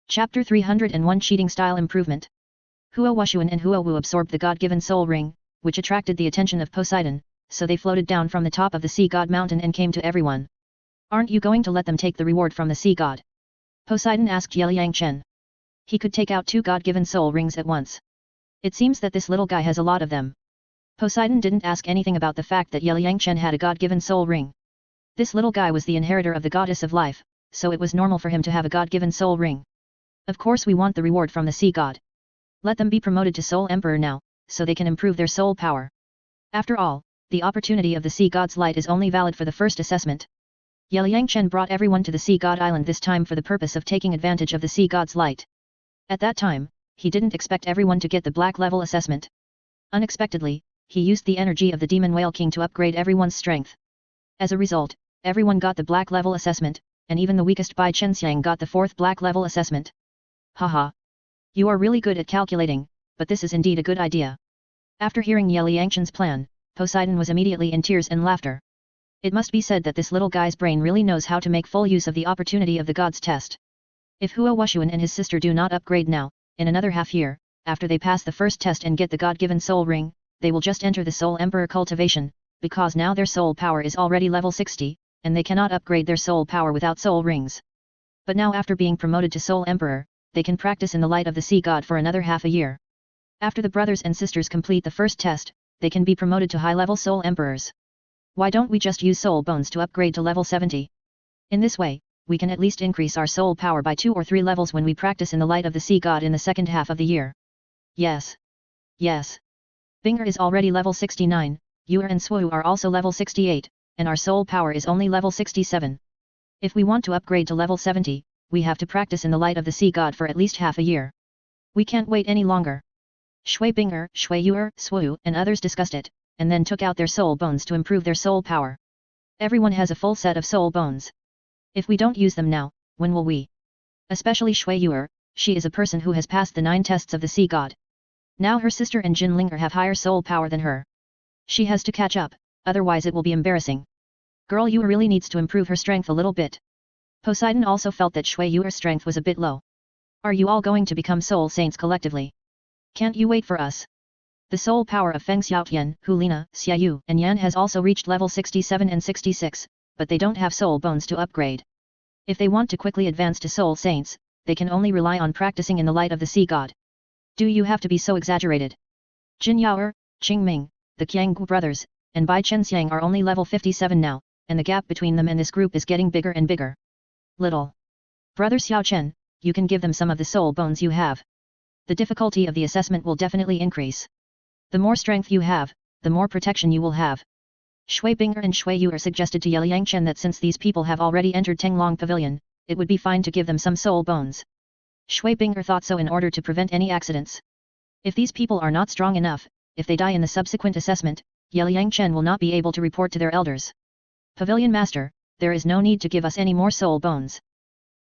Chapter 301 Cheating Style Improvement. Hua Wushuan and Hua Wu absorbed the god-given soul ring, which attracted the attention of Poseidon, so they floated down from the top of the sea god mountain and came to everyone. Aren't you going to let them take the reward from the sea god? Poseidon asked Yeliang Chen. He could take out 2 god-given soul rings at once. It seems that this little guy has a lot of them. Poseidon didn't ask anything about the fact that Yeliang Chen had a god-given soul ring. This little guy was the inheritor of the goddess of life, so it was normal for him to have a god-given soul ring. Of course we want the reward from the sea god. Let them be promoted to Soul Emperor now, so they can improve their soul power. After all, the opportunity of the sea god's light is only valid for the first assessment. Yeliang Chen brought everyone to the sea god island this time for the purpose of taking advantage of the sea god's light. At that time, he didn't expect everyone to get the black level assessment. Unexpectedly, he used the energy of the demon whale king to upgrade everyone's strength. As a result, everyone got the black level assessment, and even the weakest Bai Chenxiang got the 4th black level assessment. Haha. You are really good at calculating, but this is indeed a good idea. After hearing Yeliang Chen's plan, Poseidon was immediately in tears and laughter. It must be said that this little guy's brain really knows how to make full use of the opportunity of the god's test. If Hua Wushuan and his sister do not upgrade now, in another half year, after they pass the first test and get the god-given soul ring, they will just enter the Soul Emperor cultivation, because now their soul power is already level 60, and they cannot upgrade their soul power without soul rings. But now after being promoted to Soul Emperor, they can practice in the light of the sea god for another half a year. After the brothers and sisters complete the first test, they can be promoted to high-level Soul Emperors. Why don't we just use soul bones to upgrade to level 70? In this way, we can at least increase our soul power by 2 or 3 levels when we practice in the light of the sea god in the second half of the year. Yes. Yes. Binger is already level 69, Yuer and Swu are also level 68, and our soul power is only level 67. If we want to upgrade to level 70, we have to practice in the light of the sea god for at least half a year. We can't wait any longer. Shui Binger, Shui Yuer, Swu, and others discussed it, and then took out their soul bones to improve their soul power. Everyone has a full set of soul bones. If we don't use them now, when will we? Especially Shui Yuer, she is a person who has passed the 9 tests of the sea god. Now her sister and Jin Linger have higher soul power than her. She has to catch up, otherwise it will be embarrassing. Girl Yuer really needs to improve her strength a little bit. Poseidon also felt that Shui Yuer's strength was a bit low. Are you all going to become soul saints collectively? Can't you wait for us? The soul power of Feng Xiaotian, Hulina, Xiaoyu, and Yan has also reached level 67 and 66, but they don't have soul bones to upgrade. If they want to quickly advance to soul saints, they can only rely on practicing in the light of the sea god. Do you have to be so exaggerated? Jin Yaoer, Qing Ming, the Qianggu brothers, and Bai Chenxiang are only level 57 now, and the gap between them and this group is getting bigger and bigger. Little brother Xiao Chen, you can give them some of the soul bones you have. The difficulty of the assessment will definitely increase. The more strength you have, the more protection you will have. Shui Binger and Shui Yuer suggested to Yeliang Chen that since these people have already entered Tenglong Pavilion, it would be fine to give them some soul bones. Shui Binger thought so in order to prevent any accidents. If these people are not strong enough, if they die in the subsequent assessment, Yeliang Chen will not be able to report to their elders. Pavilion Master, there is no need to give us any more soul bones.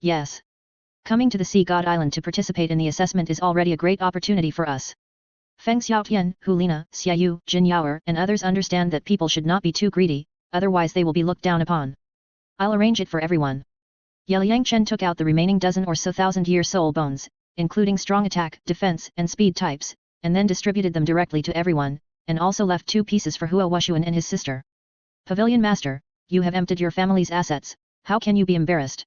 Yes. Coming to the Sea God Island to participate in the assessment is already a great opportunity for us. Feng Xiaotian, Hulina, Xiaoyu, Jin Yaoer and others understand that people should not be too greedy, otherwise they will be looked down upon. I'll arrange it for everyone. Yeliang Chen took out the remaining dozen or so thousand-year soul bones, including strong attack, defense, and speed types, and then distributed them directly to everyone, and also left 2 pieces for Hua Wushuan and his sister. Pavilion Master, you have emptied your family's assets, how can you be embarrassed?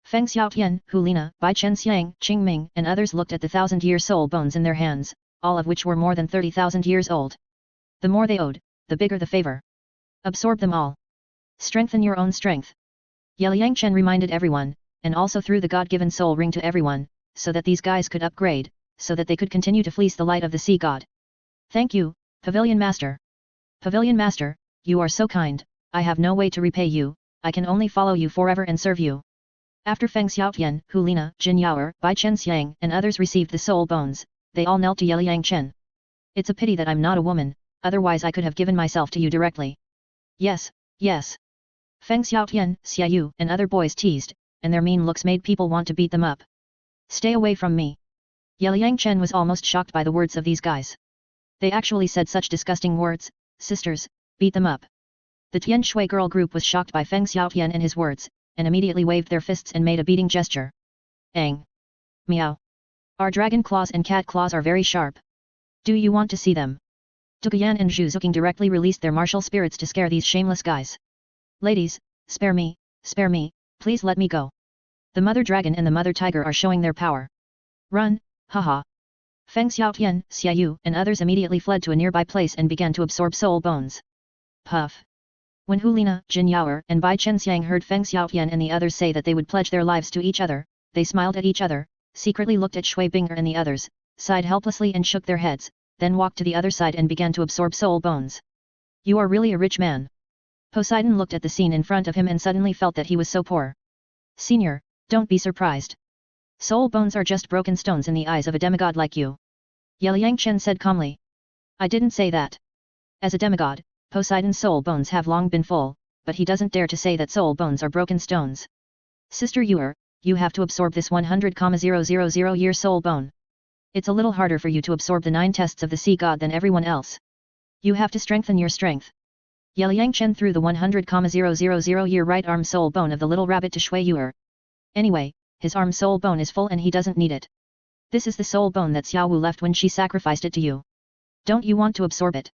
Feng Xiaotian, Hulina, Bai Chenxiang, Qing Ming and others looked at the 1,000-year soul bones in their hands, all of which were more than 30,000 years old. The more they owed, the bigger the favor. Absorb them all. Strengthen your own strength. Yeliang Chen reminded everyone, and also threw the god-given soul ring to everyone, so that these guys could upgrade, so that they could continue to fleece the light of the sea god. Thank you, Pavilion Master. Pavilion Master, you are so kind, I have no way to repay you, I can only follow you forever and serve you. After Feng Xiaotian, Hulina, Jin Yaoer, Bai Chenxiang and others received the soul bones, they all knelt to Yeliang Chen. It's a pity that I'm not a woman, otherwise I could have given myself to you directly. Yes, yes. Feng Xiaotian, Xiaoyu and other boys teased, and their mean looks made people want to beat them up. Stay away from me. Yeliang Chen was almost shocked by the words of these guys. They actually said such disgusting words, sisters, beat them up. The Tianshui girl group was shocked by Feng Xiaotian and his words, and immediately waved their fists and made a beating gesture. Ang! Meow. Our dragon claws and cat claws are very sharp. Do you want to see them? Duguyan and Zhu Zuking directly released their martial spirits to scare these shameless guys. Ladies, spare me, please let me go. The mother dragon and the mother tiger are showing their power. Run, haha. Feng Xiaotian, Xiaoyu, and others immediately fled to a nearby place and began to absorb soul bones. Puff. When Hulina, Jin Yaoer, and Bai Chenxiang heard Feng Xiaotian and the others say that they would pledge their lives to each other, they smiled at each other, secretly looked at Shui Binger and the others, sighed helplessly and shook their heads, then walked to the other side and began to absorb soul bones. You are really a rich man. Poseidon looked at the scene in front of him and suddenly felt that he was so poor. Senior, don't be surprised. Soul bones are just broken stones in the eyes of a demigod like you. Yeliang Chen said calmly. I didn't say that. As a demigod, Poseidon's soul bones have long been full, but he doesn't dare to say that soul bones are broken stones. Sister Yuer, you have to absorb this 100,000 year soul bone. It's a little harder for you to absorb the 9 tests of the sea god than everyone else. You have to strengthen your strength. Yeliang Chen threw the 100,000 year right arm soul bone of the little rabbit to Shui Yuer. Anyway, his arm soul bone is full and he doesn't need it. This is the soul bone that Xiao Wu left when she sacrificed it to you. Don't you want to absorb it?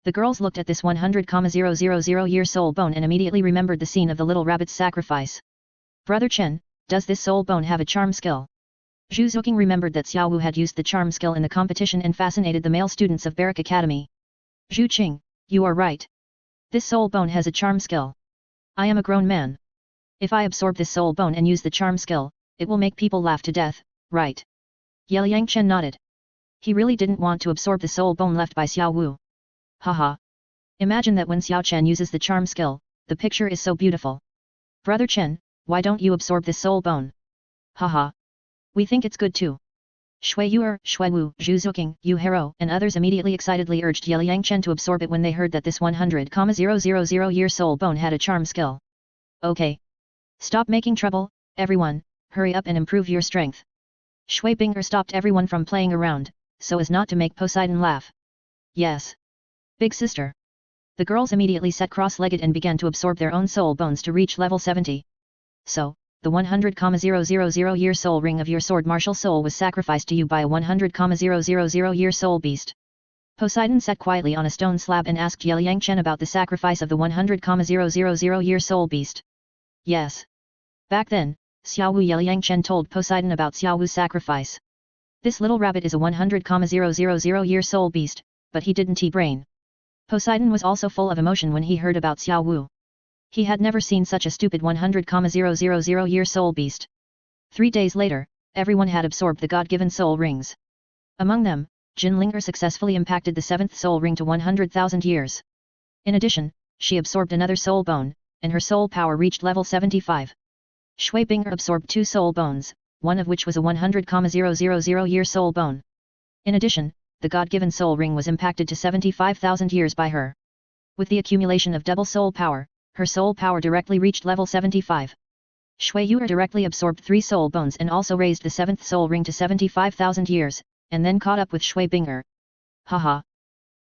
The girls looked at this 100,000 year soul bone and immediately remembered the scene of the little rabbit's sacrifice. Brother Chen, does this soul bone have a charm skill? Zhu Zuking remembered that Xiao Wu had used the charm skill in the competition and fascinated the male students of Barrack Academy. Zhu Qing, you are right. This soul bone has a charm skill. I am a grown man. If I absorb this soul bone and use the charm skill, it will make people laugh to death, right? Yeliang Chen nodded. He really didn't want to absorb the soul bone left by Xiao Wu. Haha. Imagine that when Xiao Chen uses the charm skill, the picture is so beautiful. Brother Chen, why don't you absorb this soul bone? Haha. We think it's good too. Shui Yuer, Shui Wu, Zhu Zuking, Yu Hero, and others immediately excitedly urged Yeliang Chen to absorb it when they heard that this 100,000 year soul bone had a charm skill. Okay. Stop making trouble, everyone, hurry up and improve your strength. Shui Binger stopped everyone from playing around, so as not to make Poseidon laugh. Yes. Big sister. The girls immediately sat cross-legged and began to absorb their own soul bones to reach level 70. So, the 100,000 year soul ring of your sword martial soul was sacrificed to you by a 100,000 year soul beast. Poseidon sat quietly on a stone slab and asked Yeliang Chen about the sacrifice of the 100,000 year soul beast. Yes. Back then, Xiao Wu Yeliang Chen told Poseidon about Xiao Wu's sacrifice. This little rabbit is a 100,000 year soul beast, but he didn't brain. Poseidon was also full of emotion when he heard about Xiao Wu. He had never seen such a stupid 100,000 year soul beast. 3 days later, everyone had absorbed the god-given soul rings. Among them, Jin Linger successfully impacted the 7th soul ring to 100,000 years. In addition, she absorbed another soul bone, and her soul power reached level 75. Shui Binger absorbed 2 soul bones, one of which was a 100,000 year soul bone. In addition, the god-given soul ring was impacted to 75,000 years by her. With the accumulation of double soul power, her soul power directly reached level 75. Shui Yuer directly absorbed 3 soul bones and also raised the 7th soul ring to 75,000 years, and then caught up with Shui Binger. Haha.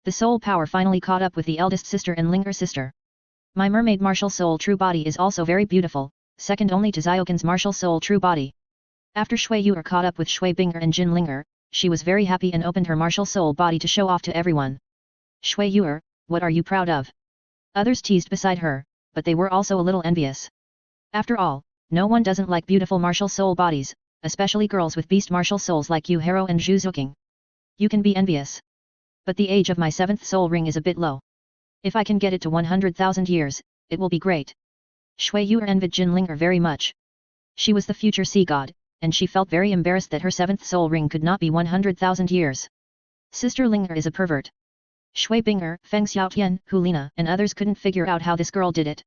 The soul power finally caught up with the eldest sister and Linger sister. My mermaid martial soul true body is also very beautiful, second only to Ziokin's martial soul true body. After Shui Yuer caught up with Shui Binger and Jin Linger, she was very happy and opened her martial soul body to show off to everyone. Shui Yuer, what are you proud of? Others teased beside her, but they were also a little envious. After all, no one doesn't like beautiful martial soul bodies, especially girls with beast martial souls like Yu Hero and Zhu Zuking. You can be envious. But the age of my 7th soul ring is a bit low. If I can get it to 100,000 years, it will be great. Shui Yuer envied Jin Linger very much. She was the future sea god, and she felt very embarrassed that her 7th soul ring could not be 100,000 years. Sister Linger is a pervert. Shui Binger, Feng Xiaotian, Hulina, and others couldn't figure out how this girl did it.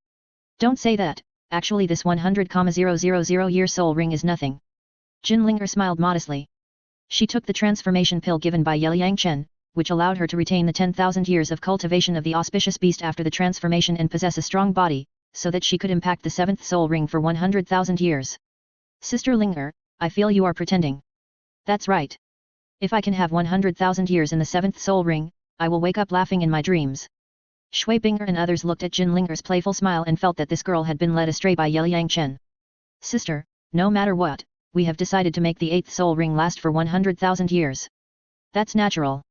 Don't say that, actually this 100,000 year soul ring is nothing. Jin Linger smiled modestly. She took the transformation pill given by Yeliang Chen, which allowed her to retain the 10,000 years of cultivation of the auspicious beast after the transformation and possess a strong body, so that she could impact the 7th soul ring for 100,000 years. Sister Linger, I feel you are pretending. That's right. If I can have 100,000 years in the 7th soul ring, I will wake up laughing in my dreams. Shui Binger and others looked at Jin Linger's playful smile and felt that this girl had been led astray by Yeliang Chen. Sister, no matter what, we have decided to make the 8th soul ring last for 100,000 years. That's natural.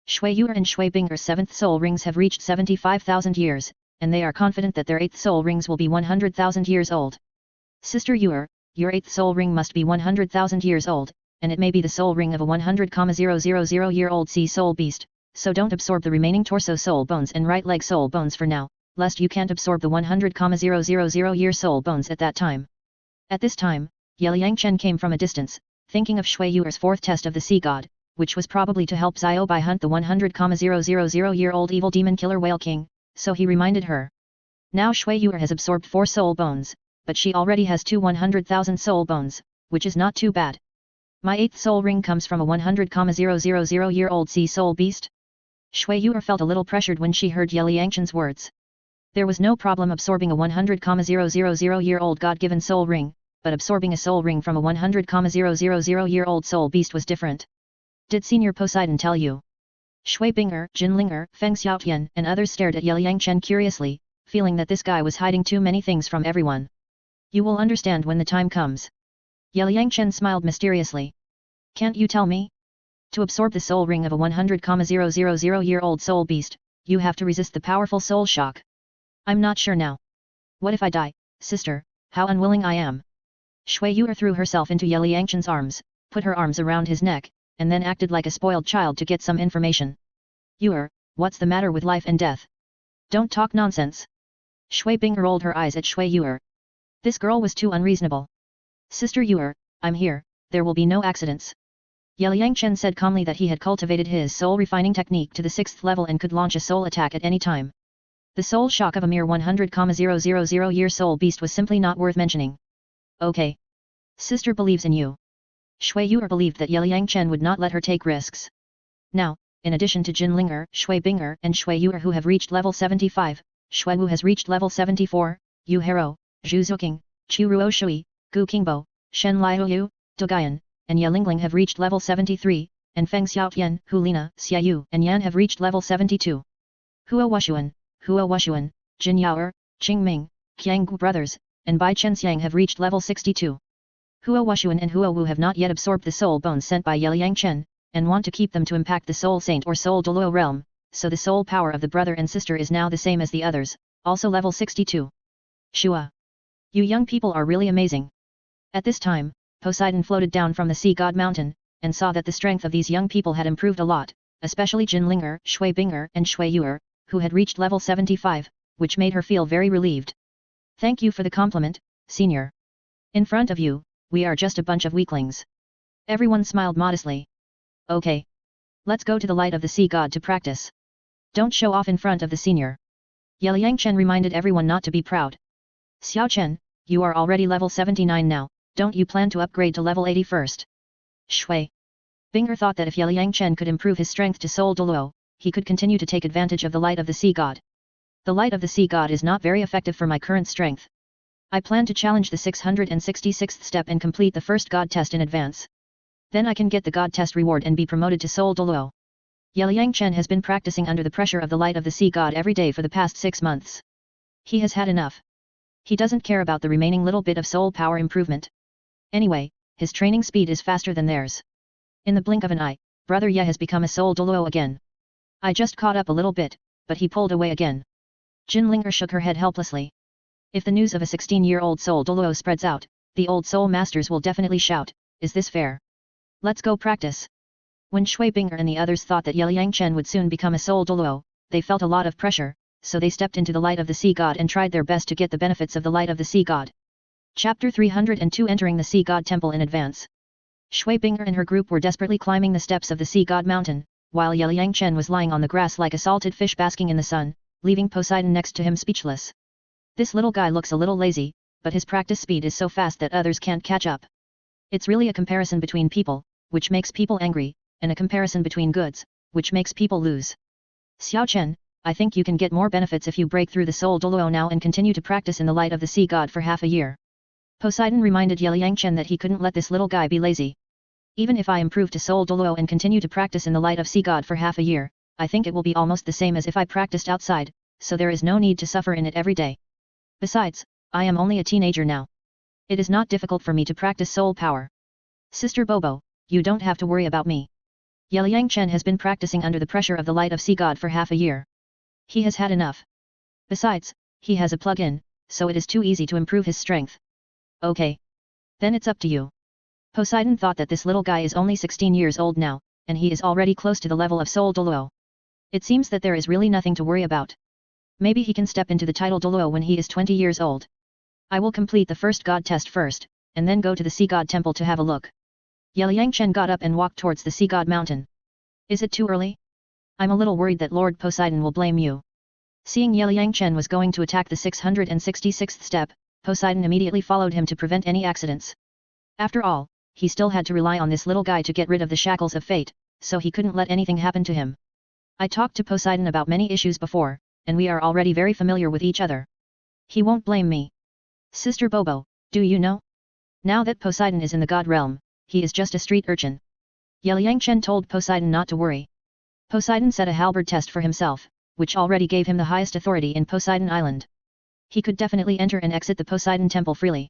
Shui Yu'er and Shui Bing'er's 7th soul rings have reached 75,000 years, and they are confident that their 8th soul rings will be 100,000 years old. Sister Yu'er, your 8th soul ring must be 100,000 years old, and it may be the soul ring of a 100,000-year-old sea soul beast, so don't absorb the remaining torso soul bones and right leg soul bones for now, lest you can't absorb the 100,000-year soul bones at that time. At this time, Yeliang Chen came from a distance, thinking of Shui Yu'er's 4th test of the sea god, which was probably to help Xiao Bai hunt the 100,000-year-old evil demon killer whale king, so he reminded her. Now Shui Yu'er has absorbed 4 soul bones, but she already has 2 100,000 soul bones, which is not too bad. My 8th soul ring comes from a 100,000-year-old sea soul beast? Shui Yu'er felt a little pressured when she heard Yeliang Chen's words. There was no problem absorbing a 100,000-year-old god-given soul ring, but absorbing a soul ring from a 100,000-year-old soul beast was different. Did Senior Poseidon tell you? Shui Bing'er, Jin Ling'er, Feng Xiaotian and others stared at Yeliang Chen curiously, feeling that this guy was hiding too many things from everyone. You will understand when the time comes. Yeliang Chen smiled mysteriously. Can't you tell me? To absorb the soul ring of a 100,000-year-old soul beast, you have to resist the powerful soul shock. I'm not sure now. What if I die, sister, how unwilling I am. Shui Yu'er threw herself into Yeliang Chen's arms, put her arms around his neck, and then acted like a spoiled child to get some information. Yu'er, what's the matter with life and death? Don't talk nonsense. Shui Bing rolled her eyes at Shui Yu'er. This girl was too unreasonable. Sister Yu'er, I'm here, there will be no accidents. Yeliang Chen said calmly that he had cultivated his soul refining technique to the 6th level and could launch a soul attack at any time. The soul shock of a mere 100,000-year soul beast was simply not worth mentioning. Okay. Sister believes in you. Shui Yu'er believed that Yeliang Chen would not let her take risks. Now, in addition to Jin Ling'er, Shui Bing'er and Shui Yu'er who have reached level 75, Shui Wu has reached level 74, Yu Hero, Zhu Zuqing, Chu Ruo Shui, Gu Qingbo, Shen Liuyu, Dogayan, and Ye Lingling have reached level 73, and Feng Xiaotian, Hu Lina, Xia Yu and Yan have reached level 72. Huo Wushuan, Jin Yaoer, Qing Ming, Qiang Gu brothers, and Bai Chenxiang have reached level 62. Huo Wushuan and Huo Wu have not yet absorbed the soul bones sent by Yeliang Chen, and want to keep them to impact the soul saint or soul Douluo realm, so the soul power of the brother and sister is now the same as the others, also level 62. Shua. You young people are really amazing. At this time, Poseidon floated down from the sea god mountain, and saw that the strength of these young people had improved a lot, especially Jin Ling'er, Shui Bing'er and Shui Yu'er, who had reached level 75, which made her feel very relieved. Thank you for the compliment, senior. In front of you, we are just a bunch of weaklings. Everyone smiled modestly. Okay. Let's go to the light of the sea god to practice. Don't show off in front of the senior. Yeliang Chen reminded everyone not to be proud. Xiao Chen, you are already level 79 now, don't you plan to upgrade to level 80 first? Shui Bing'er thought that if Yeliang Chen could improve his strength to soul Douluo, he could continue to take advantage of the light of the sea god. The light of the sea god is not very effective for my current strength. I plan to challenge the 666th step and complete the first god test in advance. Then I can get the god test reward and be promoted to soul Douluo. Yeliang Chen has been practicing under the pressure of the light of the sea god every day for the past 6 months. He has had enough. He doesn't care about the remaining little bit of soul power improvement. Anyway, his training speed is faster than theirs. In the blink of an eye, Brother Ye has become a soul Douluo again. I just caught up a little bit, but he pulled away again. Jin Ling'er shook her head helplessly. If the news of a 16-year-old soul Douluo spreads out, the old soul masters will definitely shout, is this fair? Let's go practice. When Shui Bing'er and the others thought that Yeliang Chen would soon become a soul Douluo, they felt a lot of pressure, so they stepped into the light of the sea god and tried their best to get the benefits of the light of the sea god. Chapter 302 Entering the Sea God Temple in Advance. Shui Bing'er and her group were desperately climbing the steps of the sea god mountain, while Yeliang Chen was lying on the grass like a salted fish basking in the sun, leaving Poseidon next to him speechless. This little guy looks a little lazy, but his practice speed is so fast that others can't catch up. It's really a comparison between people, which makes people angry, and a comparison between goods, which makes people lose. Xiao Chen, I think you can get more benefits if you break through the soul Douluo now and continue to practice in the light of the sea god for half a year. Poseidon reminded Yeliang Chen that he couldn't let this little guy be lazy. Even if I improve to soul Douluo and continue to practice in the light of sea god for half a year, I think it will be almost the same as if I practiced outside, so there is no need to suffer in it every day. Besides, I am only a teenager now. It is not difficult for me to practice soul power. Sister Bobo, you don't have to worry about me. Liang Chen has been practicing under the pressure of the light of sea god for half a year. He has had enough. Besides, he has a plug-in, so it is too easy to improve his strength. Okay. Then it's up to you. Poseidon thought that this little guy is only 16 years old now, and he is already close to the level of Soul Douluo. It seems that there is really nothing to worry about. Maybe he can step into the title Douluo when he is 20 years old. I will complete the first god test first, and then go to the sea god temple to have a look. Liang Chen got up and walked towards the sea god mountain. Is it too early? I'm a little worried that Lord Poseidon will blame you. Seeing Liang Chen was going to attack the 666th step, Poseidon immediately followed him to prevent any accidents. After all, he still had to rely on this little guy to get rid of the shackles of fate, so he couldn't let anything happen to him. I talked to Poseidon about many issues before, and we are already very familiar with each other. He won't blame me. Sister Bobo, do you know? Now that Poseidon is in the god realm, he is just a street urchin. Liang Chen told Poseidon not to worry. Poseidon set a halberd test for himself, which already gave him the highest authority in Poseidon Island. He could definitely enter and exit the Poseidon temple freely.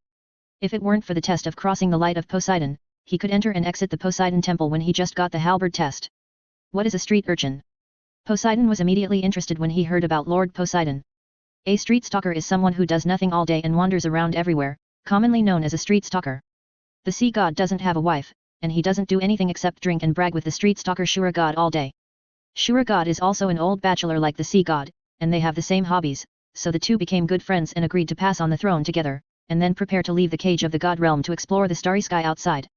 If it weren't for the test of crossing the light of Poseidon, he could enter and exit the Poseidon temple when he just got the halberd test. What is a street urchin? Poseidon was immediately interested when he heard about Lord Poseidon. A street stalker is someone who does nothing all day and wanders around everywhere, commonly known as a street stalker. The sea god doesn't have a wife, and he doesn't do anything except drink and brag with the street stalker Shura god all day. Shura god is also an old bachelor like the sea god, and they have the same hobbies, so the two became good friends and agreed to pass on the throne together, and then prepare to leave the cage of the god realm to explore the starry sky outside.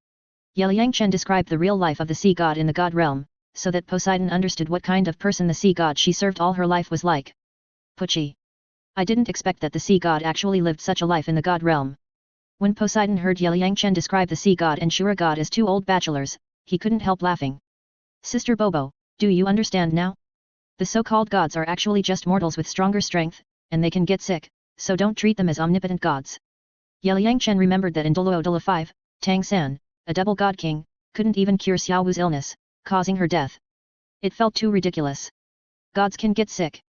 Liang Chen described the real life of the sea god in the god realm, so that Poseidon understood what kind of person the sea god she served all her life was like. Pucci. I didn't expect that the sea god actually lived such a life in the god realm. When Poseidon heard Liang Chen describe the sea god and Shura god as two old bachelors, he couldn't help laughing. Sister Bobo, do you understand now? The so-called gods are actually just mortals with stronger strength, and they can get sick, so don't treat them as omnipotent gods. Liang Chen remembered that in Douluo 5, Tang San, a double god king, couldn't even cure Xiao Wu's illness, causing her death. It felt too ridiculous. Gods can get sick.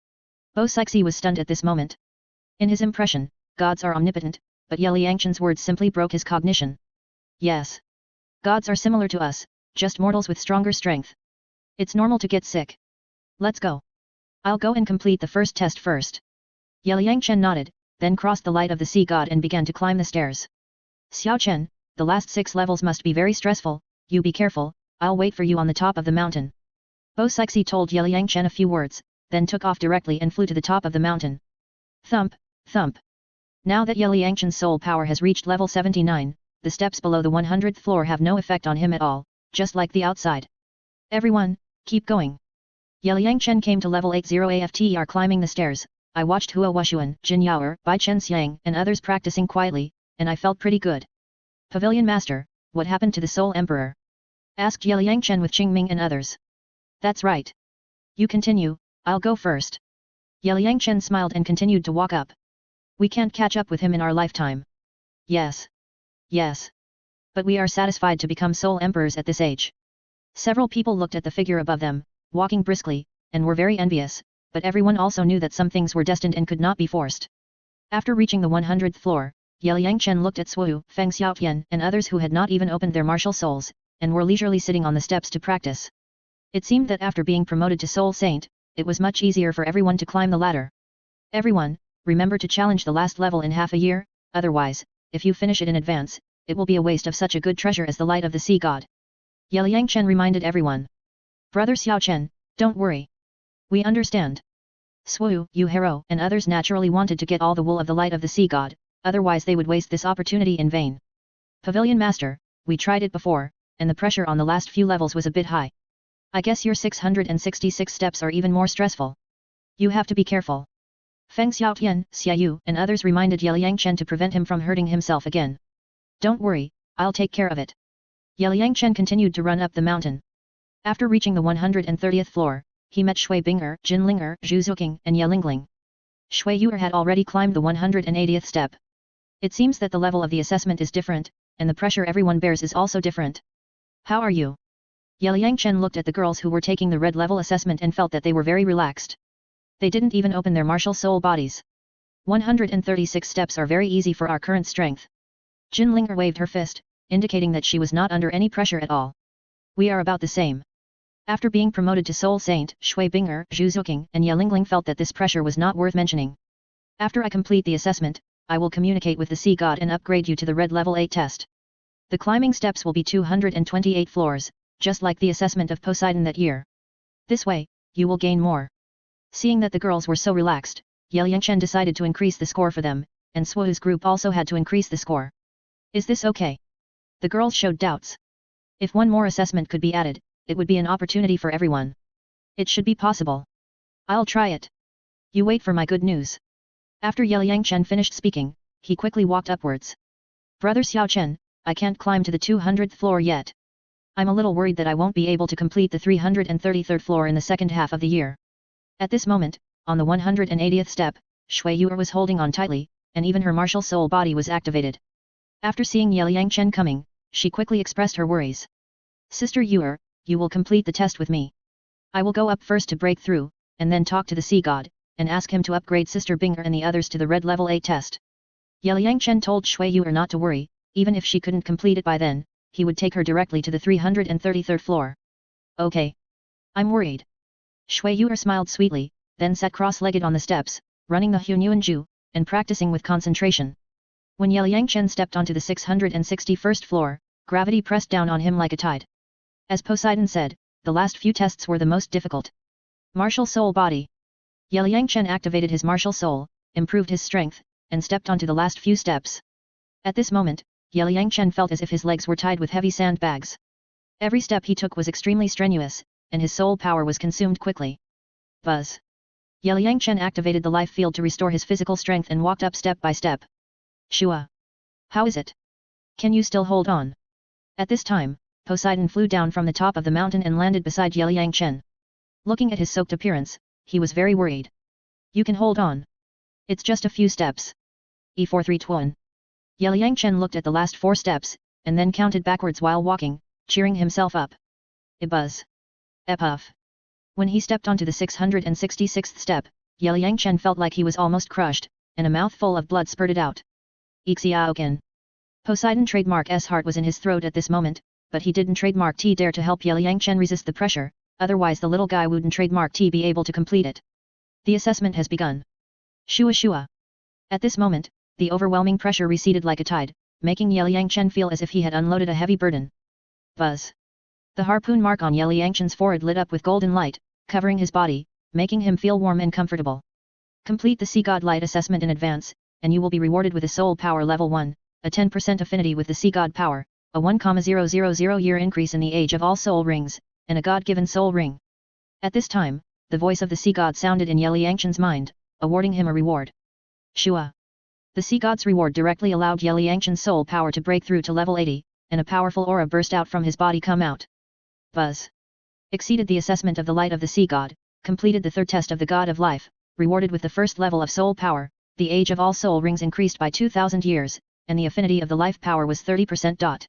Bo Sixi was stunned at this moment. In his impression, gods are omnipotent, but Liang Chen's words simply broke his cognition. Yes. Gods are similar to us, just mortals with stronger strength. It's normal to get sick. Let's go. I'll go and complete the first test first. Liang Chen nodded, then crossed the light of the sea god and began to climb the stairs. Xiao Chen, the last 6 levels must be very stressful, you be careful, I'll wait for you on the top of the mountain. Bo Sixi told Liang Chen a few words, then took off directly and flew to the top of the mountain. Thump, thump. Now that Liang Chen's soul power has reached level 79, the steps below the 100th floor have no effect on him at all, just like the outside. Everyone, keep going. Liang Chen came to level 80 after climbing the stairs. I watched Hua Wushuan, Jin Yaoer, Bai Chen Xiang and others practicing quietly, and I felt pretty good. Pavilion Master, what happened to the Soul Emperor? Asked Liang Chen with Qingming and others. That's right. You continue, I'll go first. Liang Chen smiled and continued to walk up. We can't catch up with him in our lifetime. Yes. Yes. But we are satisfied to become Soul Emperors at this age. Several people looked at the figure above them, walking briskly, and were very envious, but everyone also knew that some things were destined and could not be forced. After reaching the 100th floor, Liang Chen looked at Suo, Feng Xiaotian and others who had not even opened their martial souls, and were leisurely sitting on the steps to practice. It seemed that after being promoted to Soul Saint, it was much easier for everyone to climb the ladder. Everyone, remember to challenge the last level in half a year, otherwise, if you finish it in advance, it will be a waste of such a good treasure as the light of the sea god. Liang Chen reminded everyone. Brother Xiao Chen, don't worry. We understand. Suo, Yu Hero and others naturally wanted to get all the wool of the light of the sea god, otherwise they would waste this opportunity in vain. Pavilion Master, we tried it before, and the pressure on the last few levels was a bit high. I guess your 666 steps are even more stressful. You have to be careful. Feng Xiaotian, Xiaoyu and others reminded Liang Chen to prevent him from hurting himself again. Don't worry, I'll take care of it. Liang Chen continued to run up the mountain. After reaching the 130th floor, he met Shui Bing'er, Jin Ling'er, Zhu Zuqing and Ye Lingling. Shui Yu'er had already climbed the 180th step. It seems that the level of the assessment is different, and the pressure everyone bears is also different. How are you? Liang Chen looked at the girls who were taking the red level assessment and felt that they were very relaxed. They didn't even open their martial soul bodies. 136 steps are very easy for our current strength. Jin Ling'er waved her fist, indicating that she was not under any pressure at all. We are about the same. After being promoted to Soul Saint, Shui Binger, Zhu Zuking, and Ye Lingling felt that this pressure was not worth mentioning. After I complete the assessment, I will communicate with the Sea God and upgrade you to the Red Level 8 test. The climbing steps will be 228 floors, just like the assessment of Poseidon that year. This way, you will gain more. Seeing that the girls were so relaxed, Ye Yangchen decided to increase the score for them, and Suo's group also had to increase the score. Is this okay? The girls showed doubts. If one more assessment could be added, it would be an opportunity for everyone. It should be possible. I'll try it. You wait for my good news. After Ye Yangchen finished speaking, he quickly walked upwards. Brother Xiao Chen, I can't climb to the 200th floor yet. I'm a little worried that I won't be able to complete the 333rd floor in the second half of the year. At this moment, on the 180th step, Shui Yuer was holding on tightly, and even her martial soul body was activated. After seeing Ye Yangchen coming, she quickly expressed her worries. Sister Yuer, you will complete the test with me. I will go up first to break through, and then talk to the Sea God, and ask him to upgrade Sister Binger and the others to the Red Level 8 test. Ye Yangchen told Shui Yuer not to worry, even if she couldn't complete it by then, he would take her directly to the 333rd floor. Okay. I'm worried. Shui Yuer smiled sweetly, then sat cross-legged on the steps, running the Hunyuanju, and practicing with concentration. When Ye Yangchen stepped onto the 661st floor, gravity pressed down on him like a tide. As Poseidon said, the last few tests were the most difficult. Martial Soul Body. Ye Yangchen activated his martial soul, improved his strength, and stepped onto the last few steps. At this moment, Ye Yangchen felt as if his legs were tied with heavy sandbags. Every step he took was extremely strenuous, and his soul power was consumed quickly. Buzz. Ye Yangchen activated the life field to restore his physical strength and walked up step by step. Shua. How is it? Can you still hold on? At this time, Poseidon flew down from the top of the mountain and landed beside Ye Yangchen. Looking at his soaked appearance, he was very worried. You can hold on. It's just a few steps. E43 Tuan. Ye Yangchen looked at the last 4 steps, and then counted backwards while walking, cheering himself up. Ibuzz. Epuff. When he stepped onto the 666th step, Ye Yangchen felt like he was almost crushed, and a mouthful of blood spurted out. Ixiaoken. Poseidon trademark S heart was in his throat at this moment, but he didn't trademark T dare to help Ye Yangchen resist the pressure, otherwise the little guy wouldn't trademark T be able to complete it. The assessment has begun. Shua Shua. At this moment, the overwhelming pressure receded like a tide, making Ye Yangchen feel as if he had unloaded a heavy burden. Buzz. The harpoon mark on Ye Yangchen's forehead lit up with golden light, covering his body, making him feel warm and comfortable. Complete the Sea God Light assessment in advance, and you will be rewarded with a Soul Power Level 1, a 10% affinity with the Sea God Power, a 1,000 year increase in the age of all soul rings, and a God-given soul ring. At this time, the voice of the Sea God sounded in Ye Yangchen's mind, awarding him a reward. Shua. The Sea God's reward directly allowed Ye Yangchen's soul power to break through to level 80, and a powerful aura burst out from his body come out. Buzz. Exceeded the assessment of the light of the Sea God, completed the 3rd test of the God of Life, rewarded with the 1st level of soul power, the age of all soul rings increased by 2,000 years, and the affinity of the life power was 30%.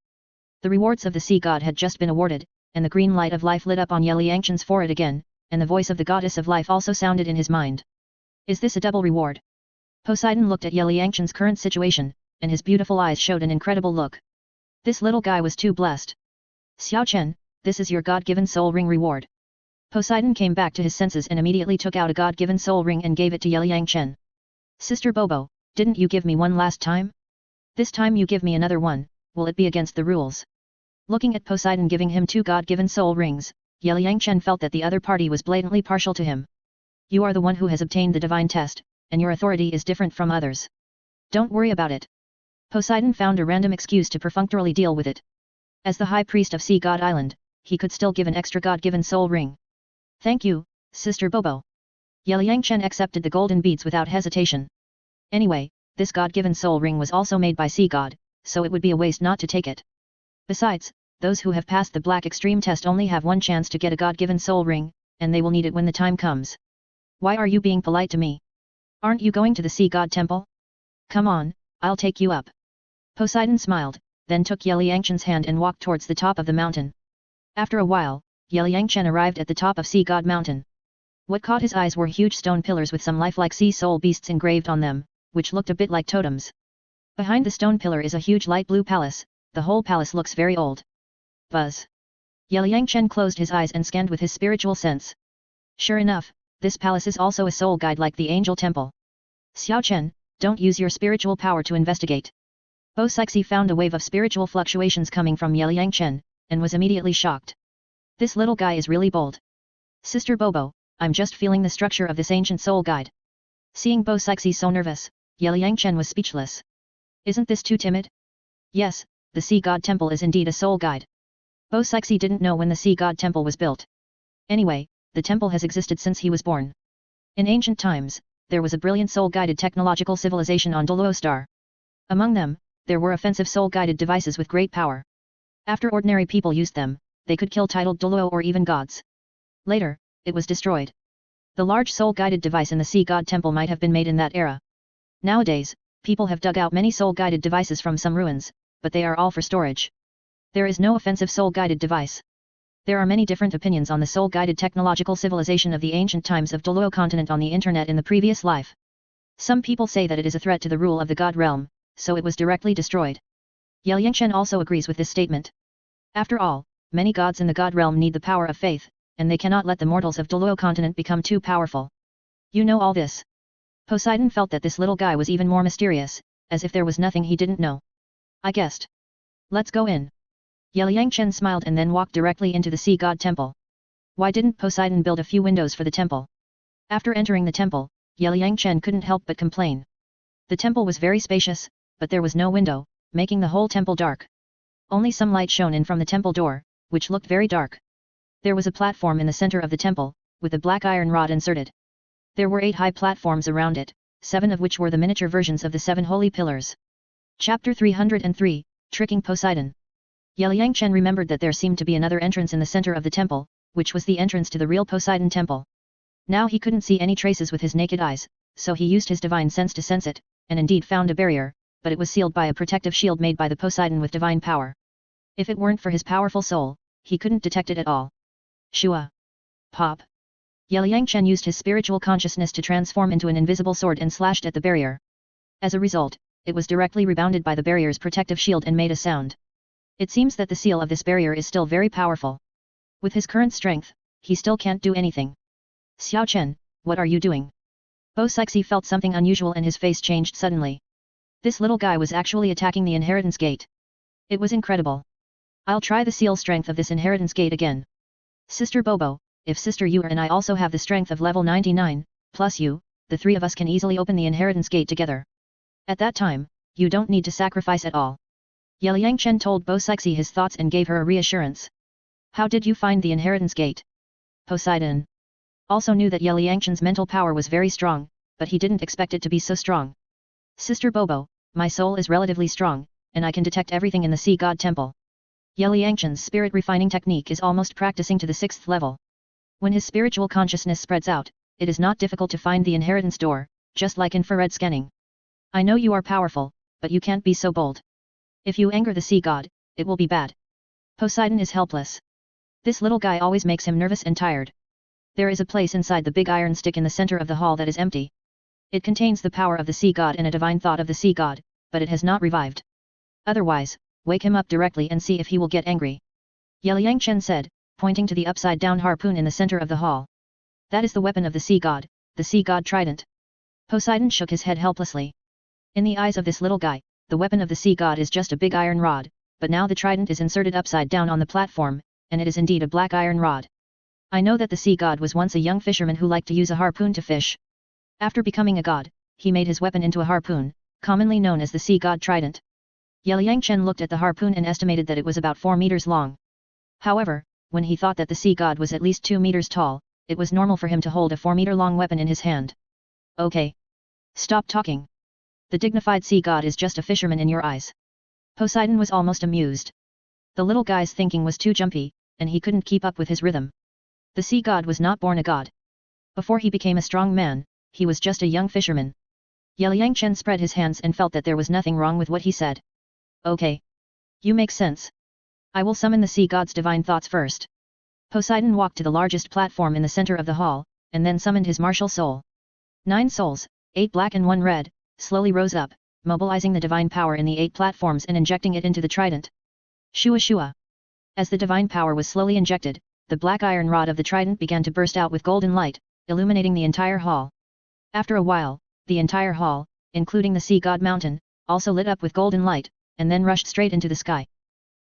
The rewards of the Sea God had just been awarded, and the green light of life lit up on Ye Yangchen's forehead again, and the voice of the Goddess of Life also sounded in his mind. Is this a double reward? Poseidon looked at Ye Yangchen's current situation, and his beautiful eyes showed an incredible look. This little guy was too blessed. Xiao Chen, this is your God-given soul ring reward. Poseidon came back to his senses and immediately took out a God-given soul ring and gave it to Ye Yangchen. Sister Bobo, didn't you give me one last time? This time you give me another one, will it be against the rules? Looking at Poseidon giving him 2 God-given soul rings, Ye Yangchen felt that the other party was blatantly partial to him. You are the one who has obtained the divine test, and your authority is different from others. Don't worry about it. Poseidon found a random excuse to perfunctorily deal with it. As the High Priest of Sea God Island, he could still give an extra God-given soul ring. Thank you, Sister Bobo. Ye Yangchen accepted the golden beads without hesitation. Anyway, this God-given soul ring was also made by Sea God, so it would be a waste not to take it. Besides, those who have passed the Black Extreme test only have one chance to get a God-given soul ring, and they will need it when the time comes. Why are you being polite to me? Aren't you going to the Sea God Temple? Come on, I'll take you up. Poseidon smiled, then took Ye Yangchen's hand and walked towards the top of the mountain. After a while, Ye Yangchen arrived at the top of Sea God Mountain. What caught his eyes were huge stone pillars with some lifelike sea soul beasts engraved on them, which looked a bit like totems. Behind the stone pillar is a huge light blue palace, the whole palace looks very old. Buzz. Liang Chen closed his eyes and scanned with his spiritual sense. Sure enough, this palace is also a soul guide like the angel temple. Xiao Chen, don't use your spiritual power to investigate. Bo Sixi found a wave of spiritual fluctuations coming from Liang Chen, and was immediately shocked. This little guy is really bold. Sister Bobo, I'm just feeling the structure of this ancient soul guide. Seeing Bo Sixi so nervous, Liang Chen was speechless. Isn't this too timid? Yes, the Sea God Temple is indeed a soul guide. Bo Sixi didn't know when the Sea God Temple was built. Anyway, the temple has existed since he was born. In ancient times, there was a brilliant soul-guided technological civilization on Douluo star. Among them, there were offensive soul-guided devices with great power. After ordinary people used them, they could kill titled Douluo or even gods. Later, it was destroyed. The large soul-guided device in the Sea God Temple might have been made in that era. Nowadays, people have dug out many soul-guided devices from some ruins, but they are all for storage. There is no offensive soul-guided device. There are many different opinions on the soul-guided technological civilization of the ancient times of Douluo continent on the internet in the previous life. Some people say that it is a threat to the rule of the god realm, so it was directly destroyed. Liang Chen also agrees with this statement. After all, many gods in the god realm need the power of faith, and they cannot let the mortals of Douluo continent become too powerful. You know all this. Poseidon felt that this little guy was even more mysterious, as if there was nothing he didn't know. I guessed. Let's go in. Liang Chen smiled and then walked directly into the Sea God Temple. Why didn't Poseidon build a few windows for the temple? After entering the temple, Liang Chen couldn't help but complain. The temple was very spacious, but there was no window, making the whole temple dark. Only some light shone in from the temple door, which looked very dark. There was a platform in the center of the temple, with a black iron rod inserted. There were 8 high platforms around it, 7 of which were the miniature versions of the 7 holy pillars. Chapter 303, Tricking Poseidon. Liang Chen remembered that there seemed to be another entrance in the center of the temple, which was the entrance to the real Poseidon temple. Now he couldn't see any traces with his naked eyes, so he used his divine sense to sense it, and indeed found a barrier, but it was sealed by a protective shield made by the Poseidon with divine power. If it weren't for his powerful soul, he couldn't detect it at all. Shua. Pop. Liang Chen used his spiritual consciousness to transform into an invisible sword and slashed at the barrier. As a result, it was directly rebounded by the barrier's protective shield and made a sound. It seems that the seal of this barrier is still very powerful. With his current strength, he still can't do anything. Xiao Chen, what are you doing? Bo Sixi felt something unusual and his face changed suddenly. This little guy was actually attacking the inheritance gate. It was incredible. I'll try the seal strength of this inheritance gate again. Sister Bobo, if Sister Yu and I also have the strength of level 99, plus you, the 3 of us can easily open the inheritance gate together. At that time, you don't need to sacrifice at all. Liang Chen told Bo Sixi his thoughts and gave her a reassurance. How did you find the inheritance gate? Poseidon also knew that Liang Chen's mental power was very strong, but he didn't expect it to be so strong. Sister Bobo, my soul is relatively strong, and I can detect everything in the Sea God Temple. Liang Chen's spirit refining technique is almost practicing to the 6th level. When his spiritual consciousness spreads out, it is not difficult to find the inheritance door, just like infrared scanning. I know you are powerful, but you can't be so bold. If you anger the sea god, it will be bad. Poseidon is helpless. This little guy always makes him nervous and tired. There is a place inside the big iron stick in the center of the hall that is empty. It contains the power of the sea god and a divine thought of the sea god, but it has not revived. Otherwise, wake him up directly and see if he will get angry. Liang Chen said, pointing to the upside-down harpoon in the center of the hall. That is the weapon of the sea god trident. Poseidon shook his head helplessly. In the eyes of this little guy, the weapon of the sea god is just a big iron rod, but now the trident is inserted upside down on the platform, and it is indeed a black iron rod. I know that the sea god was once a young fisherman who liked to use a harpoon to fish. After becoming a god, he made his weapon into a harpoon, commonly known as the sea god trident. Liang Chen looked at the harpoon and estimated that it was about 4 meters long. However, when he thought that the sea god was at least 2 meters tall, it was normal for him to hold a 4-meter-long weapon in his hand. Okay. Stop talking. The dignified sea god is just a fisherman in your eyes. Poseidon was almost amused. The little guy's thinking was too jumpy, and he couldn't keep up with his rhythm. The sea god was not born a god. Before he became a strong man, he was just a young fisherman. Liang Chen spread his hands and felt that there was nothing wrong with what he said. Okay. You make sense. I will summon the sea god's divine thoughts first. Poseidon walked to the largest platform in the center of the hall, and then summoned his martial soul. 9 souls, 8 black and 1 red, slowly rose up, mobilizing the divine power in the 8 platforms and injecting it into the trident, Shua shua. As the divine power was slowly injected, the black iron rod of the trident began to burst out with golden light, illuminating the entire hall. After a while, the entire hall, including the sea god mountain, also lit up with golden light, and then rushed straight into the sky.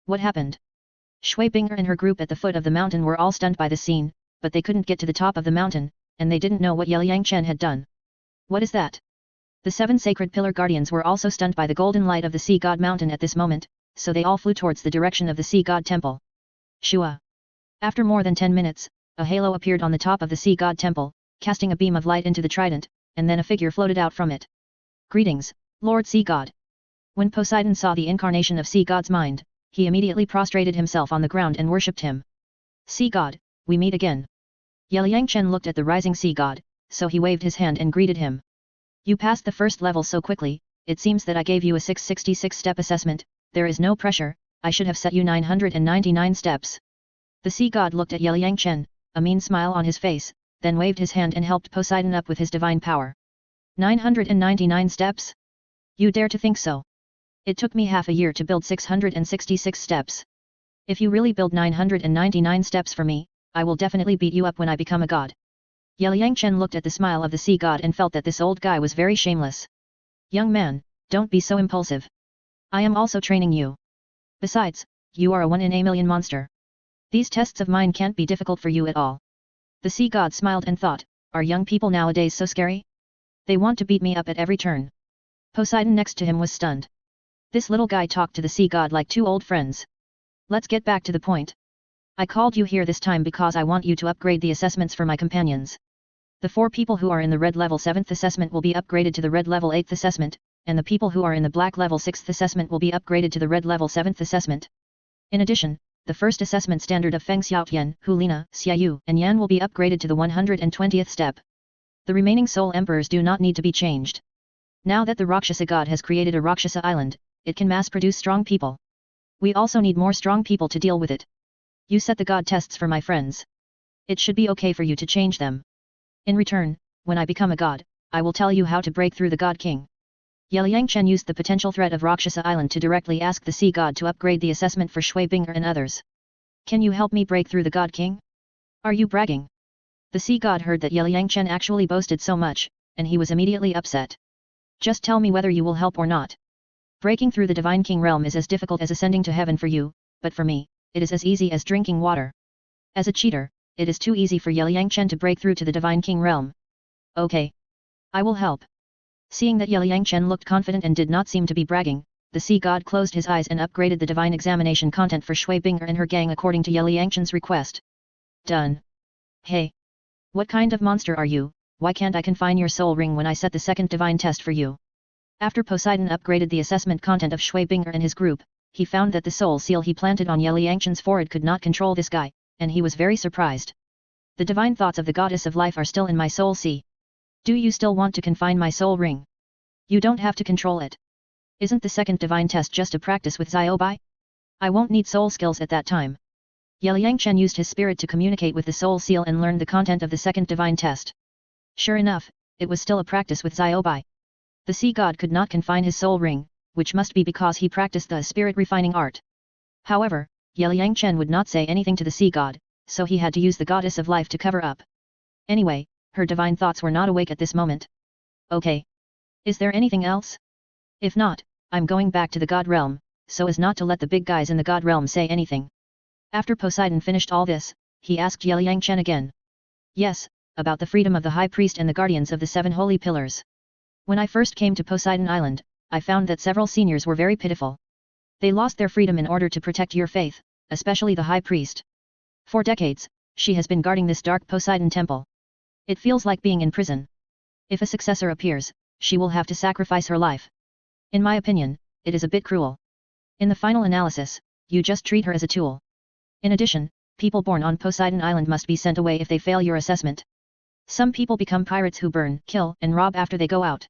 What happened? Shui Binger and her group at the foot of the mountain were all stunned by the scene, but they couldn't get to the top of the mountain, and they didn't know what Liang Chen had done. What is that? The 7 sacred pillar guardians were also stunned by the golden light of the sea god mountain at this moment, so they all flew towards the direction of the sea god temple. Shua. After more than 10 minutes, a halo appeared on the top of the sea god temple, casting a beam of light into the trident, and then a figure floated out from it. Greetings, Lord Sea God. When Poseidon saw the incarnation of Sea God's mind, he immediately prostrated himself on the ground and worshipped him. Sea God, we meet again. Liang Chen looked at the rising sea god, so he waved his hand and greeted him. You passed the first level so quickly, it seems that I gave you a 666-step assessment, there is no pressure, I should have set you 999 steps. The sea god looked at Liang Chen, a mean smile on his face, then waved his hand and helped Poseidon up with his divine power. 999 steps? You dare to think so? It took me half a year to build 666 steps. If you really build 999 steps for me, I will definitely beat you up when I become a god. Liang Chen looked at the smile of the sea god and felt that this old guy was very shameless. Young man, don't be so impulsive. I am also training you. Besides, you are a 1 in a million monster. These tests of mine can't be difficult for you at all. The sea god smiled and thought, are young people nowadays so scary? They want to beat me up at every turn. Poseidon next to him was stunned. This little guy talked to the sea god like 2 old friends. Let's get back to the point. I called you here this time because I want you to upgrade the assessments for my companions. The 4 people who are in the red level 7th assessment will be upgraded to the red level 8th assessment, and the people who are in the black level 6th assessment will be upgraded to the red level 7th assessment. In addition, the first assessment standard of Feng Xiaotian, Hulina, Xiaoyu, and Yan will be upgraded to the 120th step. The remaining soul emperors do not need to be changed. Now that the Rakshasa god has created a Rakshasa island, it can mass produce strong people. We also need more strong people to deal with it. You set the god tests for my friends. It should be okay for you to change them. In return, when I become a god, I will tell you how to break through the God King. Liang Chen used the potential threat of Rakshasa Island to directly ask the sea god to upgrade the assessment for Shui Binger and others. Can you help me break through the God King? Are you bragging? The sea god heard that Liang Chen actually boasted so much, and he was immediately upset. Just tell me whether you will help or not. Breaking through the Divine King realm is as difficult as ascending to heaven for you, but for me, it is as easy as drinking water. As a cheater, it is too easy for Liang Chen to break through to the Divine King realm. Okay. I will help. Seeing that Liang Chen looked confident and did not seem to be bragging, the sea god closed his eyes and upgraded the divine examination content for Shui Binger and her gang according to Liang Chen's request. Done. Hey. What kind of monster are you? Why can't I confine your soul ring when I set the second divine test for you? After Poseidon upgraded the assessment content of Shui Binger and his group, he found that the soul seal he planted on Liang Chen's forehead could not control this guy, and he was very surprised. The divine thoughts of the goddess of life are still in my soul sea. Do you still want to confine my soul ring? You don't have to control it. Isn't the second divine test just a practice with Xiaobai? I won't need soul skills at that time. Liang Chen used his spirit to communicate with the soul seal and learned the content of the second divine test. Sure enough, it was still a practice with Xiaobai. The sea god could not confine his soul ring, which must be because he practiced the spirit refining art. However, Liang Chen would not say anything to the sea god, so he had to use the goddess of life to cover up. Anyway, her divine thoughts were not awake at this moment. Okay. Is there anything else? If not, I'm going back to the god realm, so as not to let the big guys in the god realm say anything. After Poseidon finished all this, he asked Liang Chen again. Yes, about the freedom of the high priest and the guardians of the 7 holy pillars. When I first came to Poseidon Island, I found that several seniors were very pitiful. They lost their freedom in order to protect your faith, especially the high priest. For decades, she has been guarding this dark Poseidon temple. It feels like being in prison. If a successor appears, she will have to sacrifice her life. In my opinion, it is a bit cruel. In the final analysis, you just treat her as a tool. In addition, people born on Poseidon Island must be sent away if they fail your assessment. Some people become pirates who burn, kill, and rob after they go out.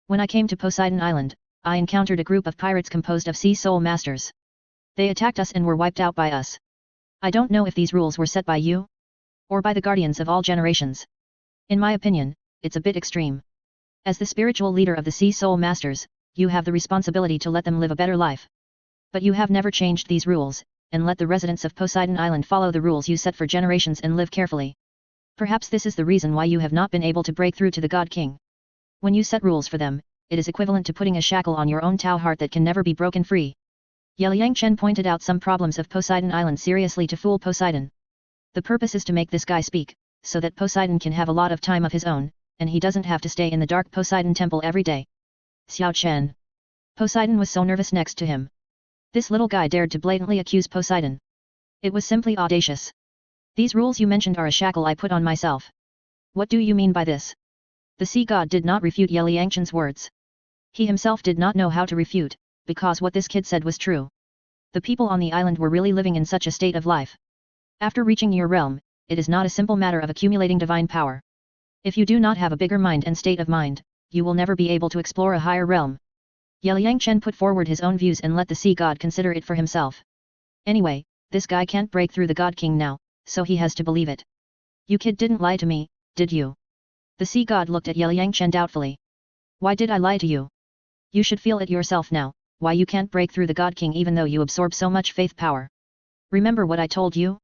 When I came to Poseidon Island, I encountered a group of pirates composed of sea soul masters. They attacked us and were wiped out by us. I don't know if these rules were set by you? Or by the guardians of all generations. In my opinion, it's a bit extreme. As the spiritual leader of the sea soul masters, you have the responsibility to let them live a better life. But you have never changed these rules, and let the residents of Poseidon Island follow the rules you set for generations and live carefully. Perhaps this is the reason why you have not been able to break through to the God King. When you set rules for them, it is equivalent to putting a shackle on your own Tao heart that can never be broken free. Liang Chen pointed out some problems of Poseidon Island seriously to fool Poseidon. The purpose is to make this guy speak, so that Poseidon can have a lot of time of his own, and he doesn't have to stay in the dark Poseidon temple every day. Xiao Chen. Poseidon was so nervous next to him. This little guy dared to blatantly accuse Poseidon. It was simply audacious. These rules you mentioned are a shackle I put on myself. What do you mean by this? The sea god did not refute Liang Chen's words. He himself did not know how to refute, because what this kid said was true. The people on the island were really living in such a state of life. After reaching your realm, it is not a simple matter of accumulating divine power. If you do not have a bigger mind and state of mind, you will never be able to explore a higher realm. Liang Chen put forward his own views and let the sea god consider it for himself. Anyway, this guy can't break through the God King now, so he has to believe it. You kid didn't lie to me, did you? The sea god looked at Liang Chen doubtfully. Why did I lie to you? You should feel it yourself now, why you can't break through the God King even though you absorb so much faith power. Remember what I told you?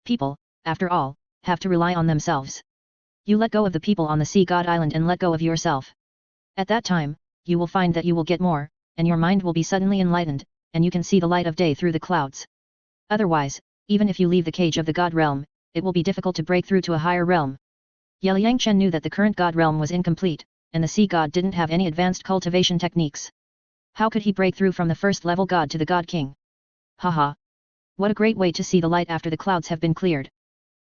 People, after all, have to rely on themselves. You let go of the people on the sea god island and let go of yourself. At that time, you will find that you will get more, and your mind will be suddenly enlightened, and you can see the light of day through the clouds. Otherwise, even if you leave the cage of the God realm, it will be difficult to break through to a higher realm. Liang Chen knew that the current God realm was incomplete, and the sea god didn't have any advanced cultivation techniques. How could he break through from the first level god to the God King? Haha! What a great way to see the light after the clouds have been cleared.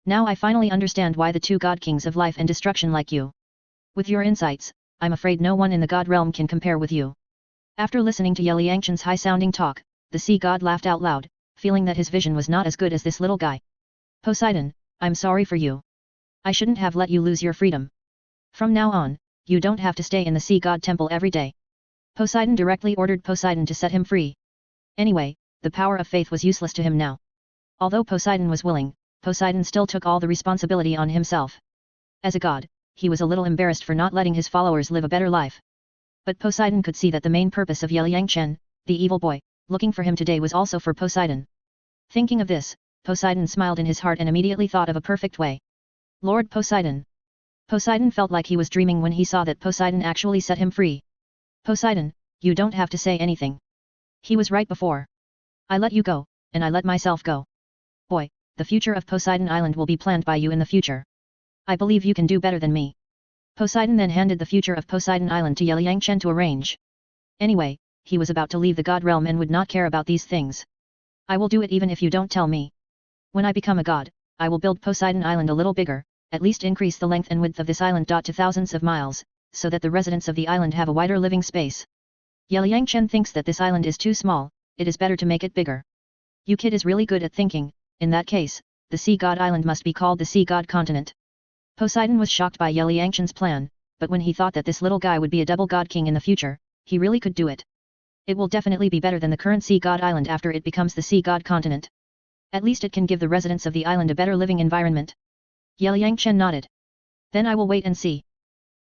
Now I finally understand why the two God Kings of life and destruction like you. With your insights, I'm afraid no one in the God realm can compare with you. After listening to Liang Chen's high-sounding talk, the sea god laughed out loud, feeling that his vision was not as good as this little guy. Poseidon, I'm sorry for you. I shouldn't have let you lose your freedom. From now on, you don't have to stay in the sea god temple every day. Poseidon directly ordered Poseidon to set him free. Anyway, the power of faith was useless to him now. Although Poseidon was willing, Poseidon still took all the responsibility on himself. As a god, he was a little embarrassed for not letting his followers live a better life. But Poseidon could see that the main purpose of Liang Chen, the evil boy, looking for him today was also for Poseidon. Thinking of this, Poseidon smiled in his heart and immediately thought of a perfect way. Lord Poseidon. Poseidon felt like he was dreaming when he saw that Poseidon actually set him free. Poseidon, you don't have to say anything. He was right before. I let you go, and I let myself go. Boy, the future of Poseidon Island will be planned by you in the future. I believe you can do better than me. Poseidon then handed the future of Poseidon Island to Liang Chen to arrange. Anyway, he was about to leave the god realm and would not care about these things. I will do it even if you don't tell me. When I become a god, I will build Poseidon Island a little bigger, at least increase the length and width of this island to thousands of miles, so that the residents of the island have a wider living space. Liang Chen thinks that this island is too small, it is better to make it bigger. You kid is really good at thinking. In that case, the Sea God Island must be called the Sea God Continent. Poseidon was shocked by Liang Chen's plan, but when he thought that this little guy would be a double God King in the future, he really could do it. It will definitely be better than the current Sea God Island after it becomes the Sea God Continent. At least it can give the residents of the island a better living environment. Liang Chen nodded. Then I will wait and see.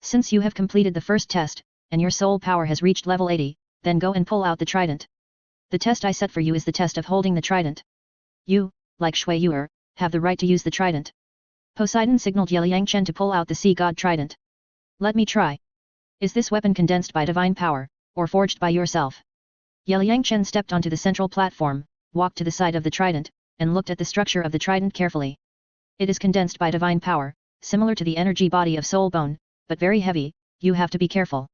Since you have completed the first test, and your soul power has reached level 80, then go and pull out the trident. The test I set for you is the test of holding the trident. You, like Shui Yuer, have the right to use the trident. Poseidon signaled Liang Chen to pull out the sea god trident. Let me try. Is this weapon condensed by divine power, or forged by yourself? Liang Chen stepped onto the central platform, walked to the side of the trident, and looked at the structure of the trident carefully. It is condensed by divine power, similar to the energy body of soul bone, but very heavy, you have to be careful.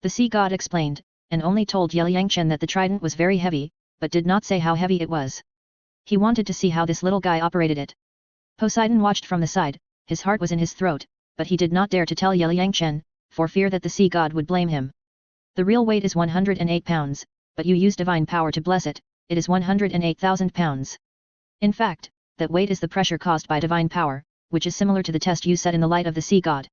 The sea god explained, and only told Liang Chen that the trident was very heavy, but did not say how heavy it was. He wanted to see how this little guy operated it. Poseidon watched from the side, his heart was in his throat, but he did not dare to tell Liang Chen, for fear that the sea god would blame him. The real weight is 108 pounds, but you use divine power to bless it, it is 108,000 pounds. In fact, that weight is the pressure caused by divine power, which is similar to the test you set in the light of the sea god.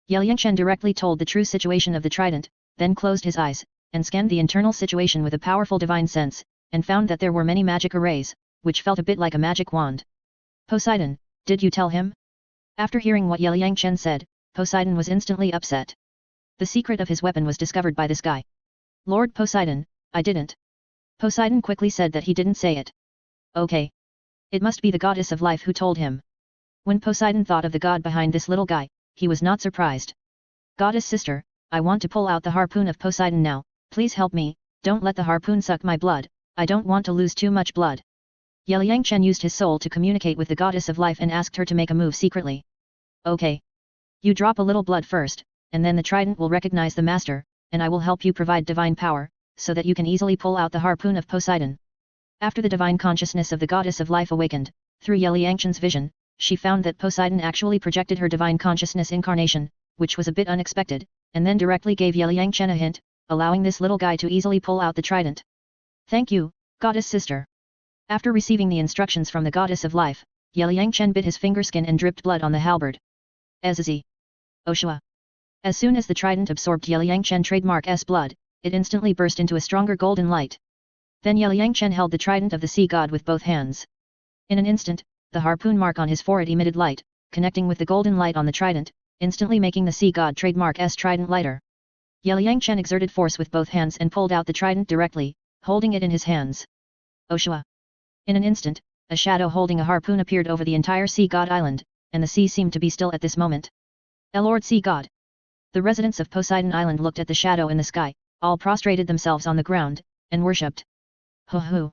Liang Chen directly told the true situation of the trident, then closed his eyes, and scanned the internal situation with a powerful divine sense, and found that there were many magic arrays, which felt a bit like a magic wand. Poseidon, did you tell him? After hearing what Liang Chen said, Poseidon was instantly upset. The secret of his weapon was discovered by this guy. Lord Poseidon, I didn't. Poseidon quickly said that he didn't say it. Okay. It must be the goddess of life who told him. When Poseidon thought of the god behind this little guy, he was not surprised. Goddess sister, I want to pull out the harpoon of Poseidon now, please help me, don't let the harpoon suck my blood, I don't want to lose too much blood. Yangchen used his soul to communicate with the goddess of life and asked her to make a move secretly. Okay. You drop a little blood first, and then the trident will recognize the master, and I will help you provide divine power, so that you can easily pull out the harpoon of Poseidon. After the divine consciousness of the goddess of life awakened, through Yangchen's vision, she found that Poseidon actually projected her divine consciousness incarnation, which was a bit unexpected, and then directly gave Yangchen a hint, allowing this little guy to easily pull out the trident. Thank you, goddess sister. After receiving the instructions from the goddess of life, Yangchen bit his fingerskin and dripped blood on the halberd. Azazi. Oshua. As soon as the trident absorbed Yangchen trademark's blood, it instantly burst into a stronger golden light. Then Yangchen held the trident of the sea god with both hands. In an instant, the harpoon mark on his forehead emitted light, connecting with the golden light on the trident, instantly making the sea god trademark's trident lighter. Yangchen exerted force with both hands and pulled out the trident directly, holding it in his hands. Oshua. In an instant, a shadow holding a harpoon appeared over the entire sea god island, and the sea seemed to be still at this moment. Lord Sea God. The residents of Poseidon Island looked at the shadow in the sky, all prostrated themselves on the ground, and worshipped. Hoo hoo.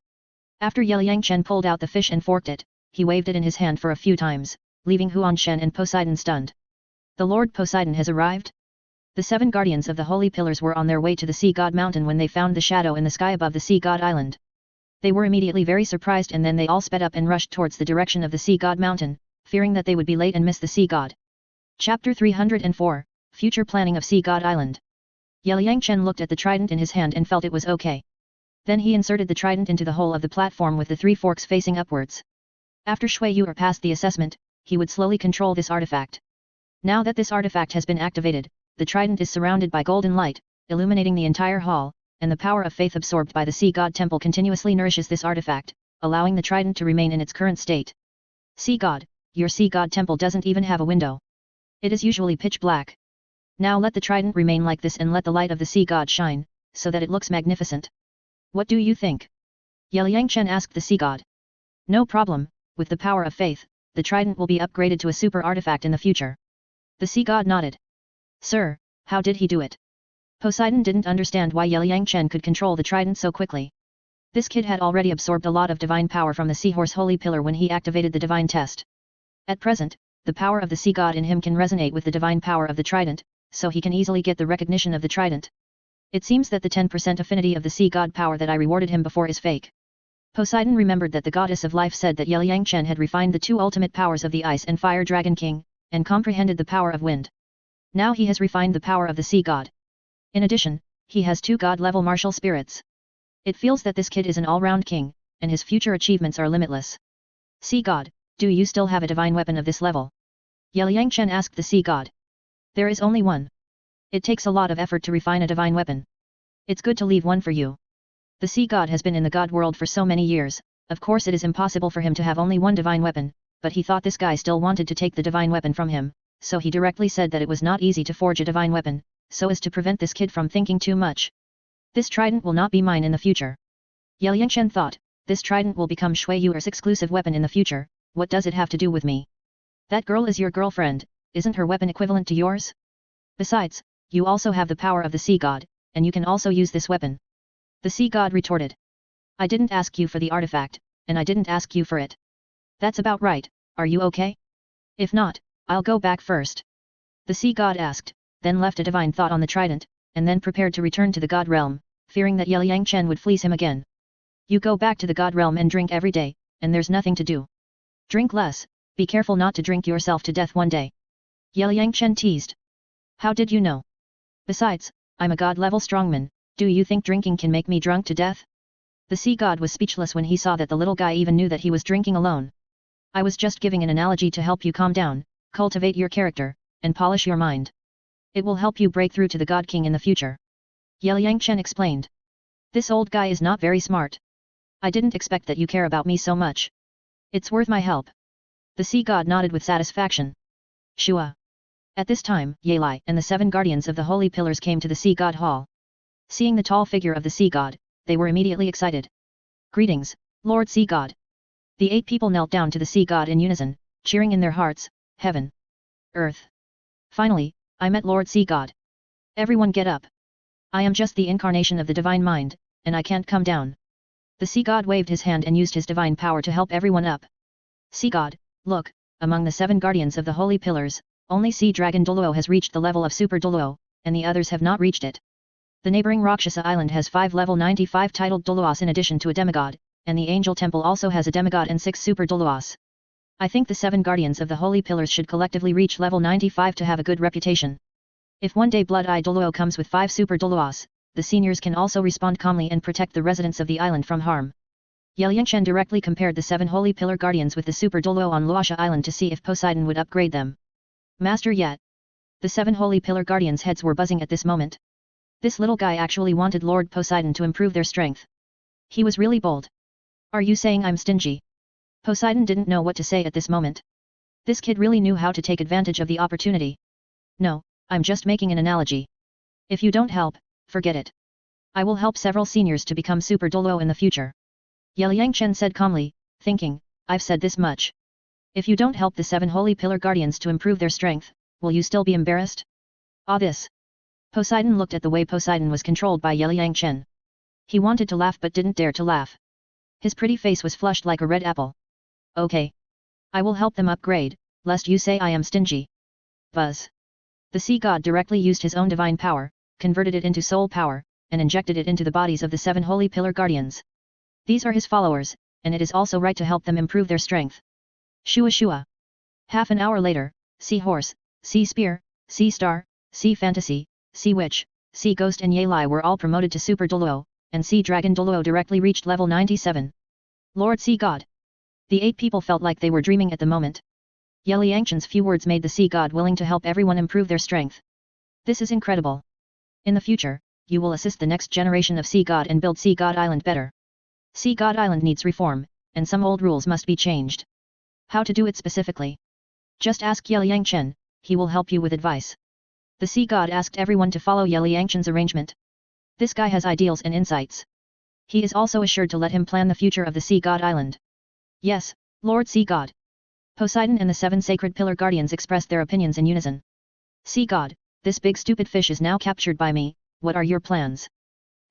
After Yangchen pulled out the fish and forked it, he waved it in his hand for a few times, leaving Huanshen and Poseidon stunned. The Lord Poseidon has arrived? The 7 guardians of the holy pillars were on their way to the sea god mountain when they found the shadow in the sky above the sea god island. They were immediately very surprised, and then they all sped up and rushed towards the direction of the sea god mountain, fearing that they would be late and miss the sea god. Chapter 304, Future Planning of Sea God Island. Yangchen looked at the trident in his hand and felt it was okay. Then he inserted the trident into the hole of the platform with the 3 forks facing upwards. After Shui Yu passed the assessment, he would slowly control this artifact. Now that this artifact has been activated, the trident is surrounded by golden light, illuminating the entire hall, and the power of faith absorbed by the sea god temple continuously nourishes this artifact, allowing the trident to remain in its current state. Sea god, your sea god temple doesn't even have a window. It is usually pitch black. Now let the trident remain like this and let the light of the sea god shine, so that it looks magnificent. What do you think? Yangchen asked the sea god. No problem, with the power of faith, the trident will be upgraded to a super artifact in the future. The sea god nodded. Sir, how did he do it? Poseidon didn't understand why Yangchen could control the trident so quickly. This kid had already absorbed a lot of divine power from the seahorse holy pillar when he activated the divine test. At present, the power of the sea god in him can resonate with the divine power of the trident, so he can easily get the recognition of the trident. It seems that the 10% affinity of the sea god power that I rewarded him before is fake. Poseidon remembered that the goddess of life said that Yangchen had refined the 2 ultimate powers of the ice and fire dragon king, and comprehended the power of wind. Now he has refined the power of the sea god. In addition, he has 2 god-level martial spirits. It feels that this kid is an all-round king, and his future achievements are limitless. Sea god, do you still have a divine weapon of this level? Yangchen asked the sea god. There is only one. It takes a lot of effort to refine a divine weapon. It's good to leave one for you. The sea god has been in the god world for so many years, of course it is impossible for him to have only one divine weapon, but he thought this guy still wanted to take the divine weapon from him, so he directly said that it was not easy to forge a divine weapon, so as to prevent this kid from thinking too much. This trident will not be mine in the future. Yangchen thought, this trident will become Shui Yu's exclusive weapon in the future, what does it have to do with me? That girl is your girlfriend, isn't her weapon equivalent to yours? Besides, you also have the power of the sea god, and you can also use this weapon. The sea god retorted. I didn't ask you for the artifact, and I didn't ask you for it. That's about right, are you okay? If not, I'll go back first. The sea god asked, then left a divine thought on the trident, and then prepared to return to the god realm, fearing that Yangchen would fleece him again. You go back to the god realm and drink every day, and there's nothing to do. Drink less, be careful not to drink yourself to death one day. Yangchen teased. How did you know? Besides, I'm a god-level strongman, do you think drinking can make me drunk to death? The sea god was speechless when he saw that the little guy even knew that he was drinking alone. I was just giving an analogy to help you calm down, cultivate your character, and polish your mind. It will help you break through to the God King in the future. Yangchen explained. This old guy is not very smart. I didn't expect that you care about me so much. It's worth my help. The sea god nodded with satisfaction. Shua. At this time, Yelai and the 7 guardians of the holy pillars came to the sea god hall. Seeing the tall figure of the sea god, they were immediately excited, Greetings, Lord Sea God. The 8 people knelt down to the sea god in unison, cheering in their hearts, heaven, earth. Finally, I met Lord Sea God. Everyone get up. I am just the incarnation of the divine mind, and I can't come down. The sea god waved his hand and used his divine power to help everyone up. Sea god, look, among the 7 guardians of the holy pillars, only sea dragon Douluo has reached the level of super Douluo, and the others have not reached it. The neighboring Rakshasa island has 5 level 95 titled Douluos in addition to a demigod, and the angel temple also has a demigod and 6 super Douluos. I think the 7 guardians of the holy pillars should collectively reach level 95 to have a good reputation. If one day Blood Eye Douluo comes with 5 super Douluos, the seniors can also respond calmly and protect the residents of the island from harm. Yelyanchen directly compared the 7 holy pillar guardians with the super Douluo on Luasha Island to see if Poseidon would upgrade them. Master yet. The 7 holy pillar guardians' heads were buzzing at this moment. This little guy actually wanted Lord Poseidon to improve their strength. He was really bold. Are you saying I'm stingy? Poseidon didn't know what to say at this moment. This kid really knew how to take advantage of the opportunity. No, I'm just making an analogy. If you don't help, forget it. I will help several seniors to become super Douluo in the future. Yelyanchen said calmly, thinking, I've said this much. If you don't help the 7 holy pillar guardians to improve their strength, will you still be embarrassed? This. Poseidon looked at the way Poseidon was controlled by Yelyanchen. He wanted to laugh but didn't dare to laugh. His pretty face was flushed like a red apple. Okay. I will help them upgrade, lest you say I am stingy. Buzz. The sea god directly used his own divine power, converted it into soul power, and injected it into the bodies of the 7 holy pillar guardians. These are his followers, and it is also right to help them improve their strength. Shua Shua. Half an hour later, Sea Horse, Sea Spear, Sea Star, Sea Fantasy, Sea Witch, Sea Ghost and Yelai were all promoted to Super Douluo, and Sea Dragon Douluo directly reached level 97. Lord Sea God. The 8 people felt like they were dreaming at the moment. Yelyanchen's few words made the sea god willing to help everyone improve their strength. This is incredible. In the future, you will assist the next generation of Sea God and build Sea God Island better. Sea God Island needs reform, and some old rules must be changed. How to do it specifically? Just ask Yelyanchen, he will help you with advice. The sea god asked everyone to follow Yelyanchen's arrangement. This guy has ideals and insights. He is also assured to let him plan the future of the Sea God Island. Yes, Lord Sea God. Poseidon and the 7 sacred pillar guardians expressed their opinions in unison. Sea God, this big stupid fish is now captured by me, what are your plans?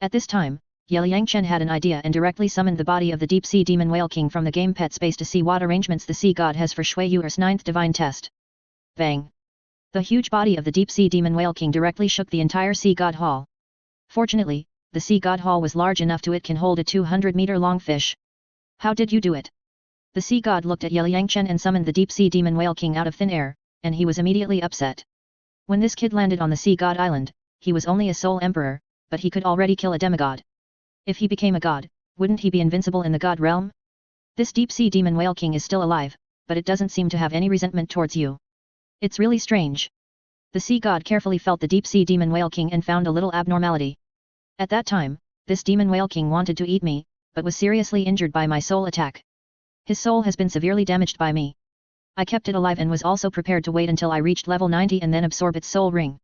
At this time, Yelyanchen had an idea and directly summoned the body of the deep sea demon whale king from the game pet space to see what arrangements the sea god has for Shui Yuer's 9th divine test. Bang! The huge body of the deep sea demon whale king directly shook the entire sea god hall. Fortunately, the sea god hall was large enough to it can hold a 200-meter long fish. How did you do it? The sea god looked at Yelyanchen and summoned the deep sea demon whale king out of thin air, and he was immediately upset. When this kid landed on the Sea God Island, he was only a soul emperor, but he could already kill a demigod. If he became a god, wouldn't he be invincible in the god realm? This deep sea demon whale king is still alive, but it doesn't seem to have any resentment towards you. It's really strange. The sea god carefully felt the deep sea demon whale king and found a little abnormality. At that time, this demon whale king wanted to eat me, but was seriously injured by my soul attack. His soul has been severely damaged by me. I kept it alive and was also prepared to wait until I reached level 90 and then absorb its soul ring.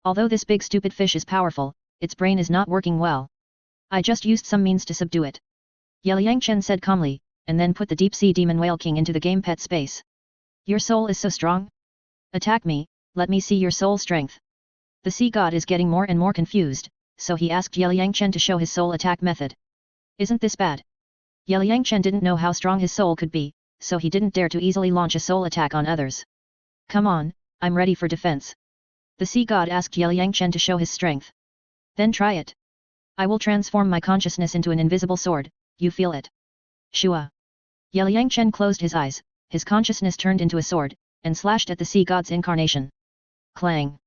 Although this big stupid fish is powerful, its brain is not working well. I just used some means to subdue it. Yelyanchen said calmly, and then put the deep sea demon whale king into the game pet space. Your soul is so strong? Attack me, let me see your soul strength. The sea god is getting more and more confused, so he asked Yelyanchen to show his soul attack method. Isn't this bad? Yelyanchen didn't know how strong his soul could be, so he didn't dare to easily launch a soul attack on others. Come on, I'm ready for defense. The sea god asked Yelyanchen to show his strength. Then try it. I will transform my consciousness into an invisible sword, you feel it? Shua. Yelyanchen closed his eyes, his consciousness turned into a sword, and slashed at the sea god's incarnation. Clang.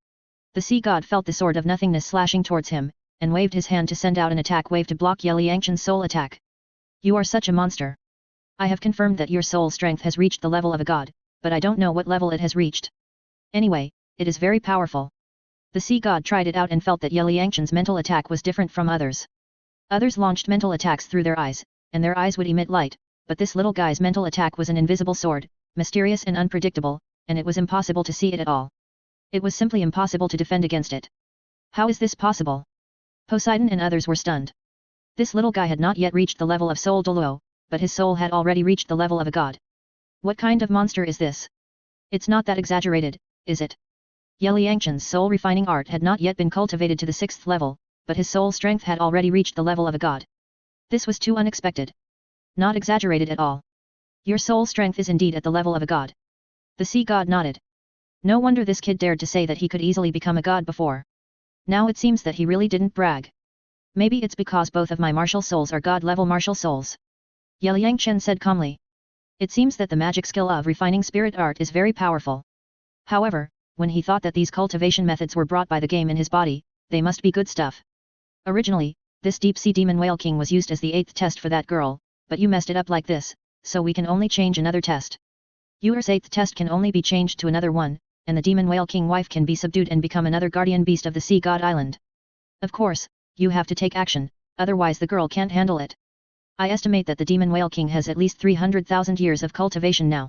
The sea god felt the sword of nothingness slashing towards him, and waved his hand to send out an attack wave to block Yelyanchen's soul attack. You are such a monster. I have confirmed that your soul strength has reached the level of a god, but I don't know what level it has reached. Anyway, it is very powerful. The sea god tried it out and felt that Yelyanchen's mental attack was different from others. Others launched mental attacks through their eyes, and their eyes would emit light, but this little guy's mental attack was an invisible sword, mysterious and unpredictable, and it was impossible to see it at all. It was simply impossible to defend against it. How is this possible? Poseidon and others were stunned. This little guy had not yet reached the level of soul Douluo, but his soul had already reached the level of a god. What kind of monster is this? It's not that exaggerated, is it? Ye Liangchen's soul refining art had not yet been cultivated to the 6th level, but his soul strength had already reached the level of a god. This was too unexpected. Not exaggerated at all. Your soul strength is indeed at the level of a god. The sea god nodded. No wonder this kid dared to say that he could easily become a god before. Now it seems that he really didn't brag. Maybe it's because both of my martial souls are god-level martial souls. Ye Liangchen said calmly. It seems that the magic skill of refining spirit art is very powerful. However, when he thought that these cultivation methods were brought by the game in his body, they must be good stuff. Originally, this deep-sea demon whale king was used as the 8th test for that girl, but you messed it up like this, so we can only change another test. Yours 8th test can only be changed to another one, and the demon whale king wife can be subdued and become another guardian beast of the sea god island. Of course, you have to take action, otherwise the girl can't handle it. I estimate that the demon whale king has at least 300,000 years of cultivation now.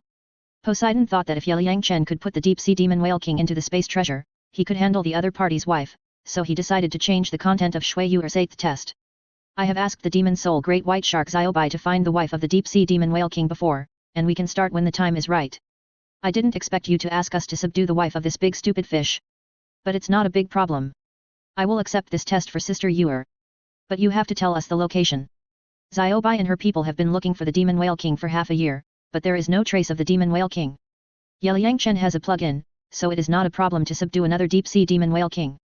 Poseidon thought that if Ye Liangchen could put the deep-sea demon whale king into the space treasure, he could handle the other party's wife, so he decided to change the content of Shui Yuer's 8th test. I have asked the demon soul great white shark Ziobai to find the wife of the deep-sea demon whale king before, and we can start when the time is right. I didn't expect you to ask us to subdue the wife of this big stupid fish. But it's not a big problem. I will accept this test for Sister Yuer. But you have to tell us the location. Ziobai and her people have been looking for the demon whale king for half a year, but there is no trace of the demon whale king. Ye Liangchen has a plug-in, so it is not a problem to subdue another deep-sea demon whale king.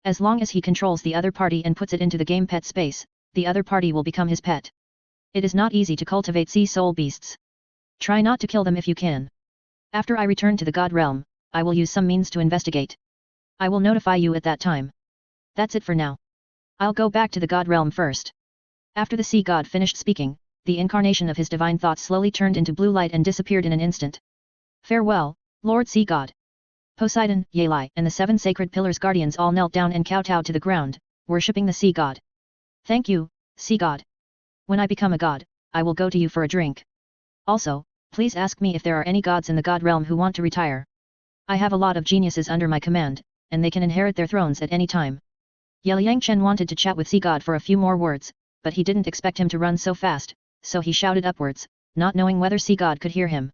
As long as he controls the other party and puts it into the game pet space, the other party will become his pet. It is not easy to cultivate sea soul beasts. Try not to kill them if you can. After I return to the god realm, I will use some means to investigate. I will notify you at that time. That's it for now. I'll go back to the god realm first. After the sea god finished speaking, the incarnation of his divine thoughts slowly turned into blue light and disappeared in an instant. Farewell, Lord Sea God. Poseidon, Yelai, and the 7 sacred pillars guardians all knelt down and kowtowed to the ground, worshipping the sea god. Thank you, sea god. When I become a god, I will go to you for a drink. Also, please ask me if there are any gods in the god realm who want to retire. I have a lot of geniuses under my command, and they can inherit their thrones at any time. Ye Liangchen wanted to chat with sea god for a few more words, but he didn't expect him to run so fast, so he shouted upwards, not knowing whether sea god could hear him.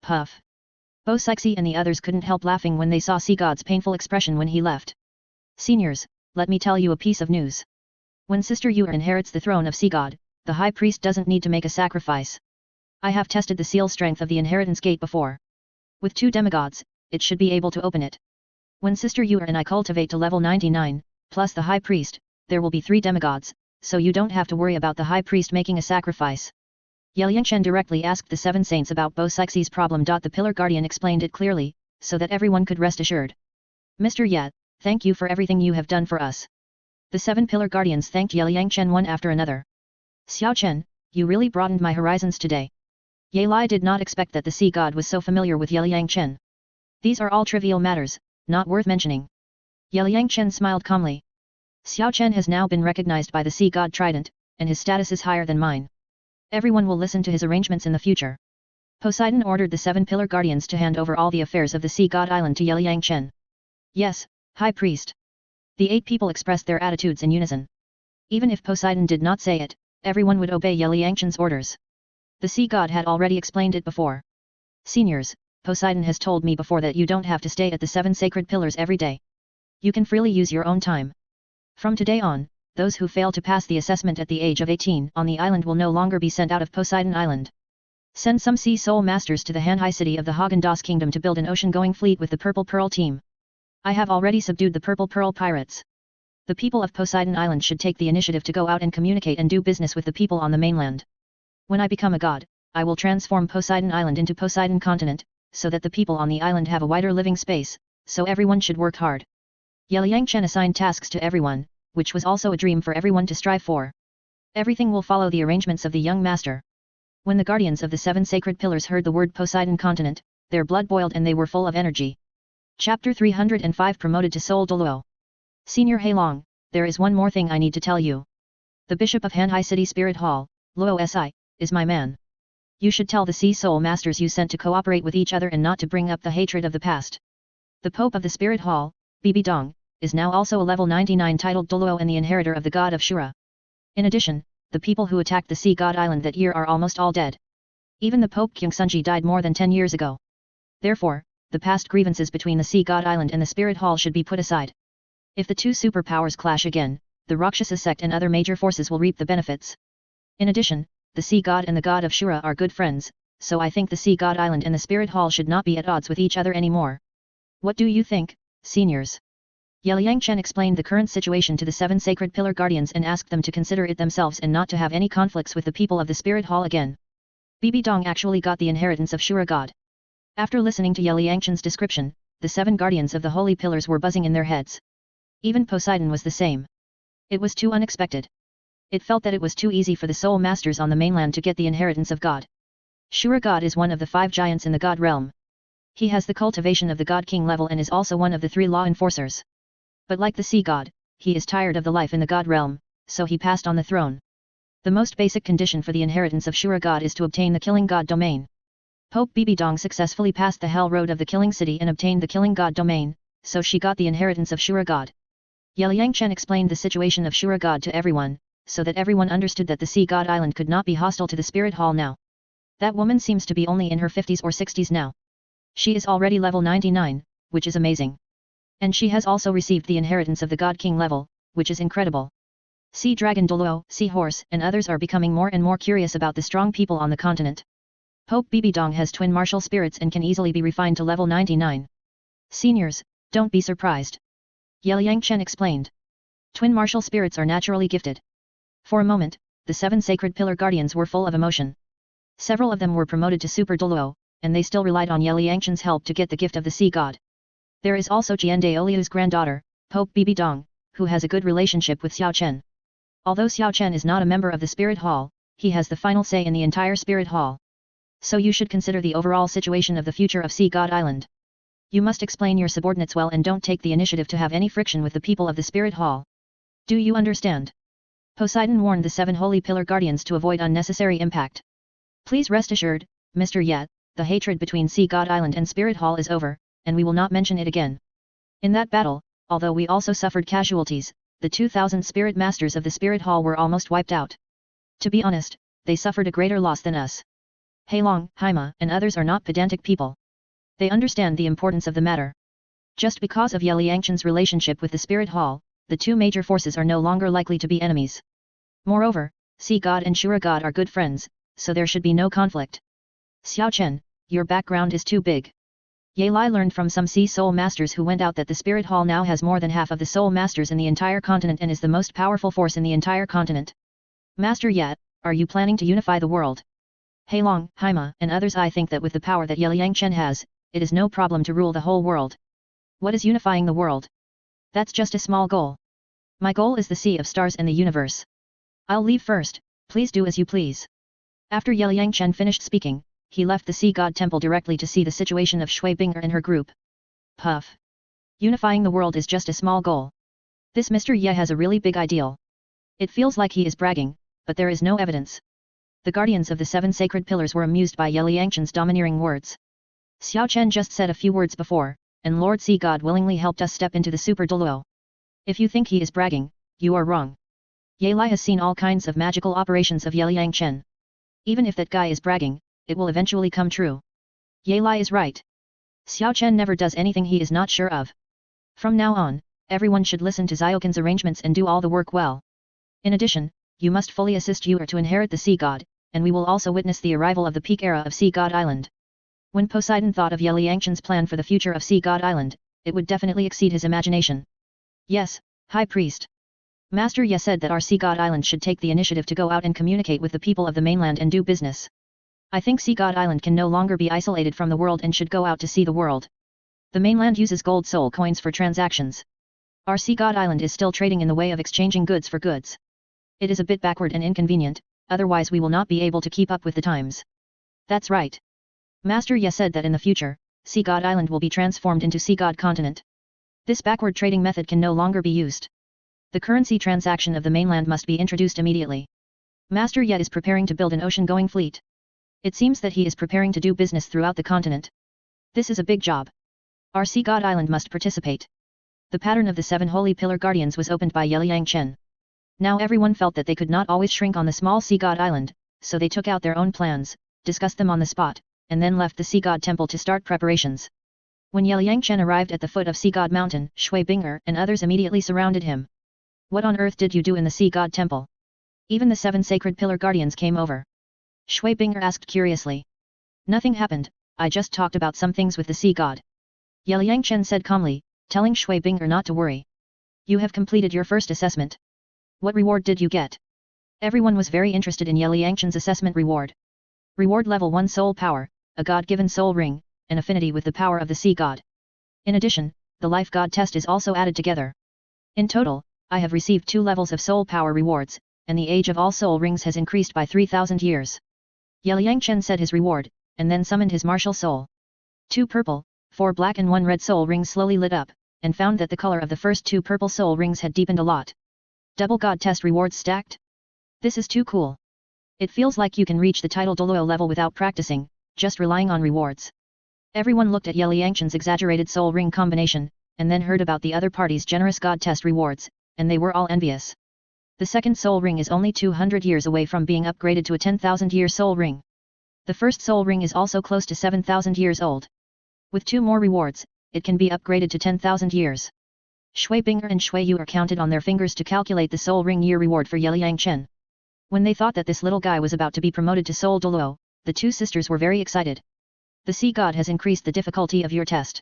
Puff. Bo Sixi and the others couldn't help laughing when they saw sea god's painful expression when he left. Seniors, let me tell you a piece of news. When Sister Yuer inherits the throne of sea god, the high priest doesn't need to make a sacrifice. I have tested the seal strength of the inheritance gate before. With 2 demigods, it should be able to open it. When Sister Yuer and I cultivate to level 99, plus the high priest, there will be 3 demigods, so you don't have to worry about the high priest making a sacrifice. Ye Liangchen directly asked the 7 saints about Bo Sixi's problem. The pillar guardian explained it clearly, so that everyone could rest assured. Mr. Ye, thank you for everything you have done for us. The 7 pillar guardians thanked Ye Liangchen one after another. Xiao Chen, you really broadened my horizons today. Ye Lai did not expect that the sea god was so familiar with Ye Liangchen. These are all trivial matters, not worth mentioning. Ye Liangchen smiled calmly. Xiao Chen has now been recognized by the sea god Trident, and his status is higher than mine. Everyone will listen to his arrangements in the future. Poseidon ordered the 7 pillar guardians to hand over all the affairs of the sea god island to Ye Liangchen. Yes, High Priest. The 8 people expressed their attitudes in unison. Even if Poseidon did not say it, everyone would obey Ye Liangchen's orders. The sea god had already explained it before. Seniors, Poseidon has told me before that you don't have to stay at the 7 sacred pillars every day. You can freely use your own time. From today on, those who fail to pass the assessment at the age of 18 on the island will no longer be sent out of Poseidon Island. Send some sea soul masters to the Hanhai city of the Haagen-Dazs kingdom to build an ocean-going fleet with the Purple Pearl team. I have already subdued the Purple Pearl pirates. The people of Poseidon Island should take the initiative to go out and communicate and do business with the people on the mainland. When I become a god, I will transform Poseidon Island into Poseidon Continent, so that the people on the island have a wider living space, so everyone should work hard. Ye Liangchen assigned tasks to everyone, which was also a dream for everyone to strive for. Everything will follow the arrangements of the young master. When the guardians of the 7 sacred pillars heard the word Poseidon Continent, their blood boiled and they were full of energy. Chapter 305 Promoted to Soul Douluo. Senior Heilong, there is one more thing I need to tell you. The Bishop of Hanhai City Spirit Hall, Luo Si, is my man. You should tell the Sea Soul Masters you sent to cooperate with each other and not to bring up the hatred of the past. The Pope of the Spirit Hall, Bibi Dong, is now also a level 99 titled Douluo and the inheritor of the god of Shura. In addition, the people who attacked the Sea God Island that year are almost all dead. Even the Pope Kyungsunji died more than 10 years ago. Therefore, the past grievances between the Sea God Island and the Spirit Hall should be put aside. If the two superpowers clash again, the Rakshasa sect and other major forces will reap the benefits. In addition, the Sea God and the God of Shura are good friends, so I think the Sea God Island and the Spirit Hall should not be at odds with each other anymore. What do you think, seniors? Yeliang Chen explained the current situation to the 7 sacred pillar guardians and asked them to consider it themselves and not to have any conflicts with the people of the Spirit Hall again. Bibi Dong actually got the inheritance of Shura God. After listening to Yeliang Chen's description, the 7 guardians of the holy pillars were buzzing in their heads. Even Poseidon was the same. It was too unexpected. It felt that it was too easy for the soul masters on the mainland to get the inheritance of God. Shura God is one of the 5 giants in the God realm. He has the cultivation of the God King level and is also one of the 3 law enforcers. But like the Sea God, he is tired of the life in the God realm, so he passed on the throne. The most basic condition for the inheritance of Shura God is to obtain the Killing God domain. Pope Bibi Dong successfully passed the Hell Road of the Killing City and obtained the Killing God domain, so she got the inheritance of Shura God. Yeliang Chen explained the situation of Shura God to everyone, so that everyone understood that the Sea God Island could not be hostile to the Spirit Hall now. That woman seems to be only in her 50s or 60s now. She is already level 99, which is amazing. And she has also received the inheritance of the God King level, which is incredible. Sea Dragon Douluo, Sea Horse and others are becoming more and more curious about the strong people on the continent. Pope Bibi Dong has twin martial spirits and can easily be refined to level 99. Seniors, don't be surprised. Yeliang Chen explained. Twin martial spirits are naturally gifted. For a moment, the 7 sacred pillar guardians were full of emotion. Several of them were promoted to Super Douluo, and they still relied on Yeliang Chen's help to get the gift of the Sea God. There is also Jiande Oliu's granddaughter, Pope Bibi Dong, who has a good relationship with Xiao Chen. Although Xiao Chen is not a member of the Spirit Hall, he has the final say in the entire Spirit Hall. So you should consider the overall situation of the future of Sea God Island. You must explain your subordinates well and don't take the initiative to have any friction with the people of the Spirit Hall. Do you understand? Poseidon warned the 7 holy pillar guardians to avoid unnecessary impact. Please rest assured, Mr. Yet, the hatred between Sea God Island and Spirit Hall is over, and we will not mention it again. In that battle, although we also suffered casualties, the 2,000 spirit masters of the Spirit Hall were almost wiped out. To be honest, they suffered a greater loss than us. Heilong, Haima and others are not pedantic people. They understand the importance of the matter. Just because of Yeliang Chen's relationship with the Spirit Hall, the 2 major forces are no longer likely to be enemies. Moreover, Sea God and Shura God are good friends, so there should be no conflict. Xiao Chen, your background is too big. Ye Lai learned from some Sea Soul Masters who went out that the Spirit Hall now has more than half of the Soul Masters in the entire continent and is the most powerful force in the entire continent. Master Yat, are you planning to unify the world? Heilong, Haima and others, I think that with the power that Yeliang Chen has, it is no problem to rule the whole world. What is unifying the world? That's just a small goal. My goal is the Sea of Stars and the universe. I'll leave first, please do as you please. After Yeliang Chen finished speaking, he left the Sea God Temple directly to see the situation of Shui Binger and her group. Puff. Unifying the world is just a small goal. This Mr. Ye has a really big ideal. It feels like he is bragging, but there is no evidence. The guardians of the 7 sacred pillars were amused by Yeliang Chen's domineering words. Xiao Chen just said a few words before, and Lord Sea God willingly helped us step into the Super Douluo. If you think he is bragging, you are wrong. Ye Lai has seen all kinds of magical operations of Yeliang Chen. Even if that guy is bragging, it will eventually come true. Ye Lai is right. Xiao Chen never does anything he is not sure of. From now on, everyone should listen to Ziokin's arrangements and do all the work well. In addition, you must fully assist Yuer to inherit the Sea God, and we will also witness the arrival of the peak era of Sea God Island. When Poseidon thought of Yeliang Chen's plan for the future of Sea God Island, it would definitely exceed his imagination. Yes, High Priest. Master Ye said that our Sea God Island should take the initiative to go out and communicate with the people of the mainland and do business. I think Sea God Island can no longer be isolated from the world and should go out to see the world. The mainland uses gold soul coins for transactions. Our Sea God Island is still trading in the way of exchanging goods for goods. It is a bit backward and inconvenient, otherwise we will not be able to keep up with the times. That's right. Master Ye said that in the future, Sea God Island will be transformed into Sea God Continent. This backward trading method can no longer be used. The currency transaction of the mainland must be introduced immediately. Master Ye is preparing to build an ocean-going fleet. It seems that he is preparing to do business throughout the continent. This is a big job. Our Sea God Island must participate. The pattern of the 7 holy pillar guardians was opened by Yeliang Chen. Now everyone felt that they could not always shrink on the small sea god island, so they took out their own plans, discussed them on the spot, and then left the sea god temple to start preparations. When Yeliyangchen arrived at the foot of Sea God Mountain, Shui Binger and others immediately surrounded him. What on earth did you do in the Sea God Temple? Even the 7 sacred pillar guardians came over. Shui Binger asked curiously. Nothing happened, I just talked about some things with the Sea God. Yeliyangchen said calmly, telling Shui Binger not to worry. You have completed your first assessment. What reward did you get? Everyone was very interested in Yeliyangchen's assessment reward. Reward level 1 soul power, a god-given soul ring, an affinity with the power of the sea god. In addition, the life god test is also added together. In total, I have received 2 levels of soul power rewards, and the age of all soul rings has increased by 3,000 years. Yeliyangchen said his reward, and then summoned his martial soul. 2 purple, 4 black and 1 red soul rings slowly lit up, and found that the color of the first 2 purple soul rings had deepened a lot. Double god test rewards stacked? This is too cool. It feels like you can reach the title Douluo level without practicing, just relying on rewards. Everyone looked at Yeliyangchen's exaggerated soul ring combination, and then heard about the other party's generous god test rewards, and they were all envious. The second soul ring is only 200 years away from being upgraded to a 10,000-year soul ring. The first soul ring is also close to 7,000 years old. With 2 more rewards, it can be upgraded to 10,000 years. Shui Binger and Shui Yu are counted on their fingers to calculate the soul ring year reward for Yeliyangchen. When they thought that this little guy was about to be promoted to Soul Douluo, the 2 sisters were very excited. The sea god has increased the difficulty of your test.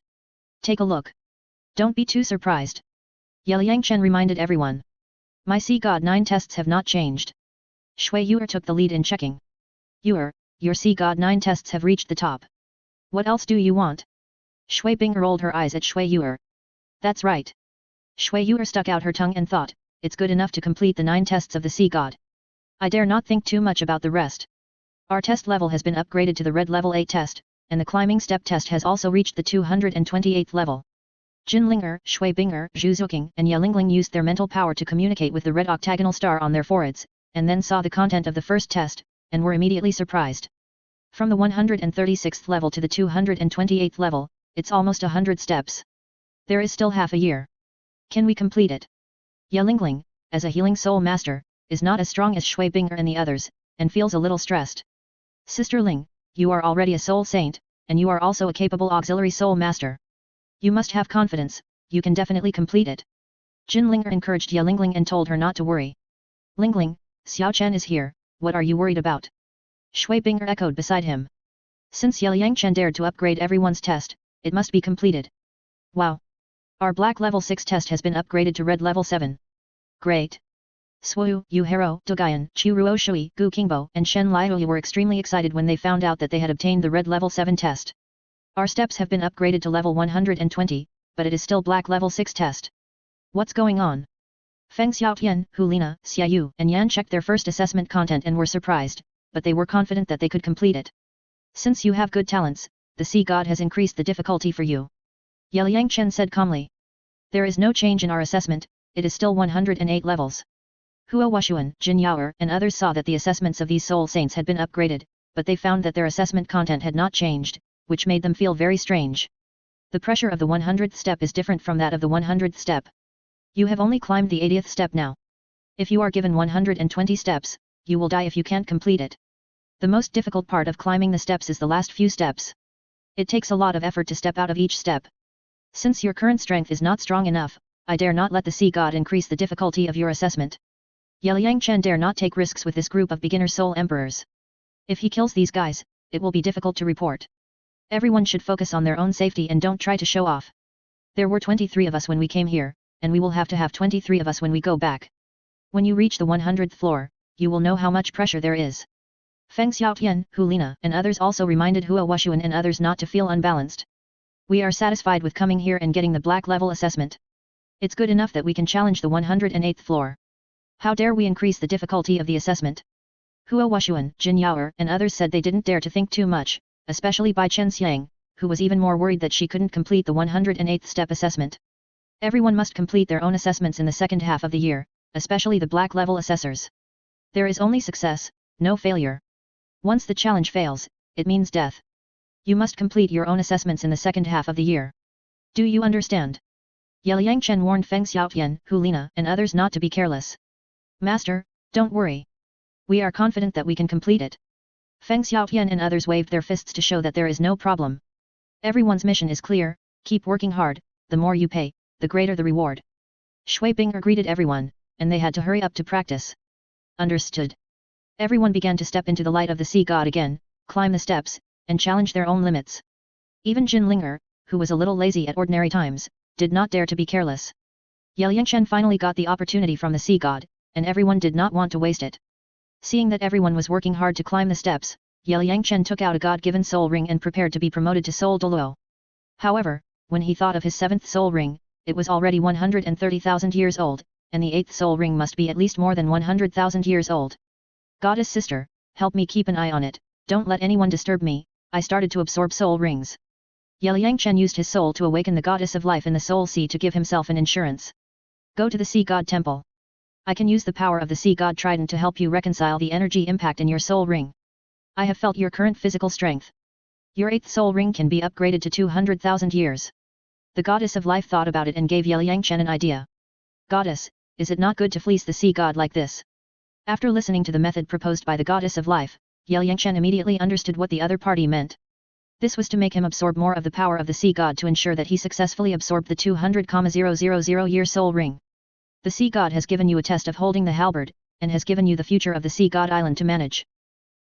Take a look. Don't be too surprised. Yeliyangchen reminded everyone. My sea god 9 tests have not changed. Shui Yu took the lead in checking. Yu, your sea god 9 tests have reached the top. What else do you want? Shui Binger rolled her eyes at Shui Yu. That's right. Shui Yu stuck out her tongue and thought, it's good enough to complete the 9 tests of the sea god. I dare not think too much about the rest. Our test level has been upgraded to the red level 8 test, and the climbing step test has also reached the 228th level. Jinlinger, Shui Binger, Zhu Zuqing and Yelingling used their mental power to communicate with the red octagonal star on their foreheads, and then saw the content of the first test, and were immediately surprised. From the 136th level to the 228th level, it's almost 100 steps. There is still half a year. Can we complete it? Yelingling, as a healing soul master, is not as strong as Shui Binger and the others, and feels a little stressed. Sister Ling, you are already a soul saint, and you are also a capable auxiliary soul master. You must have confidence, you can definitely complete it. Jinlinger encouraged Yelingling and told her not to worry. Lingling, Xiao Chen is here, what are you worried about? Shui Binger echoed beside him. Since Yeliyangchen dared to upgrade everyone's test, it must be completed. Wow! Our black level 6 test has been upgraded to red level 7. Great! Swu, Yu Hero, Dogayan, Chu Ruo Shui, Gu Qingbo and Shen Liuyi were extremely excited when they found out that they had obtained the red level 7 test. Our steps have been upgraded to level 120, but it is still black level 6 test. What's going on? Feng Xiaotian, Hulina, Xiaoyu and Yan checked their first assessment content and were surprised, but they were confident that they could complete it. Since you have good talents, the sea god has increased the difficulty for you. Yeliyangchen said calmly. There is no change in our assessment, it is still 108 levels. Hua Washuan, Jin Yaoer and others saw that the assessments of these soul saints had been upgraded, but they found that their assessment content had not changed, which made them feel very strange. The pressure of the 100th step is different from that of the 100th step. You have only climbed the 80th step now. If you are given 120 steps, you will die if you can't complete it. The most difficult part of climbing the steps is the last few steps. It takes a lot of effort to step out of each step. Since your current strength is not strong enough, I dare not let the sea god increase the difficulty of your assessment. Yeliyangchen dare not take risks with this group of beginner soul emperors. If he kills these guys, it will be difficult to report. Everyone should focus on their own safety and don't try to show off. There were 23 of us when we came here, and we will have to have 23 of us when we go back. When you reach the 100th floor, you will know how much pressure there is. Feng Xiaotian, Hulina and others also reminded Hua Washuan and others not to feel unbalanced. We are satisfied with coming here and getting the black level assessment. It's good enough that we can challenge the 108th floor. How dare we increase the difficulty of the assessment? Hua Washuan, Jin Yaoer and others said they didn't dare to think too much, especially Bai Chen Xiang, who was even more worried that she couldn't complete the 108th step assessment. Everyone must complete their own assessments in the second half of the year, especially the black level assessors. There is only success, no failure. Once the challenge fails, it means death. You must complete your own assessments in the second half of the year. Do you understand? Yeliyangchen warned Feng Xiaotian, Hulina and others not to be careless. Master, don't worry. We are confident that we can complete it. Feng Xiaotian and others waved their fists to show that there is no problem. Everyone's mission is clear, keep working hard, the more you pay, the greater the reward. Shui Bing'er greeted everyone, and they had to hurry up to practice. Understood. Everyone began to step into the light of the sea god again, climb the steps, and challenge their own limits. Even Jin Linger, who was a little lazy at ordinary times, did not dare to be careless. Ye Liangchen finally got the opportunity from the sea god, and everyone did not want to waste it. Seeing that everyone was working hard to climb the steps, Ye Liangchen took out a god-given soul ring and prepared to be promoted to Soul Douluo. However, when he thought of his 7th soul ring, it was already 130,000 years old, and the 8th soul ring must be at least more than 100,000 years old. Goddess sister, help me keep an eye on it, don't let anyone disturb me. I started to absorb soul rings. Ye Liangchen used his soul to awaken the goddess of life in the soul sea to give himself an insurance. Go to the sea god temple. I can use the power of the sea god trident to help you reconcile the energy impact in your soul ring. I have felt your current physical strength. Your 8th soul ring can be upgraded to 200,000 years. The goddess of life thought about it and gave Ye Liangchen an idea. Goddess, is it not good to fleece the sea god like this? After listening to the method proposed by the goddess of life, Ye Liangchen immediately understood what the other party meant. This was to make him absorb more of the power of the sea god to ensure that he successfully absorbed the 200,000-year soul ring. The sea god has given you a test of holding the halberd, and has given you the future of the sea god island to manage.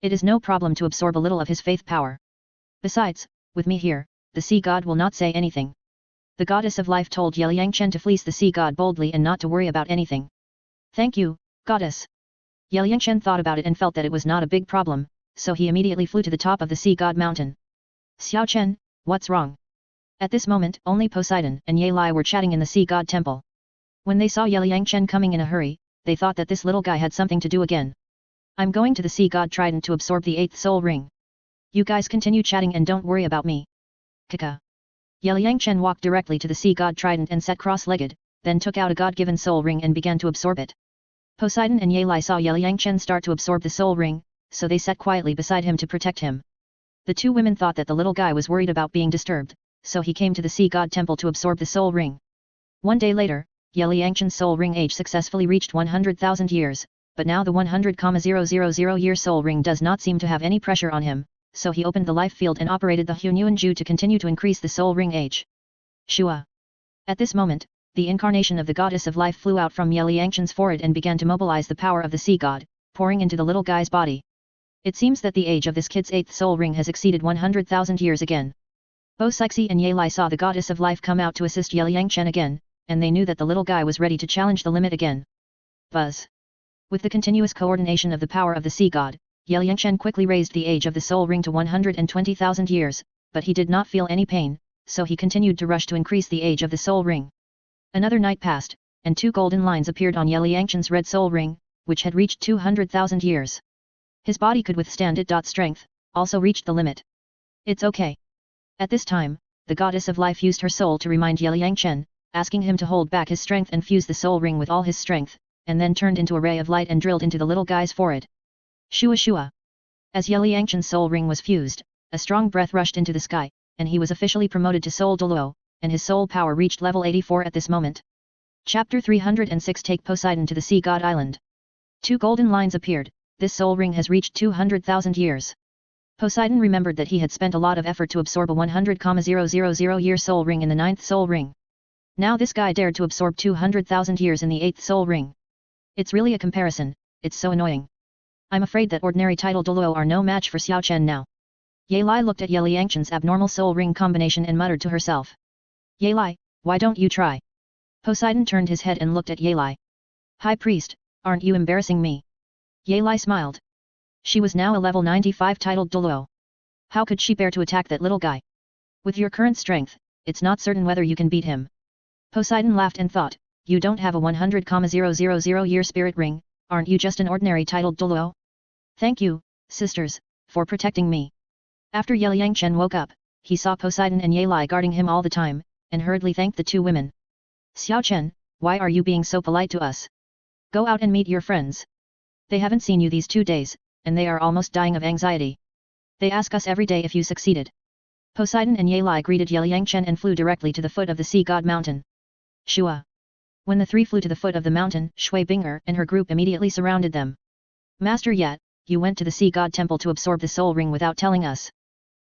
It is no problem to absorb a little of his faith power. Besides, with me here, the sea god will not say anything. The goddess of life told Ye Liangchen to fleece the sea god boldly and not to worry about anything. Thank you, goddess. Ye Liangchen thought about it and felt that it was not a big problem, so he immediately flew to the top of the sea god mountain. Xiao Chen, what's wrong? At this moment, only Poseidon and Ye Lai were chatting in the sea god temple. When they saw Ye Liangchen coming in a hurry, they thought that this little guy had something to do again. I'm going to the sea god trident to absorb the 8th soul ring. You guys continue chatting and don't worry about me. Kaka. Ye Liangchen walked directly to the sea god trident and sat cross-legged, then took out a god-given soul ring and began to absorb it. Poseidon and Ye Lai saw Ye Liangchen start to absorb the soul ring, so they sat quietly beside him to protect him. The two women thought that the little guy was worried about being disturbed, so he came to the sea god temple to absorb the soul ring. One day later, Ye Liangchen's soul ring age successfully reached 100,000 years, but now the 100,000 year soul ring does not seem to have any pressure on him, so he opened the life field and operated the Hunyuan Ju to continue to increase the soul ring age. Shua. At this moment, the incarnation of the goddess of life flew out from Ye Liangchen's forehead and began to mobilize the power of the sea god, pouring into the little guy's body. It seems that the age of this kid's 8th soul ring has exceeded 100,000 years again. Bo Sixi and Ye Lai saw the goddess of life come out to assist Ye Liangchen again, and they knew that the little guy was ready to challenge the limit again. Buzz. With the continuous coordination of the power of the sea god, Ye Liangchen quickly raised the age of the soul ring to 120,000 years, but he did not feel any pain, so he continued to rush to increase the age of the soul ring. Another night passed, and 2 golden lines appeared on Ye Liangchen's red soul ring, which had reached 200,000 years. His body could withstand it. Strength, also reached the limit. It's okay. At this time, the goddess of life used her soul to remind Ye Liangchen, asking him to hold back his strength and fuse the soul ring with all his strength, and then turned into a ray of light and drilled into the little guy's forehead. Shua shua. As Ye Liangchen's soul ring was fused, a strong breath rushed into the sky, and he was officially promoted to Soul Douluo, and his soul power reached level 84 at this moment. Chapter 306 Take Poseidon to the Sea God Island. 2 golden lines appeared. This soul ring has reached 200,000 years. Poseidon remembered that he had spent a lot of effort to absorb a 100,000 year soul ring in the 9th soul ring. Now this guy dared to absorb 200,000 years in the 8th soul ring. It's really a comparison, it's so annoying. I'm afraid that ordinary title Douluo are no match for Xiao Chen now. Ye Lai looked at Ye Liangchen's abnormal soul ring combination and muttered to herself. Ye Lai, why don't you try? Poseidon turned his head and looked at Ye Lai. High priest, aren't you embarrassing me? Ye Lai smiled. She was now a level 95 titled Douluo. How could she bear to attack that little guy? With your current strength, it's not certain whether you can beat him. Poseidon laughed and thought, you don't have a 100,000 year spirit ring, aren't you just an ordinary titled Douluo? Thank you, sisters, for protecting me. After Ye Liangchen woke up, he saw Poseidon and Ye Lai guarding him all the time, and hurriedly thanked the 2 women. Xiao Chen, why are you being so polite to us? Go out and meet your friends. They haven't seen you these 2 days, and they are almost dying of anxiety. They ask us every day if you succeeded. Poseidon and Ye Lai greeted Ye Liangchen and flew directly to the foot of the sea god mountain. Shua. When the three flew to the foot of the mountain, Shui Binger and her group immediately surrounded them. Master Yat, you went to the sea god temple to absorb the soul ring without telling us.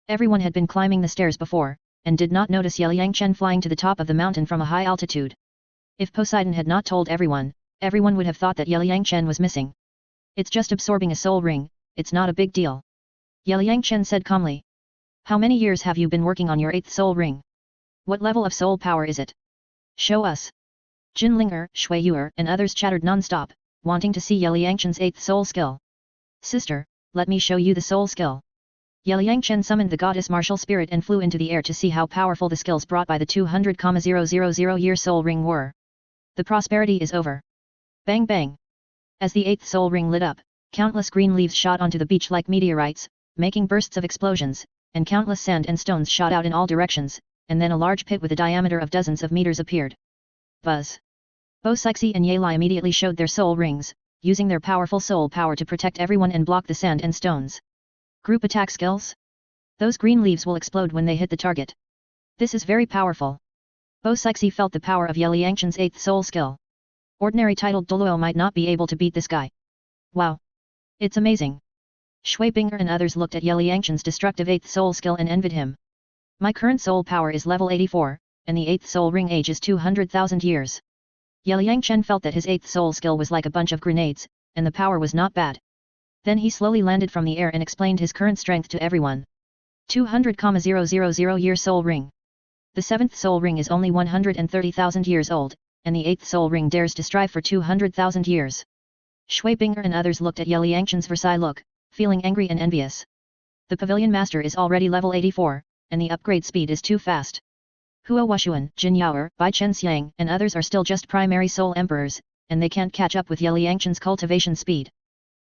Everyone had been climbing the stairs before, and did not notice Yeliang Chen flying to the top of the mountain from a high altitude. If Poseidon had not told everyone, everyone would have thought that Yeliang Chen was missing. It's just absorbing a soul ring, it's not a big deal. Yeliang Chen said calmly. How many years have you been working on your 8th soul ring? What level of soul power is it? Show us. Jin Linger, Shui Yuer and others chattered non-stop, wanting to see Yeliang Chen's 8th soul skill. Sister, let me show you the soul skill. Yeliang Chen summoned the goddess martial spirit and flew into the air to see how powerful the skills brought by the 200,000 year soul ring were. The prosperity is over. Bang bang. As the 8th soul ring lit up, countless green leaves shot onto the beach like meteorites, making bursts of explosions, and countless sand and stones shot out in all directions, and then a large pit with a diameter of dozens of meters appeared. Buzz. Bo Sixi and Ye Lai immediately showed their soul rings, using their powerful soul power to protect everyone and block the sand and stones. Group attack skills? Those green leaves will explode when they hit the target. This is very powerful. Bo Sixi felt the power of Yeliang Chen's 8th soul skill. Ordinary titled Douluo might not be able to beat this guy. Wow. It's amazing. Shui Binger and others looked at Yeliang Chen's destructive 8th soul skill and envied him. My current soul power is level 84, and the 8th soul ring age is 200,000 years. Yeliang Chen felt that his 8th soul skill was like a bunch of grenades, and the power was not bad. Then he slowly landed from the air and explained his current strength to everyone. 200,000 year soul ring. The 7th soul ring is only 130,000 years old, and the 8th soul ring dares to strive for 200,000 years. Shui Binger and others looked at Yeliang Chen's Versailles look, feeling angry and envious. The pavilion master is already level 84, and the upgrade speed is too fast. Huo Wushuan, Jin Yaoer, Bai Chen Xiang and others are still just primary soul emperors, and they can't catch up with Yeliang Chen's cultivation speed.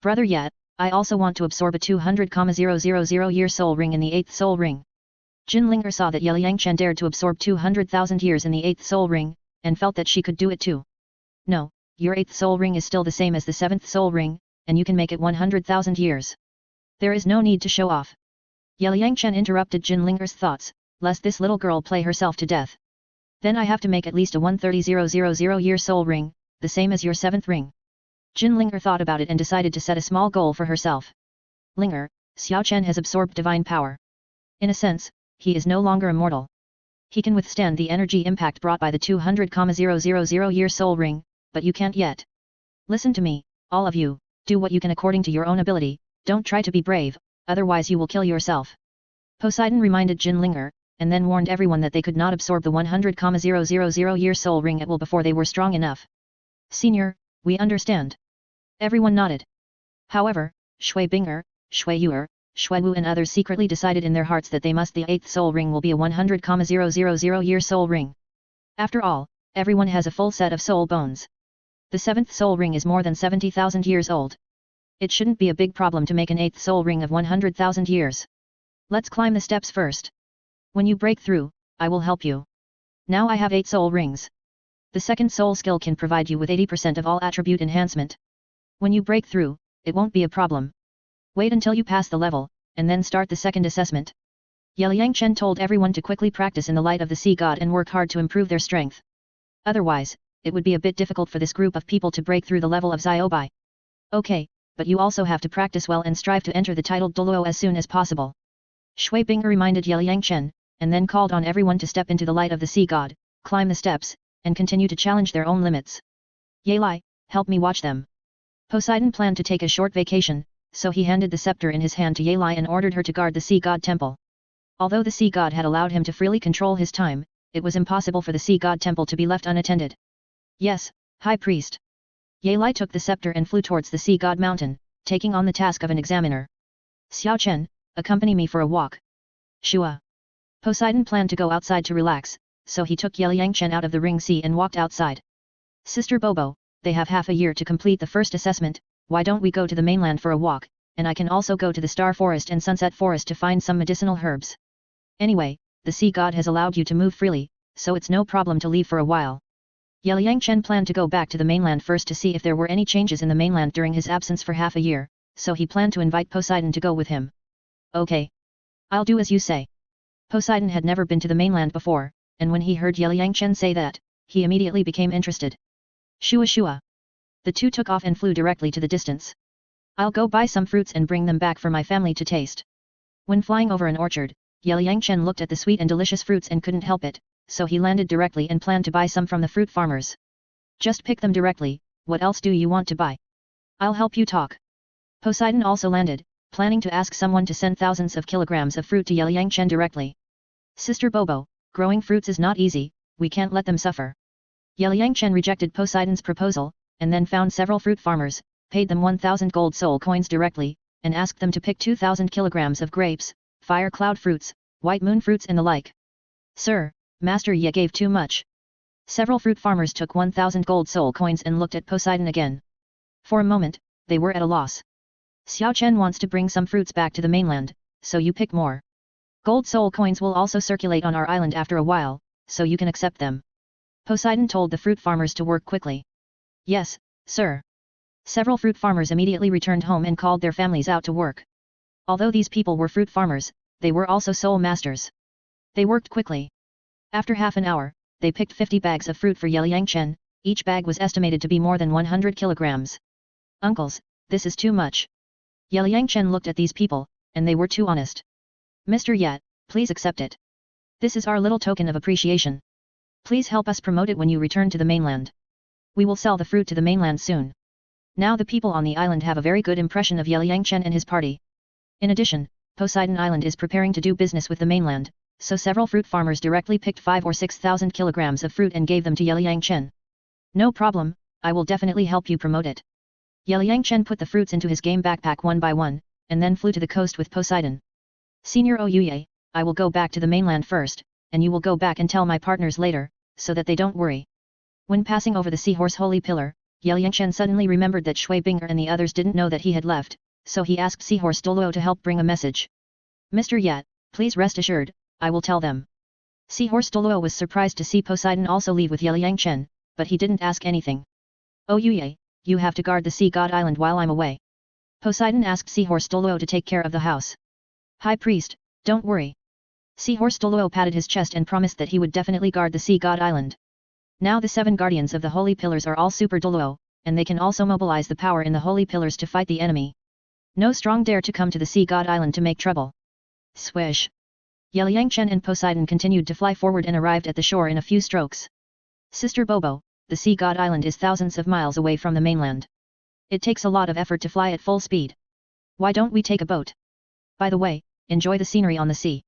Brother Yat, I also want to absorb a 200,000 year soul ring in the 8th soul ring. Jin Linger saw that Yeliang Chen dared to absorb 200,000 years in the 8th soul ring, and felt that she could do it too. No, your 8th soul ring is still the same as the 7th soul ring, and you can make it 100,000 years. There is no need to show off. Yeliang Chen interrupted Jin Linger's thoughts, lest this little girl play herself to death. Then I have to make at least a 130,000 year soul ring, the same as your 7th ring. Jin Linger thought about it and decided to set a small goal for herself. Linger, Xiao Chen has absorbed divine power. In a sense, he is no longer immortal. He can withstand the energy impact brought by the 200,000 year soul ring, but you can't yet. Listen to me, all of you, do what you can according to your own ability, don't try to be brave, otherwise you will kill yourself. Poseidon reminded Jin Linger, and then warned everyone that they could not absorb the 100,000 year soul ring at will before they were strong enough. Senior, we understand. Everyone nodded. However, Shui Binger, Shui Yuer, Shui Wu and others secretly decided in their hearts that the 8th soul ring will be a 100,000 year soul ring. After all, everyone has a full set of soul bones. The 7th soul ring is more than 70,000 years old. It shouldn't be a big problem to make an 8th soul ring of 100,000 years. Let's climb the steps first. When you break through, I will help you. Now I have 8 soul rings. The 2nd soul skill can provide you with 80% of all attribute enhancement. When you break through, it won't be a problem. Wait until you pass the level, and then start the 2nd assessment. Yeliang Chen told everyone to quickly practice in the light of the sea god and work hard to improve their strength. Otherwise, it would be a bit difficult for this group of people to break through the level of Ziobai. Okay, but you also have to practice well and strive to enter the titled Douluo as soon as possible. Shui Binger reminded Yeliang Chen, and then called on everyone to step into the light of the sea god, climb the steps, and continue to challenge their own limits. Ye Lai, help me watch them. Poseidon planned to take a short vacation, so he handed the scepter in his hand to Ye Lai and ordered her to guard the sea god temple. Although the sea god had allowed him to freely control his time, it was impossible for the sea god temple to be left unattended. Yes, High Priest. Ye Lai took the scepter and flew towards the sea god mountain, taking on the task of an examiner. Xiao Chen, accompany me for a walk. Shua. Poseidon planned to go outside to relax, so he took Yeliang Chen out of the ring sea and walked outside. Sister Bobo, they have half a year to complete the first assessment, why don't we go to the mainland for a walk, and I can also go to the Star Forest and Sunset Forest to find some medicinal herbs. Anyway, the sea god has allowed you to move freely, so it's no problem to leave for a while. Yeliang Chen planned to go back to the mainland first to see if there were any changes in the mainland during his absence for half a year, so he planned to invite Poseidon to go with him. Okay. I'll do as you say. Poseidon had never been to the mainland before, and when he heard Yeliang Chen say that, he immediately became interested. Shua shua. The two took off and flew directly to the distance. I'll go buy some fruits and bring them back for my family to taste. When flying over an orchard, Liangchen looked at the sweet and delicious fruits and couldn't help it, so he landed directly and planned to buy some from the fruit farmers. Just pick them directly, what else do you want to buy? I'll help you talk. Poseidon also landed, planning to ask someone to send thousands of kilograms of fruit to Liangchen directly. Sister Bobo, growing fruits is not easy, we can't let them suffer. Liangchen rejected Poseidon's proposal, and then found several fruit farmers, paid them 1,000 gold soul coins directly, and asked them to pick 2,000 kilograms of grapes, fire cloud fruits, white moon fruits and the like. Sir, Master Ye gave too much. Several fruit farmers took 1,000 gold soul coins and looked at Poseidon again. For a moment, they were at a loss. Xiao Chen wants to bring some fruits back to the mainland, so you pick more. Gold soul coins will also circulate on our island after a while, so you can accept them. Poseidon told the fruit farmers to work quickly. Yes, sir. Several fruit farmers immediately returned home and called their families out to work. Although these people were fruit farmers, they were also soul masters. They worked quickly. After half an hour, they picked 50 bags of fruit for Liangchen, each bag was estimated to be more than 100 kilograms. Uncles, this is too much. Liangchen looked at these people, and they were too honest. Mr. Yat, please accept it. This is our little token of appreciation. Please help us promote it when you return to the mainland. We will sell the fruit to the mainland soon. Now the people on the island have a very good impression of Liangchen and his party. In addition, Poseidon Island is preparing to do business with the mainland, so several fruit farmers directly picked 5 or 6,000 kilograms of fruit and gave them to Liangchen. No problem, I will definitely help you promote it. Liangchen put the fruits into his game backpack one by one, and then flew to the coast with Poseidon. Senior Oyuye, I will go back to the mainland first, and you will go back and tell my partners later, so that they don't worry. When passing over the seahorse holy pillar, Liangchen suddenly remembered that Shui Binger and the others didn't know that he had left, so he asked Seahorse Douluo to help bring a message. Mr. Yat, please rest assured, I will tell them. Seahorse Douluo was surprised to see Poseidon also leave with Liangchen, but he didn't ask anything. Oh Yuye, you have to guard the Sea God Island while I'm away. Poseidon asked Seahorse Douluo to take care of the house. High Priest, don't worry. Seahorse Douluo patted his chest and promised that he would definitely guard the Sea God Island. Now the 7 guardians of the Holy Pillars are all Super Douluo, and they can also mobilize the power in the Holy Pillars to fight the enemy. No strong dare to come to the Sea God Island to make trouble. Swish. Liangchen and Poseidon continued to fly forward and arrived at the shore in a few strokes. Sister Bobo, the Sea God Island is thousands of miles away from the mainland. It takes a lot of effort to fly at full speed. Why don't we take a boat? By the way, enjoy the scenery on the sea.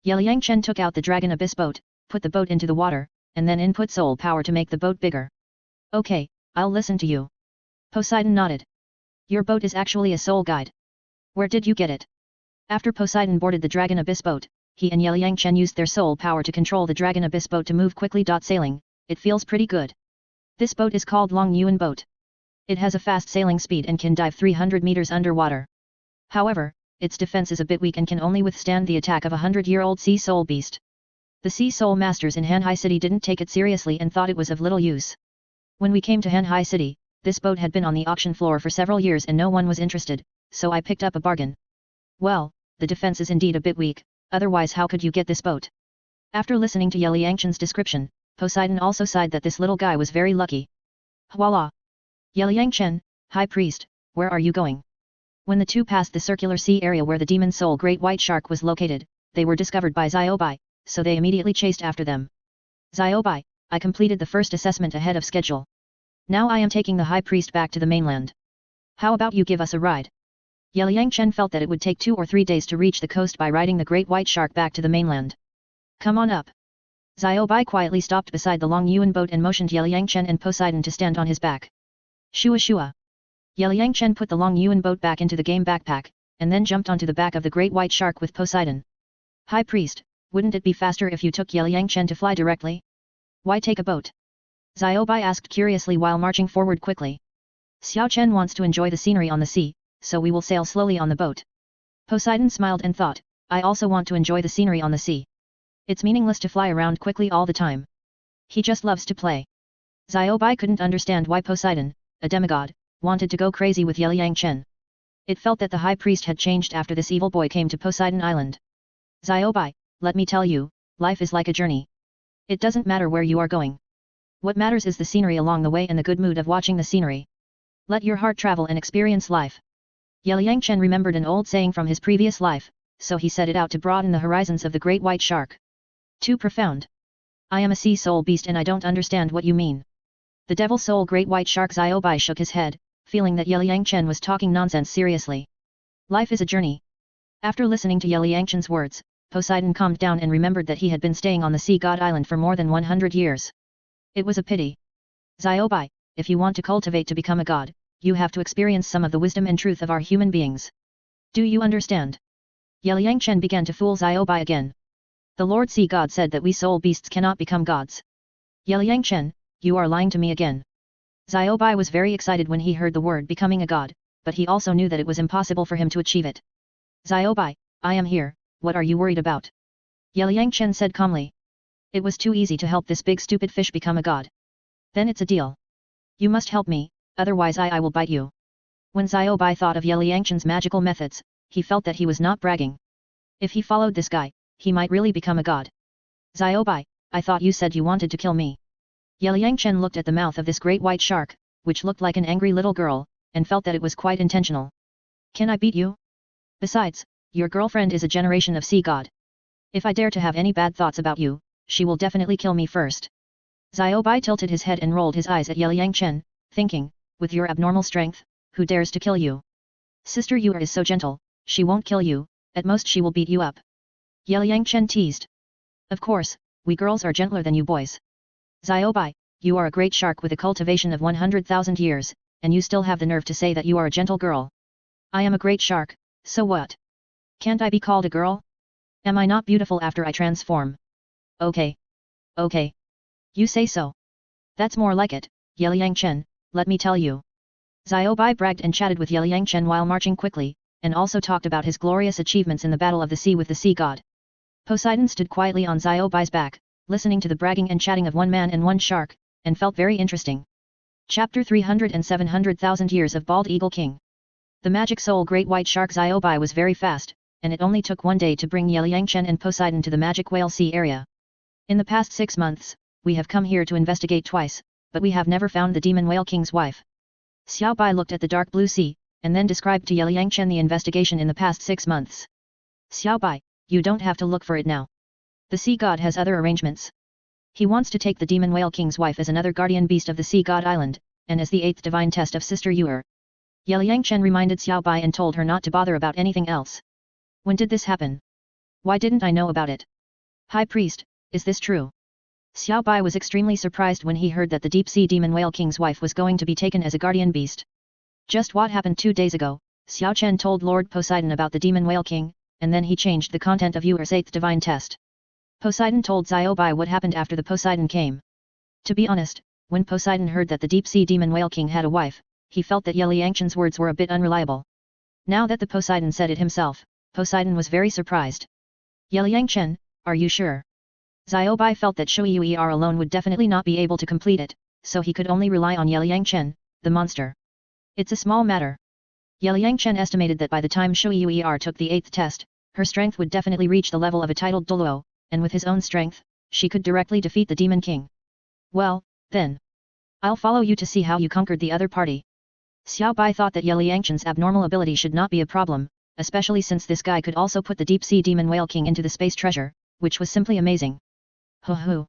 Liangchen took out the Dragon Abyss boat, put the boat into the water, and then input soul power to make the boat bigger. Okay, I'll listen to you. Poseidon nodded. Your boat is actually a soul guide. Where did you get it? After Poseidon boarded the Dragon Abyss boat, he and Liangchen used their soul power to control the Dragon Abyss boat to move quickly. Sailing, it feels pretty good. This boat is called Long Yuan boat. It has a fast sailing speed and can dive 300 meters underwater. However, its defense is a bit weak and can only withstand the attack of a 100-year-old sea soul beast. The Sea Soul Masters in Hanhai City didn't take it seriously and thought it was of little use. When we came to Hanhai City, this boat had been on the auction floor for several years and no one was interested, so I picked up a bargain. Well, the defense is indeed a bit weak, otherwise how could you get this boat? After listening to Liangchen's description, Poseidon also sighed that this little guy was very lucky. Voila! Liangchen, High Priest, where are you going? When the two passed the circular sea area where the demon soul Great White Shark was located, they were discovered by Xiaobai, so they immediately chased after them. Xiaobai, I completed the first assessment ahead of schedule. Now I am taking the High Priest back to the mainland. How about you give us a ride? Liangchen felt that it would take 2 or 3 days to reach the coast by riding the Great White Shark back to the mainland. Come on up. Xiaobai quietly stopped beside the Long Yuan boat and motioned Liangchen and Poseidon to stand on his back. Shua shua. Liangchen put the Long Yuan boat back into the game backpack, and then jumped onto the back of the Great White Shark with Poseidon. High Priest, wouldn't it be faster if you took Liangchen to fly directly? Why take a boat? Xiaobai asked curiously while marching forward quickly. Xiao Chen wants to enjoy the scenery on the sea, so we will sail slowly on the boat. Poseidon smiled and thought, I also want to enjoy the scenery on the sea. It's meaningless to fly around quickly all the time. He just loves to play. Xiaobai couldn't understand why Poseidon, a demigod, wanted to go crazy with Liangchen. It felt that the High Priest had changed after this evil boy came to Poseidon Island. Xiaobai, let me tell you, life is like a journey. It doesn't matter where you are going. What matters is the scenery along the way and the good mood of watching the scenery. Let your heart travel and experience life. Yangchen remembered an old saying from his previous life, so he set it out to broaden the horizons of the great white shark. Too profound. I am a sea soul beast and I don't understand what you mean. The devil soul great white shark Xiaobai shook his head, feeling that Yangchen was talking nonsense seriously. Life is a journey. After listening to Yangchen's words, Poseidon calmed down and remembered that he had been staying on the sea god island for more than 100 years. It was a pity. Xiaobai, if you want to cultivate to become a god, you have to experience some of the wisdom and truth of our human beings. Do you understand? Yangchen began to fool Xiaobai again. The Lord Sea God said that we soul beasts cannot become gods. Yangchen, you are lying to me again. Xiaobai was very excited when he heard the word becoming a god, but he also knew that it was impossible for him to achieve it. Xiaobai, I am here, what are you worried about? Yangchen said calmly. It was too easy to help this big stupid fish become a god. Then it's a deal. You must help me, otherwise I will bite you. When Xiaobai thought of Yangchen's magical methods, he felt that he was not bragging. If he followed this guy, he might really become a god. Xiaobai, I thought you said you wanted to kill me. Yangchen looked at the mouth of this great white shark, which looked like an angry little girl, and felt that it was quite intentional. Can I beat you? Besides, your girlfriend is a generation of sea god. If I dare to have any bad thoughts about you, she will definitely kill me first. Xiaobai tilted his head and rolled his eyes at Yangchen, thinking, with your abnormal strength, who dares to kill you? Sister Yu is so gentle, she won't kill you, at most she will beat you up. Yangchen teased. Of course, we girls are gentler than you boys. Xiaobai, you are a great shark with a cultivation of 100,000 years, and you still have the nerve to say that you are a gentle girl. I am a great shark, so what? Can't I be called a girl? Am I not beautiful after I transform? Okay. Okay. You say so. That's more like it, Yangchen, let me tell you. Xiaobai bragged and chatted with Yangchen while marching quickly, and also talked about his glorious achievements in the battle of the sea with the sea god. Poseidon stood quietly on Xiaobai's back, listening to the bragging and chatting of one man and one shark, and felt very interesting. Chapter 300 and 700,000 Years of Bald Eagle King. The magic soul great white shark Xiaobai was very fast, and it only took one day to bring Yangchen and Poseidon to the magic whale sea area. In the past 6 months, we have come here to investigate twice, but we have never found the demon whale king's wife. Xiaobai looked at the dark blue sea, and then described to Yangchen the investigation in the past 6 months. Xiaobai, you don't have to look for it now. The sea god has other arrangements. He wants to take the demon whale king's wife as another guardian beast of the sea god island, and as the 8th divine test of Sister Yu. Yangchen reminded Xiaobai and told her not to bother about anything else. When did this happen? Why didn't I know about it? High priest, is this true? Xiaobai was extremely surprised when he heard that the deep sea demon whale king's wife was going to be taken as a guardian beast. Just what happened 2 days ago, Xiao Chen told Lord Poseidon about the demon whale king, and then he changed the content of Yuer's 8th divine test. Poseidon told Xiaobai what happened after the Poseidon came. To be honest, when Poseidon heard that the deep sea demon whale king had a wife, he felt that Yangchen's words were a bit unreliable. Now that the Poseidon said it himself, Poseidon was very surprised. Yangchen, are you sure? Xiaobai felt that Shui Yuer alone would definitely not be able to complete it, so he could only rely on Yangchen, the monster. It's a small matter. Yangchen estimated that by the time Shui Yuer took the 8th test, her strength would definitely reach the level of a titled Douluo, and with his own strength, she could directly defeat the demon king. Well, then. I'll follow you to see how you conquered the other party. Xiaobai thought that Yangchen's abnormal ability should not be a problem, especially since this guy could also put the deep sea demon whale king into the space treasure, which was simply amazing. Hoo hoo.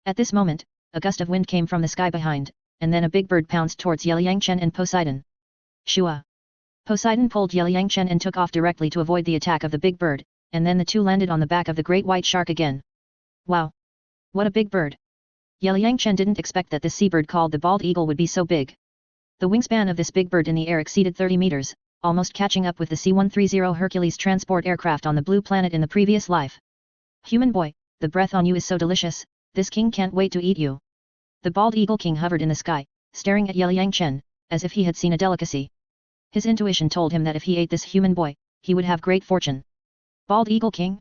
At this moment, a gust of wind came from the sky behind, and then a big bird pounced towards Yangchen and Poseidon. Shua. Poseidon pulled Yangchen and took off directly to avoid the attack of the big bird, and then the two landed on the back of the great white shark again. Wow! What a big bird! Yangchen didn't expect that this seabird called the bald eagle would be so big. The wingspan of this big bird in the air exceeded 30 meters, almost catching up with the C-130 Hercules transport aircraft on the blue planet in the previous life. Human boy, the breath on you is so delicious, this king can't wait to eat you. The bald eagle king hovered in the sky, staring at Yangchen, as if he had seen a delicacy. His intuition told him that if he ate this human boy, he would have great fortune. Bald eagle king?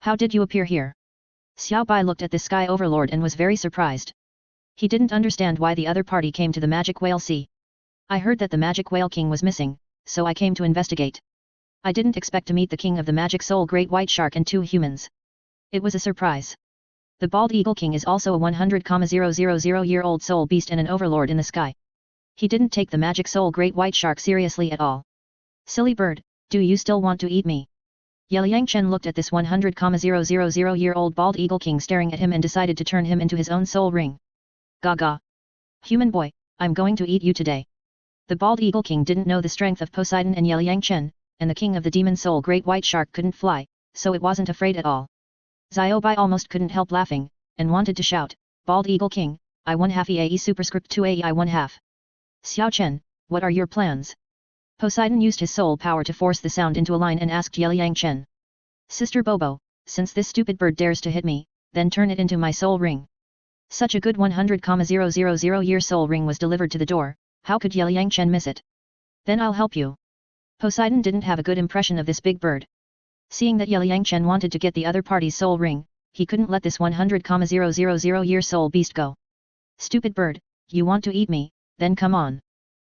How did you appear here? Xiaobai looked at the sky overlord and was very surprised. He didn't understand why the other party came to the magic whale sea. I heard that the magic whale king was missing, so I came to investigate. I didn't expect to meet the king of the magic soul great white shark and 2 humans. It was a surprise. The bald eagle king is also a 100,000-year-old soul beast and an overlord in the sky. He didn't take the magic soul great white shark seriously at all. Silly bird, do you still want to eat me? Liang Chen looked at this 100,000-year-old bald eagle king staring at him and decided to turn him into his own soul ring. Gaga. Human boy, I'm going to eat you today. The bald eagle king didn't know the strength of Poseidon and Liang Chen, and the king of the demon soul great white shark couldn't fly, so it wasn't afraid at all. Xiaobai almost couldn't help laughing, and wanted to shout, Bald eagle king, I 1/2 EAE superscript 2 AE I 1/2. Xiao Chen, what are your plans? Poseidon used his soul power to force the sound into a line and asked Liang Chen. Sister Bobo, since this stupid bird dares to hit me, then turn it into my soul ring. Such a good 100,000-year soul ring was delivered to the door, how could Liang Chen miss it? Then I'll help you. Poseidon didn't have a good impression of this big bird. Seeing that Liang Chen wanted to get the other party's soul ring, he couldn't let this 100,000-year soul beast go. Stupid bird, you want to eat me, then come on.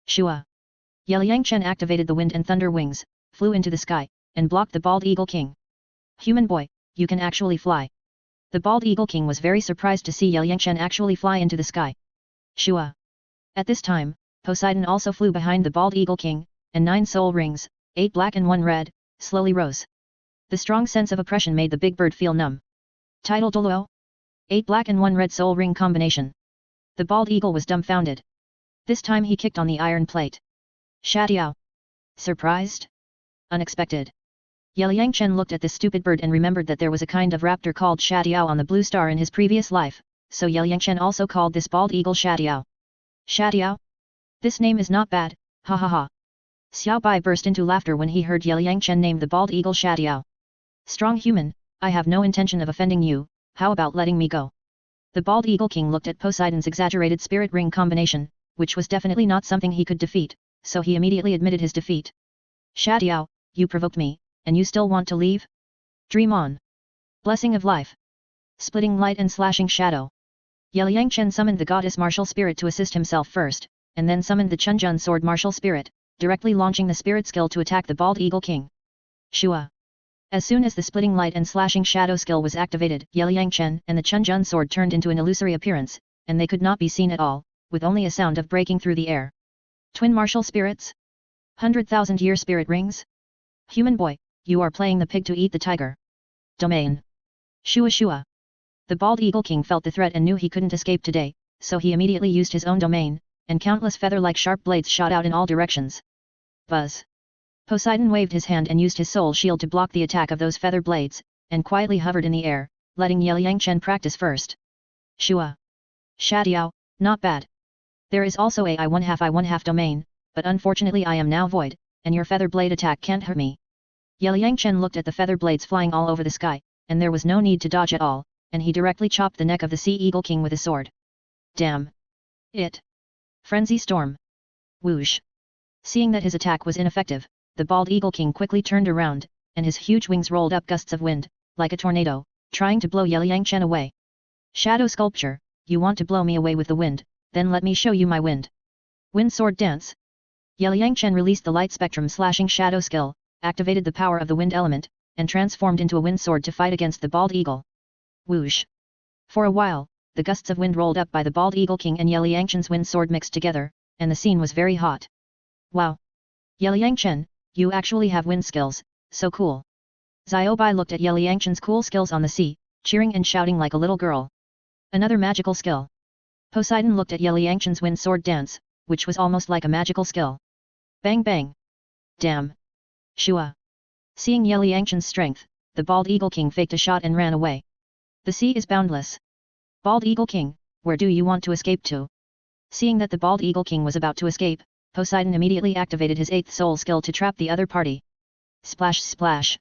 Shua. Liang Chen activated the wind and thunder wings, flew into the sky, and blocked the bald eagle king. Human boy, you can actually fly. The bald eagle king was very surprised to see Liang Chen actually fly into the sky. Shua. At this time, Poseidon also flew behind the bald eagle king, and 9 soul rings, 8 black and 1 red, slowly rose. The strong sense of oppression made the big bird feel numb. Title Douluo? 8 black and 1 red soul ring combination. The bald eagle was dumbfounded. This time he kicked on the iron plate. Shadiao. Surprised? Unexpected. Liang Chen looked at this stupid bird and remembered that there was a kind of raptor called Shadiao on the blue star in his previous life, so Liang Chen also called this bald eagle Shadiao. Shadiao? This name is not bad, ha ha ha. Xiao Bai burst into laughter when he heard Liang Chen name the bald eagle Shadiao. Strong human, I have no intention of offending you, how about letting me go? The bald eagle king looked at Poseidon's exaggerated spirit ring combination, which was definitely not something he could defeat, so he immediately admitted his defeat. Shadiao, you provoked me, and you still want to leave? Dream on. Blessing of life. Splitting light and slashing shadow. Liang Chen summoned the goddess martial spirit to assist himself first, and then summoned the Chunjun sword martial spirit, directly launching the spirit skill to attack the bald eagle king. Shua. As soon as the splitting light and slashing shadow skill was activated, Liang Chen and the Chunjun sword turned into an illusory appearance, and they could not be seen at all, with only a sound of breaking through the air. Twin martial spirits? 100,000-year spirit rings? Human boy, you are playing the pig to eat the tiger. Domain. Shua Shua. The bald eagle king felt the threat and knew he couldn't escape today, so he immediately used his own domain, and countless feather-like sharp blades shot out in all directions. Buzz. Poseidon waved his hand and used his soul shield to block the attack of those feather blades, and quietly hovered in the air, letting Liang Chen practice first. Shua. Shadiao, not bad. There is also a I 1/2 domain, but unfortunately I am now void, and your feather blade attack can't hurt me. Liang Chen looked at the feather blades flying all over the sky, and there was no need to dodge at all, and he directly chopped the neck of the sea eagle king with his sword. Damn. It. Frenzy storm. Whoosh. Seeing that his attack was ineffective, the bald eagle king quickly turned around, and his huge wings rolled up gusts of wind, like a tornado, trying to blow Liang Chen away. Shadow sculpture, you want to blow me away with the wind, then let me show you my wind. Wind sword dance. Liang Chen released the light spectrum slashing shadow skill, activated the power of the wind element, and transformed into a wind sword to fight against the bald eagle. Whoosh. For a while, the gusts of wind rolled up by the bald eagle king and Liang Chen's wind sword mixed together, and the scene was very hot. Wow. Liang Chen, you actually have wind skills, so cool. Xiaobai looked at Liang Chen's cool skills on the sea, cheering and shouting like a little girl. Another magical skill. Poseidon looked at Liang Chen's wind sword dance, which was almost like a magical skill. Bang bang. Damn. Shua. Seeing Liang Chen's strength, the bald eagle king faked a shot and ran away. The sea is boundless. Bald eagle king, where do you want to escape to? Seeing that the bald eagle king was about to escape, Poseidon immediately activated his 8th soul skill to trap the other party. Splash splash.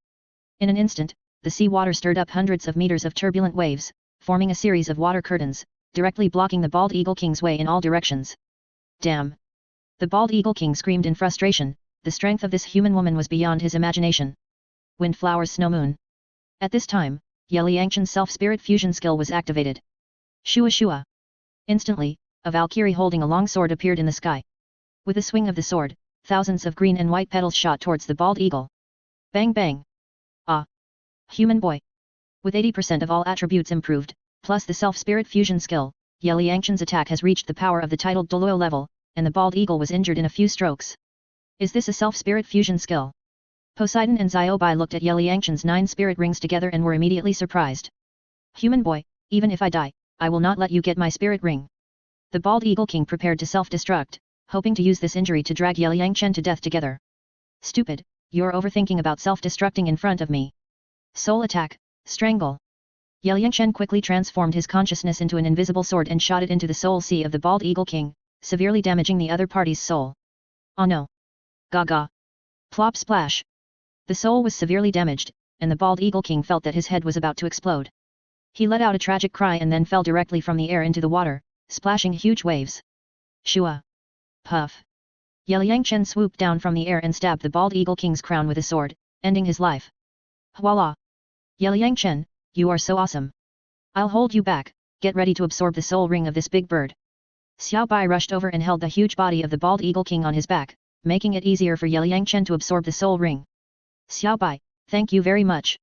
In an instant, the sea water stirred up hundreds of meters of turbulent waves, forming a series of water curtains, directly blocking the bald eagle king's way in all directions. Damn. The bald eagle king screamed in frustration, the strength of this human woman was beyond his imagination. Windflowers snow moon. At this time, Liang Chen's self-spirit fusion skill was activated. Shua Shua. Instantly, a Valkyrie holding a long sword appeared in the sky. With a swing of the sword, thousands of green and white petals shot towards the bald eagle. Bang bang. Ah. Human boy. With 80% of all attributes improved, Plus the self-spirit fusion skill, Ye Liangchen's attack has reached the power of the titled Douluo level, and the bald eagle was injured in a few strokes. Is this a self-spirit fusion skill? Poseidon and Xiaobai looked at Ye Liangchen's 9 spirit rings together and were immediately surprised. Human boy, even if I die, I will not let you get my spirit ring. The bald eagle king prepared to self-destruct, hoping to use this injury to drag Ye Liangchen to death together. Stupid, you're overthinking about self-destructing in front of me. Soul attack, strangle. Ye Liangchen quickly transformed his consciousness into an invisible sword and shot it into the soul sea of the bald eagle king, severely damaging the other party's soul. Oh no! Gaga! Plop splash! The soul was severely damaged, and the bald eagle king felt that his head was about to explode. He let out a tragic cry and then fell directly from the air into the water, splashing huge waves. Shua! Puff! Ye Liangchen swooped down from the air and stabbed the bald eagle king's crown with a sword, ending his life. Voila! Ye Liangchen, you are so awesome. I'll hold you back, get ready to absorb the soul ring of this big bird. Xiaobai rushed over and held the huge body of the bald eagle king on his back, making it easier for Ye Liangchen to absorb the soul ring. Xiaobai, thank you very much.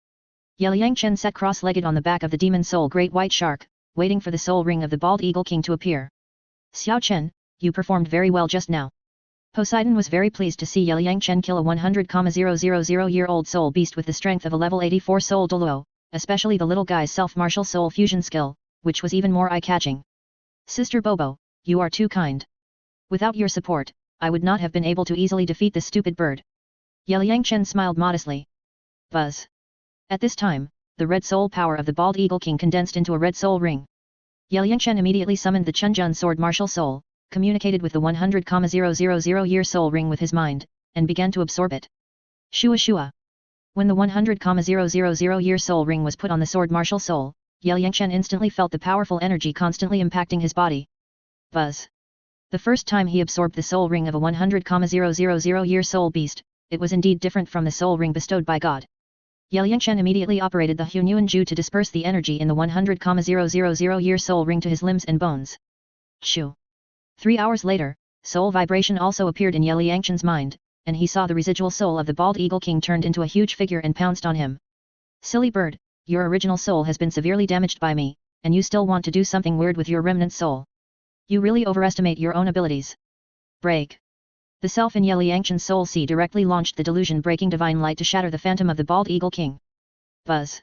Ye Liangchen sat cross-legged on the back of the demon soul great white shark, waiting for the soul ring of the bald eagle king to appear. Xiao Chen, you performed very well just now. Poseidon was very pleased to see Ye Liangchen kill a 100,000-year-old soul beast with the strength of a level 84 soul Douluo, especially the little guy's self-martial soul fusion skill, which was even more eye-catching. Sister Bobo, you are too kind. Without your support, I would not have been able to easily defeat this stupid bird. Ye Liangchen smiled modestly. Buzz. At this time, the red soul power of the bald eagle king condensed into a red soul ring. Ye Liangchen immediately summoned the Chunjun sword martial soul, communicated with the 100,000-year soul ring with his mind, and began to absorb it. Shua shua. When the 100,000-year soul ring was put on the sword martial soul, Ye Liangchen instantly felt the powerful energy constantly impacting his body. Buzz. The first time he absorbed the soul ring of a 100,000-year soul beast, it was indeed different from the soul ring bestowed by God. Ye Liangchen immediately operated the Hunyuan Ju to disperse the energy in the 100,000-year soul ring to his limbs and bones. Chu. 3 hours later, soul vibration also appeared in Ye Liangchen's mind, and he saw the residual soul of the bald eagle king turned into a huge figure and pounced on him. Silly bird, your original soul has been severely damaged by me, and you still want to do something weird with your remnant soul. You really overestimate your own abilities. Break. The self in Ye Liangchen's soul sea directly launched the delusion-breaking divine light to shatter the phantom of the bald eagle king. Buzz.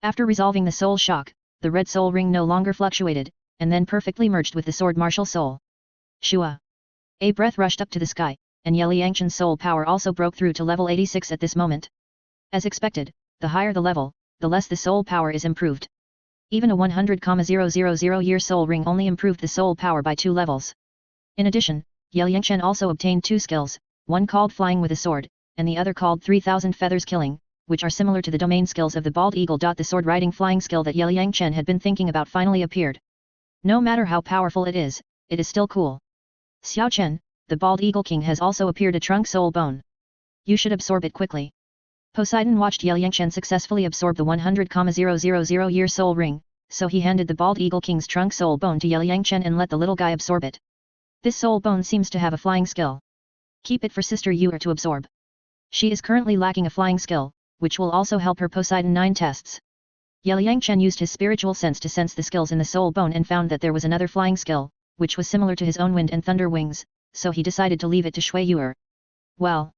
After resolving the soul shock, the red soul ring no longer fluctuated, and then perfectly merged with the sword martial soul. Shua. A breath rushed up to the sky, and Ye Liangchen's soul power also broke through to level 86 at this moment. As expected, the higher the level, the less the soul power is improved. Even a 100,000-year soul ring only improved the soul power by 2 levels. In addition, Ye Liangchen also obtained 2 skills, one called Flying with a Sword, and the other called 3,000 Feathers Killing, which are similar to the domain skills of the bald eagle. The sword riding flying skill that Ye Liangchen had been thinking about finally appeared. No matter how powerful it is still cool. Xiao Chen, the bald eagle king has also appeared a trunk soul bone. You should absorb it quickly. Poseidon watched Ye Liangchen successfully absorb the 100,000-year soul ring, so he handed the bald eagle king's trunk soul bone to Ye Liangchen and let the little guy absorb it. This soul bone seems to have a flying skill. Keep it for Sister Yuer to absorb. She is currently lacking a flying skill, which will also help her Poseidon 9 tests. Ye Liangchen used his spiritual sense to sense the skills in the soul bone and found that there was another flying skill, which was similar to his own wind and thunder wings, so he decided to leave it to Shui Yuer. Well,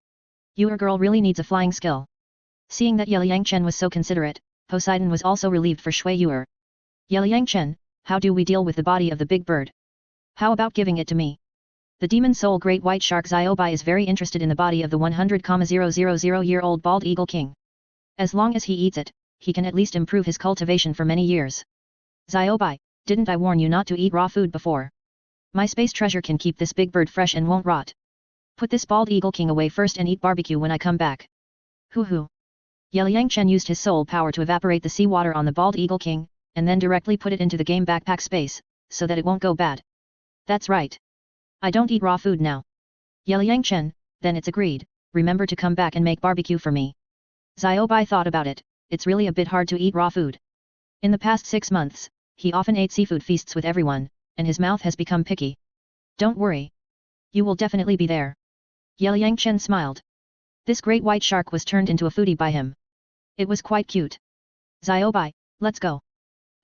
Yuer girl really needs a flying skill. Seeing that Ye Liangchen was so considerate, Poseidon was also relieved for Shui Yuer. Ye Liangchen, how do we deal with the body of the big bird? How about giving it to me? The demon soul great white shark Xiaobai is very interested in the body of the 100,000-year-old bald eagle king. As long as he eats it, he can at least improve his cultivation for many years. Xiaobai, didn't I warn you not to eat raw food before? My space treasure can keep this big bird fresh and won't rot. Put this bald eagle king away first and eat barbecue when I come back. Hoo hoo. Ye Liangchen used his soul power to evaporate the seawater on the bald eagle king, and then directly put it into the game backpack space, so that it won't go bad. That's right. I don't eat raw food now. Ye Liangchen, then it's agreed, remember to come back and make barbecue for me. Xiaobai thought about it, it's really a bit hard to eat raw food. In the past 6 months, he often ate seafood feasts with everyone, and his mouth has become picky. Don't worry. You will definitely be there. Ye Liangchen smiled. This great white shark was turned into a foodie by him. It was quite cute. Xiaobai, let's go.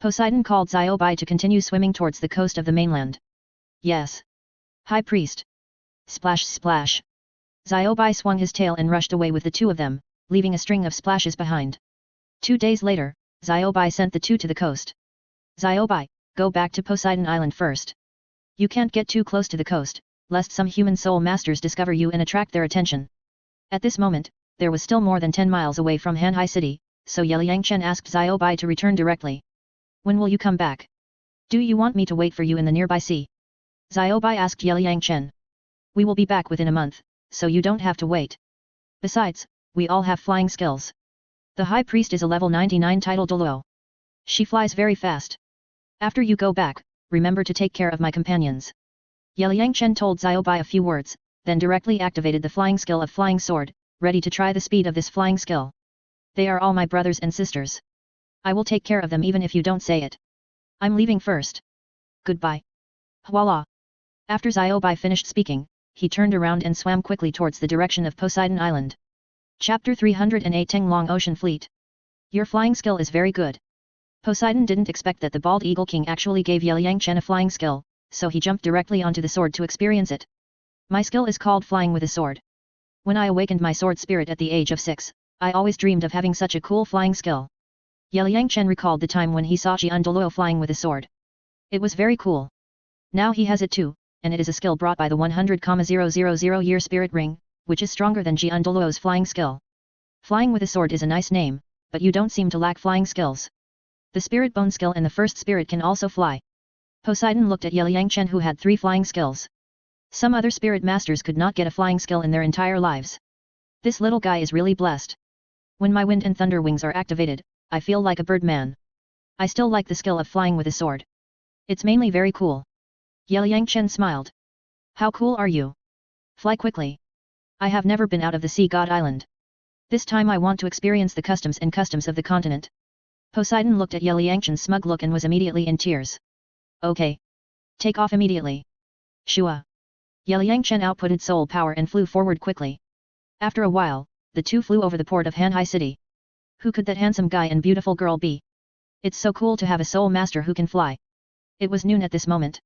Poseidon called Xiaobai to continue swimming towards the coast of the mainland. Yes. High Priest. Splash splash. Xiaobai swung his tail and rushed away with the two of them, leaving a string of splashes behind. 2 days later, Xiaobai sent the two to the coast. Xiaobai, go back to Poseidon Island first. You can't get too close to the coast, lest some human soul masters discover you and attract their attention. At this moment, there was still more than 10 miles away from Hanhai City, so Yeliangchen asked Xiaobai to return directly. When will you come back? Do you want me to wait for you in the nearby sea? Xiaobai asked Yeliangchen. We will be back within a month, so you don't have to wait. Besides, we all have flying skills. The High Priest is a level 99 title Douluo. She flies very fast. After you go back, remember to take care of my companions. Yeliangchen told Xiaobai a few words, then directly activated the flying skill of Flying Sword, ready to try the speed of this flying skill. They are all my brothers and sisters. I will take care of them even if you don't say it. I'm leaving first. Goodbye. Voila. After Xiaobai finished speaking, he turned around and swam quickly towards the direction of Poseidon Island. Chapter 308 Tenglong Ocean Fleet. Your flying skill is very good. Poseidon didn't expect that the Bald Eagle King actually gave Yeliangchen a flying skill, so he jumped directly onto the sword to experience it. My skill is called flying with a sword. When I awakened my sword spirit at the age of 6, I always dreamed of having such a cool flying skill. Yeliangchen recalled the time when he saw Jian Douluo flying with a sword. It was very cool. Now he has it too, and it is a skill brought by the 100,000 year spirit ring, which is stronger than Jian Douluo's flying skill. Flying with a sword is a nice name, but you don't seem to lack flying skills. The spirit bone skill and the first spirit can also fly. Poseidon looked at Yeliangchen who had 3 flying skills. Some other spirit masters could not get a flying skill in their entire lives. This little guy is really blessed. When my wind and thunder wings are activated, I feel like a bird man. I still like the skill of flying with a sword. It's mainly very cool. Yeliangchen smiled. How cool are you? Fly quickly. I have never been out of the Sea God Island. This time I want to experience the customs of the continent. Poseidon looked at Yeliangchen's smug look and was immediately in tears. Okay. Take off immediately. Shua. Yeliangchen outputted soul power and flew forward quickly. After a while, the two flew over the port of Hanhai City. Who could that handsome guy and beautiful girl be? It's so cool to have a soul master who can fly. It was noon at this moment.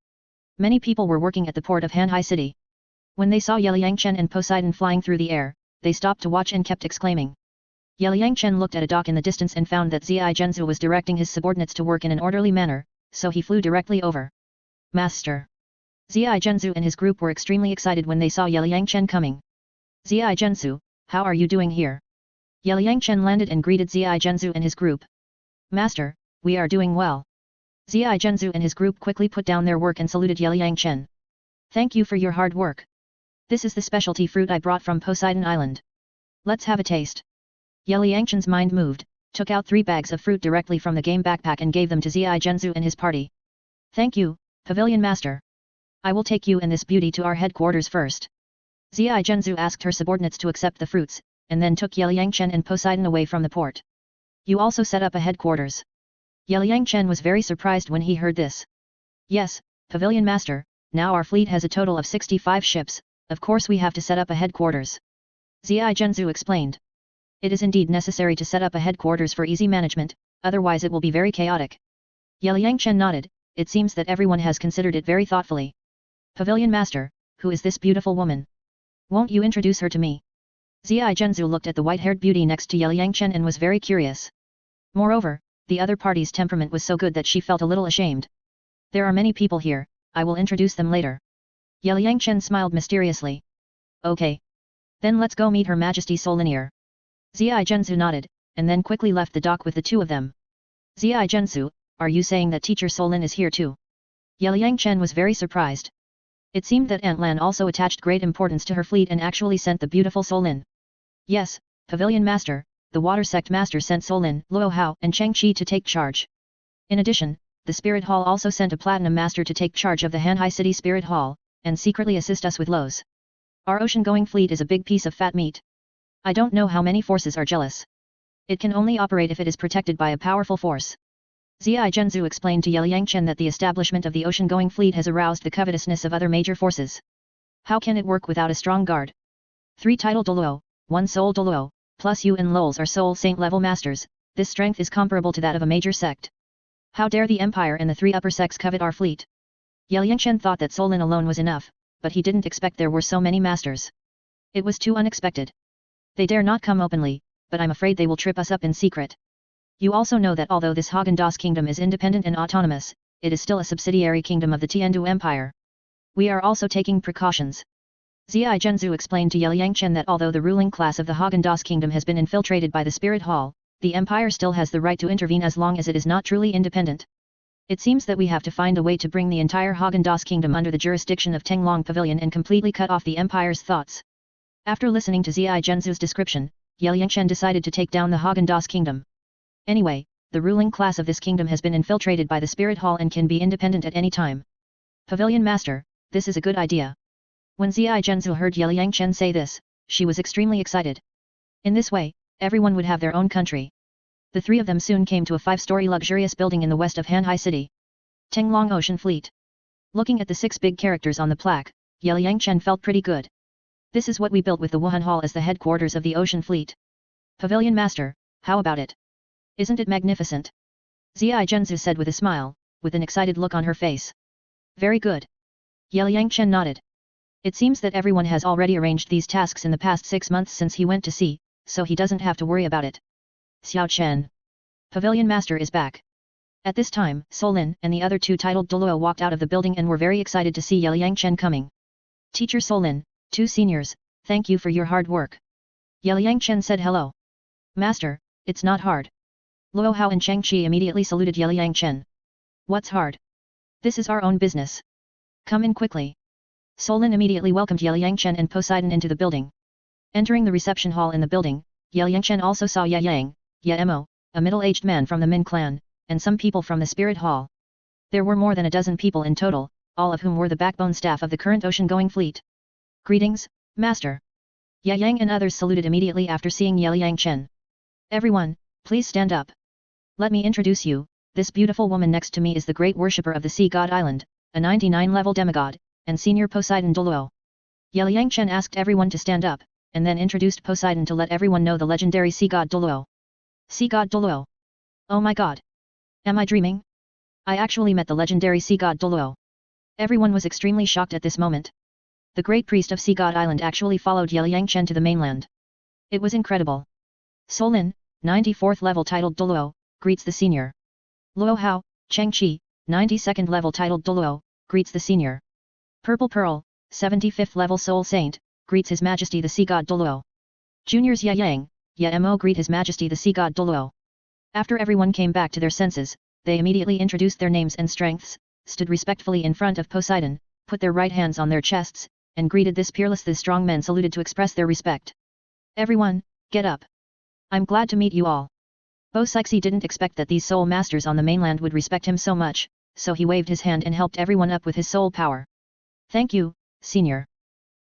Many people were working at the port of Hanhai City. When they saw Yeliangchen and Poseidon flying through the air, they stopped to watch and kept exclaiming. Yeliangchen looked at a dock in the distance and found that Zai Zhenzu was directing his subordinates to work in an orderly manner, so he flew directly over. Master. Zai Zhenzu and his group were extremely excited when they saw Yeliangchen coming. Zai Zhenzu, how are you doing here? Yeliangchen landed and greeted Zai Zhenzu and his group. Master, we are doing well. Zai Zhenzu and his group quickly put down their work and saluted Yeliangchen. Thank you for your hard work. This is the specialty fruit I brought from Poseidon Island. Let's have a taste. Yeliangchen's mind moved, took out 3 bags of fruit directly from the game backpack and gave them to Zai Zhenzu and his party. Thank you, Pavilion Master. I will take you and this beauty to our headquarters first. Zai Zhenzu asked her subordinates to accept the fruits, and then took Yeliangchen and Poseidon away from the port. You also set up a headquarters. Yeliangchen was very surprised when he heard this. Yes, Pavilion Master, now our fleet has a total of 65 ships, of course we have to set up a headquarters. Zai Zhenzu explained. It is indeed necessary to set up a headquarters for easy management, otherwise it will be very chaotic. Yeliangchen nodded, it seems that everyone has considered it very thoughtfully. Pavilion Master, who is this beautiful woman? Won't you introduce her to me? Zai Zhenzu looked at the white-haired beauty next to Yeliangchen and was very curious. Moreover, the other party's temperament was so good that she felt a little ashamed. There are many people here, I will introduce them later. Yeliangchen smiled mysteriously. Okay. Then let's go meet Her Majesty Solinier. Zai Zhenzu nodded, and then quickly left the dock with the two of them. Zai Zhenzu, are you saying that Teacher Solin is here too? Yeliangchen was very surprised. It seemed that Aunt Lan also attached great importance to her fleet and actually sent the beautiful Solin. Yes, Pavilion Master, the Water Sect Master sent Solin, Luo Hao and Cheng Qi to take charge. In addition, the Spirit Hall also sent a Platinum Master to take charge of the Hanhai City Spirit Hall, and secretly assist us with Lowe's. Our ocean-going fleet is a big piece of fat meat. I don't know how many forces are jealous. It can only operate if it is protected by a powerful force. Zai Zhenzu explained to Yeliangchen that the establishment of the ocean-going fleet has aroused the covetousness of other major forces. How can it work without a strong guard? 3 title Douluo, 1 soul Douluo, plus you and Lols are soul saint level masters, this strength is comparable to that of a major sect. How dare the Empire and the three upper sects covet our fleet? Ye Yangchen thought that Solin alone was enough, but he didn't expect there were so many masters. It was too unexpected. They dare not come openly, but I'm afraid they will trip us up in secret. You also know that although this Haagen-Dazs kingdom is independent and autonomous, it is still a subsidiary kingdom of the Tiandu Empire. We are also taking precautions. Zai Zhenzu explained to Ye Yangchen that although the ruling class of the Haagen-Dazs kingdom has been infiltrated by the Spirit Hall, the Empire still has the right to intervene as long as it is not truly independent. It seems that we have to find a way to bring the entire Haagen-Dazs kingdom under the jurisdiction of Tenglong Pavilion and completely cut off the Empire's thoughts. After listening to Zai Zhenzu's description, Ye Yangchen decided to take down the Haagen-Dazs kingdom. Anyway, the ruling class of this kingdom has been infiltrated by the Spirit Hall and can be independent at any time. Pavilion Master, this is a good idea. When Zai Zhenzu heard Ye Yangchen say this, she was extremely excited. In this way, everyone would have their own country. The three of them soon came to a 5-story luxurious building in the west of Hanhai City. Tenglong Ocean Fleet. Looking at the 6 big characters on the plaque, Ye Yangchen felt pretty good. This is what we built with the Wuhan Hall as the headquarters of the Ocean Fleet. Pavilion Master, how about it? Isn't it magnificent? Zai Zhenzu said with a smile, with an excited look on her face. Very good. Ye Yangchen nodded. It seems that everyone has already arranged these tasks in the past 6 months since he went to sea, so he doesn't have to worry about it. Xiao Chen. Pavilion Master is back. At this time, Solin and the other 2 titled Douluo walked out of the building and were very excited to see Ye Yangchen coming. Teacher Solin, 2 seniors, thank you for your hard work. Ye Yangchen said hello. Master, it's not hard. Luo Hao and Cheng Qi immediately saluted Ye Yangchen. What's hard? This is our own business. Come in quickly. Solin immediately welcomed Ye Yangchen and Poseidon into the building. Entering the reception hall in the building, Ye Yangchen also saw Ye Yang, Ye Mo, a middle-aged man from the Min clan, and some people from the Spirit Hall. There were more than a dozen people in total, all of whom were the backbone staff of the current ocean-going fleet. Greetings, Master. Ye Yang and others saluted immediately after seeing Ye Yangchen. Everyone, please stand up. Let me introduce you, this beautiful woman next to me is the great worshipper of the Sea God Island, a 99-level demigod, and senior Poseidon Douluo. Ye Yangchen asked everyone to stand up, and then introduced Poseidon to let everyone know the legendary Sea God Douluo. Sea God Douluo. Oh my god. Am I dreaming? I actually met the legendary Sea God Douluo. Everyone was extremely shocked at this moment. The great priest of Sea God Island actually followed Ye Yangchen to the mainland. It was incredible. Solin, 94th level titled Douluo, greets the senior. Luo Hao, Cheng Qi, 92nd level titled Douluo, greets the senior. Purple Pearl, 75th level Soul Saint, greets His Majesty the Sea God Douluo. Juniors Ye Yang, Ye Mo greet His Majesty the Sea God Douluo. After everyone came back to their senses, they immediately introduced their names and strengths, stood respectfully in front of Poseidon, put their right hands on their chests, and greeted this peerless the strong men saluted to express their respect. Everyone, get up. I'm glad to meet you all. Bo Sixi didn't expect that these soul masters on the mainland would respect him so much, so he waved his hand and helped everyone up with his soul power. Thank you, senior.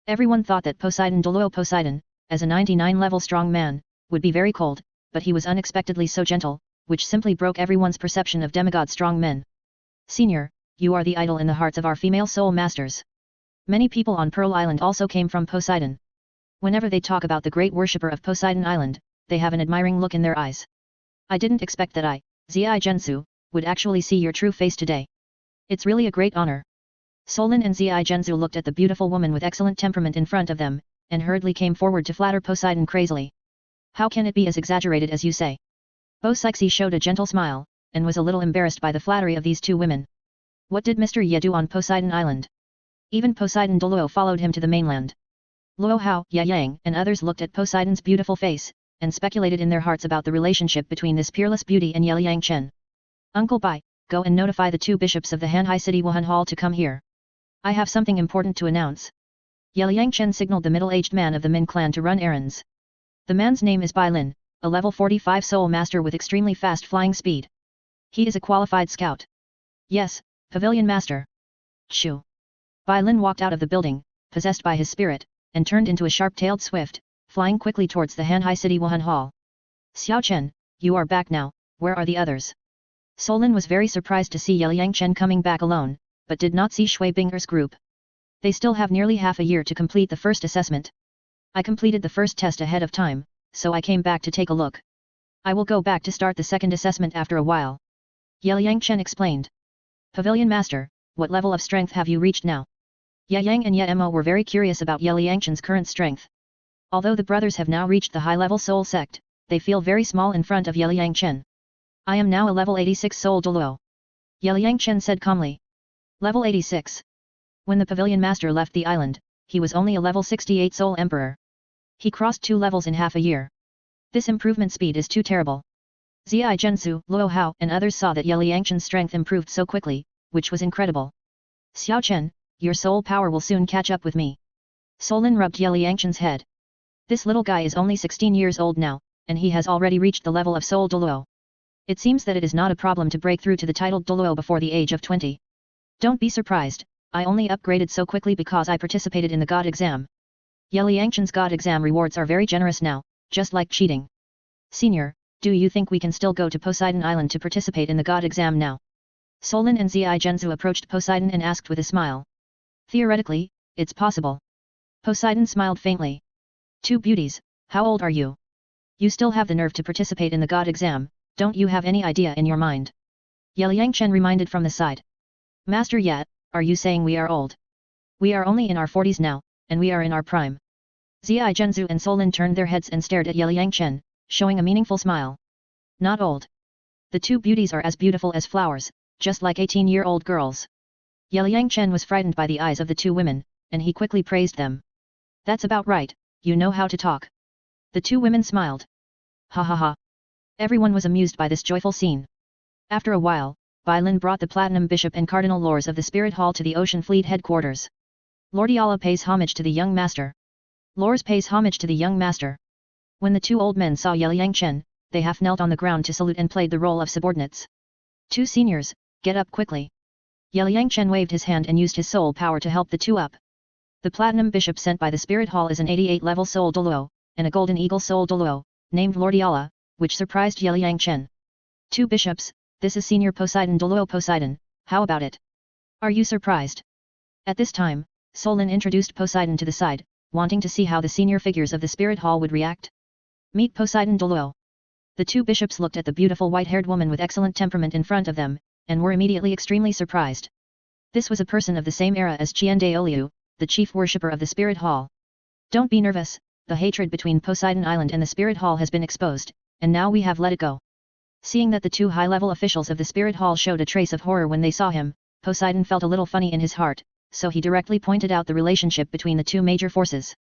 Everyone thought that Poseidon Douluo Poseidon, as a 99-level strong man, would be very cold, but he was unexpectedly so gentle, which simply broke everyone's perception of demigod strong men. Senior, you are the idol in the hearts of our female soul masters. Many people on Pearl Island also came from Poseidon. Whenever they talk about the great worshipper of Poseidon Island, they have an admiring look in their eyes. I didn't expect that I, Zai Zhenzu, would actually see your true face today. It's really a great honor. Solin and Zai Zhenzu looked at the beautiful woman with excellent temperament in front of them, and hurriedly came forward to flatter Poseidon crazily. How can it be as exaggerated as you say? Bo Sixi showed a gentle smile, and was a little embarrassed by the flattery of these 2 women. What did Mr. Ye do on Poseidon Island? Even Poseidon Douluo followed him to the mainland. Luo Hao, Ye Yang and others looked at Poseidon's beautiful face, and speculated in their hearts about the relationship between this peerless beauty and Ye Yangchen. Uncle Bai, go and notify the 2 bishops of the Hanhai City Wuhan Hall to come here. I have something important to announce. Ye Yangchen signaled the middle-aged man of the Min clan to run errands. The man's name is Bai Lin, a level 45 soul master with extremely fast flying speed. He is a qualified scout. Yes, Pavilion Master. Shoo. Bai Lin walked out of the building, possessed by his spirit, and turned into a sharp-tailed swift, flying quickly towards the Hanhai City Wuhan Hall. Xiao Chen, you are back now, where are the others? Solin was very surprised to see Ye Yangchen coming back alone, but did not see Shui Binger's group. They still have nearly half a year to complete the first assessment. I completed the first test ahead of time, so I came back to take a look. I will go back to start the second assessment after a while. Ye Chen explained. Pavilion Master, what level of strength have you reached now? Ye Yang and Ye Mo were very curious about Ye Chen's current strength. Although the brothers have now reached the high-level soul sect, they feel very small in front of Ye Chen. I am now a level 86 soul Douluo. Ye Chen said calmly. Level 86. When the Pavilion Master left the island, he was only a level 68 soul emperor. He crossed 2 levels in half a year. This improvement speed is too terrible. Zai Zhensu, Luo Hao and others saw that Ye Chen's strength improved so quickly, which was incredible. Xiao Chen, your soul power will soon catch up with me. Solin rubbed Ye Chen's head. This little guy is only 16 years old now, and he has already reached the level of soul Douluo. It seems that it is not a problem to break through to the titled Douluo before the age of 20. Don't be surprised, I only upgraded so quickly because I participated in the God exam. Ye Chen's God exam rewards are very generous now, just like cheating. Senior, do you think we can still go to Poseidon Island to participate in the God exam now? Solin and Zai Zhensu approached Poseidon and asked with a smile. Theoretically, it's possible. Poseidon smiled faintly. Two beauties, how old are you? You still have the nerve to participate in the God exam, don't you have any idea in your mind? Ye Chen reminded from the side. Master Ye, are you saying we are old? We are only in our 40s now, and we are in our prime. Zai Zhensu and Solin turned their heads and stared at Ye Chen, showing a meaningful smile. Not old. The two beauties are as beautiful as flowers, just like 18-year-old girls. Ye Chen was frightened by the eyes of the two women, and he quickly praised them. That's about right, you know how to talk. The two women smiled. Ha ha ha. Everyone was amused by this joyful scene. After a while, Bai Lin brought the Platinum Bishop and Cardinal Lors of the Spirit Hall to the Ocean Fleet headquarters. Lord Yala pays homage to the young master. Lors pays homage to the young master. When the two old men saw Ye Chen, they half knelt on the ground to salute and played the role of subordinates. Two seniors, get up quickly. Ye Chen waved his hand and used his soul power to help the two up. The Platinum Bishop sent by the Spirit Hall is an 88-level soul Douluo, and a Golden Eagle soul Douluo, named Lord Yala, which surprised Ye Chen. Two bishops, this is Senior Poseidon Douluo Poseidon, how about it? Are you surprised? At this time, Solin introduced Poseidon to the side, wanting to see how the senior figures of the Spirit Hall would react. Meet Poseidon Douluo. The two bishops looked at the beautiful white-haired woman with excellent temperament in front of them, and were immediately extremely surprised. This was a person of the same era as Qian Daoliu, the chief worshipper of the Spirit Hall. Don't be nervous, the hatred between Poseidon Island and the Spirit Hall has been exposed, and now we have let it go. Seeing that the two high-level officials of the Spirit Hall showed a trace of horror when they saw him, Poseidon felt a little funny in his heart, so he directly pointed out the relationship between the two major forces.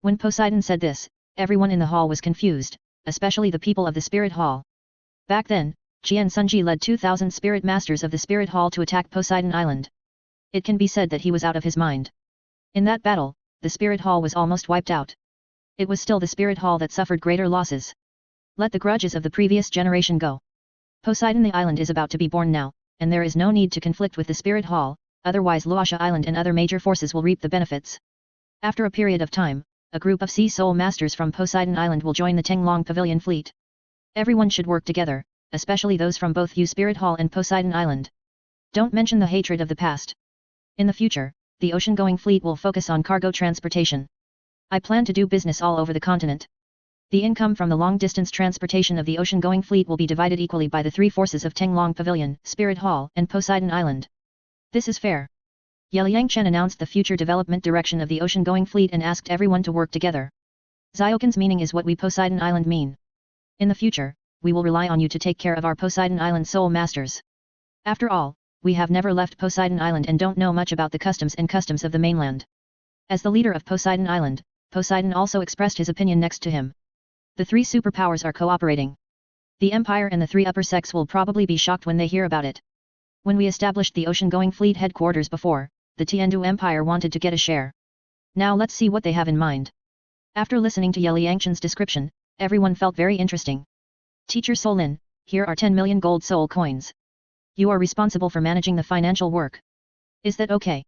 When Poseidon said this, everyone in the hall was confused, especially the people of the Spirit Hall. Back then, Qian Sunji led 2,000 spirit masters of the Spirit Hall to attack Poseidon Island. It can be said that he was out of his mind. In that battle, the Spirit Hall was almost wiped out. It was still the Spirit Hall that suffered greater losses. Let the grudges of the previous generation go. Poseidon the island is about to be born now, and there is no need to conflict with the Spirit Hall, otherwise Luosha Island and other major forces will reap the benefits. After a period of time, a group of sea soul masters from Poseidon Island will join the Tenglong Pavilion fleet. Everyone should work together, especially those from both U Spirit Hall and Poseidon Island. Don't mention the hatred of the past. In the future, the ocean-going fleet will focus on cargo transportation. I plan to do business all over the continent. The income from the long-distance transportation of the ocean-going fleet will be divided equally by the three forces of Tenglong Pavilion, Spirit Hall, and Poseidon Island. This is fair. Ye Chen announced the future development direction of the ocean-going fleet and asked everyone to work together. Ziokin's meaning is what we Poseidon Island mean. In the future, we will rely on you to take care of our Poseidon Island soul masters. After all, we have never left Poseidon Island and don't know much about the customs of the mainland. As the leader of Poseidon Island, Poseidon also expressed his opinion next to him. The three superpowers are cooperating. The Empire and the three upper sects will probably be shocked when they hear about it. When we established the ocean-going fleet headquarters before, the Tiandu Empire wanted to get a share. Now let's see what they have in mind. After listening to Ye Chen's description, everyone felt very interesting. Teacher Solin, here are 10 million gold soul coins. You are responsible for managing the financial work. Is that okay?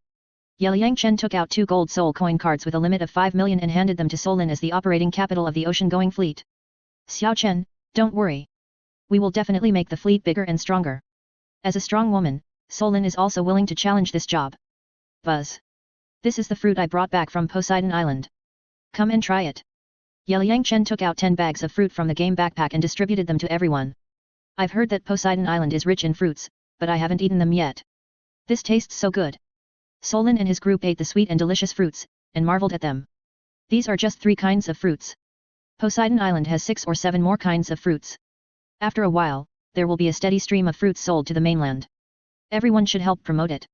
Ye Chen took out 2 gold soul coin cards with a limit of 5 million and handed them to Solin as the operating capital of the ocean-going fleet. Xiao Chen, don't worry. We will definitely make the fleet bigger and stronger. As a strong woman, Solin is also willing to challenge this job. Buzz. This is the fruit I brought back from Poseidon Island. Come and try it. Ye Chen took out 10 bags of fruit from the game backpack and distributed them to everyone. I've heard that Poseidon Island is rich in fruits, but I haven't eaten them yet. This tastes so good. Solon and his group ate the sweet and delicious fruits, and marveled at them. These are just 3 kinds of fruits. Poseidon Island has 6 or 7 more kinds of fruits. After a while, there will be a steady stream of fruits sold to the mainland. Everyone should help promote it.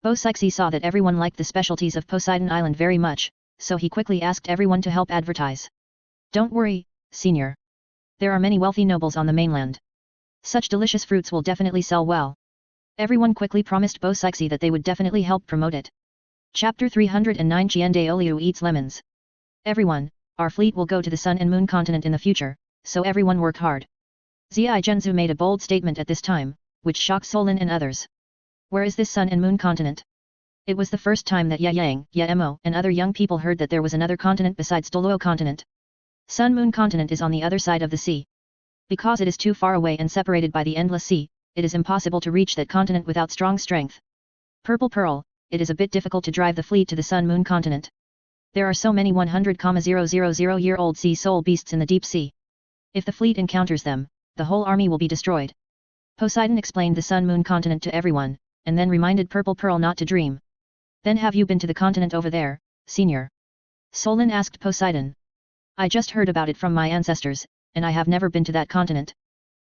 Bosixi saw that everyone liked the specialties of Poseidon Island very much, so he quickly asked everyone to help advertise. Don't worry, senior. There are many wealthy nobles on the mainland. Such delicious fruits will definitely sell well. Everyone quickly promised Bosixi that they would definitely help promote it. Chapter 309 Douluo eats lemons. Everyone, our fleet will go to the Sun and Moon continent in the future, so everyone work hard. Zai Zhenzu made a bold statement at this time, which shocked Solon and others. Where is this Sun and Moon continent? It was the first time that Yang, Emo, and other young people heard that there was another continent besides Douluo continent. Sun-Moon continent is on the other side of the sea. Because it is too far away and separated by the endless sea, it is impossible to reach that continent without strong strength. Purple Pearl, it is a bit difficult to drive the fleet to the Sun-Moon continent. There are so many 100,000-year-old sea soul beasts in the deep sea. If the fleet encounters them, the whole army will be destroyed. Poseidon explained the Sun-Moon continent to everyone, and then reminded Purple Pearl not to dream. Then have you been to the continent over there, senior? Solon asked Poseidon. I just heard about it from my ancestors, and I have never been to that continent.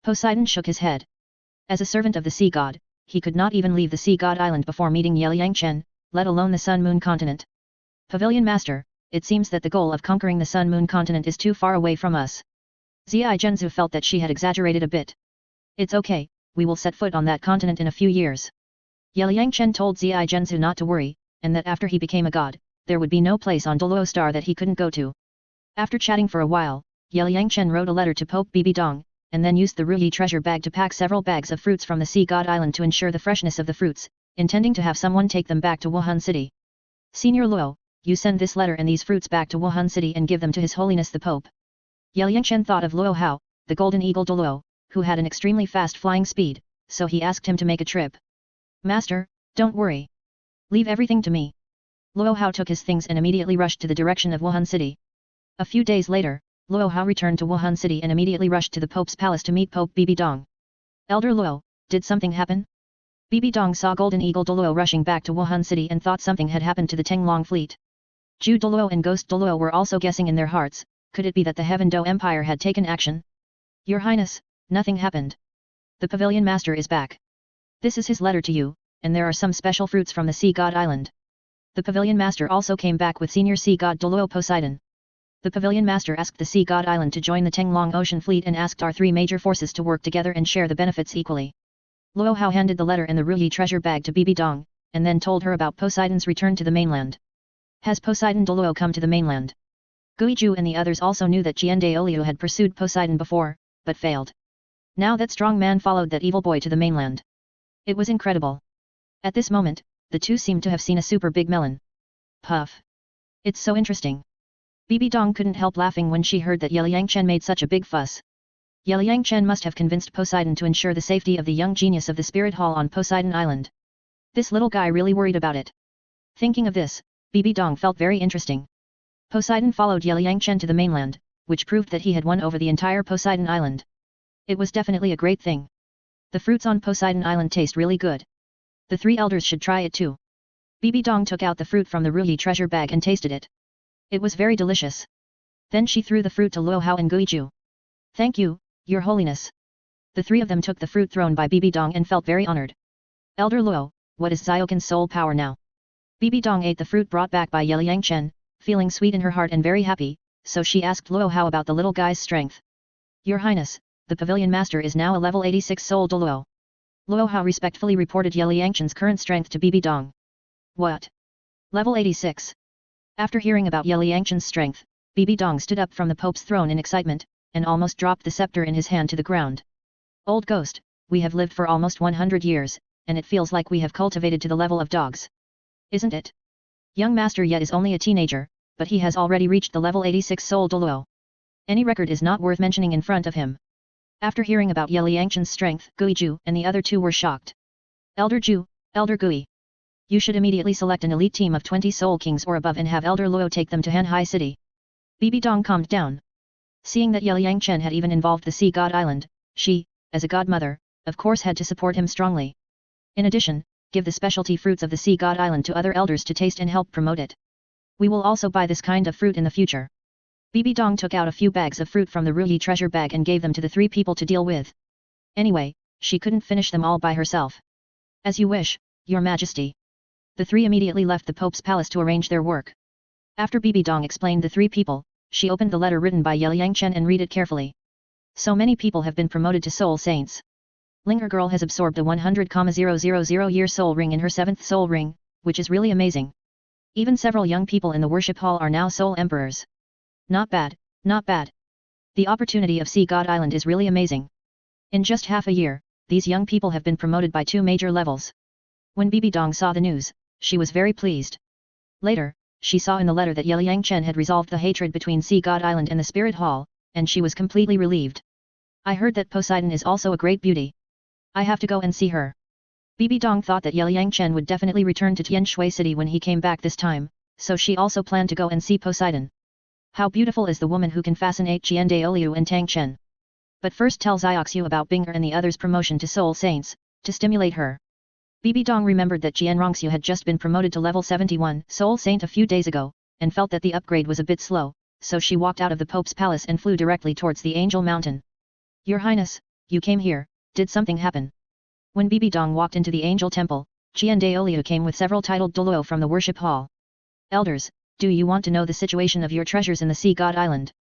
Poseidon shook his head. As a servant of the sea god, he could not even leave the sea god island before meeting Yangchen, let alone the Sun-Moon continent. Pavilion Master, it seems that the goal of conquering the Sun-Moon continent is too far away from us. Zai Zhenzu felt that she had exaggerated a bit. It's okay, we will set foot on that continent in a few years. Yangchen told Zai Zhenzu not to worry, and that after he became a god, there would be no place on Douluo star that he couldn't go to. After chatting for a while, Yangchen wrote a letter to Pope Bibi Dong, and then used the Ruyi treasure bag to pack several bags of fruits from the sea god island to ensure the freshness of the fruits, intending to have someone take them back to Wuhan City. Senior Luo, you send this letter and these fruits back to Wuhan City and give them to His Holiness the Pope. Yangchen thought of Luo Hao, the golden eagle Douluo, who had an extremely fast flying speed, so he asked him to make a trip. Master, don't worry. Leave everything to me. Luo Hao took his things and immediately rushed to the direction of Wuhan City. A few days later, Luo Hao returned to Wuhan City and immediately rushed to the Pope's palace to meet Pope Bibi Dong. Elder Luo, did something happen? Bibi Dong saw Golden Eagle Douluo rushing back to Wuhan City and thought something had happened to the Tenglong fleet. Ju Douluo and Ghost Douluo were also guessing in their hearts, could it be that the Heaven Do Empire had taken action? Your Highness, nothing happened. The Pavilion Master is back. This is his letter to you, and there are some special fruits from the Sea God Island. The Pavilion Master also came back with Senior Sea God Douluo Poseidon. The Pavilion Master asked the Sea God Island to join the Tenglong Ocean Fleet and asked our 3 major forces to work together and share the benefits equally. Luo Hao handed the letter and the Ruyi treasure bag to Bibi Dong, and then told her about Poseidon's return to the mainland. Has Poseidon Douluo come to the mainland? Guiju and the others also knew that Douluo had pursued Poseidon before, but failed. Now that strong man followed that evil boy to the mainland. It was incredible. At this moment, the two seemed to have seen a super big melon. Puff. It's so interesting. Bibi Dong couldn't help laughing when she heard that Yangchen made such a big fuss. Yangchen must have convinced Poseidon to ensure the safety of the young genius of the Spirit Hall on Poseidon Island. This little guy really worried about it. Thinking of this, Bibi Dong felt very interesting. Poseidon followed Yangchen to the mainland, which proved that he had won over the entire Poseidon Island. It was definitely a great thing. The fruits on Poseidon Island taste really good. The 3 elders should try it too. Bibi Dong took out the fruit from the Ruyi treasure bag and tasted it. It was very delicious. Then she threw the fruit to Luo Hao and Guiju. Thank you, Your Holiness. The 3 of them took the fruit thrown by Bibi Dong and felt very honored. Elder Luo, what is Ziokin's soul power now? Bibi Dong ate the fruit brought back by Yangchen, feeling sweet in her heart and very happy, so she asked Luo Hao about the little guy's strength. Your Highness, the Pavilion Master is now a level 86 soul Douluo. Luo Hao respectfully reported Yangchen's current strength to Bibi Dong. What? Level 86. After hearing about Yangchen's strength, Bibi Dong stood up from the Pope's throne in excitement, and almost dropped the scepter in his hand to the ground. Old ghost, we have lived for almost 100 years, and it feels like we have cultivated to the level of dogs. Isn't it? Young Master yet is only a teenager, but he has already reached the level 86 soul Douluo. Any record is not worth mentioning in front of him. After hearing about Yangchen's strength, Guiju and the other 2 were shocked. Elder Ju, Elder Gui. You should immediately select an elite team of 20 soul kings or above and have Elder Luo take them to Hanhai City. Bibi Dong calmed down. Seeing that Yangchen had even involved the Sea God Island, she, as a godmother, of course had to support him strongly. In addition, give the specialty fruits of the Sea God Island to other elders to taste and help promote it. We will also buy this kind of fruit in the future. Bibi Dong took out a few bags of fruit from the Ruyi treasure bag and gave them to the 3 people to deal with. Anyway, she couldn't finish them all by herself. As you wish, Your Majesty. The 3 immediately left the Pope's palace to arrange their work. After Bibi Dong explained the 3 people, she opened the letter written by Liang Chen and read it carefully. So many people have been promoted to soul saints. Linger girl has absorbed a 100,000-year soul ring in her 7th soul ring, which is really amazing. Even several young people in the worship hall are now soul emperors. Not bad, not bad. The opportunity of Sea God Island is really amazing. In just half a year, these young people have been promoted by 2 major levels. When Bibi Dong saw the news, she was very pleased. Later, she saw in the letter that Liang Chen had resolved the hatred between Sea God Island and the Spirit Hall, and she was completely relieved. I heard that Poseidon is also a great beauty. I have to go and see her. Bibi Dong thought that Liang Chen would definitely return to Tianshui city when he came back this time, so she also planned to go and see Poseidon. How beautiful is the woman who can fascinate Qian Daoliu and Tang Chen. But first tell Xiaoxiu about Binger and the others' promotion to Soul Saints, to stimulate her. Bibi Dong remembered that Jian Rongxiu had just been promoted to level 71 Soul Saint a few days ago, and felt that the upgrade was a bit slow, so she walked out of the Pope's palace and flew directly towards the Angel Mountain. Your Highness, you came here, did something happen? When Bibi Dong walked into the Angel Temple, Qian Daoliu came with several titled Douluo from the worship hall. Elders, do you want to know the situation of your treasures in the Sea God Island?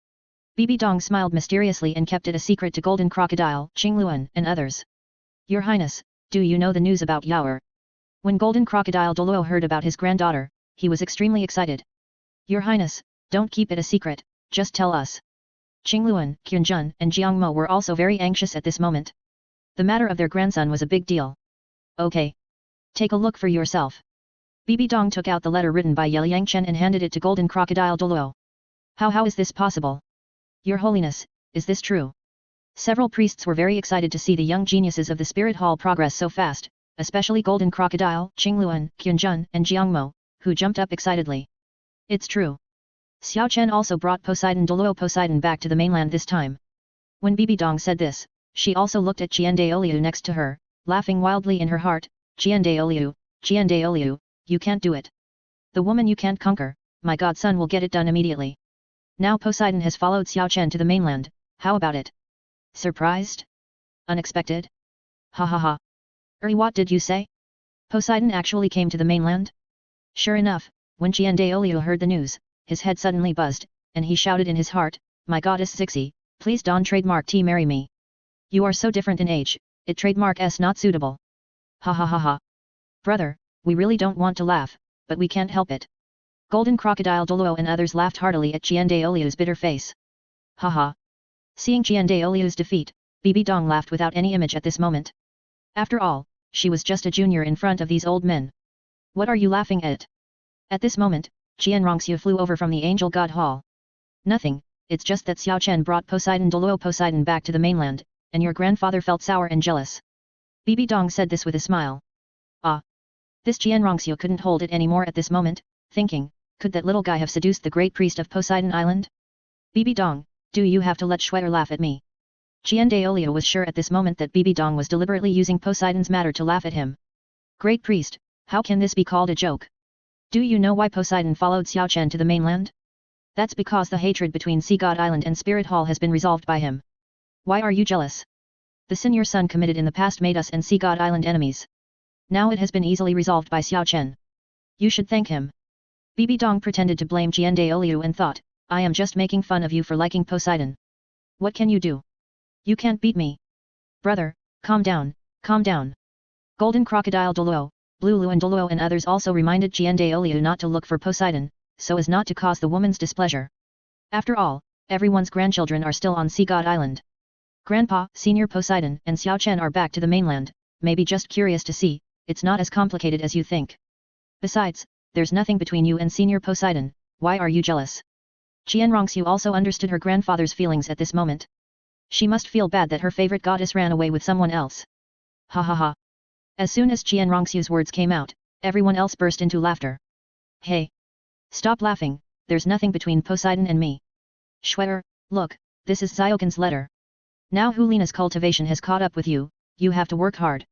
Bibi Dong smiled mysteriously and kept it a secret to Golden Crocodile, Qingluan, and others. Your Highness, do you know the news about Yaoer? When Golden Crocodile Douluo heard about his granddaughter, he was extremely excited. Your Highness, don't keep it a secret, just tell us. Qingluan, Qianjun, and Jiangmo were also very anxious at this moment. The matter of their grandson was a big deal. Okay. Take a look for yourself. Bibi Dong took out the letter written by Liang Chen and handed it to Golden Crocodile Douluo. How is this possible? Your Holiness, is this true? Several priests were very excited to see the young geniuses of the Spirit Hall progress so fast, especially Golden Crocodile, Qingluan, Qianjun, and Jiangmo, who jumped up excitedly. It's true. Xiao Chen also brought Poseidon Douluo Poseidon back to the mainland this time. When Bibi Dong said this, she also looked at Qian Daoliu next to her, laughing wildly in her heart. Qian Daoliu, you can't do it. The woman you can't conquer, my godson will get it done immediately. Now Poseidon has followed Xiao Chen to the mainland, how about it? Surprised? Unexpected? Ha ha ha. What did you say? Poseidon actually came to the mainland? Sure enough, when Qian Daoliu heard the news, his head suddenly buzzed, and he shouted in his heart, my goddess Zixi, please don trademark T marry me. You are so different in age, it trademark S not suitable. Ha ha ha ha. Brother, we really don't want to laugh, but we can't help it. Golden Crocodile Douluo and others laughed heartily at Qian Daoliu's bitter face. Ha ha. Seeing Qian Daoliu's defeat, Bibi Dong laughed without any image at this moment. After all, she was just a junior in front of these old men. What are you laughing at? At this moment, Qian Rongxiu flew over from the Angel God Hall. Nothing, it's just that Xiao Chen brought Poseidon Douluo Poseidon back to the mainland, and your grandfather felt sour and jealous. Bibi Dong said this with a smile. Ah. This Qian Rongxiu couldn't hold it anymore at this moment, thinking, could that little guy have seduced the great priest of Poseidon Island? Bibi Dong, do you have to let Schwetter laugh at me? Qian Daoliu was sure at this moment that Bibi Dong was deliberately using Poseidon's matter to laugh at him. Great priest, how can this be called a joke? Do you know why Poseidon followed Xiao Chen to the mainland? That's because the hatred between Sea God Island and Spirit Hall has been resolved by him. Why are you jealous? The sin your son committed in the past made us and Sea God Island enemies. Now it has been easily resolved by Xiao Chen. You should thank him. Bibi Dong pretended to blame Qian Daoliu and thought, I am just making fun of you for liking Poseidon. What can you do? You can't beat me. Brother, calm down, calm down. Golden Crocodile Douluo, Blue Lu and Douluo and others also reminded Qian Daoliu not to look for Poseidon, so as not to cause the woman's displeasure. After all, everyone's grandchildren are still on Sea God Island. Grandpa, Senior Poseidon, and Xiao Chen are back to the mainland, maybe just curious to see, it's not as complicated as you think. Besides, there's nothing between you and Senior Poseidon, why are you jealous? Qian Rongxiu also understood her grandfather's feelings at this moment. She must feel bad that her favorite goddess ran away with someone else. Ha ha ha. As soon as Qian Rongxiu's words came out, everyone else burst into laughter. Hey! Stop laughing, there's nothing between Poseidon and me. Schwetter, look, this is Xiaogan's letter. Now Hulina's cultivation has caught up with you, you have to work hard.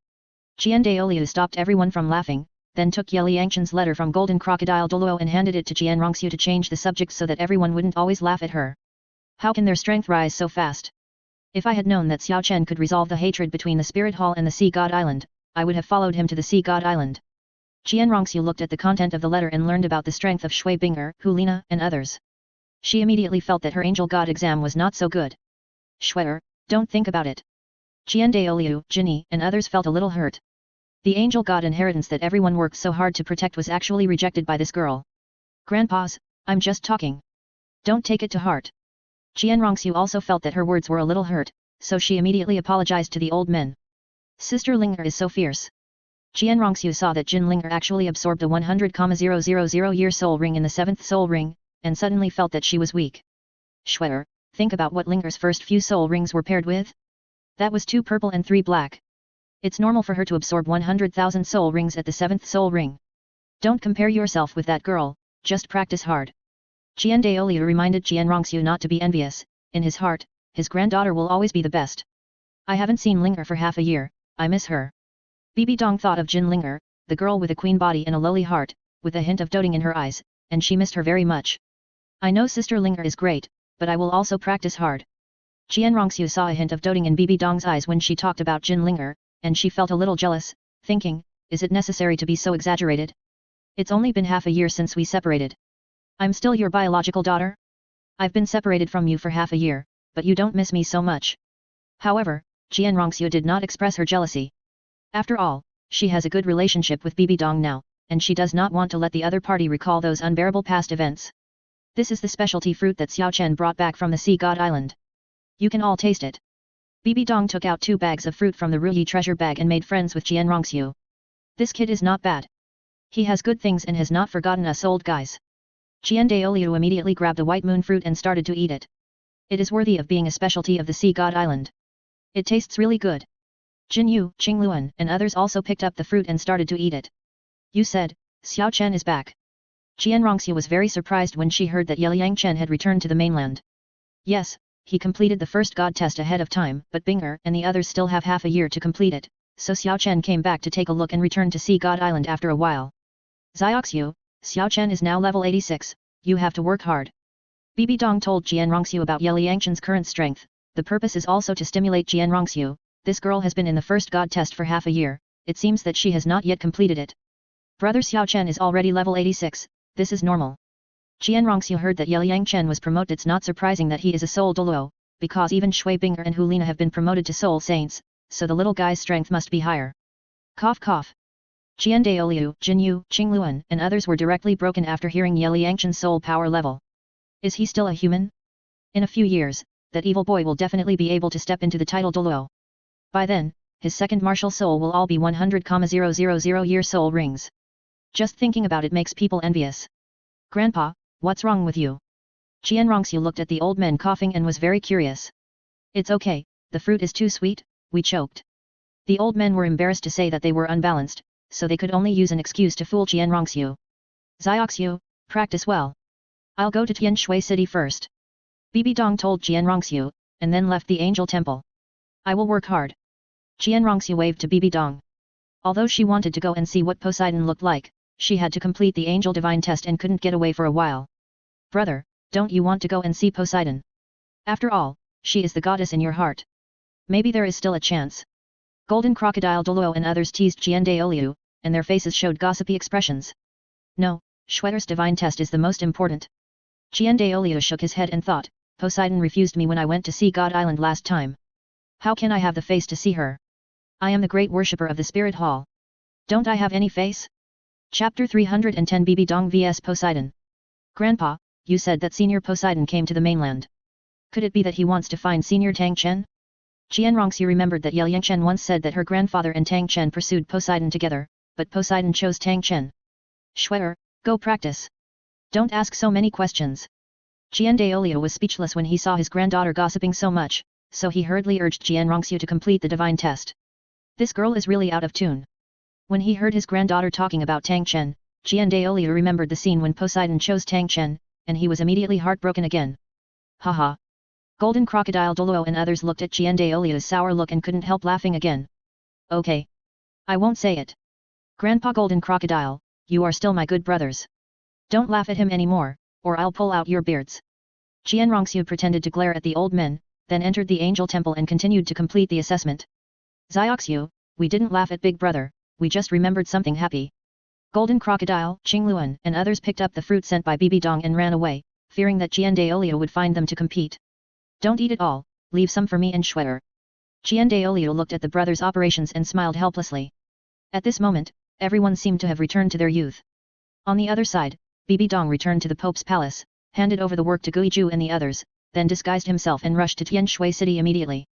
Jian stopped everyone from laughing, then took Ye Liangchen's letter from Golden Crocodile Douluo and handed it to Jian Rongxiu to change the subject so that everyone wouldn't always laugh at her. How can their strength rise so fast? If I had known that Xiao Chen could resolve the hatred between the Spirit Hall and the Sea God Island, I would have followed him to the Sea God Island. Jian Rongxiu looked at the content of the letter and learned about the strength of Shui Binger, Hulina, and others. She immediately felt that her Angel God exam was not so good. Shui'er, don't think about it. Jian Daoliu, Jinni, and others felt a little hurt. The Angel God inheritance that everyone worked so hard to protect was actually rejected by this girl. Grandpas, I'm just talking. Don't take it to heart. Jian Rongxiu also felt that her words were a little hurt, so she immediately apologized to the old men. Sister Linger is so fierce. Jian Rongxiu saw that Jin Linger actually absorbed a 100,000-year soul ring in the 7th soul ring, and suddenly felt that she was weak. Shui'er, think about what Linger's first few soul rings were paired with. That was 2 purple and 3 black. It's normal for her to absorb 100,000 soul rings at the 7th soul ring. Don't compare yourself with that girl, just practice hard. Jian Daoliu reminded Jian Rongxiu not to be envious. In his heart, his granddaughter will always be the best. I haven't seen Linger for half a year, I miss her. Bibi Dong thought of Jin Linger, the girl with a queen body and a lowly heart, with a hint of doting in her eyes, and she missed her very much. I know Sister Linger is great, but I will also practice hard. Jian Rongxiu saw a hint of doting in Bibi Dong's eyes when she talked about Jin Linger, and she felt a little jealous, thinking, is it necessary to be so exaggerated? It's only been half a year since we separated. I'm still your biological daughter? I've been separated from you for half a year, but you don't miss me so much. However, Jian Rongxiu did not express her jealousy. After all, she has a good relationship with Bibi Dong now, and she does not want to let the other party recall those unbearable past events. This is the specialty fruit that Xiao Chen brought back from the Sea God Island. You can all taste it. Bibi Dong took out 2 bags of fruit from the Ruyi treasure bag and made friends with Jian Rongxiu. This kid is not bad. He has good things and has not forgotten us old guys. Jian Daoliu immediately grabbed a white moon fruit and started to eat it. It is worthy of being a specialty of the Sea God Island. It tastes really good. Jin Yu, Qingluan, and others also picked up the fruit and started to eat it. You said, Xiao Chen is back. Jian Rongxiu was very surprised when she heard that Ye Liangchen had returned to the mainland. Yes, he completed the first god test ahead of time, but Binger and the others still have half a year to complete it, so Xiao Chen came back to take a look and returned to Sea God Island after a while. Zioxiu, Xiao Chen is now level 86, you have to work hard. Bibi Dong told Jian Rongxiu about Ye Liangchen's current strength. The purpose is also to stimulate Jian Rongxiu. This girl has been in the first god test for half a year, it seems that she has not yet completed it. Brother Xiao Chen is already level 86, this is normal. Jian Rongxiu heard that Ye Liangchen was promoted. It's not surprising that he is a soul Douluo, because even Shui Binger and Hulina have been promoted to soul saints, so the little guy's strength must be higher. Cough cough. Jian Daoliu, Jin Yu, Qingluan, and others were directly broken after hearing Ye Liangchen's soul power level. Is he still a human? In a few years, that evil boy will definitely be able to step into the title Douluo. By then, his second martial soul will all be 100,000 year soul rings. Just thinking about it makes people envious. Grandpa, what's wrong with you? Jian Rongxiu looked at the old men coughing and was very curious. It's okay, the fruit is too sweet, we choked. The old men were embarrassed to say that they were unbalanced, so they could only use an excuse to fool Jian Rongxiu. Zioxiu, practice well. I'll go to Tianshui city first. Bibi Dong told Jian Rongxiu, and then left the angel temple. I will work hard. Jian Rongxiu waved to Bibi Dong. Although she wanted to go and see what Poseidon looked like, she had to complete the angel divine test and couldn't get away for a while. Brother, don't you want to go and see Poseidon? After all, she is the goddess in your heart. Maybe there is still a chance. Golden Crocodile Douluo and others teased Jian Daoliu, and their faces showed gossipy expressions. No, Shui'er's divine test is the most important. Jian Daoliu shook his head and thought, Poseidon refused me when I went to see God Island last time. How can I have the face to see her? I am the great worshipper of the Spirit Hall. Don't I have any face? Chapter 310 Bibi Dong vs Poseidon. Grandpa, you said that Senior Poseidon came to the mainland. Could it be that he wants to find Senior Tang Chen? Jian Rongxiu remembered that Ye Liangchen once said that her grandfather and Tang Chen pursued Poseidon together, but Poseidon chose Tang Chen. Shui'er, go practice. Don't ask so many questions. Jian Daoliu was speechless when he saw his granddaughter gossiping so much, so he hurriedly urged Jian Rongxiu to complete the divine test. This girl is really out of tune. When he heard his granddaughter talking about Tang Chen, Jian Daoliu remembered the scene when Poseidon chose Tang Chen, and he was immediately heartbroken again. Haha. Golden Crocodile Douluo and others looked at Tiandaoliu's sour look and couldn't help laughing again. Okay. I won't say it. Grandpa Golden Crocodile, you are still my good brothers. Don't laugh at him anymore, or I'll pull out your beards. Qian Rongxiu pretended to glare at the old men, then entered the angel temple and continued to complete the assessment. Zioxiu, we didn't laugh at Big Brother, we just remembered something happy. Golden Crocodile, Qingluan and others picked up the fruit sent by Bibi Dong and ran away, fearing that Tiandaoliu would find them to compete. Don't eat it all, leave some for me and Schwetter. Tiandaoliu looked at the brothers' operations and smiled helplessly. At this moment, everyone seemed to have returned to their youth. On the other side, Bibi Dong returned to the Pope's palace, handed over the work to Guizhu and the others, then disguised himself and rushed to Tianshui city immediately.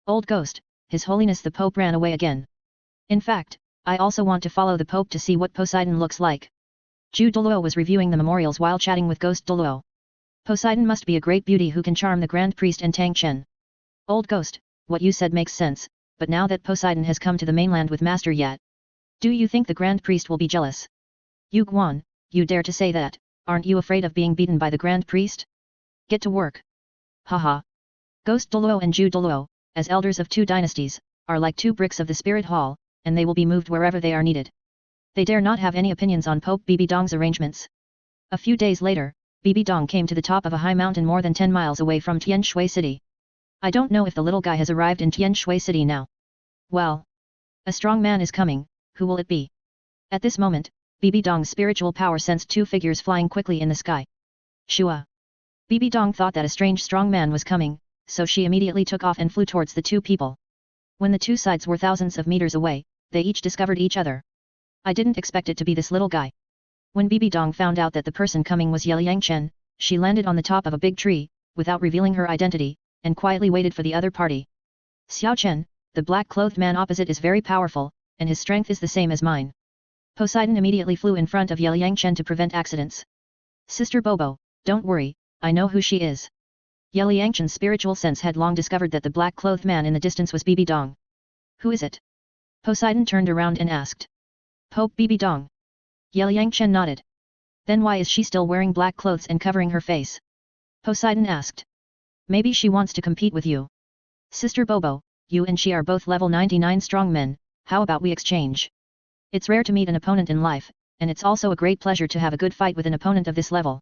Old ghost, His Holiness the Pope ran away again. In fact, I also want to follow the Pope to see what Poseidon looks like. Zhu Douluo was reviewing the memorials while chatting with Ghost Douluo. Poseidon must be a great beauty who can charm the Grand Priest and Tang Chen. Old ghost, what you said makes sense, but now that Poseidon has come to the mainland with Master Yat, do you think the Grand Priest will be jealous? Yu Guan, you dare to say that, aren't you afraid of being beaten by the Grand Priest? Get to work. Haha. Ghost Douluo and Zhu Douluo, as elders of two dynasties, are like two bricks of the Spirit Hall, and they will be moved wherever they are needed. They dare not have any opinions on Pope Bibi Dong's arrangements. A few days later, Bibi Dong came to the top of a high mountain more than 10 miles away from Tianshui city. I don't know if the little guy has arrived in Tianshui city now. Well. A strong man is coming, who will it be? At this moment, Bibi Dong's spiritual power sensed two figures flying quickly in the sky. Shua. Bibi Dong thought that a strange strong man was coming, so she immediately took off and flew towards the two people. When the two sides were thousands of meters away, they each discovered each other. I didn't expect it to be this little guy. When Bibi Dong found out that the person coming was Liang Chen, she landed on the top of a big tree, without revealing her identity, and quietly waited for the other party. Xiao Chen, the black-clothed man opposite is very powerful, and his strength is the same as mine. Poseidon immediately flew in front of Liang Chen to prevent accidents. Sister Bobo, don't worry, I know who she is. Liang Chen's spiritual sense had long discovered that the black-clothed man in the distance was Bibi Dong. Who is it? Poseidon turned around and asked. Pope Bibi Dong. Liang Chen nodded. Then why is she still wearing black clothes and covering her face? Poseidon asked. Maybe she wants to compete with you. Sister Bobo, you and she are both level 99 strong men, how about we exchange? It's rare to meet an opponent in life, and it's also a great pleasure to have a good fight with an opponent of this level.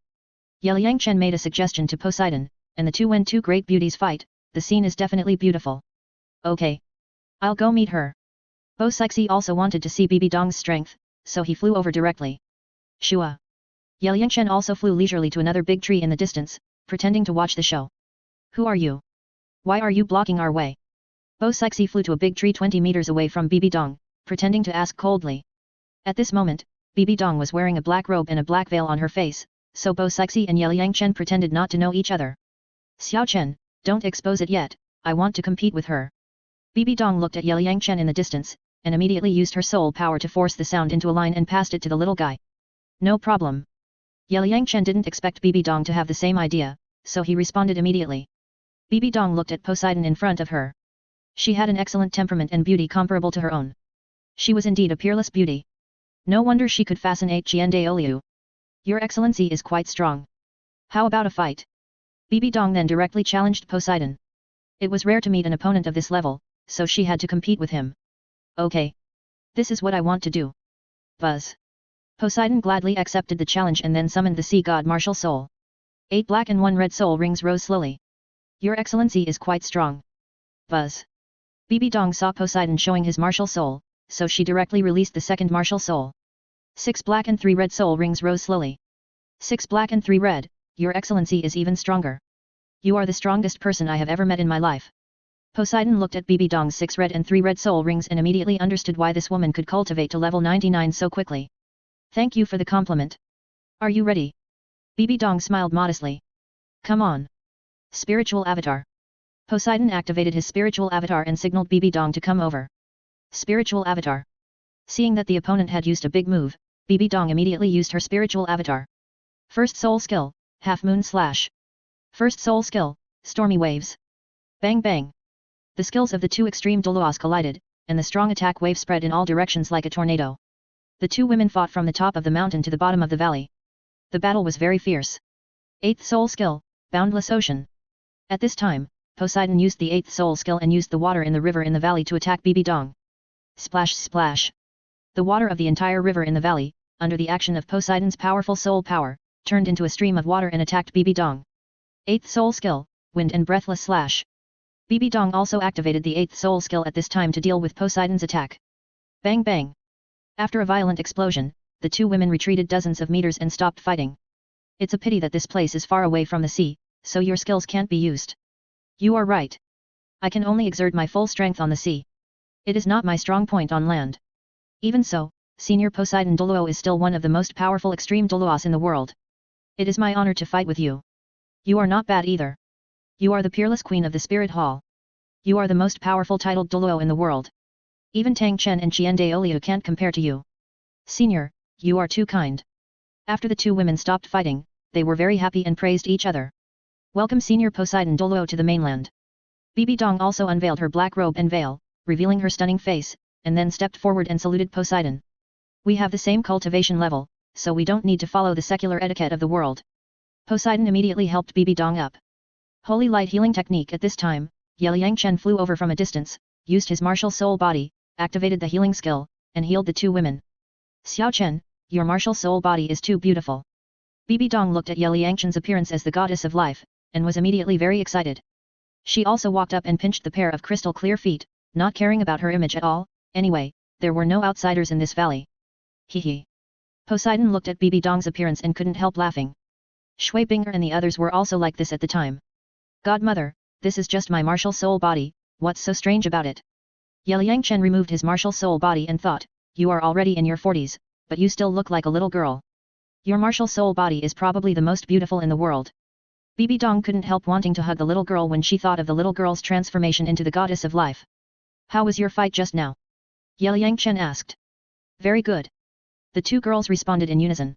Liang Chen made a suggestion to Poseidon, and the two when two great beauties fight, the scene is definitely beautiful. Okay. I'll go meet her. Bo Sixi also wanted to see Bibi Dong's strength, so he flew over directly. Shua. Liang Chen also flew leisurely to another big tree in the distance, pretending to watch the show. Who are you? Why are you blocking our way? Bo Sixi flew to a big tree 20 meters away from Bibi Dong, pretending to ask coldly. At this moment, Bibi Dong was wearing a black robe and a black veil on her face, so Bo Sixi and Liang Chen pretended not to know each other. Xiao Chen, don't expose it yet, I want to compete with her. Bibi Dong looked at Liang Chen in the distance, and immediately used her soul power to force the sound into a line and passed it to the little guy. No problem. Liang Chen didn't expect Bibi Dong to have the same idea, so he responded immediately. Bibi Dong looked at Poseidon in front of her. She had an excellent temperament and beauty comparable to her own. She was indeed a peerless beauty. No wonder she could fascinate Tiandaoliu. Your Excellency is quite strong. How about a fight? Bibi Dong then directly challenged Poseidon. It was rare to meet an opponent of this level, so she had to compete with him. Okay. This is what I want to do. Buzz. Poseidon gladly accepted the challenge and then summoned the sea god martial soul. 8 black and 1 red soul rings rose slowly. Your Excellency is quite strong. Buzz. Bibi Dong saw Poseidon showing his martial soul, so she directly released the second martial soul. 6 black and 3 red soul rings rose slowly. 6 black and 3 red, Your Excellency is even stronger. You are the strongest person I have ever met in my life. Poseidon looked at Bibi Dong's 6 red and 3 red soul rings and immediately understood why this woman could cultivate to level 99 so quickly. Thank you for the compliment. Are you ready? Bibi Dong smiled modestly. Come on. Spiritual Avatar. Poseidon activated his spiritual avatar and signaled Bibi Dong to come over. Spiritual Avatar. Seeing that the opponent had used a big move, Bibi Dong immediately used her spiritual avatar. First soul skill, Half Moon Slash. First soul skill, Stormy Waves. Bang bang. The skills of the two extreme Douluos collided, and the strong attack wave spread in all directions like a tornado. The two women fought from the top of the mountain to the bottom of the valley. The battle was very fierce. 8th soul skill, Boundless Ocean. At this time, Poseidon used the 8th soul skill and used the water in the river in the valley to attack Bibi Dong. Splash splash. The water of the entire river in the valley, under the action of Poseidon's powerful soul power, turned into a stream of water and attacked Bibi Dong. 8th soul skill, wind and breathless slash. Bibi Dong also activated the 8th soul skill at this time to deal with Poseidon's attack. Bang bang. After a violent explosion, the two women retreated dozens of meters and stopped fighting. It's a pity that this place is far away from the sea, so your skills can't be used. You are right. I can only exert my full strength on the sea. It is not my strong point on land. Even so, Senior Poseidon Douluo is still one of the most powerful extreme Douluos in the world. It is my honor to fight with you. You are not bad either. You are the peerless queen of the Spirit Hall. You are the most powerful titled Douluo in the world. Even Tang Chen and Qian Daoliu can't compare to you. Senior, you are too kind. After the two women stopped fighting, they were very happy and praised each other. Welcome Senior Poseidon Douluo to the mainland. Bibi Dong also unveiled her black robe and veil, revealing her stunning face, and then stepped forward and saluted Poseidon. We have the same cultivation level, so we don't need to follow the secular etiquette of the world. Poseidon immediately helped Bibi Dong up. Holy light healing technique. At this time, Liang Chen flew over from a distance, used his martial soul body, activated the healing skill, and healed the two women. Xiao Chen, your martial soul body is too beautiful. Bibi Dong looked at Liang Chen's appearance as the goddess of life, and was immediately very excited. She also walked up and pinched the pair of crystal clear feet, not caring about her image at all. Anyway, there were no outsiders in this valley. Hee. Poseidon looked at Bibi Dong's appearance and couldn't help laughing. Shui Binger and the others were also like this at the time. Godmother, this is just my martial soul body, what's so strange about it? Liang Chen removed his martial soul body and thought, you are already in your 40s, but you still look like a little girl. Your martial soul body is probably the most beautiful in the world. Bibi Dong couldn't help wanting to hug the little girl when she thought of the little girl's transformation into the goddess of life. How was your fight just now? Liang Chen asked. Very good. The two girls responded in unison.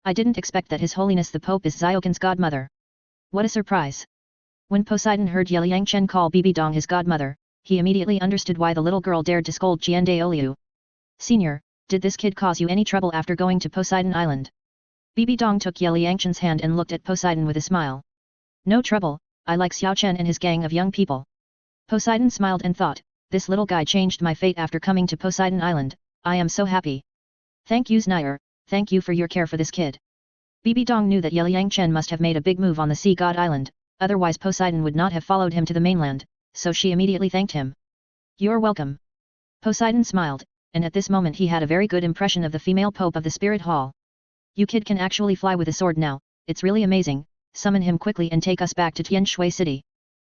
I didn't expect that His Holiness the Pope is Xiaoqin's godmother. What a surprise. When Poseidon heard Liang Chen call Bibi Dong his godmother, he immediately understood why the little girl dared to scold Qian Daoliu. Senior, did this kid cause you any trouble after going to Poseidon Island? Bibi Dong took Liang Chen's hand and looked at Poseidon with a smile. No trouble, I like Xiao Chen and his gang of young people. Poseidon smiled and thought, this little guy changed my fate after coming to Poseidon Island, I am so happy. Thank you Znyer, thank you for your care for this kid. Bibi Dong knew that Liang Chen must have made a big move on the Sea God Island, otherwise Poseidon would not have followed him to the mainland, so she immediately thanked him. You're welcome. Poseidon smiled, and at this moment he had a very good impression of the female Pope of the Spirit Hall. You kid can actually fly with a sword now, it's really amazing, summon him quickly and take us back to Tianshui city.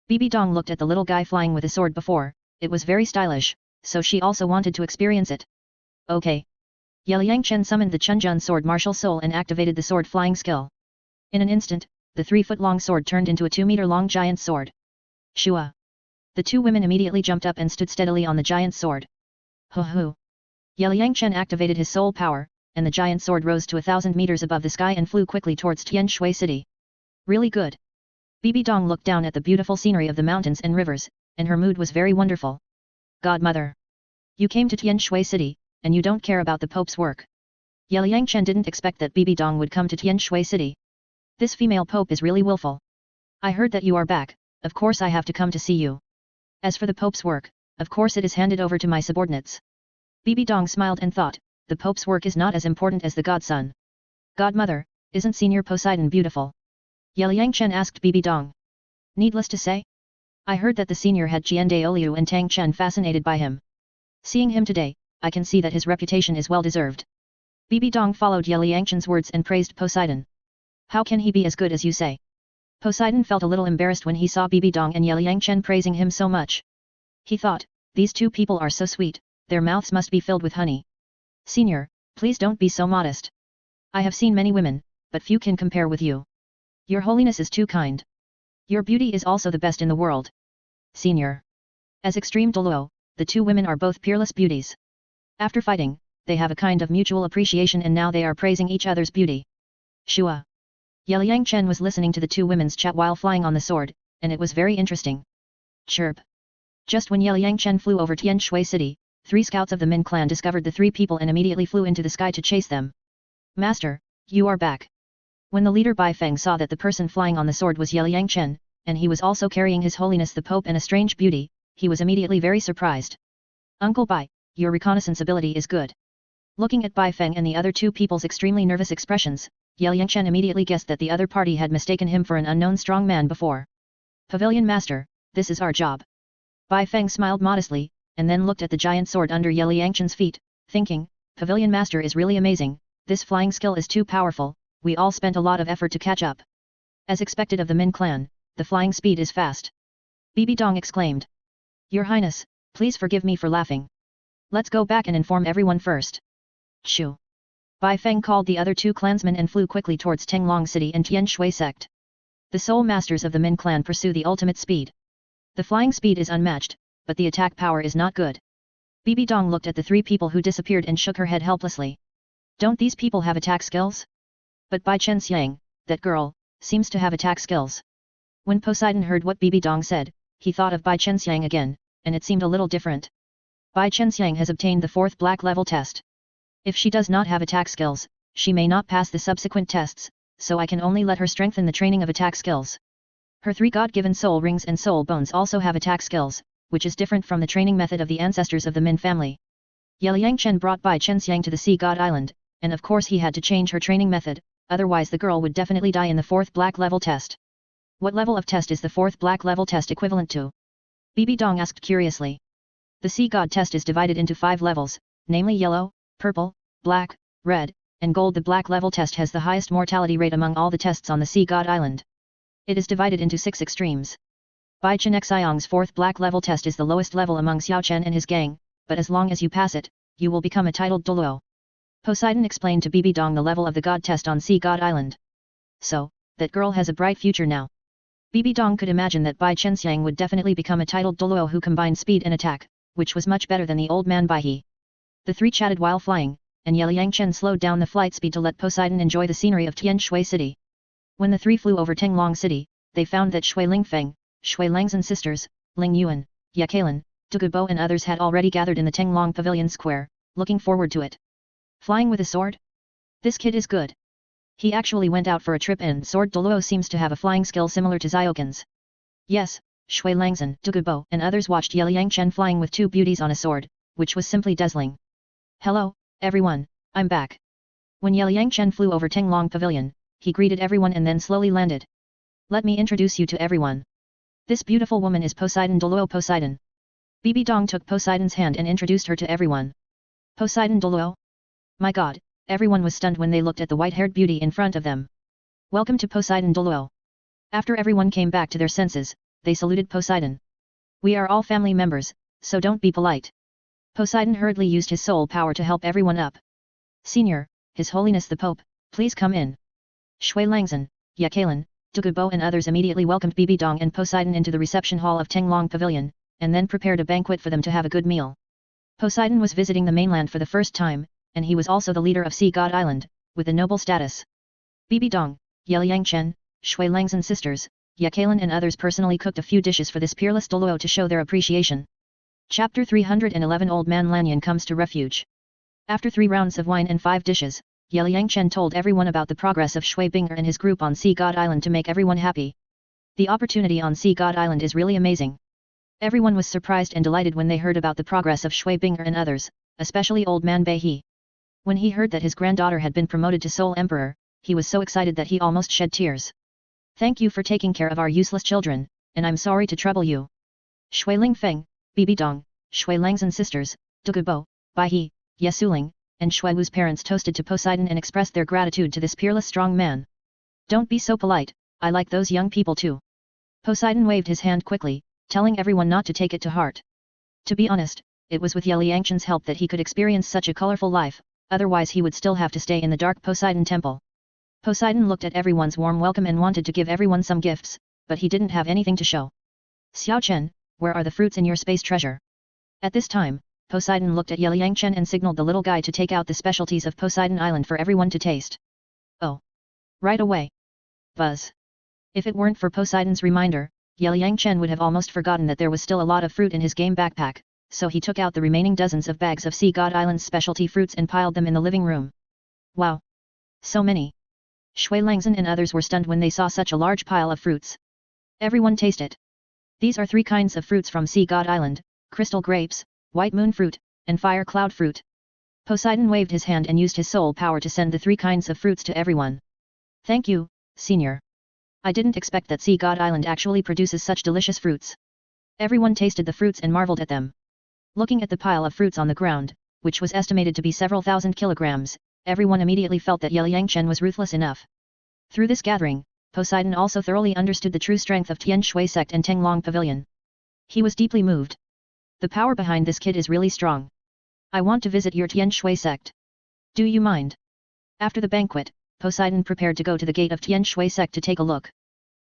Bibi Dong looked at the little guy flying with a sword before, it was very stylish, so she also wanted to experience it. Okay. Liang Chen summoned the Chunjun sword martial soul and activated the sword flying skill. In an instant, the 3-foot-long sword turned into a 2-meter-long giant sword. Shua. The two women immediately jumped up and stood steadily on the giant sword. Hoo. Liang Chen activated his soul power, and the giant sword rose to 1,000 meters above the sky and flew quickly towards Tianshui city. Really good. Bibi Dong looked down at the beautiful scenery of the mountains and rivers, and her mood was very wonderful. Godmother. You came to Tianshui city, and you don't care about the Pope's work. Liang Chen didn't expect that Bibi Dong would come to Tianshui city. This female Pope is really willful. I heard that you are back, of course I have to come to see you. As for the Pope's work, of course it is handed over to my subordinates. Bibi Dong smiled and thought, the Pope's work is not as important as the godson. Godmother, isn't Senior Poseidon beautiful? Liang Chen asked Bibi Dong. Needless to say? I heard that the senior had Qian Daoliu and Tang Chen fascinated by him. Seeing him today, I can see that his reputation is well deserved. Bibi Dong followed Liang Chen's words and praised Poseidon. How can he be as good as you say? Poseidon felt a little embarrassed when he saw Bibi Dong and Liang Chen praising him so much. He thought, these two people are so sweet, their mouths must be filled with honey. Senior, please don't be so modest. I have seen many women, but few can compare with you. Your holiness is too kind. Your beauty is also the best in the world. Senior. As extreme Douluo, the two women are both peerless beauties. After fighting, they have a kind of mutual appreciation and now they are praising each other's beauty. Shua. Liang Chen was listening to the two women's chat while flying on the sword, and it was very interesting. Chirp. Just when Liang Chen flew over Tianshui city, 3 scouts of the Min clan discovered the 3 people and immediately flew into the sky to chase them. Master, you are back. When the leader Bai Feng saw that the person flying on the sword was Liang Chen, and he was also carrying His Holiness the Pope and a strange beauty, he was immediately very surprised. Uncle Bai, your reconnaissance ability is good. Looking at Bai Feng and the other two people's extremely nervous expressions, Ye Yangchen immediately guessed that the other party had mistaken him for an unknown strong man before. Pavilion Master, this is our job. Bai Feng smiled modestly, and then looked at the giant sword under Ye Yangchen's feet, thinking, Pavilion Master is really amazing, this flying skill is too powerful, we all spent a lot of effort to catch up. As expected of the Min clan, the flying speed is fast. Bibi Dong exclaimed. Your Highness, please forgive me for laughing. Let's go back and inform everyone first. Shoo. Bai Feng called the other two clansmen and flew quickly towards Tenglong City and Tianshui sect. The sole masters of the Min clan pursue the ultimate speed. The flying speed is unmatched, but the attack power is not good. Bibi Dong looked at the three people who disappeared and shook her head helplessly. Don't these people have attack skills? But Bai Chen Xiang, that girl, seems to have attack skills. When Poseidon heard what Bibi Dong said, he thought of Bai Chen Xiang again, and it seemed a little different. Bai Chen Xiang has obtained the 4th black level test. If she does not have attack skills, she may not pass the subsequent tests, so I can only let her strengthen the training of attack skills. Her 3 God-given soul rings and soul bones also have attack skills, which is different from the training method of the ancestors of the Min family. Ye Yangchen brought Bai Chen Xiang to the Sea God Island, and of course he had to change her training method, otherwise the girl would definitely die in the 4th black level test. What level of test is the 4th black level test equivalent to? Bibi Dong asked curiously. The Sea God test is divided into 5 levels, namely yellow, purple, black, red, and gold. The black level test has the highest mortality rate among all the tests on the Sea God Island. It is divided into 6 extremes. Bai Chen Xiang's 4th black level test is the lowest level among Xiao Chen and his gang, but as long as you pass it, you will become a titled Douluo. Poseidon explained to Bibi Dong the level of the God test on Sea God Island. So, that girl has a bright future now. Bibi Dong could imagine that Bai Chen Xiang would definitely become a titled Douluo who combined speed and attack, which was much better than the old man Bai He. The 3 chatted while flying, and Ye Yangchen slowed down the flight speed to let Poseidon enjoy the scenery of Tianshui City. When the 3 flew over Tenglong City, they found that Shui Lingfeng, Shui Langzhen sisters, Ling Yuan, Ye Kailan, Dugubo and others had already gathered in the Tenglong Pavilion Square, looking forward to it. Flying with a sword? This kid is good. He actually went out for a trip and Sword Douluo seems to have a flying skill similar to Ziokin's. Yes, Shui Langzhen, Dugubo and others watched Ye Yangchen flying with 2 beauties on a sword, which was simply dazzling. Hello, everyone, I'm back. When Ye Yangchen flew over Tenglong Pavilion, he greeted everyone and then slowly landed. Let me introduce you to everyone. This beautiful woman is Poseidon Douluo Poseidon. Bibi Dong took Poseidon's hand and introduced her to everyone. Poseidon Douluo? My god, everyone was stunned when they looked at the white-haired beauty in front of them. Welcome to Poseidon Douluo. After everyone came back to their senses, they saluted Poseidon. We are all family members, so don't be polite. Poseidon hurriedly used his soul power to help everyone up. Senior, His Holiness the Pope, please come in. Shui Langzhen, Ye Kailan, Dugubo and others immediately welcomed Bibi Dong and Poseidon into the reception hall of Tenglong Pavilion, and then prepared a banquet for them to have a good meal. Poseidon was visiting the mainland for the first time, and he was also the leader of Sea God Island, with a noble status. Bibi Dong, Ye Yangchen, Shui Langzhen sisters, Ye Kailan and others personally cooked a few dishes for this peerless Douluo to show their appreciation. Chapter 311 Old Man Lanyan comes to refuge. After 3 rounds of wine and 5 dishes, Ye Yangchen told everyone about the progress of Shui Binger and his group on Sea God Island to make everyone happy. The opportunity on Sea God Island is really amazing. Everyone was surprised and delighted when they heard about the progress of Shui Binger and others, especially Old Man Bai He. When he heard that his granddaughter had been promoted to Sole Emperor, he was so excited that he almost shed tears. Thank you for taking care of our useless children, and I'm sorry to trouble you. Shui Lingfeng, Bibi Dong, Shui Langzhen sisters, Dugubo, Bai He, Ye Suling, and Shui Wu's parents toasted to Poseidon and expressed their gratitude to this peerless strong man. Don't be so polite, I like those young people too. Poseidon waved his hand quickly, telling everyone not to take it to heart. To be honest, it was with Ye Yangchen's help that he could experience such a colorful life, otherwise he would still have to stay in the dark Poseidon temple. Poseidon looked at everyone's warm welcome and wanted to give everyone some gifts, but he didn't have anything to show. Xiao Chen, where are the fruits in your space treasure? At this time, Poseidon looked at Ye Yangchen and signaled the little guy to take out the specialties of Poseidon Island for everyone to taste. Oh. Right away. Buzz. If it weren't for Poseidon's reminder, Ye Yangchen would have almost forgotten that there was still a lot of fruit in his game backpack, so he took out the remaining dozens of bags of Sea God Island's specialty fruits and piled them in the living room. Wow. So many. Shui Langzhen and others were stunned when they saw such a large pile of fruits. Everyone taste it. These are 3 kinds of fruits from Sea God Island: crystal grapes, white moon fruit, and fire cloud fruit. Poseidon waved his hand and used his soul power to send the 3 kinds of fruits to everyone. Thank you, Senior. I didn't expect that Sea God Island actually produces such delicious fruits. Everyone tasted the fruits and marveled at them. Looking at the pile of fruits on the ground, which was estimated to be several thousand kilograms, everyone immediately felt that Yangchen was ruthless enough. Through this gathering, Poseidon also thoroughly understood the true strength of Tianshui sect and Tenglong Pavilion. He was deeply moved. The power behind this kid is really strong. I want to visit your Tianshui sect. Do you mind? After the banquet, Poseidon prepared to go to the gate of Tianshui sect to take a look.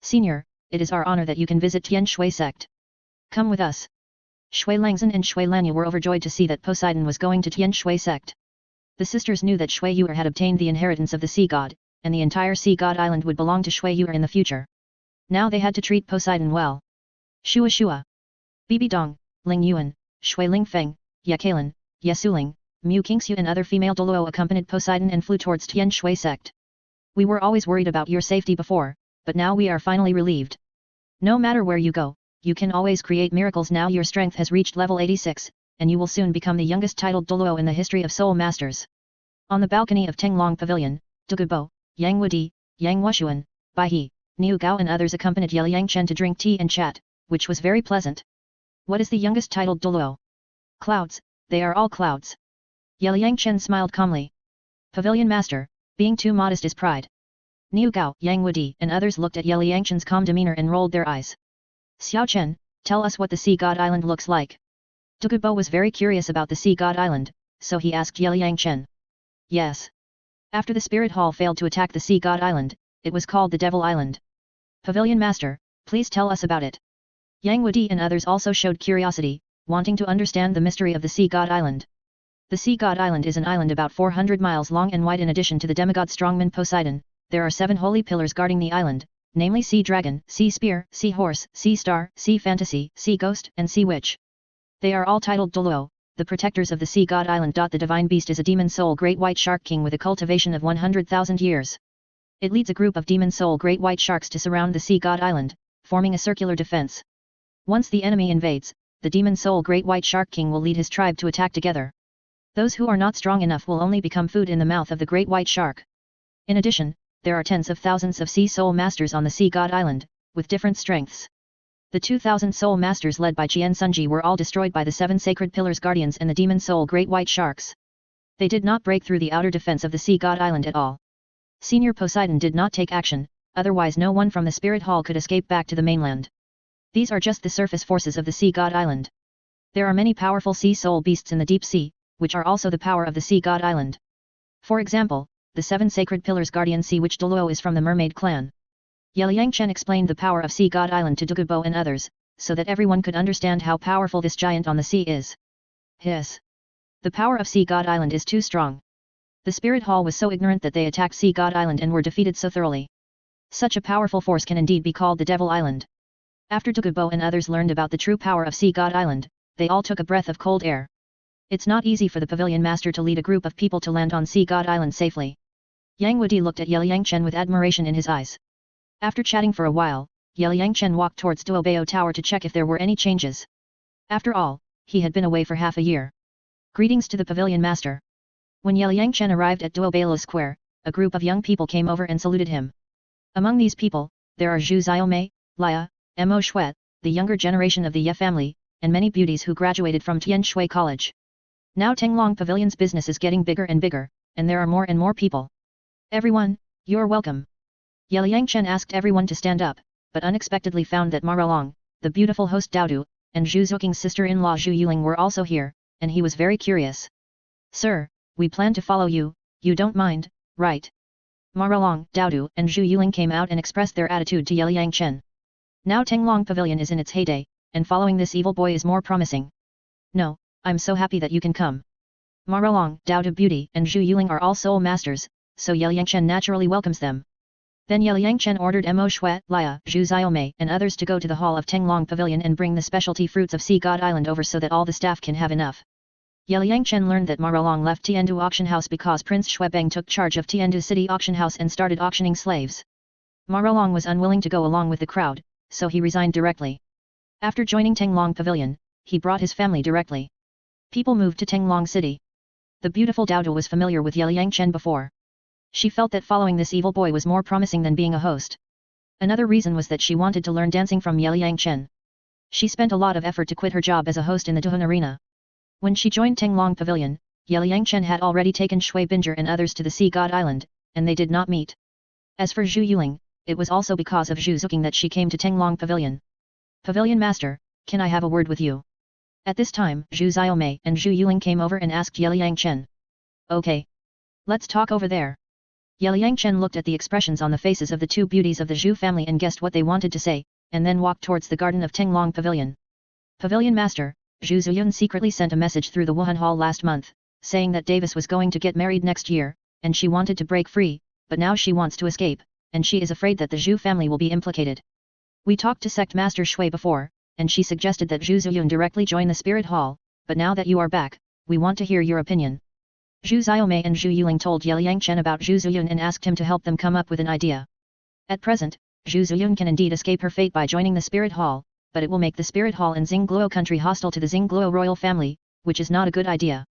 Senior, it is our honor that you can visit Tianshui sect. Come with us. Shui Langzhen and Shui Lanyu were overjoyed to see that Poseidon was going to Tianshui sect. The sisters knew that Shui Yuer had obtained the inheritance of the sea god, and the entire Sea God Island would belong to Shui Yuer in the future. Now they had to treat Poseidon well. Shua Shua. Bibi Dong, Ling Yuan, Shui Ling Feng, Ya Kailin, Ya Suling, Mu Kingxiu and other female Douluo accompanied Poseidon and flew towards Tianshui sect. We were always worried about your safety before, but now we are finally relieved. No matter where you go, you can always create miracles. Now your strength has reached level 86, and you will soon become the youngest titled Douluo in the history of Soul Masters. On the balcony of Tenglong Pavilion, Dugubo, Yang Wudi, Yang Wushuan, Bai He, Niu Gao and others accompanied Yangchen to drink tea and chat, which was very pleasant. What is the youngest titled Douluo? Clouds, they are all clouds. Yangchen smiled calmly. Pavilion Master, being too modest is pride. Niu Gao, Yang Wudi and others looked at Yangchen's calm demeanor and rolled their eyes. Xiao Chen, tell us what the Sea God Island looks like. Dugubo was very curious about the Sea God Island, so he asked Yangchen. Yes. After the Spirit Hall failed to attack the Sea God Island, it was called the Devil Island. Pavilion Master, please tell us about it. Yang Wudi and others also showed curiosity, wanting to understand the mystery of the Sea God Island. The Sea God Island is an island about 400 miles long and wide. In addition to the demigod strongman Poseidon, there are 7 holy pillars guarding the island, namely Sea Dragon, Sea Spear, Sea Horse, Sea Star, Sea Fantasy, Sea Ghost, and Sea Witch. They are all titled Douluo, the protectors of the Sea God Island. The divine beast is a demon soul great white shark king with a cultivation of 100,000 years. It leads a group of demon soul great white sharks to surround the Sea God Island, forming a circular defense. Once the enemy invades, the demon soul great white shark king will lead his tribe to attack together. Those who are not strong enough will only become food in the mouth of the great white shark. In addition, there are tens of thousands of sea soul masters on the Sea God Island, with different strengths. The 2,000 soul masters led by Qian Sunji were all destroyed by the 7 sacred pillars guardians and the demon soul great white sharks. They did not break through the outer defense of the Sea God Island at all. Senior Poseidon did not take action, otherwise no one from the Spirit Hall could escape back to the mainland. These are just the surface forces of the Sea God Island. There are many powerful sea soul beasts in the deep sea, which are also the power of the Sea God Island. For example, the 7 sacred pillars guardian Sea Witch Douluo is from the mermaid clan. Yangchen explained the power of Sea God Island to Dugubo and others, so that everyone could understand how powerful this giant on the sea is. Hiss. The power of Sea God Island is too strong. The Spirit Hall was so ignorant that they attacked Sea God Island and were defeated so thoroughly. Such a powerful force can indeed be called the Devil Island. After Dugubo and others learned about the true power of Sea God Island, they all took a breath of cold air. It's not easy for the Pavilion Master to lead a group of people to land on Sea God Island safely. Yang Wudi looked at Yangchen with admiration in his eyes. After chatting for a while, Yangchen walked towards Duobeo Tower to check if there were any changes. After all, he had been away for half a year. Greetings to the Pavilion Master. When Yangchen arrived at Duobeo Square, a group of young people came over and saluted him. Among these people, there are Zhu Xiaomei, Lia, Mo Shuet, the younger generation of the Ye family, and many beauties who graduated from Tianshui College. Now Tenglong Pavilion's business is getting bigger and bigger, and there are more and more people. Everyone, you're welcome. Yangchen asked everyone to stand up, but unexpectedly found that Maralong, the beautiful host Douluo, and Zhu Zuking's sister-in-law Zhu Yuling were also here, and he was very curious. Sir, we plan to follow you, you don't mind, right? Maralong, Douluo, and Zhu Yuling came out and expressed their attitude to Yangchen. Now Tenglong Pavilion is in its heyday, and following this evil boy is more promising. No, I'm so happy that you can come. Maralong, Douluo Beauty, and Zhu Yuling are all soul masters, so Yangchen naturally welcomes them. Then Yangchen ordered Mo Shuet, Lia, Zhu Xiaomei, and others to go to the hall of Tenglong Pavilion and bring the specialty fruits of Sea God Island over so that all the staff can have enough. Yangchen learned that Maralong left Tiandu auction house because Prince Shuebeng took charge of Tiandu city auction house and started auctioning slaves. Maralong was unwilling to go along with the crowd, so he resigned directly. After joining Tenglong Pavilion, he brought his family directly. People moved to Tenglong City. The beautiful Douluo was familiar with Ye Chen before. She felt that following this evil boy was more promising than being a host. Another reason was that she wanted to learn dancing from Ye Chen. She spent a lot of effort to quit her job as a host in the Duhun arena. When she joined Tenglong Pavilion, Ye Chen had already taken Shui Binger and others to the Sea God Island, and they did not meet. As for Zhu Yuling, it was also because of Zhu Zuqing that she came to Tenglong Pavilion. Pavilion Master, can I have a word with you? At this time, Zhu Xiaomei and Zhu Yuling came over and asked Ye Chen. Okay. Let's talk over there. Ye Chen looked at the expressions on the faces of the two beauties of the Zhu family and guessed what they wanted to say, and then walked towards the garden of Tenglong Pavilion. Pavilion Master, Zhu Zuyun secretly sent a message through the Wuhan Hall last month, saying that Davis was going to get married next year, and she wanted to break free, but now she wants to escape, and she is afraid that the Zhu family will be implicated. We talked to Sect Master Shui before, and she suggested that Zhu Zuyun directly join the Spirit Hall, but now that you are back, we want to hear your opinion. Zhu Xiaomei and Zhu Yuling told Ye Chen about Zhu Zuyun and asked him to help them come up with an idea. At present, Zhu Zuyun can indeed escape her fate by joining the Spirit Hall, but it will make the Spirit Hall in Xingluo country hostile to the Xingluo royal family, which is not a good idea.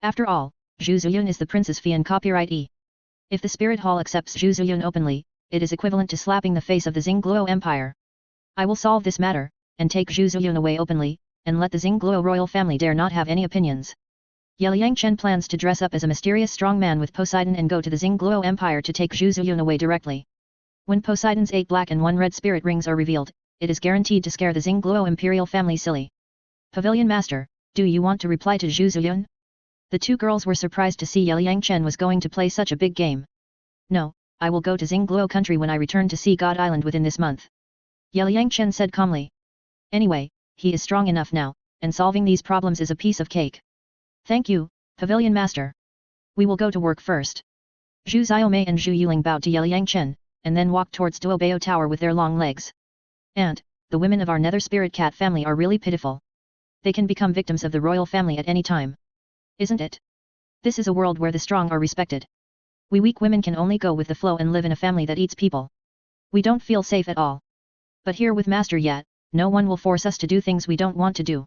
After all, Zhu Zuyun is the Princess Fee and copyright. If the Spirit Hall accepts Zhu Zuyun openly, it is equivalent to slapping the face of the Xingluo Empire. I will solve this matter, and take Zhu Zuyun away openly, and let the Xingluo royal family dare not have any opinions. Ye Chen plans to dress up as a mysterious strong man with Poseidon and go to the Xingluo Empire to take Zhu Zuyun away directly. When Poseidon's 8 black and 1 red spirit rings are revealed, it is guaranteed to scare the Xingluo imperial family silly. Pavilion Master, do you want to reply to Zhu Zuyun? The two girls were surprised to see Ye Chen was going to play such a big game. No, I will go to Xingluo country when I return to Sea God Island within this month. Ye Chen said calmly. Anyway, he is strong enough now, and solving these problems is a piece of cake. Thank you, Pavilion Master. We will go to work first. Zhu Xiaomei and Zhu Yuling bowed to Ye Chen, and then walked towards Duobao Tower with their long legs. And, the women of our Nether Spirit Cat family are really pitiful. They can become victims of the royal family at any time. Isn't it? This is a world where the strong are respected. We weak women can only go with the flow and live in a family that eats people. We don't feel safe at all. But here with Master Yat, no one will force us to do things we don't want to do.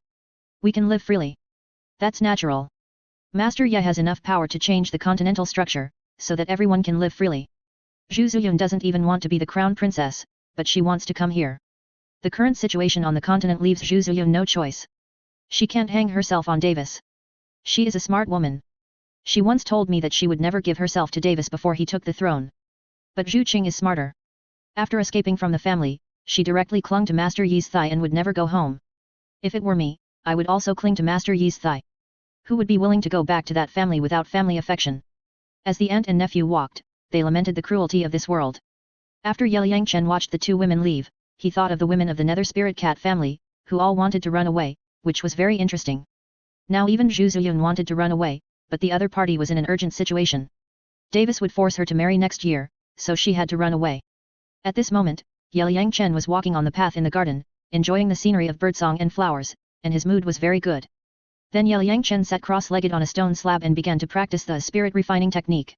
We can live freely. That's natural. Master Ye has enough power to change the continental structure, so that everyone can live freely. Zhu Zuyun doesn't even want to be the crown princess, but she wants to come here. The current situation on the continent leaves Zhu Zuyun no choice. She can't hang herself on Davis. She is a smart woman. She once told me that she would never give herself to Davis before he took the throne. But Zhu Qing is smarter. After escaping from the family, she directly clung to Master Yi's thigh and would never go home. If it were me, I would also cling to Master Yi's thigh. Who would be willing to go back to that family without family affection? As the aunt and nephew walked, they lamented the cruelty of this world. After Ye Chen watched the two women leave, he thought of the women of the Nether Spirit Cat family, who all wanted to run away, which was very interesting. Now even Zhu Zuyun wanted to run away, but the other party was in an urgent situation. Davis would force her to marry next year, so she had to run away. At this moment, Ye Chen was walking on the path in the garden, enjoying the scenery of birdsong and flowers, and his mood was very good. Then Ye Chen sat cross-legged on a stone slab and began to practice the spirit refining technique.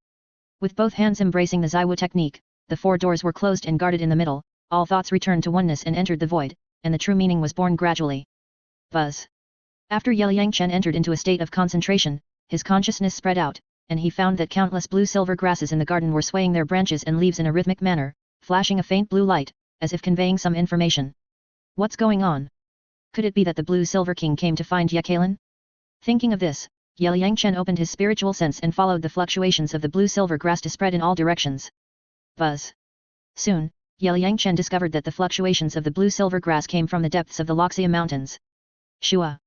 With both hands embracing the Zaiwu technique, the 4 doors were closed and guarded in the middle, all thoughts returned to oneness and entered the void, and the true meaning was born gradually. Buzz. After Ye Chen entered into a state of concentration, his consciousness spread out, and he found that countless blue-silver grasses in the garden were swaying their branches and leaves in a rhythmic manner, flashing a faint blue light, as if conveying some information. What's going on? Could it be that the Blue-Silver King came to find Ye Kailan? Thinking of this, Ye Chen opened his spiritual sense and followed the fluctuations of the blue-silver grass to spread in all directions. Buzz. Soon, Ye Chen discovered that the fluctuations of the blue-silver grass came from the depths of the Loxia Mountains. Shua.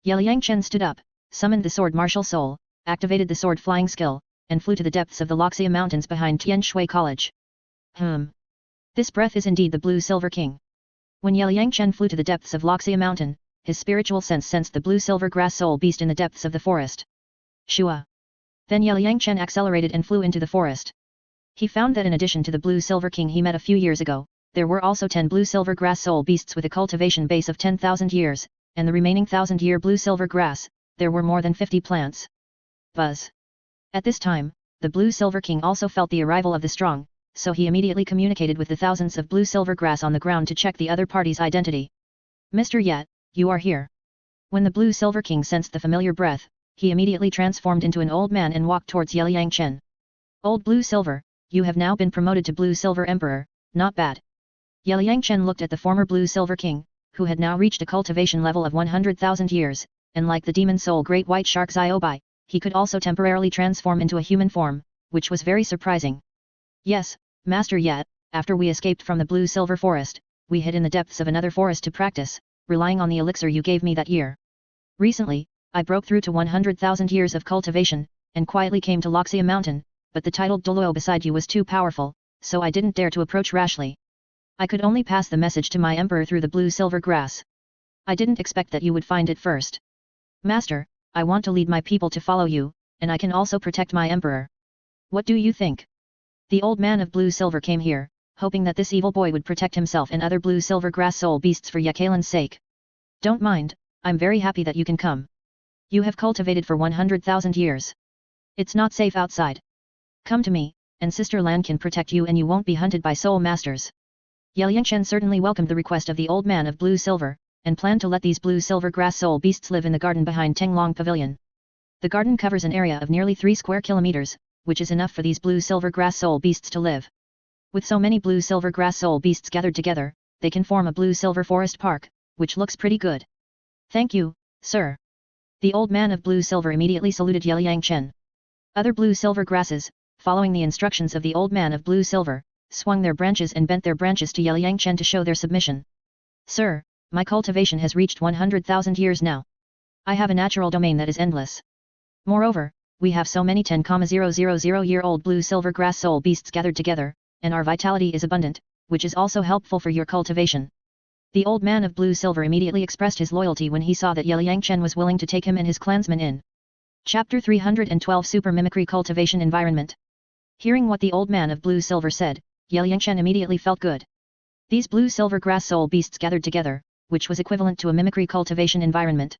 Ye Chen stood up, summoned the sword martial soul, activated the sword flying skill, and flew to the depths of the Loxia Mountains behind Tianshui College. This breath is indeed the Blue-Silver King. When Ye Chen flew to the depths of Loxia Mountain, his spiritual sense sensed the blue-silver grass soul beast in the depths of the forest. Shua. Then Ye Chen accelerated and flew into the forest. He found that in addition to the Blue-Silver King he met a few years ago, there were also 10 blue-silver grass soul beasts with a cultivation base of 10,000 years, and the remaining 1,000-year blue-silver grass, there were more than 50 plants. Buzz. At this time, the Blue-Silver King also felt the arrival of the strong, so he immediately communicated with the thousands of blue silver grass on the ground to check the other party's identity. Mr. Yat, you are here. When the blue silver king sensed the familiar breath, he immediately transformed into an old man and walked towards Yeliang Chen. Old blue silver, you have now been promoted to blue silver emperor, not bad. Yeliang Chen looked at the former blue silver king, who had now reached a cultivation level of 100,000 years, and like the demon soul great white shark Ziobai, he could also temporarily transform into a human form, which was very surprising. Yes, Master Yat, after we escaped from the blue silver forest, we hid in the depths of another forest to practice, relying on the elixir you gave me that year. Recently, I broke through to 100,000 years of cultivation, and quietly came to Loxia Mountain, but the titled Douluo beside you was too powerful, so I didn't dare to approach rashly. I could only pass the message to my emperor through the blue silver grass. I didn't expect that you would find it first. Master, I want to lead my people to follow you, and I can also protect my emperor. What do you think? The old man of blue silver came here, hoping that this evil boy would protect himself and other blue silver grass soul beasts for Yakalan's sake. Don't mind, I'm very happy that you can come. You have cultivated for 100,000 years. It's not safe outside. Come to me, and Sister Lan can protect you and you won't be hunted by soul masters. Yeliang Chen certainly welcomed the request of the old man of blue silver, and planned to let these blue silver grass soul beasts live in the garden behind Tenglong Pavilion. The garden covers an area of nearly 3 square kilometers, which is enough for these blue silver grass soul beasts to live. With so many blue silver grass soul beasts gathered together, they can form a blue silver forest park, which looks pretty good. Thank you, sir. The old man of blue silver immediately saluted Yeliang Chen. Other blue silver grasses, following the instructions of the old man of blue silver, swung their branches and bent their branches to Yeliang Chen to show their submission. Sir, my cultivation has reached 100,000 years now. I have a natural domain that is endless. Moreover, we have so many 10,000-year-old blue silver grass soul beasts gathered together, and our vitality is abundant, which is also helpful for your cultivation. The old man of blue silver immediately expressed his loyalty when he saw that Yeliang Chen was willing to take him and his clansmen in. Chapter 312 Super Mimicry Cultivation Environment. Hearing what the old man of blue silver said, Yeliang Chen immediately felt good. These blue silver grass soul beasts gathered together, which was equivalent to a mimicry cultivation environment.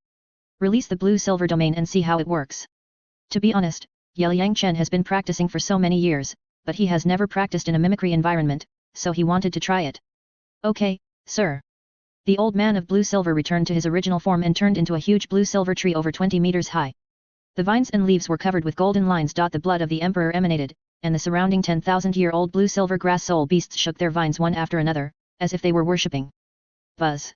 Release the blue silver domain and see how it works. To be honest, Yeliang Chen has been practicing for so many years, but he has never practiced in a mimicry environment, so he wanted to try it. Okay, sir. The old man of blue silver returned to his original form and turned into a huge blue silver tree over 20 meters high. The vines and leaves were covered with golden lines. The blood of the emperor emanated, and the surrounding 10,000-year-old blue silver grass soul beasts shook their vines one after another, as if they were worshipping. Buzz.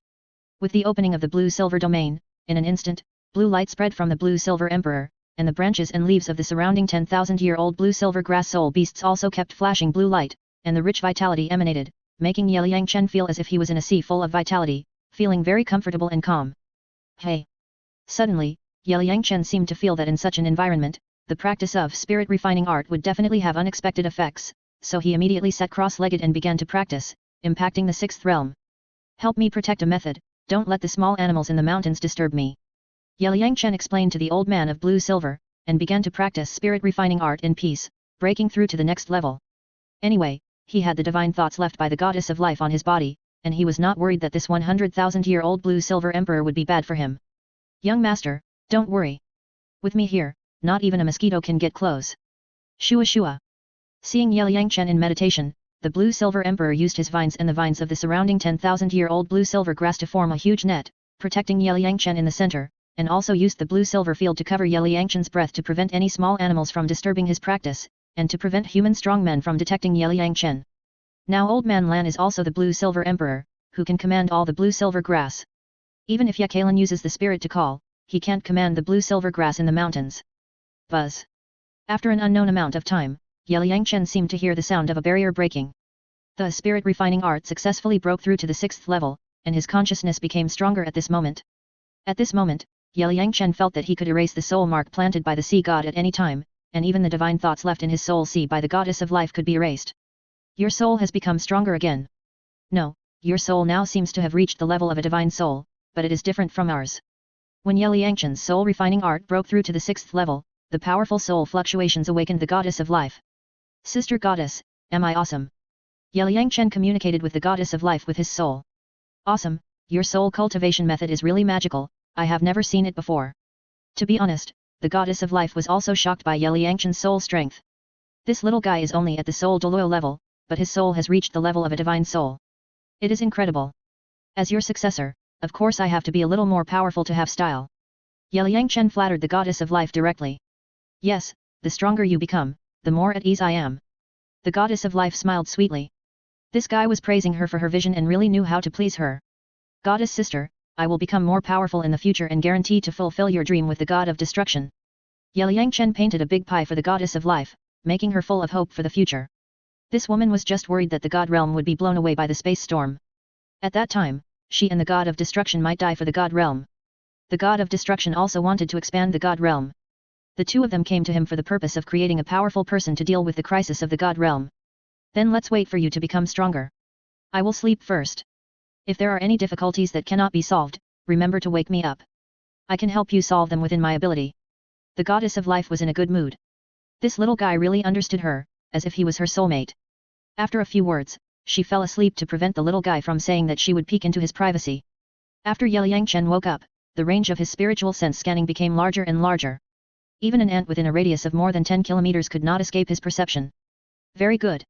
With the opening of the blue silver domain, in an instant, blue light spread from the blue silver emperor, and the branches and leaves of the surrounding 10,000-year-old blue silver grass soul beasts also kept flashing blue light, and the rich vitality emanated, making Yeliang Chen feel as if he was in a sea full of vitality, feeling very comfortable and calm. Hey! Suddenly, Yeliang Chen seemed to feel that in such an environment, the practice of spirit refining art would definitely have unexpected effects, so he immediately sat cross-legged and began to practice, impacting the 6th realm. Help me protect a method, don't let the small animals in the mountains disturb me. Yeliang Chen explained to the old man of blue silver, and began to practice spirit refining art in peace, breaking through to the next level. Anyway, he had the divine thoughts left by the goddess of life on his body, and he was not worried that this 100,000-year-old blue silver emperor would be bad for him. Young master, don't worry. With me here, not even a mosquito can get close. Shua shua. Seeing Yeliang Chen in meditation, the blue silver emperor used his vines and the vines of the surrounding 10,000-year-old blue silver grass to form a huge net, protecting Yeliang Chen in the center, and also used the blue silver field to cover Yeliang Chen's breath to prevent any small animals from disturbing his practice, and to prevent human strongmen from detecting Yeliang Chen. Now Old Man Lan is also the blue silver emperor, who can command all the blue silver grass. Even if Yakalan uses the spirit to call, he can't command the blue silver grass in the mountains. Buzz. After an unknown amount of time, Yeliang Chen seemed to hear the sound of a barrier breaking. The spirit refining art successfully broke through to the 6th level, and his consciousness became stronger at this moment. At this moment, Yeliang Chen felt that he could erase the soul mark planted by the sea god at any time, and even the divine thoughts left in his soul sea by the goddess of life could be erased. Your soul has become stronger again. No, your soul now seems to have reached the level of a divine soul, but it is different from ours. When Yeliang Chen's soul refining art broke through to the 6th level, the powerful soul fluctuations awakened the goddess of life. Sister goddess, am I awesome? Yeliang Chen communicated with the goddess of life with his soul. Awesome, your soul cultivation method is really magical, I have never seen it before. To be honest, the goddess of life was also shocked by Yeliang Chen's soul strength. This little guy is only at the soul Douluo level, but his soul has reached the level of a divine soul. It is incredible. As your successor, of course I have to be a little more powerful to have style. Yeliang Chen flattered the goddess of life directly. Yes, the stronger you become, the more at ease I am. The goddess of life smiled sweetly. This guy was praising her for her vision and really knew how to please her. Goddess sister, I will become more powerful in the future and guarantee to fulfill your dream with the god of destruction. Yeliang Chen painted a big pie for the goddess of life, making her full of hope for the future. This woman was just worried that the god realm would be blown away by the space storm. At that time, she and the god of destruction might die for the god realm. The god of destruction also wanted to expand the god realm. The two of them came to him for the purpose of creating a powerful person to deal with the crisis of the god realm. Then let's wait for you to become stronger. I will sleep first. If there are any difficulties that cannot be solved, remember to wake me up. I can help you solve them within my ability. The goddess of life was in a good mood. This little guy really understood her, as if he was her soulmate. After a few words, she fell asleep to prevent the little guy from saying that she would peek into his privacy. After Yeliang Chen woke up, the range of his spiritual sense scanning became larger and larger. Even an ant within a radius of more than 10 kilometers could not escape his perception. Very good.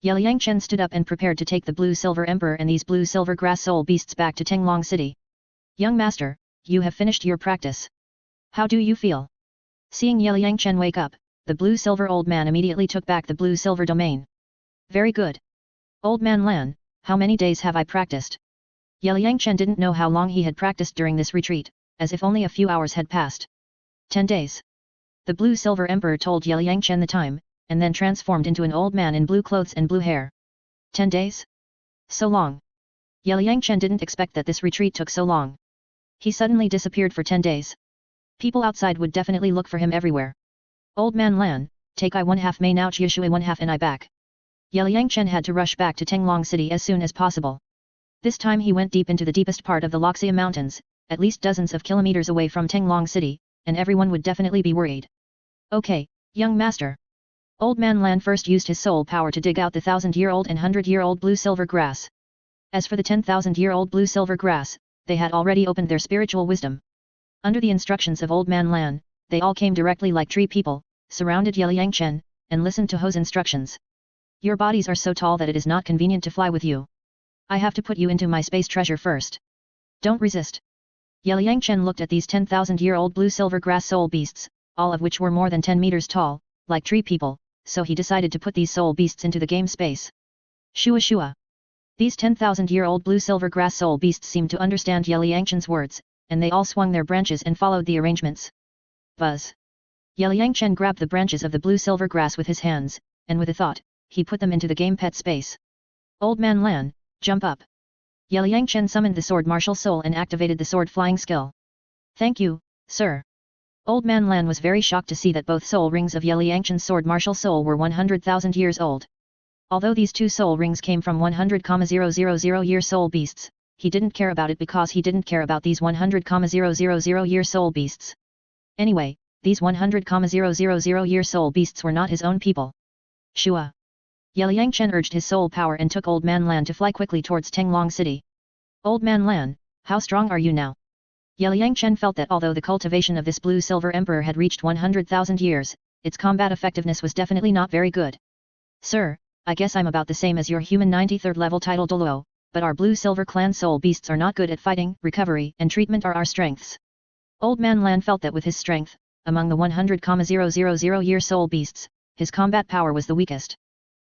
Yeliang Chen stood up and prepared to take the Blue-Silver Emperor and these Blue-Silver Grass Soul Beasts back to Tenglong City. Young master, you have finished your practice. How do you feel? Seeing Yeliang Chen wake up, the Blue-Silver old man immediately took back the Blue-Silver domain. Very good. Old man Lan, how many days have I practiced? Yeliang Chen didn't know how long he had practiced during this retreat, as if only a few hours had passed. 10 days. The Blue-Silver Emperor told Yeliang Chen the time, and then transformed into an old man in blue clothes and blue hair. 10 days? So long. Yeliang Chen didn't expect that this retreat took so long. He suddenly disappeared for 10 days. People outside would definitely look for him everywhere. Old man Lan, take I 1/2 Mei now Tianshui 1/2 and I back. Yeliang Chen had to rush back to Tenglong City as soon as possible. This time he went deep into the deepest part of the Loxia Mountains, at least dozens of kilometers away from Tenglong City, and everyone would definitely be worried. Okay, young master. Old man Lan first used his soul power to dig out the 1,000-year-old and 100-year-old blue-silver grass. As for the 10,000-year-old blue-silver grass, they had already opened their spiritual wisdom. Under the instructions of Old Man Lan, they all came directly like tree people, surrounded Yeliang Chen, and listened to Ho's instructions. Your bodies are so tall that it is not convenient to fly with you. I have to put you into my space treasure first. Don't resist. Yeliang Chen looked at these 10,000-year-old blue-silver grass soul beasts, all of which were more than 10 meters tall, like tree people, so he decided to put these soul beasts into the game space. Shua shua. These 10,000-year-old blue-silver grass soul beasts seemed to understand Yeliang Chen's words, and they all swung their branches and followed the arrangements. Buzz. Yeliang Chen grabbed the branches of the blue-silver grass with his hands, and with a thought, he put them into the game pet space. Old man Lan, jump up. Yeliang Chen summoned the sword martial soul and activated the sword flying skill. Thank you, sir. Old man Lan was very shocked to see that both soul rings of Yeliang Chen's sword martial soul were 100,000 years old. Although these two soul rings came from 100,000-year soul beasts, he didn't care about it because he didn't care about these 100,000-year soul beasts. Anyway, these 100,000-year soul beasts were not his own people. Shua. Yeliang Chen urged his soul power and took Old Man Lan to fly quickly towards Tenglong City. Old Man Lan, how strong are you now? Yeliang Chen felt that although the cultivation of this blue-silver emperor had reached 100,000 years, its combat effectiveness was definitely not very good. Sir, I guess I'm about the same as your human 93rd level title Douluo, but our blue-silver clan soul beasts are not good at fighting, recovery, and treatment are our strengths. Old Man Lan felt that with his strength, among the 100,000-year soul beasts, his combat power was the weakest.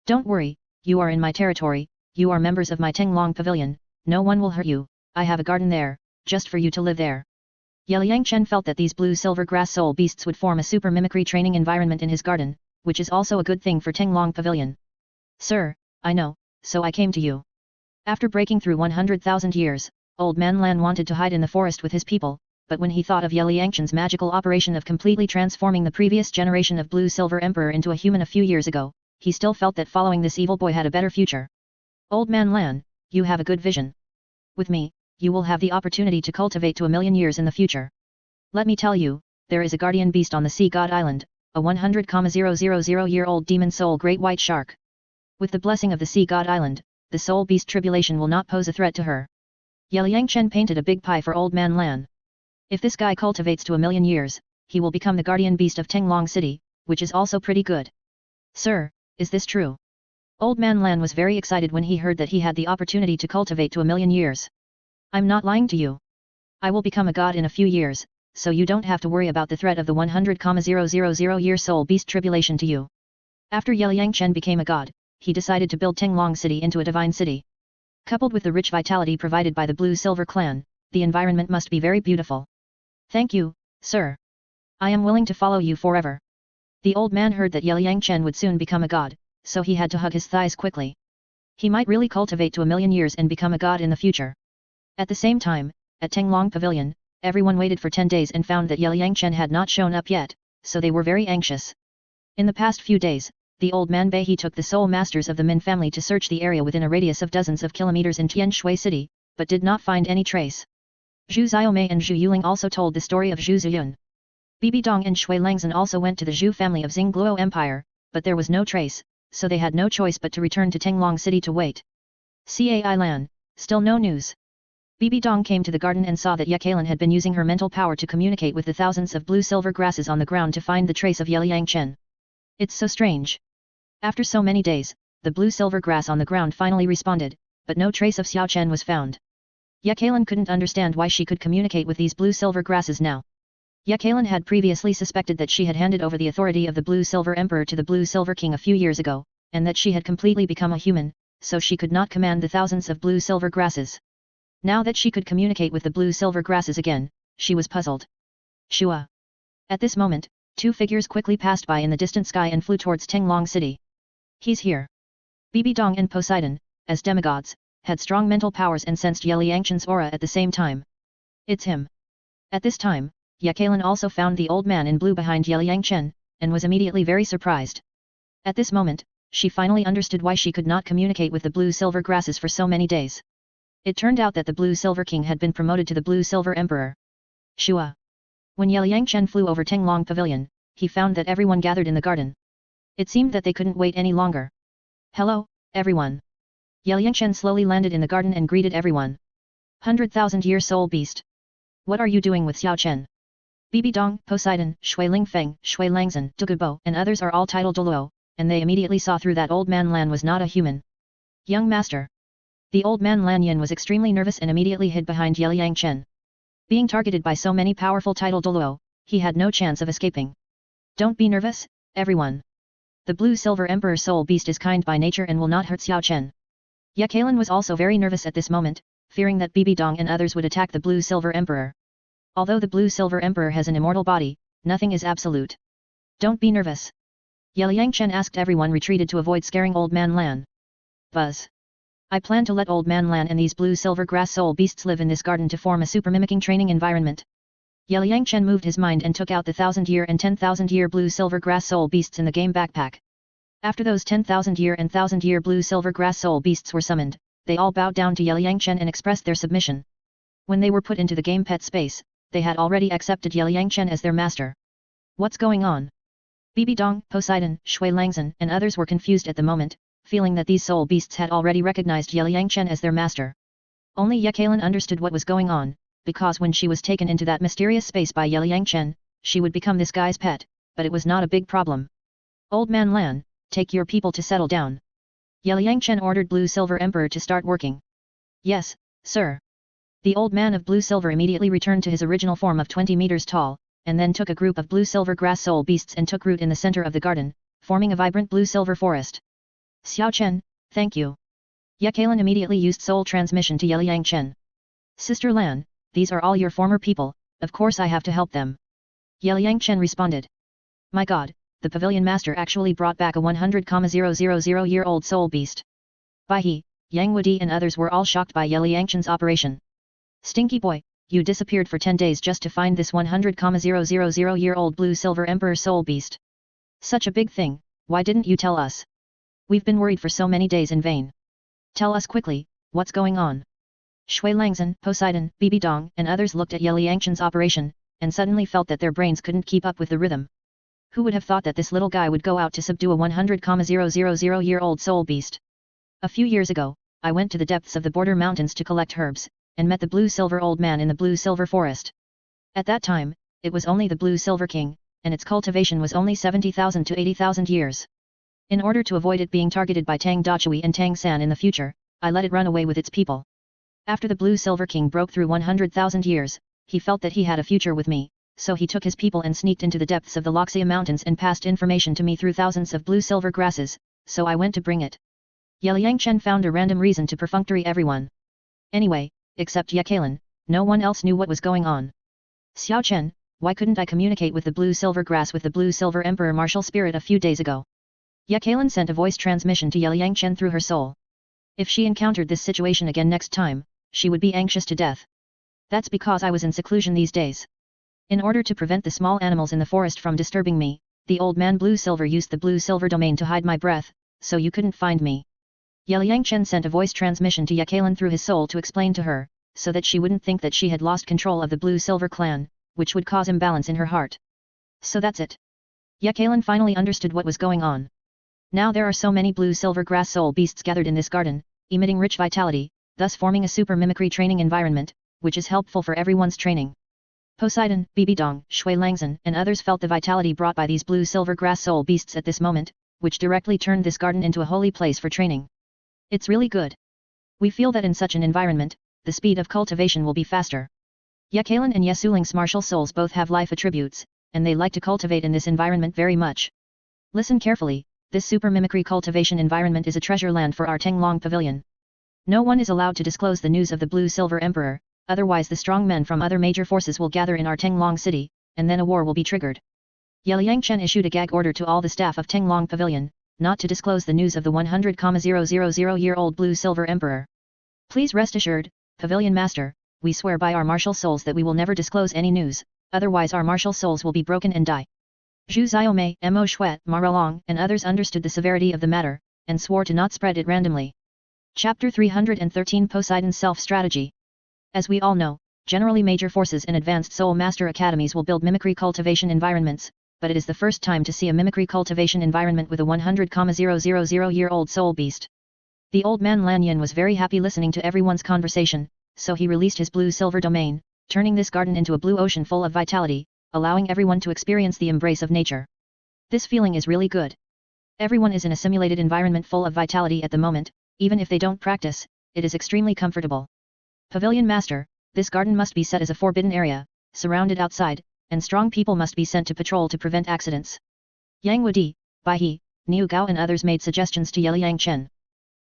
Don't worry, you are in my territory, you are members of my Tenglong Pavilion, no one will hurt you, I have a garden there, just for you to live there. Yeliang Chen felt that these blue-silver grass soul beasts would form a super mimicry training environment in his garden, which is also a good thing for Tenglong Pavilion. Sir, I know, so I came to you. After breaking through 100,000 years, Old Man Lan wanted to hide in the forest with his people, but when he thought of Yeliang Chen's magical operation of completely transforming the previous generation of blue-silver emperor into a human a few years ago, he still felt that following this evil boy had a better future. Old Man Lan, you have a good vision. With me, you will have the opportunity to cultivate to 1,000,000 years in the future. Let me tell you, there is a guardian beast on the Sea God Island, a 100,000-year-old demon soul great white shark. With the blessing of the Sea God Island, the soul beast tribulation will not pose a threat to her. Yeliang Chen painted a big pie for Old Man Lan. If this guy cultivates to 1,000,000 years, he will become the guardian beast of Tenglong City, which is also pretty good. Sir, is this true? Old Man Lan was very excited when he heard that he had the opportunity to cultivate to 1,000,000 years. I'm not lying to you. I will become a god in a few years, so you don't have to worry about the threat of the 100,000 year soul beast tribulation to you. After Yeliyang became a god, he decided to build Tenglong City into a divine city. Coupled with the rich vitality provided by the Blue Silver clan, the environment must be very beautiful. Thank you, sir. I am willing to follow you forever. The old man heard that Yeliyang would soon become a god, so he had to hug his thighs quickly. He might really cultivate to 1,000,000 years and become a god in the future. At the same time, at Tenglong Pavilion, everyone waited for 10 days and found that Yeliyang had not shown up yet, so they were very anxious. In the past few days, the old man Beihe took the soul masters of the Min family to search the area within a radius of dozens of kilometers in Tianshui city, but did not find any trace. Zhu Xiaomei and Zhu Yuling also told the story of Zhu Ziyun. Bibi Dong and Shui Langzhen also went to the Zhu family of Xingluo Empire, but there was no trace, so they had no choice but to return to Tenglong City to wait. Cai Lan, still no news. Bibi Dong came to the garden and saw that Yekalan had been using her mental power to communicate with the thousands of blue-silver grasses on the ground to find the trace of Yeliyang. It's so strange. After so many days, the blue-silver grass on the ground finally responded, but no trace of Xiao Chen was found. Yekalan couldn't understand why she could communicate with these blue-silver grasses now. Yekalan had previously suspected that she had handed over the authority of the Blue-Silver Emperor to the Blue-Silver King a few years ago, and that she had completely become a human, so she could not command the thousands of blue-silver grasses. Now that she could communicate with the blue-silver grasses again, she was puzzled. Shua. At this moment, two figures quickly passed by in the distant sky and flew towards Tenglong City. He's here. Bibi Dong and Poseidon, as demigods, had strong mental powers and sensed Yeliyang's aura at the same time. It's him. At this time, Yekalan also found the old man in blue behind Yeliyang, and was immediately very surprised. At this moment, she finally understood why she could not communicate with the blue-silver grasses for so many days. It turned out that the Blue-Silver King had been promoted to the Blue-Silver Emperor. Shua. When Yeliyang flew over Tenglong Pavilion, he found that everyone gathered in the garden. It seemed that they couldn't wait any longer. Hello, everyone. Yeliyang slowly landed in the garden and greeted everyone. 100,000-year soul beast. What are you doing with Xiao Chen? Bibi Dong, Poseidon, Shui Lingfeng, Shui Langzhen, Dugubo and others are all titled Douluo, and they immediately saw through that old man Lan was not a human. Young master. The old man Lan Yin was extremely nervous and immediately hid behind Yeliyang. Being targeted by so many powerful titled Douluo, he had no chance of escaping. Don't be nervous, everyone. The Blue-Silver Emperor Soul Beast is kind by nature and will not hurt Xiao Chen. Yekalan was also very nervous at this moment, fearing that Bibi Dong and others would attack the Blue-Silver Emperor. Although the Blue-Silver Emperor has an immortal body, nothing is absolute. Don't be nervous. Yeliyang asked everyone retreated to avoid scaring Old Man Lan. Buzz. I plan to let Old Man Lan and these blue-silver grass soul beasts live in this garden to form a super-mimicking training environment. Yeliyang moved his mind and took out the 1,000-year and 10,000-year blue-silver grass soul beasts in the game backpack. After those 10,000-year and 1,000-year blue-silver grass soul beasts were summoned, they all bowed down to Yeliyang and expressed their submission. When they were put into the game pet space, they had already accepted Yeliyang as their master. What's going on? Bibi Dong, Poseidon, Shui Langzhen and others were confused at the moment, feeling that these soul beasts had already recognized Yeliyang as their master. Only Yekalan understood what was going on, because when she was taken into that mysterious space by Yeliyang, she would become this guy's pet, but it was not a big problem. Old Man Lan, take your people to settle down. Yeliyang ordered Blue-Silver Emperor to start working. Yes, sir. The old man of blue-silver immediately returned to his original form of 20 meters tall, and then took a group of blue-silver grass soul beasts and took root in the center of the garden, forming a vibrant blue-silver forest. Xiao Chen, thank you. Yekalan immediately used soul transmission to Yeliyang. Sister Lan, these are all your former people, of course I have to help them. Yeliyang responded. My god, the pavilion master actually brought back a 100,000-year-old soul beast. Baihe, Yang Wudi and others were all shocked by Yeliyang's operation. Stinky boy, you disappeared for 10 days just to find this 100,000-year-old blue-silver emperor soul beast. Such a big thing, why didn't you tell us? We've been worried for so many days in vain. Tell us quickly, what's going on? Shui Langzhen, Poseidon, Bibi Dong and others looked at Yeliyang's operation, and suddenly felt that their brains couldn't keep up with the rhythm. Who would have thought that this little guy would go out to subdue a 100,000-year-old soul beast? A few years ago, I went to the depths of the border mountains to collect herbs, and met the blue-silver old man in the blue-silver forest. At that time, it was only the blue-silver king, and its cultivation was only 70,000 to 80,000 years. In order to avoid it being targeted by Tang Dachui and Tang San in the future, I let it run away with its people. After the Blue Silver King broke through 100,000 years, he felt that he had a future with me, so he took his people and sneaked into the depths of the Loxia Mountains and passed information to me through thousands of blue-silver grasses, so I went to bring it. Ye Chen found a random reason to perfunctory everyone. Anyway, except Ye Kailan, no one else knew what was going on. Xiao Chen, why couldn't I communicate with the blue-silver grass with the blue-silver emperor martial spirit a few days ago? Ye Kailan sent a voice transmission to Ye Chen through her soul. If she encountered this situation again next time, she would be anxious to death. That's because I was in seclusion these days. In order to prevent the small animals in the forest from disturbing me, the old man Blue Silver used the Blue Silver domain to hide my breath, so you couldn't find me. Ye Chen sent a voice transmission to Ye Kailan through his soul to explain to her, so that she wouldn't think that she had lost control of the Blue Silver clan, which would cause imbalance in her heart. So that's it. Ye Kailan finally understood what was going on. Now there are so many blue-silver grass soul beasts gathered in this garden, emitting rich vitality, thus forming a super mimicry training environment, which is helpful for everyone's training. Poseidon, Bibidong, Shui Langzhen and others felt the vitality brought by these blue-silver grass soul beasts at this moment, which directly turned this garden into a holy place for training. It's really good. We feel that in such an environment, the speed of cultivation will be faster. Ye Kailan and Ye Suling's martial souls both have life attributes, and they like to cultivate in this environment very much. Listen carefully. This super mimicry cultivation environment is a treasure land for our Tenglong Pavilion. No one is allowed to disclose the news of the Blue Silver Emperor, otherwise the strong men from other major forces will gather in our Tenglong city, and then a war will be triggered. Ye Chen issued a gag order to all the staff of Tenglong Pavilion, not to disclose the news of the 100,000-year-old Blue Silver Emperor. Please rest assured, Pavilion Master, we swear by our martial souls that we will never disclose any news, otherwise our martial souls will be broken and die. Zhu Xiaomei, Mo Shuet, Maralong and others understood the severity of the matter, and swore to not spread it randomly. Chapter 313 Poseidon's Self-Strategy. As we all know, generally major forces and advanced soul master academies will build mimicry cultivation environments, but it is the first time to see a mimicry cultivation environment with a 100,000-year-old soul beast. The old man Lan Yin was very happy listening to everyone's conversation, so he released his blue-silver domain, turning this garden into a blue ocean full of vitality, allowing everyone to experience the embrace of nature. This feeling is really good. Everyone is in a simulated environment full of vitality at the moment, even if they don't practice, it is extremely comfortable. Pavilion Master, this garden must be set as a forbidden area, surrounded outside, and strong people must be sent to patrol to prevent accidents. Yang Wudi, Bai He, Niu Gao and others made suggestions to Ye Chen.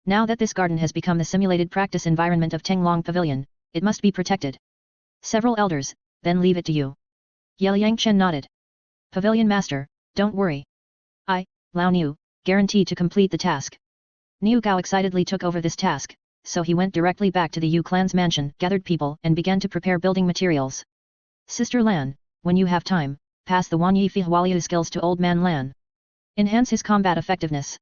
Now that this garden has become the simulated practice environment of Tenglong Pavilion, it must be protected. Several elders, then leave it to you. Ye Chen nodded. Pavilion Master, don't worry. I, Lao Niu, guarantee to complete the task. Niu Gao excitedly took over this task, so he went directly back to the Yu clan's mansion, gathered people and began to prepare building materials. Sister Lan, when you have time, pass the Wanyi Fihualiu skills to Old Man Lan. Enhance his combat effectiveness.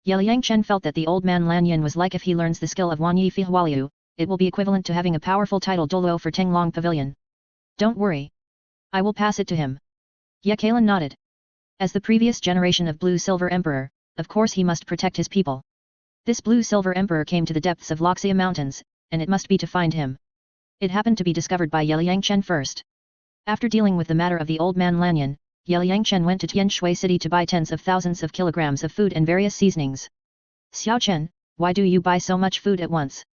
Ye Chen felt that the Old Man Lan Yin was like if he learns the skill of Wanyi Fihualiu, it will be equivalent to having a powerful title Douluo for Tenglong Pavilion. Don't worry. I will pass it to him. Ye Kailan nodded. As the previous generation of Blue-Silver Emperor, of course he must protect his people. This Blue-Silver Emperor came to the depths of Loxia Mountains, and it must be to find him. It happened to be discovered by Ye Chen first. After dealing with the matter of the old man Lanyan, Ye Chen went to Tianshui city to buy tens of thousands of kilograms of food and various seasonings. Xiao Chen, why do you buy so much food at once?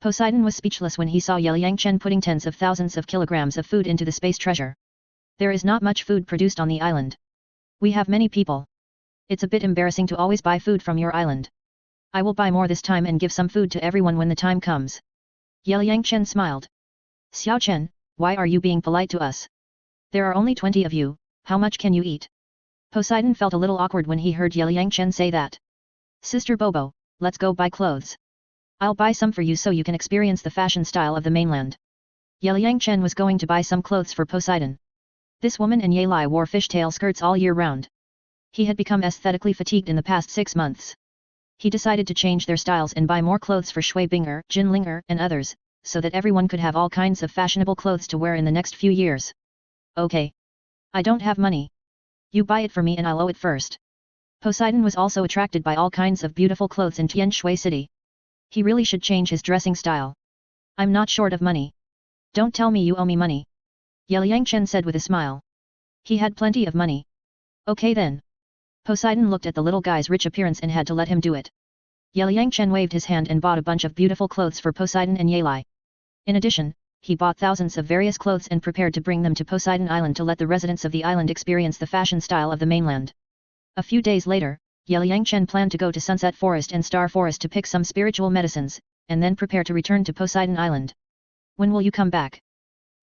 Poseidon was speechless when he saw Ye Chen putting tens of thousands of kilograms of food into the space treasure. There is not much food produced on the island. We have many people. It's a bit embarrassing to always buy food from your island. I will buy more this time and give some food to everyone when the time comes. Ye Chen smiled. Xiao Chen, why are you being polite to us? There are only 20 of you, how much can you eat? Poseidon felt a little awkward when he heard Ye Chen say that. Sister Bobo, let's go buy clothes. I'll buy some for you so you can experience the fashion style of the mainland. Ye Chen was going to buy some clothes for Poseidon. This woman and Ye Lai wore fishtail skirts all year round. He had become aesthetically fatigued in the past 6 months. He decided to change their styles and buy more clothes for Shui Binger, Jin Linger and others, so that everyone could have all kinds of fashionable clothes to wear in the next few years. Okay. I don't have money. You buy it for me and I'll owe it first. Poseidon was also attracted by all kinds of beautiful clothes in Tianshui city. He really should change his dressing style. I'm not short of money. Don't tell me you owe me money. Ye Chen said with a smile. He had plenty of money. Okay then. Poseidon looked at the little guy's rich appearance and had to let him do it. Liang Chen waved his hand and bought a bunch of beautiful clothes for Poseidon and Yelai. In addition, he bought thousands of various clothes and prepared to bring them to Poseidon Island to let the residents of the island experience the fashion style of the mainland. A few days later, Liang Chen planned to go to Sunset Forest and Star Forest to pick some spiritual medicines, and then prepare to return to Poseidon Island. When will you come back?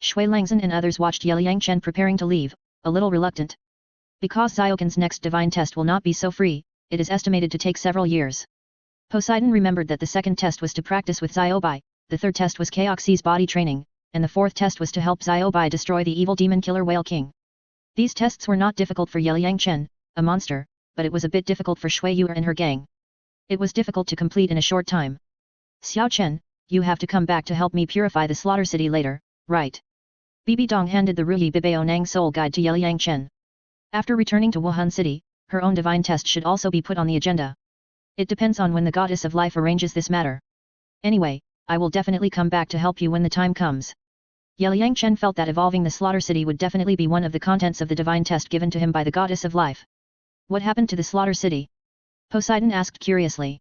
Shui Langzhen and others watched Liang Chen preparing to leave, a little reluctant. Because Xiaoqin's next divine test will not be so free, it is estimated to take several years. Poseidon remembered that the second test was to practice with Xiaobai, the third test was Kaoxi's body training, and the fourth test was to help Xiaobai destroy the evil demon killer Whale King. These tests were not difficult for Liang Chen, a monster, but it was a bit difficult for Shui Yu and her gang. It was difficult to complete in a short time. Xiao Chen, you have to come back to help me purify the slaughter city later, right? Bibi Dong handed the Ruyi Bibao Nang Soul Guide to Liang Chen. After returning to Wuhan City, her own divine test should also be put on the agenda. It depends on when the goddess of life arranges this matter. Anyway, I will definitely come back to help you when the time comes. Liang Chen felt that evolving the slaughter city would definitely be one of the contents of the divine test given to him by the goddess of life. What happened to the slaughter city? Poseidon asked curiously.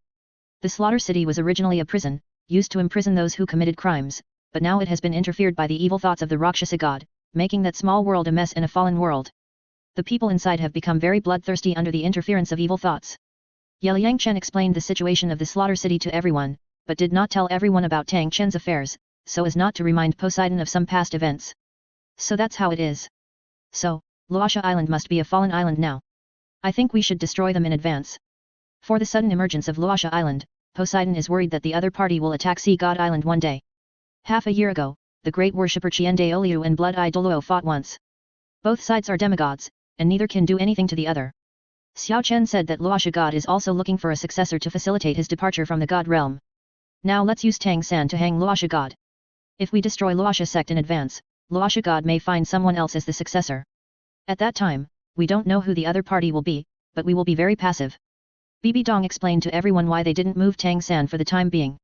The slaughter city was originally a prison, used to imprison those who committed crimes, but now it has been interfered by the evil thoughts of the Rakshasa god, making that small world a mess and a fallen world. The people inside have become very bloodthirsty under the interference of evil thoughts. Liang Chen explained the situation of the slaughter city to everyone, but did not tell everyone about Tang Chen's affairs, so as not to remind Poseidon of some past events. So that's how it is. So, Luosha Island must be a fallen island now. I think we should destroy them in advance. For the sudden emergence of Luosha Island, Poseidon is worried that the other party will attack Sea God Island one day. Half a year ago, the great worshipper Qiandaoliu and Blood Eye Douluo fought once. Both sides are demigods, and neither can do anything to the other. Xiao Chen said that Luosha God is also looking for a successor to facilitate his departure from the God realm. Now let's use Tang San to hang Luosha God. If we destroy Luosha sect in advance, Luosha God may find someone else as the successor. At that time, we don't know who the other party will be, but we will be very passive. Bibi Dong explained to everyone why they didn't move Tang San for the time being.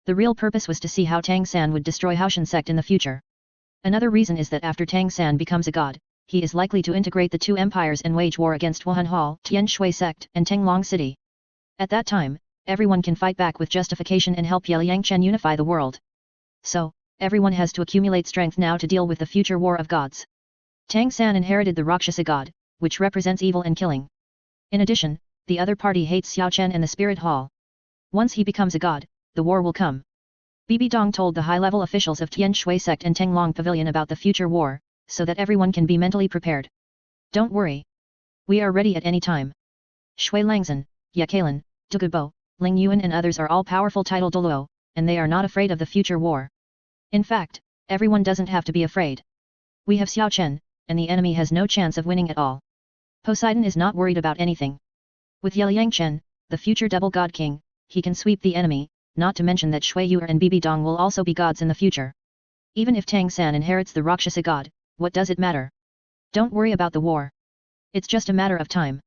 The real purpose was to see how Tang San would destroy Haoshan sect in the future. Another reason is that after Tang San becomes a god, he is likely to integrate the two empires and wage war against Wuhan Hall, Tianshui sect, and Tenglong City. At that time, everyone can fight back with justification and help Liang Chen unify the world. So, everyone has to accumulate strength now to deal with the future war of gods. Tang San inherited the Rakshasa god, which represents evil and killing. In addition, the other party hates Xiao Chen and the Spirit Hall. Once he becomes a god, the war will come. Bibi Dong told the high-level officials of Tianshui sect and Tenglong Pavilion about the future war, so that everyone can be mentally prepared. Don't worry. We are ready at any time. Shui Langzhen, Yakalan, Dugubo, Ling Yuan and others are all powerful title Douluo, and they are not afraid of the future war. In fact, everyone doesn't have to be afraid. We have Xiao Chen, and the enemy has no chance of winning at all. Poseidon is not worried about anything. With Liang Chen, the future double god king, he can sweep the enemy, not to mention that Shui Yu and Bibi Dong will also be gods in the future. Even if Tang San inherits the Rakshasa god, what does it matter? Don't worry about the war. It's just a matter of time.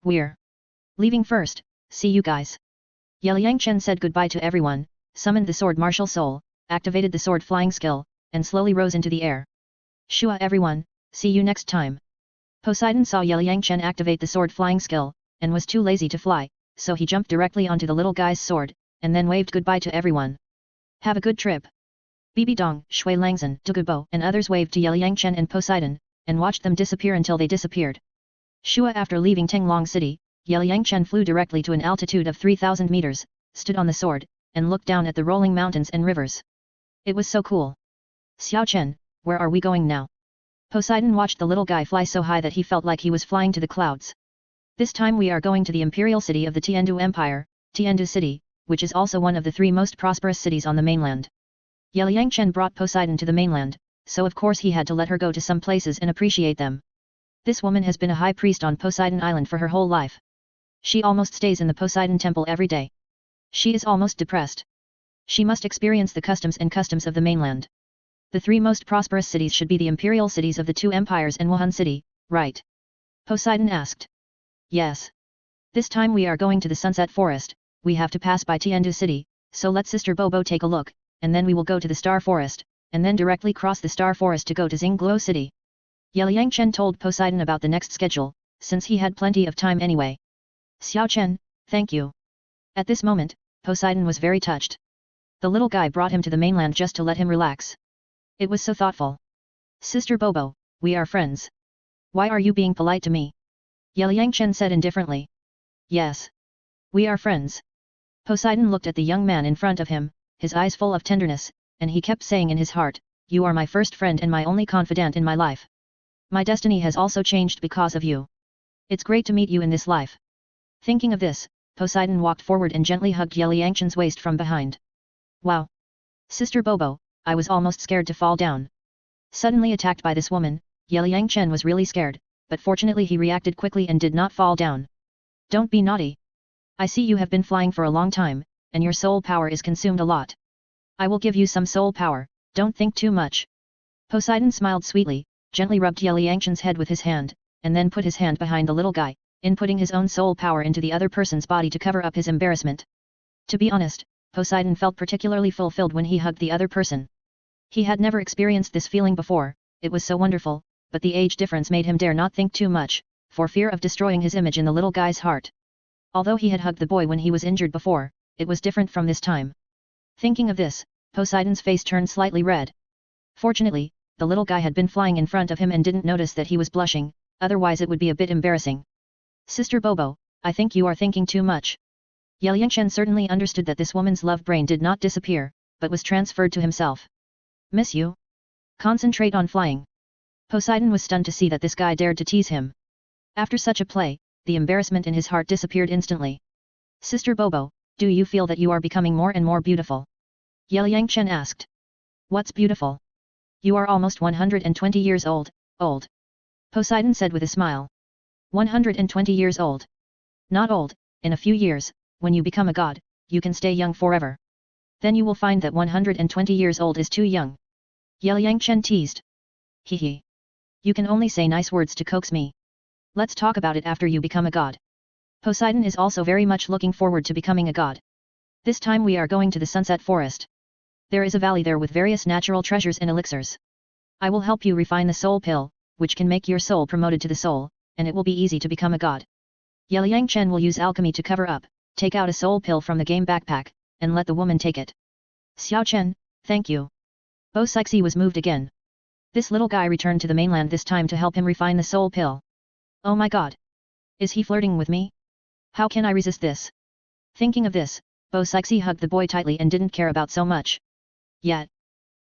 We're leaving first, see you guys. Liang Chen said goodbye to everyone, summoned the sword martial soul, activated the sword flying skill, and slowly rose into the air. Shua everyone, see you next time. Poseidon saw Liang Chen activate the sword flying skill, and was too lazy to fly, so he jumped directly onto the little guy's sword, and then waved goodbye to everyone. Have a good trip. Bibi Dong, Shui Langzhen, Dugubo and others waved to Liang Chen and Poseidon, and watched them disappear until they disappeared. Shua after leaving Tenglong City, Liang Chen flew directly to an altitude of 3,000 meters, stood on the sword, and looked down at the rolling mountains and rivers. It was so cool. Xiao Chen, where are we going now? Poseidon watched the little guy fly so high that he felt like he was flying to the clouds. This time we are going to the imperial city of the Tiandu Empire, Tiandu City, which is also one of the 3 most prosperous cities on the mainland. Liang Chen brought Poseidon to the mainland, so of course he had to let her go to some places and appreciate them. This woman has been a high priest on Poseidon Island for her whole life. She almost stays in the Poseidon temple every day. She is almost depressed. She must experience the customs of the mainland. The 3 most prosperous cities should be the imperial cities of the 2 empires and Wuhan City, right? Poseidon asked. Yes. This time we are going to the Sunset Forest, we have to pass by Tiandu City, so let Sister Bobo take a look, and then we will go to the Star Forest, and then directly cross the Star Forest to go to Xingluo City. Liang Chen told Poseidon about the next schedule, since he had plenty of time anyway. Xiao Chen, thank you. At this moment, Poseidon was very touched. The little guy brought him to the mainland just to let him relax. It was so thoughtful. Sister Bobo, we are friends. Why are you being polite to me? Liang Chen said indifferently. Yes. We are friends. Poseidon looked at the young man in front of him, his eyes full of tenderness, and he kept saying in his heart, you are my first friend and my only confidant in my life. My destiny has also changed because of you. It's great to meet you in this life. Thinking of this, Poseidon walked forward and gently hugged Liang Chen's waist from behind. Wow! Sister Bobo, I was almost scared to fall down. Suddenly attacked by this woman, Liang Chen was really scared, but fortunately he reacted quickly and did not fall down. Don't be naughty. I see you have been flying for a long time, and your soul power is consumed a lot. I will give you some soul power, don't think too much. Poseidon smiled sweetly, gently rubbed Liang Chen's head with his hand, and then put his hand behind the little guy, inputting his own soul power into the other person's body to cover up his embarrassment. To be honest, Poseidon felt particularly fulfilled when he hugged the other person. He had never experienced this feeling before, it was so wonderful, but the age difference made him dare not think too much, for fear of destroying his image in the little guy's heart. Although he had hugged the boy when he was injured before, it was different from this time. Thinking of this, Poseidon's face turned slightly red. Fortunately, the little guy had been flying in front of him and didn't notice that he was blushing, otherwise it would be a bit embarrassing. Sister Bobo, I think you are thinking too much. Liang Chen certainly understood that this woman's love brain did not disappear, but was transferred to himself. Miss you? Concentrate on flying. Poseidon was stunned to see that this guy dared to tease him. After such a play, the embarrassment in his heart disappeared instantly. Sister Bobo, do you feel that you are becoming more and more beautiful? Liang Chen asked. What's beautiful? You are almost 120 years old. Poseidon said with a smile. 120 years old. Not old, in a few years, when you become a god, you can stay young forever. Then you will find that 120 years old is too young. Liang Chen teased. Hehe. You can only say nice words to coax me. Let's talk about it after you become a god. Poseidon is also very much looking forward to becoming a god. This time we are going to the Sunset Forest. There is a valley there with various natural treasures and elixirs. I will help you refine the soul pill, which can make your soul promoted to the soul, and it will be easy to become a god. Liang Chen will use alchemy to cover up, take out a soul pill from the game backpack, and let the woman take it. Xiao Chen, thank you. Bo Sixi was moved again. This little guy returned to the mainland this time to help him refine the soul pill. Oh my god! Is he flirting with me? How can I resist this? Thinking of this, Bo Sixi hugged the boy tightly and didn't care about so much. Yet.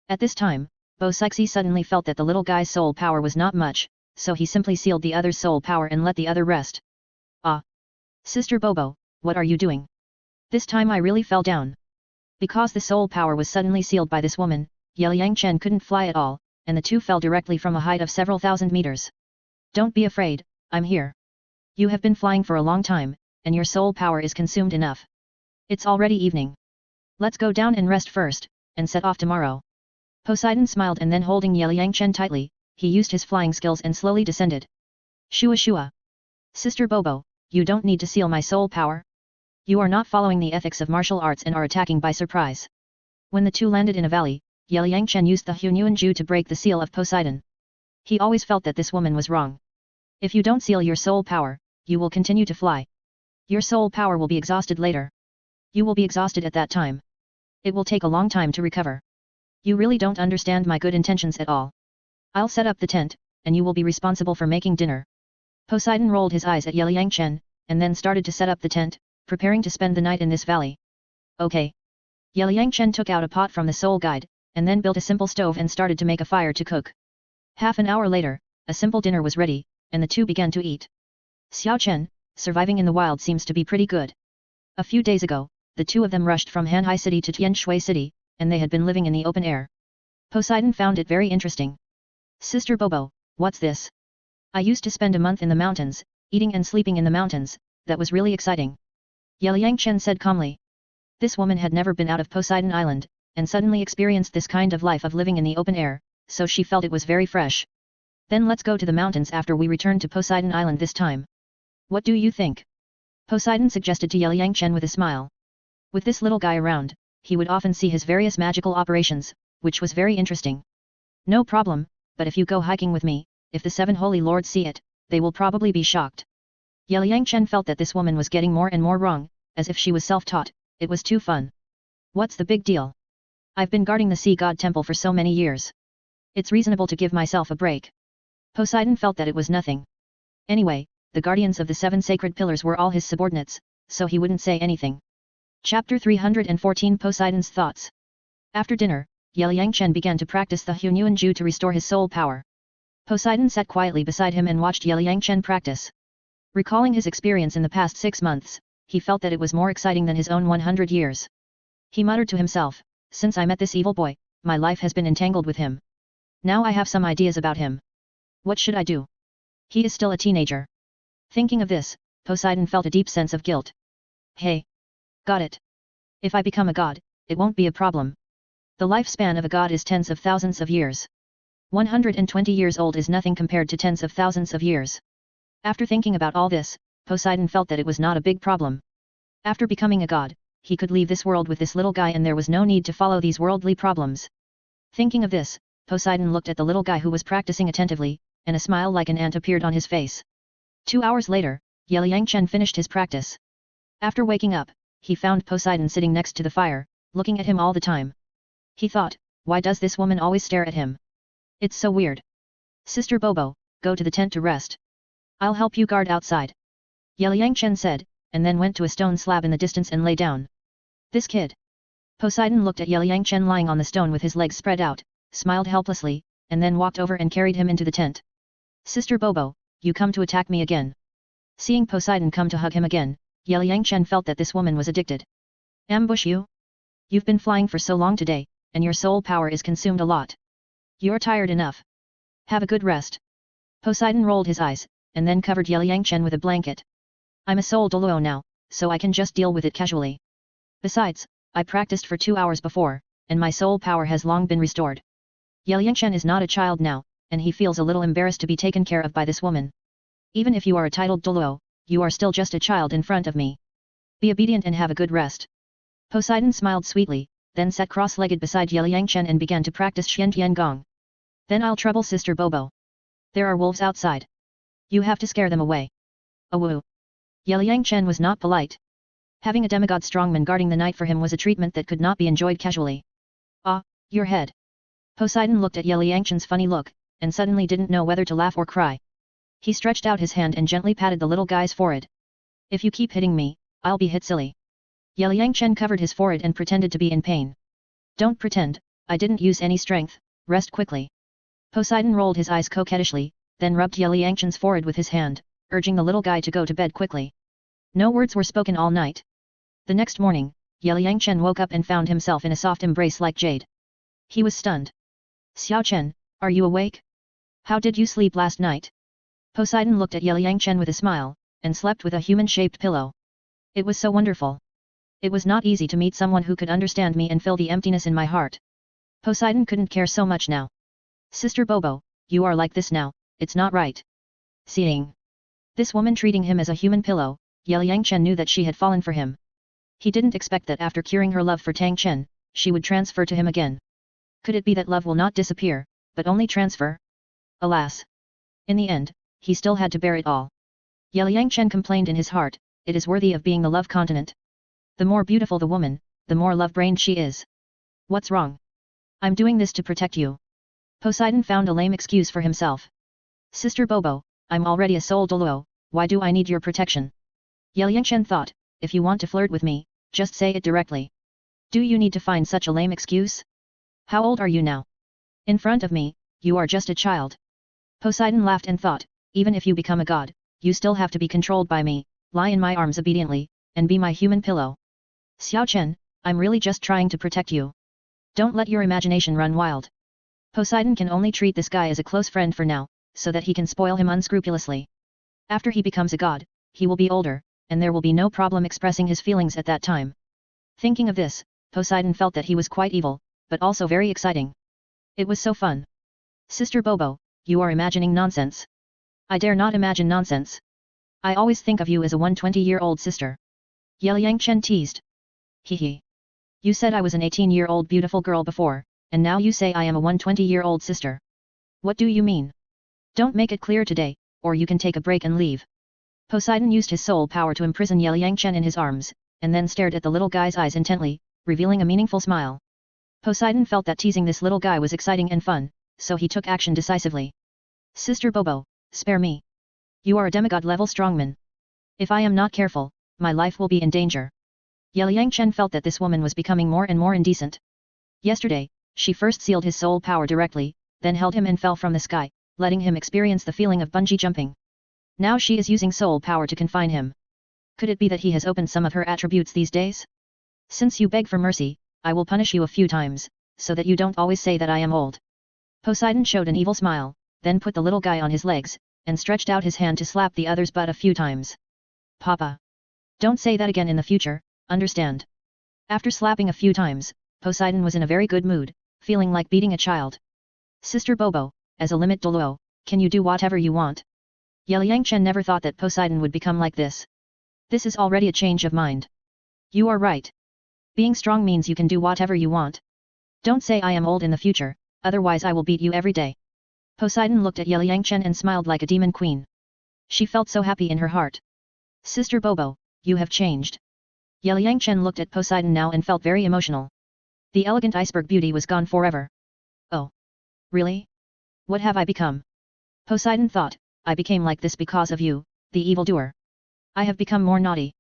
At this time, Bo Sixi suddenly felt that the little guy's soul power was not much, so he simply sealed the other's soul power and let the other rest. Ah! Sister Bobo, what are you doing? This time I really fell down. Because the soul power was suddenly sealed by this woman, Liang Chen couldn't fly at all, and the two fell directly from a height of several thousand meters. Don't be afraid, I'm here. You have been flying for a long time, and your soul power is consumed enough. It's already evening. Let's go down and rest first, and set off tomorrow. Poseidon smiled and then holding Liang Chen tightly, he used his flying skills and slowly descended. Shua shua. Sister Bobo, you don't need to seal my soul power. You are not following the ethics of martial arts and are attacking by surprise. When the two landed in a valley, Liang Chen used the Hunyuan Ju to break the seal of Poseidon. He always felt that this woman was wrong. If you don't seal your soul power, you will continue to fly. Your soul power will be exhausted later. You will be exhausted at that time. It will take a long time to recover. You really don't understand my good intentions at all. I'll set up the tent, and you will be responsible for making dinner. Poseidon rolled his eyes at Liang Chen, and then started to set up the tent, preparing to spend the night in this valley. Okay. Liang Chen took out a pot from the soul guide, and then built a simple stove and started to make a fire to cook. Half an hour later, a simple dinner was ready, and the two began to eat. Xiao Chen, surviving in the wild seems to be pretty good. A few days ago, the two of them rushed from Hanhai City to Tianshui City, and they had been living in the open air. Poseidon found it very interesting. Sister Bobo, what's this? I used to spend a month in the mountains, eating and sleeping in the mountains, that was really exciting. Liang Chen said calmly. This woman had never been out of Poseidon Island, and suddenly experienced this kind of life of living in the open air, so she felt it was very fresh. Then let's go to the mountains after we return to Poseidon Island this time. What do you think? Poseidon suggested to Liang Chen with a smile. With this little guy around, he would often see his various magical operations, which was very interesting. No problem, but if you go hiking with me, if the 7 holy lords see it, they will probably be shocked. Liang Chen felt that this woman was getting more and more wrong, as if she was self-taught. It was too fun. What's the big deal? I've been guarding the sea god temple for so many years. It's reasonable to give myself a break. Poseidon felt that it was nothing. Anyway, the guardians of the 7 sacred pillars were all his subordinates, so he wouldn't say anything. Chapter 314 Poseidon's Thoughts. After dinner, Liang Chen began to practice the Hunyuan Ju to restore his soul power. Poseidon sat quietly beside him and watched Liang Chen practice. Recalling his experience in the past 6 months, he felt that it was more exciting than his own 100 years. He muttered to himself, since I met this evil boy, my life has been entangled with him. Now I have some ideas about him. What should I do? He is still a teenager. Thinking of this, Poseidon felt a deep sense of guilt. Hey! Got it. If I become a god, it won't be a problem. The lifespan of a god is tens of thousands of years. 120 years old is nothing compared to tens of thousands of years. After thinking about all this, Poseidon felt that it was not a big problem. After becoming a god, he could leave this world with this little guy and there was no need to follow these worldly problems. Thinking of this, Poseidon looked at the little guy who was practicing attentively, and a smile like an ant appeared on his face. 2 hours later, Liang Chen finished his practice. After waking up, he found Poseidon sitting next to the fire, looking at him all the time. He thought, why does this woman always stare at him? It's so weird. Sister Bobo, go to the tent to rest. I'll help you guard outside. Liang Chen said, and then went to a stone slab in the distance and lay down. This kid. Poseidon looked at Liang Chen lying on the stone with his legs spread out, smiled helplessly, and then walked over and carried him into the tent. Sister Bobo, you come to attack me again. Seeing Poseidon come to hug him again, Liang Chen felt that this woman was addicted. Ambush you? You've been flying for so long today, and your soul power is consumed a lot. You're tired enough. Have a good rest. Poseidon rolled his eyes, and then covered Liang Chen with a blanket. I'm a soul Douluo now, so I can just deal with it casually. Besides, I practiced for 2 hours before, and my soul power has long been restored. Liang Chen is not a child now, and he feels a little embarrassed to be taken care of by this woman. Even if you are a titled Douluo, you are still just a child in front of me. Be obedient and have a good rest. Poseidon smiled sweetly, then sat cross-legged beside Liang Chen and began to practice Xian Tian Gong. Then I'll trouble Sister Bobo. There are wolves outside. You have to scare them away. Awoo. Liang Chen was not polite. Having a demigod strongman guarding the night for him was a treatment that could not be enjoyed casually. Ah, your head. Poseidon looked at Liang Chen's funny look, and suddenly didn't know whether to laugh or cry. He stretched out his hand and gently patted the little guy's forehead. If you keep hitting me, I'll be hit silly. Liang Chen covered his forehead and pretended to be in pain. Don't pretend, I didn't use any strength, rest quickly. Poseidon rolled his eyes coquettishly, then rubbed Liang Chen's forehead with his hand, urging the little guy to go to bed quickly. No words were spoken all night. The next morning, Liang Chen woke up and found himself in a soft embrace like jade. He was stunned. Xiao Chen, are you awake? How did you sleep last night? Poseidon looked at Liang Chen with a smile, and slept with a human-shaped pillow. It was so wonderful. It was not easy to meet someone who could understand me and fill the emptiness in my heart. Poseidon couldn't care so much now. Sister Bobo, you are like this now, it's not right. Seeing this woman treating him as a human pillow, Liang Chen knew that she had fallen for him. He didn't expect that after curing her love for Tang Chen, she would transfer to him again. Could it be that love will not disappear, but only transfer? Alas! In the end, he still had to bear it all. Liang Chen complained in his heart, it is worthy of being the love continent. The more beautiful the woman, the more love-brained she is. What's wrong? I'm doing this to protect you. Poseidon found a lame excuse for himself. Sister Bobo, I'm already a soul Douluo, why do I need your protection? Liang Chen thought, if you want to flirt with me, just say it directly. Do you need to find such a lame excuse? How old are you now? In front of me, you are just a child. Poseidon laughed and thought, even if you become a god, you still have to be controlled by me, lie in my arms obediently, and be my human pillow. Xiao Chen, I'm really just trying to protect you. Don't let your imagination run wild. Poseidon can only treat this guy as a close friend for now, so that he can spoil him unscrupulously. After he becomes a god, he will be older, and there will be no problem expressing his feelings at that time. Thinking of this, Poseidon felt that he was quite evil, but also very exciting. It was so fun. Sister Bobo, you are imagining nonsense. I dare not imagine nonsense. I always think of you as a 120-year-old sister. Liang Chen teased. Hee. You said I was an 18-year-old beautiful girl before, and now you say I am a 120-year-old sister. What do you mean? Don't make it clear today, or you can take a break and leave. Poseidon used his soul power to imprison Yangchen in his arms, and then stared at the little guy's eyes intently, revealing a meaningful smile. Poseidon felt that teasing this little guy was exciting and fun, so he took action decisively. Sister Bobo, spare me. You are a demigod-level strongman. If I am not careful, my life will be in danger. Yangchen felt that this woman was becoming more and more indecent. Yesterday, she first sealed his soul power directly, then held him and fell from the sky, letting him experience the feeling of bungee jumping. Now she is using soul power to confine him. Could it be that he has opened some of her attributes these days? Since you beg for mercy, I will punish you a few times, so that you don't always say that I am old. Poseidon showed an evil smile, then put the little guy on his legs, and stretched out his hand to slap the other's butt a few times. Papa. Don't say that again in the future, understand? After slapping a few times, Poseidon was in a very good mood, feeling like beating a child. Sister Bobo, as a limit Douluo, can you do whatever you want? Yangchen never thought that Poseidon would become like this. This is already a change of mind. You are right. Being strong means you can do whatever you want. Don't say I am old in the future, otherwise I will beat you every day. Poseidon looked at Yangchen and smiled like a demon queen. She felt so happy in her heart. Sister Bobo, you have changed. Yangchen looked at Poseidon now and felt very emotional. The elegant iceberg beauty was gone forever. Oh. Really? What have I become? Poseidon thought, I became like this because of you, the evildoer. I have become more naughty.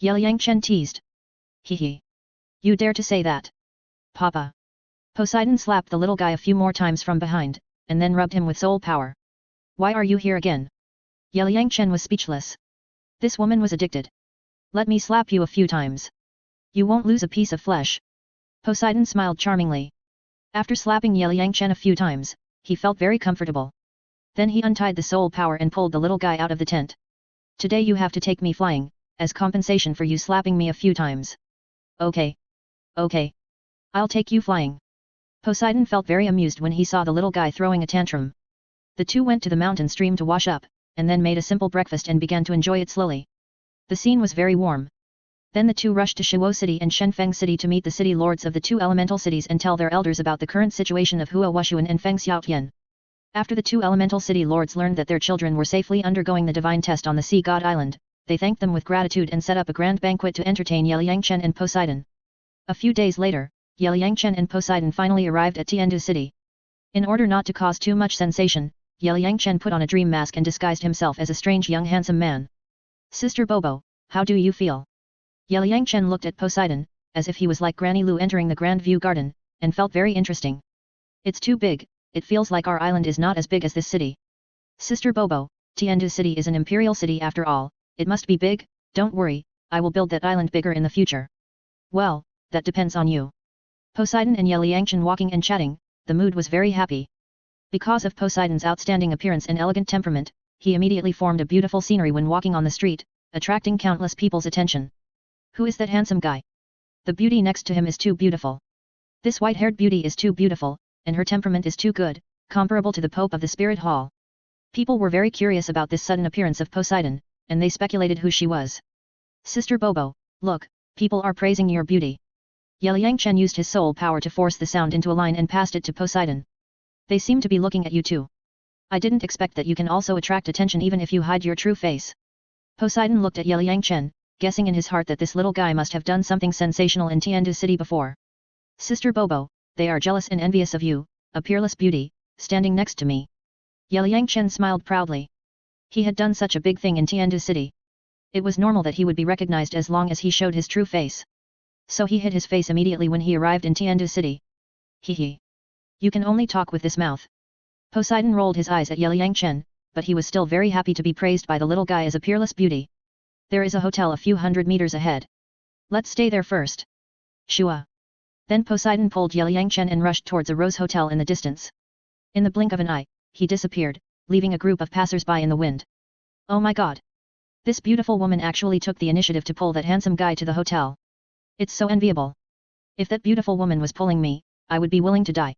Yangchen teased. Hee. You dare to say that? Papa. Poseidon slapped the little guy a few more times from behind, and then rubbed him with soul power. Why are you here again? Yangchen was speechless. This woman was addicted. Let me slap you a few times. You won't lose a piece of flesh. Poseidon smiled charmingly. After slapping Yangchen a few times, he felt very comfortable. Then he untied the soul power and pulled the little guy out of the tent. Today you have to take me flying, as compensation for you slapping me a few times. Okay. Okay. I'll take you flying. Poseidon felt very amused when he saw the little guy throwing a tantrum. The two went to the mountain stream to wash up, and then made a simple breakfast and began to enjoy it slowly. The scene was very warm. Then the two rushed to Shuo City and Shenfeng City to meet the city lords of the two elemental cities and tell their elders about the current situation of Hua Wushuan and Feng Xiaotian. After the two elemental city lords learned that their children were safely undergoing the divine test on the Sea God Island, they thanked them with gratitude and set up a grand banquet to entertain Yangchen and Poseidon. A few days later, Yangchen and Poseidon finally arrived at Tiandu City. In order not to cause too much sensation, Yangchen put on a dream mask and disguised himself as a strange young handsome man. Sister Bobo, how do you feel? Yangchen looked at Poseidon, as if he was like Granny Lu entering the Grand View Garden, and felt very interesting. It's too big, it feels like our island is not as big as this city. Sister Bobo, Tiandu City is an imperial city after all, it must be big, don't worry, I will build that island bigger in the future. Well, that depends on you. Poseidon and Yangchen walking and chatting, the mood was very happy. Because of Poseidon's outstanding appearance and elegant temperament, he immediately formed a beautiful scenery when walking on the street, attracting countless people's attention. Who is that handsome guy? The beauty next to him is too beautiful. This white-haired beauty is too beautiful, and her temperament is too good, comparable to the Pope of the Spirit Hall. People were very curious about this sudden appearance of Poseidon, and they speculated who she was. Sister Bobo, look, people are praising your beauty. Yangchen used his soul power to force the sound into a line and passed it to Poseidon. They seem to be looking at you too. I didn't expect that you can also attract attention even if you hide your true face. Poseidon looked at Yangchen, guessing in his heart that this little guy must have done something sensational in Tiandu City before. Sister Bobo, they are jealous and envious of you, a peerless beauty, standing next to me. Yangchen smiled proudly. He had done such a big thing in Tiandu City. It was normal that he would be recognized as long as he showed his true face. So he hid his face immediately when he arrived in Tiandu City. Hee. You can only talk with this mouth. Poseidon rolled his eyes at Yangchen, but he was still very happy to be praised by the little guy as a peerless beauty. There is a hotel a few hundred meters ahead. Let's stay there first. Shua. Then Poseidon pulled Yangchen and rushed towards a rose hotel in the distance. In the blink of an eye, he disappeared, leaving a group of passers-by in the wind. Oh my god! This beautiful woman actually took the initiative to pull that handsome guy to the hotel. It's so enviable. If that beautiful woman was pulling me, I would be willing to die.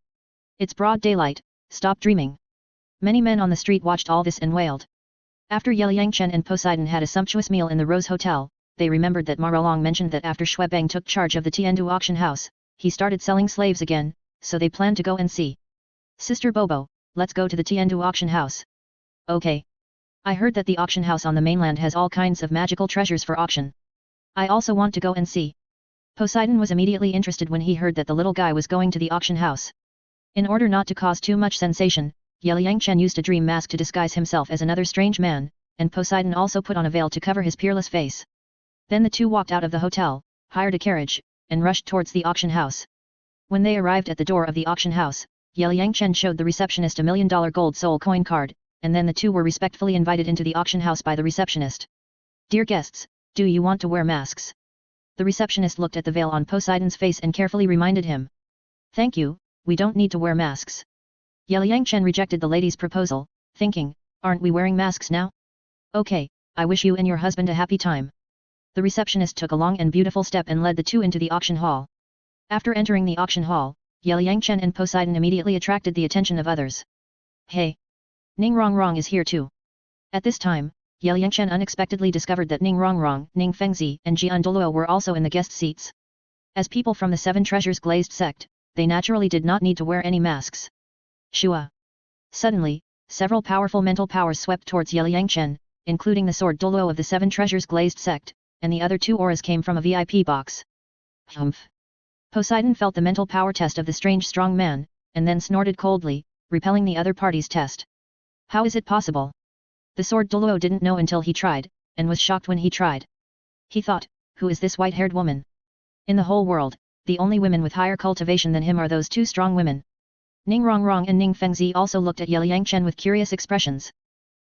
It's broad daylight, stop dreaming. Many men on the street watched all this and wailed. After Yangchen and Poseidon had a sumptuous meal in the Rose Hotel, they remembered that Marolong mentioned that after Xuebang took charge of the Tiandu auction house, he started selling slaves again, so they planned to go and see. Sister Bobo, let's go to the Tiandu auction house. Okay. I heard that the auction house on the mainland has all kinds of magical treasures for auction. I also want to go and see. Poseidon was immediately interested when he heard that the little guy was going to the auction house. In order not to cause too much sensation, Yangchen used a dream mask to disguise himself as another strange man, and Poseidon also put on a veil to cover his peerless face. Then the two walked out of the hotel, hired a carriage, and rushed towards the auction house. When they arrived at the door of the auction house, Yangchen showed the receptionist a $1 million gold soul coin card, and then the two were respectfully invited into the auction house by the receptionist. Dear guests, do you want to wear masks? The receptionist looked at the veil on Poseidon's face and carefully reminded him. Thank you, we don't need to wear masks. Yangchen rejected the lady's proposal, thinking, aren't we wearing masks now? Okay, I wish you and your husband a happy time. The receptionist took a long and beautiful step and led the two into the auction hall. After entering the auction hall, Yangchen and Poseidon immediately attracted the attention of others. Hey! Ning Rongrong is here too. At this time, Yangchen unexpectedly discovered that Ning Rongrong, Ning Fengzi, and Jian Douluo were also in the guest seats. As people from the Seven Treasures Glazed sect, they naturally did not need to wear any masks. Shua! Suddenly, several powerful mental powers swept towards Yangchen, including the sword Douluo of the Seven Treasures Glazed sect, and the other two auras came from a VIP box. Humph! Poseidon felt the mental power test of the strange strong man, and then snorted coldly, repelling the other party's test. How is it possible? The sword Douluo didn't know until he tried, and was shocked when he tried. He thought, who is this white-haired woman? In the whole world, the only women with higher cultivation than him are those two strong women. Ning Rongrong and Ning Fengzi also looked at Yangchen with curious expressions.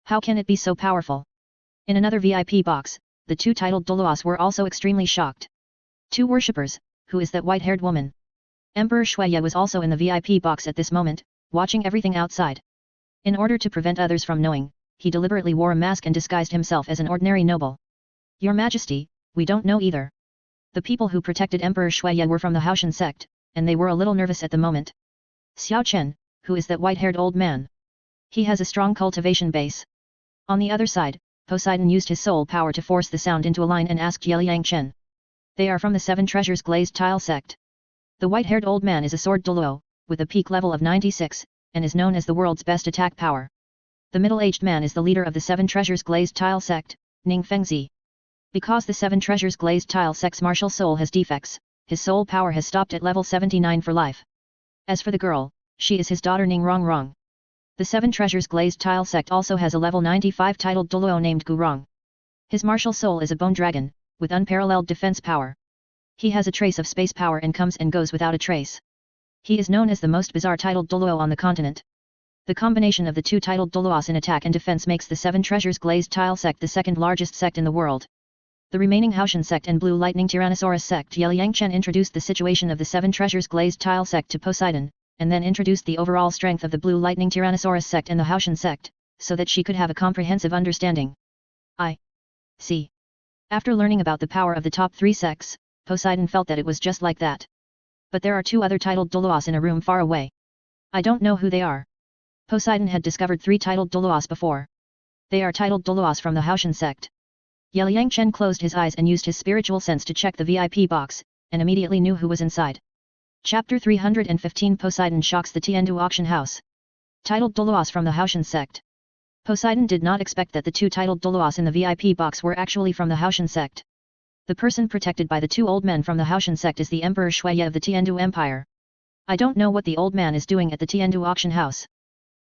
How can it be so powerful? In another VIP box, the two titled Douluos were also extremely shocked. Two worshippers, who is that white-haired woman? Emperor Shuiye was also in the VIP box at this moment, watching everything outside. In order to prevent others from knowing, he deliberately wore a mask and disguised himself as an ordinary noble. Your Majesty, we don't know either. The people who protected Emperor Shuiye were from the Haoshan sect, and they were a little nervous at the moment. Xiao Chen, who is that white-haired old man? He has a strong cultivation base. On the other side, Poseidon used his soul power to force the sound into a line and asked Yangchen. They are from the Seven Treasures Glazed Tile sect. The white-haired old man is a sword Douluo, with a peak level of 96, and is known as the world's best attack power. The middle-aged man is the leader of the Seven Treasures Glazed Tile sect, Ning Fengzi. Because the Seven Treasures Glazed Tile sect's martial soul has defects, his soul power has stopped at level 79 for life. As for the girl, she is his daughter Ning Rongrong. The Seven Treasures Glazed Tile sect also has a level 95 titled Douluo named Gurong. His martial soul is a bone dragon, with unparalleled defense power. He has a trace of space power and comes and goes without a trace. He is known as the most bizarre titled Douluo on the continent. The combination of the two titled Douluos in attack and defense makes the Seven Treasures Glazed Tile sect the second largest sect in the world. The remaining Haoshan sect and Blue Lightning Tyrannosaurus sect. Yangchen introduced the situation of the Seven Treasures Glazed Tile sect to Poseidon, and then introduced the overall strength of the Blue Lightning Tyrannosaurus sect and the Haoshan sect, so that she could have a comprehensive understanding. I see. After learning about the power of the top three sects, Poseidon felt that it was just like that. But there are two other titled Douluos in a room far away. I don't know who they are. Poseidon had discovered three titled Douluos before. They are titled Douluos from the Haoshan sect. Yangchen closed his eyes and used his spiritual sense to check the VIP box, and immediately knew who was inside. Chapter 315 Poseidon shocks the Tiandu auction house. Titled Douluos from the Haoshan sect. Poseidon did not expect that the two titled Douluos in the VIP box were actually from the Haoshan sect. The person protected by the two old men from the Haoshan sect is the Emperor Shuiye of the Tiandu Empire. I don't know what the old man is doing at the Tiandu auction house.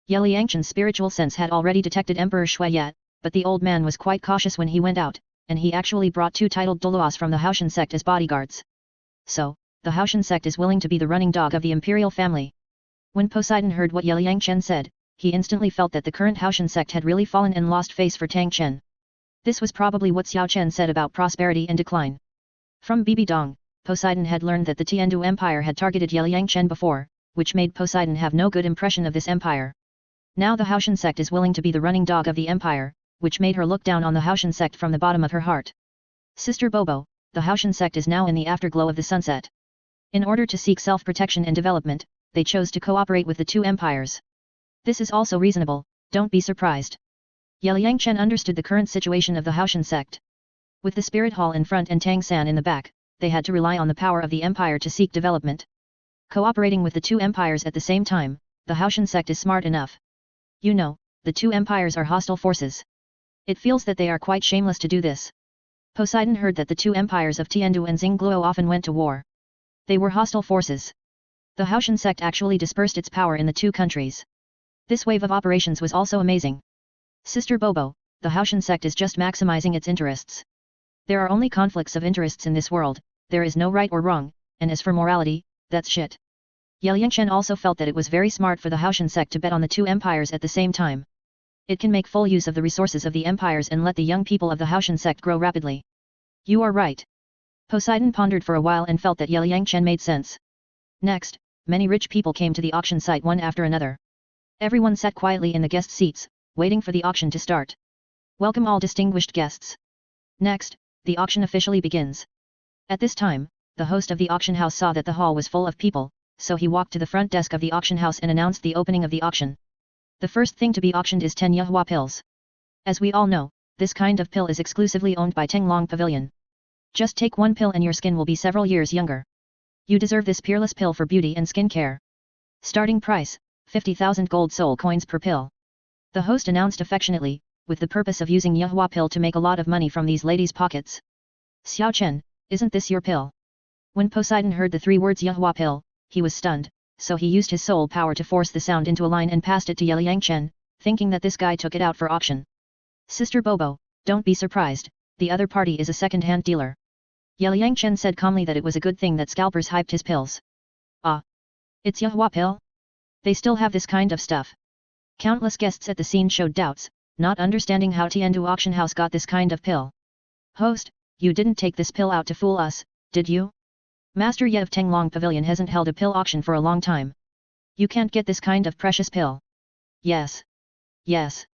Yangchen's spiritual sense had already detected Emperor Shuiye, but the old man was quite cautious when he went out, and he actually brought two titled Douluos from the Haoshan sect as bodyguards. So, the Haoshan sect is willing to be the running dog of the imperial family. When Poseidon heard what Yangchen said, he instantly felt that the current Haoshan sect had really fallen and lost face for Tang Chen. This was probably what Xiao Chen said about prosperity and decline. From Bibi Dong, Poseidon had learned that the Tiandu Empire had targeted Yangchen before, which made Poseidon have no good impression of this empire. Now the Haoshan sect is willing to be the running dog of the empire, which made her look down on the Haoshan sect from the bottom of her heart. Sister Bobo, the Haoshan sect is now in the afterglow of the sunset. In order to seek self-protection and development, they chose to cooperate with the two empires. This is also reasonable, don't be surprised. Yangchen understood the current situation of the Haoshan sect. With the spirit hall in front and Tang San in the back, they had to rely on the power of the empire to seek development. Cooperating with the two empires at the same time, the Haoshan sect is smart enough. You know, the two empires are hostile forces. It feels that they are quite shameless to do this. Poseidon heard that the two empires of Tiandu and Xingluo often went to war. They were hostile forces. The Haoshan sect actually dispersed its power in the two countries. This wave of operations was also amazing. Sister Bobo, the Haoshan sect is just maximizing its interests. There are only conflicts of interests in this world, there is no right or wrong, and as for morality, that's shit. Yelyanchen also felt that it was very smart for the Haoshan sect to bet on the two empires at the same time. It can make full use of the resources of the empires and let the young people of the Haoshan sect grow rapidly. You are right. Poseidon pondered for a while and felt that Yelyanchen made sense. Next, many rich people came to the auction site one after another. Everyone sat quietly in the guest seats, waiting for the auction to start. Welcome all distinguished guests. Next, the auction officially begins. At this time, the host of the auction house saw that the hall was full of people, so he walked to the front desk of the auction house and announced the opening of the auction. The first thing to be auctioned is 10 Yuhua pills. As we all know, this kind of pill is exclusively owned by Tenglong Pavilion. Just take one pill and your skin will be several years younger. You deserve this peerless pill for beauty and skin care. Starting price, 50,000 gold soul coins per pill. The host announced affectionately, with the purpose of using Yuhua pill to make a lot of money from these ladies' pockets. Xiao Chen, isn't this your pill? When Poseidon heard the three words Yuhua pill, he was stunned, so he used his soul power to force the sound into a line and passed it to Yelyanchen, thinking that this guy took it out for auction. Sister Bobo, don't be surprised, the other party is a second-hand dealer. Yelyanchen said calmly that it was a good thing that scalpers hyped his pills. Ah. It's Yuhua pill? They still have this kind of stuff. Countless guests at the scene showed doubts, not understanding how Tiandu auction house got this kind of pill. Host, you didn't take this pill out to fool us, did you? Master Ye of Tenglong Pavilion hasn't held a pill auction for a long time. You can't get this kind of precious pill. Yes. Yes.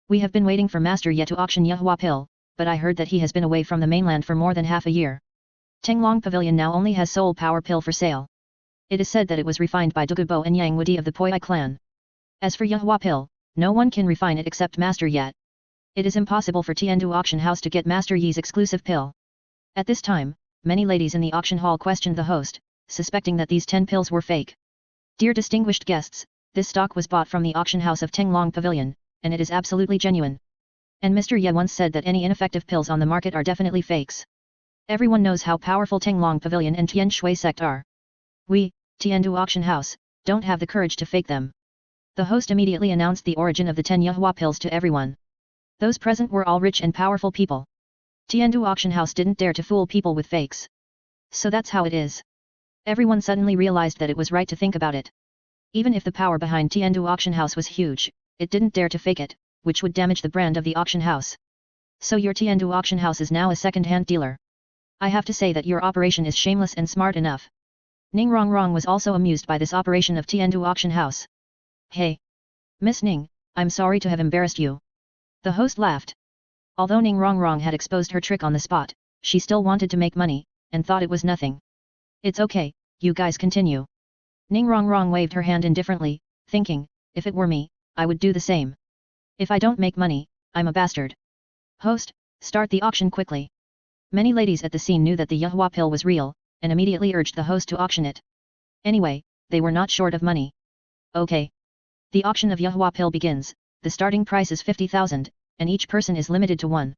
We have been waiting for Master Ye to auction Yuhua pill, but I heard that he has been away from the mainland for more than half a year. Tenglong Pavilion now only has soul power pill for sale. It is said that it was refined by Dugubo and Yang Wudi of the Poi clan. As for Yuhua pill, no one can refine it except Master Ye. It is impossible for Tiandu auction house to get Master Ye's exclusive pill. At this time, many ladies in the auction hall questioned the host, suspecting that these 10 pills were fake. Dear distinguished guests, this stock was bought from the auction house of Tenglong Pavilion, and it is absolutely genuine. And Mr. Ye once said that any ineffective pills on the market are definitely fakes. Everyone knows how powerful Tenglong Pavilion and Tianshui sect are. We, Tiandu auction house, don't have the courage to fake them. The host immediately announced the origin of the 10 Yuhua pills to everyone. Those present were all rich and powerful people. Tiandu auction house didn't dare to fool people with fakes. So that's how it is. Everyone suddenly realized that it was right to think about it. Even if the power behind Tiandu auction house was huge, it didn't dare to fake it, which would damage the brand of the auction house. So your Tiandu auction house is now a second-hand dealer. I have to say that your operation is shameless and smart enough. Ning Rongrong was also amused by this operation of Tiandu auction house. Hey! Miss Ning, I'm sorry to have embarrassed you. The host laughed. Although Ning Rongrong had exposed her trick on the spot, she still wanted to make money, and thought it was nothing. It's okay, you guys continue. Ning Rongrong waved her hand indifferently, thinking, if it were me, I would do the same. If I don't make money, I'm a bastard. Host, start the auction quickly. Many ladies at the scene knew that the Yuhua pill was real, and immediately urged the host to auction it. Anyway, they were not short of money. Okay. The auction of Yuhua pill begins, the starting price is 50,000, and each person is limited to one.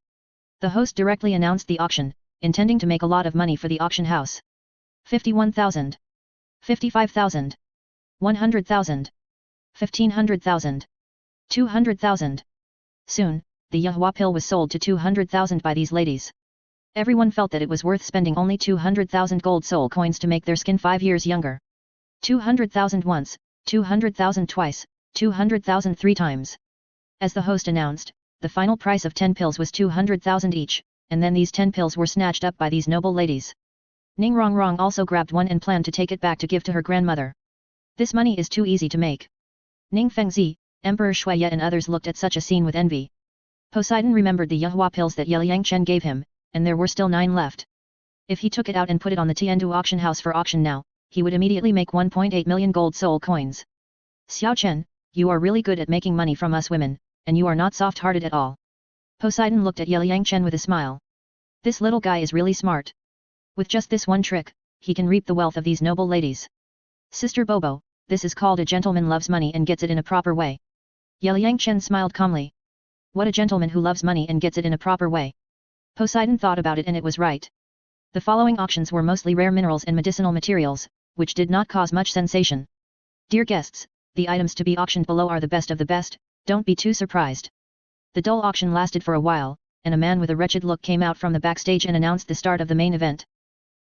The host directly announced the auction, intending to make a lot of money for the auction house. 51,000. 55,000. 100,000. 1,500,000. 200,000. Soon, the Yuhua pill was sold to 200,000 by these ladies. Everyone felt that it was worth spending only 200,000 gold soul coins to make their skin 5 years younger. 200,000 once, 200,000 twice, 200,000 3 times. As the host announced, the final price of 10 pills was 200,000 each, and then these 10 pills were snatched up by these noble ladies. Ning Rongrong also grabbed one and planned to take it back to give to her grandmother. This money is too easy to make. Ning Fengzi, Emperor Shuiye and others looked at such a scene with envy. Poseidon remembered the Yuhua pills that Yelyanchen gave him, and there were still 9 left. If he took it out and put it on the Tiandu auction house for auction now, he would immediately make 1.8 million gold soul coins. Xiao Chen, you are really good at making money from us women, and you are not soft-hearted at all. Poseidon looked at Yelyanchen with a smile. This little guy is really smart. With just this one trick, he can reap the wealth of these noble ladies. Sister Bobo, this is called a gentleman loves money and gets it in a proper way. Yelyanchen smiled calmly. What a gentleman who loves money and gets it in a proper way. Poseidon thought about it and it was right. The following auctions were mostly rare minerals and medicinal materials, which did not cause much sensation. Dear guests, the items to be auctioned below are the best of the best, don't be too surprised. The dull auction lasted for a while, and a man with a wretched look came out from the backstage and announced the start of the main event.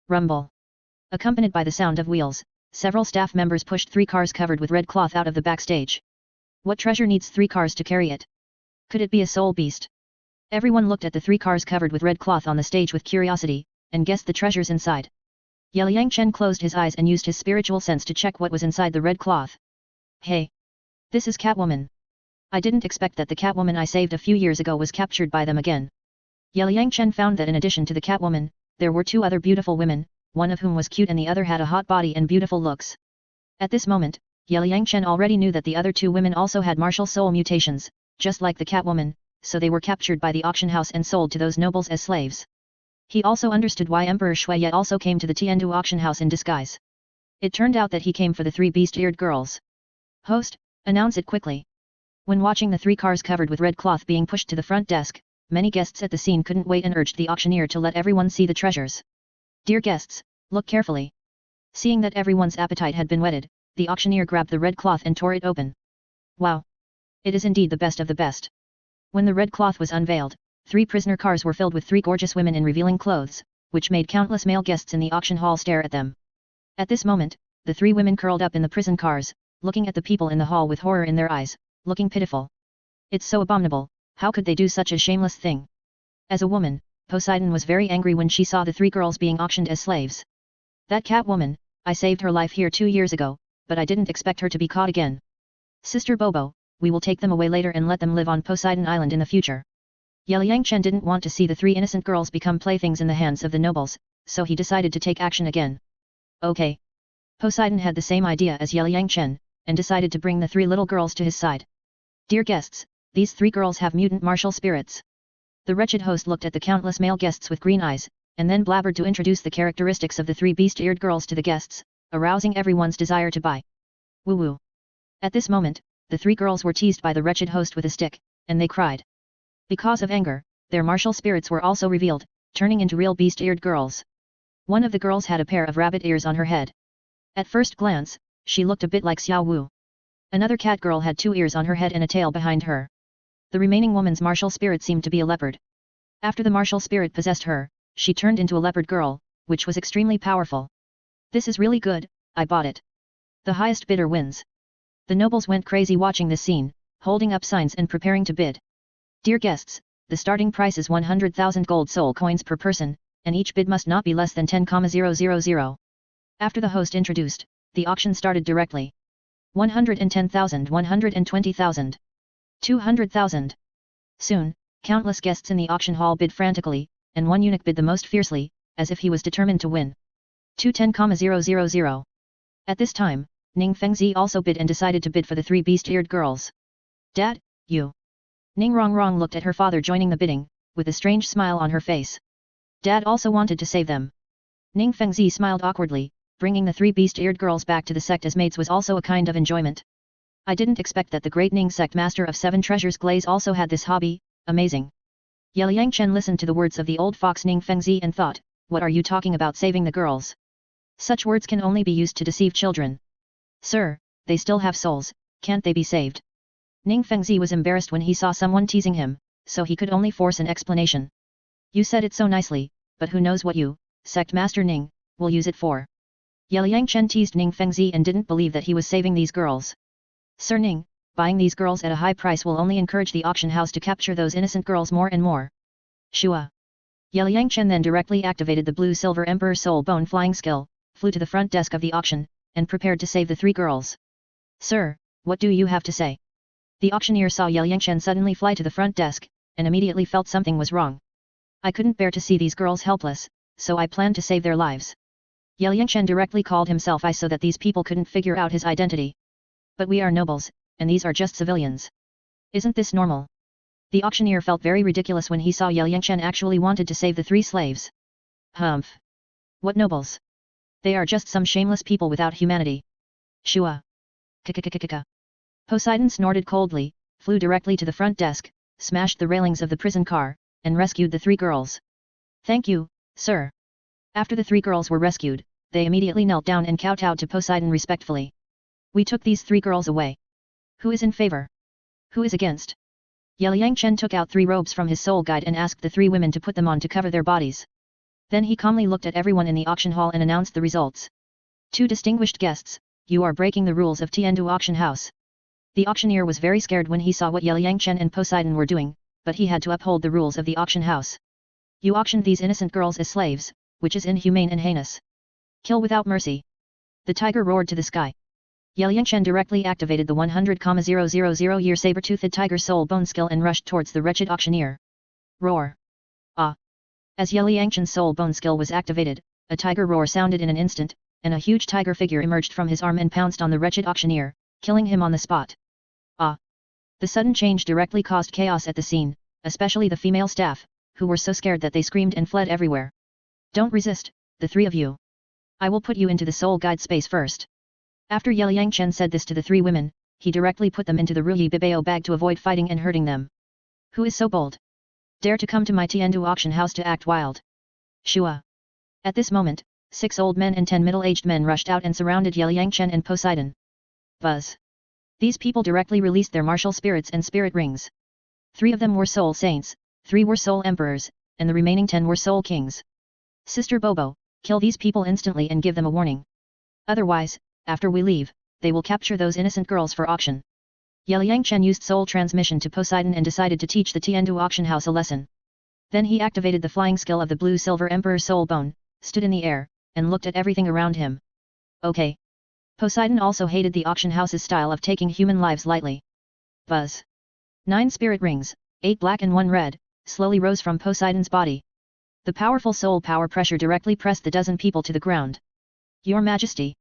Rumble. Accompanied by the sound of wheels, several staff members pushed 3 cars covered with red cloth out of the backstage. What treasure needs 3 cars to carry it? Could it be a soul beast? Everyone looked at the 3 cars covered with red cloth on the stage with curiosity, and guessed the treasures inside. Liang Chen closed his eyes and used his spiritual sense to check what was inside the red cloth. Hey! This is Catwoman. I didn't expect that the Catwoman I saved a few years ago was captured by them again. Liang Chen found that in addition to the Catwoman, there were 2 other beautiful women, one of whom was cute and the other had a hot body and beautiful looks. At this moment, Liang Chen already knew that the other 2 women also had martial soul mutations, just like the Catwoman, so they were captured by the auction house and sold to those nobles as slaves. He also understood why Emperor Shuye also came to the Tiandu auction house in disguise. It turned out that he came for the 3 beast-eared girls. Host, announce it quickly. When watching the 3 cars covered with red cloth being pushed to the front desk, many guests at the scene couldn't wait and urged the auctioneer to let everyone see the treasures. Dear guests, look carefully. Seeing that everyone's appetite had been whetted, the auctioneer grabbed the red cloth and tore it open. Wow! It is indeed the best of the best. When the red cloth was unveiled, 3 prisoner cars were filled with 3 gorgeous women in revealing clothes, which made countless male guests in the auction hall stare at them. At this moment, the 3 women curled up in the prison cars, looking at the people in the hall with horror in their eyes, looking pitiful. It's so abominable, how could they do such a shameless thing? As a woman, Poseidon was very angry when she saw the 3 girls being auctioned as slaves. That Catwoman, I saved her life here 2 years ago, but I didn't expect her to be caught again. Sister Bobo, we will take them away later and let them live on Poseidon Island in the future. Liang Chen didn't want to see the 3 innocent girls become playthings in the hands of the nobles, so he decided to take action again. Okay. Poseidon had the same idea as Liang Chen, and decided to bring the 3 little girls to his side. Dear guests, these 3 girls have mutant martial spirits. The wretched host looked at the countless male guests with green eyes, and then blabbered to introduce the characteristics of the 3 beast-eared girls to the guests, arousing everyone's desire to buy. Woo woo. At this moment, the 3 girls were teased by the wretched host with a stick, and they cried. Because of anger, their martial spirits were also revealed, turning into real beast-eared girls. One of the girls had a pair of rabbit ears on her head. At first glance, she looked a bit like Xiao Wu. Another cat girl had 2 ears on her head and a tail behind her. The remaining woman's martial spirit seemed to be a leopard. After the martial spirit possessed her, she turned into a leopard girl, which was extremely powerful. This is really good, I bought it. The highest bidder wins. The nobles went crazy watching this scene, holding up signs and preparing to bid. Dear guests, the starting price is 100,000 gold soul coins per person, and each bid must not be less than 10,000. After the host introduced, the auction started directly. 110,000, 120,000. 200,000. Soon, countless guests in the auction hall bid frantically, and one eunuch bid the most fiercely, as if he was determined to win. 210,000. At this time, Ning Fengzi also bid and decided to bid for the 3 beast-eared girls. Dad, you. Ning Rongrong looked at her father joining the bidding, with a strange smile on her face. Dad also wanted to save them. Ning Fengzi smiled awkwardly, bringing the 3 beast-eared girls back to the sect as mates was also a kind of enjoyment. I didn't expect that the great Ning sect master of 7 treasures Glaze also had this hobby, amazing. Liang Chen listened to the words of the old fox Ning Fengzi and thought, what are you talking about saving the girls? Such words can only be used to deceive children. Sir, they still have souls, can't they be saved? Ning Fengzi was embarrassed when he saw someone teasing him, so he could only force an explanation. You said it so nicely, but who knows what you, sect master Ning, will use it for. Liang Chen teased Ning Fengzi and didn't believe that he was saving these girls. Sir Ning, buying these girls at a high price will only encourage the auction house to capture those innocent girls more and more. Shua. Liang Chen then directly activated the blue-silver Emperor Soul Bone flying skill, flew to the front desk of the auction, and prepared to save the 3 girls. Sir, what do you have to say? The auctioneer saw Liang Chen suddenly fly to the front desk, and immediately felt something was wrong. I couldn't bear to see these girls helpless, so I planned to save their lives. Liang Chen directly called himself I so that these people couldn't figure out his identity. But we are nobles, and these are just civilians. Isn't this normal? The auctioneer felt very ridiculous when he saw Liang Chen actually wanted to save the 3 slaves. Humph. What nobles? They are just some shameless people without humanity. Shua. Kikikikikika. Poseidon snorted coldly, flew directly to the front desk, smashed the railings of the prison car, and rescued the 3 girls. Thank you, sir. After the 3 girls were rescued, they immediately knelt down and kowtowed to Poseidon respectfully. We took these 3 girls away. Who is in favor? Who is against? Yang Chen took out 3 robes from his soul guide and asked the 3 women to put them on to cover their bodies. Then he calmly looked at everyone in the auction hall and announced the results. 2 distinguished guests, you are breaking the rules of Tiandu auction house. The auctioneer was very scared when he saw what Yang Chen and Poseidon were doing, but he had to uphold the rules of the auction house. You auctioned these innocent girls as slaves, which is inhumane and heinous. Kill without mercy. The tiger roared to the sky. Yang Chen directly activated the 100,000-year saber-toothed tiger soul bone skill and rushed towards the wretched auctioneer. Roar. Ah! As Yang Chen's soul bone skill was activated, a tiger roar sounded in an instant, and a huge tiger figure emerged from his arm and pounced on the wretched auctioneer, killing him on the spot. Ah! The sudden change directly caused chaos at the scene, especially the female staff, who were so scared that they screamed and fled everywhere. Don't resist, the 3 of you. I will put you into the soul guide space first. After Yang Chen said this to the 3 women, he directly put them into the Ruyi Bibao bag to avoid fighting and hurting them. Who is so bold? Dare to come to my Tiandu auction house to act wild. Shua. At this moment, 6 old men and 10 middle-aged men rushed out and surrounded Yang Chen and Poseidon. Buzz. These people directly released their martial spirits and spirit rings. 3 of them were soul saints, 3 were soul emperors, and the remaining 10 were soul kings. Sister Bobo, kill these people instantly and give them a warning. Otherwise, after we leave, they will capture those innocent girls for auction. Yang Chen used soul transmission to Poseidon and decided to teach the Tiandu auction house a lesson. Then he activated the flying skill of the blue-silver emperor soul bone, stood in the air, and looked at everything around him. Okay. Poseidon also hated the auction house's style of taking human lives lightly. Buzz. 9 spirit rings, 8 black and 1 red, slowly rose from Poseidon's body. The powerful soul power pressure directly pressed the dozen people to the ground. Your Majesty!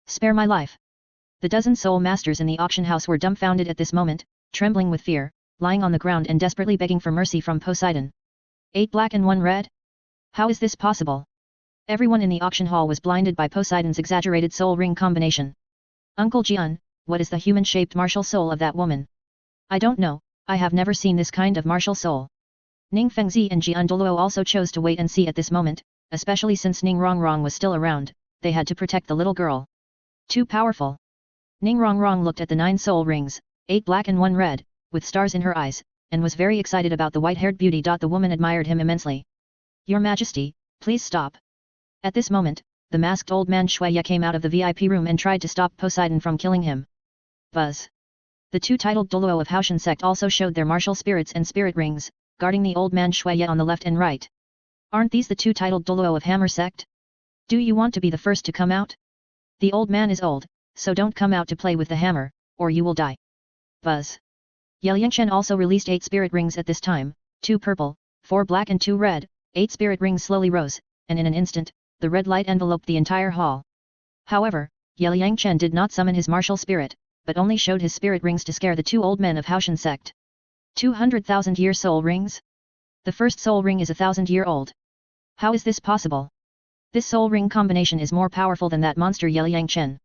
Spare my life! The dozen soul masters in the auction house were dumbfounded at this moment, trembling with fear, lying on the ground and desperately begging for mercy from Poseidon. 8 black and 1 red? How is this possible? Everyone in the auction hall was blinded by Poseidon's exaggerated soul ring combination. Uncle Jian, what is the human-shaped martial soul of that woman? I don't know, I have never seen this kind of martial soul. Ning Fengzi and Jian Douluo also chose to wait and see at this moment, especially since Ning Rongrong was still around, they had to protect the little girl. Too powerful. Ning Rongrong looked at the 9 soul rings, 8 black and 1 red, with stars in her eyes, and was very excited about the white-haired beauty. The woman admired him immensely. Your Majesty, please stop. At this moment, the masked old man Shuiya came out of the VIP room and tried to stop Poseidon from killing him. Buzz. The 2 titled Douluo of Haoshan sect also showed their martial spirits and spirit rings, guarding the old man Shuiya on the left and right. Aren't these the 2 titled Douluo of Hammer sect? Do you want to be the first to come out? The old man is old, so don't come out to play with the hammer, or you will die. Buzz. Yang Chen also released 8 spirit rings at this time, 2 purple, 4 black and 2 red, 8 spirit rings slowly rose, and in an instant, the red light enveloped the entire hall. However, Yang Chen did not summon his martial spirit, but only showed his spirit rings to scare the 2 old men of Haoshan sect. 200,000-year soul rings? The first soul ring is 1,000-year-old. How is this possible? This soul ring combination is more powerful than that monster Yang Chen.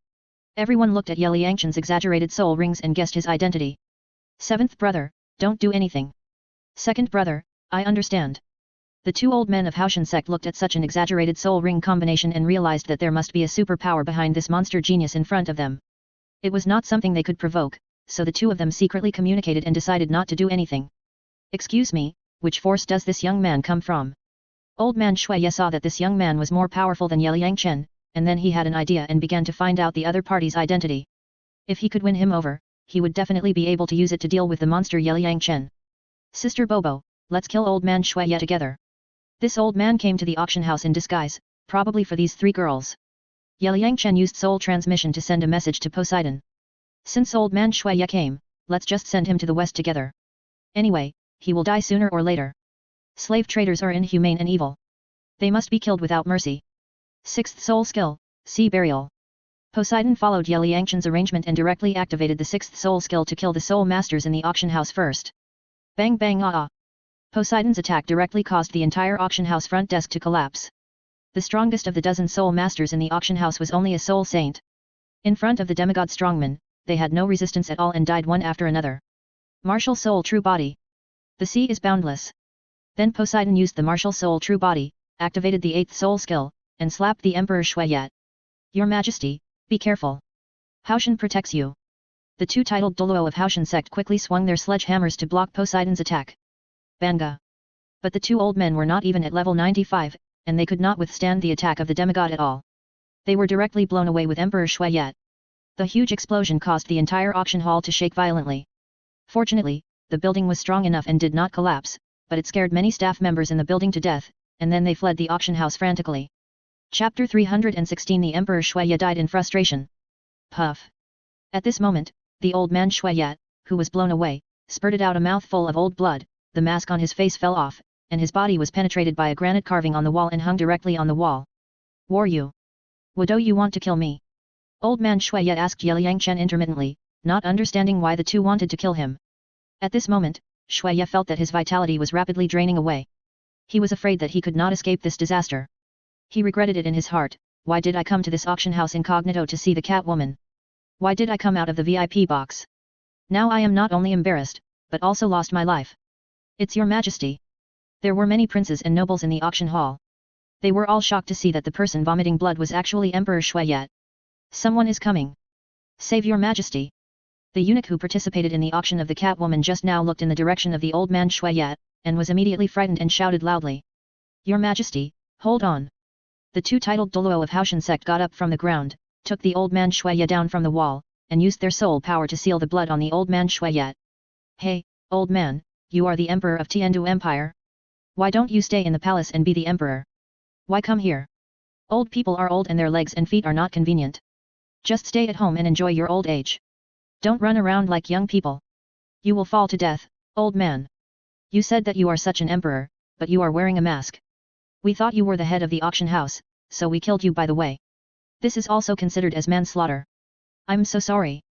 Everyone looked at Yang Chen's exaggerated soul rings and guessed his identity. 7th brother, don't do anything. 2nd brother, I understand. The 2 old men of Haoshan sect looked at such an exaggerated soul ring combination and realized that there must be a superpower behind this monster genius in front of them. It was not something they could provoke, so the 2 of them secretly communicated and decided not to do anything. Excuse me, which force does this young man come from? Old man Shuiya saw that this young man was more powerful than Yang Chen, and then he had an idea and began to find out the other party's identity. If he could win him over, he would definitely be able to use it to deal with the monster Yang Chen. Sister Bobo, let's kill old man Shuiya together. This old man came to the auction house in disguise, probably for these 3 girls. Yang Chen used soul transmission to send a message to Poseidon. Since old man Shuiya came, let's just send him to the west together. Anyway, he will die sooner or later. Slave traders are inhumane and evil. They must be killed without mercy. 6th soul skill, Sea Burial. Poseidon followed Yang Chen's arrangement and directly activated the 6th soul skill to kill the soul masters in the auction house first. Bang bang ah ah. Poseidon's attack directly caused the entire auction house front desk to collapse. The strongest of the dozen soul masters in the auction house was only a soul saint. In front of the demigod strongmen, they had no resistance at all and died one after another. Martial soul true body. The sea is boundless. Then Poseidon used the martial soul true body, activated the 8th soul skill, and slapped the Emperor Shuiyat. Your Majesty, be careful. Haoshan protects you. The two titled Douluo of Haoshan sect quickly swung their sledgehammers to block Poseidon's attack. Banga. But the two old men were not even at level 95, and they could not withstand the attack of the demigod at all. They were directly blown away with Emperor Shuiyat. The huge explosion caused the entire auction hall to shake violently. Fortunately, the building was strong enough and did not collapse, but it scared many staff members in the building to death, and then they fled the auction house frantically. Chapter 316 The Emperor Shuiyat died in frustration. Puff. At this moment, the old man Shuiyat, who was blown away, spurted out a mouthful of old blood, the mask on his face fell off, and his body was penetrated by a granite carving on the wall and hung directly on the wall. War you? Would you want to kill me? Old man Shuiyat asked Yeliangchen intermittently, not understanding why the two wanted to kill him. At this moment, Shuiyat felt that his vitality was rapidly draining away. He was afraid that he could not escape this disaster. He regretted it in his heart. Why did I come to this auction house incognito to see the cat woman? Why did I come out of the VIP box? Now I am not only embarrassed, but also lost my life. It's your Majesty. There were many princes and nobles in the auction hall. They were all shocked to see that the person vomiting blood was actually Emperor Shuiyat. Someone is coming. Save your Majesty. The eunuch who participated in the auction of the cat woman just now looked in the direction of the old man Shuiyat, and was immediately frightened and shouted loudly. Your Majesty, hold on. The two titled Douluo of Haoshan sect got up from the ground, took the old man Shuiyat down from the wall, and used their soul power to seal the blood on the old man Shuiyat. Hey, old man, you are the Emperor of Tiandu Empire? Why don't you stay in the palace and be the Emperor? Why come here? Old people are old and their legs and feet are not convenient. Just stay at home and enjoy your old age. Don't run around like young people. You will fall to death, old man. You said that you are such an emperor, but you are wearing a mask. We thought you were the head of the auction house, so we killed you by the way. This is also considered as manslaughter. I'm so sorry.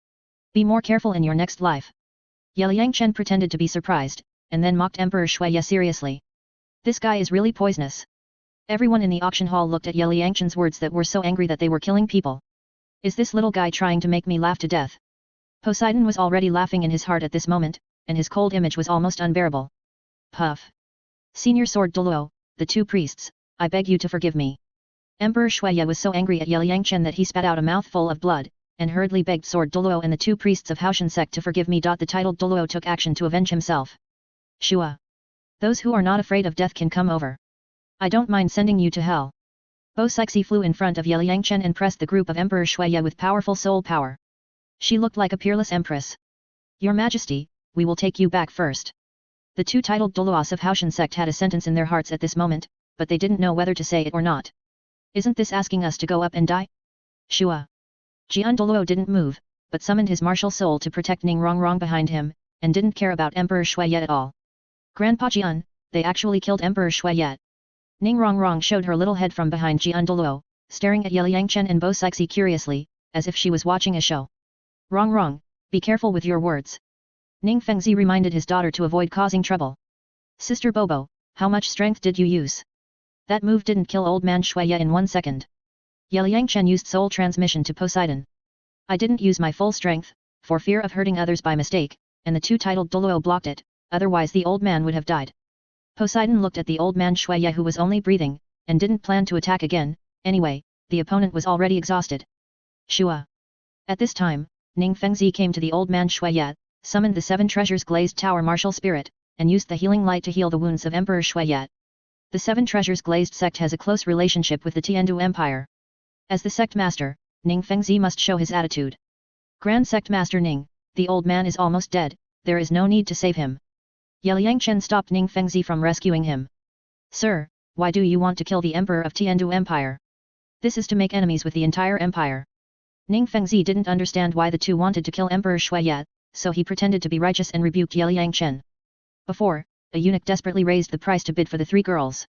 Be more careful in your next life. Yeliangchen pretended to be surprised, and then mocked Emperor Shuiyat seriously. This guy is really poisonous. Everyone in the auction hall looked at Yeliangchen's words that were so angry that they were killing people. Is this little guy trying to make me laugh to death? Poseidon was already laughing in his heart at this moment, and his cold image was almost unbearable. Puff. Senior Sword Douluo, the two priests, I beg you to forgive me. Emperor Shuiyat was so angry at Yeliangchen that he spat out a mouthful of blood, and hurriedly begged Sword Douluo and the two priests of Haoshan sect to forgive me. The titled Douluo took action to avenge himself. Shua. Those who are not afraid of death can come over. I don't mind sending you to hell. Bo Sixi flew in front of Yeliangchen and pressed the group of Emperor Shuiyat with powerful soul power. She looked like a peerless empress. Your Majesty, we will take you back first. The two titled Douluos of Haoshan sect had a sentence in their hearts at this moment, but they didn't know whether to say it or not. Isn't this asking us to go up and die? Shua. Jian Douluo didn't move, but summoned his martial soul to protect Ning Rongrong behind him, and didn't care about Emperor Shuiyat at all. Grandpa Jian, they actually killed Emperor Shuiyat. Ning Rongrong showed her little head from behind Jian Douluo, staring at Yeliangchen and Bo Sixi curiously, as if she was watching a show. Rongrong, be careful with your words. Ning Fengzi reminded his daughter to avoid causing trouble. Sister Bobo, how much strength did you use? That move didn't kill old man Shuiyat in 1 second. Yeliangchen used soul transmission to Poseidon. I didn't use my full strength, for fear of hurting others by mistake, and the two titled Douluo blocked it, otherwise the old man would have died. Poseidon looked at the old man Shuiyat who was only breathing, and didn't plan to attack again. Anyway, the opponent was already exhausted. Shua. At this time, Ning Fengzi came to the old man Shuiyat, summoned the 7 treasures glazed tower martial spirit, and used the healing light to heal the wounds of Emperor Shuiyat. The 7 treasures glazed sect has a close relationship with the Tiandu Empire. As the sect master, Ning Fengzi must show his attitude. Grand Sect Master Ning, the old man is almost dead, there is no need to save him. Yeliangchen stopped Ning Fengzi from rescuing him. Sir, why do you want to kill the Emperor of Tiandu Empire? This is to make enemies with the entire empire. Ning Fengzi didn't understand why the two wanted to kill Emperor Shuiyat, so he pretended to be righteous and rebuked Yeliangchen. Before, a eunuch desperately raised the price to bid for the 3 girls.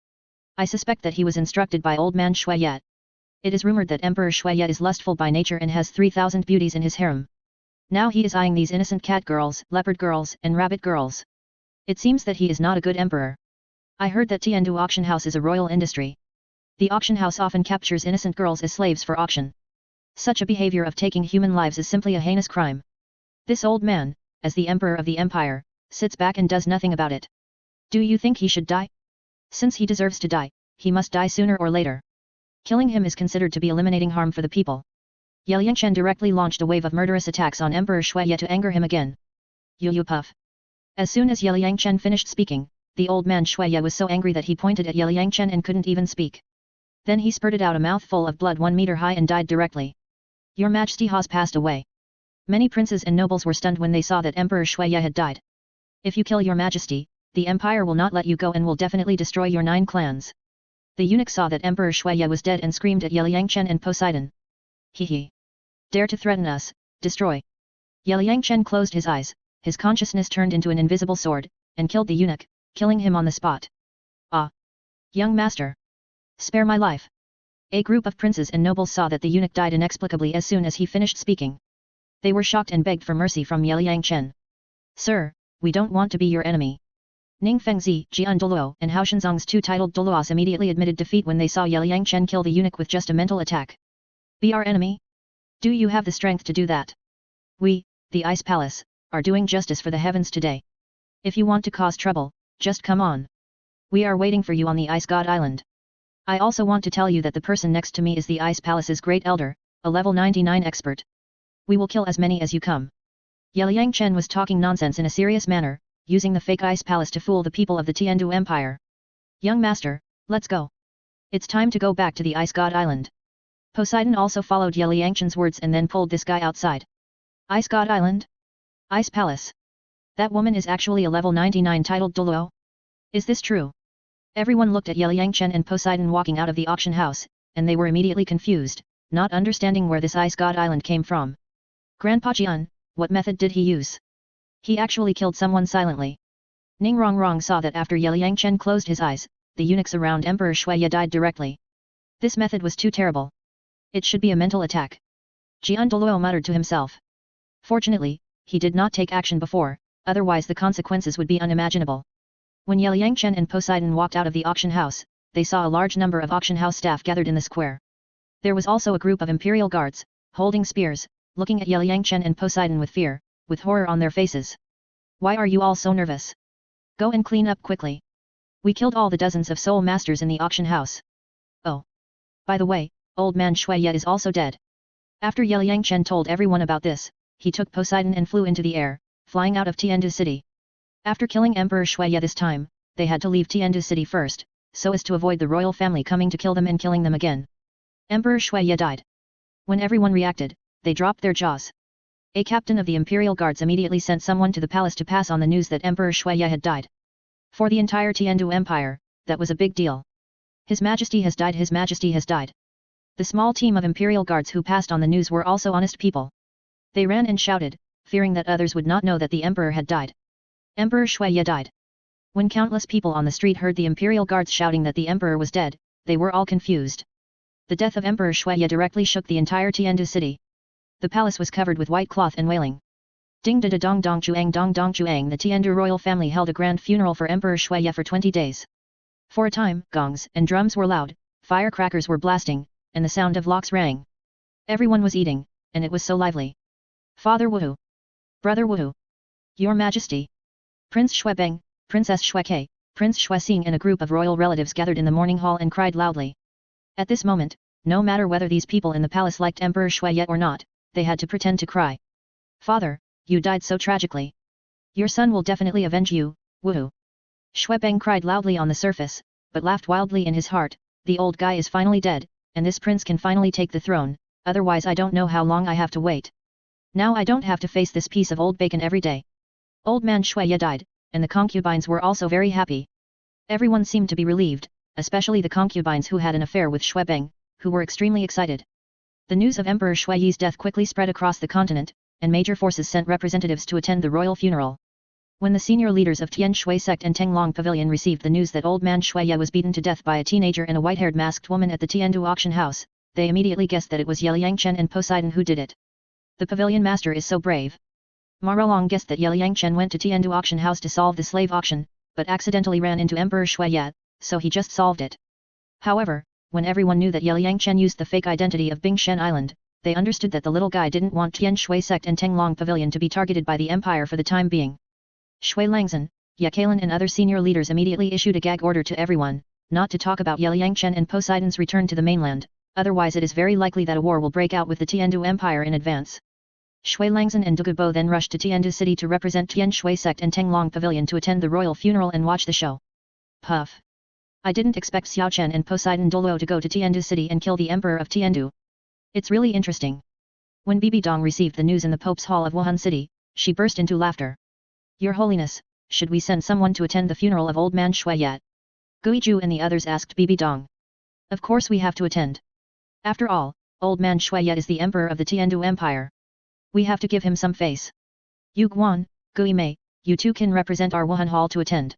I suspect that he was instructed by old man Shuiyat. It is rumored that Emperor Shuiyat is lustful by nature and has 3,000 beauties in his harem. Now he is eyeing these innocent cat girls, leopard girls, and rabbit girls. It seems that he is not a good emperor. I heard that Tiandu auction house is a royal industry. The auction house often captures innocent girls as slaves for auction. Such a behavior of taking human lives is simply a heinous crime. This old man, as the emperor of the empire, sits back and does nothing about it. Do you think he should die? Since he deserves to die, he must die sooner or later. Killing him is considered to be eliminating harm for the people. Ye Yangchen directly launched a wave of murderous attacks on Emperor Shuiye to anger him again. Yu puff. As soon as Ye Yangchen finished speaking, the old man Shuiye was so angry that he pointed at Ye Yangchen and couldn't even speak. Then he spurted out a mouthful of blood 1 meter high and died directly. Your Majesty has passed away. Many princes and nobles were stunned when they saw that Emperor Shuiye had died. If you kill your Majesty, the empire will not let you go and will definitely destroy your 9 clans. The eunuch saw that Emperor Shuiye was dead and screamed at Ye Yangchen and Poseidon. He. Dare to threaten us, destroy. Ye Yangchen closed his eyes, his consciousness turned into an invisible sword, and killed the eunuch, killing him on the spot. Ah! Young master! Spare my life! A group of princes and nobles saw that the eunuch died inexplicably as soon as he finished speaking. They were shocked and begged for mercy from Ye Yangchen. Sir, we don't want to be your enemy. Ning Fengzi, Jian Douluo, and Hao Shinzong's 2 titled Douluos immediately admitted defeat when they saw Ye Yangchen kill the eunuch with just a mental attack. Be our enemy? Do you have the strength to do that? We, the Ice Palace, are doing justice for the heavens today. If you want to cause trouble, just come on. We are waiting for you on the Ice God Island. I also want to tell you that the person next to me is the Ice Palace's great elder, a level 99 expert. We will kill as many as you come. Ye Yangchen was talking nonsense in a serious manner, using the fake Ice Palace to fool the people of the Tiandu Empire. Young master, let's go. It's time to go back to the Ice God Island. Poseidon also followed Ye Yangchen's words and then pulled this guy outside. Ice God Island? Ice Palace. That woman is actually a level 99 titled Douluo? Is this true? Everyone looked at Ye Yangchen and Poseidon walking out of the auction house, and they were immediately confused, not understanding where this Ice God Island came from. Grandpa Jian, what method did he use? He actually killed someone silently. Ning Rongrong saw that after Ye Yangchen closed his eyes, the eunuchs around Emperor Shuiye died directly. This method was too terrible. It should be a mental attack. Jian Douluo muttered to himself. Fortunately, he did not take action before, otherwise the consequences would be unimaginable. When Ye Yangchen and Poseidon walked out of the auction house, they saw a large number of auction house staff gathered in the square. There was also a group of imperial guards, holding spears, looking at Ye Yangchen and Poseidon with fear, with horror on their faces. Why are you all so nervous? Go and clean up quickly. We killed all the dozens of soul masters in the auction house. Oh. By the way, old man Shuiye is also dead. After Ye Yangchen told everyone about this, he took Poseidon and flew into the air, flying out of Tiandu City. After killing Emperor Shuiye this time, they had to leave Tiandu City first, so as to avoid the royal family coming to kill them and killing them again. Emperor Shuiye died. When everyone reacted, they dropped their jaws. A captain of the imperial guards immediately sent someone to the palace to pass on the news that Emperor Shuiye had died. For the entire Tiandu Empire, that was a big deal. His Majesty has died, His Majesty has died. The small team of imperial guards who passed on the news were also honest people. They ran and shouted, fearing that others would not know that the emperor had died. Emperor Shuiye died. When countless people on the street heard the imperial guards shouting that the emperor was dead, they were all confused. The death of Emperor Shuiye directly shook the entire Tiandu city. The palace was covered with white cloth and wailing. Ding da da dong dong chuang dong dong chuang. The Tiandu royal family held a grand funeral for Emperor Shuiye for 20 days. For a time, gongs and drums were loud, firecrackers were blasting, and the sound of locks rang. Everyone was eating, and it was so lively. Father Wu. Brother Wu. Your Majesty. Prince Xuebeng, Princess Xueke, Prince Xuexing and a group of royal relatives gathered in the morning hall and cried loudly. At this moment, no matter whether these people in the palace liked Emperor Shuiye or not, they had to pretend to cry. Father, you died so tragically. Your son will definitely avenge you, Wu. Xuebeng cried loudly on the surface, but laughed wildly in his heart. The old guy is finally dead, and this prince can finally take the throne, otherwise I don't know how long I have to wait. Now I don't have to face this piece of old bacon every day. Old man Shuiye died, and the concubines were also very happy. Everyone seemed to be relieved, especially the concubines who had an affair with Xuebeng, who were extremely excited. The news of Emperor Shuiye's death quickly spread across the continent, and major forces sent representatives to attend the royal funeral. When the senior leaders of Tianshui sect and Tenglong Pavilion received the news that old man Shuiye was beaten to death by a teenager and a white-haired masked woman at the Tiandu auction house, they immediately guessed that it was Ye Yangchen and Poseidon who did it. The pavilion master is so brave. Marolong guessed that Ye Yangchen went to Tiandu auction house to solve the slave auction, but accidentally ran into Emperor Shuiye, so he just solved it. However, when everyone knew that Ye Yangchen used the fake identity of Bingshen Island, they understood that the little guy didn't want Tianshui sect and Tenglong Pavilion to be targeted by the empire for the time being. Shui Langzhen, Ye Kailan and other senior leaders immediately issued a gag order to everyone, not to talk about Ye Liangchen and Poseidon's return to the mainland, otherwise it is very likely that a war will break out with the Tiandu Empire in advance. Shui Langzhen and Douluo then rushed to Tiandu city to represent Tianshui sect and Tenglong Pavilion to attend the royal funeral and watch the show. Puff. I didn't expect Xiao Chen and Poseidon Douluo to go to Tiandu city and kill the emperor of Tiandu. It's really interesting. When Bibi Dong received the news in the Pope's Hall of Wuhan City, she burst into laughter. Your Holiness, should we send someone to attend the funeral of old man Shui yet? Guizhu and the others asked Bibi Dong. Of course we have to attend. After all, old man Shui yet is the emperor of the Tiandu Empire. We have to give him some face. Yu Guan, Gui Mei, you two can represent our Wuhan Hall to attend.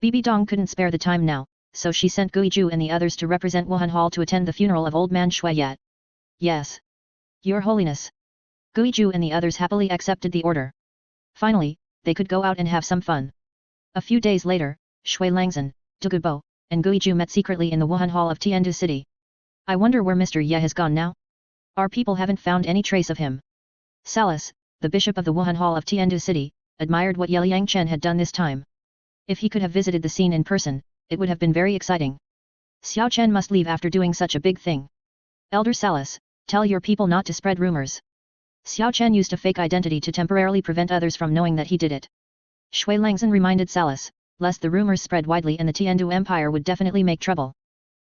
Bibi Dong couldn't spare the time now, so she sent Guizhu and the others to represent Wuhan Hall to attend the funeral of old man Shui yet. Yes. Your Holiness. Guizhu and the others happily accepted the order. Finally, they could go out and have some fun. A few days later, Shui Langzhen, Douluo, and Guizhu met secretly in the Wuhan Hall of Tiandu city. I wonder where Mr. Ye has gone now? Our people haven't found any trace of him. Salas, the bishop of the Wuhan Hall of Tiandu city, admired what Ye Liangchen had done this time. If he could have visited the scene in person, it would have been very exciting. Xiao Chen must leave after doing such a big thing. Elder Salas, tell your people not to spread rumors. Xiao Chen used a fake identity to temporarily prevent others from knowing that he did it. Shui Langzhen reminded Salas, lest the rumors spread widely and the Tiandu Empire would definitely make trouble.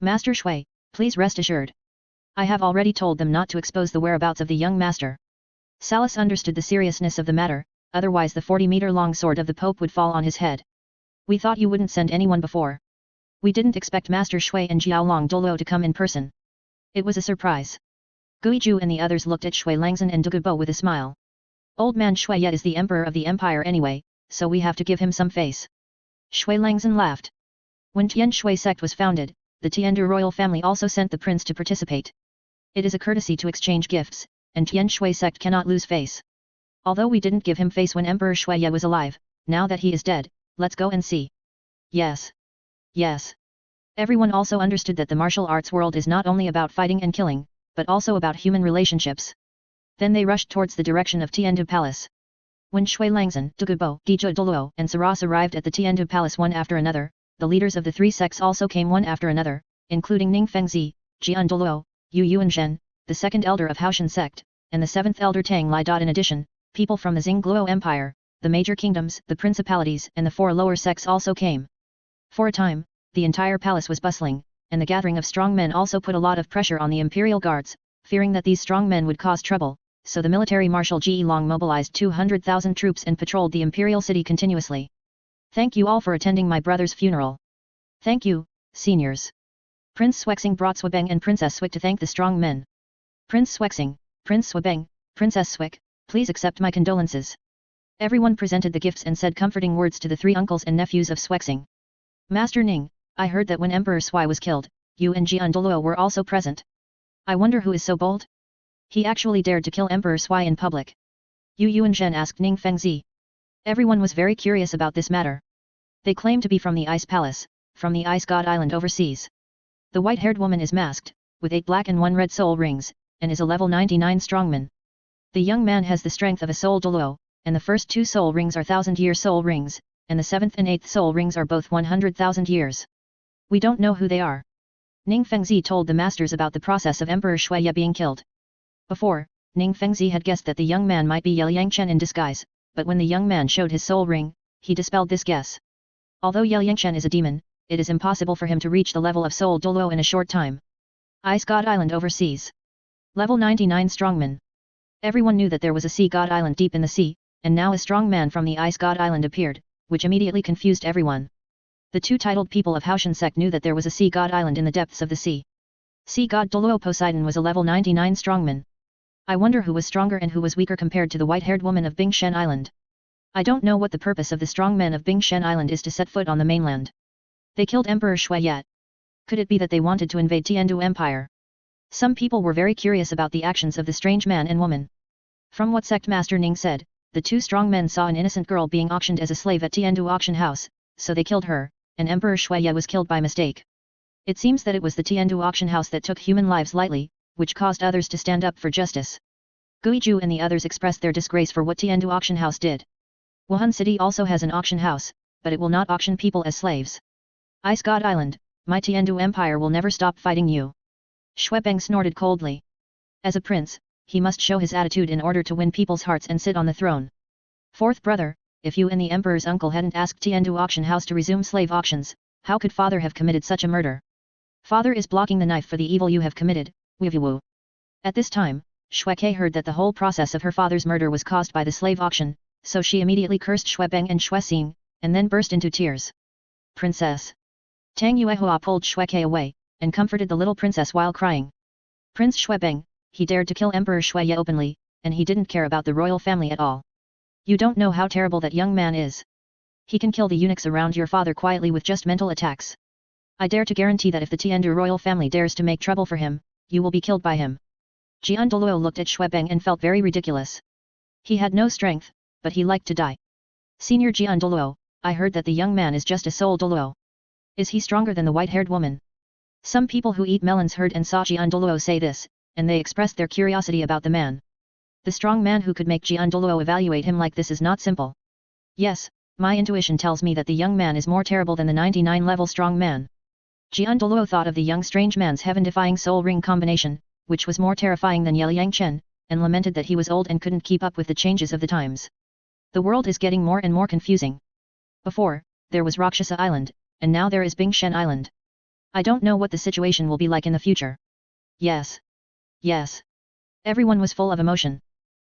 Master Shui, please rest assured. I have already told them not to expose the whereabouts of the young master. Salas understood the seriousness of the matter, otherwise the 40-meter-long sword of the Pope would fall on his head. We thought you wouldn't send anyone before. We didn't expect Master Shui and Jiaolong Douluo to come in person. It was a surprise. Guizhu and the others looked at Shui Langzhen and Douluo with a smile. Old man Shui yet is the emperor of the empire anyway, so we have to give him some face. Shui Langzhen laughed. When Tianshui sect was founded, the Tiandu royal family also sent the prince to participate. It is a courtesy to exchange gifts, and Tianshui sect cannot lose face. Although we didn't give him face when Emperor Shui Ye was alive, now that he is dead, let's go and see. Yes. Yes. Everyone also understood that the martial arts world is not only about fighting and killing, but also about human relationships. Then they rushed towards the direction of Tiandu Palace. When Shui Langzhen, Douluo, Dija Douluo and Saras arrived at the Tiandu Palace one after another, the leaders of the three sects also came one after another, including Ning Fengzi, Jian Douluo, Yu Yuanzhen, the second elder of Haoshan sect, and the seventh elder Tang Li. In addition, people from the Xingluo Empire, the major kingdoms, the principalities and the four lower sects also came. For a time, the entire palace was bustling, and the gathering of strong men also put a lot of pressure on the imperial guards, fearing that these strong men would cause trouble, so the military marshal Ji Long mobilized 200,000 troops and patrolled the imperial city continuously. Thank you all for attending my brother's funeral. Thank you, seniors. Prince Swexing brought Swabeng and Princess Swick to thank the strong men. Prince Swexing, Prince Swabeng, Princess Swick, please accept my condolences. Everyone presented the gifts and said comforting words to the three uncles and nephews of Swexing. Master Ning, I heard that when Emperor Sui was killed, you and Jian Douluo were also present. I wonder who is so bold? He actually dared to kill Emperor Sui in public. Yu Yuanzhen asked Ning Fengzi. Everyone was very curious about this matter. They claim to be from the Ice Palace, from the Ice God Island overseas. The white-haired woman is masked, with 8 black and 1 red soul rings, and is a level 99 strongman. The young man has the strength of a soul Douluo, and the first 2 soul rings are 1,000-year soul rings, and the 7th and 8th soul rings are both 100,000 years. We don't know who they are. Ning Fengzi told the masters about the process of Emperor Shui Ye being killed. Before, Ning Fengzi had guessed that the young man might be Ye Liangchen in disguise, but when the young man showed his soul ring, he dispelled this guess. Although Ye Liangchen is a demon, it is impossible for him to reach the level of soul Douluo in a short time. Ice God Island overseas. Level 99 strongman. Everyone knew that there was a sea god island deep in the sea, and now a strong man from the Ice God Island appeared, which immediately confused everyone. The 2 titled people of Haoshan sect knew that there was a sea god island in the depths of the sea. Sea god Douluo Poseidon was a level 99 strongman. I wonder who was stronger and who was weaker compared to the white-haired woman of Bingshen Island. I don't know what the purpose of the strong men of Bingshen Island is to set foot on the mainland. They killed Emperor Shui Ye. Could it be that they wanted to invade Tiandu Empire? Some people were very curious about the actions of the strange man and woman. From what sect Master Ning said, the 2 strong men saw an innocent girl being auctioned as a slave at Tiandu auction house, so they killed her, and Emperor Shui Ye was killed by mistake. It seems that it was the Tiandu auction house that took human lives lightly, which caused others to stand up for justice. Guizhu and the others expressed their disgrace for what Tiandu auction house did. Wuhan City also has an auction house, but it will not auction people as slaves. Ice God Island, my Tiandu Empire will never stop fighting you. Xuebeng snorted coldly. As a prince, he must show his attitude in order to win people's hearts and sit on the throne. Fourth brother, if you and the emperor's uncle hadn't asked Tiandu auction house to resume slave auctions, how could father have committed such a murder? Father is blocking the knife for the evil you have committed, Wu. At this time, Xueke heard that the whole process of her father's murder was caused by the slave auction, so she immediately cursed Xuebeng and Xuexing, and then burst into tears. Princess. Tang Yuehua pulled Xueke away, and comforted the little princess while crying. Prince Xuebeng, he dared to kill Emperor Xueye openly, and he didn't care about the royal family at all. You don't know how terrible that young man is. He can kill the eunuchs around your father quietly with just mental attacks. I dare to guarantee that if the Tiandu royal family dares to make trouble for him, you will be killed by him. Jian Douluo looked at Xuebeng and felt very ridiculous. He had no strength, but he liked to die. Senior Jian Douluo, I heard that the young man is just a soul Douluo. Is he stronger than the white-haired woman? Some people who eat melons heard and saw Jian Douluo say this, and they expressed their curiosity about the man. The strong man who could make Jian Douluo evaluate him like this is not simple. Yes, my intuition tells me that the young man is more terrible than the 99-level strong man. Jian Douluo thought of the young strange man's heaven-defying soul ring combination, which was more terrifying than Liang Chen, and lamented that he was old and couldn't keep up with the changes of the times. The world is getting more and more confusing. Before, there was Rakshasa Island, and now there is Bingshen Island. I don't know what the situation will be like in the future. Yes. Yes. Everyone was full of emotion.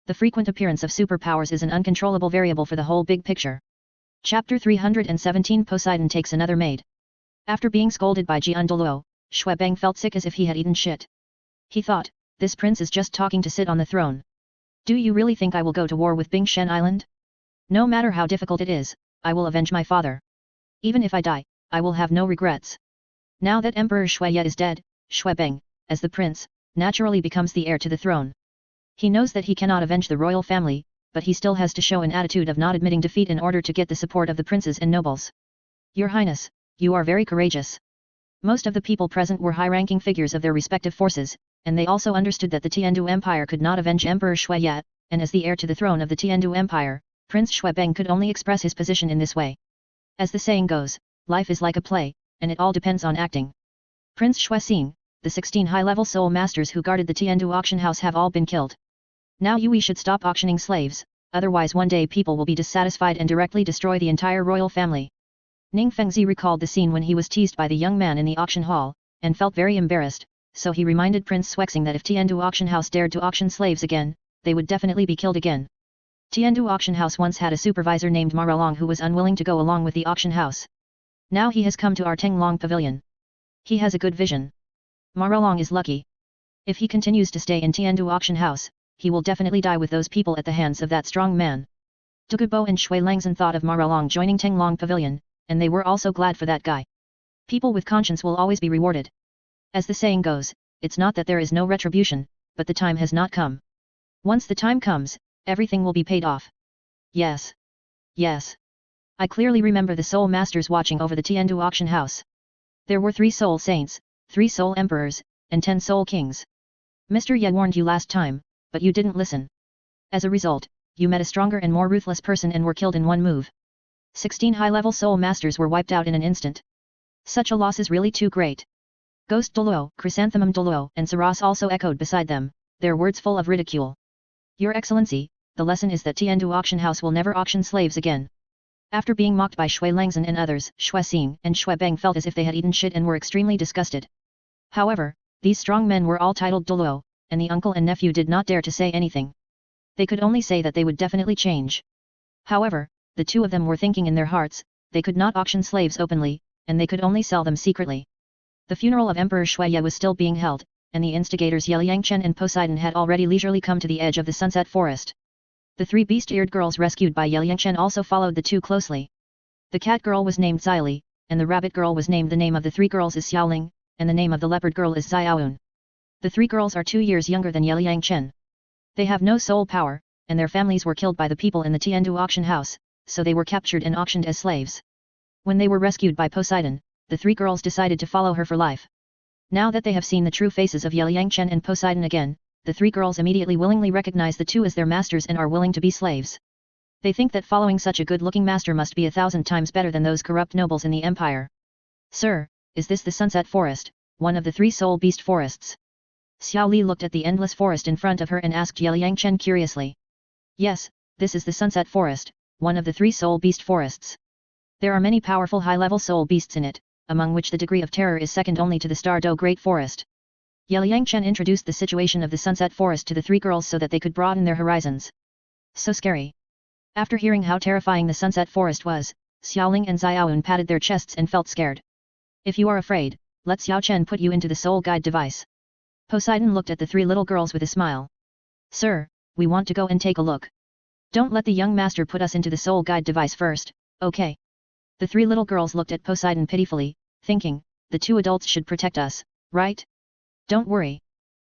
The frequent appearance of superpowers is an uncontrollable variable for the whole big picture. Chapter 317 Poseidon takes another maid. After being scolded by Jian Douluo, Xuebeng felt sick as if he had eaten shit. He thought, this prince is just talking to sit on the throne. Do you really think I will go to war with Bingshen Island? No matter how difficult it is, I will avenge my father. Even if I die, I will have no regrets. Now that Emperor Xueye is dead, Xuebeng, as the prince, naturally becomes the heir to the throne. He knows that he cannot avenge the royal family, but he still has to show an attitude of not admitting defeat in order to get the support of the princes and nobles. Your Highness, you are very courageous. Most of the people present were high-ranking figures of their respective forces, and they also understood that the Tiandu Empire could not avenge Emperor Xueye, and as the heir to the throne of the Tiandu Empire, Prince Xuebeng could only express his position in this way. As the saying goes, life is like a play, and it all depends on acting. Prince Xuexing, the 16 high-level soul masters who guarded the Tiandu auction house have all been killed. Now we should stop auctioning slaves, otherwise one day people will be dissatisfied and directly destroy the entire royal family. Ning Fengzi recalled the scene when he was teased by the young man in the auction hall, and felt very embarrassed, so he reminded Prince Xuexing that if Tiandu auction house dared to auction slaves again, they would definitely be killed again. Tiandu auction house once had a supervisor named Maralong who was unwilling to go along with the auction house. Now he has come to our Tenglong pavilion. He has a good vision. Maralong is lucky. If he continues to stay in Tiandu auction house, he will definitely die with those people at the hands of that strong man. Dugubo and Shui Langzhen thought of Maralong joining Tenglong pavilion, and they were also glad for that guy. People with conscience will always be rewarded. As the saying goes, it's not that there is no retribution, but the time has not come. Once the time comes, everything will be paid off. Yes. Yes. I clearly remember the soul masters watching over the Tiandu auction house. There were 3 soul saints, 3 soul emperors, and 10 soul kings. Mr. Ye warned you last time, but you didn't listen. As a result, you met a stronger and more ruthless person and were killed in one move. 16 high-level soul masters were wiped out in an instant. Such a loss is really too great. Ghost Douluo, Chrysanthemum Douluo, and Saras also echoed beside them, their words full of ridicule. Your Excellency, the lesson is that Tiandu auction house will never auction slaves again. After being mocked by Shui Langzhen and others, Xuexing and Xuebeng felt as if they had eaten shit and were extremely disgusted. However, these strong men were all titled Douluo, and the uncle and nephew did not dare to say anything. They could only say that they would definitely change. However, the 2 of them were thinking in their hearts, they could not auction slaves openly, and they could only sell them secretly. The funeral of Emperor Xueye was still being held, and the instigators Liang Chen and Poseidon had already leisurely come to the edge of the sunset forest. The 3 beast-eared girls rescued by Liang Chen also followed the 2 closely. The cat girl was named Xili, and the rabbit girl was named. The name of the 3 girls is Xiaoling, and the name of the leopard girl is Xiaoun. The 3 girls are 2 years younger than Liang Chen. They have no soul power, and their families were killed by the people in the Tiandu auction house, so they were captured and auctioned as slaves. When they were rescued by Poseidon, the 3 girls decided to follow her for life. Now that they have seen the true faces of Liang Chen and Poseidon again, the 3 girls immediately willingly recognize the 2 as their masters and are willing to be slaves. They think that following such a good-looking master must be 1,000 times better than those corrupt nobles in the empire. Sir, is this the Sunset Forest, one of the 3 soul beast forests? Xiao Li looked at the endless forest in front of her and asked Liang Chen curiously. Yes, this is the Sunset Forest, one of the 3 soul beast forests. There are many powerful high-level soul beasts in it, among which the degree of terror is second only to the Star Do Great Forest. Liang Chen introduced the situation of the Sunset Forest to the 3 girls so that they could broaden their horizons. So scary. After hearing how terrifying the Sunset Forest was, Xiaoling and Xiaoyun patted their chests and felt scared. If you are afraid, let Xiao Chen put you into the soul guide device. Poseidon looked at the 3 little girls with a smile. Sir, we want to go and take a look. Don't let the young master put us into the soul guide device first, okay? The 3 little girls looked at Poseidon pitifully, thinking, the 2 adults should protect us, right? Don't worry.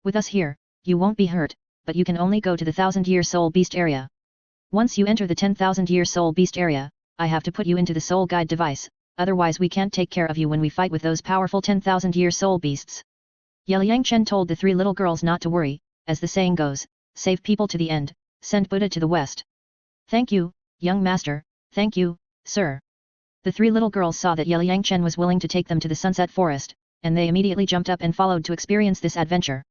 With us here, you won't be hurt, but you can only go to the 1,000-year soul beast area. Once you enter the 10,000-year soul beast area, I have to put you into the soul guide device, otherwise we can't take care of you when we fight with those powerful 10,000-year soul beasts. Liang Chen told the 3 little girls not to worry, as the saying goes, save people to the end, send Buddha to the west. Thank you, young master, thank you, sir. The 3 little girls saw that Liang Chen was willing to take them to the Sunset Forest, and they immediately jumped up and followed to experience this adventure.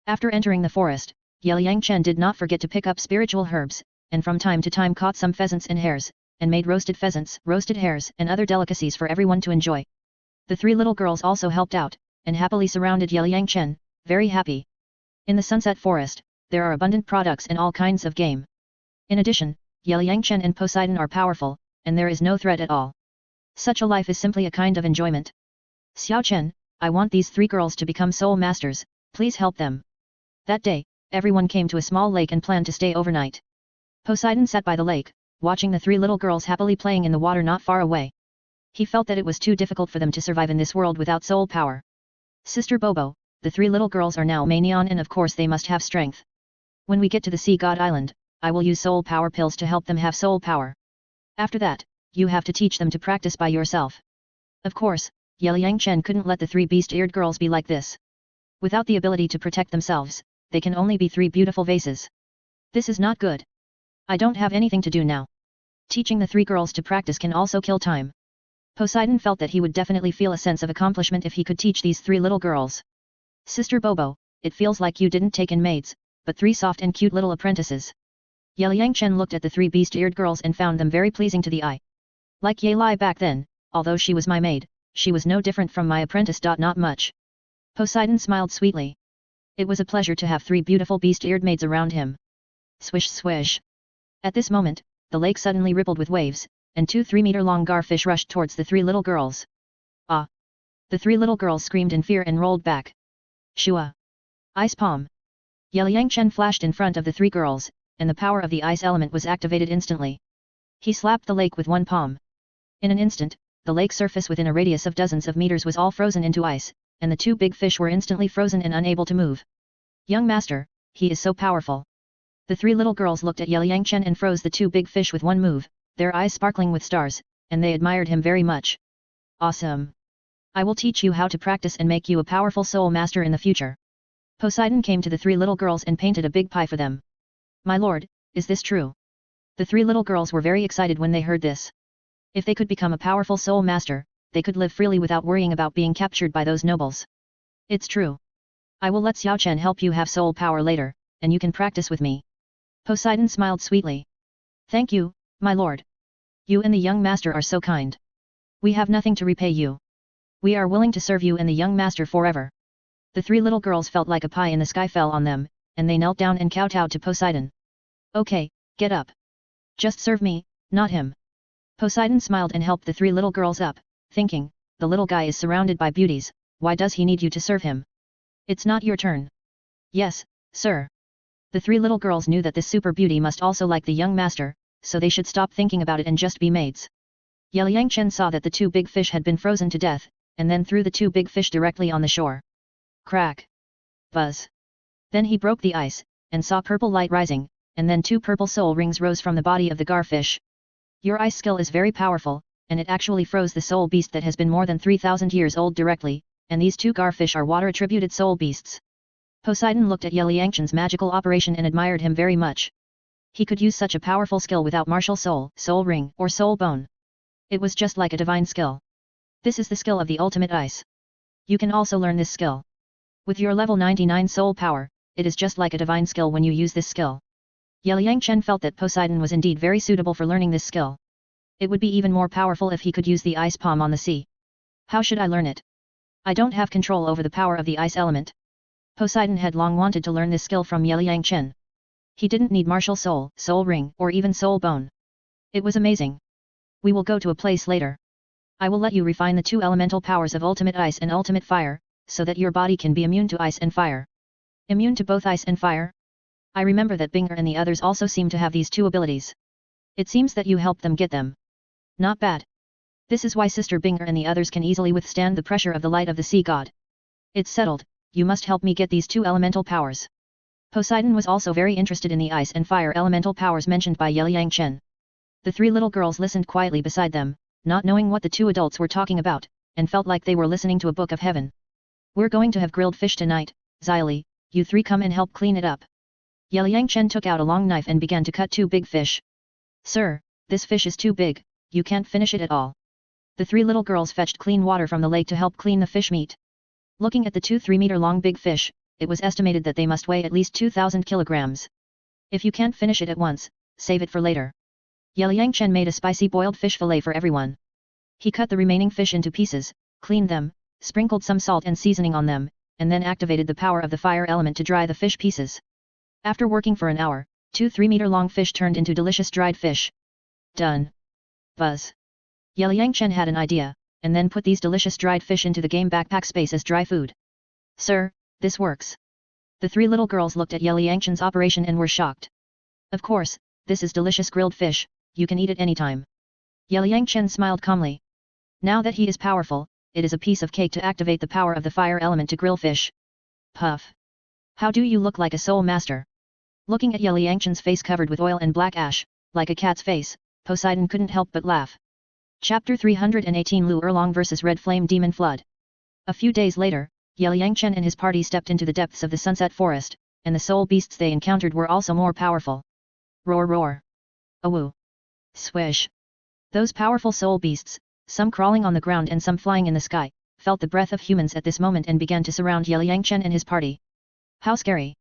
After entering the forest, Liang Chen did not forget to pick up spiritual herbs, and from time to time caught some pheasants and hares, and made roasted pheasants, roasted hares and other delicacies for everyone to enjoy. The 3 little girls also helped out, and happily surrounded Liang Chen, very happy. In the Sunset Forest, there are abundant products and all kinds of game. In addition, Liang Chen and Poseidon are powerful, and there is no threat at all. Such a life is simply a kind of enjoyment. Xiao Chen, I want these 3 girls to become soul masters, please help them. That day, everyone came to a small lake and planned to stay overnight. Poseidon sat by the lake, watching the 3 little girls happily playing in the water not far away. He felt that it was too difficult for them to survive in this world without soul power. Sister Bobo, the 3 little girls are now Manion and of course they must have strength. When we get to the Sea God Island, I will use soul power pills to help them have soul power. After that, you have to teach them to practice by yourself. Of course, Liang Chen couldn't let the 3 beast-eared girls be like this. Without the ability to protect themselves, they can only be 3 beautiful vases. This is not good. I don't have anything to do now. Teaching the 3 girls to practice can also kill time. Poseidon felt that he would definitely feel a sense of accomplishment if he could teach these 3 little girls. Sister Bobo, it feels like you didn't take in maids, but 3 soft and cute little apprentices. Liang Chen looked at the 3 beast-eared girls and found them very pleasing to the eye. Like Ye Lai back then, although she was my maid, she was no different from my apprentice. Not much. Poseidon smiled sweetly. It was a pleasure to have 3 beautiful beast-eared maids around him. Swish swish. At this moment, the lake suddenly rippled with waves, and 2 3-meter-long garfish rushed towards the 3 little girls. Ah! The 3 little girls screamed in fear and rolled back. Shua! Ice palm! Liang Chen flashed in front of the 3 girls, and the power of the ice element was activated instantly. He slapped the lake with one palm. In an instant, the lake surface within a radius of dozens of meters was all frozen into ice, and the 2 big fish were instantly frozen and unable to move. Young master, he is so powerful. The 3 little girls looked at Liang Chen and froze the 2 big fish with one move, their eyes sparkling with stars, and they admired him very much. Awesome! I will teach you how to practice and make you a powerful soul master in the future. Poseidon came to the 3 little girls and painted a big pie for them. My lord, is this true? The 3 little girls were very excited when they heard this. If they could become a powerful soul master, they could live freely without worrying about being captured by those nobles. It's true. I will let Xiao Chen help you have soul power later, and you can practice with me. Poseidon smiled sweetly. Thank you, my lord. You and the young master are so kind. We have nothing to repay you. We are willing to serve you and the young master forever. The 3 little girls felt like a pie in the sky fell on them, and they knelt down and kowtowed to Poseidon. Okay, get up. Just serve me, not him. Poseidon smiled and helped the 3 little girls up, thinking, the little guy is surrounded by beauties, why does he need you to serve him? It's not your turn. Yes, sir. The 3 little girls knew that this super beauty must also like the young master, so they should stop thinking about it and just be maids. Liang Chen saw that the 2 big fish had been frozen to death, and then threw the 2 big fish directly on the shore. Crack! Buzz! Then he broke the ice, and saw purple light rising, and then 2 purple soul rings rose from the body of the garfish. Your ice skill is very powerful, and it actually froze the soul beast that has been more than 3,000 years old directly, and these 2 garfish are water-attributed soul beasts. Poseidon looked at Liang Chen's magical operation and admired him very much. He could use such a powerful skill without martial soul, soul ring, or soul bone. It was just like a divine skill. This is the skill of the ultimate ice. You can also learn this skill. With your level 99 soul power, it is just like a divine skill when you use this skill. Liang Chen felt that Poseidon was indeed very suitable for learning this skill. It would be even more powerful if he could use the ice palm on the sea. How should I learn it? I don't have control over the power of the ice element. Poseidon had long wanted to learn this skill from Liang Chen. He didn't need martial soul, soul ring, or even soul bone. It was amazing. We will go to a place later. I will let you refine the two elemental powers of ultimate ice and ultimate fire, so that your body can be immune to ice and fire. Immune to both ice and fire? I remember that Binger and the others also seem to have these two abilities. It seems that you helped them get them. Not bad. This is why Sister Binger and the others can easily withstand the pressure of the light of the sea god. It's settled, you must help me get these two elemental powers. Poseidon was also very interested in the ice and fire elemental powers mentioned by Liang Chen. The three little girls listened quietly beside them, not knowing what the two adults were talking about, and felt like they were listening to a book of heaven. We're going to have grilled fish tonight, Xylee, you three come and help clean it up. Liang Chen took out a long knife and began to cut two big fish. Sir, this fish is too big, you can't finish it at all. The three little girls fetched clean water from the lake to help clean the fish meat. Looking at the 2-3-meter long big fish, it was estimated that they must weigh at least 2,000 kilograms. If you can't finish it at once, save it for later. Liang Chen made a spicy boiled fish fillet for everyone. He cut the remaining fish into pieces, cleaned them, sprinkled some salt and seasoning on them, and then activated the power of the fire element to dry the fish pieces. After working for an hour, 2-3-meter long fish turned into delicious dried fish. Done. Buzz. Liang Chen had an idea, and then put these delicious dried fish into the game backpack space as dry food. Sir, this works. The three little girls looked at Liang Chen's operation and were shocked. Of course, this is delicious grilled fish, you can eat it anytime. Liang Chen smiled calmly. Now that he is powerful, it is a piece of cake to activate the power of the fire element to grill fish. Puff. How do you look like a soul master? Looking at Liang Chen's face covered with oil and black ash, like a cat's face, Poseidon couldn't help but laugh. Chapter 318 Lu Erlong vs Red Flame Demon Flood. A few days later, Liang Chen and his party stepped into the depths of the Sunset Forest, and the soul beasts they encountered were also more powerful. Roar roar. Awoo. Swish. Those powerful soul beasts, some crawling on the ground and some flying in the sky, felt the breath of humans at this moment and began to surround Liang Chen and his party. How scary.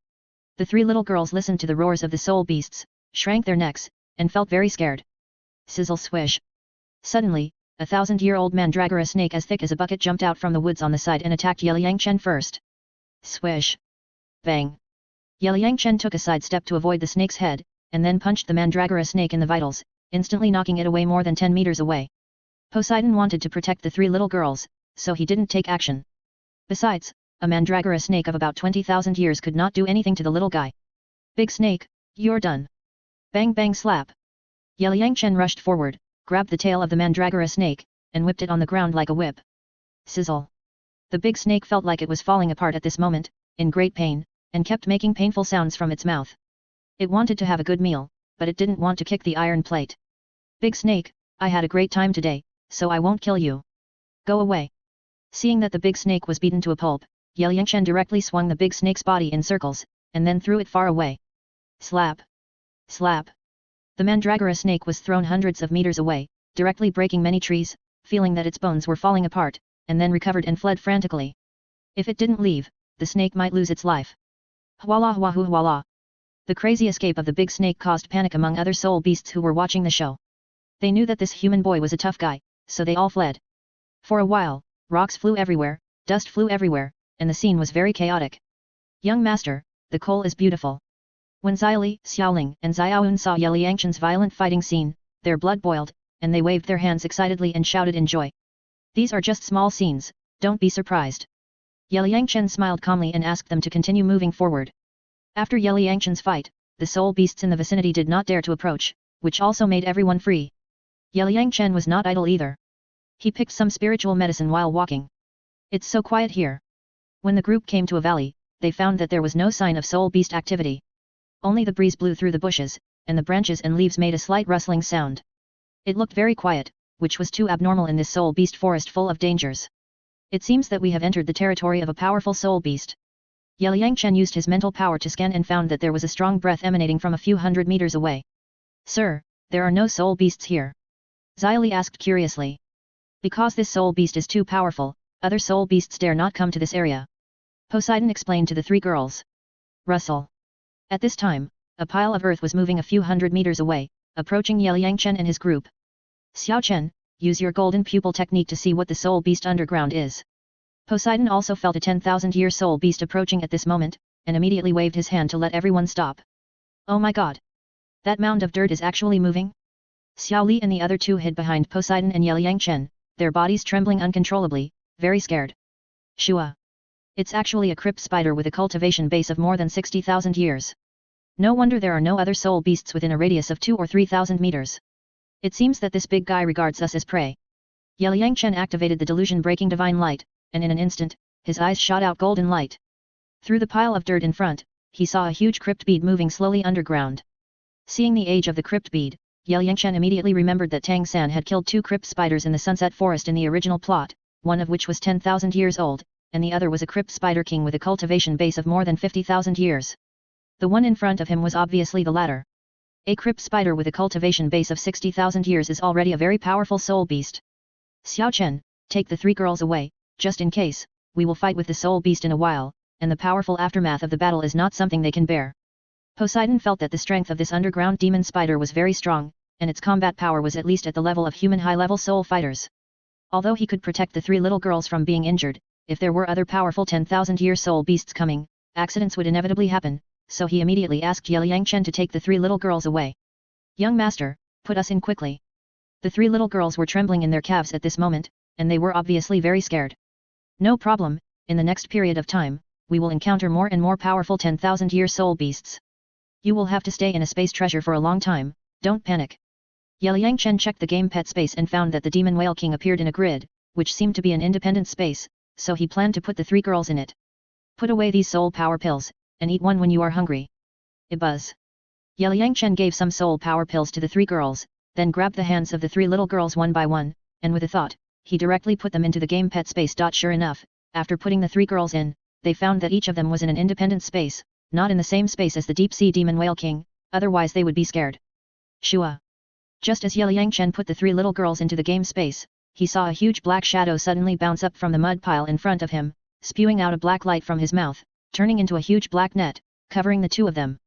The three little girls listened to the roars of the soul beasts, shrank their necks, and felt very scared. Sizzle swish. Suddenly, a 1,000-year-old mandragora snake as thick as a bucket jumped out from the woods on the side and attacked Liang Chen first. Swish. Bang. Liang Chen took a side step to avoid the snake's head, and then punched the mandragora snake in the vitals, instantly knocking it away more than 10 meters away. Poseidon wanted to protect the three little girls, so he didn't take action. Besides, a mandragora snake of about 20,000 years could not do anything to the little guy. Big snake, you're done. Bang bang slap. Liang Chen rushed forward, grabbed the tail of the mandragora snake, and whipped it on the ground like a whip. Sizzle. The big snake felt like it was falling apart at this moment, in great pain, and kept making painful sounds from its mouth. It wanted to have a good meal, but it didn't want to kick the iron plate. Big snake, I had a great time today, so I won't kill you. Go away. Seeing that the big snake was beaten to a pulp, Liang Chen directly swung the big snake's body in circles, and then threw it far away. Slap. Slap. The mandragora snake was thrown hundreds of meters away, directly breaking many trees, feeling that its bones were falling apart, and then recovered and fled frantically. If it didn't leave, the snake might lose its life. Hwala hwahu hwala. The crazy escape of the big snake caused panic among other soul beasts who were watching the show. They knew that this human boy was a tough guy, so they all fled. For a while, rocks flew everywhere, dust flew everywhere, and the scene was very chaotic. Young master, the coal is beautiful. When Xylee, Xiaoling, and Xiaoun saw Liang Chen's violent fighting scene, their blood boiled, and they waved their hands excitedly and shouted in joy. These are just small scenes, don't be surprised. Liang Chen smiled calmly and asked them to continue moving forward. After Liang Chen's fight, the soul beasts in the vicinity did not dare to approach, which also made everyone free. Liang Chen was not idle either. He picked some spiritual medicine while walking. It's so quiet here. When the group came to a valley, they found that there was no sign of soul beast activity. Only the breeze blew through the bushes, and the branches and leaves made a slight rustling sound. It looked very quiet, which was too abnormal in this soul beast forest full of dangers. It seems that we have entered the territory of a powerful soul beast. Liang Chen used his mental power to scan and found that there was a strong breath emanating from a few hundred meters away. Sir, there are no soul beasts here. Xia asked curiously. Because this soul beast is too powerful, other soul beasts dare not come to this area. Poseidon explained to the three girls. Rustle. At this time, a pile of earth was moving a few hundred meters away, approaching Liang Chen and his group. Xiao Chen, use your golden pupil technique to see what the soul beast underground is. Poseidon also felt a 10,000-year soul beast approaching at this moment, and immediately waved his hand to let everyone stop. Oh my god! That mound of dirt is actually moving? Xiao Li and the other two hid behind Poseidon and Liang Chen, their bodies trembling uncontrollably, very scared. Shua. It's actually a crypt spider with a cultivation base of more than 60,000 years. No wonder there are no other soul beasts within a radius of 2 or 3,000 meters. It seems that this big guy regards us as prey. Liang Chen activated the delusion-breaking divine light, and in an instant, his eyes shot out golden light. Through the pile of dirt in front, he saw a huge crypt bead moving slowly underground. Seeing the age of the crypt bead, Liang Chen immediately remembered that Tang San had killed 2 crypt spiders in the Sunset Forest in the original plot, one of which was 10,000 years old, and the other was a crypt spider king with a cultivation base of more than 50,000 years. The one in front of him was obviously the latter. A crypt spider with a cultivation base of 60,000 years is already a very powerful soul beast. Xiao Chen, take the 3 girls away, just in case, we will fight with the soul beast in a while, and the powerful aftermath of the battle is not something they can bear. Poseidon felt that the strength of this underground demon spider was very strong, and its combat power was at least at the level of human high-level soul fighters. Although he could protect the 3 little girls from being injured, if there were other powerful 10,000-year soul beasts coming, accidents would inevitably happen, so he immediately asked Liang Chen to take the 3 little girls away. Young master, put us in quickly. The 3 little girls were trembling in their calves at this moment, and they were obviously very scared. No problem, in the next period of time, we will encounter more and more powerful 10,000-year soul beasts. You will have to stay in a space treasure for a long time, don't panic. Liang Chen checked the game pet space and found that the demon whale king appeared in a grid, which seemed to be an independent space, so he planned to put the 3 girls in it. Put away these soul power pills, and eat one when you are hungry. Ibuzz. Liang Chen gave some soul power pills to the 3 girls, then grabbed the hands of the 3 little girls one by one, and with a thought, he directly put them into the game pet space. Sure enough, after putting the 3 girls in, they found that each of them was in an independent space, not in the same space as the deep-sea demon whale king, otherwise they would be scared. Shua. Just as Liang Chen put the 3 little girls into the game space, he saw a huge black shadow suddenly bounce up from the mud pile in front of him, spewing out a black light from his mouth, turning into a huge black net, covering the 2 of them.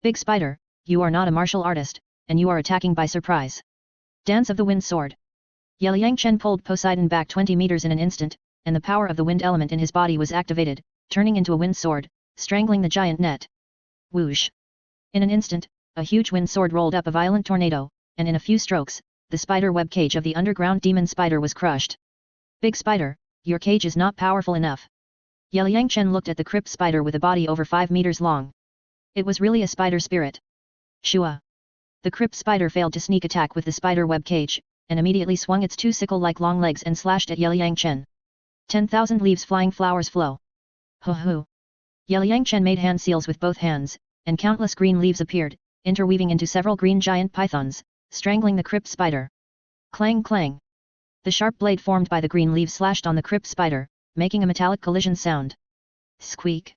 Big Spider, you are not a martial artist, and you are attacking by surprise. Dance of the Wind Sword. Liang Chen pulled Poseidon back 20 meters in an instant, and the power of the wind element in his body was activated, turning into a wind sword, strangling the giant net. Whoosh! In an instant, a huge wind sword rolled up a violent tornado, and in a few strokes, the spider web cage of the underground demon spider was crushed. Big Spider, your cage is not powerful enough. Liang Chen looked at the crypt spider with a body over 5 meters long. It was really a spider spirit. Shua. The crypt spider failed to sneak attack with the spider web cage, and immediately swung its 2 sickle-like long legs and slashed at Liang Chen. 10,000 leaves flying flowers flow. Hoo hoo. Liang Chen made hand seals with both hands, and countless green leaves appeared, interweaving into several green giant pythons, strangling the crypt spider. Clang clang. The sharp blade formed by the green leaves slashed on the crypt spider, making a metallic collision sound. Squeak.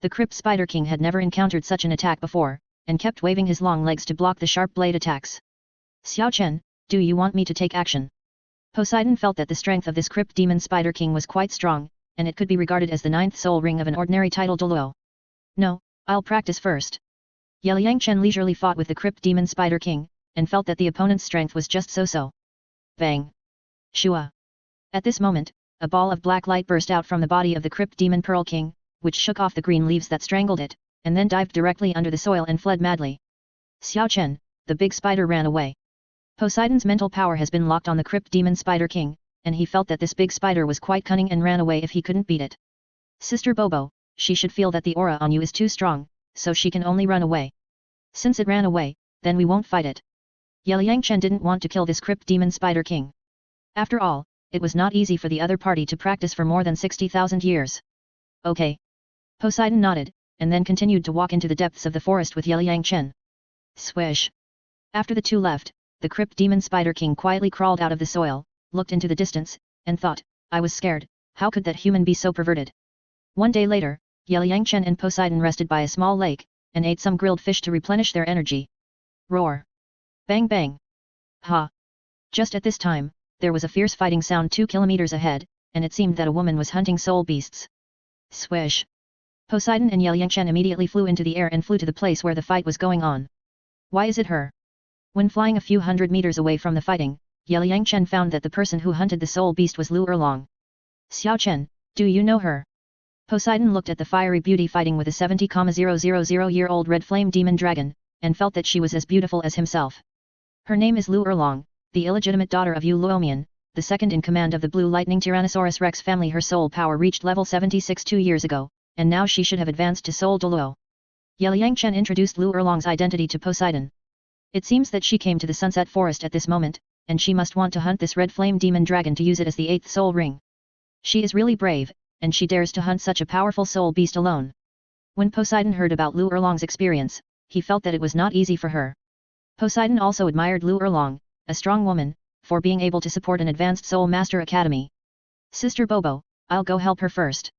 The crypt spider king had never encountered such an attack before, and kept waving his long legs to block the sharp blade attacks. Xiao Chen, do you want me to take action? Poseidon felt that the strength of this crypt demon spider king was quite strong, and it could be regarded as the 9th soul ring of an ordinary title Douluo. No, I'll practice first. Liang Chen leisurely fought with the crypt demon spider king, and felt that the opponent's strength was just so-so. Bang! Shua! At this moment, a ball of black light burst out from the body of the crypt demon pearl king, which shook off the green leaves that strangled it, and then dived directly under the soil and fled madly. Xiao Chen, the big spider ran away. Poseidon's mental power has been locked on the crypt demon spider king, and he felt that this big spider was quite cunning and ran away if he couldn't beat it. Sister Bobo, she should feel that the aura on you is too strong, so she can only run away. Since it ran away, then we won't fight it. Liang Chen didn't want to kill this crypt demon spider king. After all, it was not easy for the other party to practice for more than 60,000 years. Okay. Poseidon nodded, and then continued to walk into the depths of the forest with Liang Chen. Swish. After the 2 left, the crypt demon spider king quietly crawled out of the soil, looked into the distance, and thought, I was scared, how could that human be so perverted? One day later, Yangchen and Poseidon rested by a small lake, and ate some grilled fish to replenish their energy. Roar! Bang bang! Ha! Just at this time, there was a fierce fighting sound 2 kilometers ahead, and it seemed that a woman was hunting soul beasts. Swish! Poseidon and Yangchen immediately flew into the air and flew to the place where the fight was going on. Why is it her? When flying a few hundred meters away from the fighting, Yangchen found that the person who hunted the soul beast was Lu Erlong. Xiao Chen, do you know her? Poseidon looked at the fiery beauty fighting with a 70,000-year-old red flame demon dragon, and felt that she was as beautiful as himself. Her name is Lu Erlong, the illegitimate daughter of Yu Luomian, the second in command of the Blue Lightning Tyrannosaurus Rex family. Her soul power reached level 76 2 years ago, and now she should have advanced to Soul Douluo. Yangchen introduced Lu Erlong's identity to Poseidon. It seems that she came to the Sunset Forest at this moment, and she must want to hunt this red flame demon dragon to use it as the 8th soul ring. She is really brave, and she dares to hunt such a powerful soul beast alone. When Poseidon heard about Lu Erlong's experience, he felt that it was not easy for her. Poseidon also admired Lu Erlong, a strong woman, for being able to support an advanced soul master academy. Sister Bobo, I'll go help her first.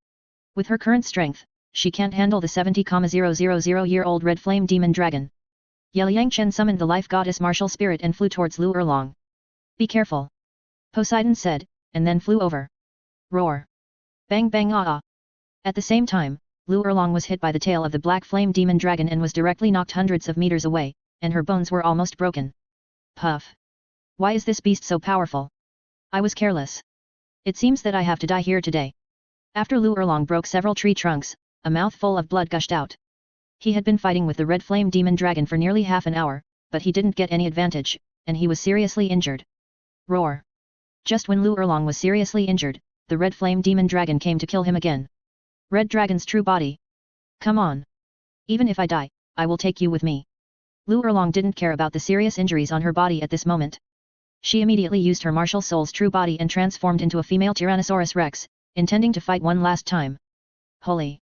With her current strength, she can't handle the 70,000-year-old red flame demon dragon. Yangchen summoned the life goddess martial spirit and flew towards Lu Erlong. Be careful! Poseidon said, and then flew over. Roar! Bang bang ah ah! At the same time, Lu Erlong was hit by the tail of the black flame demon dragon and was directly knocked hundreds of meters away, and her bones were almost broken. Puff! Why is this beast so powerful? I was careless. It seems that I have to die here today. After Lu Erlong broke several tree trunks, a mouthful of blood gushed out. He had been fighting with the red flame demon dragon for nearly half an hour, but he didn't get any advantage, and he was seriously injured. Roar! Just when Lu Erlong was seriously injured, the red flame demon dragon came to kill him again. Red dragon's true body. Come on! Even if I die, I will take you with me. Lu Erlong didn't care about the serious injuries on her body at this moment. She immediately used her martial soul's true body and transformed into a female Tyrannosaurus Rex, intending to fight one last time. Holy!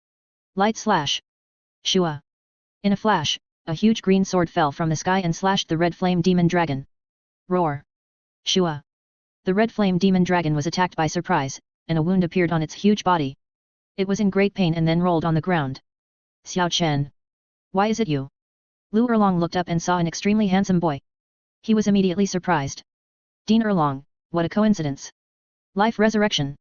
Light slash! Shua! In a flash, a huge green sword fell from the sky and slashed the red flame demon dragon. Roar! Shua! The red flame demon dragon was attacked by surprise, and a wound appeared on its huge body. It was in great pain and then rolled on the ground. Xiao Chen! Why is it you? Lu Erlong looked up and saw an extremely handsome boy. He was immediately surprised. Dean Erlong, what a coincidence! Life resurrection!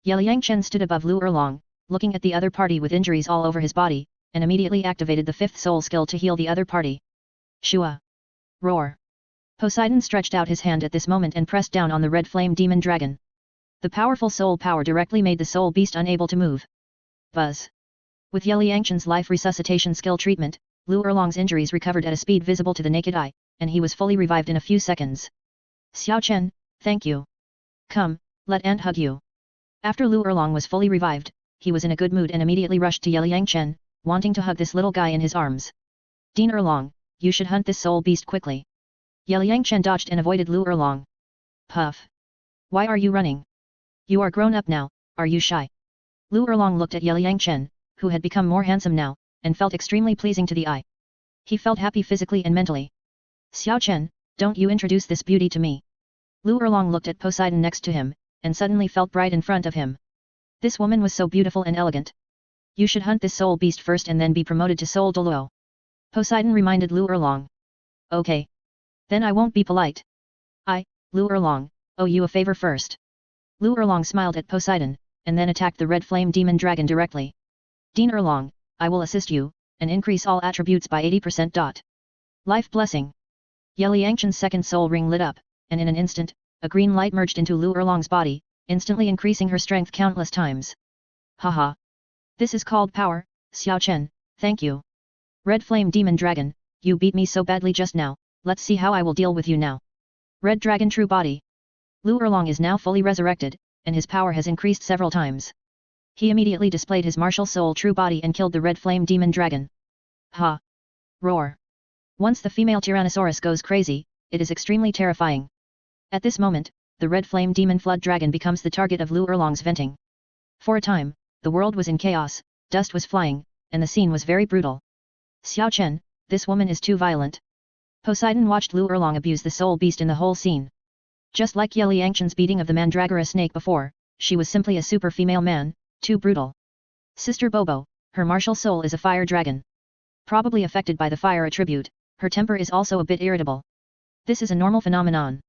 Yangchen stood above Lu Erlong, looking at the other party with injuries all over his body, and immediately activated the 5th soul skill to heal the other party. Shua! Roar! Poseidon stretched out his hand at this moment and pressed down on the red flame demon dragon. The powerful soul power directly made the soul beast unable to move. Buzz! With Yangchen's life resuscitation skill treatment, Lu Erlong's injuries recovered at a speed visible to the naked eye, and he was fully revived in a few seconds. Xiao Chen, thank you. Come, let Ant hug you. After Lu Erlong was fully revived, he was in a good mood and immediately rushed to Yangchen, wanting to hug this little guy in his arms. Dean Erlong, you should hunt this soul beast quickly. Yangchen dodged and avoided Lu Erlong. Puff! Why are you running? You are grown up now, are you shy? Lu Erlong looked at Yangchen, who had become more handsome now, and felt extremely pleasing to the eye. He felt happy physically and mentally. Xiao Chen, don't you introduce this beauty to me. Lu Erlong looked at Poseidon next to him, and suddenly felt bright in front of him. This woman was so beautiful and elegant. You should hunt this soul beast first and then be promoted to Soul Douluo. Poseidon reminded Lu Erlong. Okay. Then I won't be polite. Lu Erlong, owe you a favor first. Lu Erlong smiled at Poseidon, and then attacked the red flame demon dragon directly. Dean Erlong, I will assist you, and increase all attributes by 80%. Life blessing. Yangchen's second soul ring lit up, and in an instant, a green light merged into Lu Erlong's body, instantly increasing her strength countless times. Haha! This is called power, Xiao Chen, thank you. Red flame demon dragon, you beat me so badly just now, let's see how I will deal with you now. Red dragon true body. Lu Erlong is now fully resurrected, and his power has increased several times. He immediately displayed his martial soul true body and killed the red flame demon dragon. Ha! Roar! Once the female Tyrannosaurus goes crazy, it is extremely terrifying. At this moment, the red flame demon flood dragon becomes the target of Lu Erlong's venting. For a time, the world was in chaos, dust was flying, and the scene was very brutal. Xiao Chen, this woman is too violent. Poseidon watched Lu Erlong abuse the soul beast in the whole scene. Just like Yangchen's beating of the Mandragora snake before, she was simply a super female man, too brutal. Sister Bobo, Her martial soul is a fire dragon. Probably affected by the fire attribute, her temper is also a bit irritable. This is a normal phenomenon.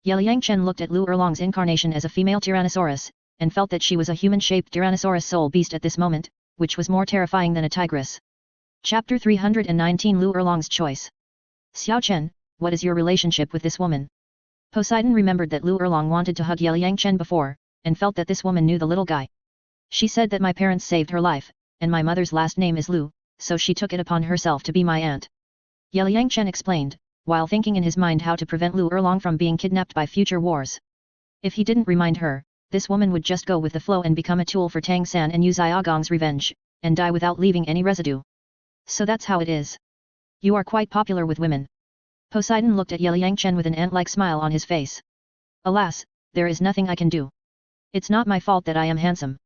Yeliang Chen looked at Lu Erlong's incarnation as a female Tyrannosaurus, and felt that she was a human-shaped Tyrannosaurus soul beast at this moment, which was more terrifying than a tigress. Chapter 319 Lu Erlong's Choice. Xiao Chen, what is your relationship with this woman? Poseidon remembered that Lu Erlong wanted to hug Yeliang Chen before, and felt that this woman knew the little guy. She said that my parents saved her life, and my mother's last name is Lu, so she took it upon herself to be my aunt. Yeliang Chen explained, while thinking in his mind how to prevent Lu Erlong from being kidnapped by future wars. If he didn't remind her, this woman would just go with the flow and become a tool for Tang San and use Iagong's revenge, and die without leaving any residue. So that's how it is. You are quite popular with women. Poseidon looked at Yeliang Chen with an ant-like smile on his face. Alas, there is nothing I can do. It's not my fault that I am handsome.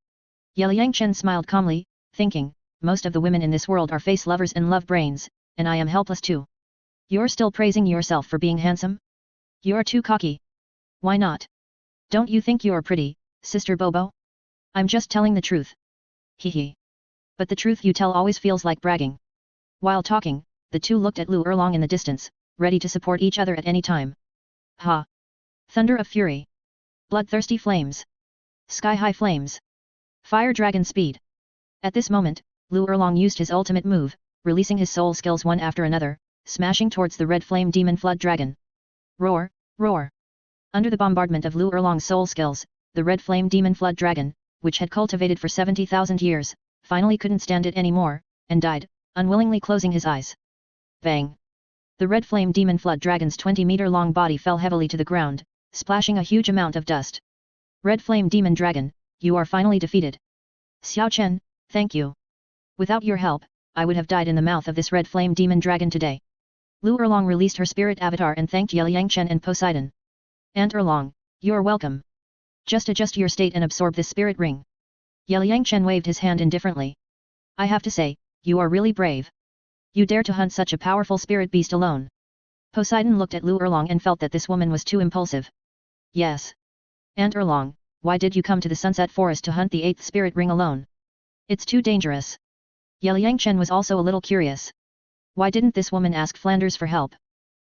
Yeliang Chen smiled calmly, thinking, most of the women in this world are face lovers and love brains, and I am helpless too. You're still praising yourself for being handsome? You're too cocky. Why not? Don't you think you're pretty, Sister Bobo? I'm just telling the truth. Hee. But the truth you tell always feels like bragging. While talking, the two looked at Lu Erlong in the distance, ready to support each other at any time. Ha! Thunder of fury. Bloodthirsty flames. Sky-high flames. Fire dragon speed. At this moment, Lu Erlong used his ultimate move, releasing his soul skills one after another, smashing towards the red flame demon flood dragon. Roar, roar. Under the bombardment of Lu Erlong's soul skills, the red flame demon flood dragon, which had cultivated for 70,000 years, finally couldn't stand it anymore, and died, unwillingly closing his eyes. Bang! The red flame demon flood dragon's 20-meter-long body fell heavily to the ground, splashing a huge amount of dust. Red flame demon dragon, you are finally defeated. Xiao Chen, thank you. Without your help, I would have died in the mouth of this red flame demon dragon today. Lu Erlong released her spirit avatar and thanked Yeliang Chen and Poseidon. Aunt Erlong, you're welcome. Just adjust your state and absorb this spirit ring. Yeliang Chen waved his hand indifferently. I have to say, you are really brave. You dare to hunt such a powerful spirit beast alone. Poseidon looked at Lu Erlong and felt that this woman was too impulsive. Yes. Aunt Erlong, why did you come to the Sunset Forest to hunt the 8th spirit ring alone? It's too dangerous. Yeliang Chen was also a little curious. Why didn't this woman ask Flanders for help?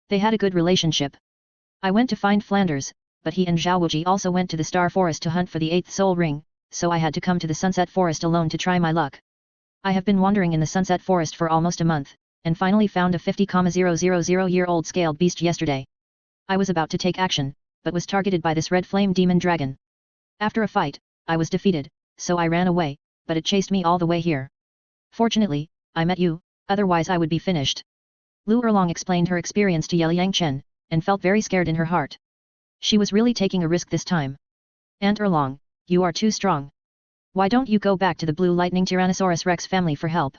They had a good relationship. I went to find Flanders, but he and Zhao Wuji also went to the Star Forest to hunt for the 8th soul ring, so I had to come to the Sunset Forest alone to try my luck. I have been wandering in the Sunset Forest for almost a month, and finally found a 50,000-year-old scaled beast yesterday. I was about to take action, but was targeted by this red flame demon dragon. After a fight, I was defeated, so I ran away, but it chased me all the way here. Fortunately, I met you, otherwise I would be finished. Lu Erlong explained her experience to Yeliang Chen, and felt very scared in her heart. She was really taking a risk this time. Aunt Erlong, you are too strong. Why don't you go back to the Blue Lightning Tyrannosaurus Rex family for help?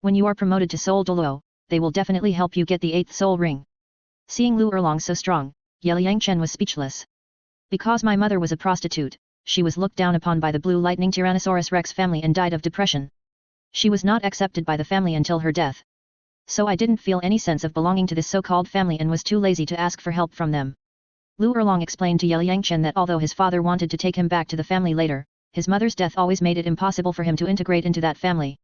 When you are promoted to Soul Douluo, they will definitely help you get the 8th soul ring. Seeing Lu Erlong so strong, Yeliang Chen was speechless. Because my mother was a prostitute, she was looked down upon by the Blue Lightning Tyrannosaurus Rex family and died of depression. She was not accepted by the family until her death. So I didn't feel any sense of belonging to this so-called family and was too lazy to ask for help from them. Lu Erlong explained to Yeliang Chen that although his father wanted to take him back to the family later, his mother's death always made it impossible for him to integrate into that family.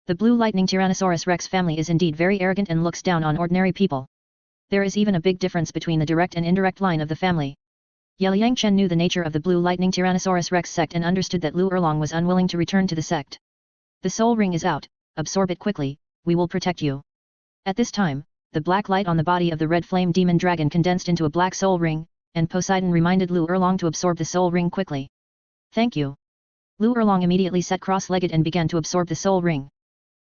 The Blue Lightning Tyrannosaurus Rex family is indeed very arrogant and looks down on ordinary people. There is even a big difference between the direct and indirect line of the family. Yeliang Chen knew the nature of the Blue Lightning Tyrannosaurus Rex sect and understood that Lu Erlong was unwilling to return to the sect. The soul ring is out, absorb it quickly, we will protect you. At this time, the black light on the body of the red flame demon dragon condensed into a black soul ring, and Poseidon reminded Lu Erlong to absorb the soul ring quickly. Thank you. Lu Erlong immediately sat cross-legged and began to absorb the soul ring.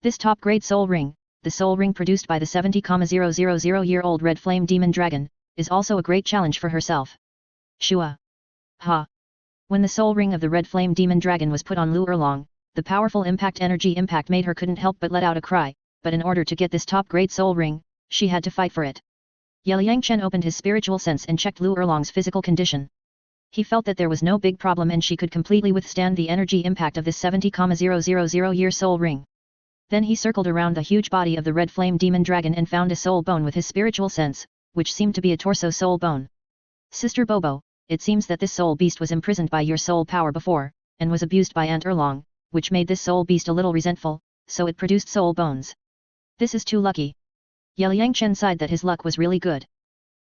This top-grade soul ring, the soul ring produced by the 70,000-year-old red flame demon dragon, is also a great challenge for herself. Shua. Ha. When the soul ring of the red flame demon dragon was put on Lu Erlong, the powerful energy impact made her couldn't help but let out a cry, but in order to get this top-grade soul ring, she had to fight for it. Yeliang Chen opened his spiritual sense and checked Lu Erlong's physical condition. He felt that there was no big problem and she could completely withstand the energy impact of this 70,000-year soul ring. Then he circled around the huge body of the red flame demon dragon and found a soul bone with his spiritual sense, which seemed to be a torso soul bone. Sister Bobo, it seems that this soul beast was imprisoned by your soul power before, and was abused by Aunt Erlong, which made this soul beast a little resentful, so it produced soul bones. This is too lucky. Yeliang Chen sighed that his luck was really good.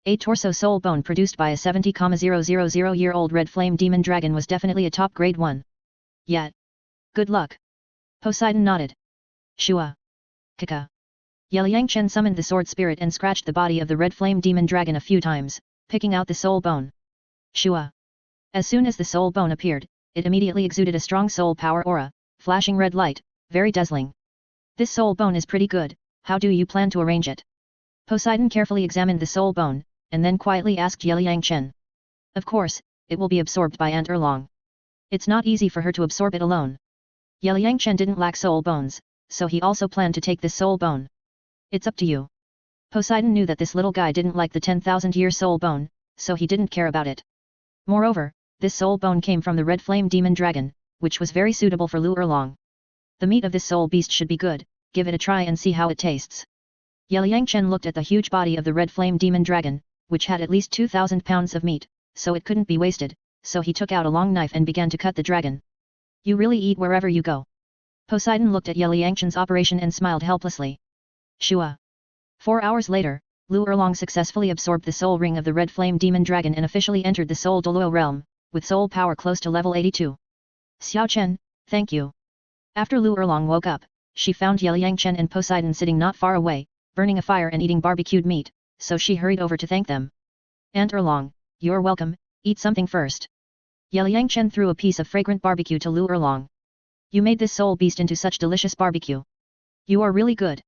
A torso soul bone produced by a 70,000-year-old red flame demon dragon was definitely a top grade one. Yet. Good luck. Poseidon nodded. Shua. Kaka. Yeliang Chen summoned the sword spirit and scratched the body of the red flame demon dragon a few times, picking out the soul bone. Shua. As soon as the soul bone appeared, it immediately exuded a strong soul power aura, flashing red light, very dazzling. This soul bone is pretty good, how do you plan to arrange it? Poseidon carefully examined the soul bone, and then quietly asked Yeliang Chen. Of course, it will be absorbed by Aunt Erlong. It's not easy for her to absorb it alone. Yeliang Chen didn't lack soul bones, so he also planned to take this soul bone. It's up to you. Poseidon knew that this little guy didn't like the 10,000-year soul bone, so he didn't care about it. Moreover, this soul bone came from the red flame demon dragon, which was very suitable for Lu Erlong. The meat of this soul beast should be good, give it a try and see how it tastes. Yeliang Chen looked at the huge body of the red flame demon dragon, which had at least 2,000 pounds of meat, so it couldn't be wasted, so he took out a long knife and began to cut the dragon. You really eat wherever you go. Poseidon looked at Yeliang Chen's operation and smiled helplessly. Shua. 4 hours later, Lu Erlong successfully absorbed the soul ring of the red flame demon dragon and officially entered the soul Douluo realm, with soul power close to level 82. Xiao Chen, thank you. After Lu Erlong woke up, she found Yeliang Chen and Poseidon sitting not far away, burning a fire and eating barbecued meat, so she hurried over to thank them. Aunt Erlong, you're welcome, eat something first. Yeliang Chen threw a piece of fragrant barbecue to Lu Erlong. You made this soul beast into such delicious barbecue. You are really good.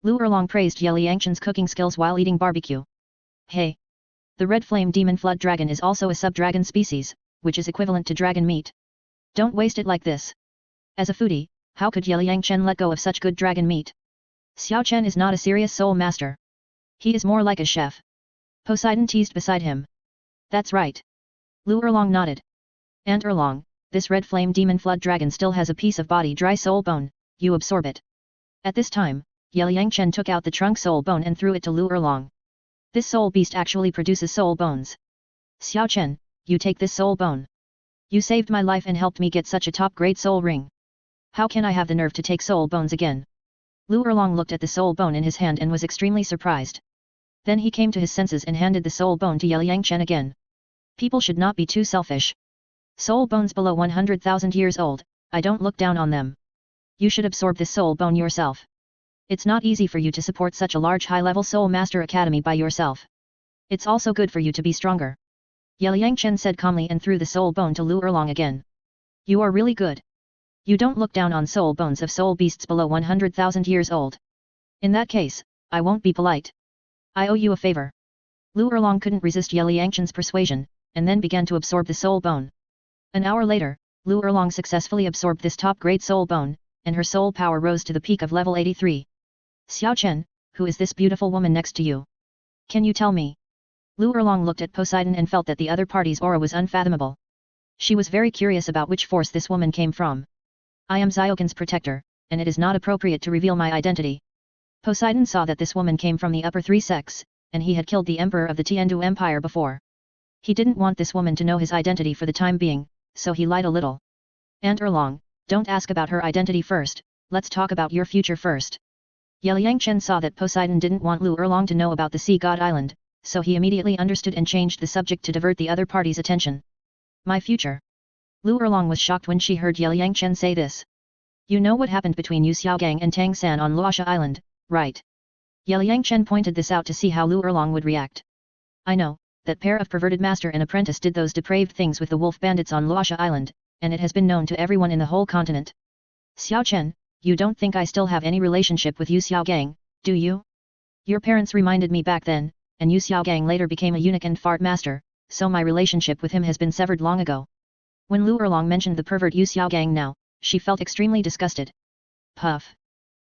Lu Erlong praised Yeliang Chen's cooking skills while eating barbecue. Hey! The red flame demon flood dragon is also a sub-dragon species, which is equivalent to dragon meat. Don't waste it like this. As a foodie, how could Yeliang Chen let go of such good dragon meat? Xiao Chen is not a serious soul master. He is more like a chef. Poseidon teased beside him. That's right. Lu Erlong nodded. Aunt Erlong, this red flame demon flood dragon still has a piece of body dry soul bone, you absorb it. At this time, Yeliang Chen took out the trunk soul bone and threw it to Lu Erlong. This soul beast actually produces soul bones. Xiao Chen, you take this soul bone. You saved my life and helped me get such a top-grade soul ring. How can I have the nerve to take soul bones again? Lu Erlong looked at the soul bone in his hand and was extremely surprised. Then he came to his senses and handed the soul bone to Yeliang Chen again. People should not be too selfish. Soul bones below 100,000 years old, I don't look down on them. You should absorb this soul bone yourself. It's not easy for you to support such a large high-level soul master academy by yourself. It's also good for you to be stronger. Yeliang Chen said calmly and threw the soul bone to Lu Erlong again. You are really good. You don't look down on soul bones of soul beasts below 100,000 years old. In that case, I won't be polite. I owe you a favor. Lu Erlong couldn't resist Yeliang Chen's persuasion, and then began to absorb the soul bone. An hour later, Lu Erlong successfully absorbed this top-grade soul bone, and her soul power rose to the peak of level 83. Xiao Chen, who is this beautiful woman next to you? Can you tell me? Lu Erlong looked at Poseidon and felt that the other party's aura was unfathomable. She was very curious about which force this woman came from. I am Zyokin's protector, and it is not appropriate to reveal my identity. Poseidon saw that this woman came from the upper three sects, and he had killed the emperor of the Tiandu Empire before. He didn't want this woman to know his identity for the time being, so he lied a little. Aunt Erlong, don't ask about her identity first, let's talk about your future first. Yeliang Chen saw that Poseidon didn't want Lu Erlong to know about the Sea God Island, so he immediately understood and changed the subject to divert the other party's attention. My future. Lu Erlong was shocked when she heard Yeliang Chen say this. You know what happened between Yu Xiaogang and Tang San on Luosha Island, right? Yeliang Chen pointed this out to see how Lu Erlong would react. I know, that pair of perverted master and apprentice did those depraved things with the wolf bandits on Luosha Island, and it has been known to everyone in the whole continent. Xiao Chen, you don't think I still have any relationship with Yu Xiaogang, do you? Your parents reminded me back then, and Yu Xiaogang later became a eunuch and fart master, so my relationship with him has been severed long ago. When Lu Erlong mentioned the pervert Yu Xiaogang now, she felt extremely disgusted. Puff.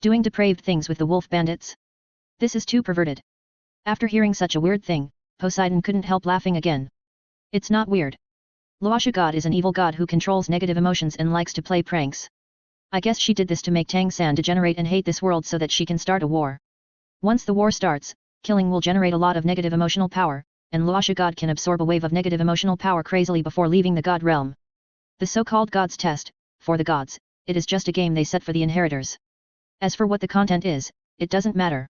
Doing depraved things with the wolf bandits? This is too perverted. After hearing such a weird thing, Poseidon couldn't help laughing again. It's not weird. Luosha God is an evil god who controls negative emotions and likes to play pranks. I guess she did this to make Tang San degenerate and hate this world so that she can start a war. Once the war starts, killing will generate a lot of negative emotional power, and Luosha God can absorb a wave of negative emotional power crazily before leaving the god realm. The so-called God's test, for the gods, it is just a game they set for the inheritors. As for what the content is, it doesn't matter.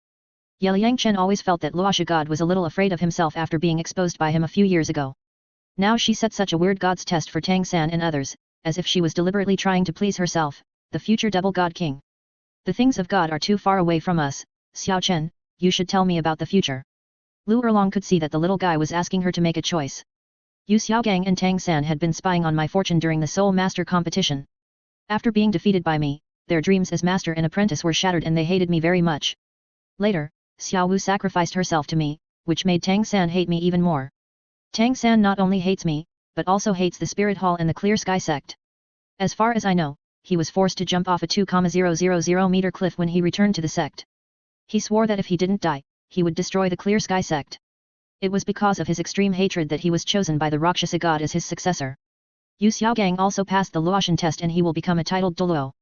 Liang Chen always felt that Luoxia God was a little afraid of himself after being exposed by him a few years ago. Now she set such a weird god's test for Tang San and others, as if she was deliberately trying to please herself, the future double god king. The things of God are too far away from us, Xiao Chen, you should tell me about the future. Lu Erlong could see that the little guy was asking her to make a choice. Yu Xiaogang and Tang San had been spying on my fortune during the Soul Master competition. After being defeated by me, their dreams as master and apprentice were shattered and they hated me very much. Later, Xiao Wu sacrificed herself to me, which made Tang San hate me even more. Tang San not only hates me, but also hates the Spirit Hall and the Clear Sky sect. As far as I know, he was forced to jump off a 2,000 meter cliff when he returned to the sect. He swore that if he didn't die, he would destroy the Clear Sky sect. It was because of his extreme hatred that he was chosen by the Rakshasa god as his successor. Yu Xiaogang also passed the Luoxian test and he will become a titled Douluo.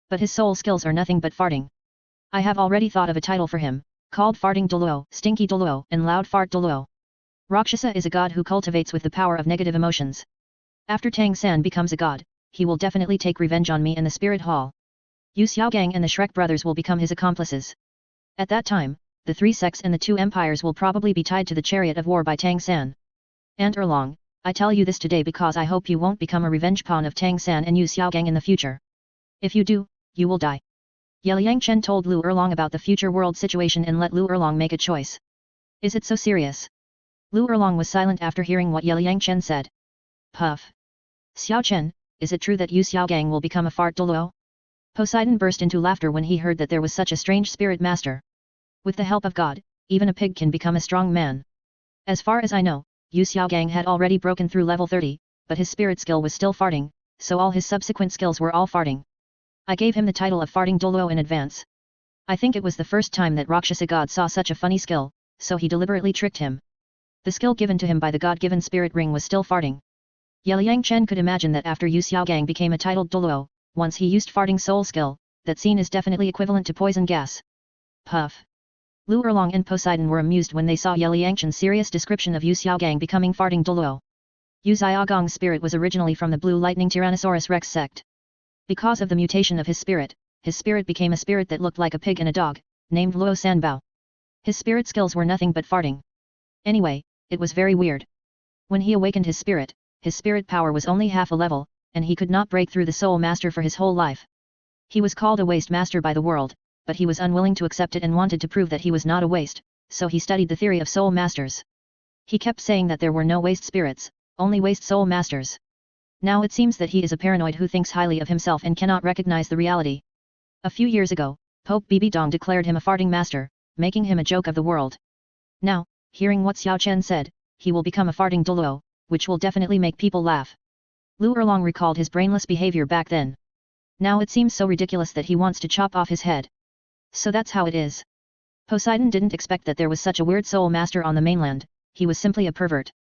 But his soul skills are nothing but farting. I have already thought of a title for him, called Farting Douluo, Stinky Douluo, and Loud Fart Douluo. Rakshasa is a god who cultivates with the power of negative emotions. After Tang San becomes a god, he will definitely take revenge on me and the Spirit Hall. Yu Xiaogang and the Shrek brothers will become his accomplices. At that time, the three sects and the two empires will probably be tied to the chariot of war by Tang San. And Erlong, I tell you this today because I hope you won't become a revenge pawn of Tang San and Yu Xiaogang in the future. If you do, you will die. Liang Chen told Lu Erlong about the future world situation and let Lu Erlong make a choice. Is it so serious? Lu Erlong was silent after hearing what Liang Chen said. Puff. Xiao Chen, is it true that Yu Xiaogang will become a fart Douluo? Poseidon burst into laughter when he heard that there was such a strange spirit master. With the help of God, even a pig can become a strong man. As far as I know, Yu Xiaogang had already broken through level 30, but his spirit skill was still farting, so all his subsequent skills were all farting. I gave him the title of Farting Douluo in advance. I think it was the first time that Rakshasa god saw such a funny skill, so he deliberately tricked him. The skill given to him by the god-given spirit ring was still farting. Liang Chen could imagine that after Yu Xiaogang became a titled Douluo, once he used farting soul skill, that scene is definitely equivalent to poison gas. Puff. Lu Erlong and Poseidon were amused when they saw Liang Chen's serious description of Yu Xiaogang becoming farting Douluo. Yu Xiaogang's spirit was originally from the Blue Lightning Tyrannosaurus Rex sect. Because of the mutation of his spirit became a spirit that looked like a pig and a dog, named Luo Sanbao. His spirit skills were nothing but farting. Anyway, it was very weird. When he awakened his spirit power was only half a level, and he could not break through the Soul Master for his whole life. He was called a waste master by the world, but he was unwilling to accept it and wanted to prove that he was not a waste, so he studied the theory of soul masters. He kept saying that there were no waste spirits, only waste soul masters. Now it seems that he is a paranoid who thinks highly of himself and cannot recognize the reality. A few years ago, Pope Bibi Dong declared him a farting master, making him a joke of the world. Now, hearing what Xiao Chen said, he will become a farting Douluo, which will definitely make people laugh. Lu Erlong recalled his brainless behavior back then. Now it seems so ridiculous that he wants to chop off his head. So that's how it is. Poseidon didn't expect that there was such a weird soul master on the mainland, he was simply a pervert.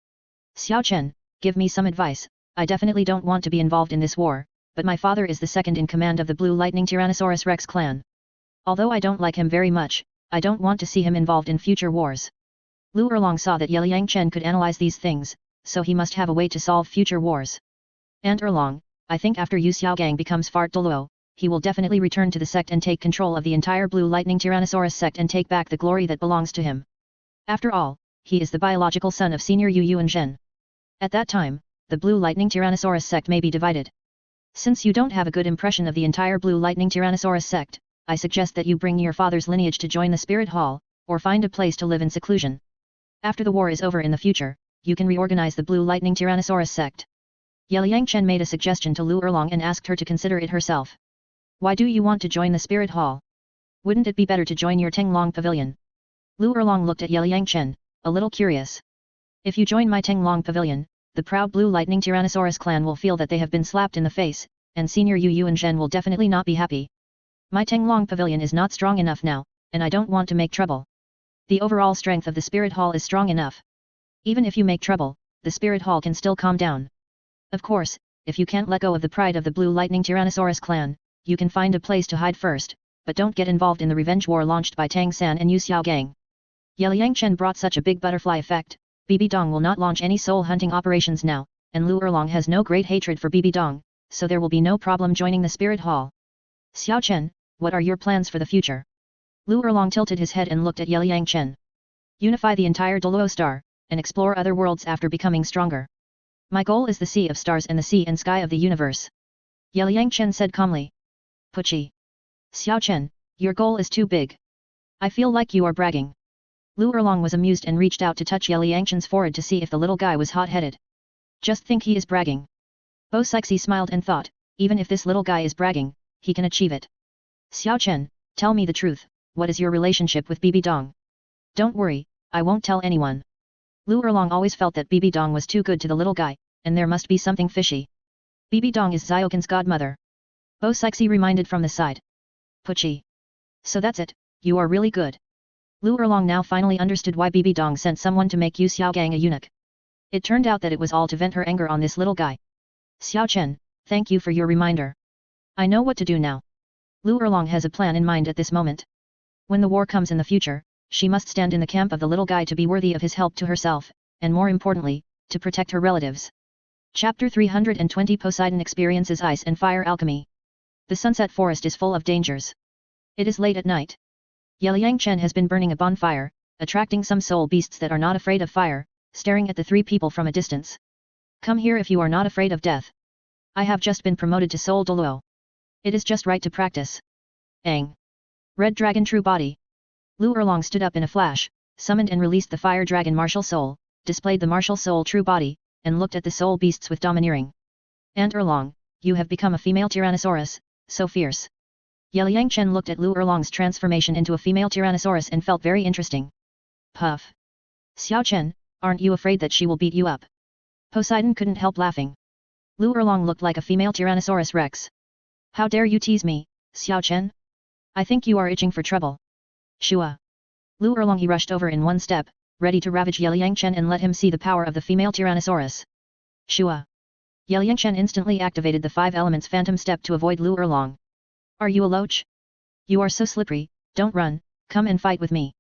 Xiao Chen, give me some advice. I definitely don't want to be involved in this war, but my father is the second in command of the Blue Lightning Tyrannosaurus Rex clan. Although I don't like him very much, I don't want to see him involved in future wars. Lu Erlong saw that Liang Chen could analyze these things, so he must have a way to solve future wars. And Erlong, I think after Yu Xiaogang becomes Fart Douluo, he will definitely return to the sect and take control of the entire Blue Lightning Tyrannosaurus sect and take back the glory that belongs to him. After all, he is the biological son of Senior Yu Yuan Zhen. At that time, the Blue Lightning Tyrannosaurus sect may be divided. Since you don't have a good impression of the entire Blue Lightning Tyrannosaurus sect, I suggest that you bring your father's lineage to join the Spirit Hall, or find a place to live in seclusion. After the war is over in the future, you can reorganize the Blue Lightning Tyrannosaurus sect. Liang Chen made a suggestion to Lu Erlong and asked her to consider it herself. Why do you want to join the Spirit Hall? Wouldn't it be better to join your Tenglong Pavilion? Lu Erlong looked at Liang Chen, a little curious. If you join my Tenglong Pavilion, the proud Blue Lightning Tyrannosaurus clan will feel that they have been slapped in the face, and Senior Yu Yuan Zhen will definitely not be happy. My Tenglong Pavilion is not strong enough now, and I don't want to make trouble. The overall strength of the Spirit Hall is strong enough. Even if you make trouble, the Spirit Hall can still calm down. Of course, if you can't let go of the pride of the Blue Lightning Tyrannosaurus clan, you can find a place to hide first, but don't get involved in the revenge war launched by Tang San and Yu Xiaogang. Liang Chen brought such a big butterfly effect. Bibi Dong will not launch any soul hunting operations now, and Lu Erlong has no great hatred for Bibi Dong, so there will be no problem joining the Spirit Hall. Xiao Chen, what are your plans for the future? Lu Erlong tilted his head and looked at Yeliang Chen. Unify the entire Douluo star, and explore other worlds after becoming stronger. My goal is the sea of stars and the sea and sky of the universe. Yeliang Chen said calmly. Puchi. Xiao Chen, your goal is too big. I feel like you are bragging. Lu Erlong was amused and reached out to touch Yeliang Chen's forehead to see if the little guy was hot-headed. Just think he is bragging. Bo Sixi smiled and thought, even if this little guy is bragging, he can achieve it. Xiao Chen, tell me the truth, what is your relationship with Bibi Dong? Don't worry, I won't tell anyone. Lu Erlong always felt that Bibi Dong was too good to the little guy, and there must be something fishy. Bibi Dong is Xiaogan's godmother. Bo Sixi reminded from the side. Puchi. So that's it, you are really good. Lu Erlong now finally understood why Bibi Dong sent someone to make Yu Xiaogang a eunuch. It turned out that it was all to vent her anger on this little guy. Xiao Chen, thank you for your reminder. I know what to do now. Lu Erlong has a plan in mind at this moment. When the war comes in the future, she must stand in the camp of the little guy to be worthy of his help to herself, and more importantly, to protect her relatives. Chapter 320 Poseidon experiences ice and fire alchemy. The sunset forest is full of dangers. It is late at night. Yeliang Chen has been burning a bonfire, attracting some soul beasts that are not afraid of fire, staring at the three people from a distance. Come here if you are not afraid of death. I have just been promoted to Soul Douluo. It is just right to practice. Aang. Red Dragon True Body. Lu Erlong stood up in a flash, summoned and released the Fire Dragon Martial Soul, displayed the Martial Soul True Body, and looked at the soul beasts with domineering. And Erlong, you have become a female Tyrannosaurus, so fierce. Yeliang Chen looked at Lu Erlong's transformation into a female Tyrannosaurus and felt very interesting. Puff. Xiao Chen, aren't you afraid that she will beat you up? Poseidon couldn't help laughing. Lu Erlong looked like a female Tyrannosaurus Rex. How dare you tease me, Xiao Chen? I think you are itching for trouble. Shua. Lu Erlong he rushed over in one step, ready to ravage Yeliang Chen and let him see the power of the female Tyrannosaurus. Shua. Yeliang Chen instantly activated the 5 elements phantom step to avoid Lu Erlong. Are you a loach? You are so slippery, don't run, come and fight with me.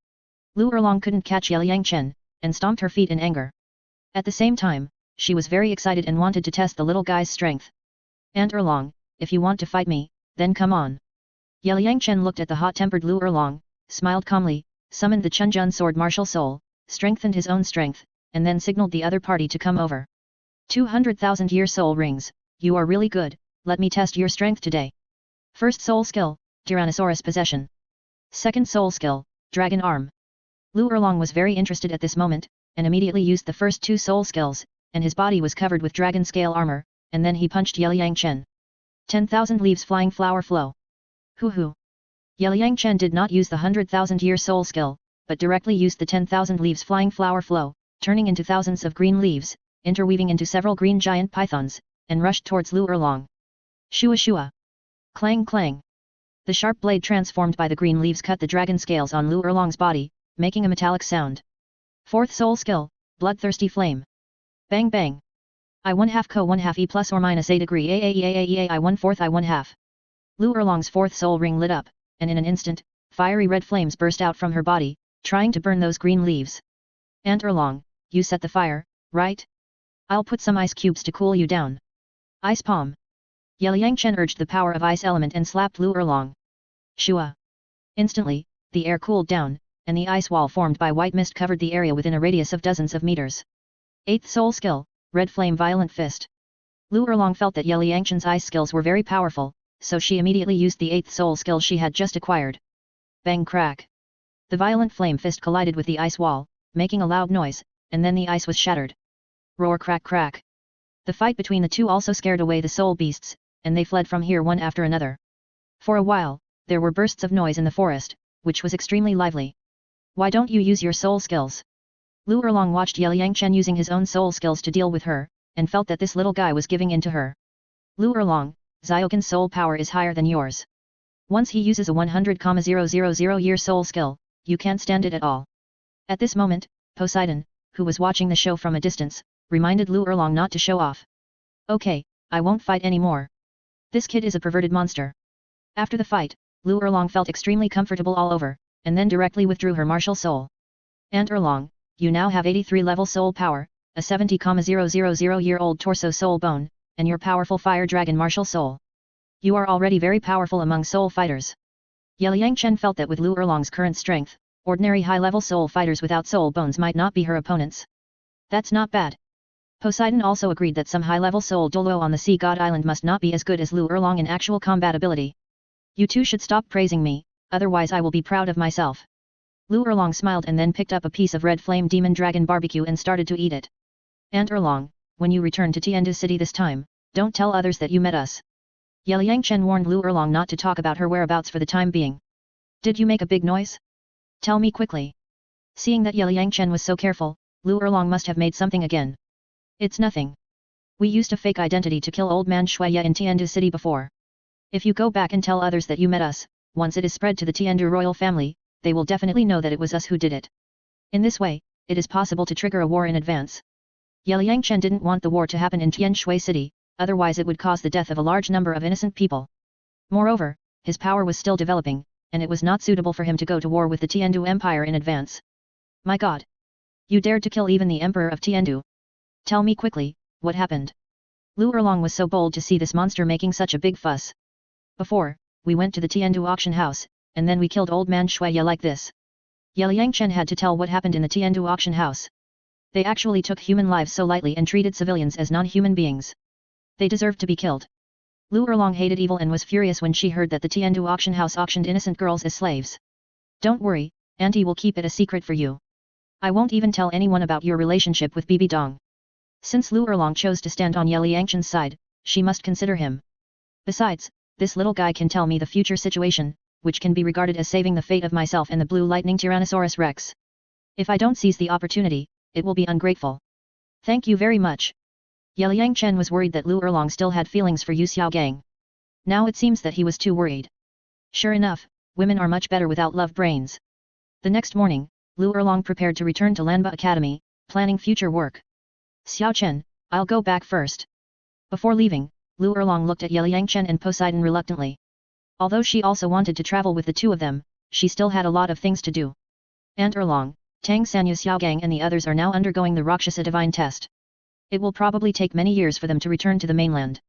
Lu Erlong couldn't catch Yeliang Chen, and stomped her feet in anger. At the same time, she was very excited and wanted to test the little guy's strength. And Erlong, if you want to fight me, then come on. Yeliang Chen looked at the hot-tempered Lu Erlong, smiled calmly, summoned the Chunjun sword martial soul, strengthened his own strength, and then signaled the other party to come over. 200,000 year soul rings, you are really good, let me test your strength today. First soul skill, Tyrannosaurus possession. Second soul skill, Dragon arm. Lu Erlong was very interested at this moment, and immediately used the first 2 soul skills, and his body was covered with dragon scale armor, and then he punched Yeliang Chen. 10,000 leaves flying flower flow. Hoo. Yeliang Chen did not use the 100,000 year soul skill, but directly used the 10,000 leaves flying flower flow, turning into thousands of green leaves, interweaving into several green giant pythons, and rushed towards Lu Erlong. Shua shua. Clang clang. The sharp blade transformed by the green leaves cut the dragon scales on Lu Erlong's body, making a metallic sound. Fourth soul skill, bloodthirsty flame. Bang bang. I 1/2 co 1/2 e plus or minus a degree AAEAAEA I 1/4 I 1/2. Lu Erlong's 4th soul ring lit up, and in an instant, fiery red flames burst out from her body, trying to burn those green leaves. And Erlong, you set the fire, right? I'll put some ice cubes to cool you down. Ice palm. Yeliang Chen urged the power of ice element and slapped Lu Erlong. Shua. Instantly, the air cooled down, and the ice wall formed by white mist covered the area within a radius of dozens of meters. 8th soul skill, Red Flame Violent Fist. Lu Erlong felt that Yeliang Chen's ice skills were very powerful, so she immediately used the 8th soul skill she had just acquired. Bang crack. The violent flame fist collided with the ice wall, making a loud noise, and then the ice was shattered. Roar crack crack. The fight between the two also scared away the soul beasts, and they fled from here one after another. For a while, there were bursts of noise in the forest, which was extremely lively. Why don't you use your soul skills? Lu Erlong watched Yeliang Chen using his own soul skills to deal with her, and felt that this little guy was giving in to her. Lu Erlong, Xiaogan's soul power is higher than yours. Once he uses a 100,000 year soul skill, you can't stand it at all. At this moment, Poseidon, who was watching the show from a distance, reminded Lu Erlong not to show off. Okay, I won't fight anymore. This kid is a perverted monster. After the fight, Lu Erlong felt extremely comfortable all over, and then directly withdrew her martial soul. And Erlong, you now have 83 level soul power, a 70,000 year old torso soul bone, and your powerful fire dragon martial soul. You are already very powerful among soul fighters. Liang Chen felt that with Lu Erlong's current strength, ordinary high-level soul fighters without soul bones might not be her opponents. That's not bad. Poseidon also agreed that some high-level soul Douluo on the Sea God Island must not be as good as Lu Erlong in actual combat ability. You two should stop praising me, otherwise I will be proud of myself. Lu Erlong smiled and then picked up a piece of red flame demon dragon barbecue and started to eat it. And Erlong, when you return to Tiandu city this time, don't tell others that you met us. Liang Chen warned Lu Erlong not to talk about her whereabouts for the time being. Did you make a big noise? Tell me quickly. Seeing that Liang Chen was so careful, Lu Erlong must have made something again. It's nothing. We used a fake identity to kill old man Shuiya in Tiandu city before. If you go back and tell others that you met us, once it is spread to the Tiandu royal family, they will definitely know that it was us who did it. In this way, it is possible to trigger a war in advance. Liang Chen didn't want the war to happen in Tianshui city, otherwise it would cause the death of a large number of innocent people. Moreover, his power was still developing, and it was not suitable for him to go to war with the Tiandu Empire in advance. My god! You dared to kill even the Emperor of Tiandu. Tell me quickly, what happened? Lu Erlong was so bold to see this monster making such a big fuss. Before, we went to the Tiandu auction house, and then we killed old man Shuiya like this. Liang Chen had to tell what happened in the Tiandu auction house. They actually took human lives so lightly and treated civilians as non-human beings. They deserved to be killed. Lu Erlong hated evil and was furious when she heard that the Tiandu auction house auctioned innocent girls as slaves. Don't worry, Auntie will keep it a secret for you. I won't even tell anyone about your relationship with Bibi Dong. Since Lu Erlong chose to stand on Liang Chen's side, she must consider him. Besides, this little guy can tell me the future situation, which can be regarded as saving the fate of myself and the blue lightning Tyrannosaurus Rex. If I don't seize the opportunity, it will be ungrateful. Thank you very much. Liang Chen was worried that Lu Erlong still had feelings for Yu Xiaogang. Now it seems that he was too worried. Sure enough, women are much better without love brains. The next morning, Lu Erlong prepared to return to Lanba Academy, planning future work. Xiao Chen, I'll go back first. Before leaving, Lu Erlong looked at Liang Chen and Poseidon reluctantly. Although she also wanted to travel with the two of them, she still had a lot of things to do. And Erlong, Tang Sanyu Xiaogang and the others are now undergoing the Rakshasa Divine Test. It will probably take many years for them to return to the mainland.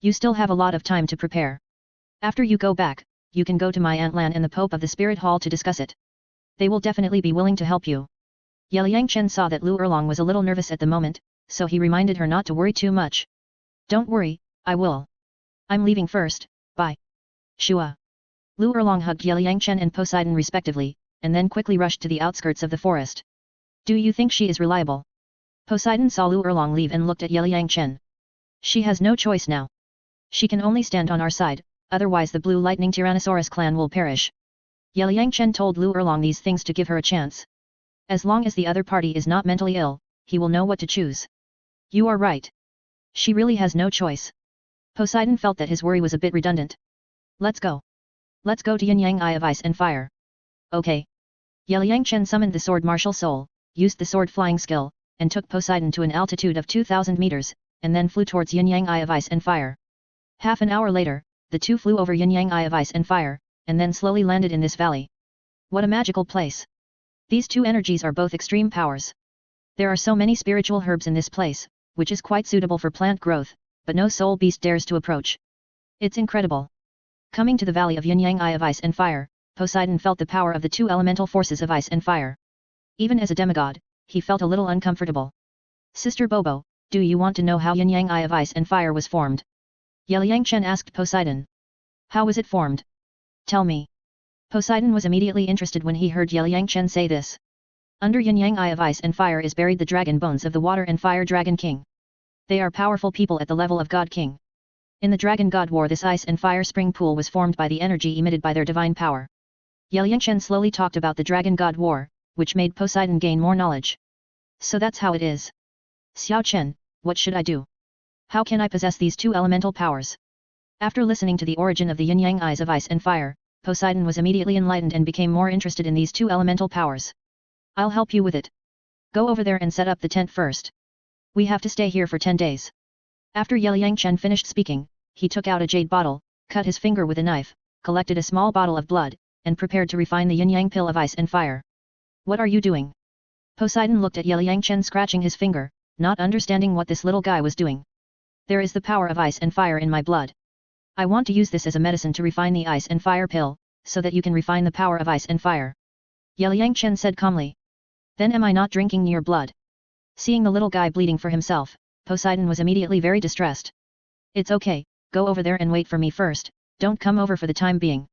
You still have a lot of time to prepare. After you go back, you can go to my Aunt Lan and the Pope of the Spirit Hall to discuss it. They will definitely be willing to help you. Liang Chen saw that Lu Erlong was a little nervous at the moment, so he reminded her not to worry too much. Don't worry, I will. I'm leaving first, bye. Shua. Lu Erlong hugged Liang Chen and Poseidon respectively, and then quickly rushed to the outskirts of the forest. Do you think she is reliable? Poseidon saw Lu Erlong leave and looked at Liang Chen. She has no choice now. She can only stand on our side, otherwise the Blue Lightning Tyrannosaurus clan will perish. Liang Chen told Lu Erlong these things to give her a chance. As long as the other party is not mentally ill, he will know what to choose. You are right. She really has no choice. Poseidon felt that his worry was a bit redundant. Let's go. Let's go to Yin Yang Eye of Ice and Fire. Okay. Liang Chen summoned the sword martial soul, used the sword flying skill, and took Poseidon to an altitude of 2,000 meters, and then flew towards Yin Yang Eye of Ice and Fire. Half an hour later, the two flew over Yin Yang Eye of Ice and Fire, and then slowly landed in this valley. What a magical place. These two energies are both extreme powers. There are so many spiritual herbs in this place, which is quite suitable for plant growth, but no soul beast dares to approach. It's incredible. Coming to the valley of Yin Yang Eye of Ice and Fire, Poseidon felt the power of the two elemental forces of ice and fire. Even as a demigod, he felt a little uncomfortable. Sister Bobo, do you want to know how Yin Yang Eye of Ice and Fire was formed? Liang Chen asked Poseidon. How was it formed? Tell me. Poseidon was immediately interested when he heard Liang Chen say this. Under Yin Yang Eye of Ice and Fire is buried the dragon bones of the Water and Fire Dragon King. They are powerful people at the level of God King. In the Dragon God War, this ice and fire spring pool was formed by the energy emitted by their divine power. Liang Chen slowly talked about the Dragon God War, which made Poseidon gain more knowledge. So that's how it is. Xiao Chen, what should I do? How can I possess these two elemental powers? After listening to the origin of the Yin Yang Eyes of Ice and Fire, Poseidon was immediately enlightened and became more interested in these two elemental powers. I'll help you with it. Go over there and set up the tent first. We have to stay here for 10 days. After Liang Chen finished speaking, he took out a jade bottle, cut his finger with a knife, collected a small bottle of blood, and prepared to refine the Yin Yang pill of ice and fire. What are you doing? Poseidon looked at Liang Chen scratching his finger, not understanding what this little guy was doing. There is the power of ice and fire in my blood. I want to use this as a medicine to refine the ice and fire pill, so that you can refine the power of ice and fire. Yeliang Chen said calmly. Then am I not drinking your blood? Seeing the little guy bleeding for himself, Poseidon was immediately very distressed. It's okay, go over there and wait for me first, don't come over for the time being.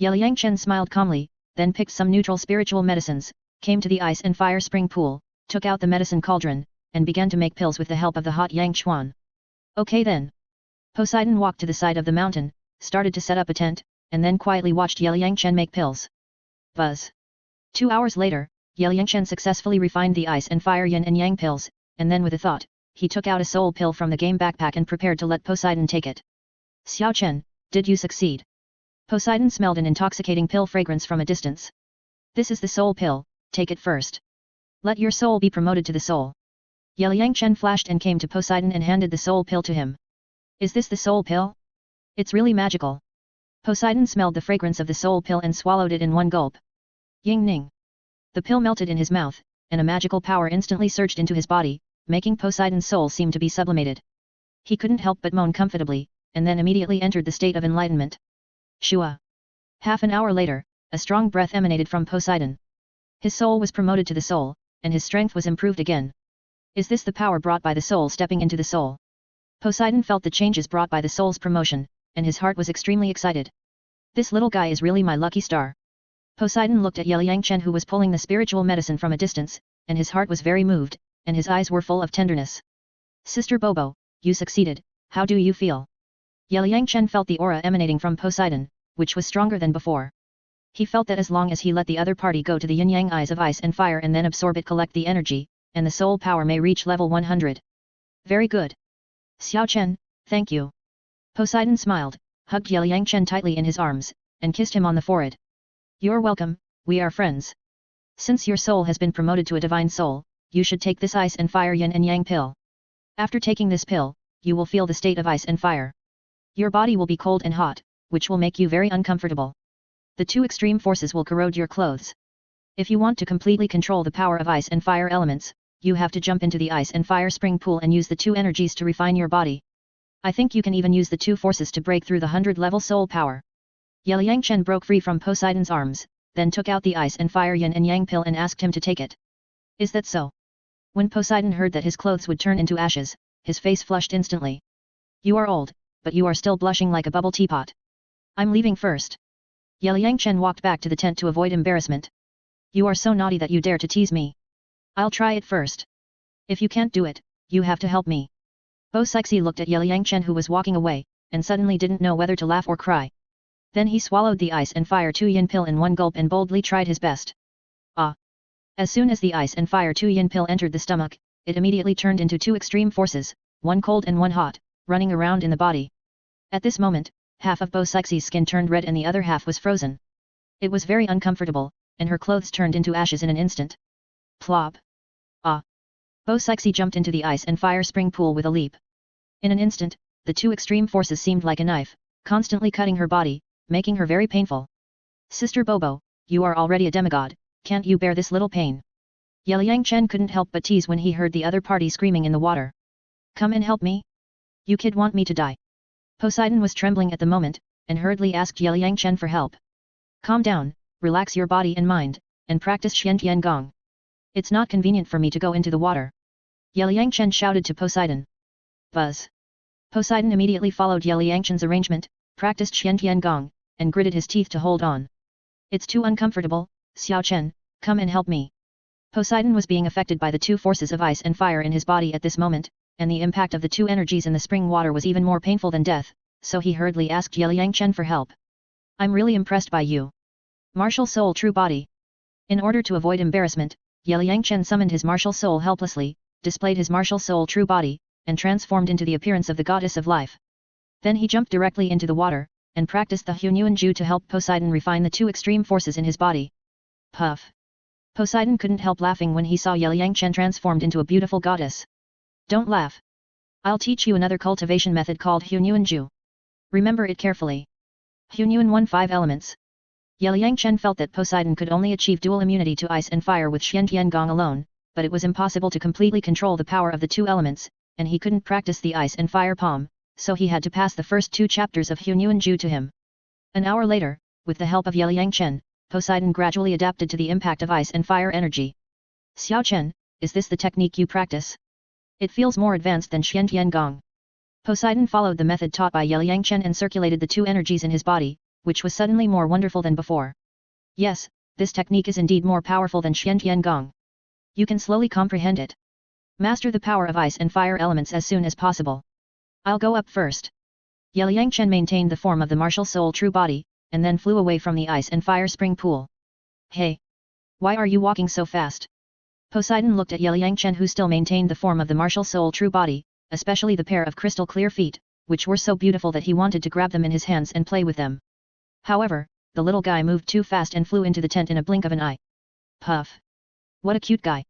Yeliang Chen smiled calmly, then picked some neutral spiritual medicines, came to the ice and fire spring pool, took out the medicine cauldron, and began to make pills with the help of the hot Yang Chuan. Okay then. Poseidon walked to the side of the mountain, started to set up a tent, and then quietly watched Yeliang Chen make pills. Buzz. 2 hours later, Yeliang Chen successfully refined the ice and fire yin and yang pills, and then with a thought, he took out a soul pill from the game backpack and prepared to let Poseidon take it. Xiao Chen, did you succeed? Poseidon smelled an intoxicating pill fragrance from a distance. This is the soul pill, take it first. Let your soul be promoted to the soul. Yeliang Chen flashed and came to Poseidon and handed the soul pill to him. Is this the soul pill? It's really magical. Poseidon smelled the fragrance of the soul pill and swallowed it in one gulp. Ying Ning. The pill melted in his mouth, and a magical power instantly surged into his body, making Poseidon's soul seem to be sublimated. He couldn't help but moan comfortably, and then immediately entered the state of enlightenment. Shua. Half an hour later, a strong breath emanated from Poseidon. His soul was promoted to the soul, and his strength was improved again. Is this the power brought by the soul stepping into the soul? Poseidon felt the changes brought by the soul's promotion, and his heart was extremely excited. This little guy is really my lucky star. Poseidon looked at Yeliang Chen who was pulling the spiritual medicine from a distance, and his heart was very moved, and his eyes were full of tenderness. Sister Bobo, you succeeded, how do you feel? Yeliang Chen felt the aura emanating from Poseidon, which was stronger than before. He felt that as long as he let the other party go to the yin-yang eyes of ice and fire and then absorb it collect the energy, and the soul power may reach level 100. Very good. Xiao Chen, thank you. Poseidon smiled, hugged Yeliang Chen tightly in his arms, and kissed him on the forehead. You're welcome, we are friends. Since your soul has been promoted to a divine soul, you should take this ice and fire yin and yang pill. After taking this pill, you will feel the state of ice and fire. Your body will be cold and hot, which will make you very uncomfortable. The two extreme forces will corrode your clothes. If you want to completely control the power of ice and fire elements, you have to jump into the ice and fire spring pool and use the two energies to refine your body. I think you can even use the two forces to break through the 100-level soul power. Yeliang Chen broke free from Poseidon's arms, then took out the ice and fire yin and yang pill and asked him to take it. Is that so? When Poseidon heard that his clothes would turn into ashes, his face flushed instantly. You are old, but you are still blushing like a bubble teapot. I'm leaving first. Yeliang Chen walked back to the tent to avoid embarrassment. You are so naughty that you dare to tease me. I'll try it first. If you can't do it, you have to help me. Bo Sixi looked at Yeliang Chen who was walking away, and suddenly didn't know whether to laugh or cry. Then he swallowed the ice and fire 2 yin pill in one gulp and boldly tried his best. Ah! As soon as the ice and fire 2 yin pill entered the stomach, it immediately turned into two extreme forces, one cold and one hot, running around in the body. At this moment, half of Bo Sixi's skin turned red and the other half was frozen. It was very uncomfortable, and her clothes turned into ashes in an instant. Plop! Ah! Bo Sixi jumped into the ice and fire spring pool with a leap. In an instant, the two extreme forces seemed like a knife, constantly cutting her body, making her very painful. Sister Bobo, you are already a demigod, can't you bear this little pain? Yeliang Chen couldn't help but tease when he heard the other party screaming in the water. Come and help me? You kid want me to die? Poseidon was trembling at the moment, and hurriedly asked Yeliang Chen for help. Calm down, relax your body and mind, and practice Xian Gong. It's not convenient for me to go into the water. Yeliang Chen shouted to Poseidon. Buzz. Poseidon immediately followed Yeliang Chen's arrangement, practiced Xian Gong, and gritted his teeth to hold on. It's too uncomfortable, Xiao Chen, come and help me. Poseidon was being affected by the two forces of ice and fire in his body at this moment, and the impact of the two energies in the spring water was even more painful than death, so he hurriedly asked Yeliang Chen for help. I'm really impressed by you. Martial Soul True Body. In order to avoid embarrassment, Yeliang Chen summoned his martial soul helplessly, displayed his martial soul true body, and transformed into the appearance of the goddess of life. Then he jumped directly into the water, and practiced the Hunyuan Ju to help Poseidon refine the two extreme forces in his body. Puff! Poseidon couldn't help laughing when he saw Yeliang Chen transformed into a beautiful goddess. Don't laugh. I'll teach you another cultivation method called Hunyuan Ju. Remember it carefully. Hunyuan 1-5 elements. Yeliang Chen felt that Poseidon could only achieve dual immunity to ice and fire with Xian Gong alone, but it was impossible to completely control the power of the two elements, and he couldn't practice the ice and fire palm, so he had to pass the first two chapters of Hunyuan Ju to him. An hour later, with the help of Liang Chen, Poseidon gradually adapted to the impact of ice and fire energy. Xiao Chen, is this the technique you practice? It feels more advanced than Xian Tian Gong. Poseidon followed the method taught by Liang Chen and circulated the two energies in his body, which was suddenly more wonderful than before. Yes, this technique is indeed more powerful than Xian Tian Gong. You can slowly comprehend it. Master the power of ice and fire elements as soon as possible. I'll go up first. Liang Chen maintained the form of the martial soul true body, and then flew away from the ice and fire spring pool. Hey! Why are you walking so fast? Poseidon looked at Liang Chen, who still maintained the form of the martial soul true body, especially the pair of crystal clear feet, which were so beautiful that he wanted to grab them in his hands and play with them. However, the little guy moved too fast and flew into the tent in a blink of an eye. Puff! What a cute guy!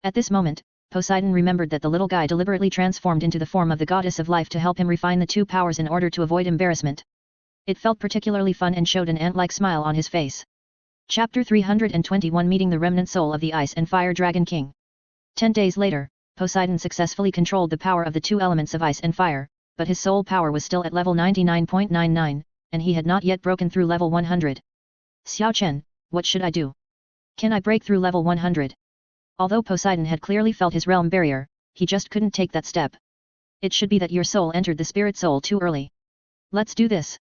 At this moment, Poseidon remembered that the little guy deliberately transformed into the form of the goddess of life to help him refine the two powers in order to avoid embarrassment. It felt particularly fun and showed an ant-like smile on his face. Chapter 321, Meeting the Remnant Soul of the Ice and Fire Dragon King. 10 days later, Poseidon successfully controlled the power of the two elements of ice and fire, but his soul power was still at level 99.99, and he had not yet broken through level 100. Xiao Chen, what should I do? Can I break through level 100? Although Poseidon had clearly felt his realm barrier, he just couldn't take that step. It should be that your soul entered the spirit soul too early. Let's do this.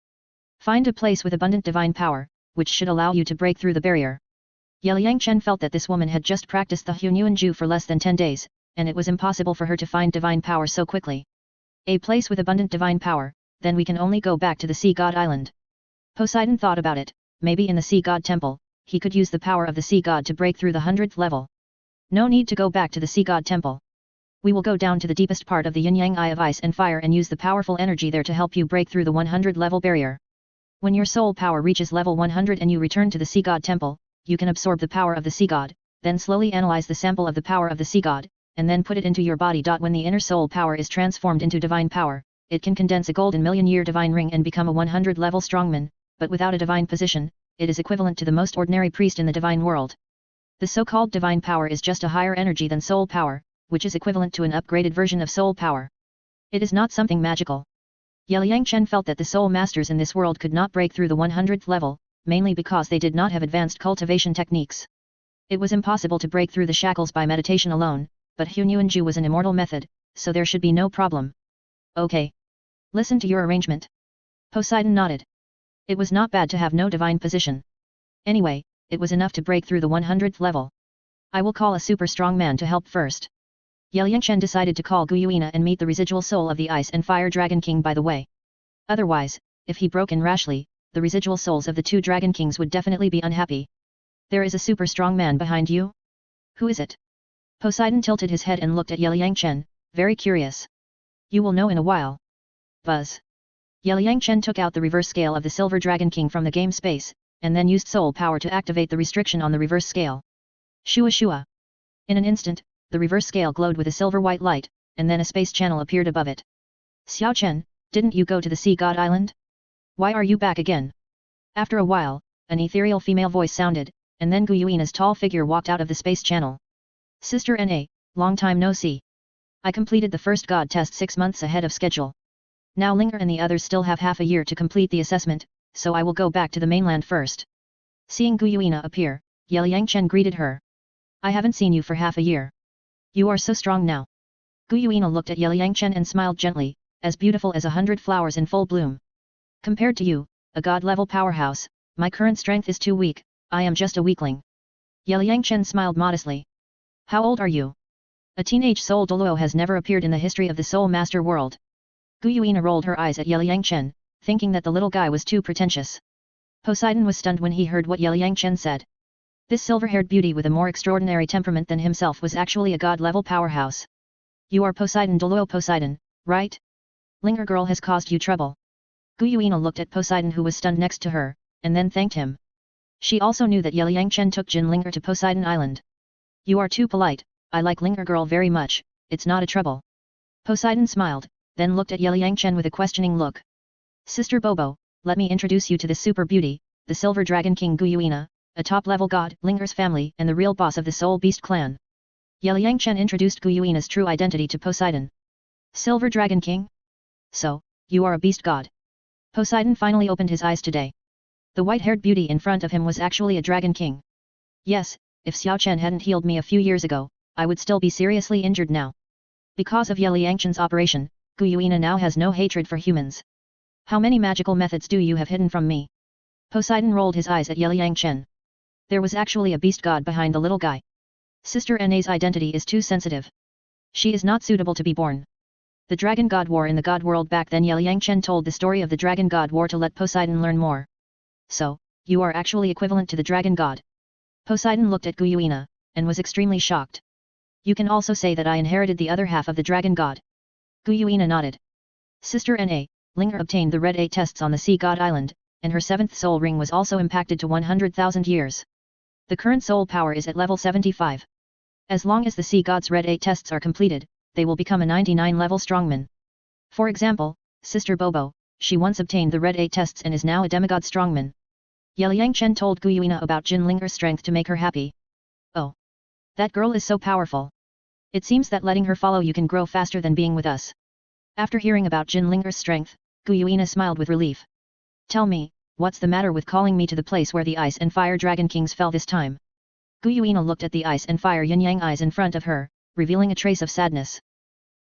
Find a place with abundant divine power, which should allow you to break through the barrier. Liang Chen felt that this woman had just practiced the Hunyuan Ju for less than 10 days, and it was impossible for her to find divine power so quickly. A place with abundant divine power, then we can only go back to the Sea God Island. Poseidon thought about it, maybe in the Sea God Temple, he could use the power of the Sea God to break through the 100th level. No need to go back to the Sea God Temple. We will go down to the deepest part of the Yin-Yang Eye of Ice and Fire and use the powerful energy there to help you break through the 100 level barrier. When your soul power reaches level 100 and you return to the Sea God Temple, you can absorb the power of the Sea God, then slowly analyze the sample of the power of the Sea God, and then put it into your body. When the inner soul power is transformed into divine power, it can condense a golden million-year divine ring and become a 100 level strongman, but without a divine position, it is equivalent to the most ordinary priest in the divine world. The so-called divine power is just a higher energy than soul power, which is equivalent to an upgraded version of soul power. It is not something magical. Liang Chen felt that the soul masters in this world could not break through the 100th level, mainly because they did not have advanced cultivation techniques. It was impossible to break through the shackles by meditation alone, but Hunyuan Ju was an immortal method, so there should be no problem. Okay. Listen to your arrangement. Poseidon nodded. It was not bad to have no divine position. Anyway, it was enough to break through the 100th level. I will call a super strong man to help first. Liang Chen decided to call Guyuina and meet the residual soul of the Ice and Fire Dragon King by the way. Otherwise, if he broke in rashly, the residual souls of the two Dragon Kings would definitely be unhappy. There is a super strong man behind you? Who is it? Poseidon tilted his head and looked at Liang Chen, very curious. You will know in a while. Buzz. Liang Chen took out the reverse scale of the Silver Dragon King from the game space, and then used soul power to activate the restriction on the reverse scale. Shua shua. In an instant, the reverse scale glowed with a silver-white light, and then a space channel appeared above it. Xiao Chen, didn't you go to the Sea God Island? Why are you back again? After a while, an ethereal female voice sounded, and then Guyuina's tall figure walked out of the space channel. Sister Na, long time no see. I completed the first God test 6 months ahead of schedule. Now Linger and the others still have half a year to complete the assessment, so I will go back to the mainland first. Seeing Guyuina appear, Liang Chen greeted her. I haven't seen you for half a year. You are so strong now. Guyuina looked at Liang Chen and smiled gently, as beautiful as 100 flowers in full bloom. Compared to you, a god-level powerhouse, my current strength is too weak, I am just a weakling. Liang Chen smiled modestly. How old are you? A teenage soul Douluo has never appeared in the history of the Soul Master world. Guyuina rolled her eyes at Liang Chen, thinking that the little guy was too pretentious. Poseidon was stunned when he heard what Liang Chen said. This silver-haired beauty with a more extraordinary temperament than himself was actually a god-level powerhouse. You are Poseidon Douluo Poseidon, right? Linger girl has caused you trouble. Guyuina looked at Poseidon who was stunned next to her, and then thanked him. She also knew that Liang Chen took Jin Linger to Poseidon Island. You are too polite, I like Linger girl very much, it's not a trouble. Poseidon smiled, then looked at Liang Chen with a questioning look. Sister Bobo, let me introduce you to this super beauty, the Silver Dragon King Guyuina, a top-level god, Linger's family and the real boss of the Soul Beast clan. Liang Chen introduced Guyuina's true identity to Poseidon. Silver Dragon King? So, you are a beast god. Poseidon finally opened his eyes today. The white-haired beauty in front of him was actually a dragon king. Yes, if Xiao Chen hadn't healed me a few years ago, I would still be seriously injured now. Because of Ye Liangchen's operation, Gu Yuina now has no hatred for humans. How many magical methods do you have hidden from me? Poseidon rolled his eyes at Ye Liangchen. There was actually a beast god behind the little guy. Sister Na's identity is too sensitive. She is not suitable to be born. The Dragon God War in the God World. Back then Ye Liangchen told the story of the Dragon God War to let Poseidon learn more. So, you are actually equivalent to the Dragon God. Poseidon looked at Gu Yuina, and was extremely shocked. You can also say that I inherited the other half of the Dragon God. Gu Yuina nodded. Sister Na, Linger obtained the Red A tests on the Sea God Island, and her 7th soul ring was also impacted to 100,000 years. The current soul power is at level 75. As long as the Sea God's Red A tests are completed, they will become a 99 level strongman. For example, Sister Bobo, she once obtained the Red A tests and is now a demigod strongman. Ye Liangchen told Gu Yuina about Jin Linger's strength to make her happy. Oh. That girl is so powerful. It seems that letting her follow you can grow faster than being with us. After hearing about Jin Linger's strength, Gu Yuina smiled with relief. Tell me, what's the matter with calling me to the place where the Ice and Fire Dragon Kings fell this time? Gu Yuina looked at the Ice and Fire Yin-Yang eyes in front of her, revealing a trace of sadness.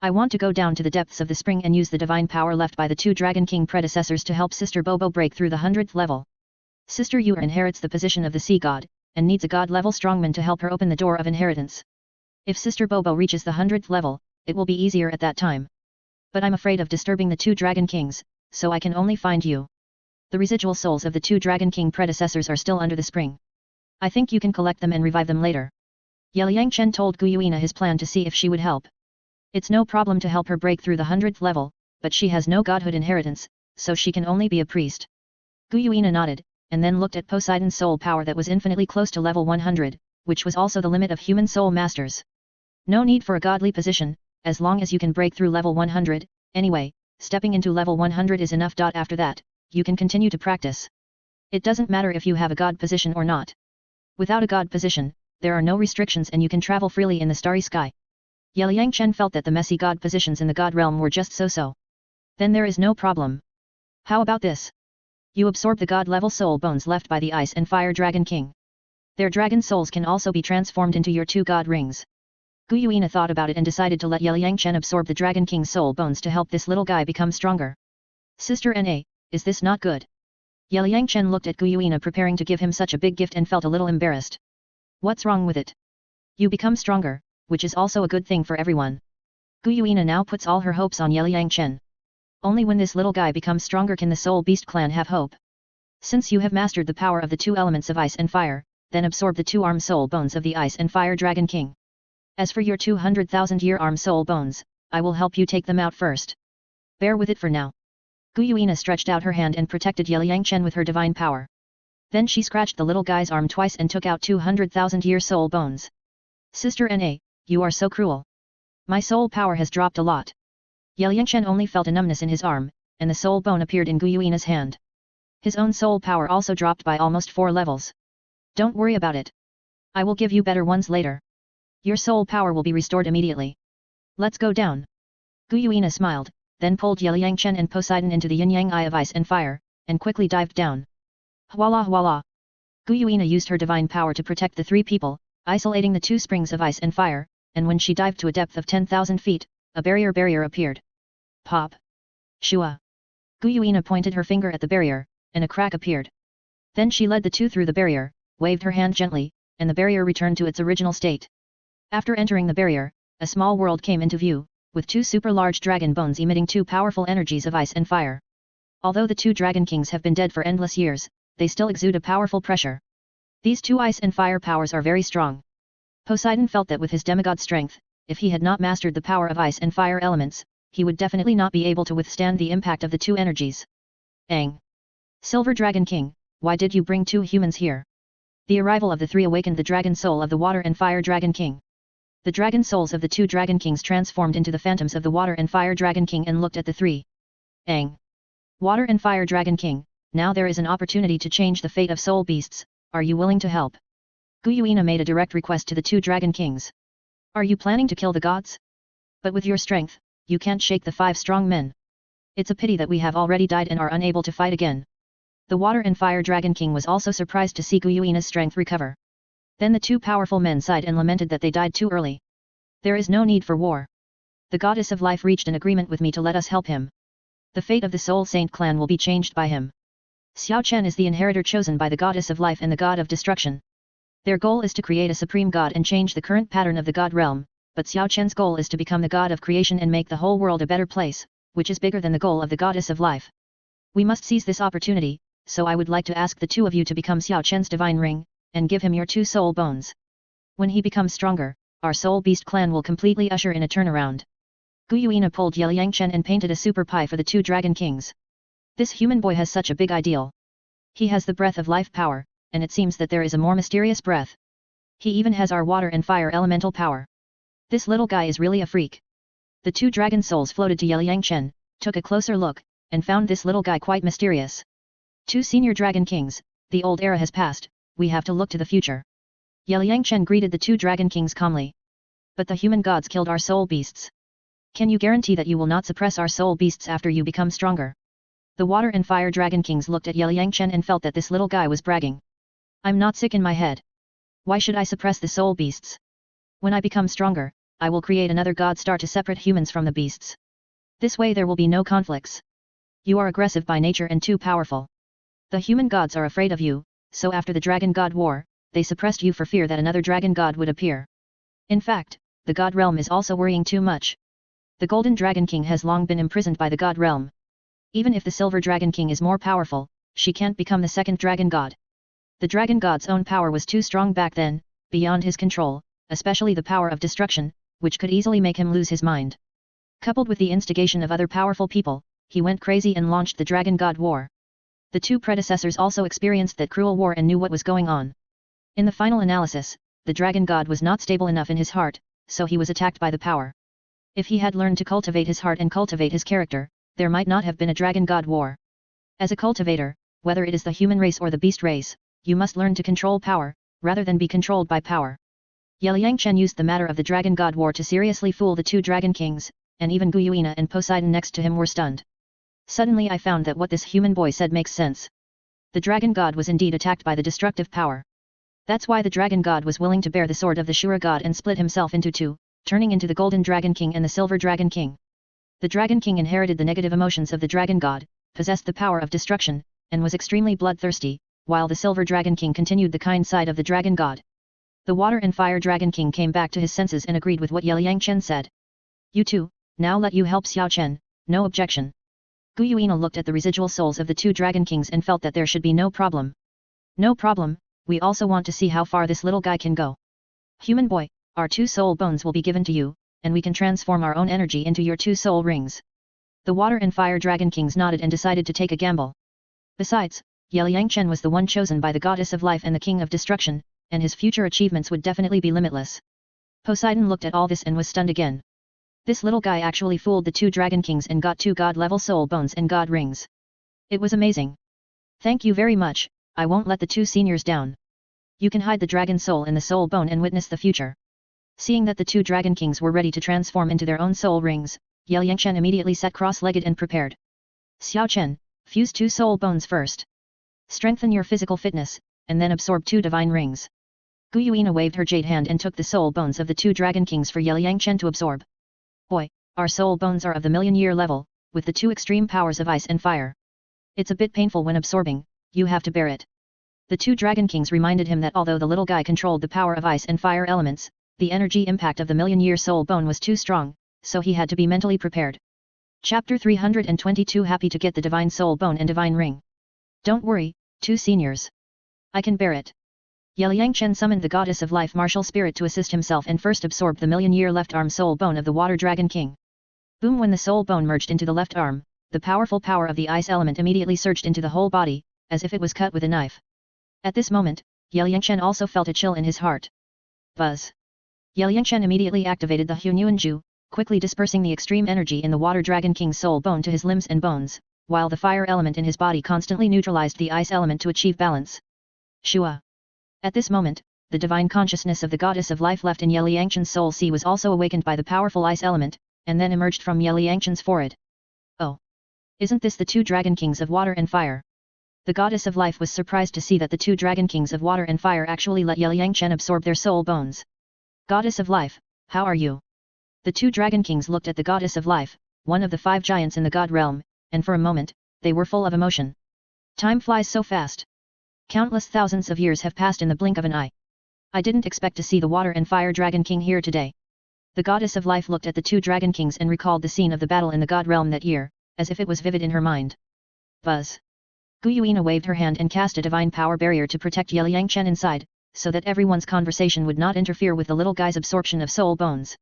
I want to go down to the depths of the spring and use the divine power left by the 2 Dragon King predecessors to help Sister Bobo break through the 100th level. Sister Yu inherits the position of the Sea God, and needs a God-level strongman to help her open the door of inheritance. If Sister Bobo reaches the 100th level, it will be easier at that time. But I'm afraid of disturbing the 2 Dragon Kings, so I can only find you. The residual souls of the 2 Dragon King predecessors are still under the spring. I think you can collect them and revive them later. Ye Liangchen told Gu Yuina his plan to see if she would help. It's no problem to help her break through the 100th level, but she has no godhood inheritance, so she can only be a priest. Gu Yuina nodded, and then looked at Poseidon's soul power that was infinitely close to level 100, which was also the limit of human soul masters. No need for a godly position, as long as you can break through level 100, anyway, stepping into level 100 is enough. After that, you can continue to practice. It doesn't matter if you have a god position or not. Without a god position, there are no restrictions and you can travel freely in the starry sky. Ye Liangchen felt that the messy god positions in the god realm were just so-so. Then there is no problem. How about this? You absorb the god-level soul bones left by the Ice and Fire Dragon King. Their dragon souls can also be transformed into your 2 god rings. Gu Yuina thought about it and decided to let Ye Liangchen absorb the Dragon King's soul bones to help this little guy become stronger. Sister Na, is this not good? Ye Liangchen looked at Gu Yuina preparing to give him such a big gift and felt a little embarrassed. What's wrong with it? You become stronger, which is also a good thing for everyone. Gu Yuina now puts all her hopes on Ye Liangchen. Only when this little guy becomes stronger can the Soul Beast clan have hope. Since you have mastered the power of the 2 elements of ice and fire, then absorb the 2 arm soul bones of the Ice and Fire Dragon King. As for your 200,000-year arm soul bones, I will help you take them out first. Bear with it for now. Gu Yuina stretched out her hand and protected Ye Liangchen with her divine power. Then she scratched the little guy's arm twice and took out 200,000-year soul bones. Sister Na, you are so cruel. My soul power has dropped a lot. Ye Liangchen only felt a numbness in his arm, and the soul bone appeared in Gu Yuina's hand. His own soul power also dropped by almost 4 levels. Don't worry about it. I will give you better ones later. Your soul power will be restored immediately. Let's go down. Gu Yuina smiled, then pulled Ye Liangchen and Poseidon into the yin-yang eye of ice and fire, and quickly dived down. Voila voila! Gu Yuina used her divine power to protect the 3 people, isolating the 2 springs of ice and fire, and when she dived to a depth of 10,000 feet, a barrier appeared. Pop! Shua! Gu Yuina pointed her finger at the barrier, and a crack appeared. Then she led the 2 through the barrier, waved her hand gently, and the barrier returned to its original state. After entering the barrier, a small world came into view, with 2 super large dragon bones emitting 2 powerful energies of ice and fire. Although the 2 dragon kings have been dead for endless years, they still exude a powerful pressure. These 2 ice and fire powers are very strong. Poseidon felt that with his demigod strength, if he had not mastered the power of ice and fire elements, he would definitely not be able to withstand the impact of the 2 energies. Aang! Silver Dragon King, why did you bring 2 humans here? The arrival of the 3 awakened the dragon soul of the Water and Fire Dragon King. The dragon souls of the 2 dragon kings transformed into the phantoms of the Water and Fire Dragon King and looked at the 3. Aang! Water and Fire Dragon King, now there is an opportunity to change the fate of soul beasts, are you willing to help? Gu Yuina made a direct request to the 2 dragon kings. Are you planning to kill the gods? But with your strength, you can't shake the 5 strong men. It's a pity that we have already died and are unable to fight again. The Water and Fire Dragon King was also surprised to see Guyuina's strength recover. Then the two powerful men sighed and lamented that they died too early. There is no need for war. The Goddess of Life reached an agreement with me to let us help him. The fate of the Soul Saint clan will be changed by him. Xiao Chen is the inheritor chosen by the Goddess of Life and the God of Destruction. Their goal is to create a supreme god and change the current pattern of the god realm, but Xiao Chen's goal is to become the god of creation and make the whole world a better place, which is bigger than the goal of the Goddess of Life. We must seize this opportunity, so I would like to ask the two of you to become Xiao Chen's divine ring, and give him your 2 soul bones. When he becomes stronger, our soul beast clan will completely usher in a turnaround. Guyuina pulled Yeliang Chen and painted a super pie for the 2 dragon kings. This human boy has such a big ideal. He has the breath of life power, and it seems that there is a more mysterious breath. He even has our water and fire elemental power. This little guy is really a freak. The 2 dragon souls floated to Yeliang Chen, took a closer look, and found this little guy quite mysterious. 2 senior dragon kings, the old era has passed, we have to look to the future. Yeliang Chen greeted the 2 dragon kings calmly. But the human gods killed our soul beasts. Can you guarantee that you will not suppress our soul beasts after you become stronger? The Water and Fire Dragon Kings looked at Yeliang Chen and felt that this little guy was bragging. I'm not sick in my head. Why should I suppress the soul beasts? When I become stronger, I will create another god star to separate humans from the beasts. This way there will be no conflicts. You are aggressive by nature and too powerful. The human gods are afraid of you, so after the Dragon God War, they suppressed you for fear that another dragon god would appear. In fact, the god realm is also worrying too much. The Golden Dragon King has long been imprisoned by the god realm. Even if the Silver Dragon King is more powerful, she can't become the second dragon god. The dragon god's own power was too strong back then, beyond his control, especially the power of destruction, which could easily make him lose his mind. Coupled with the instigation of other powerful people, he went crazy and launched the Dragon God War. The 2 predecessors also experienced that cruel war and knew what was going on. In the final analysis, the Dragon God was not stable enough in his heart, so he was attacked by the power. If he had learned to cultivate his heart and cultivate his character, there might not have been a Dragon God War. As a cultivator, whether it is the human race or the beast race, you must learn to control power, rather than be controlled by power. Yeliang Chen used the matter of the Dragon God War to seriously fool the 2 dragon kings, and even Guyuina and Poseidon next to him were stunned. Suddenly I found that what this human boy said makes sense. The dragon god was indeed attacked by the destructive power. That's why the dragon god was willing to bear the sword of the Shura god and split himself into 2, turning into the Golden Dragon King and the Silver Dragon King. The Dragon King inherited the negative emotions of the dragon god, possessed the power of destruction, and was extremely bloodthirsty, while the Silver Dragon King continued the kind side of the dragon god. The Water and Fire Dragon King came back to his senses and agreed with what Yeliang Chen said. You 2, now let you help Xiao Chen, no objection. Guyuina looked at the residual souls of the 2 dragon kings and felt that there should be no problem. No problem, we also want to see how far this little guy can go. Human boy, our 2 soul bones will be given to you, and we can transform our own energy into your 2 soul rings. The Water and Fire Dragon Kings nodded and decided to take a gamble. Besides, Yeliang Chen was the one chosen by the Goddess of Life and the King of Destruction, and his future achievements would definitely be limitless. Poseidon looked at all this and was stunned again. This little guy actually fooled the 2 dragon kings and got 2 god-level soul bones and god rings. It was amazing. Thank you very much, I won't let the 2 seniors down. You can hide the dragon soul in the soul bone and witness the future. Seeing that the 2 dragon kings were ready to transform into their own soul rings, Yeliang Chen immediately sat cross-legged and prepared. Xiao Chen, fuse 2 soul bones first. Strengthen your physical fitness, and then absorb 2 divine rings. Guyuina waved her jade hand and took the soul bones of the 2 dragon kings for Yeliang Chen to absorb. Boy, our soul bones are of the million-year level, with the 2 extreme powers of ice and fire. It's a bit painful when absorbing, you have to bear it. The 2 dragon kings reminded him that although the little guy controlled the power of ice and fire elements, the energy impact of the million-year soul bone was too strong, so he had to be mentally prepared. Chapter 322 Happy to get the divine soul bone and divine ring. Don't worry, 2 seniors. I can bear it. Yeliang Chen summoned the Goddess of Life martial spirit to assist himself and first absorbed the million-year left arm soul bone of the Water Dragon King. Boom! When the soul bone merged into the left arm, the powerful power of the ice element immediately surged into the whole body, as if it was cut with a knife. At this moment, Yeliang Chen also felt a chill in his heart. Buzz! Yeliang Chen immediately activated the Hunyuanju, quickly dispersing the extreme energy in the Water Dragon King's soul bone to his limbs and bones, while the fire element in his body constantly neutralized the ice element to achieve balance. Shua! At this moment, the divine consciousness of the Goddess of Life left in Yeliang Chen's soul sea was also awakened by the powerful ice element, and then emerged from Yeliang Chen's forehead. Oh! Isn't this the 2 dragon kings of water and fire? The goddess of life was surprised to see that the two dragon kings of water and fire actually let Yangchen absorb their soul bones. Goddess of life, how are you? The two dragon kings looked at the goddess of life, one of the 5 giants in the god realm, and for a moment, they were full of emotion. Time flies so fast. Countless thousands of years have passed in the blink of an eye. I didn't expect to see the water and fire dragon king here today. The goddess of life looked at the two dragon kings and recalled the scene of the battle in the god realm that year, as if it was vivid in her mind. Buzz. Guyuina waved her hand and cast a divine power barrier to protect Yangchen inside, so that everyone's conversation would not interfere with the little guy's absorption of soul bones.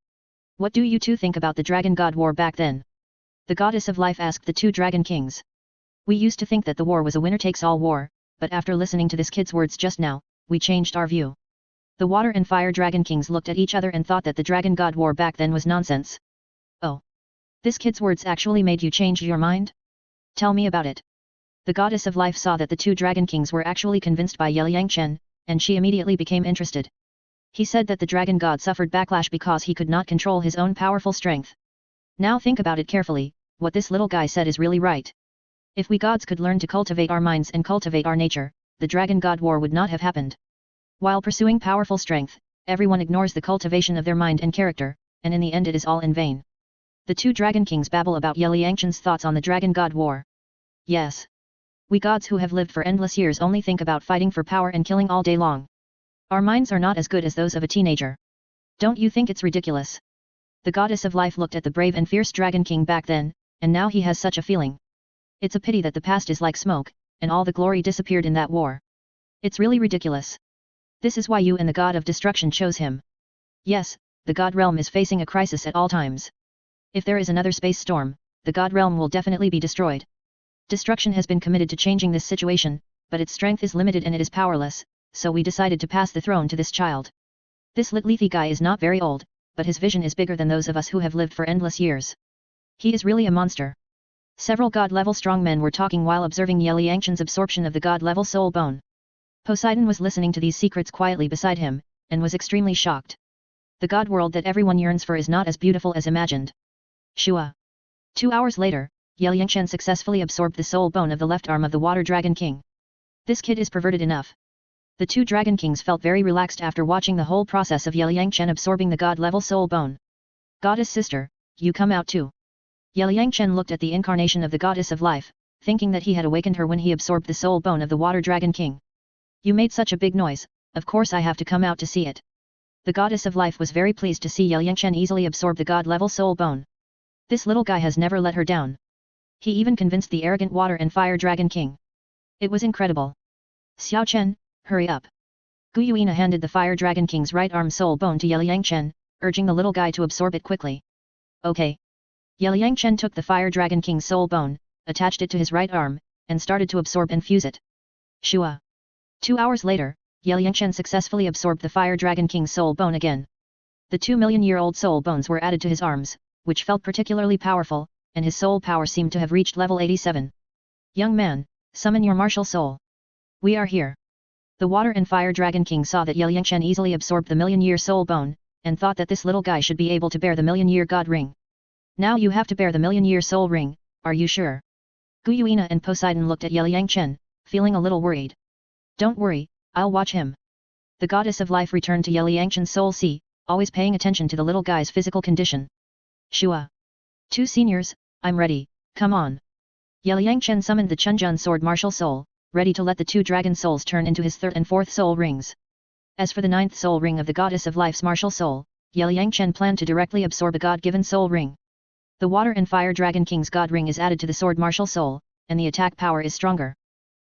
What do you two think about the dragon god war back then? The goddess of life asked the two dragon kings. We used to think that the war was a winner-takes-all war, but after listening to this kid's words just now, we changed our view. The water and fire dragon kings looked at each other and thought that the dragon god war back then was nonsense. Oh. This kid's words actually made you change your mind? Tell me about it. The goddess of life saw that the two dragon kings were actually convinced by Yangchen, and she immediately became interested. He said that the dragon god suffered backlash because he could not control his own powerful strength. Now think about it carefully, what this little guy said is really right. If we gods could learn to cultivate our minds and cultivate our nature, the dragon god war would not have happened. While pursuing powerful strength, everyone ignores the cultivation of their mind and character, and in the end it is all in vain. The two dragon kings babble about Yangchen's thoughts on the dragon god war. Yes. We gods who have lived for endless years only think about fighting for power and killing all day long. Our minds are not as good as those of a teenager. Don't you think it's ridiculous? The goddess of life looked at the brave and fierce dragon king back then, and now he has such a feeling. It's a pity that the past is like smoke, and all the glory disappeared in that war. It's really ridiculous. This is why you and the god of destruction chose him. Yes, the god realm is facing a crisis at all times. If there is another space storm, the god realm will definitely be destroyed. Destruction has been committed to changing this situation, but its strength is limited and it is powerless, so we decided to pass the throne to this child. This Litleafy guy is not very old, but his vision is bigger than those of us who have lived for endless years. He is really a monster. Several god-level strong men were talking while observing Yangchen's absorption of the god-level soul bone. Poseidon was listening to these secrets quietly beside him, and was extremely shocked. The god world that everyone yearns for is not as beautiful as imagined. Shua. 2 hours later, Yangchen successfully absorbed the soul bone of the left arm of the water dragon king. This kid is perverted enough. The two dragon kings felt very relaxed after watching the whole process of Yangchen absorbing the god-level soul bone. Goddess sister, you come out too. Yangchen looked at the incarnation of the goddess of life, thinking that he had awakened her when he absorbed the soul bone of the water dragon king. You made such a big noise, of course I have to come out to see it. The goddess of life was very pleased to see Yangchen easily absorb the god-level soul bone. This little guy has never let her down. He even convinced the arrogant water and fire dragon king. It was incredible. Xiao Chen, hurry up. Guyuina handed the fire dragon king's right arm soul bone to Yangchen, urging the little guy to absorb it quickly. Okay. Yangchen took the fire dragon king's soul bone, attached it to his right arm, and started to absorb and fuse it. Shua. 2 hours later, Yangchen successfully absorbed the fire dragon king's soul bone again. The 2-million-year-old soul bones were added to his arms, which felt particularly powerful, and his soul power seemed to have reached level 87. Young man, summon your martial soul. We are here. The water and fire dragon king saw that Yangchen easily absorbed the million-year soul bone, and thought that this little guy should be able to bear the million-year god ring. Now you have to bear the million-year soul ring, are you sure? Guyuina and Poseidon looked at Yangchen, feeling a little worried. Don't worry, I'll watch him. The goddess of life returned to Yangchen's soul sea, always paying attention to the little guy's physical condition. Shua. 2 seniors, I'm ready, come on. Yangchen summoned the Chunjun sword martial soul, ready to let the 2 dragon souls turn into his 3rd and 4th soul rings. As for the 9th soul ring of the goddess of life's martial soul, Yangchen planned to directly absorb a god-given soul ring. The water and fire dragon king's god ring is added to the sword martial soul, and the attack power is stronger.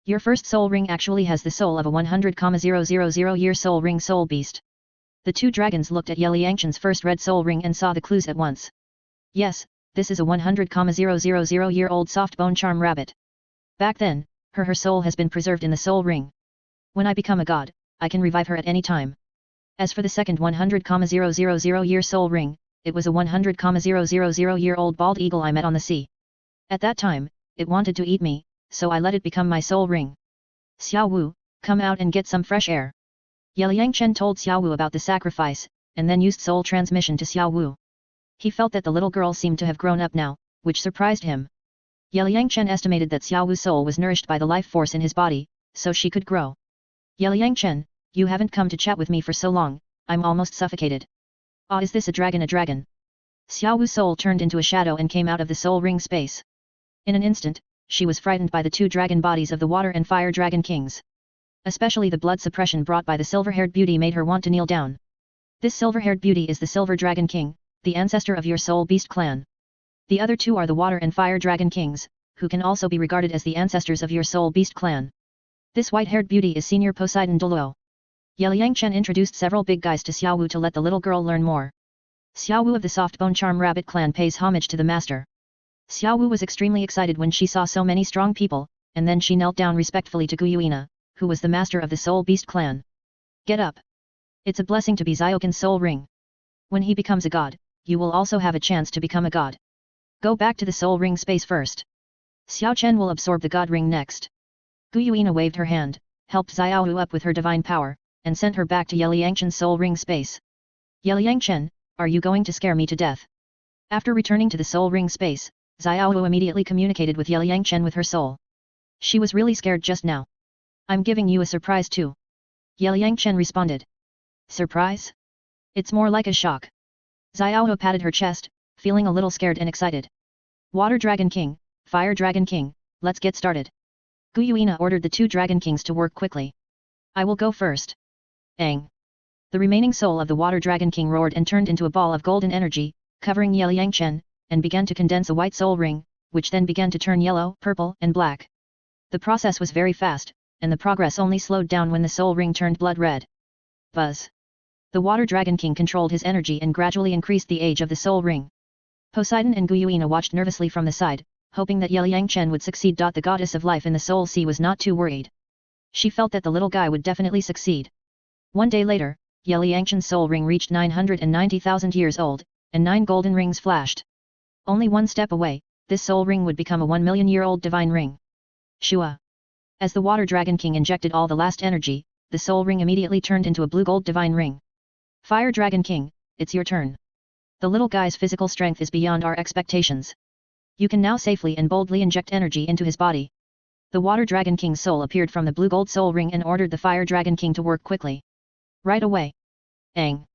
Your first soul ring actually has the soul of a 100,000-year soul ring soul beast. The 2 dragons looked at Yangchen's first red soul ring and saw the clues at once. Yes, this is a 100,000-year-old soft bone charm rabbit. Back then, her soul has been preserved in the soul ring. When I become a god, I can revive her at any time. As for the second 100,000-year soul ring, it was a 100,000-year-old bald eagle I met on the sea. At that time, it wanted to eat me, so I let it become my soul ring. Xiao Wu, come out and get some fresh air. Yangchen told Xiao Wu about the sacrifice, and then used soul transmission to Xiao Wu. He felt that the little girl seemed to have grown up now, which surprised him. Yeliang estimated that Xiao Wu's soul was nourished by the life force in his body, so she could grow. Yeliang, you haven't come to chat with me for so long, I'm almost suffocated. Ah, is this a dragon? Xiao Wu's soul turned into a shadow and came out of the soul ring space. In an instant, she was frightened by the two dragon bodies of the water and fire dragon kings. Especially the blood suppression brought by the silver-haired beauty made her want to kneel down. This silver-haired beauty is the Silver Dragon King, the ancestor of your Soul Beast clan. The other two are the Water and Fire Dragon Kings, who can also be regarded as the ancestors of your Soul Beast clan. This white-haired beauty is Senior Poseidon Douluo. Yeliang introduced several big guys to Xiao Wu to let the little girl learn more. Xiao Wu of the Soft Bone Charm Rabbit clan pays homage to the master. Xiao Wu was extremely excited when she saw so many strong people, and then she knelt down respectfully to Guyuina, who was the master of the Soul Beast clan. Get up. It's a blessing to be Ziokin's soul ring. When he becomes a god, you will also have a chance to become a god. Go back to the soul ring space first. Xiao Chen will absorb the god ring next. Guyuina waved her hand, helped Xiao Wu up with her divine power, and sent her back to Yeliangchen's soul ring space. Yeliangchen, are you going to scare me to death? After returning to the soul ring space, Xiao Wu immediately communicated with Yeliangchen with her soul. She was really scared just now. I'm giving you a surprise too. Yeliangchen responded. Surprise? It's more like a shock. Xiao Wu patted her chest, feeling a little scared and excited. Water Dragon King, Fire Dragon King, let's get started. Guyuina ordered the two Dragon Kings to work quickly. I will go first. Ang. The remaining soul of the Water Dragon King roared and turned into a ball of golden energy, covering Yeliangchen, and began to condense a white soul ring, which then began to turn yellow, purple, and black. The process was very fast, and the progress only slowed down when the soul ring turned blood red. Buzz. The Water Dragon King controlled his energy and gradually increased the age of the soul ring. Poseidon and Guyuina watched nervously from the side, hoping that Yeliangchen would succeed. The goddess of life in the Soul Sea was not too worried. She felt that the little guy would definitely succeed. One day later, Yeliangchen's soul ring reached 990,000 years old, and 9 golden rings flashed. Only one step away, this soul ring would become a 1,000,000-year-old divine ring. Shua. As the Water Dragon King injected all the last energy, the soul ring immediately turned into a blue-gold divine ring. Fire Dragon King, it's your turn. The little guy's physical strength is beyond our expectations. You can now safely and boldly inject energy into his body. The Water Dragon King's soul appeared from the blue-gold soul ring and ordered the Fire Dragon King to work quickly. Right away. Ang.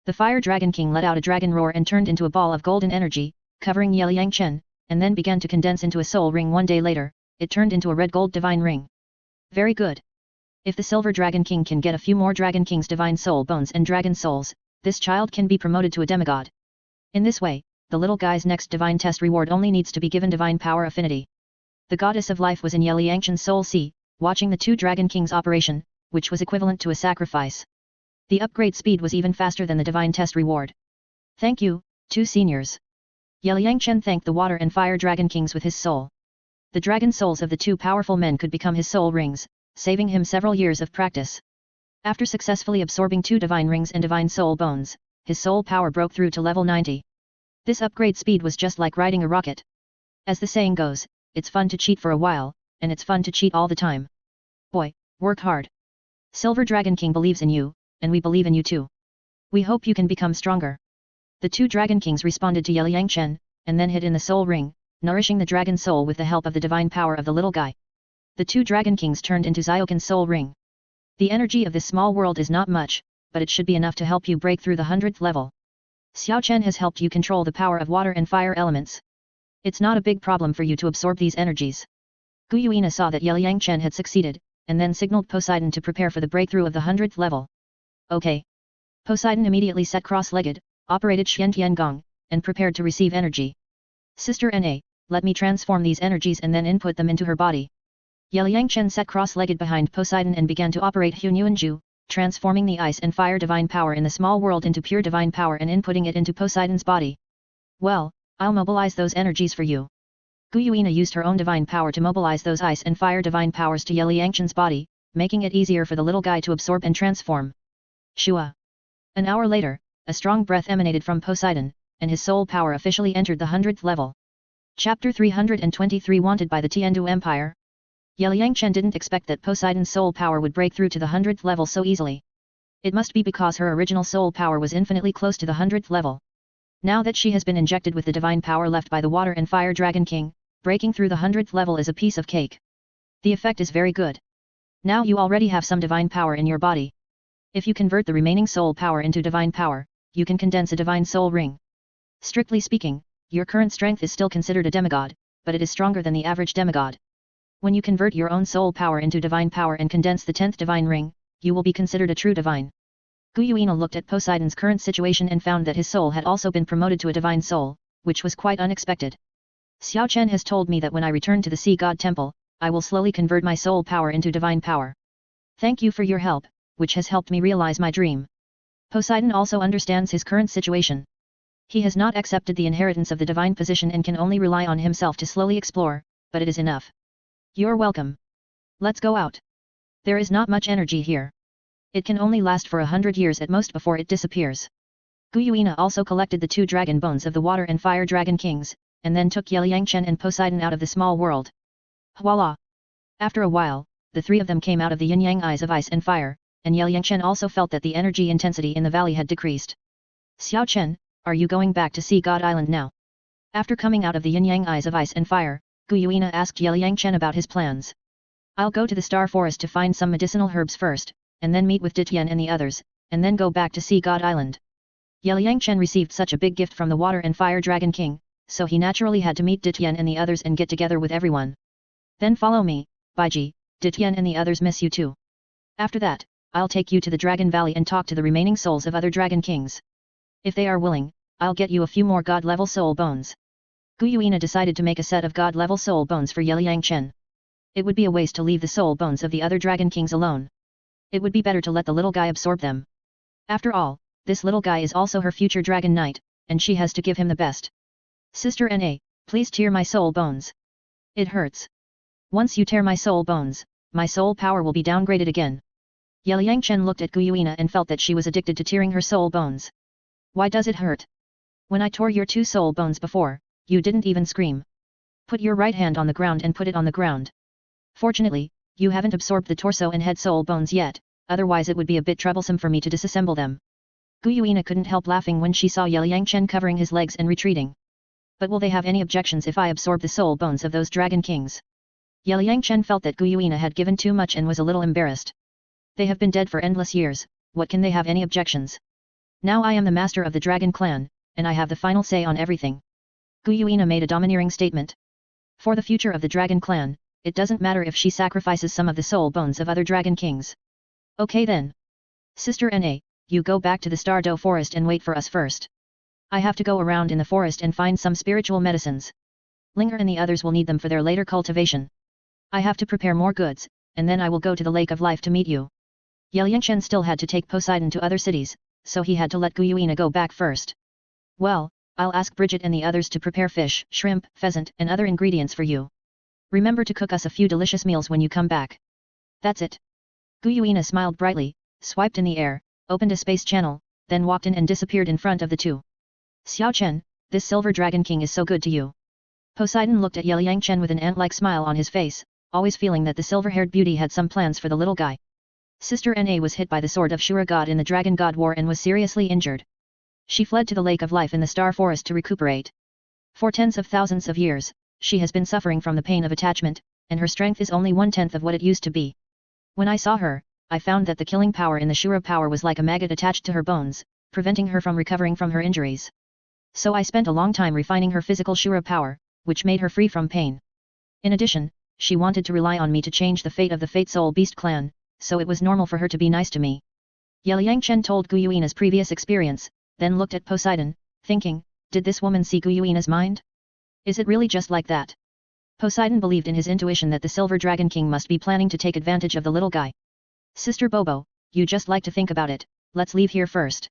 The Fire Dragon King let out a dragon roar and turned into a ball of golden energy, covering Yeliangchen, and then began to condense into a soul ring. 1 day later, it turned into a red-gold divine ring. Very good. If the Silver Dragon King can get a few more Dragon King's divine soul bones and dragon souls, this child can be promoted to a demigod. In this way, the little guy's next divine test reward only needs to be given divine power affinity. The goddess of life was in Yeliangchen's soul sea, watching the two Dragon Kings' operation, which was equivalent to a sacrifice. The upgrade speed was even faster than the divine test reward. Thank you, two seniors. Yeliangchen thanked the Water and Fire Dragon Kings with his soul. The dragon souls of the two powerful men could become his soul rings, saving him several years of practice. After successfully absorbing 2 divine rings and divine soul bones, his soul power broke through to level 90. This upgrade speed was just like riding a rocket. As the saying goes, it's fun to cheat for a while, and it's fun to cheat all the time. Boy, work hard. Silver Dragon King believes in you, and we believe in you too. We hope you can become stronger. The two Dragon Kings responded to Yeliangchen, and then hid in the soul ring, nourishing the dragon soul with the help of the divine power of the little guy. The two Dragon Kings turned into Ziokin's soul ring. The energy of this small world is not much, but it should be enough to help you break through the 100th level. Xiao Chen has helped you control the power of water and fire elements. It's not a big problem for you to absorb these energies. Guyuina saw that Yeliangchen had succeeded, and then signaled Poseidon to prepare for the breakthrough of the 100th level. Okay. Poseidon immediately sat cross-legged, operated Xian Tian Gong, and prepared to receive energy. Sister Na, let me transform these energies and then input them into her body. Yeliangchen sat cross-legged behind Poseidon and began to operate Hunyuanju, transforming the ice and fire divine power in the small world into pure divine power and inputting it into Poseidon's body. Well, I'll mobilize those energies for you. Guyuina used her own divine power to mobilize those ice and fire divine powers to Yeliangchen's body, making it easier for the little guy to absorb and transform. Shua. An hour later, a strong breath emanated from Poseidon, and his soul power officially entered the 100th level. Chapter 323 Wanted by the Tiandu Empire. Yeliangchen didn't expect that Poseidon's soul power would break through to the 100th level so easily. It must be because her original soul power was infinitely close to the 100th level. Now that she has been injected with the divine power left by the Water and Fire Dragon King, Breaking through the 100th level is a piece of cake. The effect is very good. Now you already have some divine power in your body. If you convert the remaining soul power into divine power, you can condense a divine soul ring. Strictly speaking, your current strength is still considered a demigod, but it is stronger than the average demigod. When you convert your own soul power into divine power and condense the 10th divine ring, you will be considered a true divine. Guyuina looked at Poseidon's current situation and found that his soul had also been promoted to a divine soul, which was quite unexpected. Xiao Chen has told me that when I return to the Sea God Temple, I will slowly convert my soul power into divine power. Thank you for your help, which has helped me realize my dream. Poseidon also understands his current situation. He has not accepted the inheritance of the divine position and can only rely on himself to slowly explore, but it is enough. You're welcome. Let's go out. There is not much energy here. It can only last for 100 years at most before it disappears. Guyuina also collected the 2 dragon bones of the water and fire dragon kings, and then took Yeliyangchen and Poseidon out of the small world. Voila! After a while, the 3 of them came out of the yin-yang eyes of ice and fire, and Yeliyangchen also felt that the energy intensity in the valley had decreased. Xiao Chen, are you going back to Sea God Island now? After coming out of the yin-yang eyes of ice and fire, Guyuina asked Yeliyangchen about his plans. I'll go to the Star Forest to find some medicinal herbs first, and then meet with Ditian and the others, and then go back to Sea God Island. Yeliyangchen received such a big gift from the Water and Fire Dragon King, so he naturally had to meet Ditian and the others and get together with everyone. Then follow me, Baiji, Ditian and the others miss you too. After that, I'll take you to the Dragon Valley and talk to the remaining souls of other Dragon Kings. If they are willing, I'll get you a few more God-level soul bones. Guyuina decided to make a set of God-level soul bones for Yeliyangchen. It would be a waste to leave the soul bones of the other Dragon Kings alone. It would be better to let the little guy absorb them. After all, this little guy is also her future Dragon Knight, and she has to give him the best. Sister Na, please tear my soul bones. It hurts. Once you tear my soul bones, my soul power will be downgraded again. Yeliyangchen looked at Guyuina and felt that she was addicted to tearing her soul bones. Why does it hurt? When I tore your 2 soul bones before, you didn't even scream. Put your right hand on the ground and put it on the ground. Fortunately, you haven't absorbed the torso and head soul bones yet, otherwise it would be a bit troublesome for me to disassemble them. Guyuina couldn't help laughing when she saw Yeliyangchen covering his legs and retreating. But will they have any objections if I absorb the soul bones of those Dragon Kings? Yeliyangchen felt that Guyuina had given too much and was a little embarrassed. They have been dead for endless years, what can they have any objections? Now I am the master of the Dragon Clan, and I have the final say on everything. Guyuina made a domineering statement. For the future of the Dragon Clan, it doesn't matter if she sacrifices some of the soul bones of other Dragon Kings. Okay then. Sister Na, you go back to the Stardow Forest and wait for us first. I have to go around in the forest and find some spiritual medicines. Linger and the others will need them for their later cultivation. I have to prepare more goods, and then I will go to the Lake of Life to meet you. Yeliyangchen still had to take Poseidon to other cities, so he had to let Guyuina go back first. Well, I'll ask Bridget and the others to prepare fish, shrimp, pheasant and other ingredients for you. Remember to cook us a few delicious meals when you come back. That's it. Guyuina smiled brightly, swiped in the air, opened a space channel, then walked in and disappeared in front of the 2. Xiao Chen, this Silver Dragon King is so good to you. Poseidon looked at Yeliyangchen with an ant-like smile on his face, always feeling that the silver-haired beauty had some plans for the little guy. Sister Na was hit by the sword of Shura God in the Dragon God War and was seriously injured. She fled to the Lake of Life in the Star Forest to recuperate. For tens of thousands of years, she has been suffering from the pain of attachment, and her strength is only 1/10 of what it used to be. When I saw her, I found that the killing power in the Shura power was like a maggot attached to her bones, preventing her from recovering from her injuries. So I spent a long time refining her physical Shura power, which made her free from pain. In addition, she wanted to rely on me to change the fate of the Fate Soul Beast clan, so it was normal for her to be nice to me. Yeliyangchen told Guyuina's previous experience, then looked at Poseidon, thinking, did this woman see Guyuina's mind? Is it really just like that? Poseidon believed in his intuition that the Silver Dragon King must be planning to take advantage of the little guy. Sister Bobo, you just like to think about it, let's leave here first.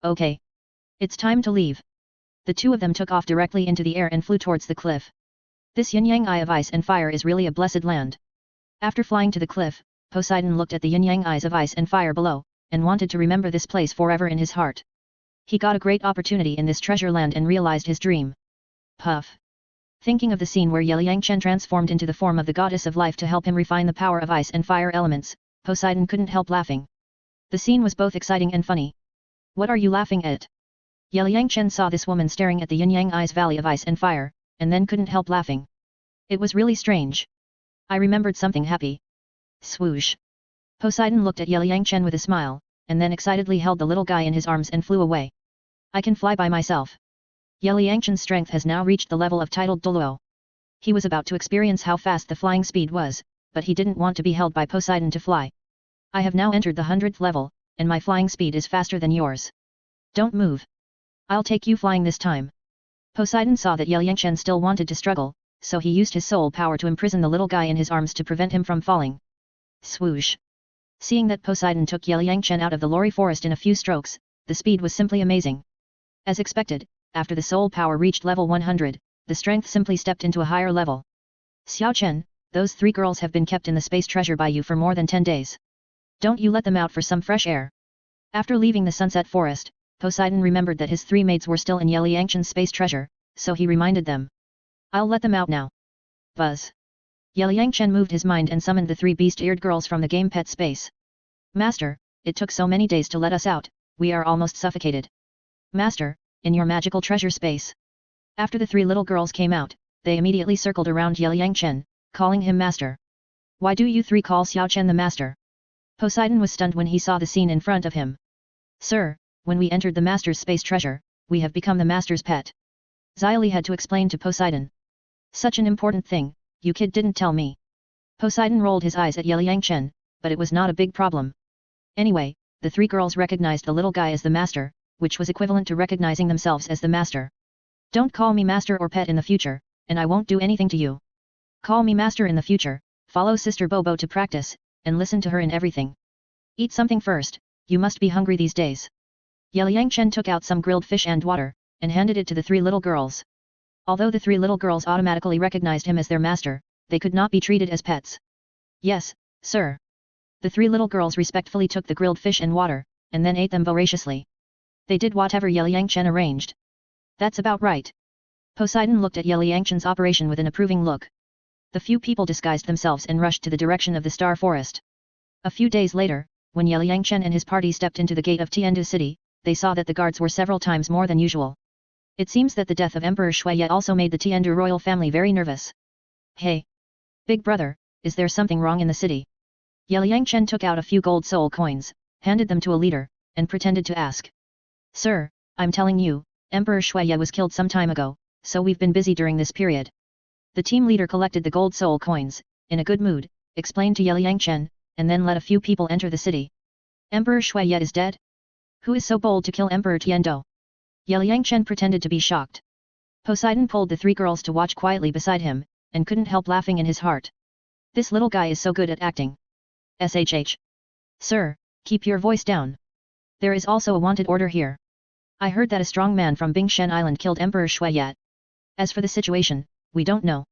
Okay. It's time to leave. The 2 of them took off directly into the air and flew towards the cliff. This yin-yang eye of ice and fire is really a blessed land. After flying to the cliff, Poseidon looked at the yin-yang eyes of ice and fire below, and wanted to remember this place forever in his heart. He got a great opportunity in this treasure land and realized his dream. Puff. Thinking of the scene where Yeliyangchen transformed into the form of the goddess of life to help him refine the power of ice and fire elements, Poseidon couldn't help laughing. The scene was both exciting and funny. What are you laughing at? Yeliyangchen saw this woman staring at the yin-yang eyes valley of ice and fire, and then couldn't help laughing. It was really strange. I remembered something happy. Swoosh. Poseidon looked at Yangchen with a smile, and then excitedly held the little guy in his arms and flew away. I can fly by myself. Yangchen's strength has now reached the level of titled Douluo. He was about to experience how fast the flying speed was, but he didn't want to be held by Poseidon to fly. I have now entered the 100th level, and my flying speed is faster than yours. Don't move. I'll take you flying this time. Poseidon saw that Yangchen still wanted to struggle, so he used his soul power to imprison the little guy in his arms to prevent him from falling. Swoosh. Seeing that Poseidon took Yangchen out of the lorry forest in a few strokes, the speed was simply amazing. As expected, after the soul power reached level 100, the strength simply stepped into a higher level. Xiao Chen, those 3 girls have been kept in the space treasure by you for more than 10 days. Don't you let them out for some fresh air. After leaving the sunset forest, Poseidon remembered that his 3 mates were still in Yangchen's space treasure, so he reminded them. I'll let them out now. Buzz. Yangchen moved his mind and summoned the 3 beast-eared girls from the game pet space. Master, it took so many days to let us out, we are almost suffocated. Master, in your magical treasure space. After the 3 little girls came out, they immediately circled around Yangchen, calling him master. Why do you 3 call Xiao Chen the master? Poseidon was stunned when he saw the scene in front of him. Sir, when we entered the master's space treasure, we have become the master's pet. Xylee had to explain to Poseidon. Such an important thing, you kid didn't tell me. Poseidon rolled his eyes at Yangchen, but it was not a big problem. Anyway, the 3 girls recognized the little guy as the master, which was equivalent to recognizing themselves as the master. Don't call me master or pet in the future, and I won't do anything to you. Call me master in the future, follow Sister Bobo to practice, and listen to her in everything. Eat something first, you must be hungry these days. Yangchen took out some grilled fish and water, and handed it to the 3 little girls. Although the 3 little girls automatically recognized him as their master, they could not be treated as pets. Yes, sir. The 3 little girls respectfully took the grilled fish and water, and then ate them voraciously. They did whatever Yangchen arranged. That's about right. Poseidon looked at Yangchen's operation with an approving look. The few people disguised themselves and rushed to the direction of the Star Forest. A few days later, when Yangchen and his party stepped into the gate of Tiandu City, they saw that the guards were several times more than usual. It seems that the death of Emperor Shuye also made the Tiandu royal family very nervous. Hey! Big brother, is there something wrong in the city? Yangchen took out a few gold soul coins, handed them to a leader, and pretended to ask. Sir, I'm telling you, Emperor Shuye was killed some time ago, so we've been busy during this period. The team leader collected the gold soul coins, in a good mood, explained to Yangchen, and then let a few people enter the city. Emperor Shuye is dead? Who is so bold to kill Emperor Tiando? Yangchen pretended to be shocked. Poseidon pulled the 3 girls to watch quietly beside him, and couldn't help laughing in his heart. This little guy is so good at acting. SHH. Sir, keep your voice down. There is also a wanted order here. I heard that a strong man from Bingshen Island killed Emperor Shuye. As for the situation, we don't know.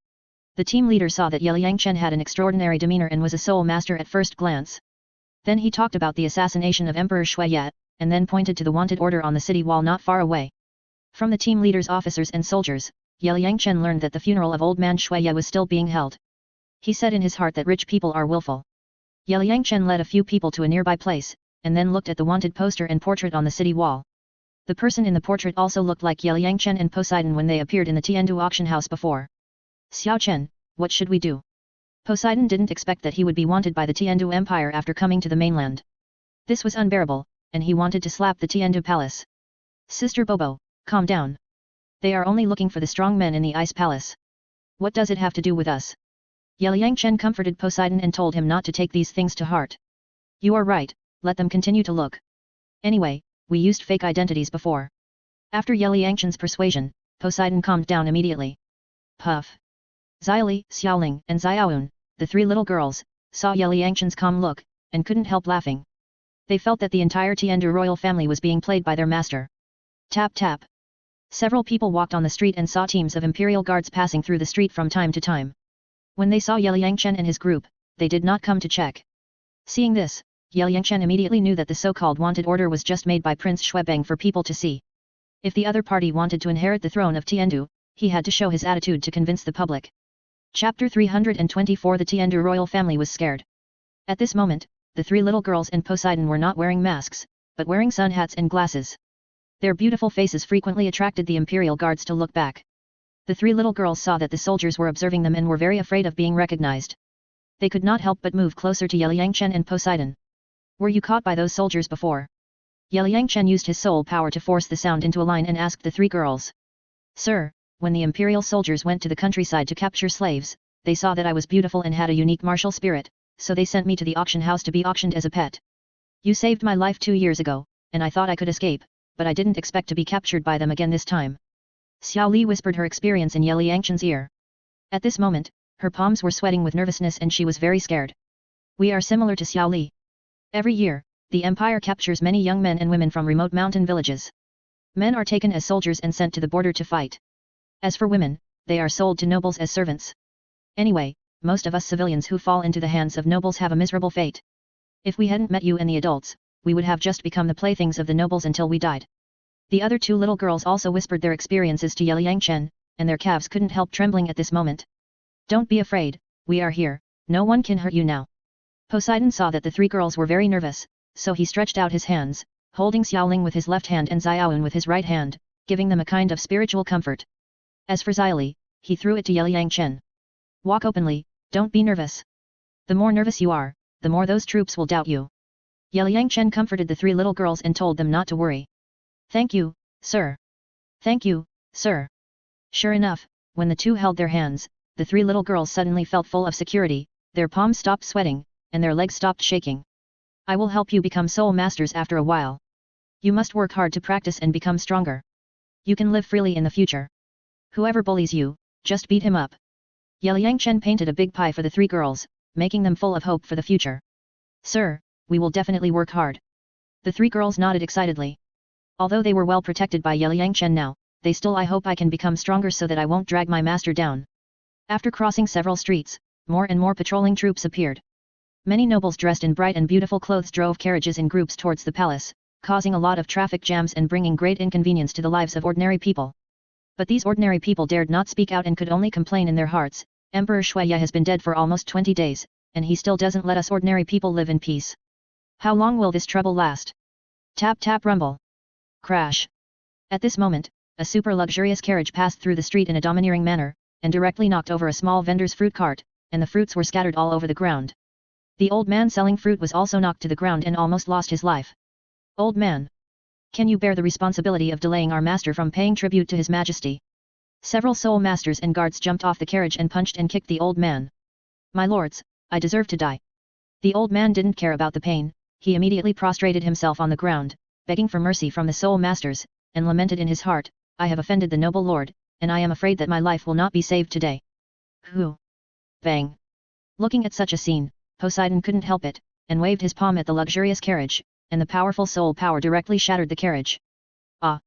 The team leader saw that Yangchen had an extraordinary demeanor and was a soul master at first glance. Then he talked about the assassination of Emperor Shuye, and then pointed to the wanted order on the city wall not far away. From the team leader's officers and soldiers, Yangchen learned that the funeral of old man Shuye was still being held. He said in his heart that rich people are willful. Yangchen led a few people to a nearby place, and then looked at the wanted poster and portrait on the city wall. The person in the portrait also looked like Yangchen and Poseidon when they appeared in the Tiandu auction house before. Xiao Chen, what should we do? Poseidon didn't expect that he would be wanted by the Tiandu Empire after coming to the mainland. This was unbearable, and he wanted to slap the Tiandu palace. Sister Bobo, calm down. They are only looking for the strong men in the ice palace. What does it have to do with us? Yangchen comforted Poseidon and told him not to take these things to heart. You are right, let them continue to look. Anyway, we used fake identities before. After Yangchen's persuasion, Poseidon calmed down immediately. Puff. Xylee, Xiaoling, and Xiaoun, the 3 little girls, saw Yangchen's calm look, and couldn't help laughing. They felt that the entire Tiandu royal family was being played by their master. Tap tap. Several people walked on the street and saw teams of imperial guards passing through the street from time to time. When they saw Yangchen and his group, they did not come to check. Seeing this, Yangchen immediately knew that the so-called wanted order was just made by Prince Shuebeng for people to see. If the other party wanted to inherit the throne of Tiandu, he had to show his attitude to convince the public. Chapter 324 The Tiandu royal family was scared. At this moment, the 3 little girls and Poseidon were not wearing masks, but wearing sun hats and glasses. Their beautiful faces frequently attracted the imperial guards to look back. The three little girls saw that the soldiers were observing them and were very afraid of being recognized. They could not help but move closer to Yangchen and Poseidon. Were you caught by those soldiers before? Yangchen used his soul power to force the sound into a line and asked the three girls. Sir, when the imperial soldiers went to the countryside to capture slaves, they saw that I was beautiful and had a unique martial spirit, so they sent me to the auction house to be auctioned as a pet. You saved my life 2 years ago, and I thought I could escape, but I didn't expect to be captured by them again this time. Xiao Li whispered her experience in Yangchen's ear. At this moment, her palms were sweating with nervousness and she was very scared. We are similar to Xiao Li. Every year, the empire captures many young men and women from remote mountain villages. Men are taken as soldiers and sent to the border to fight. As for women, they are sold to nobles as servants. Anyway, most of us civilians who fall into the hands of nobles have a miserable fate. If we hadn't met you and the adults, we would have just become the playthings of the nobles until we died. The other two little girls also whispered their experiences to Yangchen, and their calves couldn't help trembling at this moment. Don't be afraid, we are here, no one can hurt you now. Poseidon saw that the three girls were very nervous, so he stretched out his hands, holding Xiaoling with his left hand and Xiaoyun with his right hand, giving them a kind of spiritual comfort. As for Xiaoli, he threw it to Yangchen. Walk openly, don't be nervous. The more nervous you are, the more those troops will doubt you. Yangchen comforted the three little girls and told them not to worry. Thank you, sir. Thank you, sir. Sure enough, when the two held their hands, the three little girls suddenly felt full of security, their palms stopped sweating, and their legs stopped shaking. I will help you become soul masters after a while. You must work hard to practice and become stronger. You can live freely in the future. Whoever bullies you, just beat him up. Yangchen painted a big pie for the three girls, making them full of hope for the future. Sir, we will definitely work hard. The three girls nodded excitedly. Although they were well protected by Yangchen now, they still I hope I can become stronger so that I won't drag my master down. After crossing several streets, more and more patrolling troops appeared. Many nobles dressed in bright and beautiful clothes drove carriages in groups towards the palace, causing a lot of traffic jams and bringing great inconvenience to the lives of ordinary people. But these ordinary people dared not speak out and could only complain in their hearts. Emperor Shuya has been dead for almost 20 days, and he still doesn't let us ordinary people live in peace. How long will this trouble last? Tap tap rumble. Crash. At this moment, a super luxurious carriage passed through the street in a domineering manner, and directly knocked over a small vendor's fruit cart, and the fruits were scattered all over the ground. The old man selling fruit was also knocked to the ground and almost lost his life. Old man. Can you bear the responsibility of delaying our master from paying tribute to his majesty? Several soul masters and guards jumped off the carriage and punched and kicked the old man. My lords, I deserve to die. The old man didn't care about the pain, he immediately prostrated himself on the ground, begging for mercy from the soul masters, and lamented in his heart, I have offended the noble lord, and I am afraid that my life will not be saved today. Whew! Bang! Looking at such a scene, Poseidon couldn't help it, and waved his palm at the luxurious carriage, and the powerful soul power directly shattered the carriage. Ah!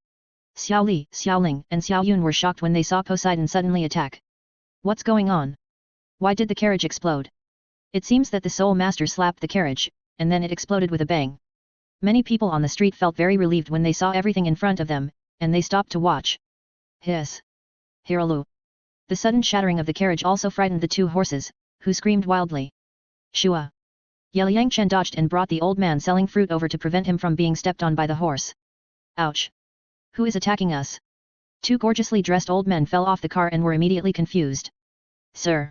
Xiao Li, Xiao Ling, and Xiao Yun were shocked when they saw Poseidon suddenly attack. What's going on? Why did the carriage explode? It seems that the soul master slapped the carriage, and then it exploded with a bang. Many people on the street felt very relieved when they saw everything in front of them, and they stopped to watch. Hiss! Hiralu! The sudden shattering of the carriage also frightened the two horses, who screamed wildly. Shua! Yangchen dodged and brought the old man selling fruit over to prevent him from being stepped on by the horse. Ouch! Who is attacking us? Two gorgeously dressed old men fell off the car and were immediately confused. Sir!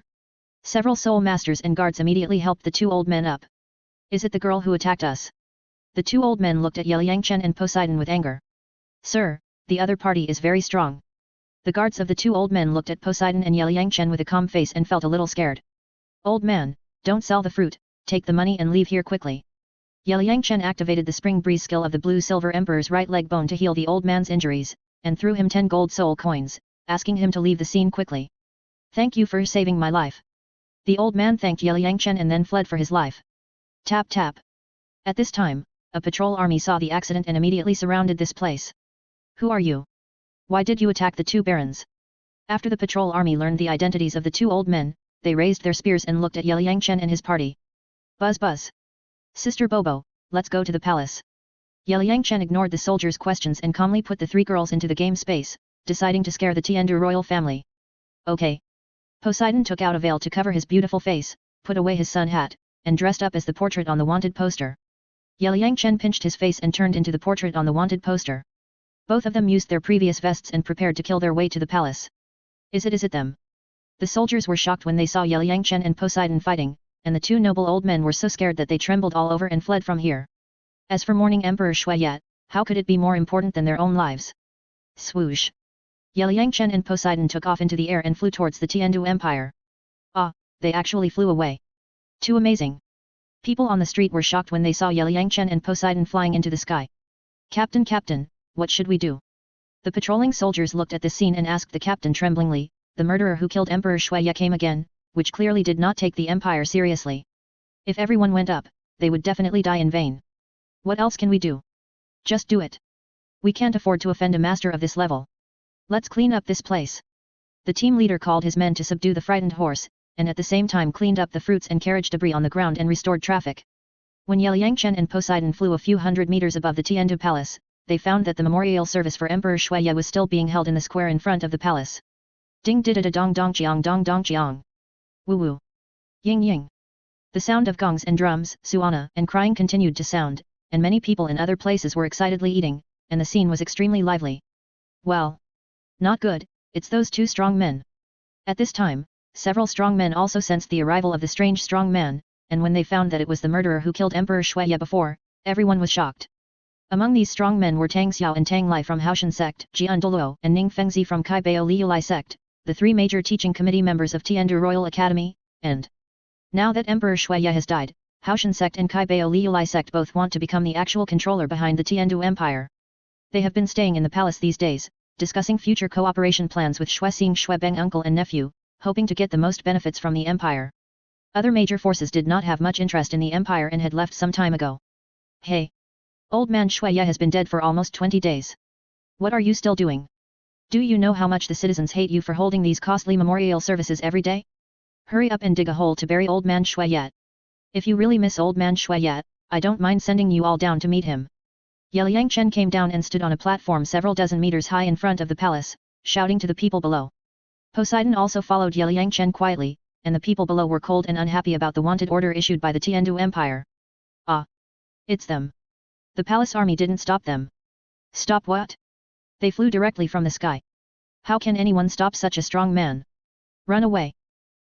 Several soul masters and guards immediately helped the two old men up. Is it the girl who attacked us? The two old men looked at Yangchen and Poseidon with anger. Sir, the other party is very strong. The guards of the two old men looked at Poseidon and Yangchen with a calm face and felt a little scared. Old man, don't sell the fruit, take the money and leave here quickly. Yangchen activated the spring breeze skill of the blue-silver emperor's right leg bone to heal the old man's injuries, and threw him 10 gold soul coins, asking him to leave the scene quickly. Thank you for saving my life. The old man thanked Yangchen and then fled for his life. Tap tap. At this time, a patrol army saw the accident and immediately surrounded this place. Who are you? Why did you attack the two barons? After the patrol army learned the identities of the two old men, they raised their spears and looked at Yangchen and his party. Buzz buzz. Sister Bobo, let's go to the palace. Yangchen ignored the soldiers' questions and calmly put the three girls into the game space, deciding to scare the Tiandu royal family. Okay. Poseidon took out a veil to cover his beautiful face, put away his sun hat, and dressed up as the portrait on the wanted poster. Yangchen pinched his face and turned into the portrait on the wanted poster. Both of them used their previous vests and prepared to kill their way to the palace. Is it them? The soldiers were shocked when they saw Yeliyangchen and Poseidon fighting, and the two noble old men were so scared that they trembled all over and fled from here. As for mourning Emperor Shui Yat, how could it be more important than their own lives? Swoosh! Yeliyangchen and Poseidon took off into the air and flew towards the Tiandu Empire. Ah, they actually flew away. Too amazing! People on the street were shocked when they saw Yeliyangchen and Poseidon flying into the sky. Captain, what should we do? The patrolling soldiers looked at the scene and asked the captain tremblingly. The murderer who killed Emperor Shuya came again, which clearly did not take the empire seriously. If everyone went up, they would definitely die in vain. What else can we do? Just do it. We can't afford to offend a master of this level. Let's clean up this place. The team leader called his men to subdue the frightened horse, and at the same time cleaned up the fruits and carriage debris on the ground and restored traffic. When Yeliyangchen and Poseidon flew a few hundred meters above the Tiandu Palace, they found that the memorial service for Emperor Shuya was still being held in the square in front of the palace. Ding dida dong dong chiang. Woo woo. Ying ying. The sound of gongs and drums, suana, and crying continued to sound, and many people in other places were excitedly eating, and the scene was extremely lively. Well. Not good, it's those two strong men. At this time, several strong men also sensed the arrival of the strange strong man, and when they found that it was the murderer who killed Emperor Shuya before, everyone was shocked. Among these strong men were Tang Xiao and Tang Lai from Haoshan sect, Jian Douluo and Ning Fengzi from Kai Bao Liulai sect, the three major teaching committee members of Tiandu Royal Academy, and now that Emperor Shuya has died, Haoshan sect and Kai Bao Liulai sect both want to become the actual controller behind the Tiandu Empire. They have been staying in the palace these days, discussing future cooperation plans with Shuexing Shuebeng uncle and nephew, hoping to get the most benefits from the empire. Other major forces did not have much interest in the empire and had left some time ago. Hey! Old man Shuya has been dead for almost 20 days. What are you still doing? Do you know how much the citizens hate you for holding these costly memorial services every day? Hurry up and dig a hole to bury old man Shuya. If you really miss old man Shuya, I don't mind sending you all down to meet him. Yeliyangchen came down and stood on a platform several dozen meters high in front of the palace, shouting to the people below. Poseidon also followed Yeliyangchen quietly, and the people below were cold and unhappy about the wanted order issued by the Tiandu Empire. Ah! It's them. The palace army didn't stop them. Stop what? They flew directly from the sky. How can anyone stop such a strong man? Run away.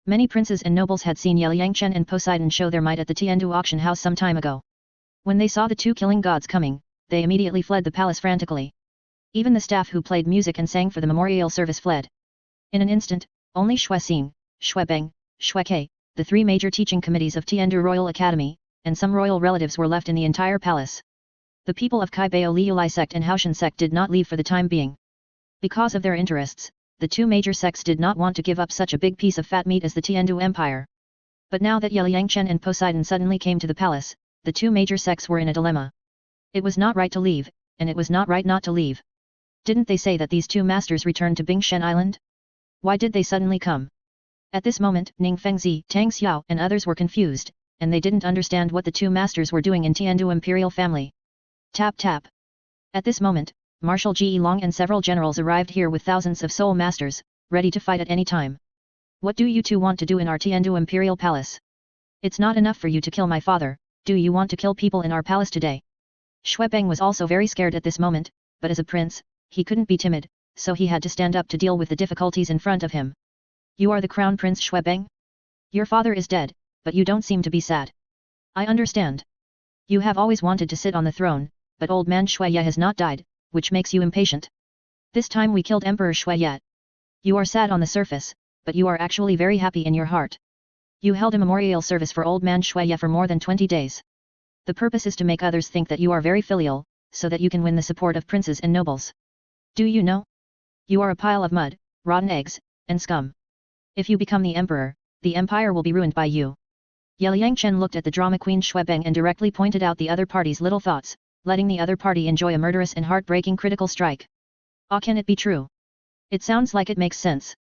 Many princes and nobles had seen Yeliyangchen and Poseidon show their might at the Tiandu auction house some time ago. When they saw the two killing gods coming, they immediately fled the palace frantically. Even the staff who played music and sang for the memorial service fled. In an instant, only Shuexing, Shuebeng, Shueke, the three major teaching committees of Tiandu Royal Academy, and some royal relatives were left in the entire palace. The people of Kai Bao Liulai sect and Haoshan sect did not leave for the time being. Because of their interests, the two major sects did not want to give up such a big piece of fat meat as the Tiandu Empire. But now that Yeliyangchen and Poseidon suddenly came to the palace, the two major sects were in a dilemma. It was not right to leave, and it was not right not to leave. Didn't they say that these two masters returned to Bingshen Island? Why did they suddenly come? At this moment, Ning Fengzi, Tang Xiao and others were confused, and they didn't understand what the two masters were doing in Tiandu imperial family. Tap tap. At this moment, Marshal Ji Long and several generals arrived here with thousands of soul masters, ready to fight at any time. What do you two want to do in our Tiandu imperial palace? It's not enough for you to kill my father, do you want to kill people in our palace today? Shuebeng was also very scared at this moment, but as a prince, he couldn't be timid, so he had to stand up to deal with the difficulties in front of him. You are the crown prince Shuebeng? Your father is dead, but you don't seem to be sad. I understand. You have always wanted to sit on the throne, but old man Shuya has not died, which makes you impatient. This time we killed Emperor Shuya. You are sad on the surface, but you are actually very happy in your heart. You held a memorial service for old man Shuya for more than 20 days. The purpose is to make others think that you are very filial, so that you can win the support of princes and nobles. Do you know? You are a pile of mud, rotten eggs, and scum. If you become the emperor, the empire will be ruined by you. Yeliyangchen looked at the drama queen Shuebeng and directly pointed out the other party's little thoughts, letting the other party enjoy a murderous and heartbreaking critical strike. Ah, can it be true? It sounds like it makes sense.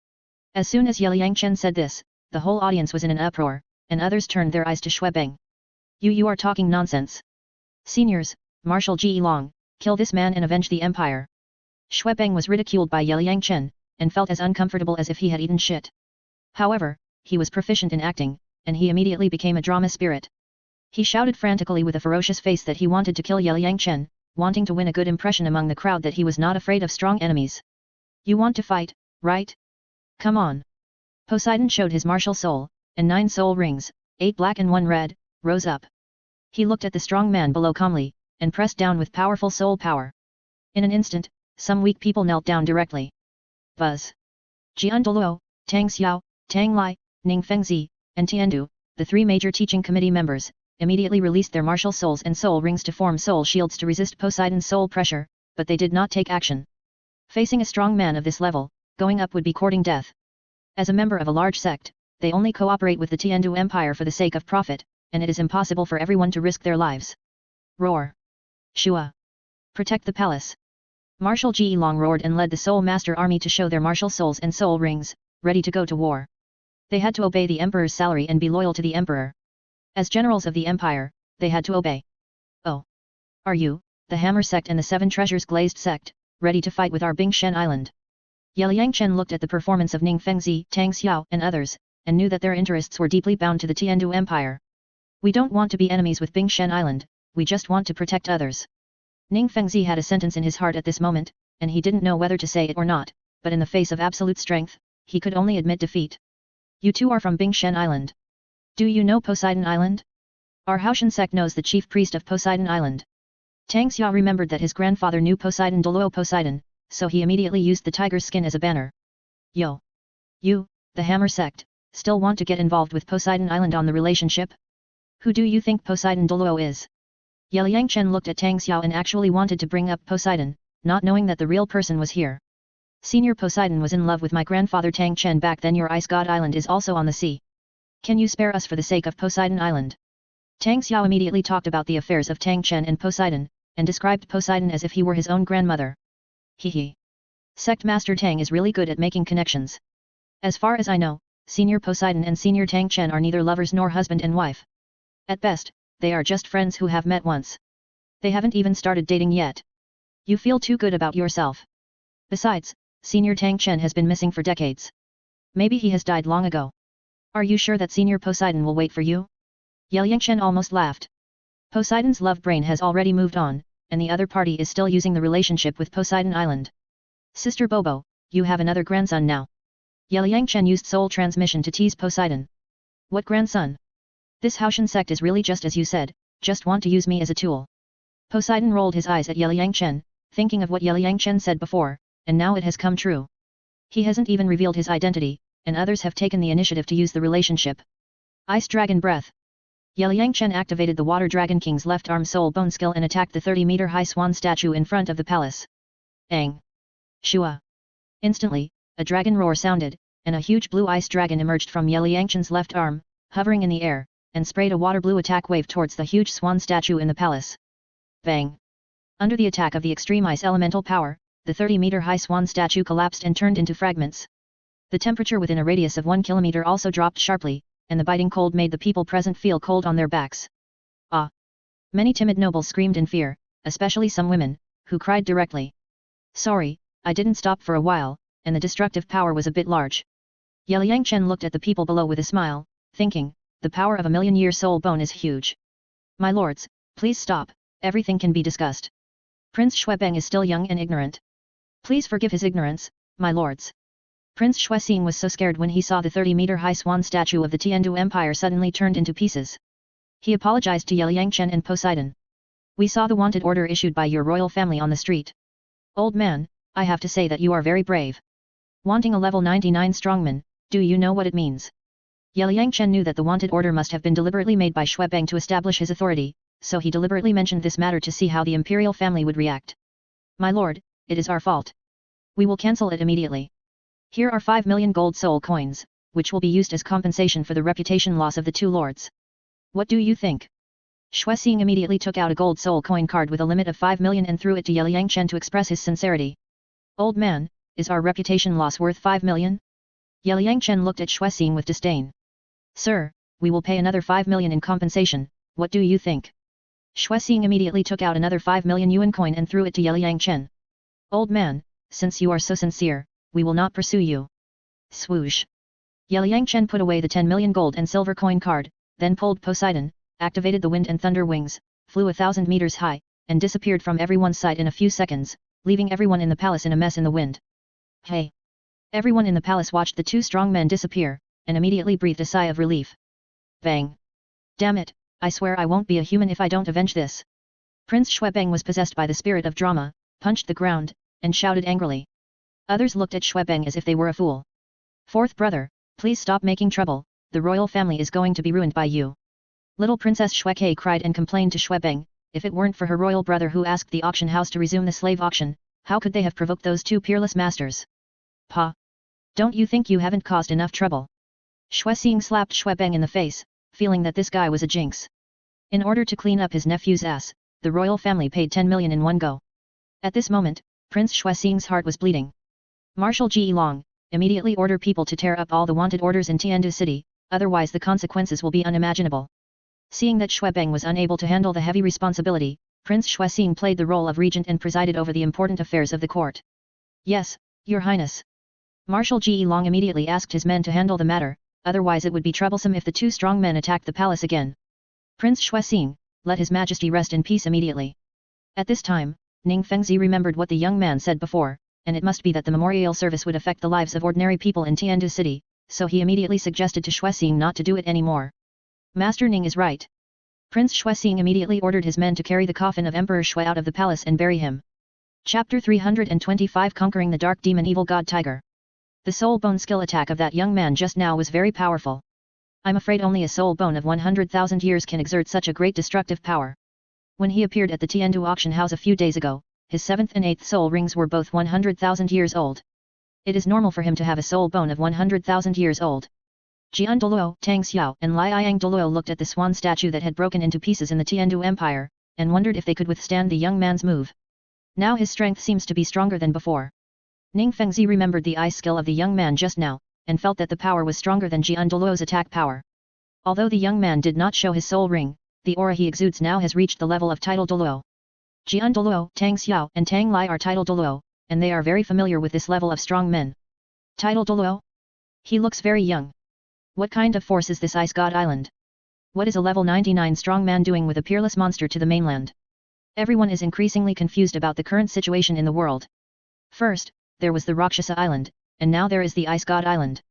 As soon as Yeliyangchen said this, the whole audience was in an uproar, and others turned their eyes to Shuebeng. You are talking nonsense. Seniors, Marshal Ji Long, kill this man and avenge the empire. Shuebeng was ridiculed by Yeliyangchen, and felt as uncomfortable as if he had eaten shit. However, he was proficient in acting, and he immediately became a drama spirit. He shouted frantically with a ferocious face that he wanted to kill Yeliyangchen, wanting to win a good impression among the crowd that he was not afraid of strong enemies. You want to fight, right? Come on. Poseidon showed his martial soul, and 9 soul rings, 8 black and 1 red, rose up. He looked at the strong man below calmly, and pressed down with powerful soul power. In an instant, some weak people knelt down directly. Buzz. Jian Douluo, Tang Xiao, Tang Lai, Ning Fengzi, and Tiandu, the 3 major teaching committee members, immediately released their martial souls and soul rings to form soul shields to resist Poseidon's soul pressure, but they did not take action. Facing a strong man of this level, going up would be courting death. As a member of a large sect, they only cooperate with the Tiandu Empire for the sake of profit, and it is impossible for everyone to risk their lives. Roar. Shua. Protect the palace. Marshal Ji Long roared and led the Soul Master army to show their martial souls and soul rings, ready to go to war. They had to obey the emperor's salary and be loyal to the emperor. As generals of the empire, they had to obey. Oh. Are you, the Hammer sect and the 7 Treasures Glazed sect, ready to fight with our Bingshen Island? Liang Chen looked at the performance of Ning Fengzi, Tang Xiao and others, and knew that their interests were deeply bound to the Tiandu Empire. We don't want to be enemies with Bingshen Island, we just want to protect others. Ning Fengzi had a sentence in his heart at this moment, and he didn't know whether to say it or not, but in the face of absolute strength, he could only admit defeat. You 2 are from Bingshen Island. Do you know Poseidon Island? Our Haoshan sect knows the chief priest of Poseidon Island. Tang Xiao remembered that his grandfather knew Poseidon Douluo Poseidon, so he immediately used the tiger's skin as a banner. Yo! You, the Hammer sect, still want to get involved with Poseidon Island on the relationship? Who do you think Poseidon Douluo is? Liang Chen looked at Tang Xiao and actually wanted to bring up Poseidon, not knowing that the real person was here. Senior Poseidon was in love with my grandfather Tang Chen back then. Your ice god island is also on the sea. Can you spare us for the sake of Poseidon Island? Tang Xiao immediately talked about the affairs of Tang Chen and Poseidon, and described Poseidon as if he were his own grandmother. Hehe. Sect Master Tang is really good at making connections. As far as I know, Senior Poseidon and Senior Tang Chen are neither lovers nor husband and wife. At best, they are just friends who have met once. They haven't even started dating yet. You feel too good about yourself. Besides, Senior Tang Chen has been missing for decades. Maybe he has died long ago. Are you sure that Senior Poseidon will wait for you? Liang Chen almost laughed. Poseidon's love brain has already moved on, and the other party is still using the relationship with Poseidon Island. Sister Bobo, you have another grandson now. Liang Chen used soul transmission to tease Poseidon. What grandson? This Haoshan sect is really just as you said, just want to use me as a tool. Poseidon rolled his eyes at Liang Chen, thinking of what Liang Chen said before, and now it has come true. He hasn't even revealed his identity, and others have taken the initiative to use the relationship. Ice Dragon Breath. Liang Chen activated the Water Dragon King's left arm soul bone skill and attacked the 30-meter-high swan statue in front of the palace. Ang. Shua. Instantly, a dragon roar sounded, and a huge blue ice dragon emerged from Liang Chen's left arm, hovering in the air, and sprayed a water blue attack wave towards the huge swan statue in the palace. Bang! Under the attack of the extreme ice elemental power, the 30-meter-high swan statue collapsed and turned into fragments. The temperature within a radius of 1 kilometer also dropped sharply, and the biting cold made the people present feel cold on their backs. Ah! Many timid nobles screamed in fear, especially some women, who cried directly. Sorry, I didn't stop for a while, and the destructive power was a bit large. Liang Chen looked at the people below with a smile, thinking, the power of a million-year soul bone is huge. My lords, please stop, everything can be discussed. Prince Xuebeng is still young and ignorant. Please forgive his ignorance, my lords. Prince Xuexing was so scared when he saw the 30-meter-high swan statue of the Tiandu Empire suddenly turned into pieces. He apologized to Liang Chen and Poseidon. We saw the wanted order issued by your royal family on the street. Old man, I have to say that you are very brave. Wanting a level 99 strongman, do you know what it means? Liang Chen knew that the wanted order must have been deliberately made by Xuebeng to establish his authority, so he deliberately mentioned this matter to see how the imperial family would react. My lord, it is our fault. We will cancel it immediately. Here are 5 million gold soul coins, which will be used as compensation for the reputation loss of the 2 lords. What do you think? Xuexing immediately took out a gold soul coin card with a limit of 5 million and threw it to Liang Chen to express his sincerity. Old man, is our reputation loss worth 5 million? Liang Chen looked at Xuexing with disdain. Sir, we will pay another 5 million in compensation, what do you think? Xuexing immediately took out another 5 million yuan coin and threw it to Liang Chen. Old man, since you are so sincere, we will not pursue you. Swoosh. Liang Chen put away the 10 million gold and silver coin card, then pulled Poseidon, activated the wind and thunder wings, flew 1,000 meters high, and disappeared from everyone's sight in a few seconds, leaving everyone in the palace in a mess in the wind. Hey! Everyone in the palace watched the two strong men disappear, and immediately breathed a sigh of relief. Bang! Damn it, I swear I won't be a human if I don't avenge this. Prince Xuebeng was possessed by the spirit of drama, punched the ground, and shouted angrily. Others looked at Xuebeng as if they were a fool. Fourth brother, please stop making trouble, the royal family is going to be ruined by you. Little Princess Xueke cried and complained to Xuebeng, if it weren't for her royal brother who asked the auction house to resume the slave auction, how could they have provoked those two peerless masters? Pa! Don't you think you haven't caused enough trouble? Xuexing slapped Xuebeng in the face, feeling that this guy was a jinx. In order to clean up his nephew's ass, the royal family paid 10 million in one go. At this moment, Prince Xuexing's heart was bleeding. Marshal Ji Long, immediately order people to tear up all the wanted orders in Tiandu City, otherwise the consequences will be unimaginable. Seeing that Xuebeng was unable to handle the heavy responsibility, Prince Xuexing played the role of regent and presided over the important affairs of the court. Yes, Your Highness. Marshal Ji Long immediately asked his men to handle the matter, otherwise it would be troublesome if the two strong men attacked the palace again. Prince Xuexing, let His Majesty rest in peace immediately. At this time, Ning Fengzi remembered what the young man said before, and it must be that the memorial service would affect the lives of ordinary people in Tiandu City, so he immediately suggested to Xuexing not to do it anymore. Master Ning is right. Prince Xuexing immediately ordered his men to carry the coffin of Emperor Shui out of the palace and bury him. Chapter 325 Conquering the Dark Demon Evil God Tiger. The soul bone skill attack of that young man just now was very powerful. I'm afraid only a soul bone of 100,000 years can exert such a great destructive power. When he appeared at the Tiandu auction house a few days ago, his 7th and 8th soul rings were both 100,000 years old. It is normal for him to have a soul bone of 100,000 years old. Jian Douluo, Tang Xiao and Liang Douluo looked at the swan statue that had broken into pieces in the Tiandu Empire, and wondered if they could withstand the young man's move. Now his strength seems to be stronger than before. Ning Fengzi remembered the ice skill of the young man just now, and felt that the power was stronger than Jian Douluo's attack power. Although the young man did not show his soul ring, the aura he exudes now has reached the level of title Douluo. Jian Douluo, Tang Xiao and Tang Lai are title Douluo, and they are very familiar with this level of strong men. Title Douluo? He looks very young. What kind of force is this Ice God Island? What is a level 99 strong man doing with a peerless monster to the mainland? Everyone is increasingly confused about the current situation in the world. First, there was the Rakshasa Island, and now there is the Ice God Island.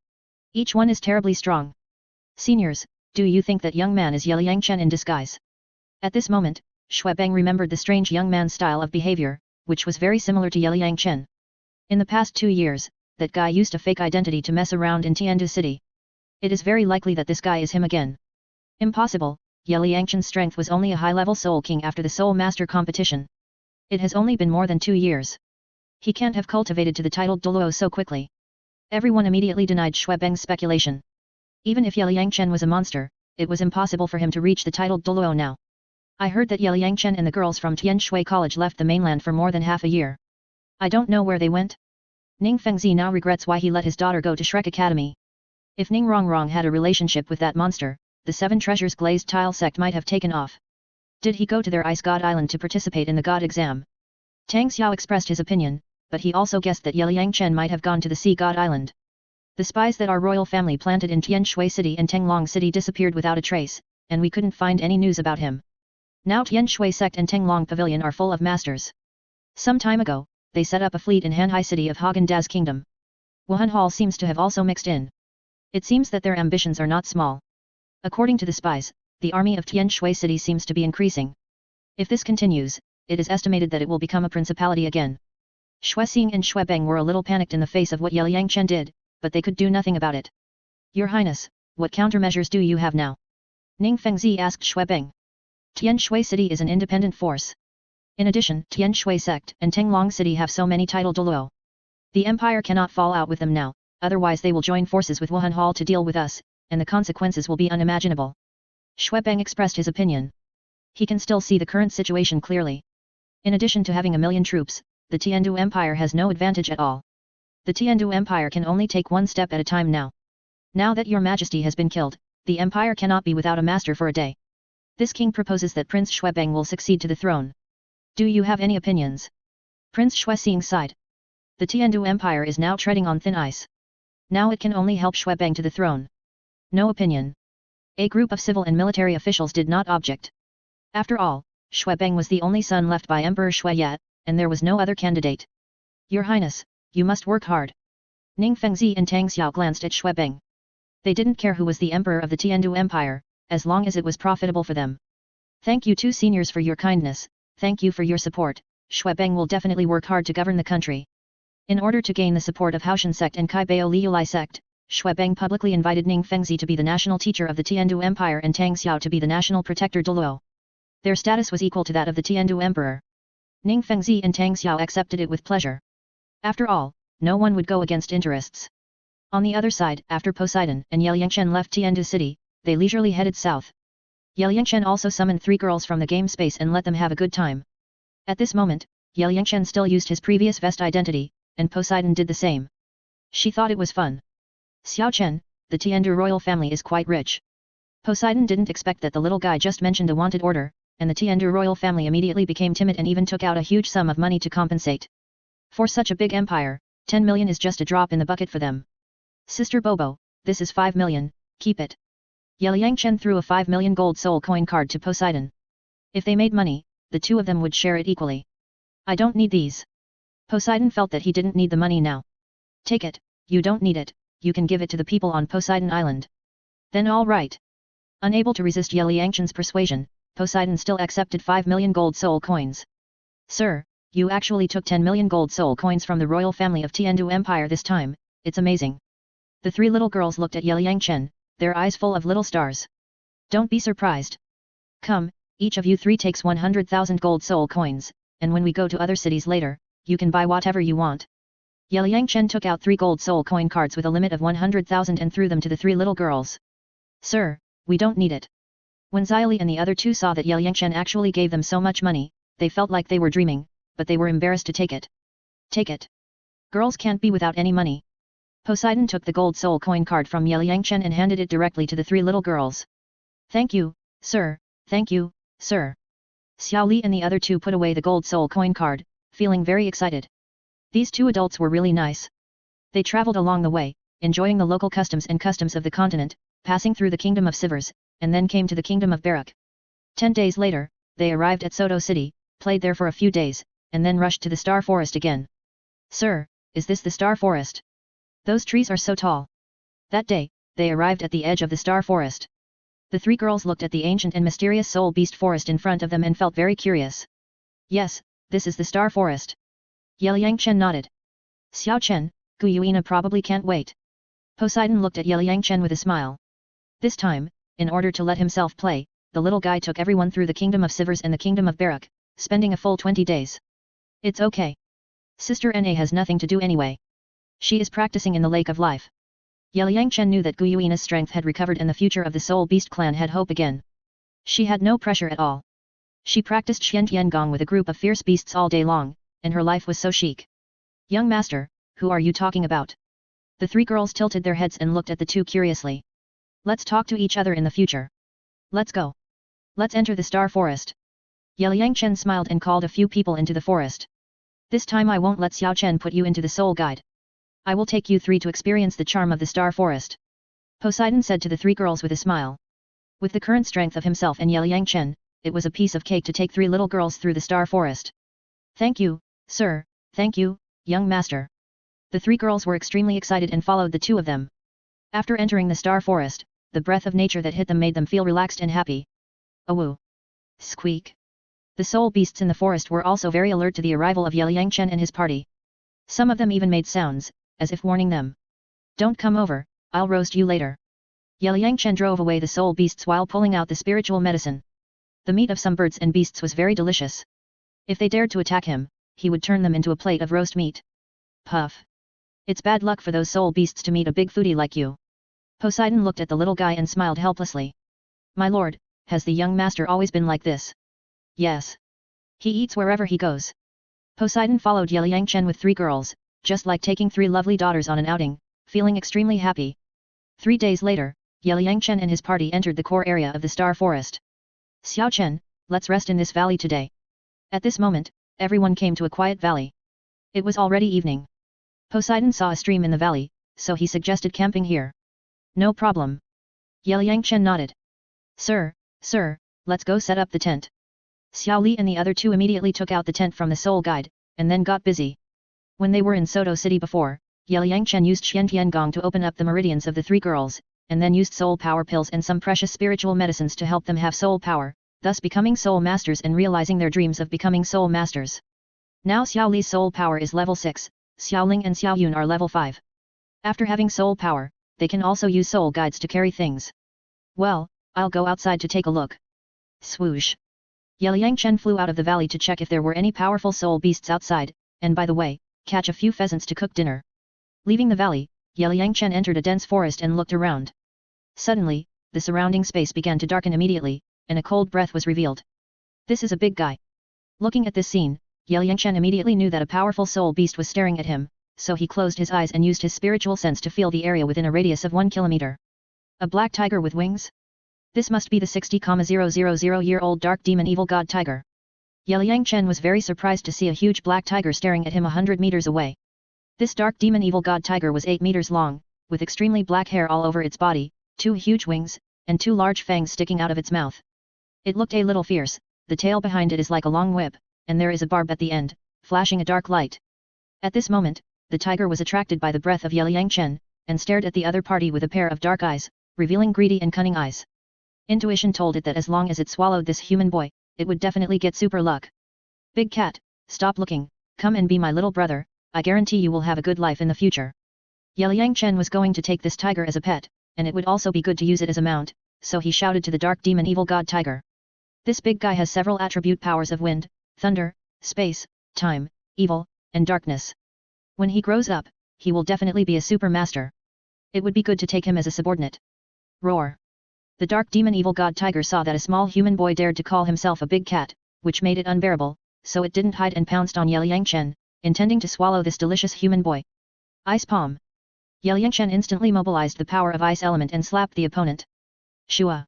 Each one is terribly strong. Seniors, do you think that young man is Liang Chen in disguise? At this moment, Xuebeng remembered the strange young man's style of behavior, which was very similar to Liang Chen. In the past 2 years, that guy used a fake identity to mess around in Tiandu City. It is very likely that this guy is him again. Impossible, Liang Chen's strength was only a high-level Soul King after the Soul Master competition. It has only been more than 2 years. He can't have cultivated to the titled Douluo so quickly. Everyone immediately denied Xuebeng's speculation. Even if Liang Chen was a monster, it was impossible for him to reach the titled Douluo now. I heard that Liang Chen and the girls from Tianshui College left the mainland for more than half a year. I don't know where they went. Ning Fengzi now regrets why he let his daughter go to Shrek Academy. If Ning Rongrong had a relationship with that monster, the 7 Treasures Glazed Tile sect might have taken off. Did he go to their Ice God Island to participate in the God exam? Tang Xiao expressed his opinion, but he also guessed that Liang Chen might have gone to the Sea God Island. The spies that our royal family planted in Tianshui City and Tenglong City disappeared without a trace, and we couldn't find any news about him. Now Tianshui sect and Tenglong Pavilion are full of masters. Some time ago, they set up a fleet in Hanhai City of Haagen-Dazs Kingdom. Wuhan Hall seems to have also mixed in. It seems that their ambitions are not small. According to the spies, the army of Tianshui City seems to be increasing. If this continues, it is estimated that it will become a principality again. Xuexing and Xuebeng were a little panicked in the face of what Liang Chen did, but they could do nothing about it. Your Highness, what countermeasures do you have now? Ning Fengzi asked Xuebeng. Tianshui City is an independent force. In addition, Tianshui sect and Tenglong City have so many title Douluo. The empire cannot fall out with them now, otherwise they will join forces with Wuhan Hall to deal with us, and the consequences will be unimaginable. Xuebeng expressed his opinion. He can still see the current situation clearly. In addition to having 1 million troops, the Tiandu Empire has no advantage at all. The Tiandu Empire can only take one step at a time now. Now that your majesty has been killed, the empire cannot be without a master for a day. This king proposes that Prince Xuebeng will succeed to the throne. Do you have any opinions? Prince Xuexing sighed. The Tiandu Empire is now treading on thin ice. Now it can only help Xuebeng to the throne. No opinion. A group of civil and military officials did not object. After all, Xuebeng was the only son left by Emperor Shui yet, and there was no other candidate. Your Highness, you must work hard. Ning Fengzi and Tang Xiao glanced at Shui Beng. They didn't care who was the emperor of the Tiandu Empire, as long as it was profitable for them. Thank you two seniors for your kindness, thank you for your support, Shui Beng will definitely work hard to govern the country. In order to gain the support of Haoshan sect and Kai Bao Liulai sect, Shui Beng publicly invited Ning Fengzi to be the national teacher of the Tiandu Empire and Tang Xiao to be the national protector Douluo. Their status was equal to that of the Tiandu Emperor. Ning Fengzi and Tang Xiao accepted it with pleasure. After all, no one would go against interests. On the other side, after Poseidon and Ye Yangchen left Tiandu city, they leisurely headed south. Ye Yangchen also summoned 3 girls from the game space and let them have a good time. At this moment, Ye Yangchen still used his previous vest identity, and Poseidon did the same. She thought it was fun. Xiao Chen, the Tiandu royal family is quite rich. Poseidon didn't expect that the little guy just mentioned a wanted order, and the Tiandu royal family immediately became timid and even took out a huge sum of money to compensate. For such a big empire, 10 million is just a drop in the bucket for them. Sister Bobo, this is 5 million, keep it. Ye Yangchen threw a 5 million gold soul coin card to Poseidon. If they made money, the two of them would share it equally. I don't need these. Poseidon felt that he didn't need the money now. Take it, you don't need it, you can give it to the people on Poseidon Island. Then all right. Unable to resist Ye Yangchen's persuasion, Poseidon still accepted 5 million gold soul coins. Sir, you actually took 10 million gold soul coins from the royal family of Tiandu Empire this time, it's amazing. The 3 little girls looked at Ye Yangchen, their eyes full of little stars. Don't be surprised. Come, each of you 3 takes 100,000 gold soul coins, and when we go to other cities later, you can buy whatever you want. Ye Yangchen took out 3 gold soul coin cards with a limit of 100,000 and threw them to the 3 little girls. Sir, we don't need it. When Xiaoli and the other 2 saw that Ye Yangchen actually gave them so much money, they felt like they were dreaming, but they were embarrassed to take it. Take it. Girls can't be without any money. Poseidon took the gold soul coin card from Ye Yangchen and handed it directly to the 3 little girls. Thank you, sir, thank you, sir. Xiao Li and the other 2 put away the gold soul coin card, feeling very excited. These 2 adults were really nice. They traveled along the way, enjoying the local customs and customs of the continent, passing through the kingdom of Sivers, and then came to the kingdom of Barak. 10 days later, they arrived at Soto City, played there for a few days, and then rushed to the Star Forest again. Sir, is this the Star Forest? Those trees are so tall. That day, they arrived at the edge of the Star Forest. The 3 girls looked at the ancient and mysterious soul beast forest in front of them and felt very curious. Yes, this is the Star Forest. Ye Yangchen nodded. Xiao Chen, Gu Yuina probably can't wait. Poseidon looked at Ye Yangchen with a smile. This time, in order to let himself play, the little guy took everyone through the kingdom of Sivers and the kingdom of Barak, spending a full 20 days. It's okay. Sister Na has nothing to do anyway. She is practicing in the Lake of Life. Ye Yangchen knew that Gu Yuina's strength had recovered and the future of the Soul Beast clan had hope again. She had no pressure at all. She practiced Xian Tiangong with a group of fierce beasts all day long, and her life was so chic. Young master, who are you talking about? The 3 girls tilted their heads and looked at the 2 curiously. Let's talk to each other in the future. Let's go. Let's enter the Star Forest. Ye Yangchen smiled and called a few people into the forest. This time I won't let Xiao Chen put you into the Soul Guide. I will take you 3 to experience the charm of the Star Forest. Poseidon said to the 3 girls with a smile. With the current strength of himself and Ye Yangchen, it was a piece of cake to take 3 little girls through the Star Forest. Thank you, sir, thank you, young master. The 3 girls were extremely excited and followed the 2 of them. After entering the Star Forest, the breath of nature that hit them made them feel relaxed and happy. Awoo! Squeak! The soul beasts in the forest were also very alert to the arrival of Ye Yangchen and his party. Some of them even made sounds, as if warning them. Don't come over, I'll roast you later. Ye Yangchen drove away the soul beasts while pulling out the spiritual medicine. The meat of some birds and beasts was very delicious. If they dared to attack him, he would turn them into a plate of roast meat. Puff! It's bad luck for those soul beasts to meet a big foodie like you. Poseidon looked at the little guy and smiled helplessly. My lord, has the young master always been like this? Yes. He eats wherever he goes. Poseidon followed Ye Yangchen with 3 girls, just like taking 3 lovely daughters on an outing, feeling extremely happy. 3 days later, Ye Yangchen and his party entered the core area of the Star Forest. Xiao Chen, let's rest in this valley today. At this moment, everyone came to a quiet valley. It was already evening. Poseidon saw a stream in the valley, so he suggested camping here. No problem. Ye Yangchen nodded. Sir, let's go set up the tent. Xiao Li and the other 2 immediately took out the tent from the Soul Guide, and then got busy. When they were in Soto City before, Liang Chen used Xian Tiangong to open up the meridians of the three girls, and then used soul power pills and some precious spiritual medicines to help them have soul power, thus becoming soul masters and realizing their dreams of becoming soul masters. Now Xiao Li's soul power is level 6, Xiao Ling and Xiao Yun are level 5. After having soul power, they can also use soul guides to carry things. Well, I'll go outside to take a look. Swoosh. Liang Chen flew out of the valley to check if there were any powerful soul beasts outside, and by the way, catch a few pheasants to cook dinner. Leaving the valley, Liang Chen entered a dense forest and looked around. Suddenly, the surrounding space began to darken immediately, and a cold breath was revealed. This is a big guy. Looking at this scene, Liang Chen immediately knew that a powerful soul beast was staring at him, so he closed his eyes and used his spiritual sense to feel the area within a radius of 1 kilometer. A black tiger with wings? This must be the 60,000-year-old dark demon evil god tiger. Liang Chen was very surprised to see a huge black tiger staring at him 100 meters away. This dark demon evil god tiger was 8 meters long, with extremely black hair all over its body, 2 huge wings, and 2 large fangs sticking out of its mouth. It looked a little fierce, the tail behind it is like a long whip, and there is a barb at the end, flashing a dark light. At this moment, the tiger was attracted by the breath of Liang Chen, and stared at the other party with a pair of dark eyes, revealing greedy and cunning eyes. Intuition told it that as long as it swallowed this human boy, it would definitely get super luck. Big cat, stop looking, come and be my little brother, I guarantee you will have a good life in the future. Liang Chen was going to take this tiger as a pet, and it would also be good to use it as a mount, so he shouted to the dark demon evil god tiger. This big guy has several attribute powers of wind, thunder, space, time, evil, and darkness. When he grows up, he will definitely be a super master. It would be good to take him as a subordinate. Roar. The dark demon evil god tiger saw that a small human boy dared to call himself a big cat, which made it unbearable, so it didn't hide and pounced on Liang Chen, intending to swallow this delicious human boy. Ice palm. Liang Chen instantly mobilized the power of ice element and slapped the opponent. Shua.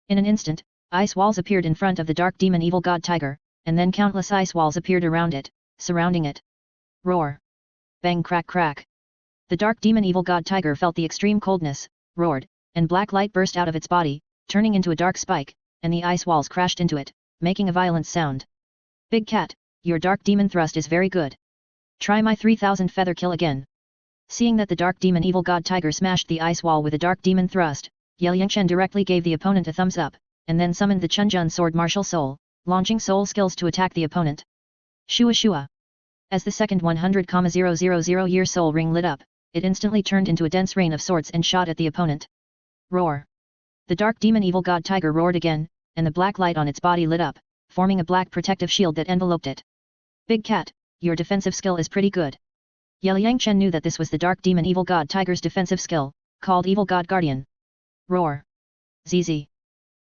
In an instant, ice walls appeared in front of the dark demon evil god tiger, and then countless ice walls appeared around it, surrounding it. Roar. Bang crack crack. The dark demon evil god tiger felt the extreme coldness, roared, and black light burst out of its body, turning into a dark spike, and the ice walls crashed into it, making a violent sound. Big cat, your dark demon thrust is very good. Try my 3000 feather kill again. Seeing that the dark demon evil god tiger smashed the ice wall with a dark demon thrust, Liang Chen directly gave the opponent a thumbs up, and then summoned the Chunjun sword martial soul, launching soul skills to attack the opponent. Shua shua. As the second 100,000 year soul ring lit up, it instantly turned into a dense rain of swords and shot at the opponent. Roar. The dark demon evil god tiger roared again, and the black light on its body lit up, forming a black protective shield that enveloped it. Big cat, your defensive skill is pretty good. Liang Chen knew that this was the dark demon evil god tiger's defensive skill, called Evil God Guardian. Roar. ZZ.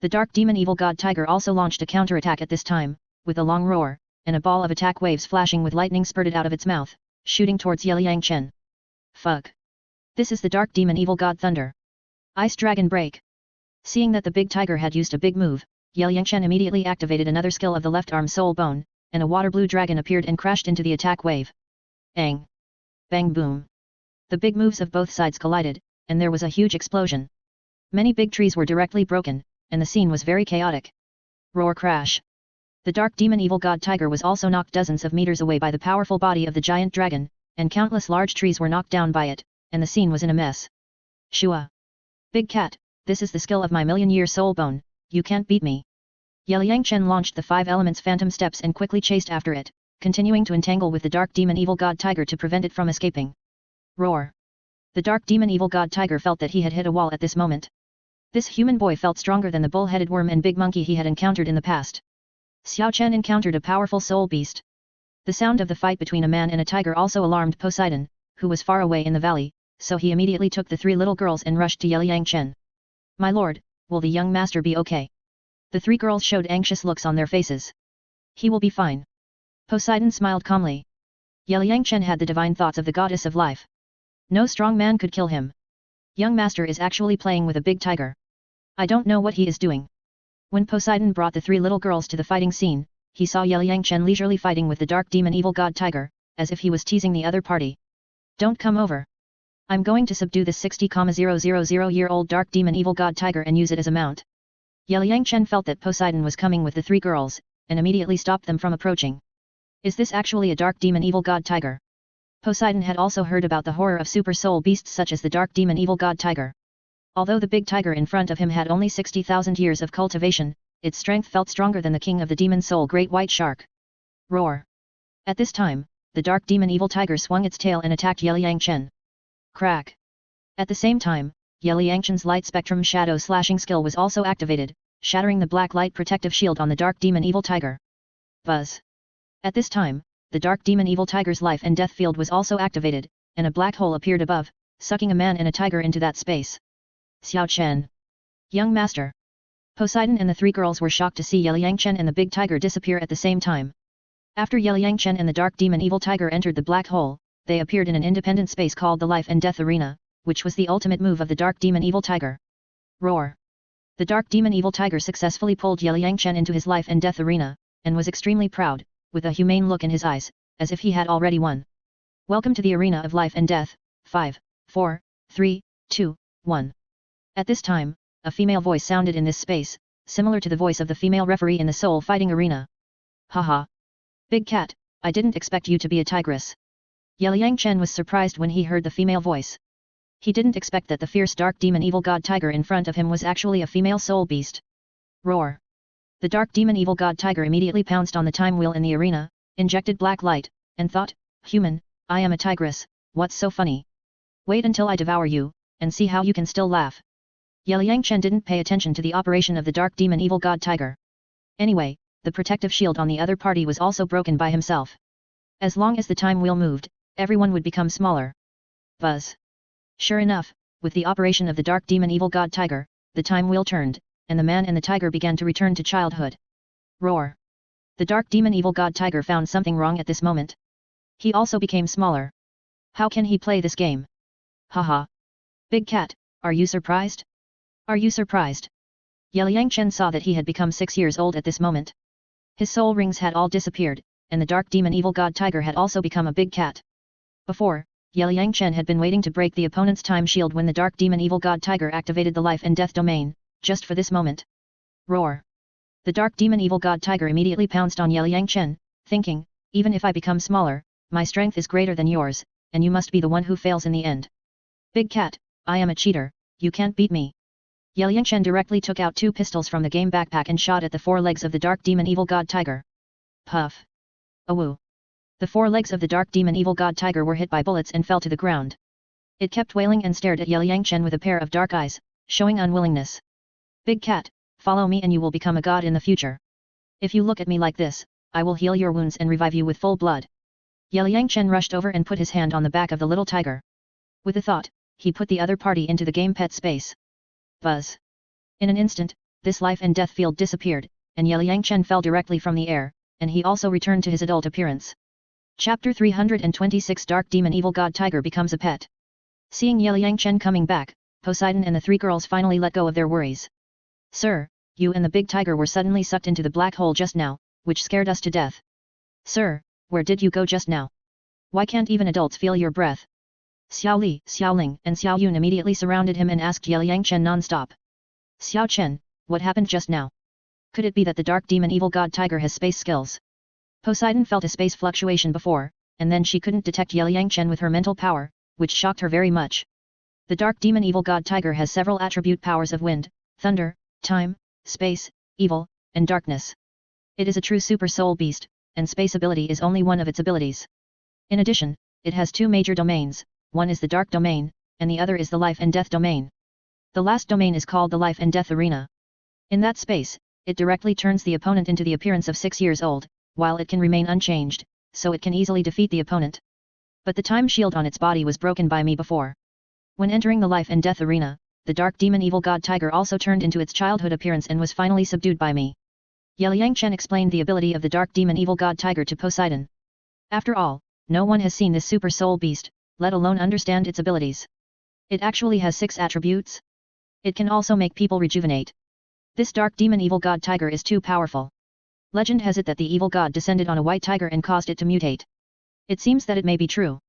The dark demon evil god tiger also launched a counterattack at this time, with a long roar, and a ball of attack waves flashing with lightning spurted out of its mouth, shooting towards Liang Chen. Fuck. This is the dark demon evil god thunder. Ice Dragon Break. Seeing that the big tiger had used a big move, Liang Chen immediately activated another skill of the left arm soul bone, and a water blue dragon appeared and crashed into the attack wave. Bang. Bang boom. The big moves of both sides collided, and there was a huge explosion. Many big trees were directly broken, and the scene was very chaotic. Roar crash. The dark demon evil god tiger was also knocked dozens of meters away by the powerful body of the giant dragon, and countless large trees were knocked down by it, and the scene was in a mess. Shua. Big cat, this is the skill of my million-year soul bone, you can't beat me. Liang Chen launched the 5 elements phantom steps and quickly chased after it, continuing to entangle with the dark demon evil god tiger to prevent it from escaping. Roar. The dark demon evil god tiger felt that he had hit a wall at this moment. This human boy felt stronger than the bull-headed worm and big monkey he had encountered in the past. Xiao Chen encountered a powerful soul beast. The sound of the fight between a man and a tiger also alarmed Poseidon, who was far away in the valley, so he immediately took the 3 little girls and rushed to Liang Chen. My lord, will the young master be okay? The 3 girls showed anxious looks on their faces. He will be fine. Poseidon smiled calmly. Liang Chen had the divine thoughts of the goddess of life. No strong man could kill him. Young master is actually playing with a big tiger. I don't know what he is doing. When Poseidon brought the 3 little girls to the fighting scene, he saw Liang Chen leisurely fighting with the dark demon evil god tiger, as if he was teasing the other party. Don't come over. I'm going to subdue this 60,000-year-old dark demon evil god tiger and use it as a mount. Liang Chen felt that Poseidon was coming with the 3 girls, and immediately stopped them from approaching. Is this actually a dark demon evil god tiger? Poseidon had also heard about the horror of super soul beasts such as the dark demon evil god tiger. Although the big tiger in front of him had only 60,000 years of cultivation, its strength felt stronger than the king of the demon soul great white shark. Roar! At this time, the dark demon evil tiger swung its tail and attacked Yeliyangchen. Crack! At the same time, Yeliyangchen's light spectrum shadow slashing skill was also activated, shattering the black light protective shield on the dark demon evil tiger. Buzz! At this time, the dark demon evil tiger's life and death field was also activated, and a black hole appeared above, sucking a man and a tiger into that space. Xiao Chen! Young master! Poseidon and the three girls were shocked to see Yeliyangchen and the big tiger disappear at the same time. After Yeliyangchen and the dark demon evil tiger entered the black hole, they appeared in an independent space called the life and death arena, which was the ultimate move of the dark demon evil tiger. Roar! The dark demon evil tiger successfully pulled Yeliyangchen into his life and death arena, and was extremely proud, with a humane look in his eyes, as if he had already won. Welcome to the arena of life and death. 5, 4, 3, 2, 1. At this time, a female voice sounded in this space, similar to the voice of the female referee in the soul fighting arena. Haha! Big cat, I didn't expect you to be a tigress. Yeliyangchen was surprised when he heard the female voice. He didn't expect that the fierce dark demon evil god tiger in front of him was actually a female soul beast. Roar! The dark demon evil god tiger immediately pounced on the time wheel in the arena, injected black light, and thought, human, I am a tigress, what's so funny? Wait until I devour you, and see how you can still laugh. Yeliyangchen didn't pay attention to the operation of the dark demon evil god tiger. Anyway, the protective shield on the other party was also broken by himself. As long as the time wheel moved, everyone would become smaller. Buzz! Sure enough, with the operation of the dark demon evil god tiger, the time wheel turned, and the man and the tiger began to return to childhood. Roar! The dark demon evil god tiger found something wrong at this moment. He also became smaller. How can he play this game? Haha! Big cat, are you surprised? Are you surprised? Yeliyangchen saw that he had become 6 years old at this moment. His soul rings had all disappeared, and the dark demon evil god tiger had also become a big cat. Before, Yeliyangchen had been waiting to break the opponent's time shield when the dark demon evil god tiger activated the life and death domain, just for this moment. Roar! The dark demon evil god tiger immediately pounced on Yeliyangchen, thinking, even if I become smaller, my strength is greater than yours, and you must be the one who fails in the end. Big cat, I am a cheater, you can't beat me. Yeliyangchen directly took out 2 pistols from the game backpack and shot at the 4 legs of the dark demon evil god tiger. Puff! Awoo! The 4 legs of the dark demon evil god tiger were hit by bullets and fell to the ground. It kept wailing and stared at Yeliyangchen with a pair of dark eyes, showing unwillingness. Big cat, follow me and you will become a god in the future. If you look at me like this, I will heal your wounds and revive you with full blood. Yeliyangchen rushed over and put his hand on the back of the little tiger. With a thought, he put the other party into the game pet space. Buzz! In an instant, this life and death field disappeared, and Yeliyangchen fell directly from the air, and he also returned to his adult appearance. Chapter 326 Dark Demon Evil God Tiger becomes a pet. Seeing Yeliyangchen coming back, Poseidon and the 3 girls finally let go of their worries. Sir, you and the big tiger were suddenly sucked into the black hole just now, which scared us to death. Sir, where did you go just now? Why can't even adults feel your breath? Xiao Li, Xiao Ling, and Xiao Yun immediately surrounded him and asked Yeliyangchen non-stop. Xiao Chen, what happened just now? Could it be that the dark demon evil god tiger has space skills? Poseidon felt a space fluctuation before, and then she couldn't detect Yeliyangchen with her mental power, which shocked her very much. The dark demon evil god tiger has several attribute powers of wind, thunder, time, space, evil, and darkness. It is a true super soul beast, and space ability is only one of its abilities. In addition, it has 2 major domains, one is the dark domain, and the other is the life and death domain. The last domain is called the life and death arena. In that space, it directly turns the opponent into the appearance of 6 years old, while it can remain unchanged, so it can easily defeat the opponent. But the time shield on its body was broken by me before. When entering the life and death arena, the dark demon evil god tiger also turned into its childhood appearance and was finally subdued by me. Yeliyangchen explained the ability of the dark demon evil god tiger to Poseidon. After all, no one has seen this super soul beast, let alone understand its abilities. It actually has 6 attributes. It can also make people rejuvenate. This dark demon evil god tiger is too powerful. Legend has it that the evil god descended on a white tiger and caused it to mutate. It seems that it may be true.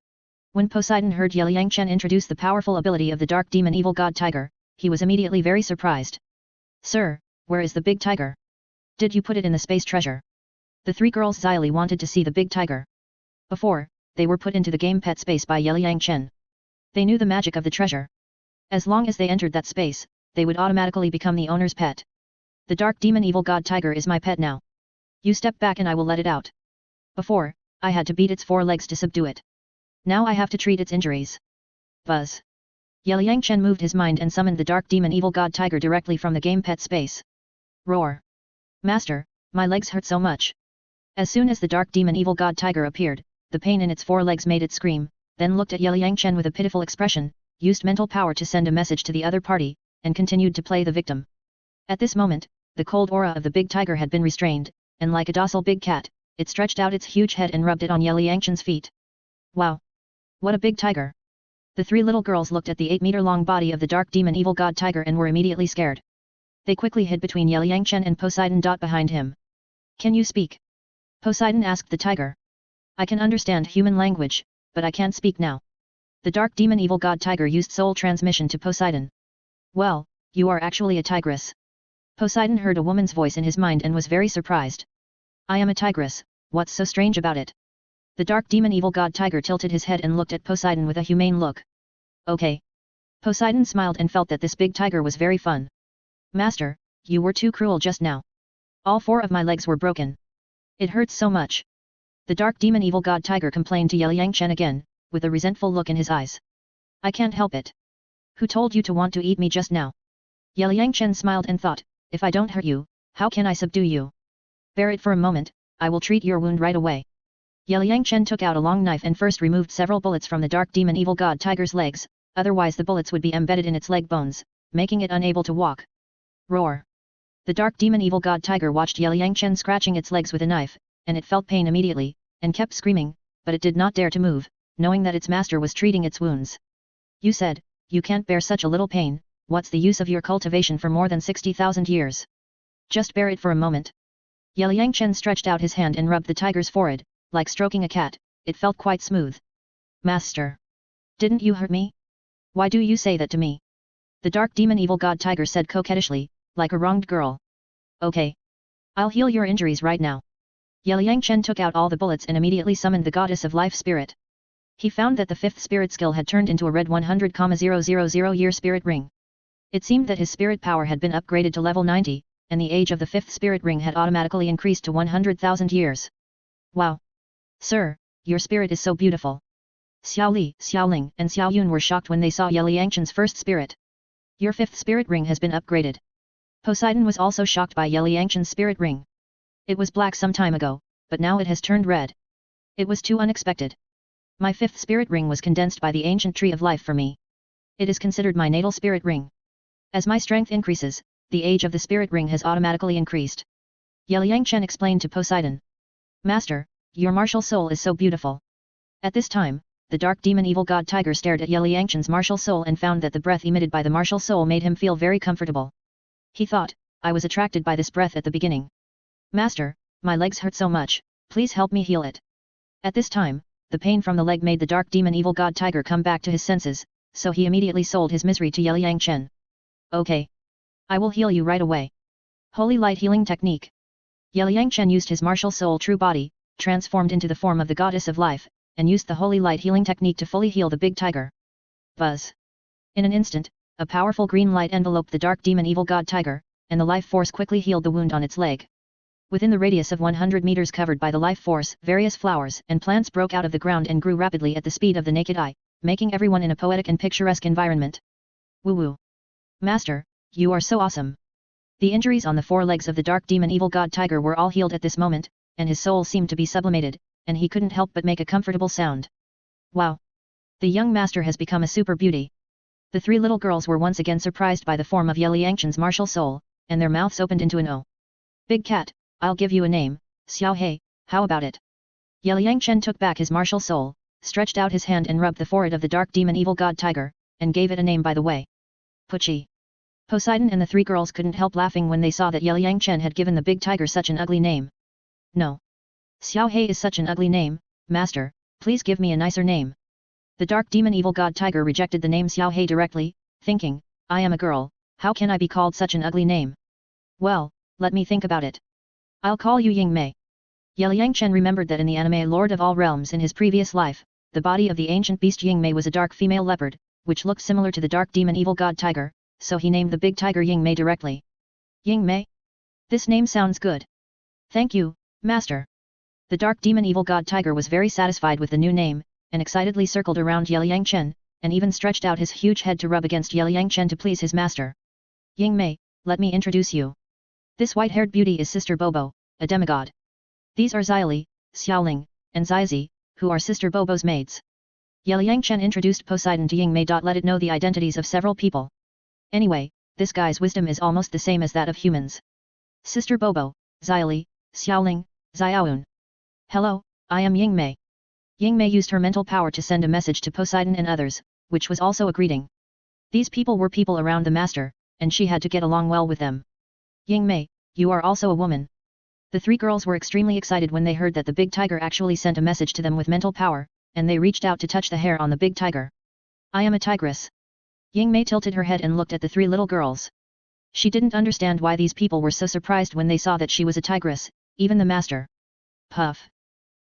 When Poseidon heard Yeliyangchen introduce the powerful ability of the dark demon evil god tiger, he was immediately very surprised. Sir, where is the big tiger? Did you put it in the space treasure? The 3 girls Xyli wanted to see the big tiger. Before, they were put into the game pet space by Yeliang Chen. They knew the magic of the treasure. As long as they entered that space, they would automatically become the owner's pet. The dark demon evil god tiger is my pet now. You step back and I will let it out. Before, I had to beat its 4 legs to subdue it. Now I have to treat its injuries. Buzz. Yeliang Chen moved his mind and summoned the dark demon evil god tiger directly from the game pet space. Roar. Master, my legs hurt so much. As soon as the dark demon evil god tiger appeared, the pain in its 4 legs made it scream, then looked at Yeliang Chen with a pitiful expression, used mental power to send a message to the other party, and continued to play the victim. At this moment, the cold aura of the big tiger had been restrained, and like a docile big cat, it stretched out its huge head and rubbed it on Yeliang Chen's feet. Wow! What a big tiger! The 3 little girls looked at the 8-meter-long body of the dark demon evil god tiger and were immediately scared. They quickly hid between Yeliang Chen and Poseidon. Behind him. Can you speak? Poseidon asked the tiger. I can understand human language, but I can't speak now. The dark demon evil god tiger used soul transmission to Poseidon. Well, you are actually a tigress. Poseidon heard a woman's voice in his mind and was very surprised. I am a tigress, what's so strange about it? The dark demon evil god tiger tilted his head and looked at Poseidon with a humane look. Okay. Poseidon smiled and felt that this big tiger was very fun. Master, you were too cruel just now. All 4 of my legs were broken. It hurts so much. The dark demon evil god tiger complained to Yeliang Chen again, with a resentful look in his eyes. I can't help it. Who told you to want to eat me just now? Yeliang Chen smiled and thought, if I don't hurt you, how can I subdue you? Bear it for a moment, I will treat your wound right away. Yeliang Chen took out a long knife and first removed several bullets from the dark demon evil god tiger's legs, otherwise the bullets would be embedded in its leg bones, making it unable to walk. Roar. The dark demon evil god tiger watched Yeliang Chen scratching its legs with a knife, and it felt pain immediately, and kept screaming, but it did not dare to move, knowing that its master was treating its wounds. You said, you can't bear such a little pain, what's the use of your cultivation for more than 60,000 years? Just bear it for a moment. Yeliang Chen stretched out his hand and rubbed the tiger's forehead, like stroking a cat, it felt quite smooth. Master. Didn't you hurt me? Why do you say that to me? The dark demon evil god tiger said coquettishly, like a wronged girl. Okay. I'll heal your injuries right now. Yeliang Chen took out all the bullets and immediately summoned the goddess of life spirit. He found that the 5th spirit skill had turned into a red 100,000 year spirit ring. It seemed that his spirit power had been upgraded to level 90, and the age of the 5th spirit ring had automatically increased to 100,000 years. Wow! Sir, your spirit is so beautiful. Xiao Li, Xiao Ling, and Xiao Yun were shocked when they saw Yeliang Chen's first spirit. Your 5th spirit ring has been upgraded. Poseidon was also shocked by Yeliang Chen's spirit ring. It was black some time ago, but now it has turned red. It was too unexpected. My 5th spirit ring was condensed by the ancient tree of life for me. It is considered my natal spirit ring. As my strength increases, the age of the spirit ring has automatically increased. Yeliang Chen explained to Poseidon. Master, your martial soul is so beautiful. At this time, the dark demon evil god tiger stared at Yeliang Chen's martial soul and found that the breath emitted by the martial soul made him feel very comfortable. He thought, I was attracted by this breath at the beginning. Master, my legs hurt so much, please help me heal it. At this time, the pain from the leg made the dark demon evil god tiger come back to his senses, so he immediately sold his misery to Yeliang Chen. Okay. I will heal you right away. Holy Light Healing Technique. Yeliang Chen used his martial soul true body, transformed into the form of the goddess of life, and used the Holy Light Healing Technique to fully heal the big tiger. Buzz. In an instant, a powerful green light enveloped the dark demon evil god tiger, and the life force quickly healed the wound on its leg. Within the radius of 100 meters covered by the life force, various flowers and plants broke out of the ground and grew rapidly at the speed of the naked eye, making everyone in a poetic and picturesque environment. Woo woo. Master, you are so awesome. The injuries on the 4 legs of the dark demon evil god tiger were all healed at this moment, and his soul seemed to be sublimated, and he couldn't help but make a comfortable sound. Wow! The young master has become a super beauty. The 3 little girls were once again surprised by the form of Yeliang Chen's martial soul, and their mouths opened into an O. Big cat, I'll give you a name, Xiao He, how about it? Yeliang Chen took back his martial soul, stretched out his hand and rubbed the forehead of the dark demon evil god tiger, and gave it a name by the way. Puchi. Poseidon and the 3 girls couldn't help laughing when they saw that Yeliang Chen had given the big tiger such an ugly name. No. Xiao He is such an ugly name, master, please give me a nicer name. The dark demon evil god tiger rejected the name Xiao He directly, thinking, I am a girl, how can I be called such an ugly name? Well, let me think about it. I'll call you Ying Mei. Yeliang Chen remembered that in the anime Lord of All Realms in his previous life, the body of the ancient beast Yingmei was a dark female leopard, which looked similar to the dark demon evil god tiger, so he named the big tiger Yingmei directly. Yingmei? This name sounds good. Thank you, master. The dark demon evil god tiger was very satisfied with the new name, and excitedly circled around Yeliang Chen, and even stretched out his huge head to rub against Yeliang Chen to please his master. Yingmei, let me introduce you. This white-haired beauty is Sister Bobo, a demigod. These are Xiaoli, Xiaoling, and Xizi, who are Sister Bobo's maids. Yeliang Chen introduced Poseidon to Yingmei. Let it know the identities of several people. Anyway, this guy's wisdom is almost the same as that of humans. Sister Bobo, Xiaoli, Xiaoling, Xiaoun. Hello, I am Yingmei. Yingmei used her mental power to send a message to Poseidon and others, which was also a greeting. These people were people around the master, and she had to get along well with them. Yingmei, you are also a woman. The three girls were extremely excited when they heard that the big tiger actually sent a message to them with mental power, and they reached out to touch the hair on the big tiger. I am a tigress. Yingmei tilted her head and looked at the three little girls. She didn't understand why these people were so surprised when they saw that she was a tigress, even the master. Puff.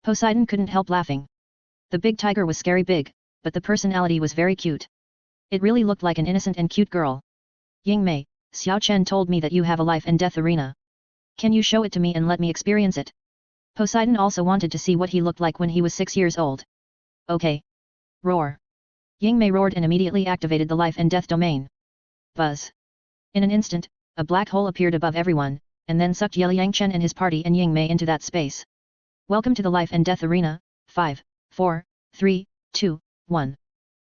Poseidon couldn't help laughing. The big tiger was scary big, but the personality was very cute. It really looked like an innocent and cute girl. Yingmei, Xiao Chen told me that you have a life and death arena. Can you show it to me and let me experience it? Poseidon also wanted to see what he looked like when he was 6 years old. Okay. Roar. Yingmei roared and immediately activated the life and death domain. Buzz. In an instant, a black hole appeared above everyone, and then sucked Yeliang Chen and his party and Yingmei into that space. Welcome to the life and death arena. 5, 4, 3, 2, 1.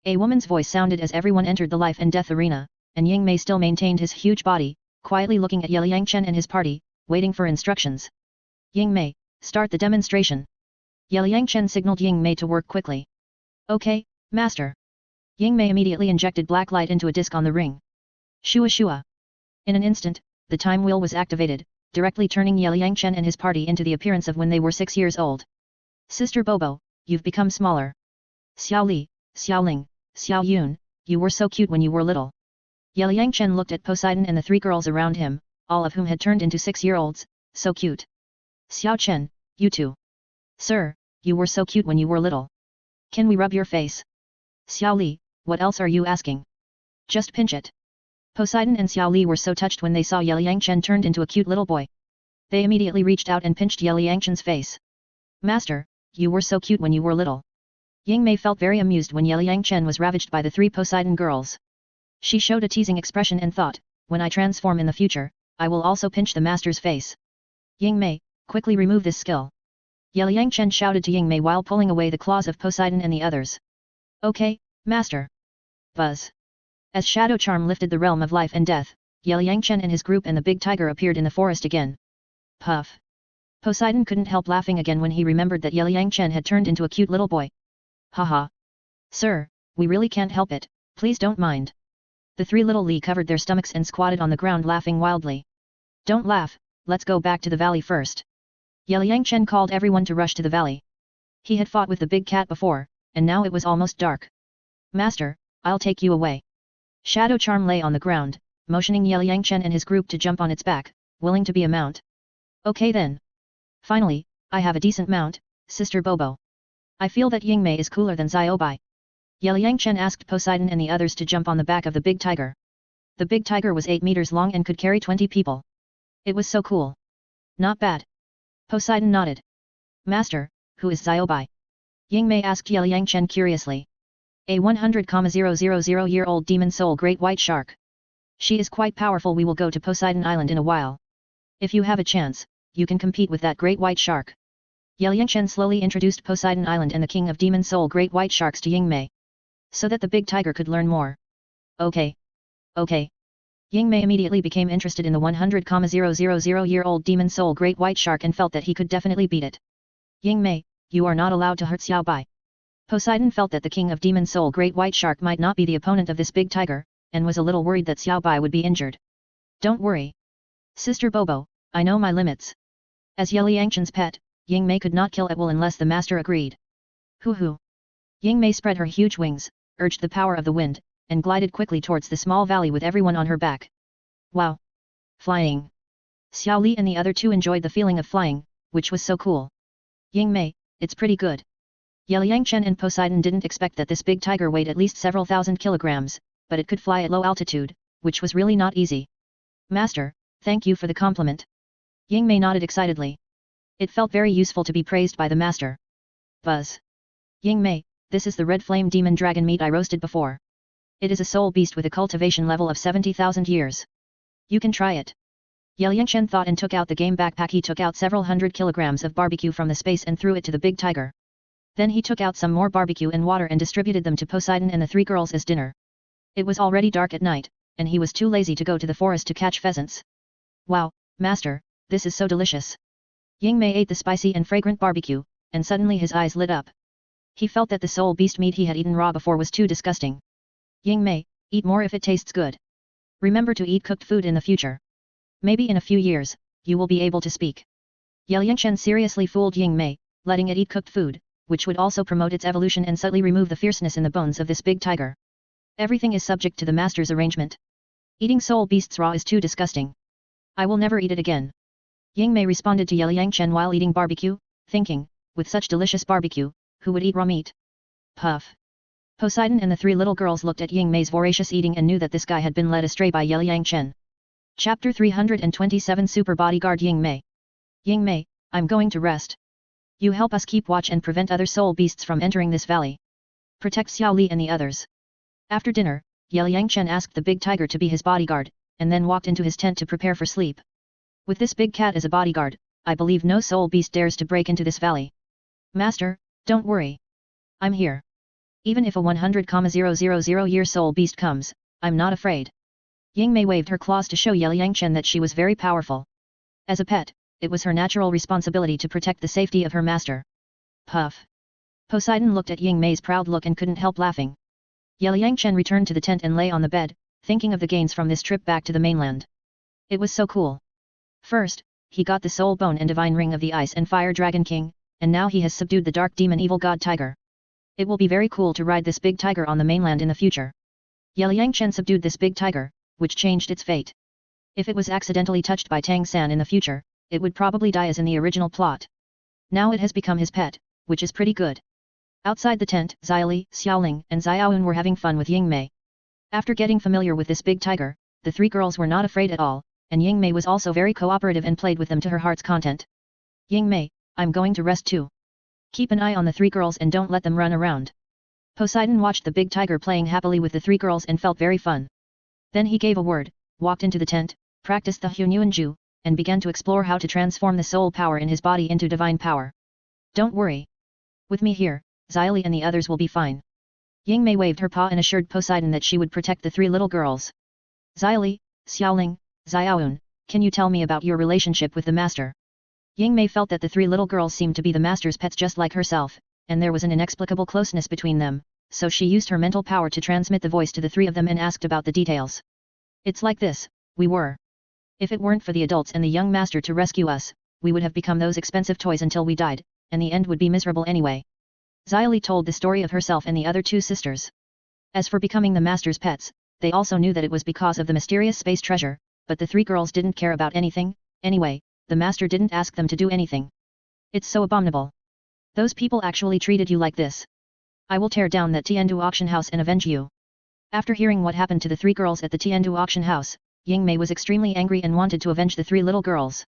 A woman's voice sounded as everyone entered the life and death arena, and Yingmei still maintained his huge body, quietly looking at Yeliang Chen and his party, waiting for instructions. Yingmei, start the demonstration. Yeliang Chen signaled Yingmei to work quickly. Okay, master. Yingmei immediately injected black light into a disc on the ring. Shua shua. In an instant, the time wheel was activated, directly turning Yeliang Chen and his party into the appearance of when they were 6 years old. Sister Bobo, you've become smaller. Xiao Li, Xiao Ling, Xiao Yun, you were so cute when you were little. Yeliang Chen looked at Poseidon and the three girls around him, all of whom had turned into 6-year-olds, so cute. Xiao Chen, you too. Sir, you were so cute when you were little. Can we rub your face? Xiao Li, what else are you asking? Just pinch it. Poseidon and Xiao Li were so touched when they saw Yeliang Chen turned into a cute little boy. They immediately reached out and pinched Yeliang Chen's face. Master, you were so cute when you were little. Yingmei felt very amused when Yeliang Chen was ravaged by the three Poseidon girls. She showed a teasing expression and thought, when I transform in the future, I will also pinch the master's face. Yingmei, quickly remove this skill. Yeliang Chen shouted to Yingmei while pulling away the claws of Poseidon and the others. Okay, master. Buzz. As Shadow Charm lifted the realm of life and death, Yeliang Chen and his group and the big tiger appeared in the forest again. Puff. Poseidon couldn't help laughing again when he remembered that Yeliang Chen had turned into a cute little boy. Haha. Sir, we really can't help it, please don't mind. The three little Li covered their stomachs and squatted on the ground laughing wildly. Don't laugh, let's go back to the valley first. Yeliang Chen called everyone to rush to the valley. He had fought with the big cat before, and now it was almost dark. Master, I'll take you away. Shadow Charm lay on the ground, motioning Yeliang Chen and his group to jump on its back, willing to be a mount. Okay then. Finally, I have a decent mount, Sister Bobo. I feel that Yingmei is cooler than Xiaobai. Yeliang Chen asked Poseidon and the others to jump on the back of the big tiger. The big tiger was 8 meters long and could carry 20 people. It was so cool. Not bad. Poseidon nodded. Master, who is Xiaobai? Yingmei asked Yeliang Chen curiously. A 100,000-year-old demon soul great white shark. She is quite powerful. We will go to Poseidon Island in a while. If you have a chance, you can compete with that great white shark. Yeliang Chen slowly introduced Poseidon Island and the king of demon soul great white sharks to Yingmei, so that the big tiger could learn more. Okay. Okay. Yingmei immediately became interested in the 100,000-year-old demon soul great white shark and felt that he could definitely beat it. Yingmei, you are not allowed to hurt Xiaobai. Poseidon felt that the king of demon soul great white shark might not be the opponent of this big tiger, and was a little worried that Xiaobai would be injured. Don't worry. Sister Bobo, I know my limits. As Yeliang Chen's pet, Yingmei could not kill at will unless the master agreed. Hoo-hoo. Yingmei spread her huge wings, urged the power of the wind, and glided quickly towards the small valley with everyone on her back. Wow! Flying! Xiao Li and the other two enjoyed the feeling of flying, which was so cool. Yingmei, it's pretty good. Yangchen and Poseidon didn't expect that this big tiger weighed at least several thousand kilograms, but it could fly at low altitude, which was really not easy. Master, thank you for the compliment. Yingmei nodded excitedly. It felt very useful to be praised by the master. Buzz. Yingmei, this is the red flame demon dragon meat I roasted before. It is a soul beast with a cultivation level of 70,000 years. You can try it. Yangchen thought and took out the game backpack. He took out several hundred kilograms of barbecue from the space and threw it to the big tiger. Then he took out some more barbecue and water and distributed them to Poseidon and the three girls as dinner. It was already dark at night, and he was too lazy to go to the forest to catch pheasants. Wow, master, this is so delicious. Yingmei ate the spicy and fragrant barbecue, and suddenly his eyes lit up. He felt that the soul beast meat he had eaten raw before was too disgusting. Yingmei, eat more if it tastes good. Remember to eat cooked food in the future. Maybe in a few years, you will be able to speak. Yangchen seriously fooled Yingmei, letting it eat cooked food, which would also promote its evolution and subtly remove the fierceness in the bones of this big tiger. Everything is subject to the master's arrangement. Eating soul beasts raw is too disgusting. I will never eat it again. Yingmei responded to Yangchen while eating barbecue, thinking, with such delicious barbecue, who would eat raw meat? Puff. Poseidon and the three little girls looked at Yingmei's voracious eating and knew that this guy had been led astray by Yangchen. Chapter 327 Super Bodyguard Yingmei. Yingmei, I'm going to rest. You help us keep watch and prevent other soul beasts from entering this valley. Protect Xiao Li and the others. After dinner, Yangchen asked the big tiger to be his bodyguard, and then walked into his tent to prepare for sleep. With this big cat as a bodyguard, I believe no soul beast dares to break into this valley. Master, don't worry. I'm here. Even if a 100,000-year soul beast comes, I'm not afraid. Yingmei waved her claws to show Yangchen that she was very powerful. As a pet, it was her natural responsibility to protect the safety of her master. Puff. Poseidon looked at Yingmei's proud look and couldn't help laughing. Yangchen returned to the tent and lay on the bed, thinking of the gains from this trip back to the mainland. It was so cool. First, he got the soul bone and divine ring of the Ice and Fire Dragon King, and now he has subdued the dark demon evil god tiger. It will be very cool to ride this big tiger on the mainland in the future. Yangchen subdued this big tiger, which changed its fate. If it was accidentally touched by Tang San in the future, it would probably die as in the original plot. Now it has become his pet, which is pretty good. Outside the tent, Xiaoli, Xiaoling, and Xiaoun were having fun with Yingmei. After getting familiar with this big tiger, the three girls were not afraid at all, and Yingmei was also very cooperative and played with them to her heart's content. Yingmei, I'm going to rest too. Keep an eye on the three girls and don't let them run around. Poseidon watched the big tiger playing happily with the three girls and felt very fun. Then he gave a word, walked into the tent, practiced the Hunyuanju, and began to explore how to transform the soul power in his body into divine power. Don't worry. With me here, Xiaoli and the others will be fine. Yingmei waved her paw and assured Poseidon that she would protect the three little girls. Xiaoli, Xiaoling, Xiaoun, can you tell me about your relationship with the master? Yingmei felt that the three little girls seemed to be the master's pets just like herself, and there was an inexplicable closeness between them, so she used her mental power to transmit the voice to the three of them and asked about the details. It's like this, we were. If it weren't for the adults and the young master to rescue us, we would have become those expensive toys until we died, and the end would be miserable anyway. Xiaoli told the story of herself and the other two sisters. As for becoming the master's pets, they also knew that it was because of the mysterious space treasure, but the three girls didn't care about anything, anyway, the master didn't ask them to do anything. It's so abominable. Those people actually treated you like this. I will tear down that Tiandu auction house and avenge you. After hearing what happened to the three girls at the Tiandu auction house, Yingmei was extremely angry and wanted to avenge the three little girls.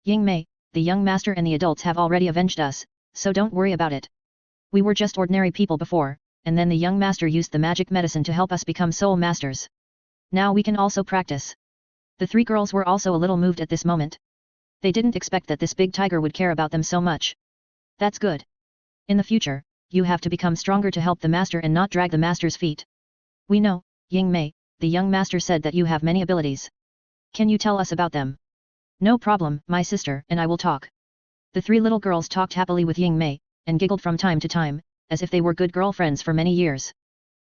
Yingmei, the young master and the adults have already avenged us, so don't worry about it. We were just ordinary people before, and then the young master used the magic medicine to help us become soul masters. Now we can also practice. The three girls were also a little moved at this moment. They didn't expect that this big tiger would care about them so much. That's good. In the future, you have to become stronger to help the master and not drag the master's feet. We know, Yingmei, the young master said that you have many abilities. Can you tell us about them? No problem, my sister, and I will talk. The three little girls talked happily with Yingmei, and giggled from time to time, as if they were good girlfriends for many years.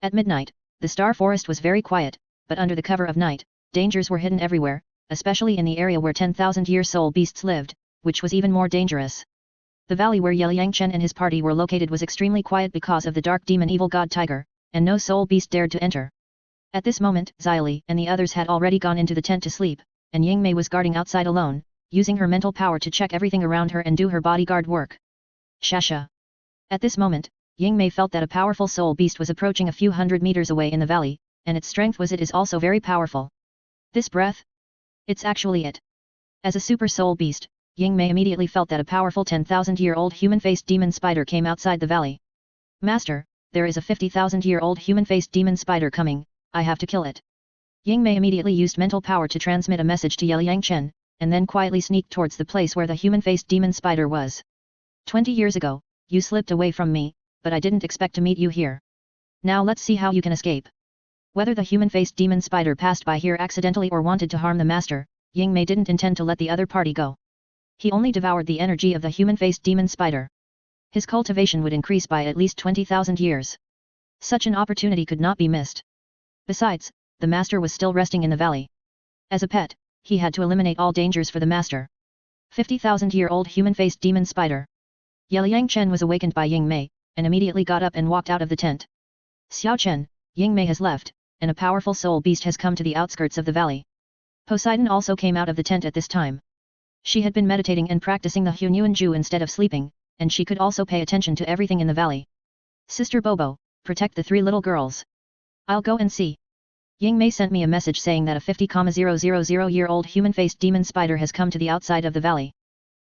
At midnight, the star forest was very quiet, but under the cover of night, dangers were hidden everywhere, especially in the area where 10,000-year soul beasts lived, which was even more dangerous. The valley where Yangchen and his party were located was extremely quiet because of the dark demon evil god tiger, and no soul beast dared to enter. At this moment, Xiaoli and the others had already gone into the tent to sleep, and Yingmei was guarding outside alone, using her mental power to check everything around her and do her bodyguard work. Shasha. At this moment, Ying Mei felt that a powerful soul beast was approaching a few hundred meters away in the valley, and its strength was it is also very powerful. This breath? It's actually it. As a super soul beast, Ying Mei immediately felt that a powerful 10,000-year-old human-faced demon spider came outside the valley. Master, there is a 50,000-year-old human-faced demon spider coming, I have to kill it. Ying Mei immediately used mental power to transmit a message to Liang Chen, and then quietly sneaked towards the place where the human-faced demon spider was. 20 years ago, you slipped away from me, but I didn't expect to meet you here. Now let's see how you can escape. Whether the human-faced demon spider passed by here accidentally or wanted to harm the master, Ying Mei didn't intend to let the other party go. He only devoured the energy of the human-faced demon spider. His cultivation would increase by at least 20,000 years. Such an opportunity could not be missed. Besides, the master was still resting in the valley. As a pet, he had to eliminate all dangers for the master. 50,000-year-old human-faced demon spider. Liang Chen was awakened by Ying Mei, and immediately got up and walked out of the tent. Xiao Chen, Ying Mei has left, and a powerful soul beast has come to the outskirts of the valley. Poseidon also came out of the tent at this time. She had been meditating and practicing the Hunyuan Ju instead of sleeping, and she could also pay attention to everything in the valley. Sister Bobo, protect the 3 little girls. I'll go and see. Ying Mei sent me a message saying that a 50,000-year-old human-faced demon spider has come to the outside of the valley.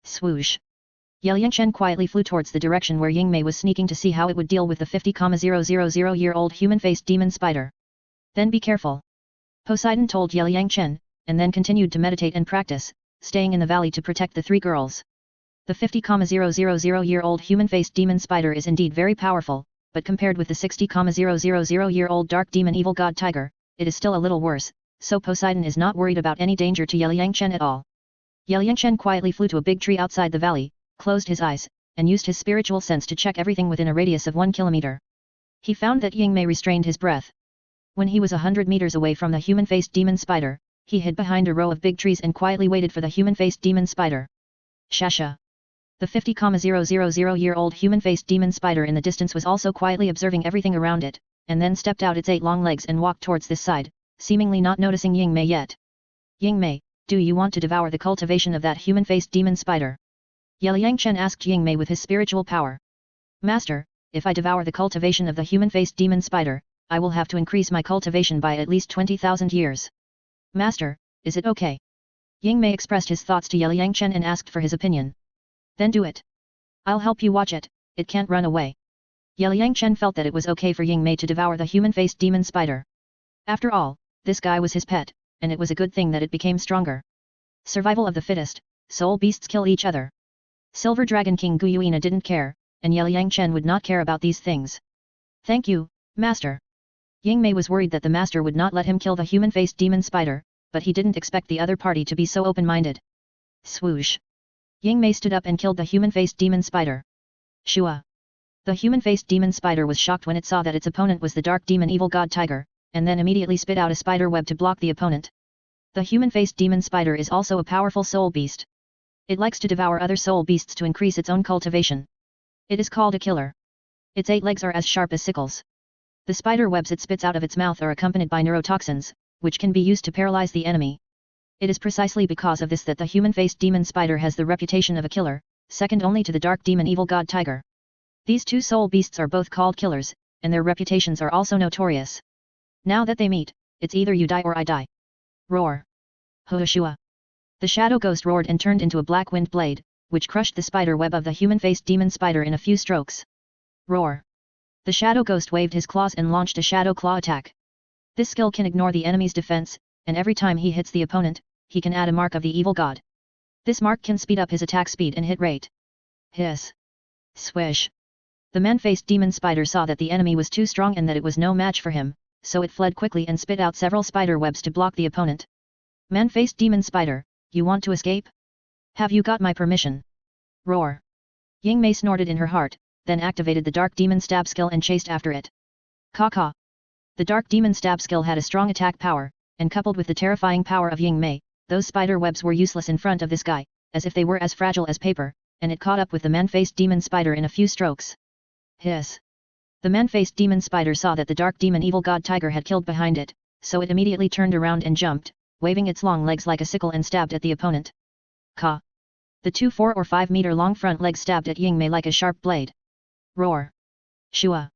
Swoosh. Liang Chen quietly flew towards the direction where Ying Mei was sneaking to see how it would deal with the 50,000-year-old human-faced demon spider. Then be careful. Poseidon told Liang Chen, and then continued to meditate and practice, staying in the valley to protect the 3 girls. The 50,000-year-old human-faced demon spider is indeed very powerful, but compared with the 60,000-year-old dark demon evil god tiger, it is still a little worse, so Poseidon is not worried about any danger to Liang Chen at all. Liang Chen quietly flew to a big tree outside the valley, closed his eyes, and used his spiritual sense to check everything within a radius of 1 kilometer. He found that Ying Mei restrained his breath. When he was 100 meters away from the human-faced demon spider, he hid behind a row of big trees and quietly waited for the human-faced demon spider. Shasha. The 50,000-year-old human-faced demon spider in the distance was also quietly observing everything around it, and then stepped out its 8 long legs and walked towards this side, seemingly not noticing Ying Mei yet. Ying Mei, do you want to devour the cultivation of that human-faced demon spider? Liang Chen asked Ying Mei with his spiritual power. Master, if I devour the cultivation of the human-faced demon spider, I will have to increase my cultivation by at least 20,000 years. Master, is it okay? Ying Mei expressed his thoughts to Liang Chen and asked for his opinion. Then do it. I'll help you watch it, it can't run away. Liang Chen felt that it was okay for Ying Mei to devour the human-faced demon spider. After all, this guy was his pet, and it was a good thing that it became stronger. Survival of the fittest, soul beasts kill each other. Silver Dragon King Guyuina didn't care, and Liang Chen would not care about these things. Thank you, Master. Ying Mei was worried that the Master would not let him kill the human-faced demon spider, but he didn't expect the other party to be so open-minded. Swoosh. Ying Mei stood up and killed the human-faced demon spider. Shua. The human-faced demon spider was shocked when it saw that its opponent was the dark demon evil god tiger, and then immediately spit out a spider web to block the opponent. The human-faced demon spider is also a powerful soul beast. It likes to devour other soul beasts to increase its own cultivation. It is called a killer. Its 8 legs are as sharp as sickles. The spider webs it spits out of its mouth are accompanied by neurotoxins, which can be used to paralyze the enemy. It is precisely because of this that the human-faced demon spider has the reputation of a killer, second only to the dark demon evil god tiger. These 2 soul beasts are both called killers, and their reputations are also notorious. Now that they meet, it's either you die or I die. Roar. Huashua. The shadow ghost roared and turned into a black wind blade, which crushed the spider web of the human-faced demon spider in a few strokes. Roar. The shadow ghost waved his claws and launched a shadow claw attack. This skill can ignore the enemy's defense, and every time he hits the opponent, he can add a mark of the evil god. This mark can speed up his attack speed and hit rate. Hiss. Swish. The man-faced demon spider saw that the enemy was too strong and that it was no match for him, so it fled quickly and spit out several spider webs to block the opponent. Man-faced demon spider, you want to escape? Have you got my permission? Roar. Ying Mei snorted in her heart, then activated the dark demon stab skill and chased after it. Caw. The dark demon stab skill had a strong attack power, and coupled with the terrifying power of Ying Mei, those spider webs were useless in front of this guy, as if they were as fragile as paper, and it caught up with the man-faced demon spider in a few strokes. Hiss. The man-faced demon spider saw that the dark demon evil god tiger had killed behind it, so it immediately turned around and jumped, waving its long legs like a sickle and stabbed at the opponent. Caw. The two 4 or 5 meter long front legs stabbed at Ying Mei like a sharp blade. Roar! Shua!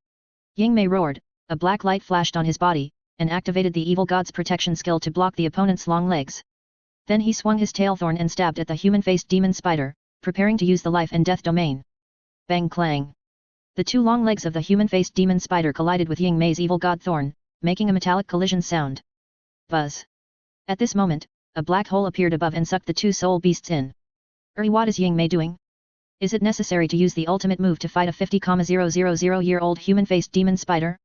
Ying Mei roared, a black light flashed on his body, and activated the evil god's protection skill to block the opponent's long legs. Then he swung his tail thorn and stabbed at the human-faced demon spider, preparing to use the life and death domain. Bang clang! The two long legs of the human-faced demon spider collided with Ying Mei's evil god thorn, making a metallic collision sound. Buzz! At this moment, a black hole appeared above and sucked the two soul beasts in. What is Ying Mei doing? Is it necessary to use the ultimate move to fight a 50,000-year-old human-faced demon spider?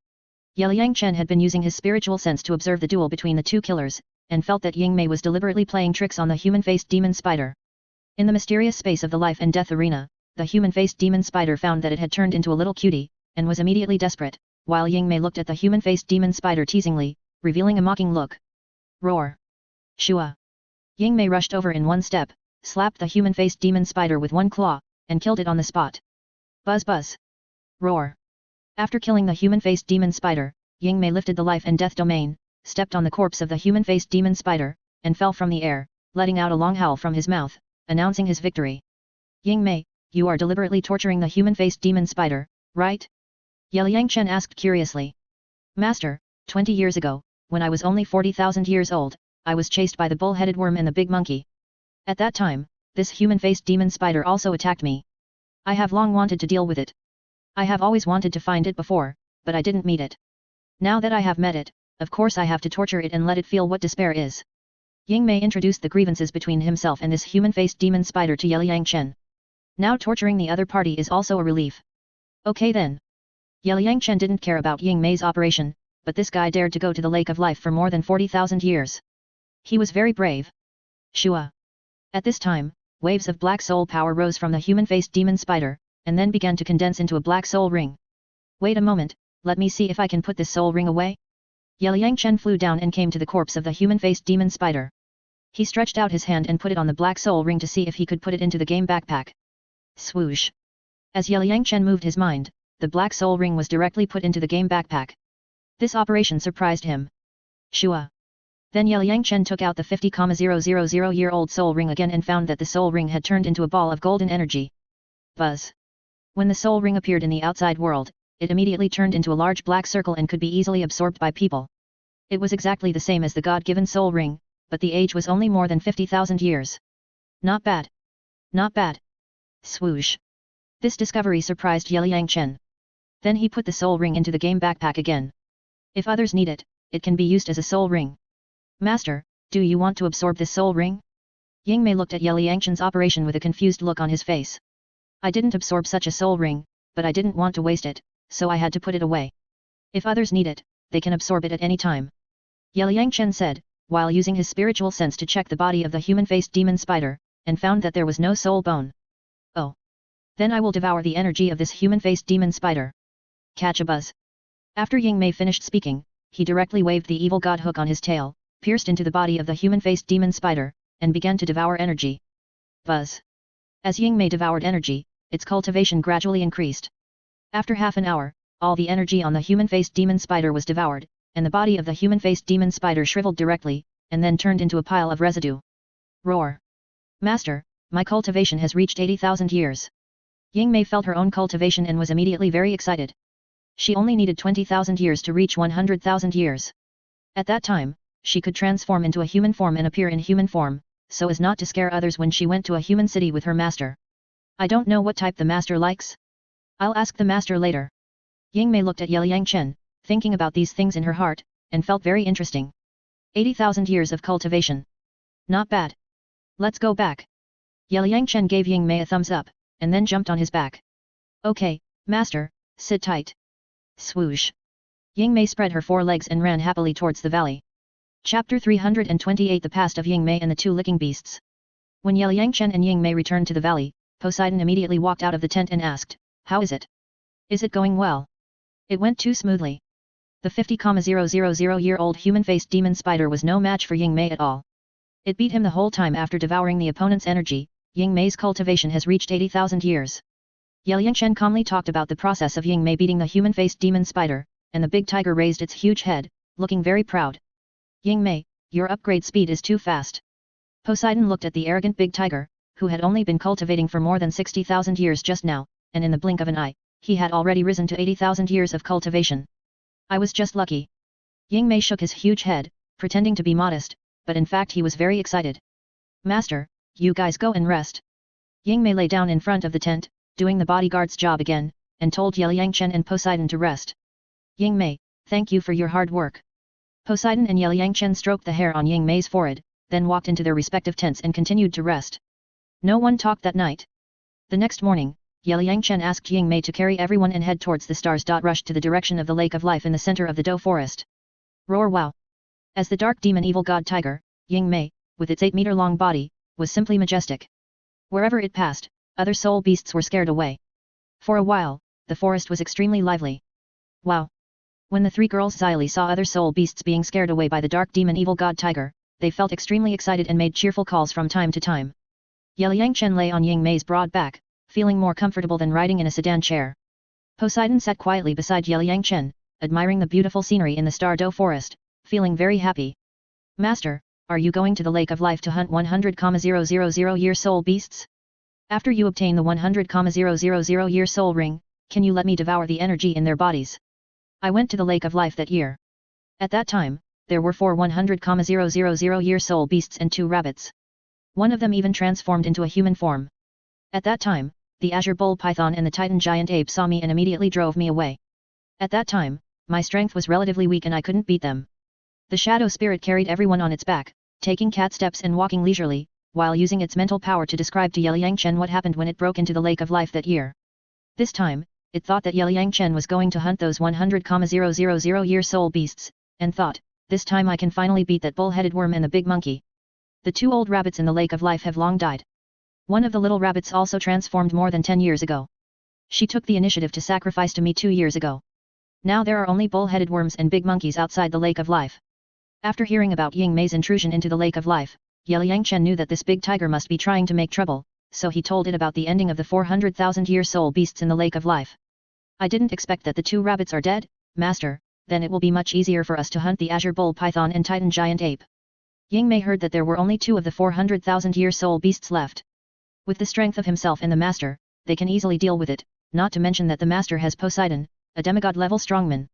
Liang Chen had been using his spiritual sense to observe the duel between the two killers, and felt that Ying Mei was deliberately playing tricks on the human-faced demon spider. In the mysterious space of the life and death arena, the human-faced demon spider found that it had turned into a little cutie, and was immediately desperate, while Ying Mei looked at the human-faced demon spider teasingly, revealing a mocking look. Roar! Shua! Ying Mei rushed over in one step, slapped the human-faced demon spider with one claw, and killed it on the spot. Buzz buzz! Roar! After killing the human-faced demon spider, Ying Mei lifted the life and death domain, stepped on the corpse of the human-faced demon spider, and fell from the air, letting out a long howl from his mouth, announcing his victory. Ying Mei, you are deliberately torturing the human-faced demon spider, right? Liang Chen asked curiously. Master, 20 years ago, when I was only 40,000 years old, I was chased by the bull-headed worm and the big monkey. At that time, this human-faced demon spider also attacked me. I have long wanted to deal with it. I have always wanted to find it before, but I didn't meet it. Now that I have met it, of course I have to torture it and let it feel what despair is. Ying Mei introduced the grievances between himself and this human-faced demon spider to Liang Chen. Now torturing the other party is also a relief. Okay then. Liang Chen didn't care about Ying Mei's operation, but this guy dared to go to the Lake of Life for more than 40,000 years. He was very brave. Shua! At this time, waves of black soul power rose from the human-faced demon spider, and then began to condense into a black soul ring. Wait a moment, let me see if I can put this soul ring away. Liang Chen flew down and came to the corpse of the human-faced demon spider. He stretched out his hand and put it on the black soul ring to see if he could put it into the game backpack. Swoosh! As Liang Chen moved his mind, the black soul ring was directly put into the game backpack. This operation surprised him. Shua! Then Liang Chen took out the 50,000-year-old soul ring again and found that the soul ring had turned into a ball of golden energy. Buzz! When the soul ring appeared in the outside world, it immediately turned into a large black circle and could be easily absorbed by people. It was exactly the same as the God-given soul ring, but the age was only more than 50,000 years. Not bad. Not bad. Swoosh! This discovery surprised Liang Chen. Then he put the soul ring into the game backpack again. If others need it, it can be used as a soul ring. Master, do you want to absorb this soul ring? Ying Mei looked at Liang Chen's operation with a confused look on his face. I didn't absorb such a soul ring, but I didn't want to waste it, so I had to put it away. If others need it, they can absorb it at any time. Liang Chen said, while using his spiritual sense to check the body of the human-faced demon spider, and found that there was no soul bone. Oh. Then I will devour the energy of this human-faced demon spider. Catch a buzz. After Ying Mei finished speaking, he directly waved the evil god hook on his tail, pierced into the body of the human-faced demon spider, and began to devour energy. Buzz. As Ying Mei devoured energy, its cultivation gradually increased. After half an hour, all the energy on the human-faced demon spider was devoured, and the body of the human-faced demon spider shriveled directly, and then turned into a pile of residue. Roar! Master, my cultivation has reached 80,000 years. Ying Mei felt her own cultivation and was immediately very excited. She only needed 20,000 years to reach 100,000 years. At that time, she could transform into a human form and appear in human form, so as not to scare others when she went to a human city with her master. I don't know what type the master likes. I'll ask the master later. Ying Mei looked at Liang Chen, thinking about these things in her heart, and felt very interesting. 80,000 years of cultivation. Not bad. Let's go back. Liang Chen gave Ying Mei a thumbs up, and then jumped on his back. Okay, master, sit tight. Swoosh! Ying Mei spread her 4 legs and ran happily towards the valley. Chapter 328 The Past of Ying Mei and the Two Licking Beasts. When Liang Chen and Ying Mei returned to the valley, Poseidon immediately walked out of the tent and asked, how is it? Is it going well? It went too smoothly. The 50,000-year-old human-faced demon spider was no match for Ying Mei at all. It beat him the whole time after devouring the opponent's energy. Ying Mei's cultivation has reached 80,000 years. Liang Chen calmly talked about the process of Ying Mei beating the human-faced demon spider, and the big tiger raised its huge head, looking very proud. Ying Mei, your upgrade speed is too fast. Poseidon looked at the arrogant big tiger, who had only been cultivating for more than 60,000 years just now, and in the blink of an eye, he had already risen to 80,000 years of cultivation. I was just lucky. Ying Mei shook his huge head, pretending to be modest, but in fact he was very excited. Master, you guys go and rest. Ying Mei lay down in front of the tent, doing the bodyguard's job again, and told Yangchen and Poseidon to rest. Ying Mei, thank you for your hard work. Poseidon and Yangchen stroked the hair on Ying Mei's forehead, then walked into their respective tents and continued to rest. No one talked that night. The next morning, Yangchen asked Ying Mei to carry everyone and head towards the stars. Rushed to the direction of the Lake of Life in the center of the Douluo forest. Roar wow! As the dark demon evil god tiger, Ying Mei, with its 8-meter-long body, was simply majestic. Wherever it passed, other soul beasts were scared away. For a while, the forest was extremely lively. Wow! When the three girls Xyli saw other soul beasts being scared away by the dark demon evil god tiger, they felt extremely excited and made cheerful calls from time to time. Yangchen lay on Ying Mei's broad back, feeling more comfortable than riding in a sedan chair. Poseidon sat quietly beside Yangchen, admiring the beautiful scenery in the Douluo forest, feeling very happy. Master, are you going to the Lake of Life to hunt 100,000-year soul beasts? After you obtain the 100,000-year soul ring, can you let me devour the energy in their bodies? I went to the Lake of Life that year. At that time, there were 4 100,000-year soul beasts and 2 rabbits. One of them even transformed into a human form. At that time, the azure bull python and the titan giant ape saw me and immediately drove me away. At that time, my strength was relatively weak and I couldn't beat them. The shadow spirit carried everyone on its back, taking cat steps and walking leisurely, while using its mental power to describe to Yangchen what happened when it broke into the Lake of Life that year. This time, it thought that Yangchen was going to hunt those 100,000-year soul beasts, and thought, this time I can finally beat that bull-headed worm and the big monkey. The 2 old rabbits in the Lake of Life have long died. One of the little rabbits also transformed more than 10 years ago. She took the initiative to sacrifice to me 2 years ago. Now there are only bull-headed worms and big monkeys outside the Lake of Life. After hearing about Ying Mei's intrusion into the Lake of Life, Yangchen knew that this big tiger must be trying to make trouble, so he told it about the ending of the 400,000-year soul beasts in the Lake of Life. I didn't expect that the 2 rabbits are dead, Master, then it will be much easier for us to hunt the azure bull python and titan giant ape. Ying Mei heard that there were only 2 of the 400,000-year soul beasts left. With the strength of himself and the Master, they can easily deal with it, not to mention that the Master has Poseidon, a demigod-level strongman.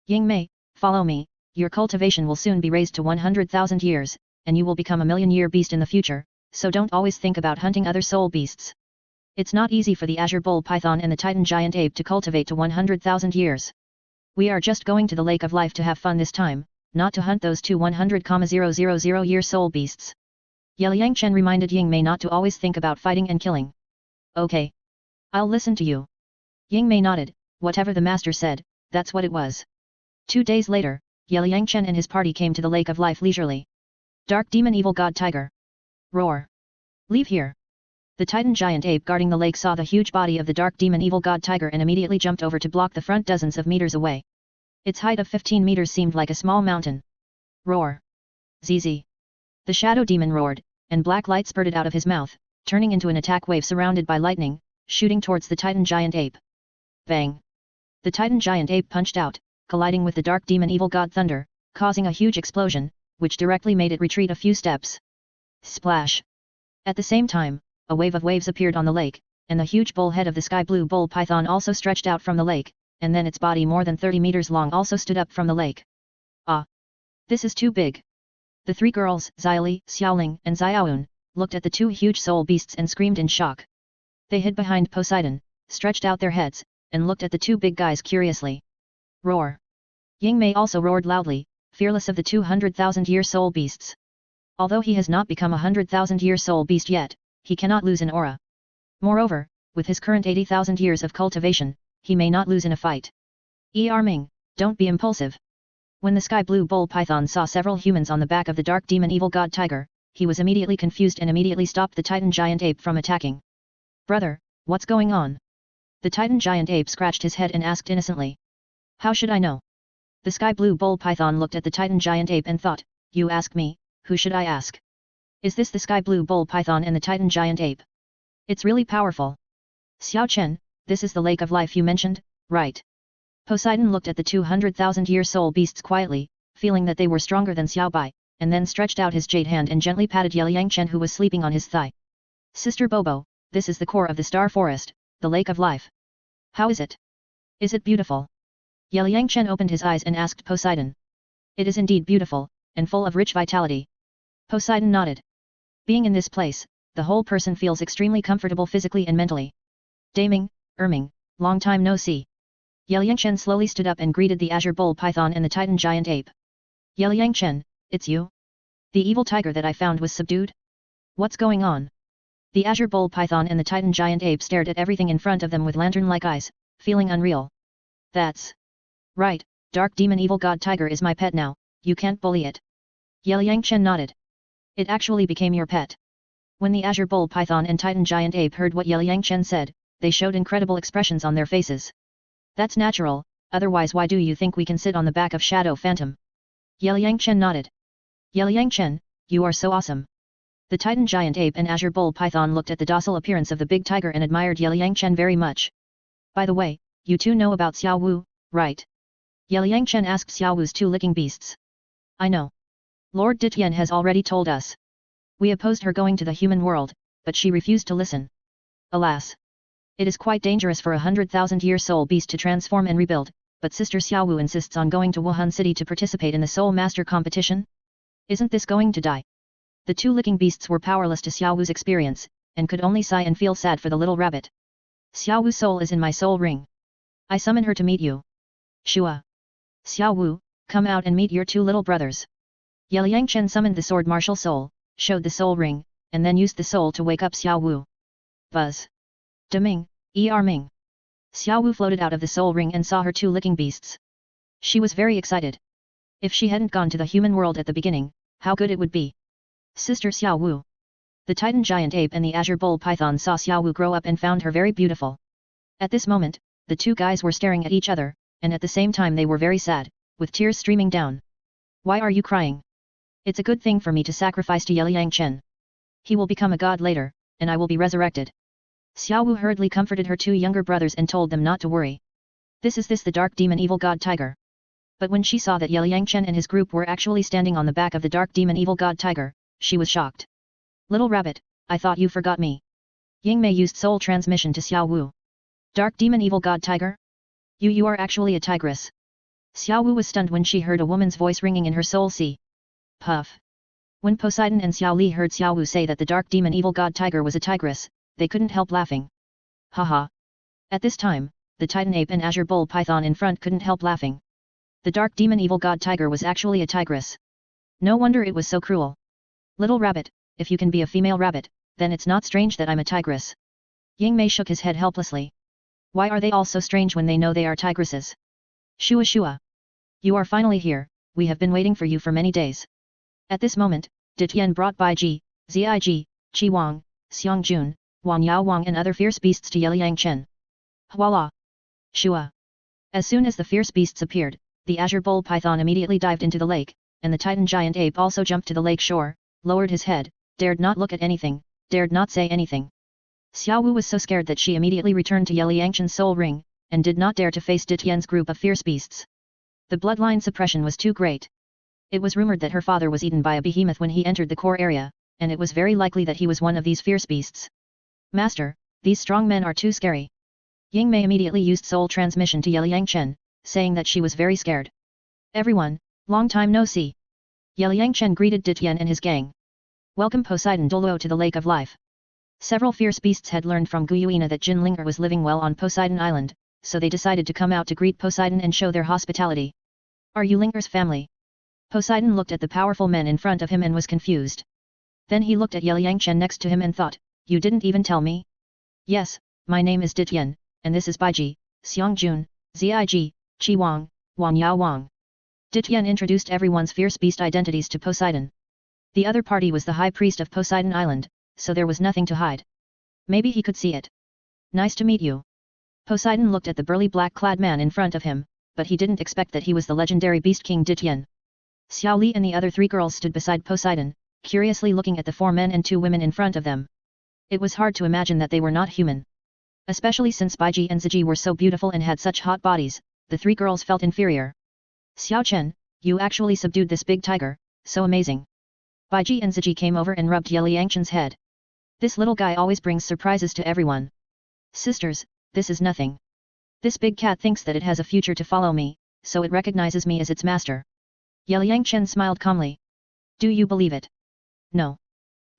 Ying Mei, follow me, your cultivation will soon be raised to 100,000 years, and you will become a million-year beast in the future, so don't always think about hunting other soul beasts. It's not easy for the azure bull python and the titan giant ape to cultivate to 100,000 years. We are just going to the Lake of Life to have fun this time, not to hunt those 2 100,000-year soul beasts. Yangchen reminded Ying Mei not to always think about fighting and killing. Okay. I'll listen to you. Ying Mei nodded, whatever the Master said, that's what it was. 2 days later, Yangchen and his party came to the Lake of Life leisurely. Dark demon evil god tiger. Roar. Leave here. The titan giant ape guarding the lake saw the huge body of the dark demon evil god tiger and immediately jumped over to block the front dozens of meters away. Its height of 15 meters seemed like a small mountain. Roar. ZZ. The shadow demon roared, and black light spurted out of his mouth, turning into an attack wave surrounded by lightning, shooting towards the titan giant ape. Bang. The titan giant ape punched out, colliding with the dark demon evil god thunder, causing a huge explosion, which directly made it retreat a few steps. Splash. At the same time, a wave of waves appeared on the lake, and the huge bull head of the sky blue bull python also stretched out from the lake, and then its body more than 30 meters long also stood up from the lake. Ah! This is too big. The 3 girls, Xyli, Xiaoling, and Xiaoun, looked at the 2 huge soul beasts and screamed in shock. They hid behind Poseidon, stretched out their heads, and looked at the 2 big guys curiously. Roar. Ying Mei also roared loudly, fearless of the 200,000-year soul beasts. Although he has not become a 100,000-year soul beast yet, he cannot lose an aura. Moreover, with his current 80,000 years of cultivation, he may not lose in a fight. Ming, don't be impulsive. When the sky blue bull python saw several humans on the back of the dark demon evil god tiger, he was immediately confused and immediately stopped the titan giant ape from attacking. Brother, what's going on? The titan giant ape scratched his head and asked innocently. How should I know? The sky blue bull python looked at the titan giant ape and thought, you ask me, who should I ask? Is this the sky blue bull python and the titan giant ape? It's really powerful. Xiao Chen, this is the Lake of Life you mentioned, right? Poseidon looked at the 200,000-year soul beasts quietly, feeling that they were stronger than Xiao Bai, and then stretched out his jade hand and gently patted Yangchen who was sleeping on his thigh. Sister Bobo, this is the core of the Star Forest, the Lake of Life. How is it? Is it beautiful? Liang Chen opened his eyes and asked Poseidon. It is indeed beautiful, and full of rich vitality. Poseidon nodded. Being in this place, the whole person feels extremely comfortable physically and mentally. Daming, Erming, long time no see. Liang Chen slowly stood up and greeted the Azure Bull Python and the Titan Giant Ape. Liang Chen, it's you? The evil tiger that I found was subdued? What's going on? The Azure Bull Python and the Titan Giant Ape stared at everything in front of them with lantern-like eyes, feeling unreal. That's right, Dark Demon Evil God Tiger is my pet now, you can't bully it. Liang Chen nodded. It actually became your pet. When the Azure Bull Python and Titan Giant Ape heard what Liang Chen said, they showed incredible expressions on their faces. That's natural, otherwise why do you think we can sit on the back of Shadow Phantom? Liang Chen nodded. Liang Chen, you are so awesome. The Titan Giant Ape and Azure Bull Python looked at the docile appearance of the big tiger and admired Liang Chen very much. By the way, you two know about Xiao Wu, right? Liang Chen asked Xiao Wu's two licking beasts. I know. Lord Ditian has already told us. We opposed her going to the human world, but she refused to listen. Alas. It is quite dangerous for a 100,000-year soul beast to transform and rebuild, but Sister Xiao Wu insists on going to Wuhan City to participate in the Soul Master competition? Isn't this going to die? The two licking beasts were powerless to Xiao Wu's experience, and could only sigh and feel sad for the little rabbit. Xiao Wu's soul is in my soul ring. I summon her to meet you. Shua. Xiao Wu, come out and meet your two little brothers. Liang Chen summoned the sword martial soul, showed the soul ring, and then used the soul to wake up Xiao Wu. Buzz. Deming, Ming. Xiao Wu floated out of the soul ring and saw her two licking beasts. She was very excited. If she hadn't gone to the human world at the beginning, how good it would be. Sister Xiao Wu. The Titan Giant Ape and the Azure Bull Python saw Xiao Wu grow up and found her very beautiful. At this moment, the two guys were staring at each other, and at the same time they were very sad, with tears streaming down. Why are you crying? It's a good thing for me to sacrifice to Liang Chen. He will become a god later, and I will be resurrected. Xiao Wu hurriedly comforted her two younger brothers and told them not to worry. This is the Dark Demon Evil God Tiger. But when she saw that Liang Chen and his group were actually standing on the back of the Dark Demon Evil God Tiger, she was shocked. Little rabbit, I thought you forgot me. Yingmei used soul transmission to Xiao Wu. Dark Demon Evil God Tiger? You are actually a tigress. Xiao Wu was stunned when she heard a woman's voice ringing in her soul sea. Puff. When Poseidon and Xiao Li heard Xiao Wu say that the Dark Demon Evil God Tiger was a tigress, they couldn't help laughing. Haha. At this time, the Titan Ape and Azure Bull Python in front couldn't help laughing. The Dark Demon Evil God Tiger was actually a tigress. No wonder it was so cruel. Little rabbit, if you can be a female rabbit, then it's not strange that I'm a tigress. Yingmei shook his head helplessly. Why are they all so strange when they know they are tigresses? Shua Shua. You are finally here, we have been waiting for you for many days. At this moment, Ditian brought Bai Ji, Zig, Qi Wang, Xiang Jun, Wang Yao Wang and other fierce beasts to Liang Chen. Voila! Shua. As soon as the fierce beasts appeared, the Azure Bull Python immediately dived into the lake, and the Titan Giant Ape also jumped to the lake shore, lowered his head, dared not look at anything, dared not say anything. Xiao Wu was so scared that she immediately returned to Liang Chen's soul ring, and did not dare to face Ditian's group of fierce beasts. The bloodline suppression was too great. It was rumored that her father was eaten by a behemoth when he entered the core area, and it was very likely that he was one of these fierce beasts. Master, these strong men are too scary. Yingmei immediately used soul transmission to Liang Chen, saying that she was very scared. Everyone, long time no see. Liang Chen greeted Ditian and his gang. Welcome Poseidon Douluo to the Lake of Life. Several fierce beasts had learned from Guyuina that Jin Linger was living well on Poseidon Island, so they decided to come out to greet Poseidon and show their hospitality. Are you Linger's family? Poseidon looked at the powerful men in front of him and was confused. Then he looked at Liang Chen next to him and thought, you didn't even tell me? Yes, my name is Ditian, and this is Baiji, Xiang Jun, Zig, Qi Wang, Wang Yao Wang. Ditian introduced everyone's fierce beast identities to Poseidon. The other party was the high priest of Poseidon Island, so there was nothing to hide. Maybe he could see it. Nice to meet you. Poseidon looked at the burly black-clad man in front of him, but he didn't expect that he was the legendary beast king Ditian. Xiao Li and the other three girls stood beside Poseidon, curiously looking at the 4 men and 2 women in front of them. It was hard to imagine that they were not human. Especially since Baiji and Ziji were so beautiful and had such hot bodies, the 3 girls felt inferior. Xiao Chen, you actually subdued this big tiger, so amazing. Baiji and Ziji came over and rubbed Liang Chen's head. This little guy always brings surprises to everyone. Sisters, this is nothing. This big cat thinks that it has a future to follow me, so it recognizes me as its master. Liang Chen smiled calmly. Do you believe it? No.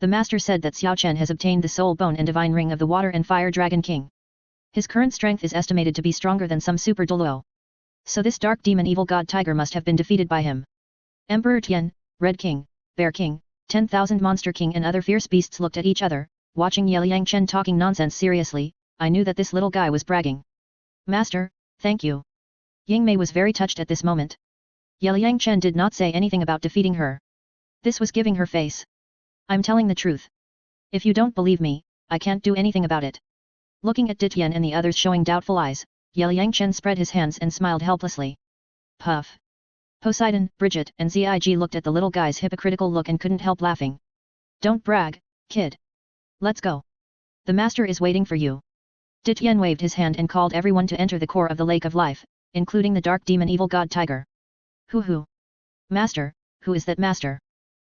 The master said that Xiao Chen has obtained the soul bone and divine ring of the water and fire dragon king. His current strength is estimated to be stronger than some super Douluo. So this dark demon evil god tiger must have been defeated by him. Emperor Tian, Red King, Bear King, 10,000 Monster King and other fierce beasts looked at each other, watching Liang Chen talking nonsense seriously. I knew that this little guy was bragging. Master, thank you. Ying Mei was very touched at this moment. Liang Chen did not say anything about defeating her. This was giving her face. I'm telling the truth. If you don't believe me, I can't do anything about it. Looking at Ditian and the others showing doubtful eyes, Liang Chen spread his hands and smiled helplessly. Puff. Poseidon, Bridget and Zig looked at the little guy's hypocritical look and couldn't help laughing. Don't brag, kid. Let's go. The master is waiting for you. Ditian waved his hand and called everyone to enter the core of the Lake of Life, including the dark demon evil god tiger. Who? Master, who is that master?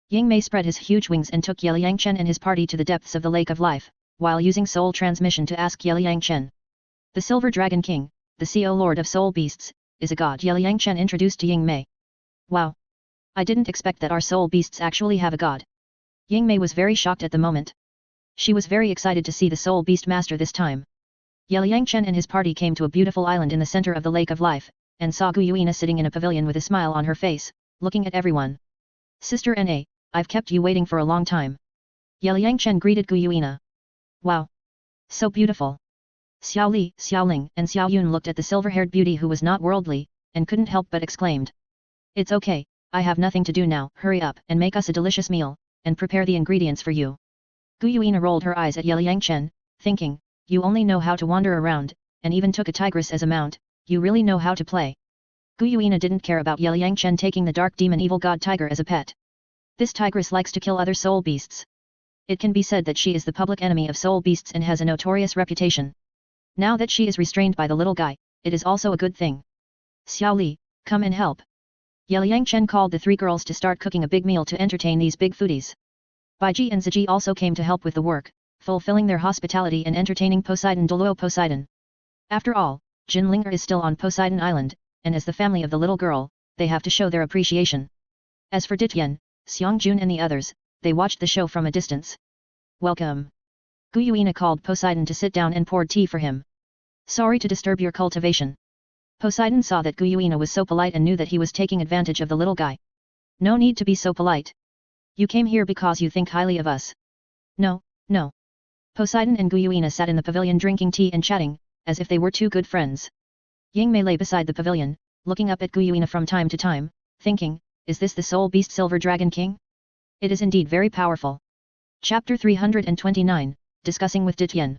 Ying Mei spread his huge wings and took Liang Chen and his party to the depths of the Lake of Life, while using soul transmission to ask Liang Chen. The Silver Dragon King, the CO Lord of Soul Beasts, is a god. Liang Chen introduced to Ying Mei. Wow. I didn't expect that our soul beasts actually have a god. Ying Mei was very shocked at the moment. She was very excited to see the soul beast master this time. Liang Chen and his party came to a beautiful island in the center of the Lake of Life, and saw Gu Yuina sitting in a pavilion with a smile on her face, looking at everyone. Sister Na, I've kept you waiting for a long time. Liang Chen greeted Gu Yuina. Wow. So beautiful. Xiao Li, Xiao Ling and Xiao Yun looked at the silver-haired beauty who was not worldly, and couldn't help but exclaimed. It's okay, I have nothing to do now. Hurry up and make us a delicious meal, and prepare the ingredients for you. Gu Yuina rolled her eyes at Liang Chen, thinking, you only know how to wander around, and even took a tigress as a mount, you really know how to play. Gu Yuina didn't care about Liang Chen taking the dark demon evil god tiger as a pet. This tigress likes to kill other soul beasts. It can be said that she is the public enemy of soul beasts and has a notorious reputation. Now that she is restrained by the little guy, it is also a good thing. Xiao Li, come and help. Liang Chen called the three girls to start cooking a big meal to entertain these big foodies. Baiji and Ziji also came to help with the work, fulfilling their hospitality and entertaining Poseidon Douluo Poseidon. After all, Jinlinger is still on Poseidon Island, and as the family of the little girl, they have to show their appreciation. As for Ditian, Xiangjun and the others, they watched the show from a distance. Welcome. Gu Yuina called Poseidon to sit down and poured tea for him. Sorry to disturb your cultivation. Poseidon saw that Gu Yuina was so polite and knew that he was taking advantage of the little guy. No need to be so polite. You came here because you think highly of us. No. Poseidon and Gu Yuina sat in the pavilion drinking tea and chatting, as if they were two good friends. Ying Mei lay beside the pavilion, looking up at Gu Yuina from time to time, thinking, is this the soul beast Silver Dragon King? It is indeed very powerful. Chapter 329, Discussing with Ditian.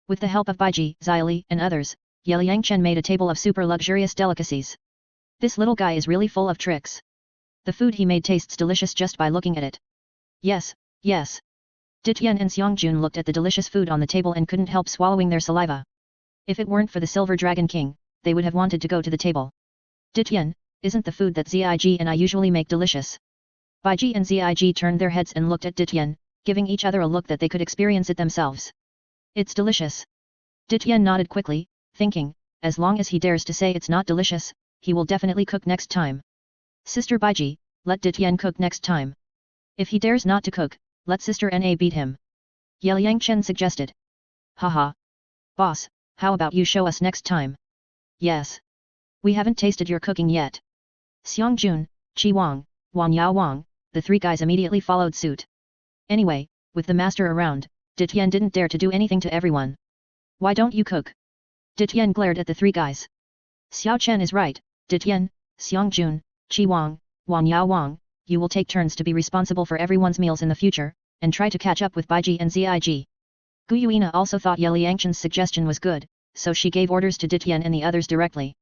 With the help of Baiji, Xiaoli and others, Liang Chen made a table of super luxurious delicacies. This little guy is really full of tricks. The food he made tastes delicious just by looking at it. Yes. Ditian and Xiangjun looked at the delicious food on the table and couldn't help swallowing their saliva. If it weren't for the Silver Dragon King, they would have wanted to go to the table. Ditian, isn't the food that Zig and I usually make delicious? Baiji and Zig turned their heads and looked at Ditian, giving each other a look that they could experience it themselves. It's delicious. Ditian nodded quickly, thinking, as long as he dares to say it's not delicious, he will definitely cook next time. Sister Baiji, let Ditian cook next time. If he dares not to cook, let Sister Na beat him. Liang Chen suggested. Haha. Boss, how about you show us next time? Yes. We haven't tasted your cooking yet. Xiangjun, Qi Wang, Wang Yao Wang, the three guys immediately followed suit. Anyway, with the master around, Ditian didn't dare to do anything to everyone. Why don't you cook? Ditian glared at the three guys. Xiao Chen is right, Ditian, Xiangjun, Qi Wang, Wang Yao Wang, you will take turns to be responsible for everyone's meals in the future, and try to catch up with Baiji and Zig. Gu Yuina also thought Liang Chen's suggestion was good, so she gave orders to Ditian and the others directly.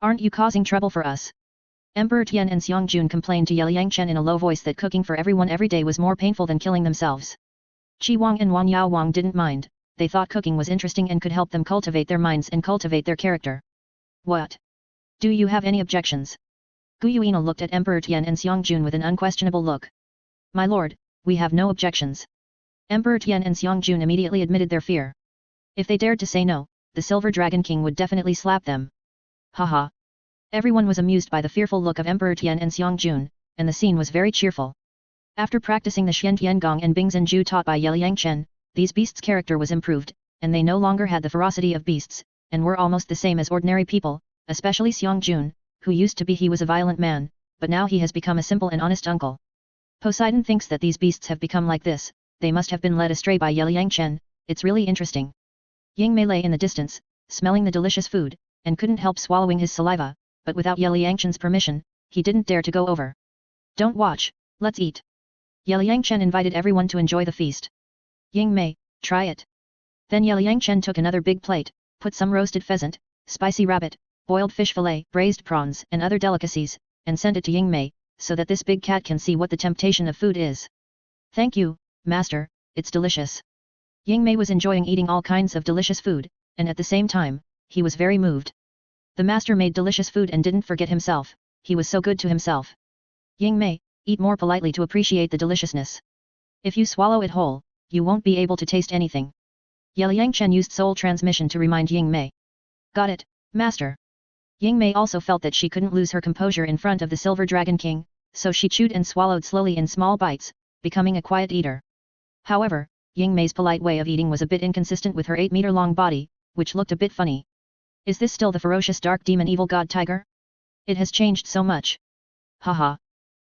Aren't you causing trouble for us? Emperor Tian and Xiangjun complained to Liang Chen in a low voice that cooking for everyone every day was more painful than killing themselves. Qi Wang and Wang Yao Wang didn't mind, they thought cooking was interesting and could help them cultivate their minds and cultivate their character. What? Do you have any objections? Gu Yuina looked at Emperor Tian and Xiangjun with an unquestionable look. My lord, we have no objections. Emperor Tian and Xiangjun immediately admitted their fear. If they dared to say no, the Silver Dragon King would definitely slap them. Haha. Everyone was amused by the fearful look of Emperor Tian and Xiangjun, and the scene was very cheerful. After practicing the Xian Tiangong and Bingzhen Ju taught by Liang Chen, these beasts' character was improved, and they no longer had the ferocity of beasts, and were almost the same as ordinary people, especially Xiangjun, who used to be he was a violent man, but now he has become a simple and honest uncle. Poseidon thinks that these beasts have become like this, they must have been led astray by Liang Chen, it's really interesting. Ying Mei lay in the distance, smelling the delicious food, and couldn't help swallowing his saliva, but without Liang Chen's permission, he didn't dare to go over. Don't watch, let's eat. Liang Chen invited everyone to enjoy the feast. Ying Mei, try it. Then Liang Chen took another big plate, put some roasted pheasant, spicy rabbit, boiled fish fillet, braised prawns and other delicacies, and sent it to Ying Mei, so that this big cat can see what the temptation of food is. Thank you, master, it's delicious. Ying Mei was enjoying eating all kinds of delicious food, and at the same time, he was very moved. The master made delicious food and didn't forget himself, he was so good to himself. Ying Mei, eat more politely to appreciate the deliciousness. If you swallow it whole, you won't be able to taste anything. Liang Chen used soul transmission to remind Ying Mei. Got it, master. Ying Mei also felt that she couldn't lose her composure in front of the Silver Dragon King, so she chewed and swallowed slowly in small bites, becoming a quiet eater. However, Ying Mei's polite way of eating was a bit inconsistent with her 8-meter-long body, which looked a bit funny. Is this still the ferocious dark demon evil god tiger? It has changed so much. Haha.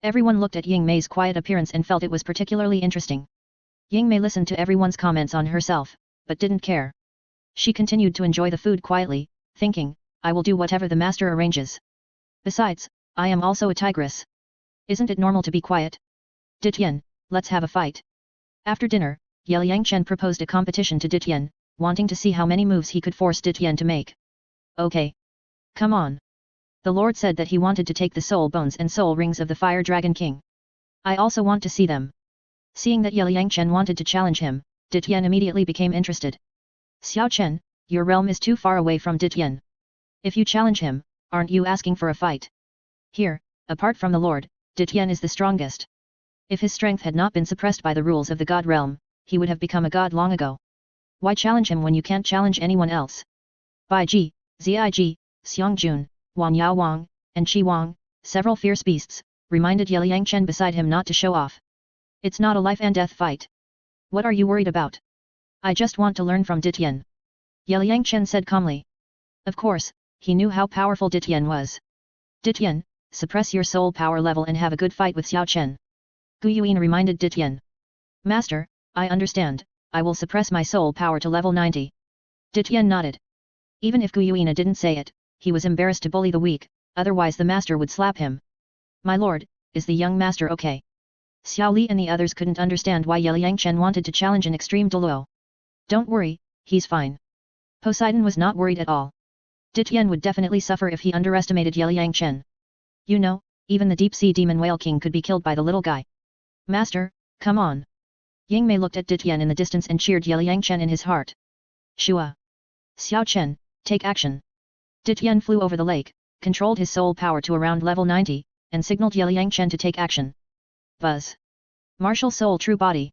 Everyone looked at Ying Mei's quiet appearance and felt it was particularly interesting. Ying Mei listened to everyone's comments on herself, but didn't care. She continued to enjoy the food quietly, thinking, I will do whatever the master arranges. Besides, I am also a tigress. Isn't it normal to be quiet? Ditian, let's have a fight. After dinner, Liang Chen proposed a competition to Ditian, wanting to see how many moves he could force Ditian to make. Okay. Come on. The Lord said that he wanted to take the soul bones and soul rings of the Fire Dragon King. I also want to see them. Seeing that Liang Chen wanted to challenge him, Ditian immediately became interested. Xiao Chen, your realm is too far away from Ditian. If you challenge him, aren't you asking for a fight? Here, apart from the Lord, Ditian is the strongest. If his strength had not been suppressed by the rules of the God realm, he would have become a god long ago. Why challenge him when you can't challenge anyone else? Bai Ji, Zig, Xiangjun, Wang Yao Wang, and Qi Wang, several fierce beasts, reminded Liang Chen beside him not to show off. It's not a life and death fight. What are you worried about? I just want to learn from Ditian. Liang Chen said calmly. Of course, he knew how powerful Ditian was. Ditian, suppress your soul power level and have a good fight with Xiao Chen. Gu Yuan reminded Ditian. Master, I understand, I will suppress my soul power to level 90. Ditian nodded. Even if Gu Yuan didn't say it, he was embarrassed to bully the weak, otherwise the master would slap him. My lord, is the young master okay? Xiao Li and the others couldn't understand why Liang Chen wanted to challenge an extreme Douluo. Don't worry, he's fine. Poseidon was not worried at all. Ditian would definitely suffer if he underestimated Liang Chen. You know, even the deep-sea demon whale king could be killed by the little guy. Master, come on. Ying Mei looked at Ditian in the distance and cheered Liang Chen in his heart. Shua. Xiao Chen, take action. Ditian flew over the lake, controlled his soul power to around level 90, and signaled Liang Chen to take action. Buzz. Martial Soul True Body.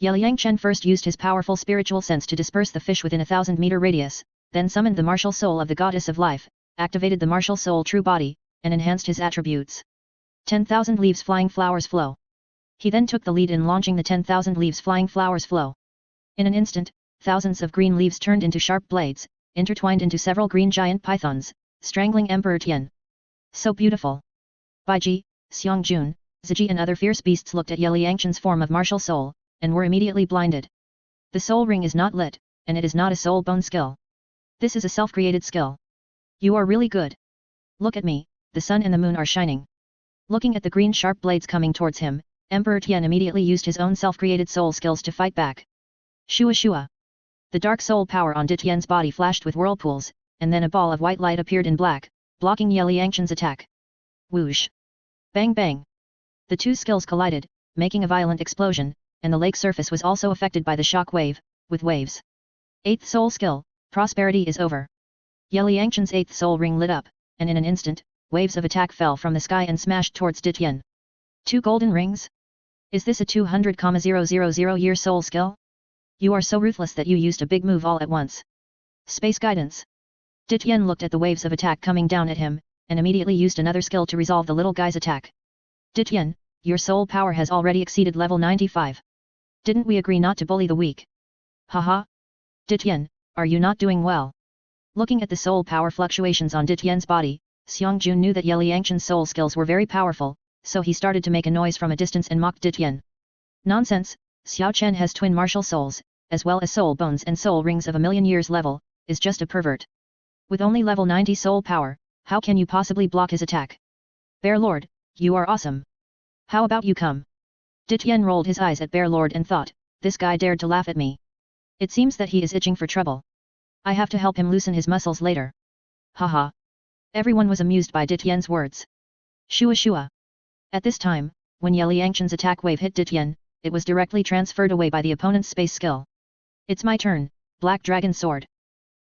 Liang Chen first used his powerful spiritual sense to disperse the fish within a 1,000-meter radius, then summoned the martial soul of the goddess of life, activated the martial soul True Body, and enhanced his attributes. 10,000 leaves flying flowers flow. He then took the lead in launching the 10,000 leaves flying flowers flow. In an instant, thousands of green leaves turned into sharp blades, intertwined into several green giant pythons, strangling Emperor Tian. So beautiful. Baiji, Xiangjun, Ziji and other fierce beasts looked at Liang Chen's form of martial soul, and were immediately blinded. The soul ring is not lit, and it is not a soul bone skill. This is a self-created skill. You are really good. Look at me, the sun and the moon are shining. Looking at the green sharp blades coming towards him, Emperor Tian immediately used his own self-created soul skills to fight back. Shua Shua. The dark soul power on Ditian's body flashed with whirlpools, and then a ball of white light appeared in black, blocking Liang Chen's attack. Whoosh. Bang bang. The two skills collided, making a violent explosion, and the lake surface was also affected by the shock wave, with waves. 8th soul skill, prosperity is over. Liang Chen's 8th soul ring lit up, and in an instant, waves of attack fell from the sky and smashed towards Ditian. 2 golden rings? Is this a 200,000 year soul skill? You are so ruthless that you used a big move all at once. Space guidance. Tian looked at the waves of attack coming down at him, and immediately used another skill to resolve the little guy's attack. Tian, your soul power has already exceeded level 95. Didn't we agree not to bully the weak? Haha. Tian, are you not doing well? Looking at the soul power fluctuations on Tian's body, Xiangjun knew that Liangchen's soul skills were very powerful, so he started to make a noise from a distance and mocked Tian. Nonsense, Xiao Chen has twin martial souls, as well as soul bones and soul rings of a million years level, is just a pervert. With only level 90 soul power, how can you possibly block his attack? Bear Lord, you are awesome. How about you come? Tian rolled his eyes at Bear Lord and thought, this guy dared to laugh at me. It seems that he is itching for trouble. I have to help him loosen his muscles later. Haha. Everyone was amused by Tian's words. Shua shua. At this time, when Liangchen's attack wave hit Tian, it was directly transferred away by the opponent's space skill. It's my turn, Black Dragon Sword.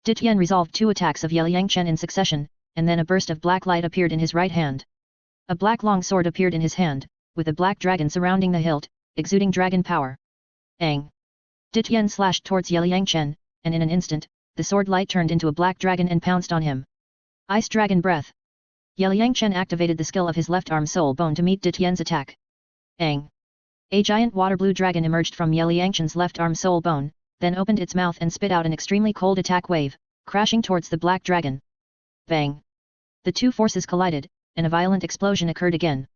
Tian resolved 2 attacks of Liangchen in succession, and then a burst of black light appeared in his right hand. A black long sword appeared in his hand, with a black dragon surrounding the hilt, exuding dragon power. Ang! Tian slashed towards Liangchen, and in an instant, the sword light turned into a black dragon and pounced on him. Ice Dragon Breath. Liangchen activated the skill of his left arm soul bone to meet Tian's attack. Ang! A giant water blue dragon emerged from Liangchen's left arm soul bone, then opened its mouth and spit out an extremely cold attack wave, crashing towards the black dragon. Bang! The two forces collided, and a violent explosion occurred again.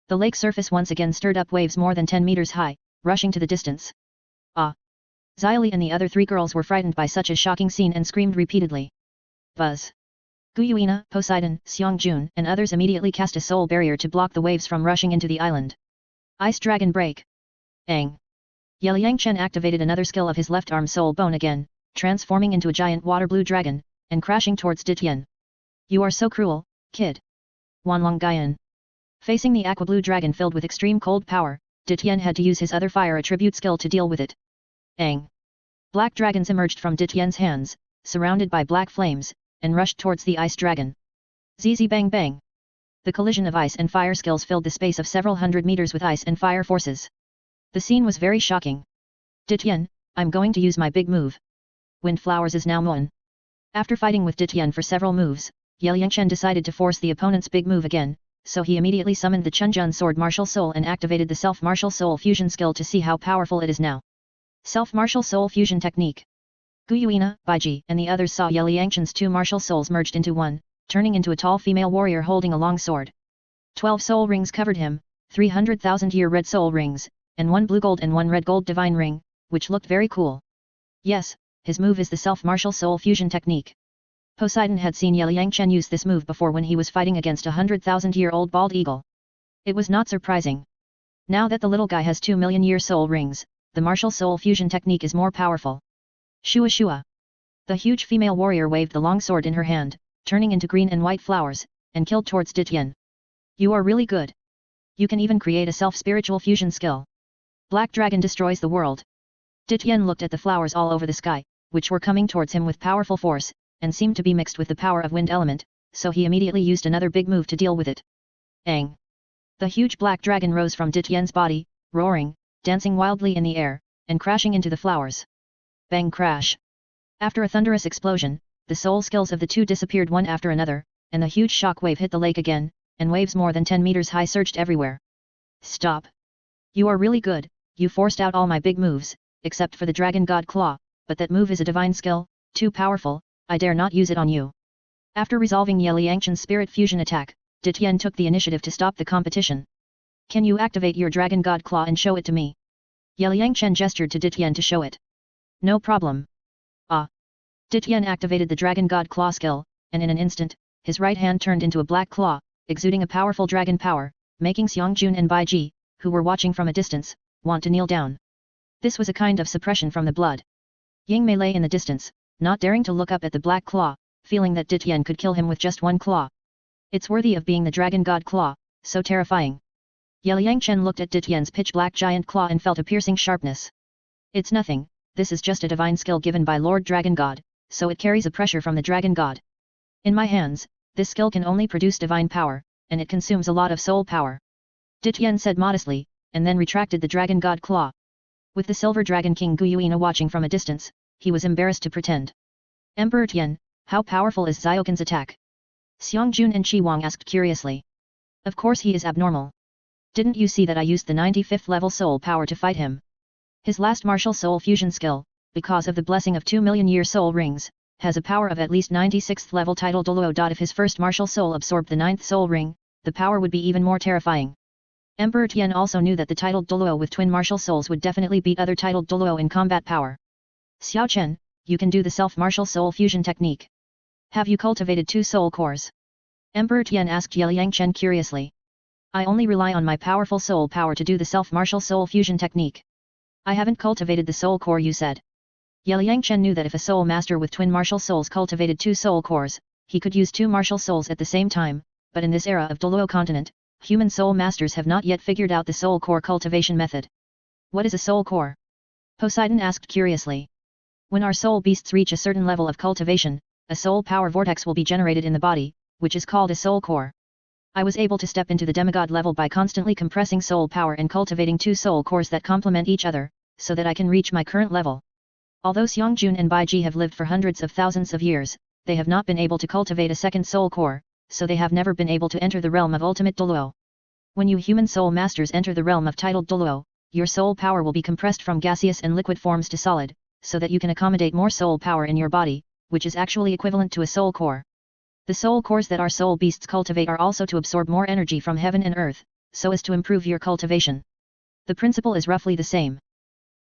The lake surface once again stirred up waves more than 10 meters high, rushing to the distance. Ah! Xyli and the other 3 girls were frightened by such a shocking scene and screamed repeatedly. Buzz! Guyuina, Poseidon, Xiangjun and others immediately cast a soul barrier to block the waves from rushing into the island. Ice Dragon Break! Ang! Liangchen activated another skill of his left arm soul bone again, transforming into a giant water blue dragon, and crashing towards Tian. You are so cruel, kid. Wanlong Gaian. Facing the aqua blue dragon filled with extreme cold power, Tian had to use his other fire attribute skill to deal with it. Ang! Black dragons emerged from Tian's hands, surrounded by black flames, and rushed towards the ice dragon. ZZ Bang Bang! The collision of ice and fire skills filled the space of several hundred meters with ice and fire forces. The scene was very shocking. Tian, I'm going to use my big move. Wind Flowers is now Moon. After fighting with Tian for several moves, Liangchen decided to force the opponent's big move again, so he immediately summoned the Chunjun Sword Martial Soul and activated the Self-Martial Soul Fusion skill to see how powerful it is now. Self-Martial Soul Fusion Technique. Guyuina, Baiji and the others saw Liangchen's 2 martial souls merged into one, turning into a tall female warrior holding a long sword. 12 soul rings covered him, 300,000-year red soul rings, and 1 blue gold and 1 red gold divine ring, which looked very cool. Yes, his move is the Self-Martial Soul Fusion Technique. Poseidon had seen Liangchen use this move before when he was fighting against a 100,000-year-old bald eagle. It was not surprising. Now that the little guy has 2 million-year soul rings, the Martial Soul Fusion Technique is more powerful. Shua shua. The huge female warrior waved the long sword in her hand, turning into green and white flowers, and killed towards Tian. You are really good. You can even create a self-spiritual fusion skill. Black Dragon destroys the world. Tian looked at the flowers all over the sky, which were coming towards him with powerful force, and seemed to be mixed with the power of wind element, so he immediately used another big move to deal with it. Ang! The huge black dragon rose from Tian's body, roaring, dancing wildly in the air, and crashing into the flowers. Bang crash! After a thunderous explosion, the soul skills of the two disappeared one after another, and the huge shock wave hit the lake again, and waves more than 10 meters high surged everywhere. Stop! You are really good, you forced out all my big moves, except for the Dragon God Claw, but that move is a divine skill, too powerful, I dare not use it on you. After resolving Liangchen's spirit fusion attack, Tian took the initiative to stop the competition. Can you activate your Dragon God Claw and show it to me? Liangchen gestured to Tian to show it. No problem. Ah! Tian activated the Dragon God Claw skill, and in an instant, his right hand turned into a black claw, exuding a powerful dragon power, making Xiangjun and Baiji, who were watching from a distance, want to kneel down. This was a kind of suppression from the blood. Yingmei lay in the distance, not daring to look up at the black claw, feeling that Tian could kill him with just one claw. It's worthy of being the Dragon God Claw, so terrifying. Liangchen looked at Tian's pitch-black giant claw and felt a piercing sharpness. It's nothing, this is just a divine skill given by Lord Dragon God, so it carries a pressure from the Dragon God. In my hands, this skill can only produce divine power, and it consumes a lot of soul power. Tian said modestly, and then retracted the dragon god claw. With the silver dragon king Guyuina watching from a distance, he was embarrassed to pretend. Emperor Tian, how powerful is Xiaoqin's attack? Xiang Jun and Qi Wang asked curiously. Of course he is abnormal. Didn't you see that I used the 95th level soul power to fight him? His last martial soul fusion skill, because of the blessing of 2 million year soul rings, has a power of at least 96th level title Douluo. If his first martial soul absorbed the 9th soul ring, the power would be even more terrifying. Emperor Tian also knew that the titled Douluo with twin martial souls would definitely beat other titled Douluo in combat power. Xiao Chen, you can do the self-martial soul fusion technique. Have you cultivated 2 soul cores? Emperor Tian asked Liang Chen curiously. I only rely on my powerful soul power to do the self-martial soul fusion technique. I haven't cultivated the soul core you said. Liang Chen knew that if a soul master with twin martial souls cultivated 2 soul cores, he could use 2 martial souls at the same time, but in this era of Douluo continent, human soul masters have not yet figured out the soul core cultivation method. What is a soul core? Poseidon asked curiously. When our soul beasts reach a certain level of cultivation, a soul power vortex will be generated in the body, which is called a soul core. I was able to step into the demigod level by constantly compressing soul power and cultivating 2 soul cores that complement each other, so that I can reach my current level. Although Xiangjun and Baiji have lived for hundreds of thousands of years, they have not been able to cultivate a second soul core, so they have never been able to enter the realm of ultimate Douluo. When you human soul masters enter the realm of titled Douluo, your soul power will be compressed from gaseous and liquid forms to solid, so that you can accommodate more soul power in your body, which is actually equivalent to a soul core. The soul cores that our soul beasts cultivate are also to absorb more energy from heaven and earth, so as to improve your cultivation. The principle is roughly the same.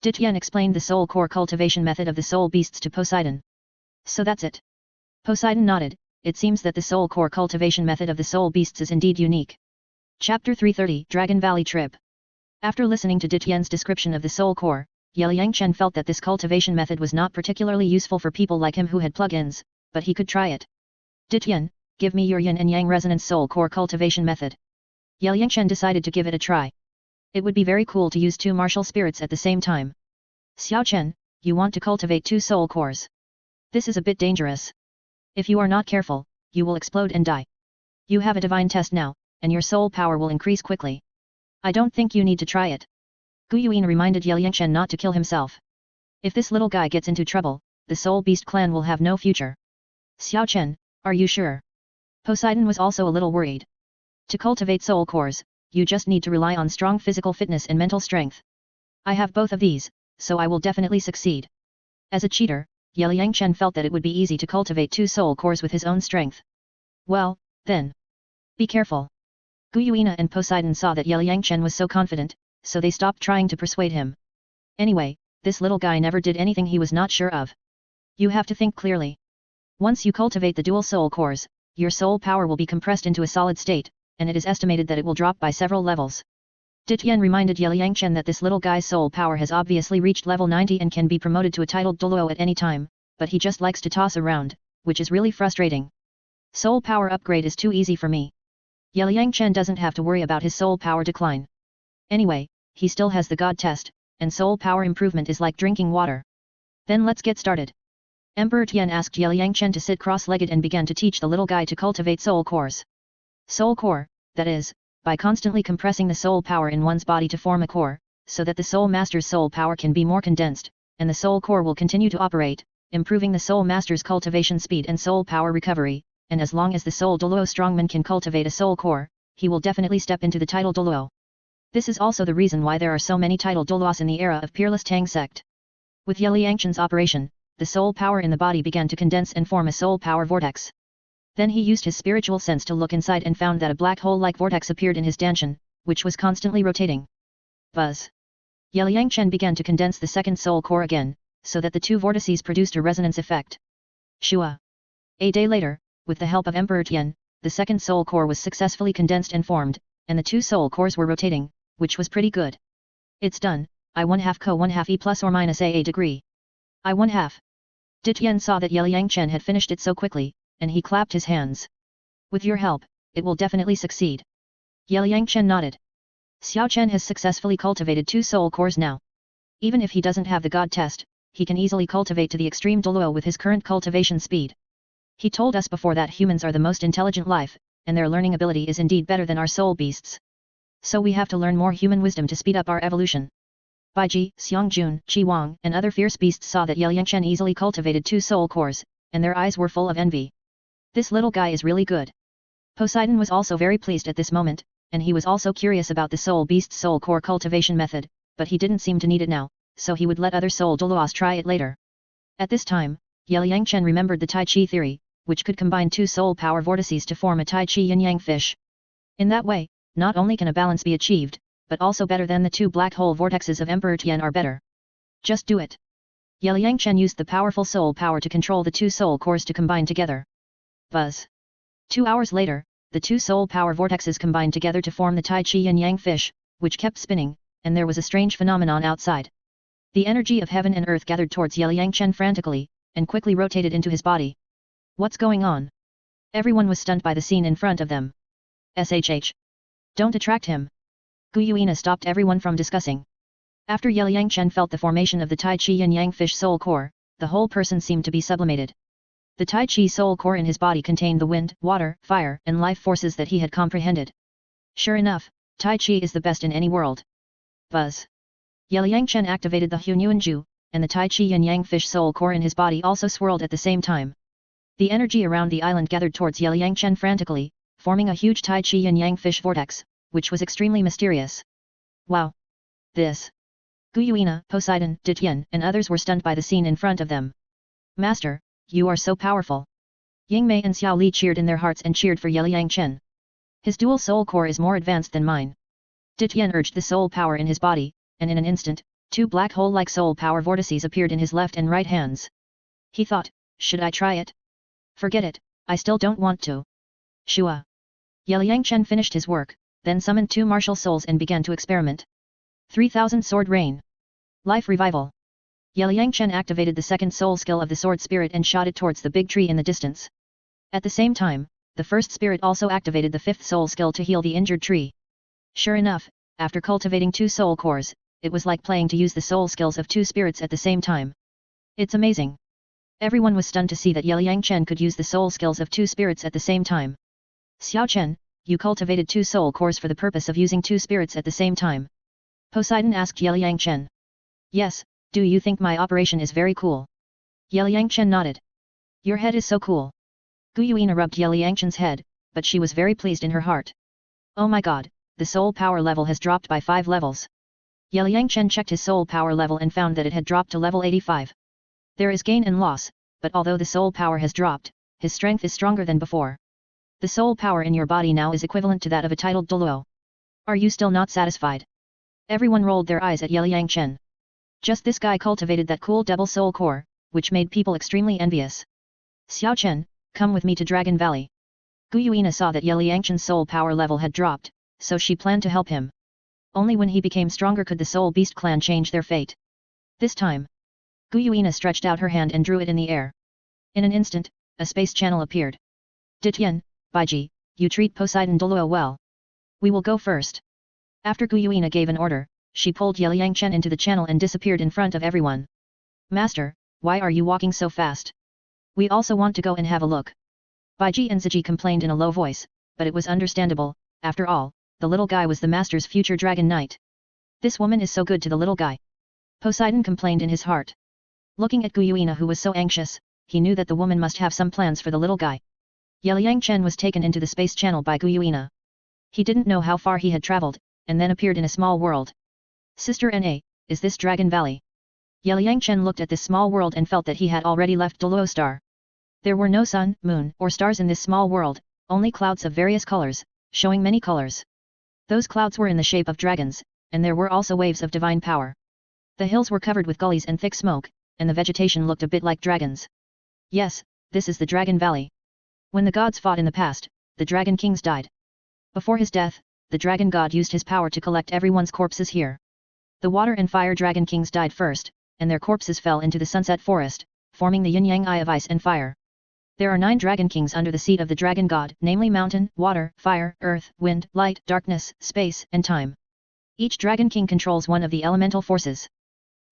Dityan explained the soul core cultivation method of the soul beasts to Poseidon. So that's it. Poseidon nodded. It seems that the soul core cultivation method of the soul beasts is indeed unique. Chapter 330 Dragon Valley Trip. After listening to Dityan's description of the soul core, Liang Chen felt that this cultivation method was not particularly useful for people like him who had plugins, but he could try it. Dityan, give me your yin and yang resonance soul core cultivation method. Liang Chen decided to give it a try. It would be very cool to use 2 martial spirits at the same time. Xiao Chen, you want to cultivate 2 soul cores. This is a bit dangerous. If you are not careful, you will explode and die. You have a divine test now, and your soul power will increase quickly. I don't think you need to try it. Guyuin reminded Liang Chen not to kill himself. If this little guy gets into trouble, the soul beast clan will have no future. Xiao Chen, are you sure? Poseidon was also a little worried. To cultivate soul cores, you just need to rely on strong physical fitness and mental strength. I have both of these, so I will definitely succeed. As a cheater, Liang Chen felt that it would be easy to cultivate 2 soul cores with his own strength. Well, then. Be careful. Guyuina and Poseidon saw that Liang Chen was so confident, so they stopped trying to persuade him. Anyway, this little guy never did anything he was not sure of. You have to think clearly. Once you cultivate the dual soul cores, your soul power will be compressed into a solid state, and it is estimated that it will drop by several levels. Dityan reminded Liang Chen that this little guy's soul power has obviously reached level 90 and can be promoted to a titled Douluo at any time, but he just likes to toss around, which is really frustrating. Soul power upgrade is too easy for me. Liang Chen doesn't have to worry about his soul power decline. Anyway, he still has the God test, and soul power improvement is like drinking water. Then let's get started. Emperor Tian asked Liang Chen to sit cross-legged and began to teach the little guy to cultivate soul cores. Soul core, that is, by constantly compressing the soul power in one's body to form a core, so that the soul master's soul power can be more condensed, and the soul core will continue to operate, improving the soul master's cultivation speed and soul power recovery, and as long as the soul Douluo strongman can cultivate a soul core, he will definitely step into the title Douluo. This is also the reason why there are so many title Douluos in the era of Peerless Tang sect. With Liang Chen's operation, the soul power in the body began to condense and form a soul power vortex. Then he used his spiritual sense to look inside and found that a black hole-like vortex appeared in his danshan, which was constantly rotating. Buzz. Liang Chen began to condense the second soul core again, so that the 2 vortices produced a resonance effect. Shua. A day later, with the help of Emperor Tian, the second soul core was successfully condensed and formed, and the 2 soul cores were rotating, which was pretty good. It's done. I 1/2 co 1/2 e plus or minus a degree. I 1/2. Dityan saw that Liang Chen had finished it so quickly, and he clapped his hands. With your help, it will definitely succeed. Liang Chen nodded. Xiao Chen has successfully cultivated 2 soul cores now. Even if he doesn't have the God test, he can easily cultivate to the extreme Douluo with his current cultivation speed. He told us before that humans are the most intelligent life, and their learning ability is indeed better than our soul beasts. So we have to learn more human wisdom to speed up our evolution. Baiji, Xiangjun, Qi Wang, and other fierce beasts saw that Yelyanchen easily cultivated 2 soul cores, and their eyes were full of envy. This little guy is really good. Poseidon was also very pleased at this moment, and he was also curious about the soul beast's soul core cultivation method, but he didn't seem to need it now, so he would let other soul Douluos try it later. At this time, Yelyanchen remembered the Tai Chi theory, which could combine 2 soul power vortices to form a Tai Chi yin-yang fish. In that way, not only can a balance be achieved, but also better than the 2 black hole vortexes of Emperor Tian are better. Just do it. Yelyanchen used the powerful soul power to control the 2 soul cores to combine together. Buzz. 2 hours later, the 2 soul power vortexes combined together to form the Tai Chi yin-yang fish, which kept spinning, and there was a strange phenomenon outside. The energy of heaven and earth gathered towards Yelyanchen frantically, and quickly rotated into his body. What's going on? Everyone was stunned by the scene in front of them. SHH. Don't attract him. Guyuina stopped everyone from discussing. After Yelyanchen felt the formation of the Tai Chi yin-yang fish soul core, the whole person seemed to be sublimated. The Tai Chi soul core in his body contained the wind, water, fire, and life forces that he had comprehended. Sure enough, Tai Chi is the best in any world. Buzz. Yelyanchen activated the Hunyuanju, and the Tai Chi yin-yang fish soul core in his body also swirled at the same time. The energy around the island gathered towards Yelyanchen frantically, forming a huge Tai Chi yin-yang fish vortex, which was extremely mysterious. Wow! This! Guyuina, Poseidon, Dityan, and others were stunned by the scene in front of them. Master, you are so powerful! Yingmei and Xiao Li cheered in their hearts and cheered for Yelyanchen. His dual soul core is more advanced than mine. Dityan urged the soul power in his body, and in an instant, 2 black hole-like soul power vortices appeared in his left and right hands. He thought, should I try it? Forget it, I still don't want to. Shua. Yelyanchen finished his work, then summoned 2 martial souls and began to experiment. 3000 Sword Rain. Life Revival. Yelyanchen activated the second soul skill of the sword spirit and shot it towards the big tree in the distance. At the same time, the first spirit also activated the 5th soul skill to heal the injured tree. Sure enough, after cultivating 2 soul cores, it was like playing to use the soul skills of 2 spirits at the same time. It's amazing. Everyone was stunned to see that Yelyanchen could use the soul skills of 2 spirits at the same time. Xiao Chen, you cultivated 2 soul cores for the purpose of using 2 spirits at the same time. Poseidon asked Yelyanchen. Yes, do you think my operation is very cool? Yelyanchen nodded. Your head is so cool. Guyuina rubbed Yelyanchen's head, but she was very pleased in her heart. Oh my god, the soul power level has dropped by 5 levels. Yelyanchen checked his soul power level and found that it had dropped to level 85. There is gain and loss, but although the soul power has dropped, his strength is stronger than before. The soul power in your body now is equivalent to that of a titled Douluo. Are you still not satisfied? Everyone rolled their eyes at Yelyanchen. Just this guy cultivated that cool double soul core, which made people extremely envious. Xiao Chen, come with me to Dragon Valley. Guyuina saw that Yelyanchen's soul power level had dropped, so she planned to help him. Only when he became stronger could the Soul Beast clan change their fate. This time, Guyuina stretched out her hand and drew it in the air. In an instant, a space channel appeared. Dityan, Baiji, you treat Poseidon Douluo well. We will go first. After Guyuina gave an order, she pulled Yelyanchen into the channel and disappeared in front of everyone. Master, why are you walking so fast? We also want to go and have a look. Baiji and Ziji complained in a low voice, but it was understandable. After all, the little guy was the master's future dragon knight. This woman is so good to the little guy. Poseidon complained in his heart. Looking at Guyuina who was so anxious, he knew that the woman must have some plans for the little guy. Yelyanchen was taken into the space channel by Guyuina. He didn't know how far he had traveled, and then appeared in a small world. Sister Na, is this Dragon Valley? Yelyanchen looked at this small world and felt that he had already left Douluo Star. There were no sun, moon, or stars in this small world, only clouds of various colors, showing many colors. Those clouds were in the shape of dragons, and there were also waves of divine power. The hills were covered with gullies and thick smoke, and the vegetation looked a bit like dragons. Yes, this is the Dragon Valley. When the gods fought in the past, the dragon kings died. Before his death, the dragon god used his power to collect everyone's corpses here. The water and fire dragon kings died first, and their corpses fell into the sunset forest, forming the yin-yang eye of ice and fire. There are 9 dragon kings under the seat of the dragon god, namely mountain, water, fire, earth, wind, light, darkness, space, and time. Each dragon king controls one of the elemental forces.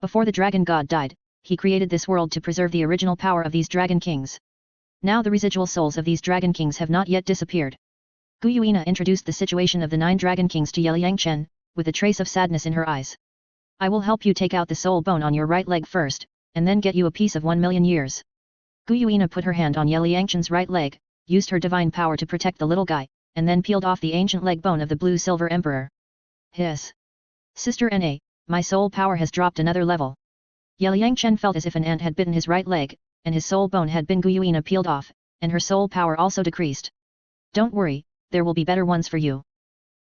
Before the dragon god died, he created this world to preserve the original power of these dragon kings. Now the residual souls of these dragon kings have not yet disappeared. Gu Yuina introduced the situation of the 9 Dragon Kings to Ye Yangchen, with a trace of sadness in her eyes. I will help you take out the soul bone on your right leg first, and then get you a piece of 1,000,000 years. Gu Yuina put her hand on Ye Yangchen's right leg, used her divine power to protect the little guy, and then peeled off the ancient leg bone of the blue-silver emperor. Hiss. Sister Na, my soul power has dropped another level. Ye Yangchen felt as if an ant had bitten his right leg, and his soul bone had been Gu Yuina peeled off, and her soul power also decreased. Don't worry, there will be better ones for you.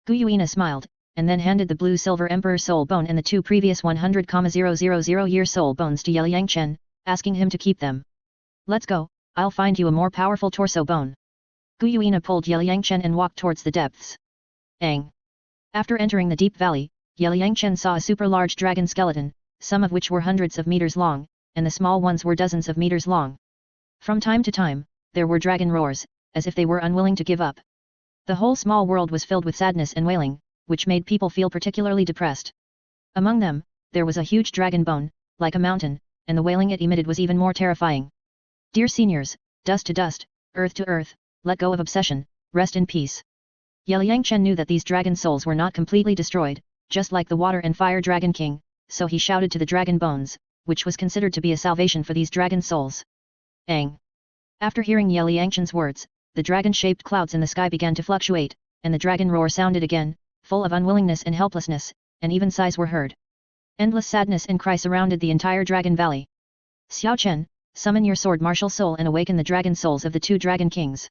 Gu Yuina smiled, and then handed the blue-silver emperor soul bone and the 2 previous 100,000 year soul bones to Ye Yangchen, asking him to keep them. Let's go, I'll find you a more powerful torso bone. Gu Yuina pulled Ye Yangchen and walked towards the depths. Ang. After entering the deep valley, Ye Yangchen saw a super large dragon skeleton, some of which were hundreds of meters long, and the small ones were dozens of meters long. From time to time, there were dragon roars, as if they were unwilling to give up. The whole small world was filled with sadness and wailing, which made people feel particularly depressed. Among them, there was a huge dragon bone, like a mountain, and the wailing it emitted was even more terrifying. Dear seniors, dust to dust, earth to earth, let go of obsession, rest in peace. Ye Yangchen knew that these dragon souls were not completely destroyed, just like the Water and Fire Dragon King, so he shouted to the dragon bones, which was considered to be a salvation for these dragon souls. Ang. After hearing Ye Yangchen's words, the dragon-shaped clouds in the sky began to fluctuate, and the dragon roar sounded again, full of unwillingness and helplessness, and even sighs were heard. Endless sadness and cry surrounded the entire Dragon Valley. Xiao Chen, summon your sword martial soul and awaken the dragon souls of the 2 Dragon Kings.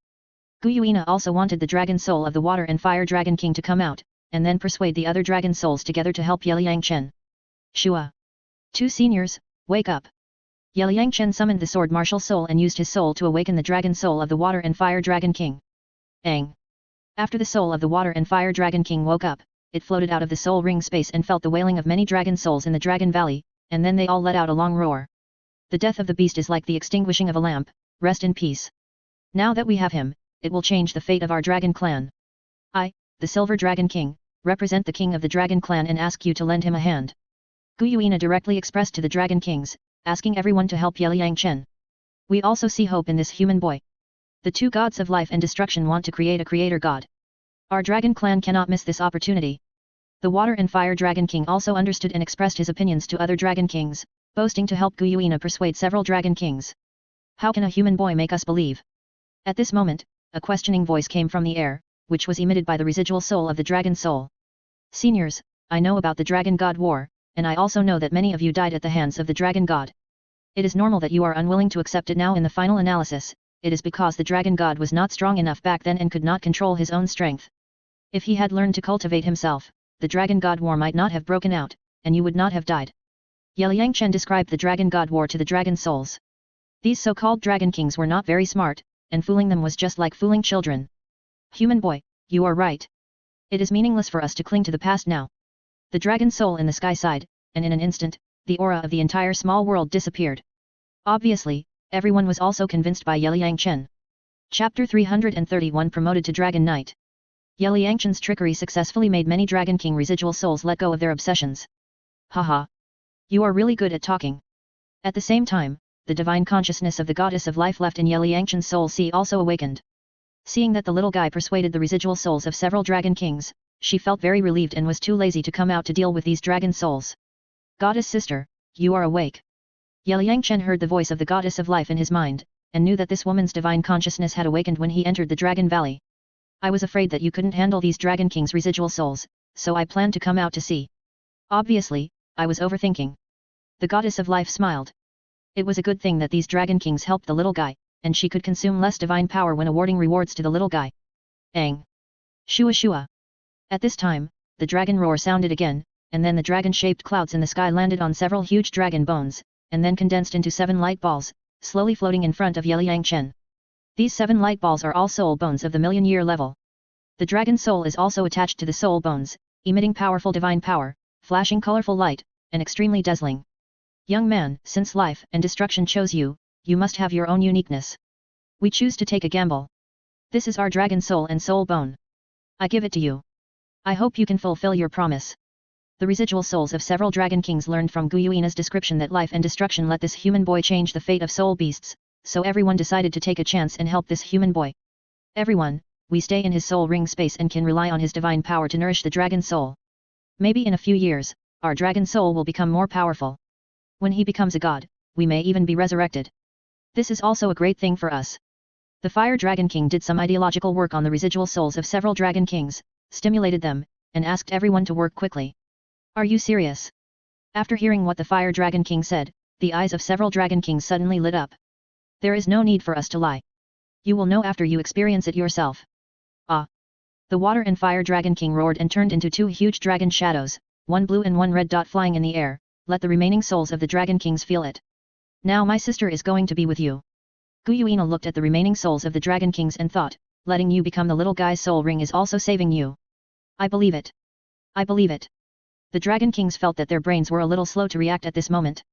Gu Yuina also wanted the dragon soul of the Water and Fire Dragon King to come out, and then persuade the other dragon souls together to help Ye Yangchen. Shua. 2 seniors, wake up. Ye Yangchen summoned the sword martial soul and used his soul to awaken the dragon soul of the Water and Fire Dragon King. Ang. After the soul of the Water and Fire Dragon King woke up, it floated out of the soul ring space and felt the wailing of many dragon souls in the Dragon Valley, and then they all let out a long roar. The death of the beast is like the extinguishing of a lamp, rest in peace. Now that we have him, it will change the fate of our dragon clan. I, the Silver Dragon King, represent the king of the dragon clan and ask you to lend him a hand. Gu Yuina directly expressed to the dragon kings, asking everyone to help Ye Yangchen. We also see hope in this human boy. The 2 gods of life and destruction want to create a creator god. Our dragon clan cannot miss this opportunity. The Water and Fire Dragon King also understood and expressed his opinions to other dragon kings, boasting to help Gu Yuina persuade several dragon kings. How can a human boy make us believe? At this moment, a questioning voice came from the air, which was emitted by the residual soul of the dragon soul. Seniors, I know about the Dragon God War, and I also know that many of you died at the hands of the Dragon God. It is normal that you are unwilling to accept it now. In the final analysis, it is because the Dragon God was not strong enough back then and could not control his own strength. If he had learned to cultivate himself, the Dragon God War might not have broken out, and you would not have died. Ye Yangchen described the Dragon God War to the dragon souls. These so-called dragon kings were not very smart, and fooling them was just like fooling children. Human boy, you are right. It is meaningless for us to cling to the past now. The dragon soul in the sky sighed, and in an instant, the aura of the entire small world disappeared. Obviously, everyone was also convinced by Ye Yangchen. Chapter 331 Promoted to Dragon Knight. Ye Yangchen's trickery successfully made many Dragon King residual souls let go of their obsessions. Haha. You are really good at talking. At the same time, the divine consciousness of the goddess of life left in Ye Yangchen's soul sea also awakened. Seeing that the little guy persuaded the residual souls of several Dragon Kings, she felt very relieved and was too lazy to come out to deal with these dragon souls. Goddess sister, you are awake. Ye Yangchen heard the voice of the goddess of life in his mind, and knew that this woman's divine consciousness had awakened when he entered the Dragon Valley. I was afraid that you couldn't handle these Dragon Kings' residual souls, so I planned to come out to see. Obviously, I was overthinking. The goddess of life smiled. It was a good thing that these Dragon Kings helped the little guy, and she could consume less divine power when awarding rewards to the little guy. Ang. Shua shua. At this time, the dragon roar sounded again, and then the dragon-shaped clouds in the sky landed on several huge dragon bones, and then condensed into 7 light balls, slowly floating in front of Ye Yangchen. These 7 light balls are all soul bones of the million-year level. The dragon soul is also attached to the soul bones, emitting powerful divine power, flashing colorful light, and extremely dazzling. Young man, since life and destruction chose you, you must have your own uniqueness. We choose to take a gamble. This is our dragon soul and soul bone. I give it to you. I hope you can fulfill your promise. The residual souls of several Dragon Kings learned from Gu Yuina's description that life and destruction let this human boy change the fate of soul beasts, so everyone decided to take a chance and help this human boy. Everyone, we stay in his soul ring space and can rely on his divine power to nourish the dragon soul. Maybe in a few years, our dragon soul will become more powerful. When he becomes a god, we may even be resurrected. This is also a great thing for us. The Fire Dragon King did some ideological work on the residual souls of several dragon kings, stimulated them, and asked everyone to work quickly. Are you serious? After hearing what the Fire Dragon King said, the eyes of several dragon kings suddenly lit up. There is no need for us to lie. You will know after you experience it yourself. Ah! The Water and Fire Dragon King roared and turned into two huge dragon shadows, one blue and one red dot flying in the air. Let the remaining souls of the dragon kings feel it. Now my sister is going to be with you. Guyuina looked at the remaining souls of the dragon kings and thought, letting you become the little guy's soul ring is also saving you. I believe it. I believe it. The dragon kings felt that their brains were a little slow to react at this moment.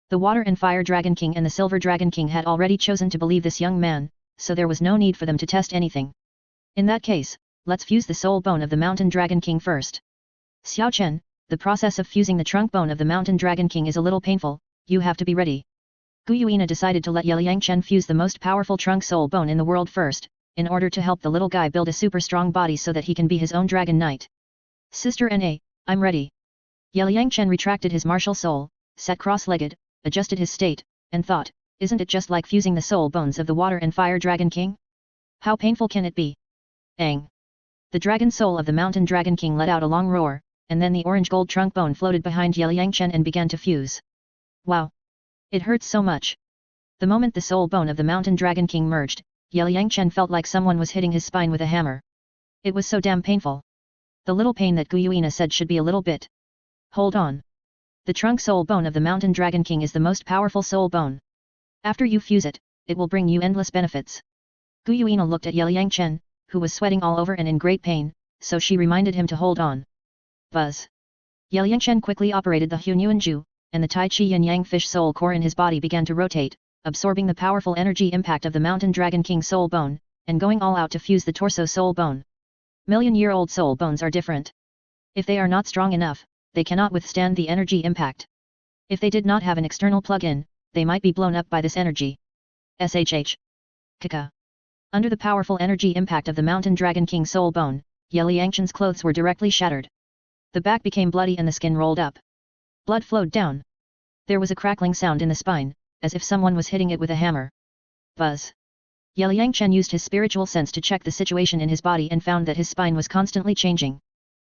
The Water and Fire Dragon King and the Silver Dragon King had already chosen to believe this young man, so there was no need for them to test anything. In that case, let's fuse the soul bone of the Mountain Dragon King first. Xiao Chen, the process of fusing the trunk bone of the Mountain Dragon King is a little painful, you have to be ready. Guyuina decided to let Yeliang Chen fuse the most powerful trunk soul bone in the world first, in order to help the little guy build a super strong body so that he can be his own dragon knight. Sister Na, I'm ready. Yeliang Chen retracted his martial soul, sat cross-legged, adjusted his state, and thought, isn't it just like fusing the soul bones of the Water and Fire Dragon King? How painful can it be? Ang! The dragon soul of the Mountain Dragon King let out a long roar, and then the orange gold trunk bone floated behind Yeliang Chen and began to fuse. Wow! It hurts so much. The moment the soul bone of the Mountain Dragon King merged, Yeliang Chen felt like someone was hitting his spine with a hammer. It was so damn painful. The little pain that Guyuina said should be a little bit. Hold on. The trunk soul bone of the Mountain Dragon King is the most powerful soul bone. After you fuse it, it will bring you endless benefits. Guyuina looked at Yeliang Chen, who was sweating all over and in great pain, so she reminded him to hold on. Buzz. Yeliang Chen quickly operated the Hunyuan Ju, and the Tai Chi Yin Yang fish soul core in his body began to rotate, absorbing the powerful energy impact of the Mountain Dragon King soul bone, and going all out to fuse the torso soul bone. Million-year-old soul bones are different. If they are not strong enough, they cannot withstand the energy impact. If they did not have an external plug-in, they might be blown up by this energy. SHH. Kaka. Under the powerful energy impact of the Mountain Dragon King soul bone, Yeliang Chen's clothes were directly shattered. The back became bloody and the skin rolled up. Blood flowed down. There was a crackling sound in the spine, as if someone was hitting it with a hammer. Buzz. Yeliang Chen used his spiritual sense to check the situation in his body and found that his spine was constantly changing.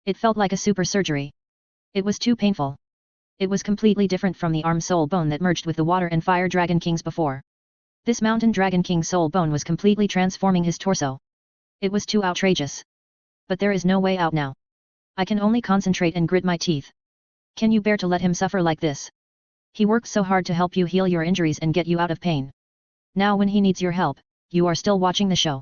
It felt like a super surgery. It was too painful. It was completely different from the arm soul bone that merged with the Water and Fire Dragon Kings before. This Mountain Dragon King soul bone was completely transforming his torso. It was too outrageous. But there is no way out now. I can only concentrate and grit my teeth. Can you bear to let him suffer like this? He worked so hard to help you heal your injuries and get you out of pain. Now when he needs your help, you are still watching the show.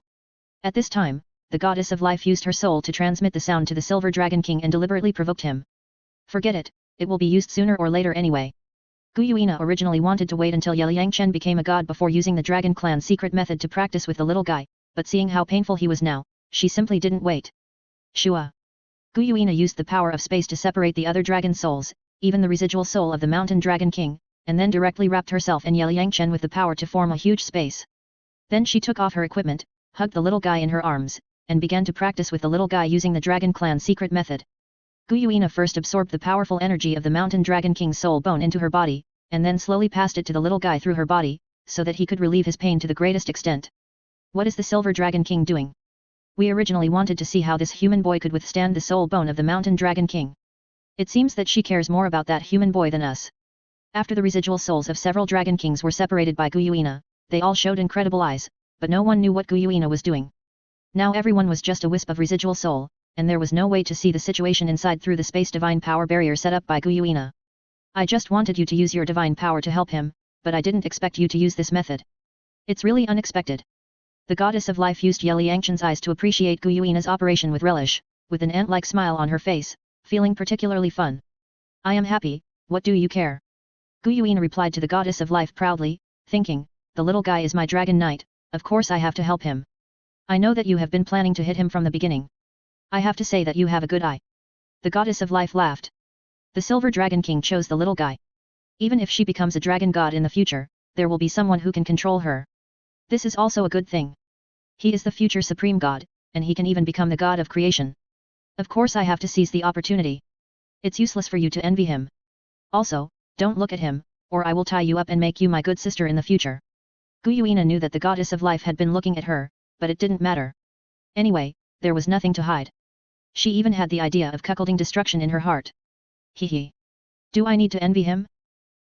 At this time, the Goddess of Life used her soul to transmit the sound to the Silver Dragon King and deliberately provoked him. Forget it, it will be used sooner or later anyway. Guyuina originally wanted to wait until Yeliang Chen became a god before using the Dragon Clan's secret method to practice with the little guy, but seeing how painful he was now, she simply didn't wait. Shua. Guyuina used the power of space to separate the other dragon souls, even the residual soul of the Mountain Dragon King, and then directly wrapped herself and Yeliang Chen with the power to form a huge space. Then she took off her equipment, hugged the little guy in her arms, and began to practice with the little guy using the Dragon Clan's secret method. Guyuina first absorbed the powerful energy of the Mountain Dragon King's soul bone into her body, and then slowly passed it to the little guy through her body, so that he could relieve his pain to the greatest extent. What is the Silver Dragon King doing? We originally wanted to see how this human boy could withstand the soul bone of the Mountain Dragon King. It seems that she cares more about that human boy than us. After the residual souls of several Dragon Kings were separated by Guyuina, they all showed incredible eyes, but no one knew what Guyuina was doing. Now everyone was just a wisp of residual soul, and there was no way to see the situation inside through the space divine power barrier set up by Guyuina. I just wanted you to use your divine power to help him, but I didn't expect you to use this method. It's really unexpected. The Goddess of Life used Yeliang Chen's eyes to appreciate Guyuina's operation with relish, with an ant-like smile on her face, feeling particularly fun. I am happy, what do you care? Guyuina replied to the Goddess of Life proudly, thinking, the little guy is my dragon knight, of course I have to help him. I know that you have been planning to hit him from the beginning. I have to say that you have a good eye. The Goddess of Life laughed. The Silver Dragon King chose the little guy. Even if she becomes a dragon god in the future, there will be someone who can control her. This is also a good thing. He is the future supreme god, and he can even become the god of creation. Of course I have to seize the opportunity. It's useless for you to envy him. Also, don't look at him, or I will tie you up and make you my good sister in the future. Guyuina knew that the goddess of life had been looking at her, but it didn't matter. Anyway, there was nothing to hide. She even had the idea of cuckolding destruction in her heart. Hee. Do I need to envy him?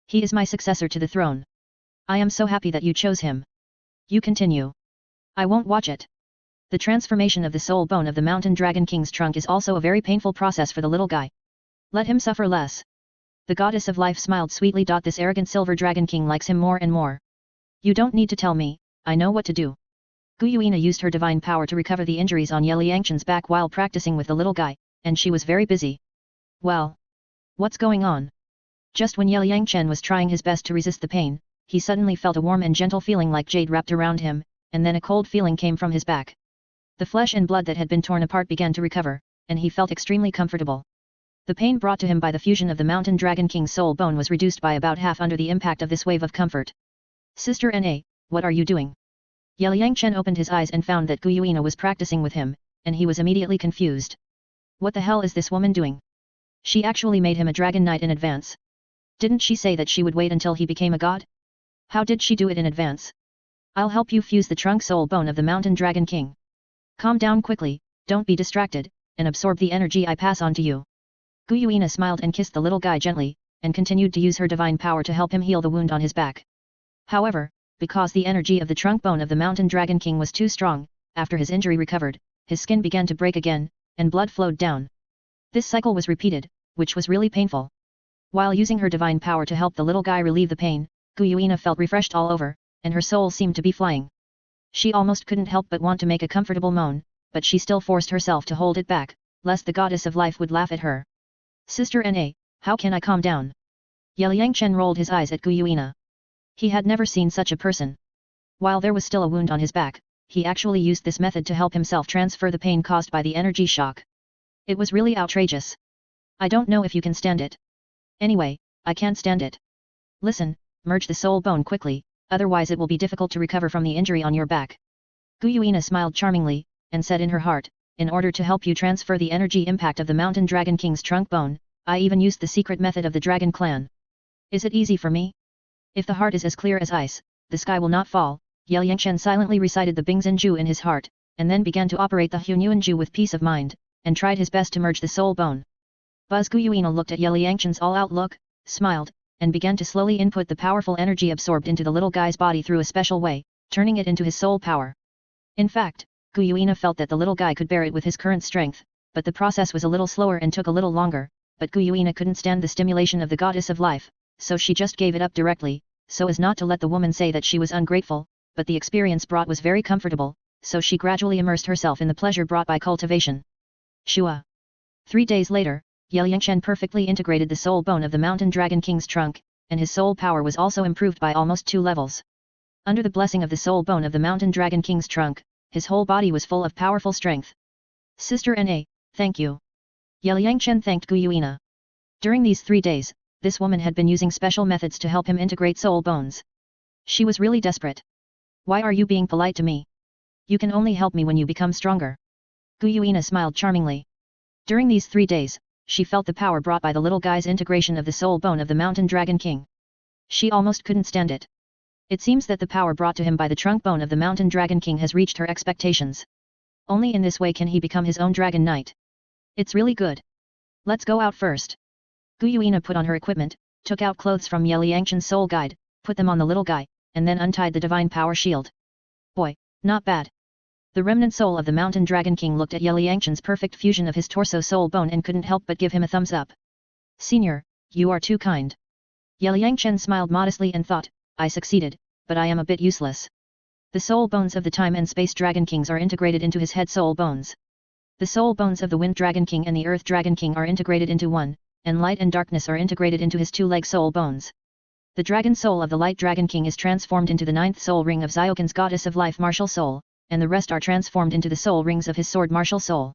He is my successor to the throne. I am so happy that you chose him. You continue. I won't watch it. The transformation of the soul bone of the mountain dragon king's trunk is also a very painful process for the little guy. Let him suffer less. The goddess of life smiled sweetly. This arrogant silver dragon king likes him more and more. You don't need to tell me, I know what to do. Guyuina used her divine power to recover the injuries on Ye Liangchen's back while practicing with the little guy, and she was very busy. Well, what's going on? Just when Ye Liangchen was trying his best to resist the pain, he suddenly felt a warm and gentle feeling like jade wrapped around him, and then a cold feeling came from his back. The flesh and blood that had been torn apart began to recover, and he felt extremely comfortable. The pain brought to him by the fusion of the mountain dragon king's soul bone was reduced by about half under the impact of this wave of comfort. Sister Na, what are you doing? Ye Liangchen opened his eyes and found that Guyuina was practicing with him, and he was immediately confused. What the hell is this woman doing? She actually made him a dragon knight in advance. Didn't she say that she would wait until he became a god? How did she do it in advance? I'll help you fuse the trunk soul bone of the mountain dragon king. Calm down quickly, don't be distracted, and absorb the energy I pass on to you. Guyuina smiled and kissed the little guy gently, and continued to use her divine power to help him heal the wound on his back. However, because the energy of the trunk bone of the mountain dragon king was too strong, after his injury recovered, his skin began to break again, and blood flowed down. This cycle was repeated, which was really painful. While using her divine power to help the little guy relieve the pain, Guyuina felt refreshed all over, and her soul seemed to be flying. She almost couldn't help but want to make a comfortable moan, but she still forced herself to hold it back, lest the goddess of life would laugh at her. Sister Na, how can I calm down? Ye Liangchen rolled his eyes at Guyuina. He had never seen such a person. While there was still a wound on his back, he actually used this method to help himself transfer the pain caused by the energy shock. It was really outrageous. I don't know if you can stand it. Anyway, I can't stand it. Listen, merge the soul bone quickly, otherwise it will be difficult to recover from the injury on your back. Guyuina smiled charmingly, and said in her heart, in order to help you transfer the energy impact of the mountain dragon king's trunk bone, I even used the secret method of the dragon clan. Is it easy for me? If the heart is as clear as ice, the sky will not fall. Ye Liangchen silently recited the Bingzhen in his heart, and then began to operate the Hunyuan with peace of mind, and tried his best to merge the soul bone. Buzz Guyuina looked at Ye Liangchen's all-out look, smiled, and began to slowly input the powerful energy absorbed into the little guy's body through a special way, turning it into his soul power. In fact, Guyuina felt that the little guy could bear it with his current strength, but the process was a little slower and took a little longer, but Guyuina couldn't stand the stimulation of the goddess of life, so she just gave it up directly, so as not to let the woman say that she was ungrateful, but the experience brought was very comfortable, so she gradually immersed herself in the pleasure brought by cultivation. Shua. 3 days later, Ye Liangchen perfectly integrated the soul bone of the mountain dragon king's trunk, and his soul power was also improved by almost 2 levels. Under the blessing of the soul bone of the mountain dragon king's trunk, his whole body was full of powerful strength. Sister Na, thank you. Ye Liangchen thanked Guyuina. During these 3 days, this woman had been using special methods to help him integrate soul bones. She was really desperate. Why are you being polite to me? You can only help me when you become stronger. Guyuina smiled charmingly. During these 3 days, she felt the power brought by the little guy's integration of the soul bone of the mountain dragon king. She almost couldn't stand it. It seems that the power brought to him by the trunk bone of the mountain dragon king has reached her expectations. Only in this way can he become his own dragon knight. It's really good. Let's go out first. Guyuina put on her equipment, took out clothes from Ye Liangchen's soul guide, put them on the little guy, and then untied the divine power shield. Boy, not bad. The remnant soul of the mountain dragon king looked at Ye Liangchen's perfect fusion of his torso soul bone and couldn't help but give him a thumbs up. Senior, you are too kind. Ye Liangchen smiled modestly and thought, I succeeded, but I am a bit useless. The soul bones of the time and space dragon kings are integrated into his head soul bones. The soul bones of the wind dragon king and the earth dragon king are integrated into one, and light and darkness are integrated into his 2-leg soul bones. The dragon soul of the light dragon king is transformed into the 9th soul ring of Xiaogan's goddess of life martial soul, and the rest are transformed into the soul rings of his sword martial soul.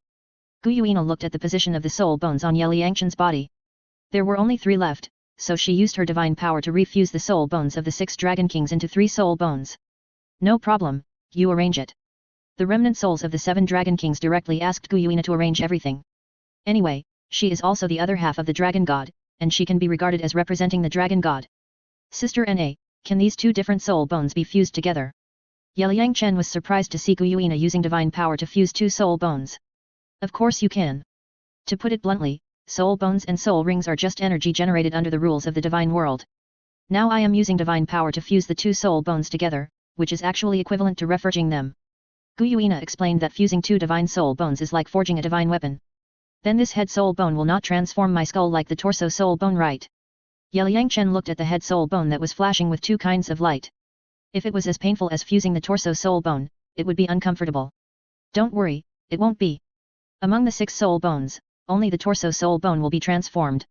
Guyuina looked at the position of the soul bones on Ye Liangchen's body. There were only 3 left, so she used her divine power to refuse the soul bones of the 6 dragon kings into 3 soul bones. No problem, you arrange it. The remnant souls of the 7 Dragon Kings directly asked Guyuina to arrange everything. Anyway, she is also the other half of the Dragon God, and she can be regarded as representing the Dragon God. Sister Na, can these 2 different soul bones be fused together? Liang Chen was surprised to see Guyuina using divine power to fuse 2 soul bones. Of course you can. To put it bluntly, soul bones and soul rings are just energy generated under the rules of the divine world. Now I am using divine power to fuse the 2 soul bones together, which is actually equivalent to reforging them. Guyuina explained that fusing 2 divine soul bones is like forging a divine weapon. Then this head soul bone will not transform my skull like the torso soul bone, right? Liang Chen looked at the head soul bone that was flashing with 2 kinds of light. If it was as painful as fusing the torso soul bone, it would be uncomfortable. Don't worry, it won't be. Among the 6 soul bones, only the torso soul bone will be transformed.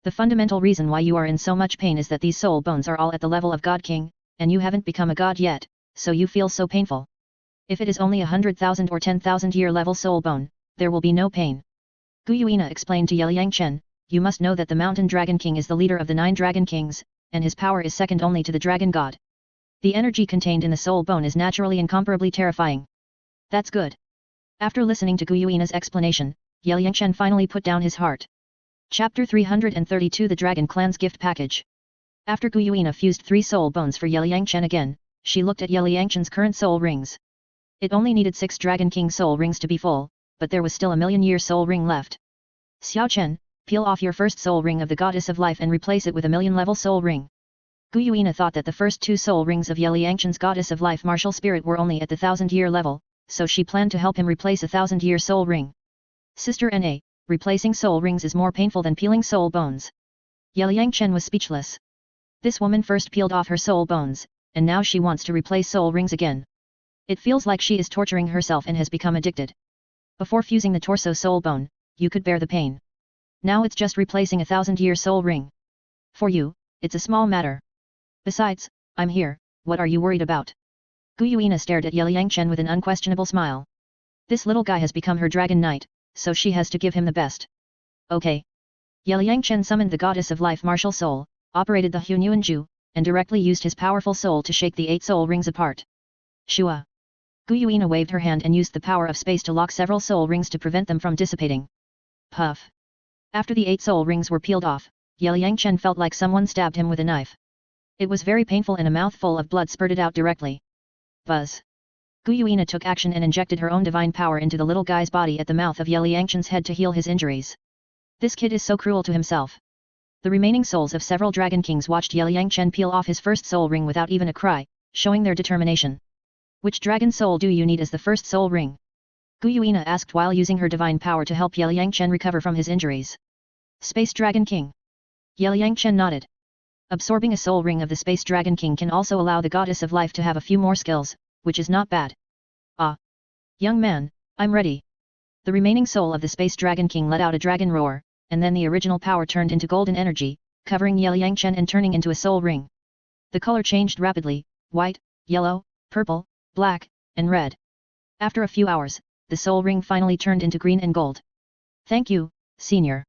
The fundamental reason why you are in so much pain is that these soul bones are all at the level of God King, and you haven't become a god yet, so you feel so painful. If it is only 100,000 or 10,000 year level soul bone, there will be no pain. Guyuina explained to Liang Chen, you must know that the Mountain Dragon King is the leader of the 9 Dragon Kings, and his power is second only to the Dragon God. The energy contained in the soul bone is naturally incomparably terrifying. That's good. After listening to Guyuina's explanation, Liang Chen finally put down his heart. Chapter 332 The Dragon Clan's Gift Package. After Guyuina fused 3 soul bones for Liang Chen again, she looked at Liang Chen's current soul rings. It only needed 6 Dragon King soul rings to be full, but there was still a million-year soul ring left. Xiao Chen, peel off your first soul ring of the Goddess of Life and replace it with a million-level soul ring. Guyuina thought that the first 2 soul rings of Liang Chen's Goddess of Life martial spirit were only at the 1000-year level, so she planned to help him replace a 1000-year soul ring. Sister Na, replacing soul rings is more painful than peeling soul bones. Liang Chen was speechless. This woman first peeled off her soul bones, and now she wants to replace soul rings again. It feels like she is torturing herself and has become addicted. Before fusing the torso soul bone, you could bear the pain. Now it's just replacing a 1000-year soul ring. For you, it's a small matter. Besides, I'm here, what are you worried about? Guyuina stared at Liang Chen with an unquestionable smile. This little guy has become her dragon knight, so she has to give him the best. Okay. Liang Chen summoned the Goddess of Life martial soul, operated the Hunyuan Ju, and directly used his powerful soul to shake the 8 soul rings apart. Shua. Guyuina waved her hand and used the power of space to lock several soul rings to prevent them from dissipating. Puff. After the 8 soul rings were peeled off, Liang Chen felt like someone stabbed him with a knife. It was very painful and a mouthful of blood spurted out directly. Buzz. Guyuina took action and injected her own divine power into the little guy's body at the mouth of Liang Chen's head to heal his injuries. This kid is so cruel to himself. The remaining souls of several Dragon Kings watched Liang Chen peel off his first soul ring without even a cry, showing their determination. Which dragon soul do you need as the first soul ring? Guyuina asked while using her divine power to help Liang Chen recover from his injuries. Space Dragon King. Liang Chen nodded. Absorbing a soul ring of the Space Dragon King can also allow the Goddess of Life to have a few more skills, which is not bad. Ah. Young man, I'm ready. The remaining soul of the Space Dragon King let out a dragon roar, and then the original power turned into golden energy, covering Liang Chen and turning into a soul ring. The color changed rapidly, white, yellow, purple, black, and red. After a few hours, the soul ring finally turned into green and gold. Thank you, Senior.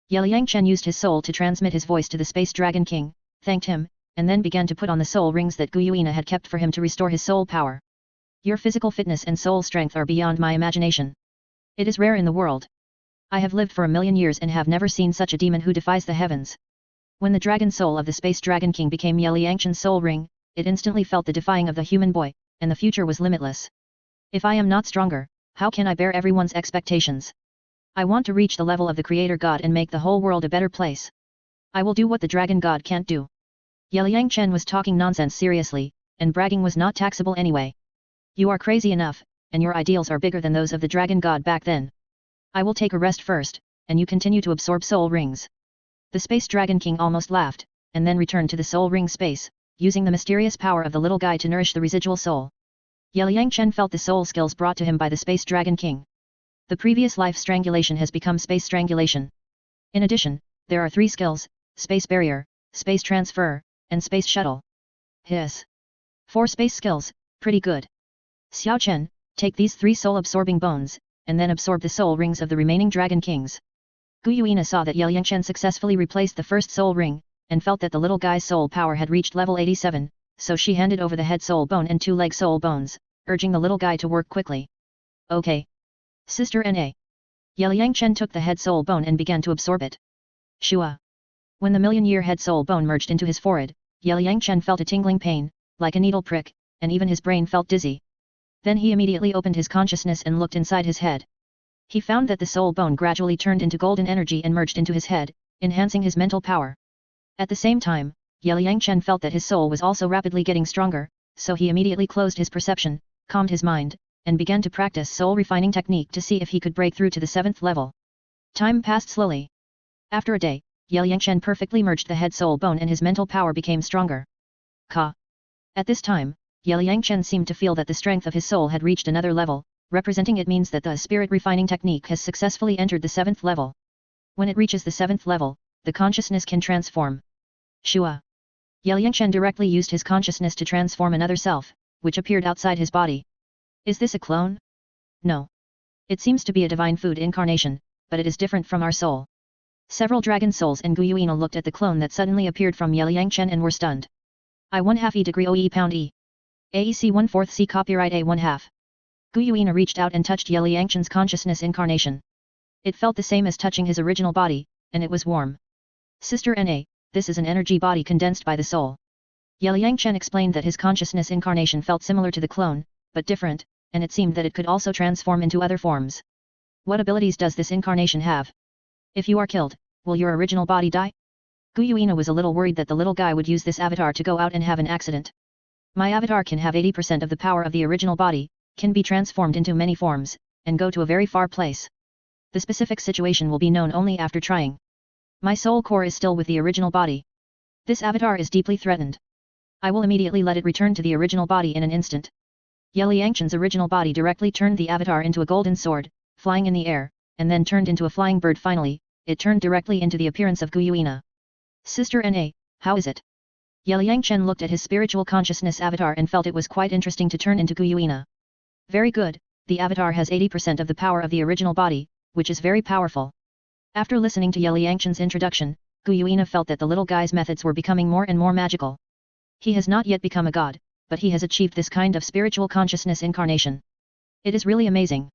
Liang Chen used his soul to transmit his voice to the Space Dragon King, thanked him, and then began to put on the soul rings that Guyuina had kept for him to restore his soul power. Your physical fitness and soul strength are beyond my imagination. It is rare in the world. I have lived for 1,000,000 years and have never seen such a demon who defies the heavens. When the dragon soul of the Space Dragon King became Liang Chen's soul ring, it instantly felt the defying of the human boy, and the future was limitless. If I am not stronger, how can I bear everyone's expectations? I want to reach the level of the Creator God and make the whole world a better place. I will do what the Dragon God can't do. Liang Chen was talking nonsense seriously, and bragging was not taxable anyway. You are crazy enough, and your ideals are bigger than those of the Dragon God back then. I will take a rest first, and you continue to absorb soul rings. The Space Dragon King almost laughed, and then returned to the soul ring space, using the mysterious power of the little guy to nourish the residual soul. Liang Chen felt the soul skills brought to him by the Space Dragon King. The previous life strangulation has become space strangulation. In addition, there are 3 skills: space barrier, space transfer, and space shuttle. Hiss. 4 space skills, pretty good. Xiao Chen, take these 3 soul-absorbing bones, and then absorb the soul rings of the remaining Dragon Kings. Guyuina saw that Liang Chen successfully replaced the first soul ring, and felt that the little guy's soul power had reached level 87, so she handed over the head soul bone and 2 leg soul bones, urging the little guy to work quickly. Okay. Sister Na. Yeliang Chen took the head soul bone and began to absorb it. Shua. When the million-year head soul bone merged into his forehead, Yeliang Chen felt a tingling pain, like a needle prick, and even his brain felt dizzy. Then he immediately opened his consciousness and looked inside his head. He found that the soul bone gradually turned into golden energy and merged into his head, enhancing his mental power. At the same time, Yeliang Chen felt that his soul was also rapidly getting stronger, so he immediately closed his perception, calmed his mind, and began to practice soul refining technique to see if he could break through to the 7th level. Time passed slowly. After a day, Yeliang Chen perfectly merged the head soul bone and his mental power became stronger. Ka. At this time, Yeliang Chen seemed to feel that the strength of his soul had reached another level, representing it means that the spirit refining technique has successfully entered the 7th level. When it reaches the 7th level, the consciousness can transform. Shua. Yeliang Chen directly used his consciousness to transform another self, which appeared outside his body. Is this a clone? No. It seems to be a divine food incarnation, but it is different from our soul. Several dragon souls and Guyuina looked at the clone that suddenly appeared from Yeliang Chen and were stunned. I 1/2 E degree OE pound E. AEC 1/4 C copyright A 1/2. Guyuina reached out and touched Yeliang Chen's consciousness incarnation. It felt the same as touching his original body, and it was warm. Sister Na, this is an energy body condensed by the soul. Yeliang Chen explained that his consciousness incarnation felt similar to the clone, but different, and it seemed that it could also transform into other forms. What abilities does this incarnation have? If you are killed, will your original body die? Guyuina was a little worried that the little guy would use this avatar to go out and have an accident. My avatar can have 80% of the power of the original body, can be transformed into many forms, and go to a very far place. The specific situation will be known only after trying. My soul core is still with the original body. This avatar is deeply threatened. I will immediately let it return to the original body in an instant. Yeliang Chen's original body directly turned the avatar into a golden sword, flying in the air, and then turned into a flying bird. Finally, it turned directly into the appearance of Guyuina. Sister Na, how is it? Yeliang Chen looked at his spiritual consciousness avatar and felt it was quite interesting to turn into Guyuina. Very good, the avatar has 80% of the power of the original body, which is very powerful. After listening to Yeliang Chen's introduction, Guyuina felt that the little guy's methods were becoming more and more magical. He has not yet become a god, but he has achieved this kind of spiritual consciousness incarnation. It is really amazing.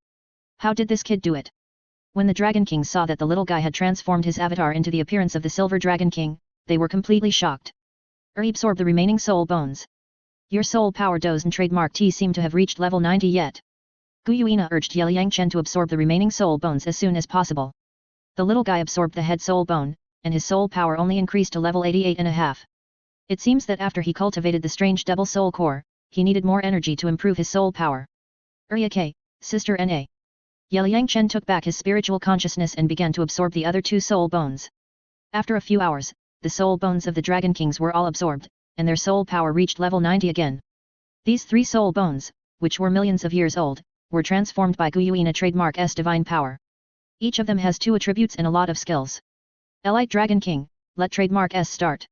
How did this kid do it? When the Dragon Kings saw that the little guy had transformed his avatar into the appearance of the Silver Dragon King, they were completely shocked. Absorb the remaining soul bones. Your soul power dose and trademark T seem to have reached level 90 yet. Guyuina urged Yeliang Chen to absorb the remaining soul bones as soon as possible. The little guy absorbed the head soul bone, and his soul power only increased to level 88.5. It seems that after he cultivated the strange double soul core, he needed more energy to improve his soul power. Okay, Sister Na. Yeliang Chen took back his spiritual consciousness and began to absorb the other 2 soul bones. After a few hours, the soul bones of the Dragon Kings were all absorbed, and their soul power reached level 90 again. These 3 soul bones, which were millions of years old, were transformed by Guyuina trademark S divine power. Each of them has 2 attributes and a lot of skills. Elite Dragon King, let trademark S start.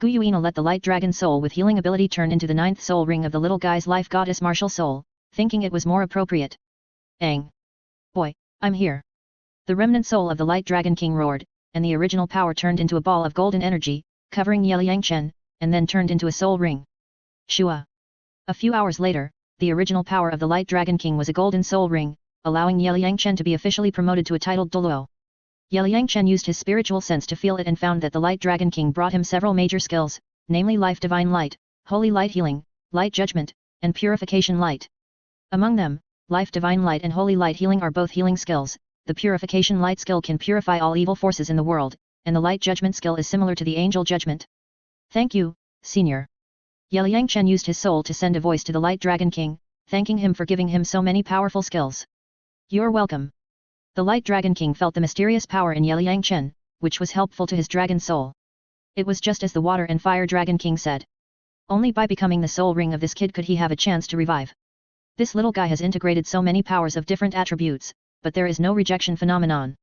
Guyuina let the light dragon soul with healing ability turn into the 9th soul ring of the little guy's life goddess martial soul, thinking it was more appropriate. Ang. Boy, I'm here. The remnant soul of the light dragon king roared, and the original power turned into a ball of golden energy, covering Yeliang Chen, and then turned into a soul ring. Shua. A few hours later, the original power of the light dragon king was a golden soul ring, allowing Yeliang Chen to be officially promoted to a titled Douluo. Yeliang Chen used his spiritual sense to feel it and found that the light dragon king brought him several major skills, namely life divine light, holy light healing, light judgment, and purification light. Among them, life divine light and holy light healing are both healing skills. The purification light skill can purify all evil forces in the world, and the light judgment skill is similar to the angel judgment. Thank you, Senior. Yeliang Chen used his soul to send a voice to the light dragon king, thanking him for giving him so many powerful skills. You're welcome. The light dragon king felt the mysterious power in Yeliang Chen, which was helpful to his dragon soul. It was just as the water and fire dragon king said. Only by becoming the soul ring of this kid could he have a chance to revive. This little guy has integrated so many powers of different attributes, but there is no rejection phenomenon.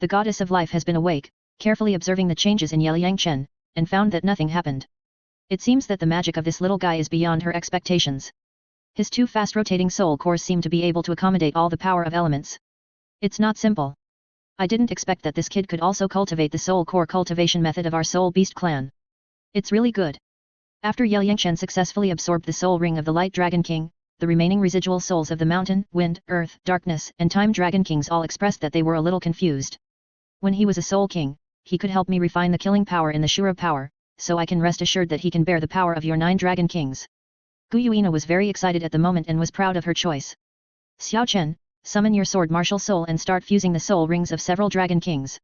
The goddess of life has been awake, carefully observing the changes in Yeliang Chen, and found that nothing happened. It seems that the magic of this little guy is beyond her expectations. His 2 fast-rotating soul cores seem to be able to accommodate all the power of elements. It's not simple. I didn't expect that this kid could also cultivate the soul core cultivation method of our soul beast clan. It's really good. After Yeliang Chen successfully absorbed the soul ring of the light dragon king, the remaining residual souls of the mountain, wind, earth, darkness, and time dragon kings all expressed that they were a little confused. When he was a soul king, he could help me refine the killing power in the Shura power, so I can rest assured that he can bear the power of your 9 dragon kings. Guyuina was very excited at the moment and was proud of her choice. Xiao Chen, summon your sword martial soul and start fusing the soul rings of several dragon kings.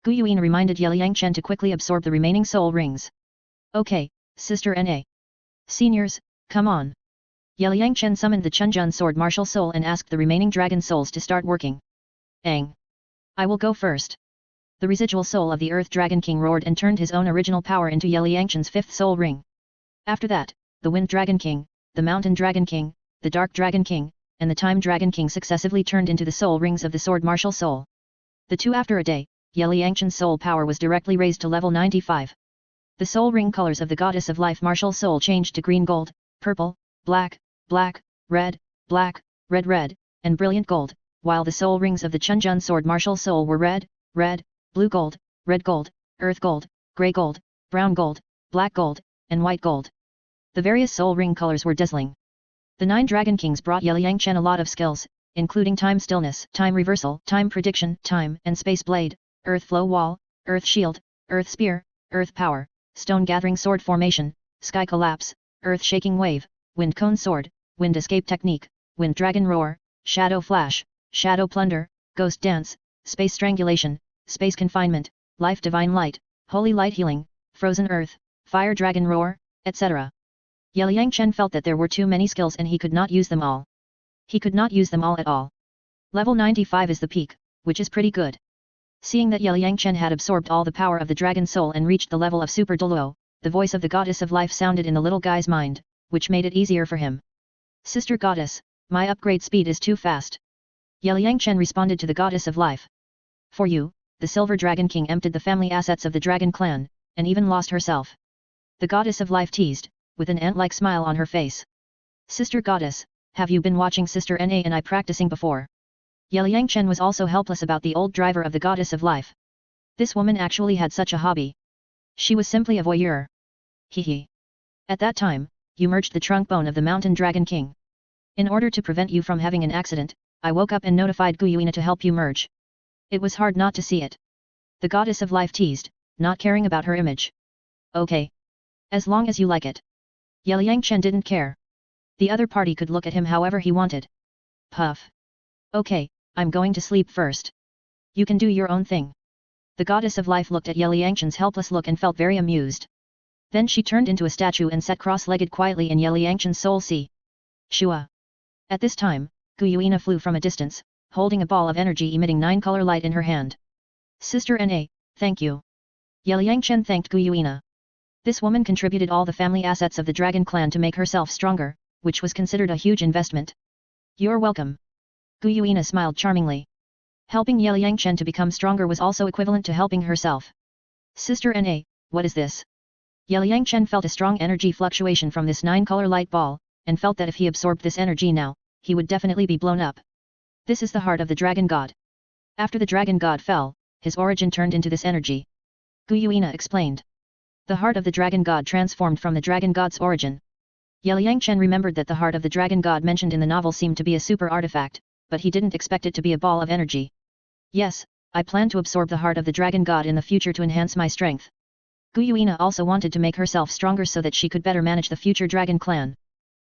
Guyuina reminded Yeliang Chen to quickly absorb the remaining soul rings. Okay, Sister Na. Seniors, come on. Yeliang Chen summoned the Chunjun sword martial soul and asked the remaining dragon souls to start working. Ang. I will go first. The residual soul of the Earth Dragon King roared and turned his own original power into Yeliang Chen's 5th soul ring. After that, the Wind Dragon King, the Mountain Dragon King, the Dark Dragon King, and the Time Dragon King successively turned into the soul rings of the Sword Martial Soul. The two after a day, Yeliang Chen's soul power was directly raised to level 95. The soul ring colors of the Goddess of Life Martial Soul changed to green gold, purple, black, black, red, red, and brilliant gold, while the soul rings of the Chunjun Sword Martial Soul were red, blue gold, red gold, earth gold, grey gold, brown gold, black gold, and white gold. The various soul ring colors were dazzling. The 9 Dragon Kings brought Yeliang Chen a lot of skills, including time stillness, time reversal, time prediction, time and space blade, earth flow wall, earth shield, earth spear, earth power, stone gathering sword formation, sky collapse, earth shaking wave, wind cone sword, wind escape technique, wind dragon roar, shadow flash, shadow plunder, ghost dance, space strangulation, space confinement, life divine light, holy light healing, frozen earth, fire dragon roar, etc. Yeliang Chen felt that there were too many skills and he could not use them all. He could not use them all at all. Level 95 is the peak, which is pretty good. Seeing that Yeliang Chen had absorbed all the power of the dragon soul and reached the level of Super Douluo, the voice of the Goddess of Life sounded in the little guy's mind, which made it easier for him. Sister Goddess, my upgrade speed is too fast. Yeliang Chen responded to the Goddess of Life. For you, the Silver Dragon King emptied the family assets of the Dragon Clan, and even lost herself. The Goddess of Life teased, with an ant-like smile on her face. Sister Goddess, have you been watching Sister Na and I practicing before? Yeliang Chen was also helpless about the old driver of the Goddess of Life. This woman actually had such a hobby. She was simply a voyeur. Hehe. At that time, you merged the trunk bone of the Mountain Dragon King. In order to prevent you from having an accident, I woke up and notified Guyuina to help you merge. It was hard not to see it. The Goddess of Life teased, not caring about her image. Okay. As long as you like it. Yeliang Chen didn't care. The other party could look at him however he wanted. Puff. Okay, I'm going to sleep first. You can do your own thing. The Goddess of Life looked at Yeliang Chen's helpless look and felt very amused. Then she turned into a statue and sat cross-legged quietly in Yeliang Chen's soul sea. Shua. At this time, Guyuina flew from a distance, holding a ball of energy emitting 9-color light in her hand. Sister Na, thank you. Yeliang Chen thanked Guyuina. This woman contributed all the family assets of the Dragon Clan to make herself stronger, which was considered a huge investment. You're welcome. Guyuina smiled charmingly. Helping Yeliang Chen to become stronger was also equivalent to helping herself. Sister Na, what is this? Yeliang Chen felt a strong energy fluctuation from this 9-color light ball, and felt that if he absorbed this energy now, he would definitely be blown up. This is the heart of the Dragon God. After the Dragon God fell, his origin turned into this energy. Guyuina explained. The heart of the Dragon God transformed from the Dragon God's origin. Yeliang Chen remembered that the heart of the Dragon God mentioned in the novel seemed to be a super artifact, but he didn't expect it to be a ball of energy. Yes, I plan to absorb the heart of the Dragon God in the future to enhance my strength. Guyuina also wanted to make herself stronger so that she could better manage the future Dragon Clan.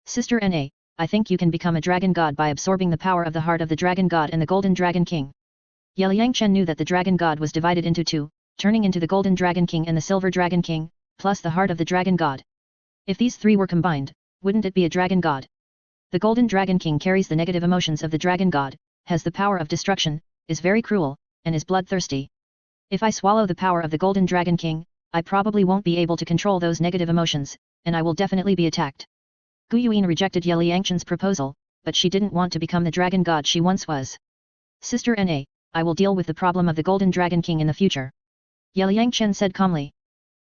Sister Na, I think you can become a Dragon God by absorbing the power of the heart of the Dragon God and the Golden Dragon King. Yeliang Chen knew that the Dragon God was divided into two, turning into the Golden Dragon King and the Silver Dragon King, plus the heart of the Dragon God. If these three were combined, wouldn't it be a Dragon God? The Golden Dragon King carries the negative emotions of the Dragon God, has the power of destruction, is very cruel, and is bloodthirsty. If I swallow the power of the Golden Dragon King, I probably won't be able to control those negative emotions, and I will definitely be attacked. Guyuina rejected Yeliang Chen's proposal, but she didn't want to become the Dragon God she once was. Sister Na, I will deal with the problem of the Golden Dragon King in the future. Yeliang Chen said calmly.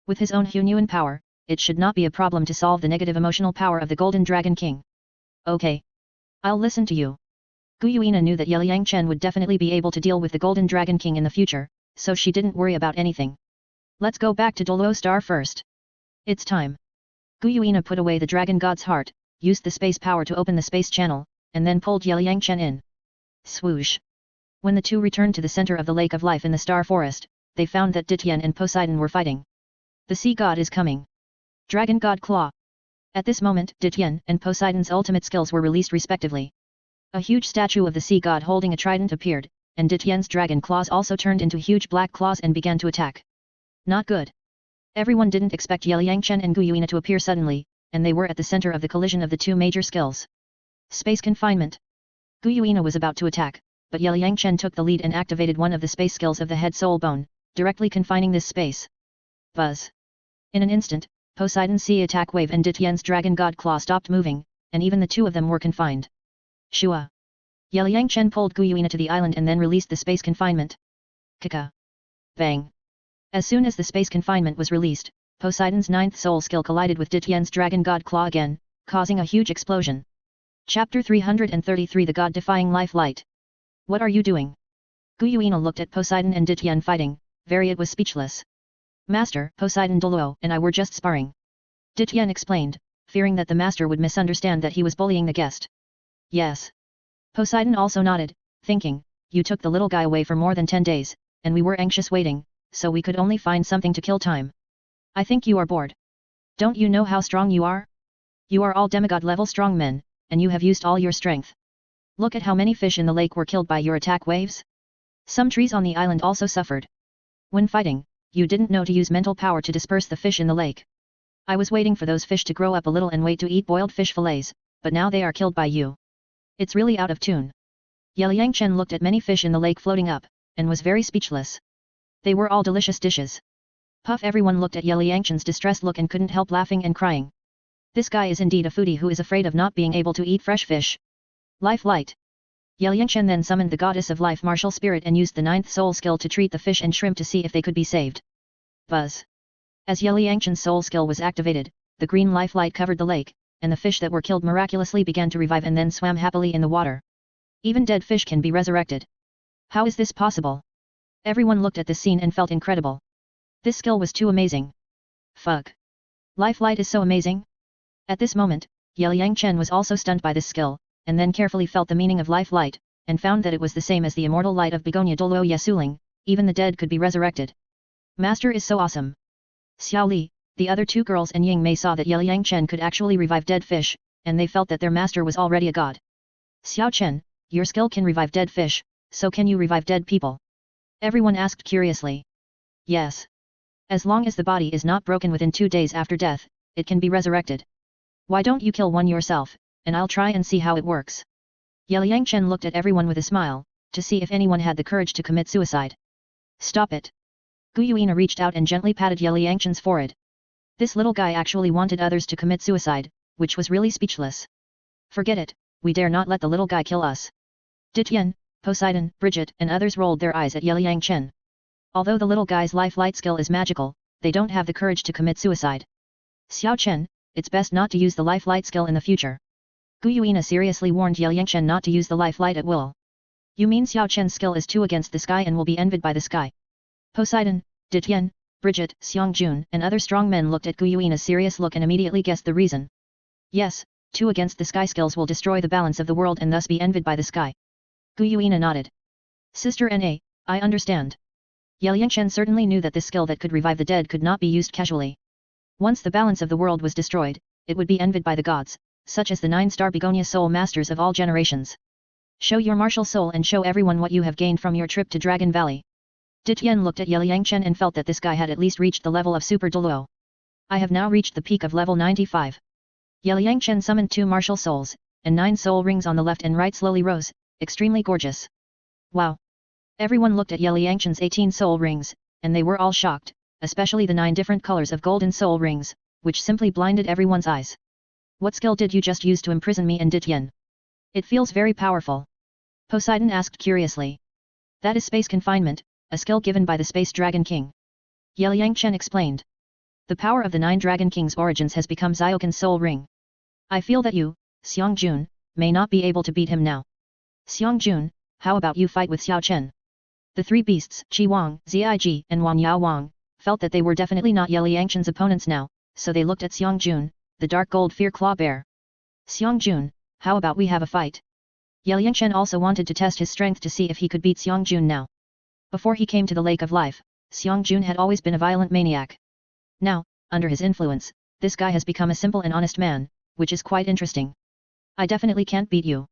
With his own Hunyuan power, it should not be a problem to solve the negative emotional power of the Golden Dragon King. Okay. I'll listen to you. Guyuina knew that Yeliang Chen would definitely be able to deal with the Golden Dragon King in the future, so she didn't worry about anything. Let's go back to Douluo Star first. It's time. Guyuina put away the Dragon God's heart, used the space power to open the space channel, and then pulled Yeliyangchen in. Swoosh! When the two returned to the center of the Lake of Life in the Star Forest, they found that Dityan and Poseidon were fighting. The sea god is coming. Dragon God Claw. At this moment, Dityan and Poseidon's ultimate skills were released respectively. A huge statue of the sea god holding a trident appeared, and Dityan's dragon claws also turned into huge black claws and began to attack. Not good. Everyone didn't expect Yeliyangchen and Guyuina to appear suddenly, and they were at the center of the collision of the two major skills. Space confinement. Guyuina was about to attack, but Yeliyangchen took the lead and activated one of the space skills of the head soul bone, directly confining this space. Buzz. In an instant, Poseidon's sea attack wave and Dityan's dragon god claw stopped moving, and even the two of them were confined. Shua. Yeliyangchen pulled Guyuina to the island and then released the space confinement. Kaka. Bang. As soon as the space confinement was released, Poseidon's ninth soul skill collided with Dityan's dragon god claw again, causing a huge explosion. Chapter 333 The God-Defying Life Light. What are you doing? Guyuina looked at Poseidon and Dityan fighting, Variat was speechless. Master, Poseidon Douluo and I were just sparring. Dityan explained, fearing that the master would misunderstand that he was bullying the guest. Yes. Poseidon also nodded, thinking, you took the little guy away for more than 10 days, and we were anxious waiting, so we could only find something to kill time. I think you are bored. Don't you know how strong you are? You are all demigod-level strong men, and you have used all your strength. Look at how many fish in the lake were killed by your attack waves. Some trees on the island also suffered. When fighting, you didn't know to use mental power to disperse the fish in the lake. I was waiting for those fish to grow up a little and wait to eat boiled fish fillets, but now they are killed by you. It's really out of tune. Yeliyangchen looked at many fish in the lake floating up, and was very speechless. They were all delicious dishes. Puff! Everyone looked at Yeliyangchen's distressed look and couldn't help laughing and crying. This guy is indeed a foodie who is afraid of not being able to eat fresh fish. Life Light. Yeliyangchen then summoned the goddess of life martial spirit and used the ninth soul skill to treat the fish and shrimp to see if they could be saved. Buzz. As Yeliyangchen's soul skill was activated, the green life light covered the lake, and the fish that were killed miraculously began to revive and then swam happily in the water. Even dead fish can be resurrected. How is this possible? Everyone looked at this scene and felt incredible. This skill was too amazing. Fuck. Life Light is so amazing. At this moment, Yeliyangchen was also stunned by this skill, and then carefully felt the meaning of Life Light, and found that it was the same as the immortal light of Begonia Douluo Yasuling, even the dead could be resurrected. Master is so awesome. Xiao Li, the other two girls and Ying Mei saw that Yeliyangchen could actually revive dead fish, and they felt that their master was already a god. Xiao Chen, your skill can revive dead fish, so can you revive dead people? Everyone asked curiously. Yes. As long as the body is not broken within 2 days after death, it can be resurrected. Why don't you kill one yourself, and I'll try and see how it works. Yeliyangchen looked at everyone with a smile, to see if anyone had the courage to commit suicide. Stop it. Guyuina reached out and gently patted Yeliyangchen's forehead. This little guy actually wanted others to commit suicide, which was really speechless. Forget it, we dare not let the little guy kill us. Dityan, Poseidon, Bridget and others rolled their eyes at Yeliyangchen. Although the little guy's life light skill is magical, they don't have the courage to commit suicide. Xiao Chen, it's best not to use the life light skill in the future. Guyuina seriously warned Yeliyangchen not to use the life light at will. You mean Xiao Chen's skill is too against the sky and will be envied by the sky? Poseidon, Dityan, Bridget, Xiangjun and other strong men looked at Guyuina's serious look and immediately guessed the reason. Yes, 2 against the sky skills will destroy the balance of the world and thus be envied by the sky. Guyuina nodded. Sister Na, I understand. Yeliyangchen certainly knew that this skill that could revive the dead could not be used casually. Once the balance of the world was destroyed, it would be envied by the gods, such as the 9-star Begonia soul masters of all generations. Show your martial soul and show everyone what you have gained from your trip to Dragon Valley. Dityan looked at Yeliyangchen and felt that this guy had at least reached the level of Super Douluo. I have now reached the peak of level 95. Yeliyangchen summoned 2 martial souls, and 9 soul rings on the left and right slowly rose, extremely gorgeous. Wow! Everyone looked at Yeliyangchen's 18 soul rings, and they were all shocked, especially the 9 different colors of golden soul rings, which simply blinded everyone's eyes. What skill did you just use to imprison me and Dityan? It feels very powerful. Poseidon asked curiously. That is space confinement, a skill given by the Space Dragon King. Yeliyangchen explained. The power of the 9 Dragon King's origins has become Zioken's soul ring. I feel that you, Xiangjun, may not be able to beat him now. Xiangjun, how about you fight with Xiao Chen? The 3 beasts, Qi Wang, Zig and Wang Yao Wang, felt that they were definitely not Yeliyangchen's opponents now, so they looked at Xiangjun, the dark gold fear claw bear. Xiangjun, how about we have a fight? Yeliangchen also wanted to test his strength to see if he could beat Xiangjun now. Before he came to the Lake of Life, Xiangjun had always been a violent maniac. Now, under his influence, this guy has become a simple and honest man, which is quite interesting. I definitely can't beat you.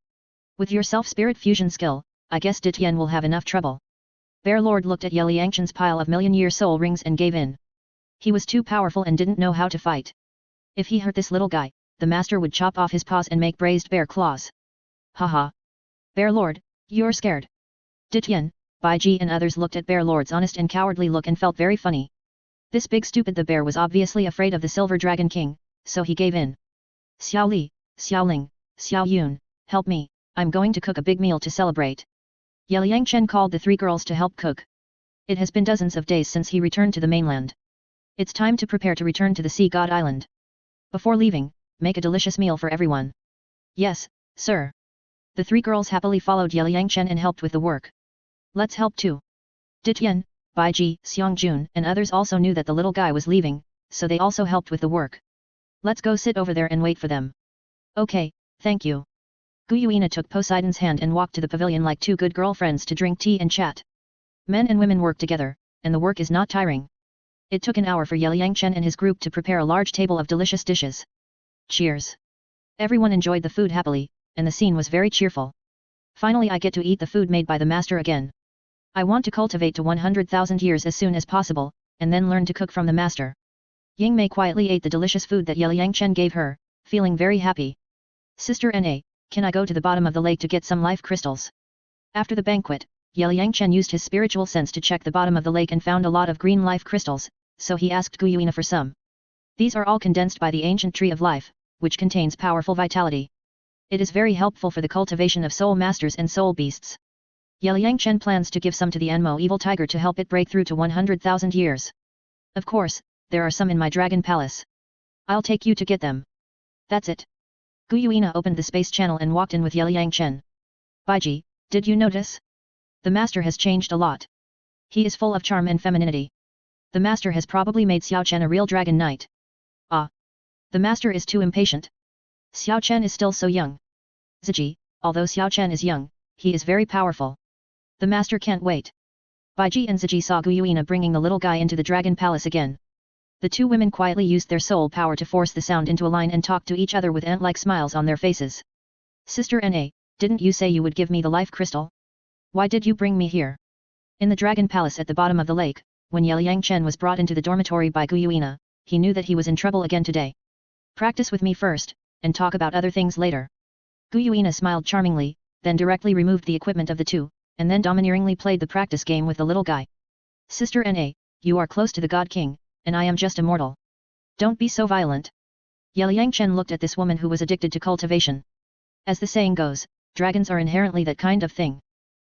With your self-spirit fusion skill, I guess Ditien will have enough trouble. Bear Lord looked at Yeliangchen's pile of million-year soul rings and gave in. He was too powerful and didn't know how to fight. If he hurt this little guy, the master would chop off his paws and make braised bear claws. Haha. Bear Lord, you're scared. Ditien, Baiji and others looked at Bear Lord's honest and cowardly look and felt very funny. This big stupid the bear was obviously afraid of the Silver Dragon King, so he gave in. Xiao Li, Xiao Ling, Xiao Yun, help me, I'm going to cook a big meal to celebrate. Yeliangchen called the three girls to help cook. It has been dozens of days since he returned to the mainland. It's time to prepare to return to the Sea God Island. Before leaving, make a delicious meal for everyone. Yes, sir. The three girls happily followed Yeliangchen and helped with the work. Let's help too. Ditien, Baiji, Xiangjun and others also knew that the little guy was leaving, so they also helped with the work. Let's go sit over there and wait for them. Okay, thank you. Guyuina took Poseidon's hand and walked to the pavilion like two good girlfriends to drink tea and chat. Men and women work together, and the work is not tiring. It took an hour for Yeliangchen and his group to prepare a large table of delicious dishes. Cheers. Everyone enjoyed the food happily, and the scene was very cheerful. Finally I get to eat the food made by the master again. I want to cultivate to 100,000 years as soon as possible, and then learn to cook from the master. Yingmei quietly ate the delicious food that Yeliangchen gave her, feeling very happy. Sister Na, can I go to the bottom of the lake to get some life crystals? After the banquet, Yeliangchen used his spiritual sense to check the bottom of the lake and found a lot of green life crystals, so he asked Guyuina for some. These are all condensed by the ancient tree of life, which contains powerful vitality. It is very helpful for the cultivation of soul masters and soul beasts. Yeliangchen plans to give some to the Enmo evil tiger to help it break through to 100,000 years. Of course, there are some in my dragon palace. I'll take you to get them. That's it. Guyuina opened the space channel and walked in with Yeliangchen. Baiji, did you notice? The master has changed a lot. He is full of charm and femininity. The master has probably made Xiao Chen a real dragon knight. Ah. The master is too impatient. Xiao Chen is still so young. Ziji, although Xiao Chen is young, he is very powerful. The master can't wait. Baiji and Ziji saw Guyuina bringing the little guy into the dragon palace again. The two women quietly used their soul power to force the sound into a line and talked to each other with ant-like smiles on their faces. Sister Na, didn't you say you would give me the life crystal? Why did you bring me here? In the dragon palace at the bottom of the lake, when Yeliangchen was brought into the dormitory by Guyuina, he knew that he was in trouble again today. Practice with me first, and talk about other things later. Guyuina smiled charmingly, then directly removed the equipment of the two, and then domineeringly played the practice game with the little guy. Sister Na, you are close to the God King, and I am just a mortal. Don't be so violent. Yeliangchen looked at this woman who was addicted to cultivation. As the saying goes, dragons are inherently that kind of thing.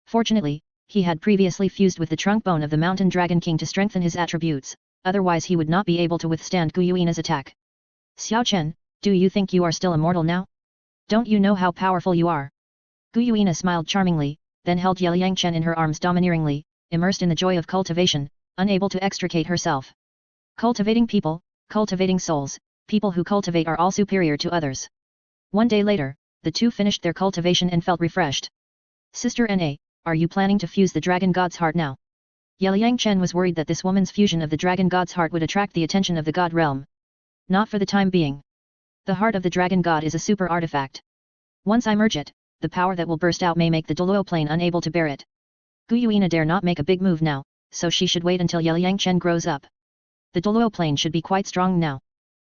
Fortunately, he had previously fused with the trunk bone of the mountain dragon king to strengthen his attributes, otherwise he would not be able to withstand Guyuina's attack. Xiao Chen, do you think you are still immortal now? Don't you know how powerful you are? Guyuina smiled charmingly, then held Yeliangchen in her arms domineeringly, immersed in the joy of cultivation, unable to extricate herself. Cultivating people, cultivating souls, people who cultivate are all superior to others. One day later, the two finished their cultivation and felt refreshed. Sister Na, are you planning to fuse the dragon god's heart now? Yeliangchen was worried that this woman's fusion of the dragon god's heart would attract the attention of the god realm. Not for the time being. The heart of the dragon god is a super artifact. Once I merge it, the power that will burst out may make the Douluo plane unable to bear it. Guyuina dare not make a big move now, so she should wait until Yeliangchen grows up. The Douluo plane should be quite strong now.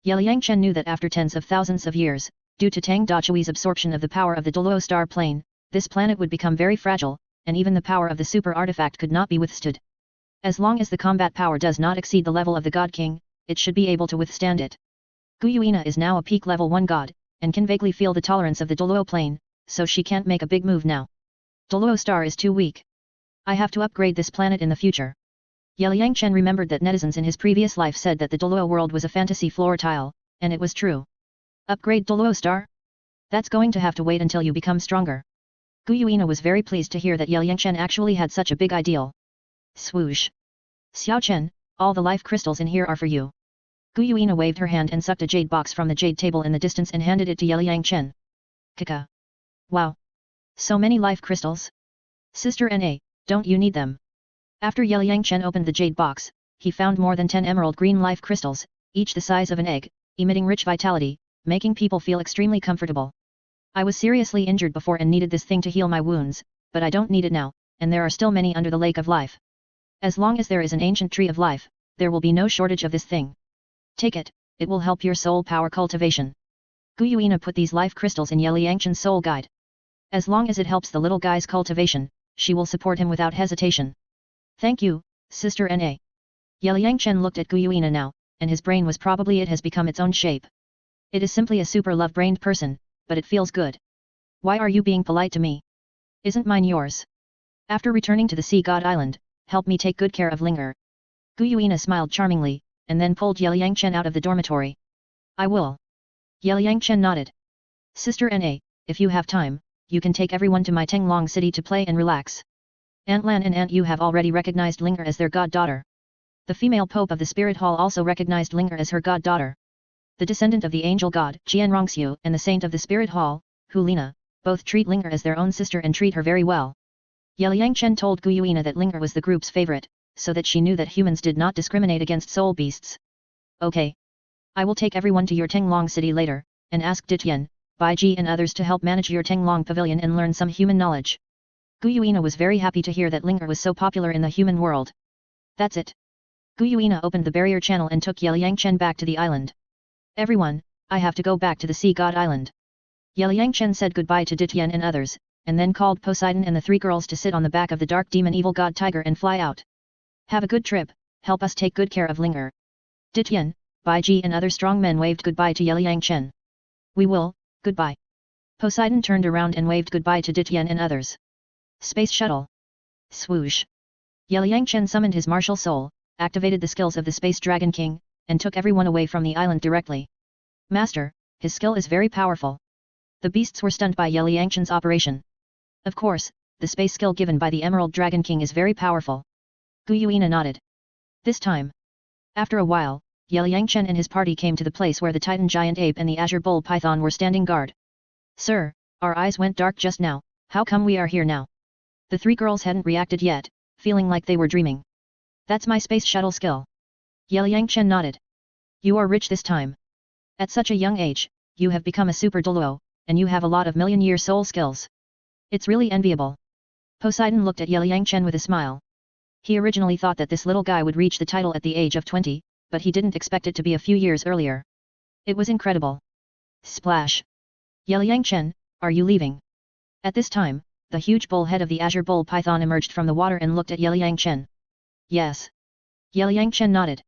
Yeliangchen knew that after tens of thousands of years, due to Tang Dachui's absorption of the power of the Douluo star plane, this planet would become very fragile, and even the power of the super artifact could not be withstood. As long as the combat power does not exceed the level of the God King, it should be able to withstand it. Guyuina is now a peak level 1 god, and can vaguely feel the tolerance of the Douluo plane, so she can't make a big move now. Douluo star is too weak. I have to upgrade this planet in the future. Yeliangchen remembered that netizens in his previous life said that the Douluo world was a fantasy floor tile, and it was true. Upgrade Douluo star? That's going to have to wait until you become stronger. Guyuina was very pleased to hear that Yeliangchen actually had such a big ideal. Swoosh. Xiao Chen, all the life crystals in here are for you. Gu Yuina waved her hand and sucked a jade box from the jade table in the distance and handed it to Yeliang Chen. Kaka. Wow. So many life crystals? Sister Na, don't you need them? After Yeliang Chen opened the jade box, he found more than 10 emerald green life crystals, each the size of an egg, emitting rich vitality, making people feel extremely comfortable. I was seriously injured before and needed this thing to heal my wounds, but I don't need it now, and there are still many under the lake of life. As long as there is an ancient tree of life, there will be no shortage of this thing. Take it, it will help your soul power cultivation. Gu Yuina put these life crystals in Yeliang Chen's soul guide. As long as it helps the little guy's cultivation, she will support him without hesitation. Thank you, Sister Na. Yeliang Chen looked at Gu Yuina now, and his brain was probably it has become its own shape. It is simply a super love-brained person, but it feels good. Why are you being polite to me? Isn't mine yours? After returning to the Sea God Island, help me take good care of Linger. Gu Yuina smiled charmingly, and then pulled Yeliang Chen out of the dormitory. I will. Yeliang Chen nodded. Sister Na, if you have time, you can take everyone to my Tenglong city to play and relax. Aunt Lan and Aunt Yu have already recognized Linger as their goddaughter. The female pope of the Spirit Hall also recognized Linger as her goddaughter. The descendant of the angel god, Jian Rongxiu, and the saint of the Spirit Hall, Hu Lina, both treat Linger as their own sister and treat her very well. Yeliang Chen told Gu Yuina that Linger was the group's favorite, so that she knew that humans did not discriminate against soul beasts. Okay. I will take everyone to your Tenglong city later, and ask Ditian, Baiji and others to help manage your Tenglong pavilion and learn some human knowledge. Gu Yuina was very happy to hear that Linger was so popular in the human world. That's it. Gu Yuina opened the barrier channel and took Yeliang Chen back to the island. Everyone, I have to go back to the Sea God Island. Yeliang Chen said goodbye to Ditian and others, and then called Poseidon and the 3 girls to sit on the back of the dark demon evil god tiger and fly out. Have a good trip, help us take good care of Linger. Ditian, Baiji and other strong men waved goodbye to Yeliang Chen. We will, goodbye. Poseidon turned around and waved goodbye to Ditian and others. Space shuttle. Swoosh. Yeliang Chen summoned his martial soul, activated the skills of the Space Dragon King, and took everyone away from the island directly. Master, his skill is very powerful. The beasts were stunned by Yeliang Chen's operation. Of course, the space skill given by the Emerald Dragon King is very powerful. Gu Yuina nodded. This time. After a while, Yeliang Chen and his party came to the place where the Titan Giant Ape and the Azure Bull Python were standing guard. Sir, our eyes went dark just now, how come we are here now? The 3 girls hadn't reacted yet, feeling like they were dreaming. That's my space shuttle skill. Yeliang Chen nodded. You are rich this time. At such a young age, you have become a super Douluo, and you have a lot of million-year soul skills. It's really enviable. Poseidon looked at Yeliang Chen with a smile. He originally thought that this little guy would reach the title at the age of 20, but he didn't expect it to be a few years earlier. It was incredible. Splash. Yeliang Chen, are you leaving? At this time, the huge bull head of the Azure Bull Python emerged from the water and looked at Yeliang Chen. Yes. Yeliang Chen nodded.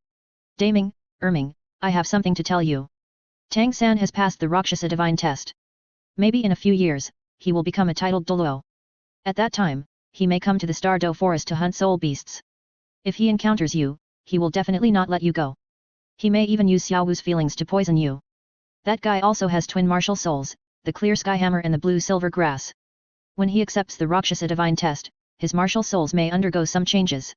Daming, Erming, I have something to tell you. Tang San has passed the Rakshasa Divine Test. Maybe in a few years, he will become a titled Douluo. At that time, he may come to the Star Do Forest to hunt soul beasts. If he encounters you, he will definitely not let you go. He may even use Xiao Wu's feelings to poison you. That guy also has twin martial souls, the clear sky hammer and the blue silver grass. When he accepts the Rakshasa Divine Test, his martial souls may undergo some changes.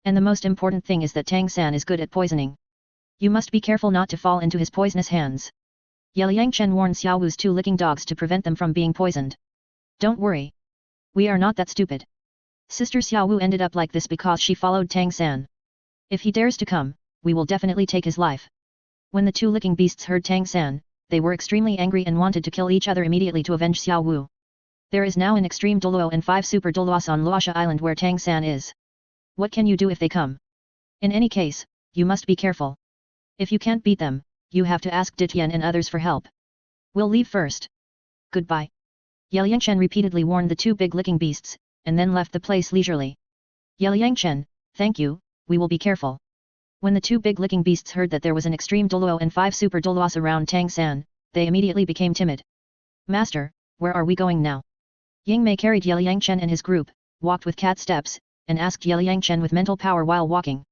And the most important thing is that Tang San is good at poisoning. You must be careful not to fall into his poisonous hands. Yeliang Chen warned Xiao Wu's 2 licking dogs to prevent them from being poisoned. Don't worry. We are not that stupid. Sister Xiao Wu ended up like this because she followed Tang San. If he dares to come, we will definitely take his life. When the 2 licking beasts heard Tang San, they were extremely angry and wanted to kill each other immediately to avenge Xiao Wu. There is now an extreme Douluo and 5 super Douluos on Luosha Island where Tang San is. What can you do if they come? In any case, you must be careful. If you can't beat them, you have to ask Ditian and others for help. We'll leave first. Goodbye. Yeliang Chen repeatedly warned the 2 big licking beasts, and then left the place leisurely. Yeliang Chen, thank you, we will be careful. When the 2 big licking beasts heard that there was an extreme Douluo and 5 super Douluos around Tang San, they immediately became timid. Master, where are we going now? Ying Mei carried Yeliang Chen and his group, walked with cat steps, and asked Yeliang Chen with mental power while walking.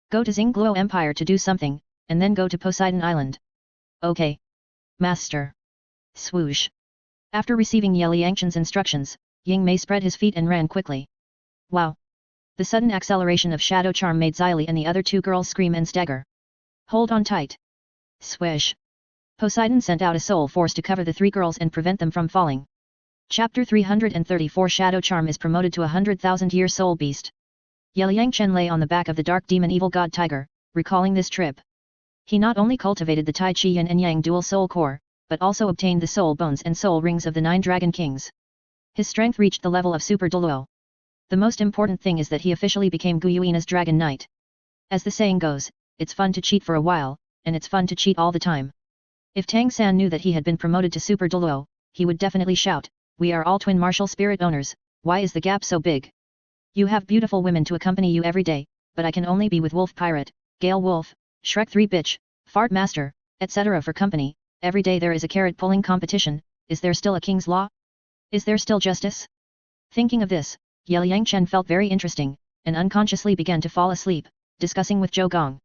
Go to Xingluo Empire to do something, and then go to Poseidon Island. Okay. Master. Swoosh. After receiving Yeliang Chen's instructions, Ying Mei spread his feet and ran quickly. Wow. The sudden acceleration of shadow charm made Xyli and the other 2 girls scream and stagger. Hold on tight. Swish! Poseidon sent out a soul force to cover the three girls and prevent them from falling. Chapter 334 Shadow Charm is promoted to 100,000-year soul beast. Yeliyangchen lay on the back of the dark demon evil god tiger, recalling this trip. He not only cultivated the Tai Chi Yin and Yang dual soul core, but also obtained the soul bones and soul rings of the 9 dragon kings. His strength reached the level of Super Douluo. The most important thing is that he officially became Guyuina's Dragon Knight. As the saying goes, it's fun to cheat for a while, and it's fun to cheat all the time. If Tang San knew that he had been promoted to Super Douluo, he would definitely shout, "We are all twin martial spirit owners, why is the gap so big? You have beautiful women to accompany you every day, but I can only be with Wolf Pirate, Gale Wolf, Shrek 3 Bitch, Fart Master, etc. for company. Every day there is a carrot pulling competition. Is there still a king's law? Is there still justice?" Thinking of this, Yeliyangchen felt very interesting, and unconsciously began to fall asleep, discussing with Zhou Gong.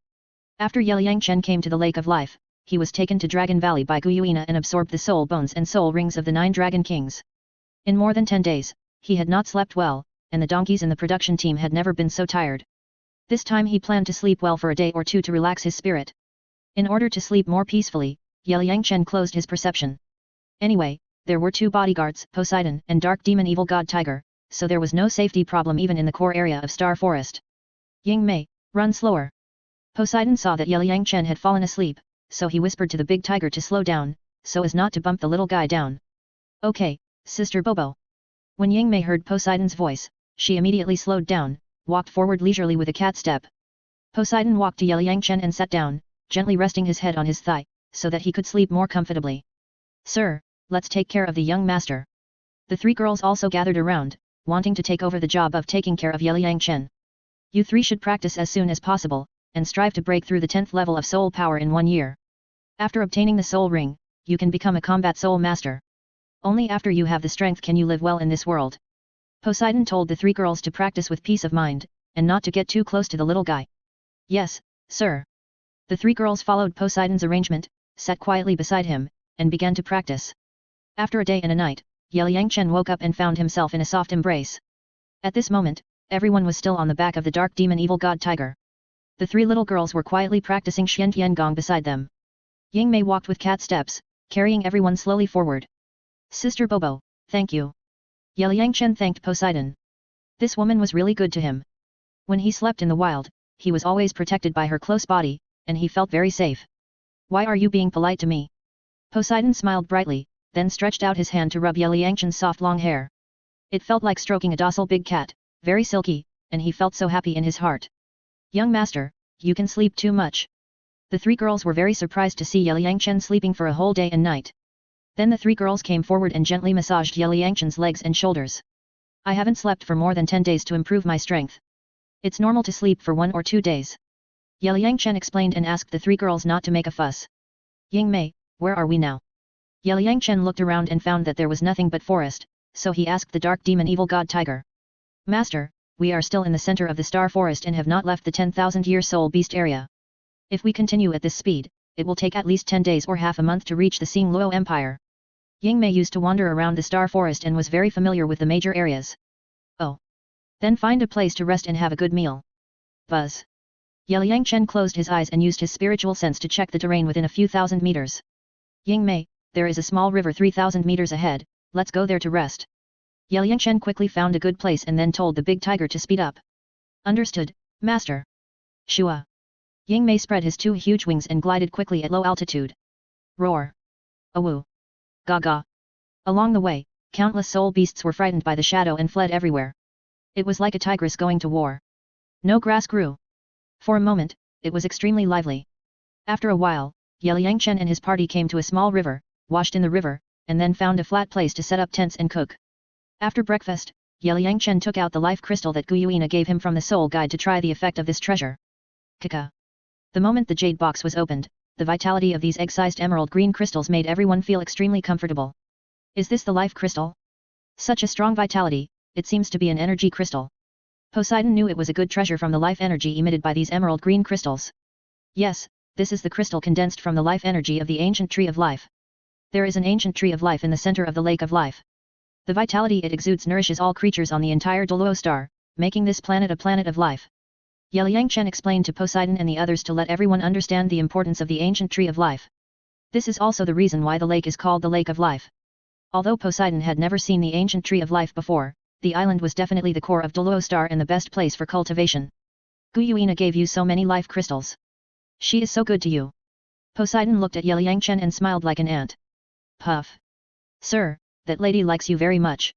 After Yeliyangchen came to the Lake of Life, he was taken to Dragon Valley by Guyuina and absorbed the soul bones and soul rings of the 9 dragon kings. In more than 10 days, he had not slept well, and the donkeys in the production team had never been so tired. This time he planned to sleep well for a day or two to relax his spirit. In order to sleep more peacefully, Yeliyangchen closed his perception. Anyway, there were 2 bodyguards, Poseidon and Dark Demon Evil God Tiger, so there was no safety problem even in the core area of Star Forest. "Ying Mei, run slower." Poseidon saw that Yeliyangchen had fallen asleep, so he whispered to the big tiger to slow down, so as not to bump the little guy down. "Okay, Sister Bobo." When Ying Mei heard Poseidon's voice, she immediately slowed down, walked forward leisurely with a cat step. Poseidon walked to Yeliyangchen and sat down, gently resting his head on his thigh, so that he could sleep more comfortably. "Sir, let's take care of the young master." The 3 girls also gathered around, wanting to take over the job of taking care of Yeliyangchen. "You 3 should practice as soon as possible, and strive to break through the 10th level of soul power in 1 year. After obtaining the soul ring, you can become a combat soul master. Only after you have the strength can you live well in this world." Poseidon told the 3 girls to practice with peace of mind, and not to get too close to the little guy. "Yes, sir." The 3 girls followed Poseidon's arrangement, sat quietly beside him, and began to practice. After a day and a night, Yeliyangchen woke up and found himself in a soft embrace. At this moment, everyone was still on the back of the dark demon evil god tiger. The 3 little girls were quietly practicing Xian Tiangong beside them. Ying Mei walked with cat steps, carrying everyone slowly forward. "Sister Bobo, thank you." Yeliyangchen thanked Poseidon. This woman was really good to him. When he slept in the wild, he was always protected by her close body, and he felt very safe. "Why are you being polite to me?" Poseidon smiled brightly, then stretched out his hand to rub Yeliyangchen's soft long hair. It felt like stroking a docile big cat, very silky, and he felt so happy in his heart. "Young master, you can sleep too much." The 3 girls were very surprised to see Yeliyangchen sleeping for a whole day and night. Then the 3 girls came forward and gently massaged Yeliyangchen's legs and shoulders. "I haven't slept for more than 10 days to improve my strength. It's normal to sleep for 1 or 2 days." Yeliyangchen explained and asked the 3 girls not to make a fuss. "Ying Mei, where are we now?" Yeliyangchen looked around and found that there was nothing but forest, so he asked the dark demon evil god tiger. "Master, we are still in the center of the star forest and have not left the 10,000-year soul beast area. If we continue at this speed, it will take at least 10 days or half a month to reach the Xingluo Empire." Ying Mei used to wander around the star forest and was very familiar with the major areas. "Oh. Then find a place to rest and have a good meal." Buzz. Yeliyangchen closed his eyes and used his spiritual sense to check the terrain within a few thousand meters. "Ying Mei, there is a small river 3,000 meters ahead, let's go there to rest." Yeliyangchen quickly found a good place and then told the big tiger to speed up. "Understood, master." Shua. Ying Mei spread his 2 huge wings and glided quickly at low altitude. Roar. Awoo. Gaga. Along the way, countless soul beasts were frightened by the shadow and fled everywhere. It was like a tigress going to war. No grass grew. For a moment, it was extremely lively. After a while, Yeliyangchen and his party came to a small river, washed in the river, and then found a flat place to set up tents and cook. After breakfast, Yeliyangchen took out the life crystal that Guyuina gave him from the soul guide to try the effect of this treasure. Kaka. The moment the jade box was opened, the vitality of these egg-sized emerald green crystals made everyone feel extremely comfortable. "Is this the life crystal? Such a strong vitality, it seems to be an energy crystal." Poseidon knew it was a good treasure from the life energy emitted by these emerald green crystals. "Yes, this is the crystal condensed from the life energy of the ancient tree of life. There is an ancient tree of life in the center of the lake of life. The vitality it exudes nourishes all creatures on the entire Douluo star, making this planet a planet of life." Liang Chen explained to Poseidon and the others to let everyone understand the importance of the ancient tree of life. This is also the reason why the lake is called the Lake of Life. Although Poseidon had never seen the ancient tree of life before, the island was definitely the core of Douluo star and the best place for cultivation. Guyuina gave you so many life crystals. She is so good to you. Poseidon looked at Liang Chen and smiled like an ant. Puff. Sir, that lady likes you very much.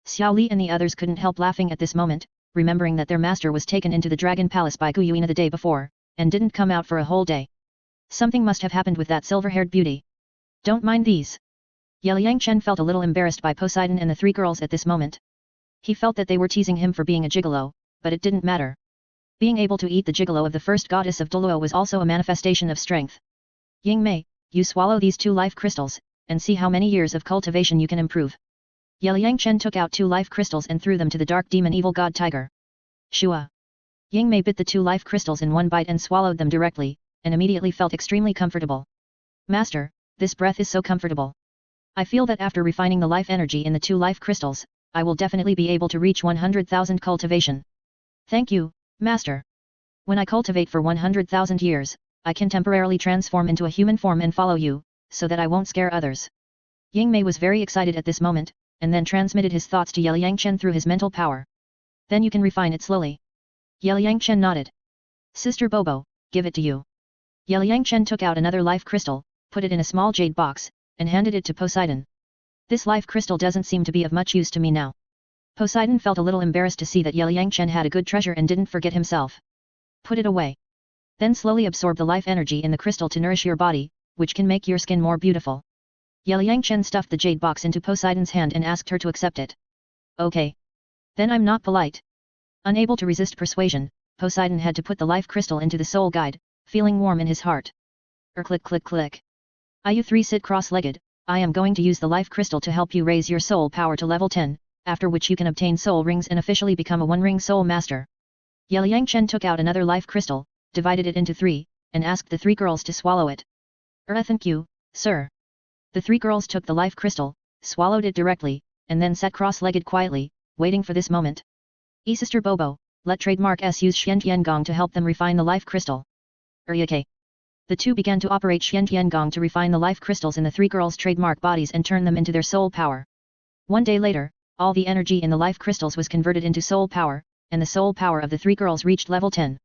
Xiao Li and the others couldn't help laughing at this moment, remembering that their master was taken into the Dragon Palace by Guyuina the day before, and didn't come out for a whole day. Something must have happened with that silver-haired beauty. Don't mind these. Liang Chen felt a little embarrassed by Poseidon and the three girls at this moment. He felt that they were teasing him for being a gigolo, but it didn't matter. Being able to eat the gigolo of the first goddess of Douluo was also a manifestation of strength. Yingmei, you swallow these 2 life crystals, and see how many years of cultivation you can improve. Liang Chen took out 2 life crystals and threw them to the dark demon evil god tiger. Shua. Yingmei bit the 2 life crystals in one bite and swallowed them directly, and immediately felt extremely comfortable. Master, this breath is so comfortable. I feel that after refining the life energy in the 2 life crystals, I will definitely be able to reach 100,000 cultivation. Thank you, Master. When I cultivate for 100,000 years, I can temporarily transform into a human form and follow you, so that I won't scare others. Yingmei was very excited at this moment, and then transmitted his thoughts to Liang Chen through his mental power. Then you can refine it slowly. Liang Chen nodded. Sister Bobo, give it to you. Liang Chen took out another life crystal, put it in a small jade box, and handed it to Poseidon. This life crystal doesn't seem to be of much use to me now. Poseidon felt a little embarrassed to see that Liang Chen had a good treasure and didn't forget himself. Put it away. Then slowly absorb the life energy in the crystal to nourish your body, which can make your skin more beautiful. Liang Chen stuffed the jade box into Poseidon's hand and asked her to accept it. Okay. Then I'm not polite. Unable to resist persuasion, Poseidon had to put the life crystal into the soul guide, feeling warm in his heart. Click click click. You 3 sit cross-legged, I am going to use the life crystal to help you raise your soul power to level 10, after which you can obtain soul rings and officially become a one-ring soul master. Liang Chen took out another life crystal, divided it into 3, and asked the 3 girls to swallow it. Thank you, sir. The 3 girls took the life crystal, swallowed it directly, and then sat cross-legged quietly, waiting for this moment. Sister Bobo, let trademark S use Xian Tiangong to help them refine the life crystal. Okay. The 2 began to operate Xian Tiangong to refine the life crystals in the 3 girls' trademark bodies and turn them into their soul power. One day later, all the energy in the life crystals was converted into soul power, and the soul power of the 3 girls reached level 10.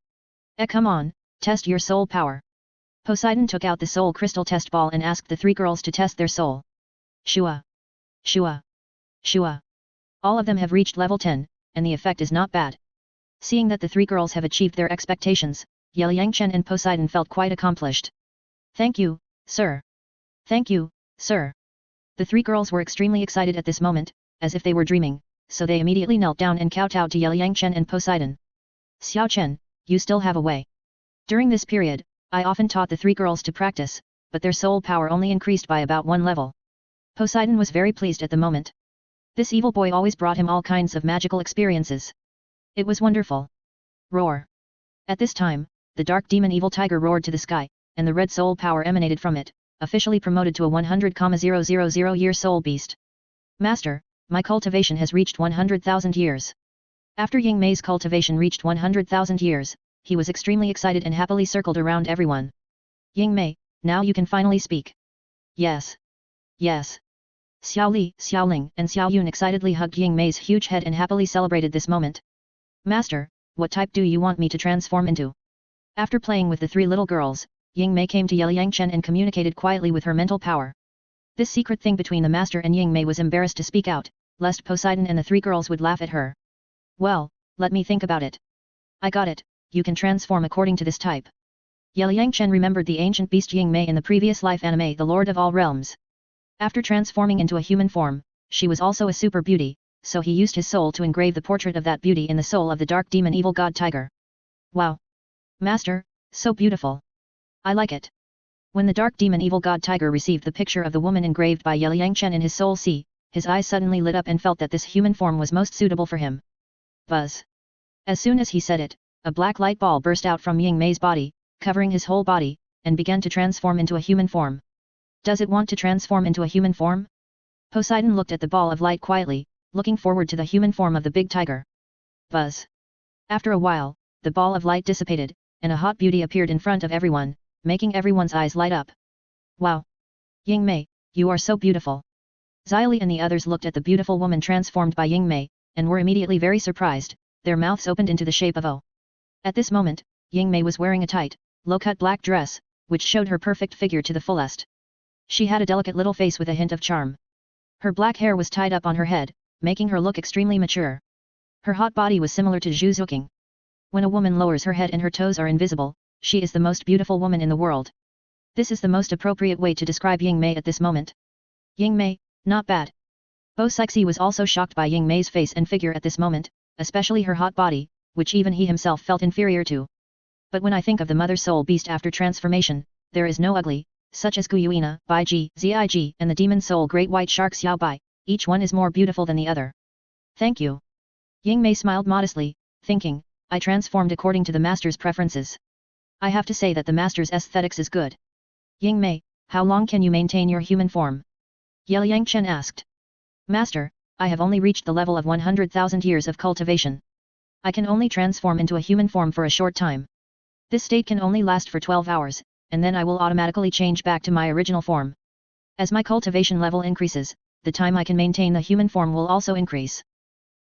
Come on, test your soul power. Poseidon took out the soul crystal test ball and asked the 3 girls to test their soul. Shua. Shua. Shua. All of them have reached level 10, and the effect is not bad. Seeing that the 3 girls have achieved their expectations, Liang Chen and Poseidon felt quite accomplished. Thank you, sir. Thank you, sir. The 3 girls were extremely excited at this moment, as if they were dreaming, so they immediately knelt down and kowtowed to Liang Chen and Poseidon. Xiao Chen, you still have a way. During this period, I often taught the 3 girls to practice, but their soul power only increased by about 1 level. Poseidon was very pleased at the moment. This evil boy always brought him all kinds of magical experiences. It was wonderful. Roar. At this time, the dark demon evil tiger roared to the sky, and the red soul power emanated from it, officially promoted to a 100,000 year soul beast. Master, my cultivation has reached 100,000 years. After Yingmei's cultivation reached 100,000 years, he was extremely excited and happily circled around everyone. Yingmei, now you can finally speak. Yes. Yes. Xiao Li, Xiao Ling and Xiao Yun excitedly hugged Yingmei's huge head and happily celebrated this moment. Master, what type do you want me to transform into? After playing with the 3 little girls, Yingmei came to Liang Chen and communicated quietly with her mental power. This secret thing between the master and Yingmei was embarrassed to speak out, lest Poseidon and the 3 girls would laugh at her. Well, let me think about it. I got it, you can transform according to this type. Liang Chen remembered the ancient beast Yingmei in the previous life anime The Lord of All Realms. After transforming into a human form, she was also a super beauty, so he used his soul to engrave the portrait of that beauty in the soul of the dark demon evil god tiger. Wow! Master, so beautiful. I like it. When the dark demon evil god tiger received the picture of the woman engraved by Liang Chen in his soul sea, his eyes suddenly lit up and felt that this human form was most suitable for him. Buzz. As soon as he said it, a black light ball burst out from Yingmei's body, covering his whole body, and began to transform into a human form. Does it want to transform into a human form? Poseidon looked at the ball of light quietly, looking forward to the human form of the big tiger. Buzz. After a while, the ball of light dissipated, and a hot beauty appeared in front of everyone, making everyone's eyes light up. Wow! Yingmei, you are so beautiful. Xiaoli and the others looked at the beautiful woman transformed by Yingmei, and were immediately very surprised, their mouths opened into the shape of O. At this moment, Yingmei was wearing a tight, low-cut black dress, which showed her perfect figure to the fullest. She had a delicate little face with a hint of charm. Her black hair was tied up on her head, making her look extremely mature. Her hot body was similar to Zhu Zuqing. When a woman lowers her head and her toes are invisible, she is the most beautiful woman in the world. This is the most appropriate way to describe Yingmei at this moment. Yingmei, not bad. Bo Sixi was also shocked by Yingmei's face and figure at this moment, especially her hot body, which even he himself felt inferior to. But when I think of the mother soul beast after transformation, there is no ugly, such as Guyuina, Baiji, Zig, and the demon soul great white shark Xiao Bai, each one is more beautiful than the other. Thank you. Yingmei smiled modestly, thinking, I transformed according to the master's preferences. I have to say that the master's aesthetics is good. Yingmei, how long can you maintain your human form? Yeliang Chen asked. Master, I have only reached the level of 100,000 years of cultivation. I can only transform into a human form for a short time. This state can only last for 12 hours, and then I will automatically change back to my original form. As my cultivation level increases, the time I can maintain the human form will also increase.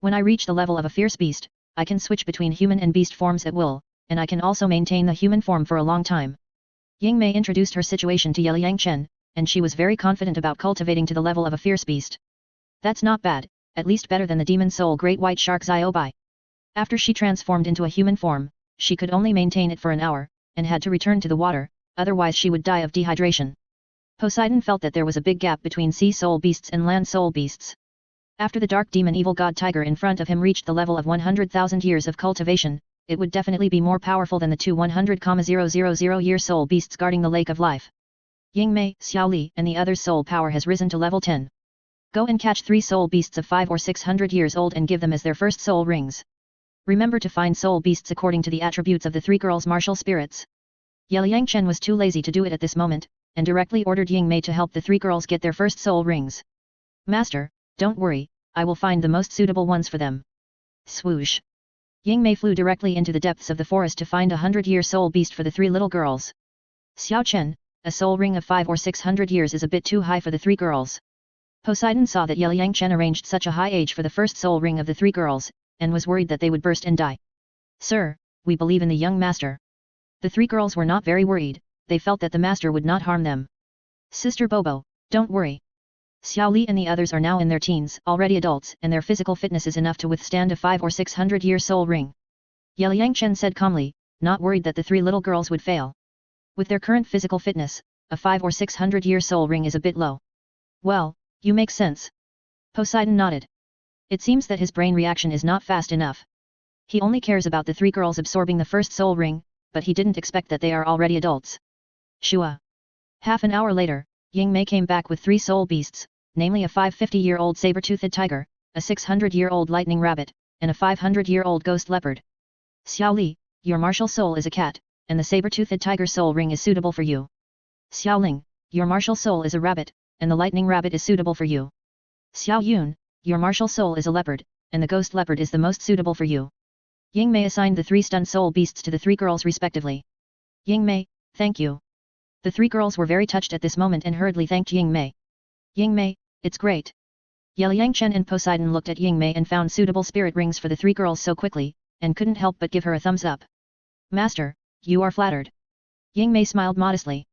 When I reach the level of a fierce beast, I can switch between human and beast forms at will, and I can also maintain the human form for a long time. Yingmei introduced her situation to Yeliang Chen, and she was very confident about cultivating to the level of a fierce beast. That's not bad, at least better than the demon soul great white shark Xiao Bai. After she transformed into a human form, she could only maintain it for an hour, and had to return to the water, otherwise she would die of dehydration. Poseidon felt that there was a big gap between sea soul beasts and land soul beasts. After the dark demon evil god tiger in front of him reached the level of 100,000 years of cultivation, it would definitely be more powerful than the two 100,000-year soul beasts guarding the lake of life. Yingmei, Xiaoli, and the other's soul power has risen to level 10. Go and catch 3 soul beasts of 500 or 600 years old and give them as their first soul rings. Remember to find soul beasts according to the attributes of the 3 girls' martial spirits. Yeliang Chen was too lazy to do it at this moment, and directly ordered Yingmei to help the 3 girls get their first soul rings. Master, don't worry, I will find the most suitable ones for them. Swoosh! Yingmei flew directly into the depths of the forest to find a 100-year soul beast for the 3 little girls. Xiao Chen, a soul ring of 500 or 600 years is a bit too high for the 3 girls. Poseidon saw that Yeliang Chen arranged such a high age for the first soul ring of the 3 girls, and was worried that they would burst and die. Sir, we believe in the young master. The 3 girls were not very worried, they felt that the master would not harm them. Sister Bobo, don't worry. Xiao Li and the others are now in their teens, already adults, and their physical fitness is enough to withstand a 500 or 600-year soul ring. Yeliang Chen said calmly, not worried that the 3 little girls would fail. With their current physical fitness, a 500 or 600-year soul ring is a bit low. Well, you make sense. Poseidon nodded. It seems that his brain reaction is not fast enough. He only cares about the 3 girls absorbing the first soul ring, but he didn't expect that they are already adults. Shua. Half an hour later, Yingmei came back with 3 soul beasts, namely a 550-year-old saber-toothed tiger, a 600-year-old lightning rabbit, and a 500-year-old ghost leopard. Xiao Li, your martial soul is a cat, and the saber-toothed tiger soul ring is suitable for you. Xiao Ling, your martial soul is a rabbit, and the lightning rabbit is suitable for you. Xiao Yun, your martial soul is a leopard, and the ghost leopard is the most suitable for you. Yingmei assigned the 3 stunned soul beasts to the 3 girls respectively. Yingmei, thank you. The 3 girls were very touched at this moment and hurriedly thanked Yingmei. Yingmei, it's great. Yeliang Chen and Poseidon looked at Yingmei and found suitable spirit rings for the 3 girls so quickly, and couldn't help but give her a thumbs up. Master, you are flattered. Yingmei smiled modestly.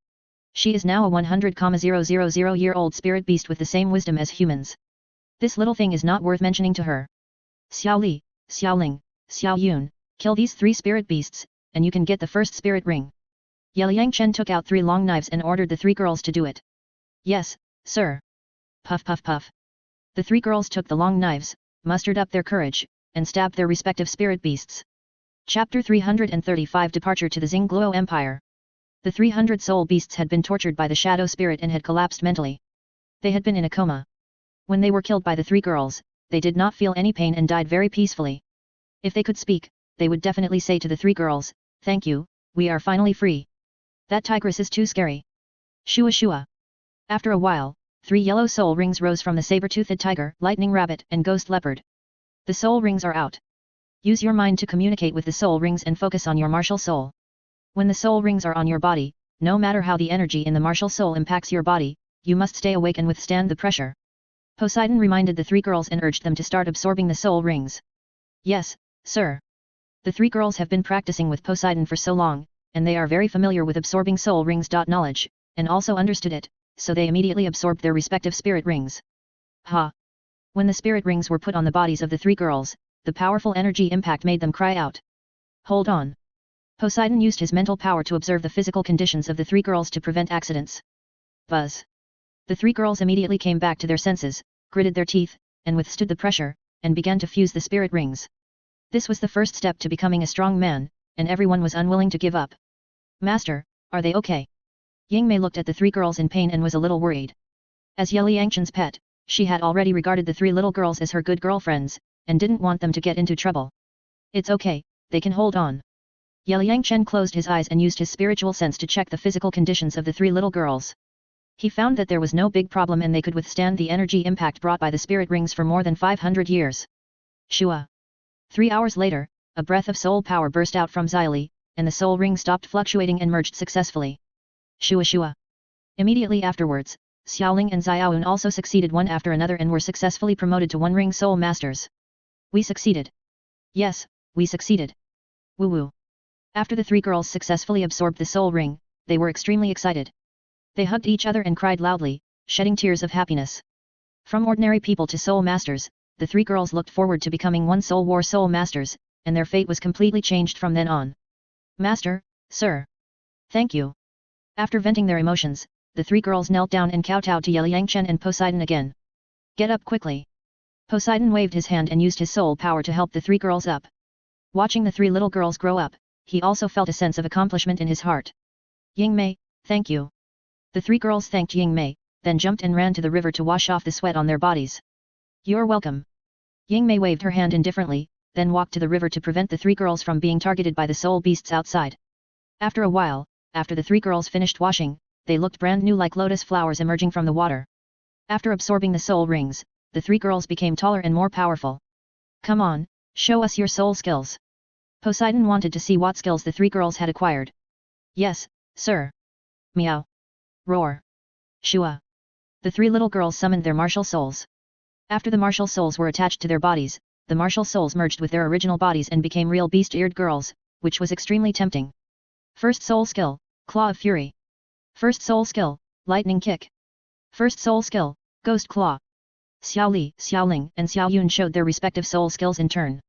She is now a 100,000-year-old spirit beast with the same wisdom as humans. This little thing is not worth mentioning to her. Xiao Li, Xiao Ling, Xiao Yun, kill these 3 spirit beasts, and you can get the first spirit ring. Yeliang Chen took out 3 long knives and ordered the 3 girls to do it. Yes, sir. Puff puff puff. The 3 girls took the long knives, mustered up their courage, and stabbed their respective spirit beasts. Chapter 335 Departure to the Xingluo Empire. The 300 soul beasts had been tortured by the shadow spirit and had collapsed mentally. They had been in a coma. When they were killed by the 3 girls, they did not feel any pain and died very peacefully. If they could speak, they would definitely say to the 3 girls, "Thank you, we are finally free. That tigress is too scary." Shua shua. After a while, 3 yellow soul rings rose from the saber-toothed tiger, lightning rabbit, and ghost leopard. The soul rings are out. Use your mind to communicate with the soul rings and focus on your martial soul. When the soul rings are on your body, no matter how the energy in the martial soul impacts your body, you must stay awake and withstand the pressure. Poseidon reminded the 3 girls and urged them to start absorbing the soul rings. Yes, sir. The 3 girls have been practicing with Poseidon for so long, and they are very familiar with absorbing soul rings. Knowledge, and also understood it, so they immediately absorbed their respective spirit rings. Ha! When the spirit rings were put on the bodies of the 3 girls, the powerful energy impact made them cry out. Hold on. Poseidon used his mental power to observe the physical conditions of the 3 girls to prevent accidents. Buzz. The 3 girls immediately came back to their senses, gritted their teeth, and withstood the pressure, and began to fuse the spirit rings. This was the first step to becoming a strong man, and everyone was unwilling to give up. Master, are they okay? Yingmei looked at the 3 girls in pain and was a little worried. As Ye Liangchen's pet, she had already regarded the 3 little girls as her good girlfriends, and didn't want them to get into trouble. It's okay, they can hold on. Ye Liangchen closed his eyes and used his spiritual sense to check the physical conditions of the 3 little girls. He found that there was no big problem and they could withstand the energy impact brought by the spirit rings for more than 500 years. Shua. 3 hours later, a breath of soul power burst out from Xyli, and the soul ring stopped fluctuating and merged successfully. Shua Shua. Immediately afterwards, Xiaoling and Xiaoyun also succeeded one after another and were successfully promoted to One Ring Soul Masters. We succeeded. Yes, we succeeded. Woo woo. After the 3 girls successfully absorbed the soul ring, they were extremely excited. They hugged each other and cried loudly, shedding tears of happiness. From ordinary people to soul masters, the 3 girls looked forward to becoming One Soul War Soul Masters, and their fate was completely changed from then on. Master, sir. Thank you. After venting their emotions, the 3 girls knelt down and kowtowed to Ye Liangchen and Poseidon again. Get up quickly. Poseidon waved his hand and used his soul power to help the 3 girls up. Watching the 3 little girls grow up, he also felt a sense of accomplishment in his heart. Yingmei, thank you. The 3 girls thanked Yingmei, then jumped and ran to the river to wash off the sweat on their bodies. You're welcome. Yingmei waved her hand indifferently, then walked to the river to prevent the 3 girls from being targeted by the soul beasts outside. After a while, after the 3 girls finished washing, they looked brand new like lotus flowers emerging from the water. After absorbing the soul rings, the 3 girls became taller and more powerful. Come on, show us your soul skills. Poseidon wanted to see what skills the 3 girls had acquired. Yes, sir. Meow. Roar. Shua. The 3 little girls summoned their martial souls. After the martial souls were attached to their bodies, the martial souls merged with their original bodies and became real beast-eared girls, which was extremely tempting. First soul skill, Claw of Fury. First soul skill, Lightning Kick. First soul skill, Ghost Claw. Xiao Li, Xiao Ling, and Xiao Yun showed their respective soul skills in turn.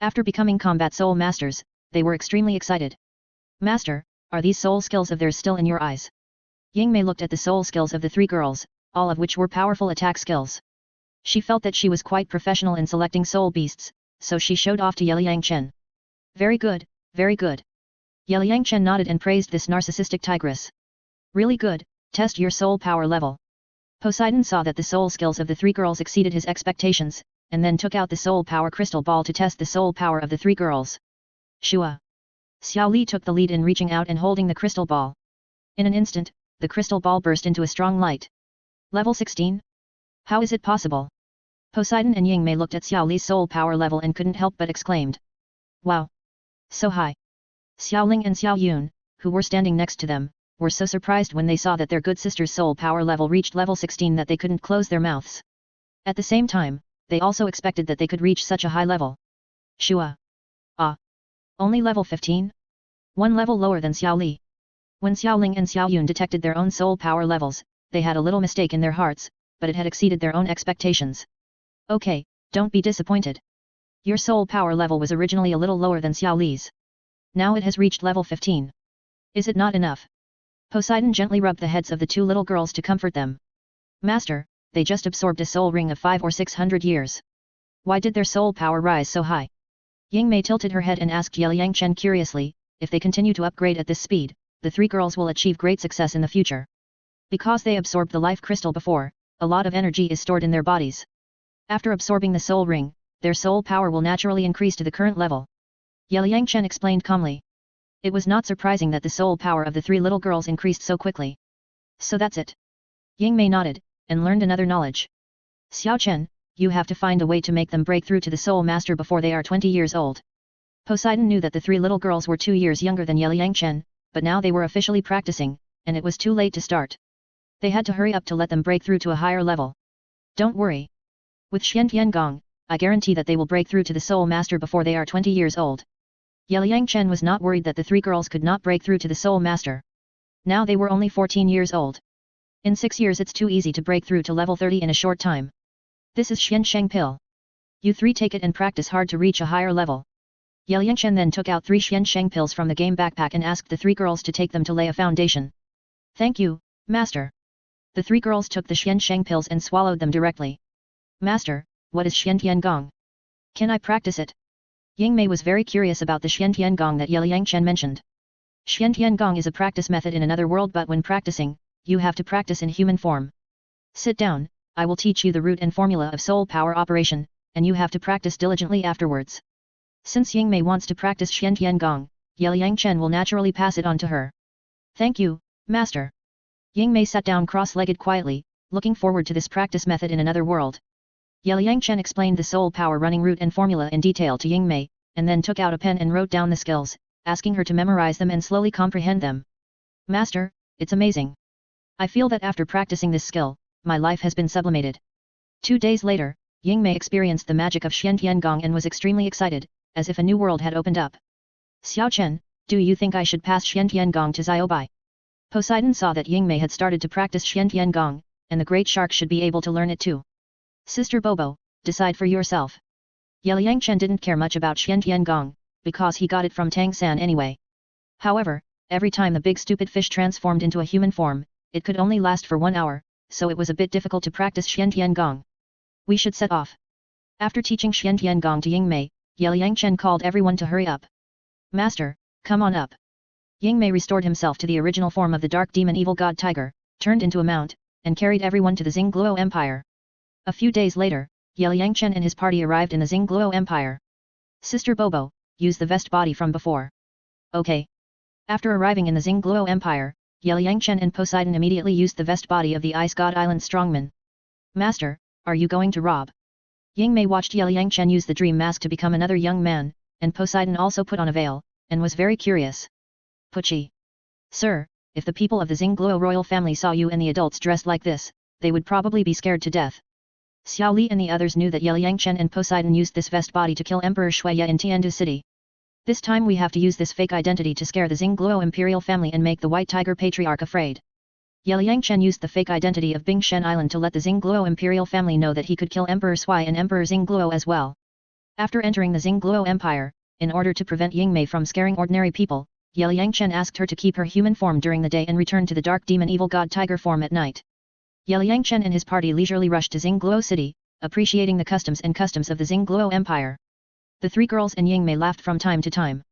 After becoming combat soul masters, they were extremely excited. Master, are these soul skills of theirs still in your eyes? Yingmei looked at the soul skills of the 3 girls, all of which were powerful attack skills. She felt that she was quite professional in selecting soul beasts, so she showed off to Ye Liangchen. Very good, very good. Ye Liangchen nodded and praised this narcissistic tigress. Really good, test your soul power level. Poseidon saw that the soul skills of the 3 girls exceeded his expectations, and then took out the soul power crystal ball to test the soul power of the 3 girls. Shua. Xiao Li took the lead in reaching out and holding the crystal ball. In an instant, the crystal ball burst into a strong light. Level 16? How is it possible? Poseidon and Yingmei looked at Xiao Li's soul power level and couldn't help but exclaimed. Wow! So high! Xiao Ling and Xiao Yun, who were standing next to them, were so surprised when they saw that their good sister's soul power level reached level 16 that they couldn't close their mouths. At the same time, they also expected that they could reach such a high level. Shua! Ah! Only level 15? 1 level lower than Xiao Li. When Xiao Ling and Xiao Yun detected their own soul power levels, they had a little mistake in their hearts, but it had exceeded their own expectations. Okay, don't be disappointed. Your soul power level was originally a little lower than Xiao Li's. Now it has reached level 15. Is it not enough? Poseidon gently rubbed the heads of the 2 little girls to comfort them. Master, they just absorbed a soul ring of 500 or 600 years. Why did their soul power rise so high? Yingmei tilted her head and asked Ye Liangchen curiously, if they continue to upgrade at this speed, the 3 girls will achieve great success in the future. Because they absorbed the life crystal before, a lot of energy is stored in their bodies. After absorbing the soul ring, their soul power will naturally increase to the current level. Ye Liangchen explained calmly. It was not surprising that the soul power of the 3 little girls increased so quickly. So that's it. Yingmei nodded, and learned another knowledge. Xiao Chen, you have to find a way to make them break through to the soul master before they are 20 years old. Poseidon knew that the three little girls were 2 years younger than Yeliangchen, but now they were officially practicing, and it was too late to start. They had to hurry up to let them break through to a higher level. Don't worry. With Xian Tiangong, I guarantee that they will break through to the Soul Master before they are 20 years old. Yeliangchen was not worried that the three girls could not break through to the Soul Master. Now they were only 14 years old. In 6 years it's too easy to break through to level 30 in a short time. This is Xian Sheng Pill. You three take it and practice hard to reach a higher level. Yeliangchen then took out 3 Xian Sheng pills from the game backpack and asked the 3 girls to take them to lay a foundation. Thank you, Master. The 3 girls took the Xian Sheng pills and swallowed them directly. Master, what is Xian Tiangong? Can I practice it? Yingmei was very curious about the Xian Tiangong that Yeliangchen mentioned. Xian Tiangong is a practice method in another world, but when practicing, you have to practice in human form. Sit down, I will teach you the root and formula of soul power operation, and you have to practice diligently afterwards. Since Yingmei wants to practice Xian Tiangong, Yeliangchen will naturally pass it on to her. Thank you, Master. Yingmei sat down cross-legged quietly, looking forward to this practice method in another world. Yeliangchen explained the soul power running root and formula in detail to Yingmei, and then took out a pen and wrote down the skills, asking her to memorize them and slowly comprehend them. Master, it's amazing. I feel that after practicing this skill, my life has been sublimated. 2 days later, Yingmei experienced the magic of Xian Tiangong and was extremely excited, as if a new world had opened up. Xiao Chen, do you think I should pass Xian Tiangong to Xiaobai? Poseidon saw that Yingmei had started to practice Xian Tiangong, and the great shark should be able to learn it too. Sister Bobo, decide for yourself. Yeliangchen didn't care much about Xian Tiangong, because he got it from Tang San anyway. However, every time the big stupid fish transformed into a human form, it could only last for 1 hour, so it was a bit difficult to practice Xian Tiangong. We should set off. After teaching Xian Tiangong to Yingmei, Yeliangchen called everyone to hurry up. Master, come on up. Yingmei restored himself to the original form of the dark demon evil god tiger, turned into a mount, and carried everyone to the Xingluo Empire. A few days later, Yeliangchen and his party arrived in the Xingluo Empire. Sister Bobo, use the vest body from before. Okay. After arriving in the Xingluo Empire, Yeliangchen and Poseidon immediately used the vest body of the Ice God Island strongman. Master, are you going to rob? Yingmei watched Yeliangchen use the dream mask to become another young man, and Poseidon also put on a veil, and was very curious. Puchi. Sir, if the people of the Xingluo royal family saw you and the adults dressed like this, they would probably be scared to death. Xiao Li and the others knew that Yeliangchen and Poseidon used this vest body to kill Emperor Shuiya in Tiandu City. This time we have to use this fake identity to scare the Xingluo imperial family and make the White Tiger Patriarch afraid. Yeliangchen used the fake identity of Bingshen Island to let the Xingluo imperial family know that he could kill Emperor Sui and Emperor Xingluo as well. After entering the Xingluo Empire, in order to prevent Yingmei from scaring ordinary people, Yeliangchen asked her to keep her human form during the day and return to the dark demon evil god tiger form at night. Yeliangchen and his party leisurely rushed to Xingluo City, appreciating the customs of the Xingluo Empire. The 3 girls and Yingmei laughed from time to time.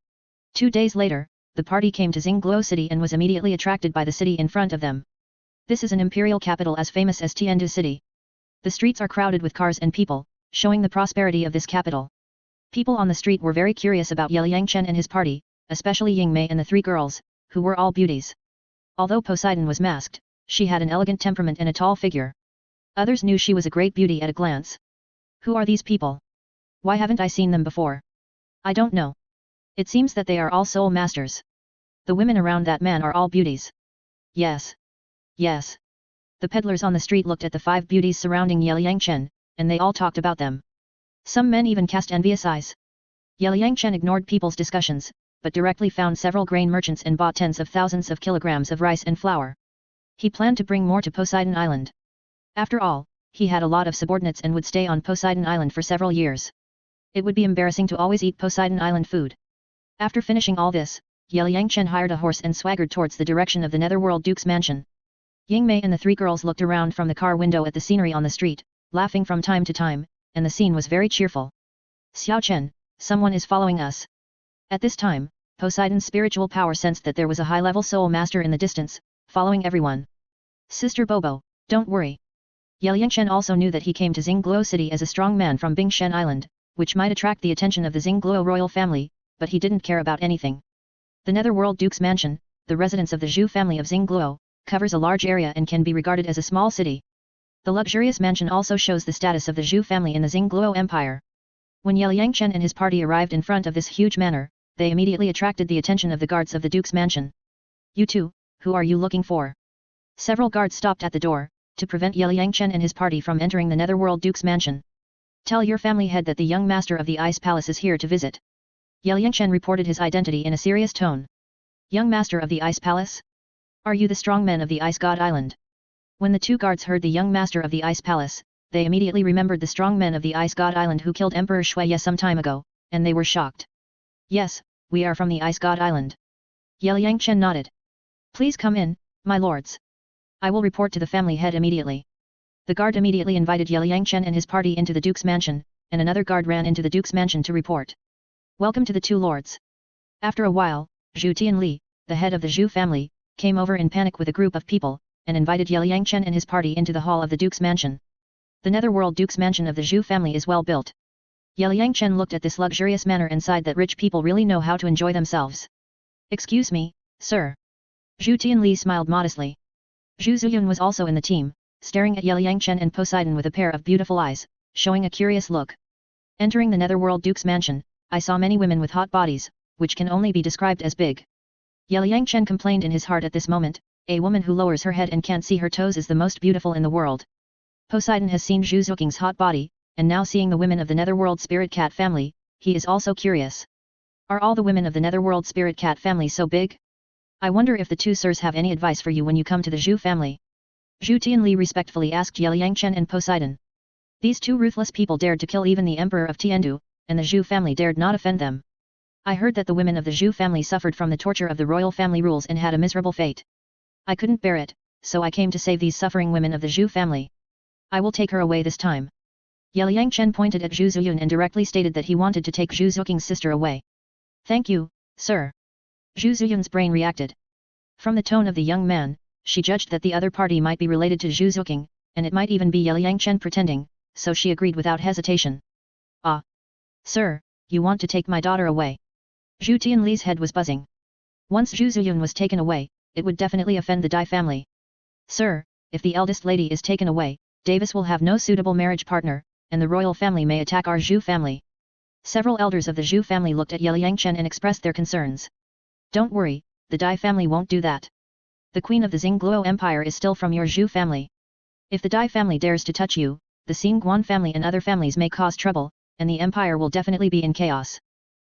2 days later, the party came to Xingluo City and was immediately attracted by the city in front of them. This is an imperial capital as famous as Tiandu City. The streets are crowded with cars and people, showing the prosperity of this capital. People on the street were very curious about Yeliangchen and his party, especially Yingmei and the 3 girls, who were all beauties. Although Poseidon was masked, she had an elegant temperament and a tall figure. Others knew she was a great beauty at a glance. Who are these people? Why haven't I seen them before? I don't know. It seems that they are all soul masters. The women around that man are all beauties. Yes. Yes. The peddlers on the street looked at the 5 beauties surrounding Yeliangchen, and they all talked about them. Some men even cast envious eyes. Yeliangchen ignored people's discussions, but directly found several grain merchants and bought tens of thousands of kilograms of rice and flour. He planned to bring more to Poseidon Island. After all, he had a lot of subordinates and would stay on Poseidon Island for several years. It would be embarrassing to always eat Poseidon Island food. After finishing all this, Yeliangchen hired a horse and swaggered towards the direction of the Netherworld Duke's mansion. Yingmei and the 3 girls looked around from the car window at the scenery on the street, laughing from time to time, and the scene was very cheerful. Xiao Chen, someone is following us. At this time, Poseidon's spiritual power sensed that there was a high-level soul master in the distance, following everyone. Sister Bobo, don't worry. Yeliangchen also knew that he came to Xingluo City as a strong man from Bingshen Island, which might attract the attention of the Xingluo royal family, but he didn't care about anything. The Netherworld Duke's mansion, the residence of the Zhu family of Xingluo, covers a large area and can be regarded as a small city. The luxurious mansion also shows the status of the Zhu family in the Xingluo Empire. When Ye Yangchen and his party arrived in front of this huge manor, they immediately attracted the attention of the guards of the Duke's mansion. You two, who are you looking for? Several guards stopped at the door, to prevent Ye Yangchen and his party from entering the Netherworld Duke's mansion. Tell your family head that the young master of the Ice Palace is here to visit. Ye Yangchen reported his identity in a serious tone. Young master of the Ice Palace? Are you the strong men of the Ice God Island? When the two guards heard the young master of the Ice Palace, they immediately remembered the strong men of the Ice God Island who killed Emperor Shuye some time ago, and they were shocked. Yes, we are from the Ice God Island. Ye Yangchen nodded. Please come in, my lords. I will report to the family head immediately. The guard immediately invited Ye Yangchen and his party into the Duke's mansion, and another guard ran into the Duke's mansion to report. Welcome to the two lords. After a while, Zhu Tianli, the head of the Zhu family, came over in panic with a group of people, and invited Ye Yangchen and his party into the hall of the Duke's mansion. The Netherworld Duke's mansion of the Zhu family is well built. Ye Yangchen looked at this luxurious manor and sighed that rich people really know how to enjoy themselves. Excuse me, sir. Zhu Tianli smiled modestly. Zhu Zuyun was also in the team, staring at Ye Yangchen and Poseidon with a pair of beautiful eyes, showing a curious look. Entering the Netherworld Duke's mansion, I saw many women with hot bodies, which can only be described as big. Ye Yangchen complained in his heart at this moment, a woman who lowers her head and can't see her toes is the most beautiful in the world. Poseidon has seen Zhu Zuking's hot body, and now seeing the women of the Netherworld Spirit Cat family, he is also curious. Are all the women of the Netherworld Spirit Cat family so big? I wonder if the two sirs have any advice for you when you come to the Zhu family. Zhu Tianli respectfully asked Ye Yangchen and Poseidon. These two ruthless people dared to kill even the Emperor of Tiandu, and the Zhu family dared not offend them. I heard that the women of the Zhu family suffered from the torture of the royal family rules and had a miserable fate. I couldn't bear it, so I came to save these suffering women of the Zhu family. I will take her away this time. Ye Yangchen pointed at Zhu Zuyun and directly stated that he wanted to take Zhu Zuking's sister away. Thank you, sir. Zhu Zuyun's brain reacted. From the tone of the young man, she judged that the other party might be related to Zhu Zuking, and it might even be Ye Yangchen pretending, so she agreed without hesitation. Ah! Sir, you want to take my daughter away? Zhu Tianli's head was buzzing. Once Zhu Zuyun was taken away, it would definitely offend the Dai family. Sir, if the eldest lady is taken away, Davis will have no suitable marriage partner, and the royal family may attack our Zhu family. Several elders of the Zhu family looked at Ye Yangchen and expressed their concerns. Don't worry, the Dai family won't do that. The queen of the Xingluo Empire is still from your Zhu family. If the Dai family dares to touch you, the Xingguan family and other families may cause trouble, and the empire will definitely be in chaos.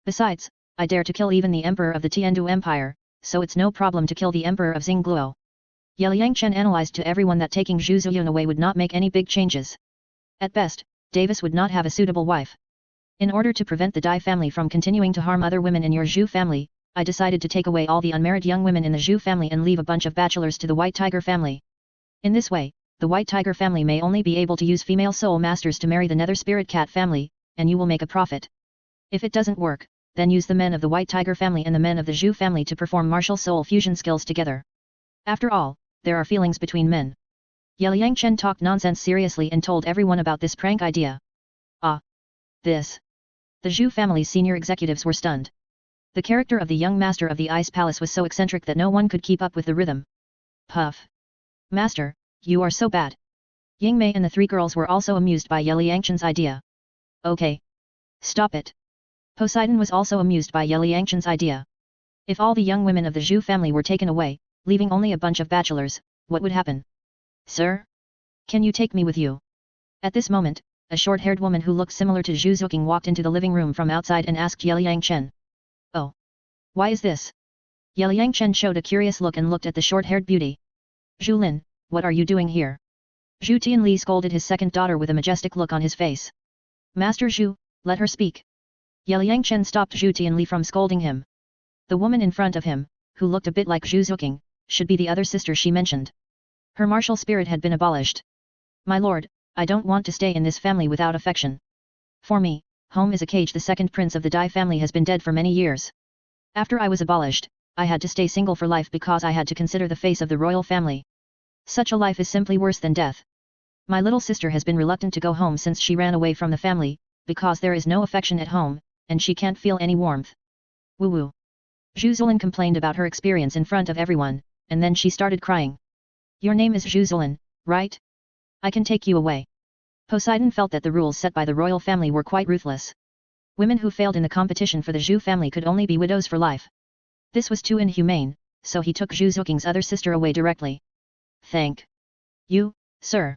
Besides, I dare to kill even the emperor of the Tiandu Empire, so it's no problem to kill the emperor of Xingluo. Ye Yangchen analyzed to everyone that taking Zhu Zuyun away would not make any big changes. At best, Davis would not have a suitable wife. In order to prevent the Dai family from continuing to harm other women in your Zhu family, I decided to take away all the unmarried young women in the Zhu family and leave a bunch of bachelors to the White Tiger family. In this way, the White Tiger family may only be able to use female soul masters to marry the Nether Spirit Cat family, and you will make a profit. If it doesn't work, then use the men of the White Tiger family and the men of the Zhu family to perform martial soul fusion skills together. After all, there are feelings between men. Ye Yangchen talked nonsense seriously and told everyone about this prank idea. Ah! This! The Zhu family's senior executives were stunned. The character of the young master of the Ice Palace was so eccentric that no one could keep up with the rhythm. Puff! Master, you are so bad. Ying Mei and the three girls were also amused by Ye Yangchen's idea. Okay. Stop it. Poseidon was also amused by Ye Yangchen's idea. If all the young women of the Zhu family were taken away, leaving only a bunch of bachelors, what would happen? Sir? Can you take me with you? At this moment, a short-haired woman who looked similar to Zhu Zuking walked into the living room from outside and asked Ye Yangchen. Oh. Why is this? Ye Yangchen showed a curious look and looked at the short-haired beauty. Zhu Lin, what are you doing here? Zhu Tianli scolded his second daughter with a majestic look on his face. Master Zhu, let her speak. Ye Yangchen stopped Zhu Tianli from scolding him. The woman in front of him, who looked a bit like Zhu Zuking, should be the other sister she mentioned. Her martial spirit had been abolished. My lord, I don't want to stay in this family without affection. For me, home is a cage. The second prince of the Dai family has been dead for many years. After I was abolished, I had to stay single for life because I had to consider the face of the royal family. Such a life is simply worse than death. My little sister has been reluctant to go home since she ran away from the family, because there is no affection at home, and she can't feel any warmth. Woo woo. Zhu Zulin complained about her experience in front of everyone, and then she started crying. Your name is Zhu Zulin, right? I can take you away. Poseidon felt that the rules set by the royal family were quite ruthless. Women who failed in the competition for the Zhu family could only be widows for life. This was too inhumane, so he took Zhu Zuking's other sister away directly. Thank you, sir.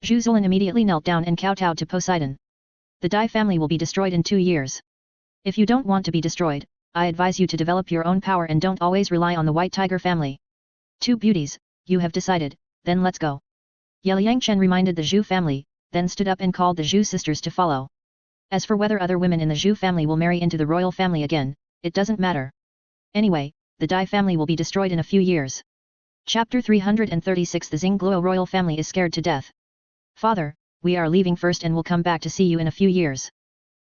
Zhu Zulin immediately knelt down and kowtowed to Poseidon. The Dai family will be destroyed in 2 years. If you don't want to be destroyed, I advise you to develop your own power and don't always rely on the White Tiger family. 2 beauties, you have decided, then let's go. Yangchen reminded the Zhu family, then stood up and called the Zhu sisters to follow. As for whether other women in the Zhu family will marry into the royal family again, it doesn't matter. Anyway, the Dai family will be destroyed in a few years. Chapter 336 The Xingluo royal family is scared to death. Father, we are leaving first and will come back to see you in a few years.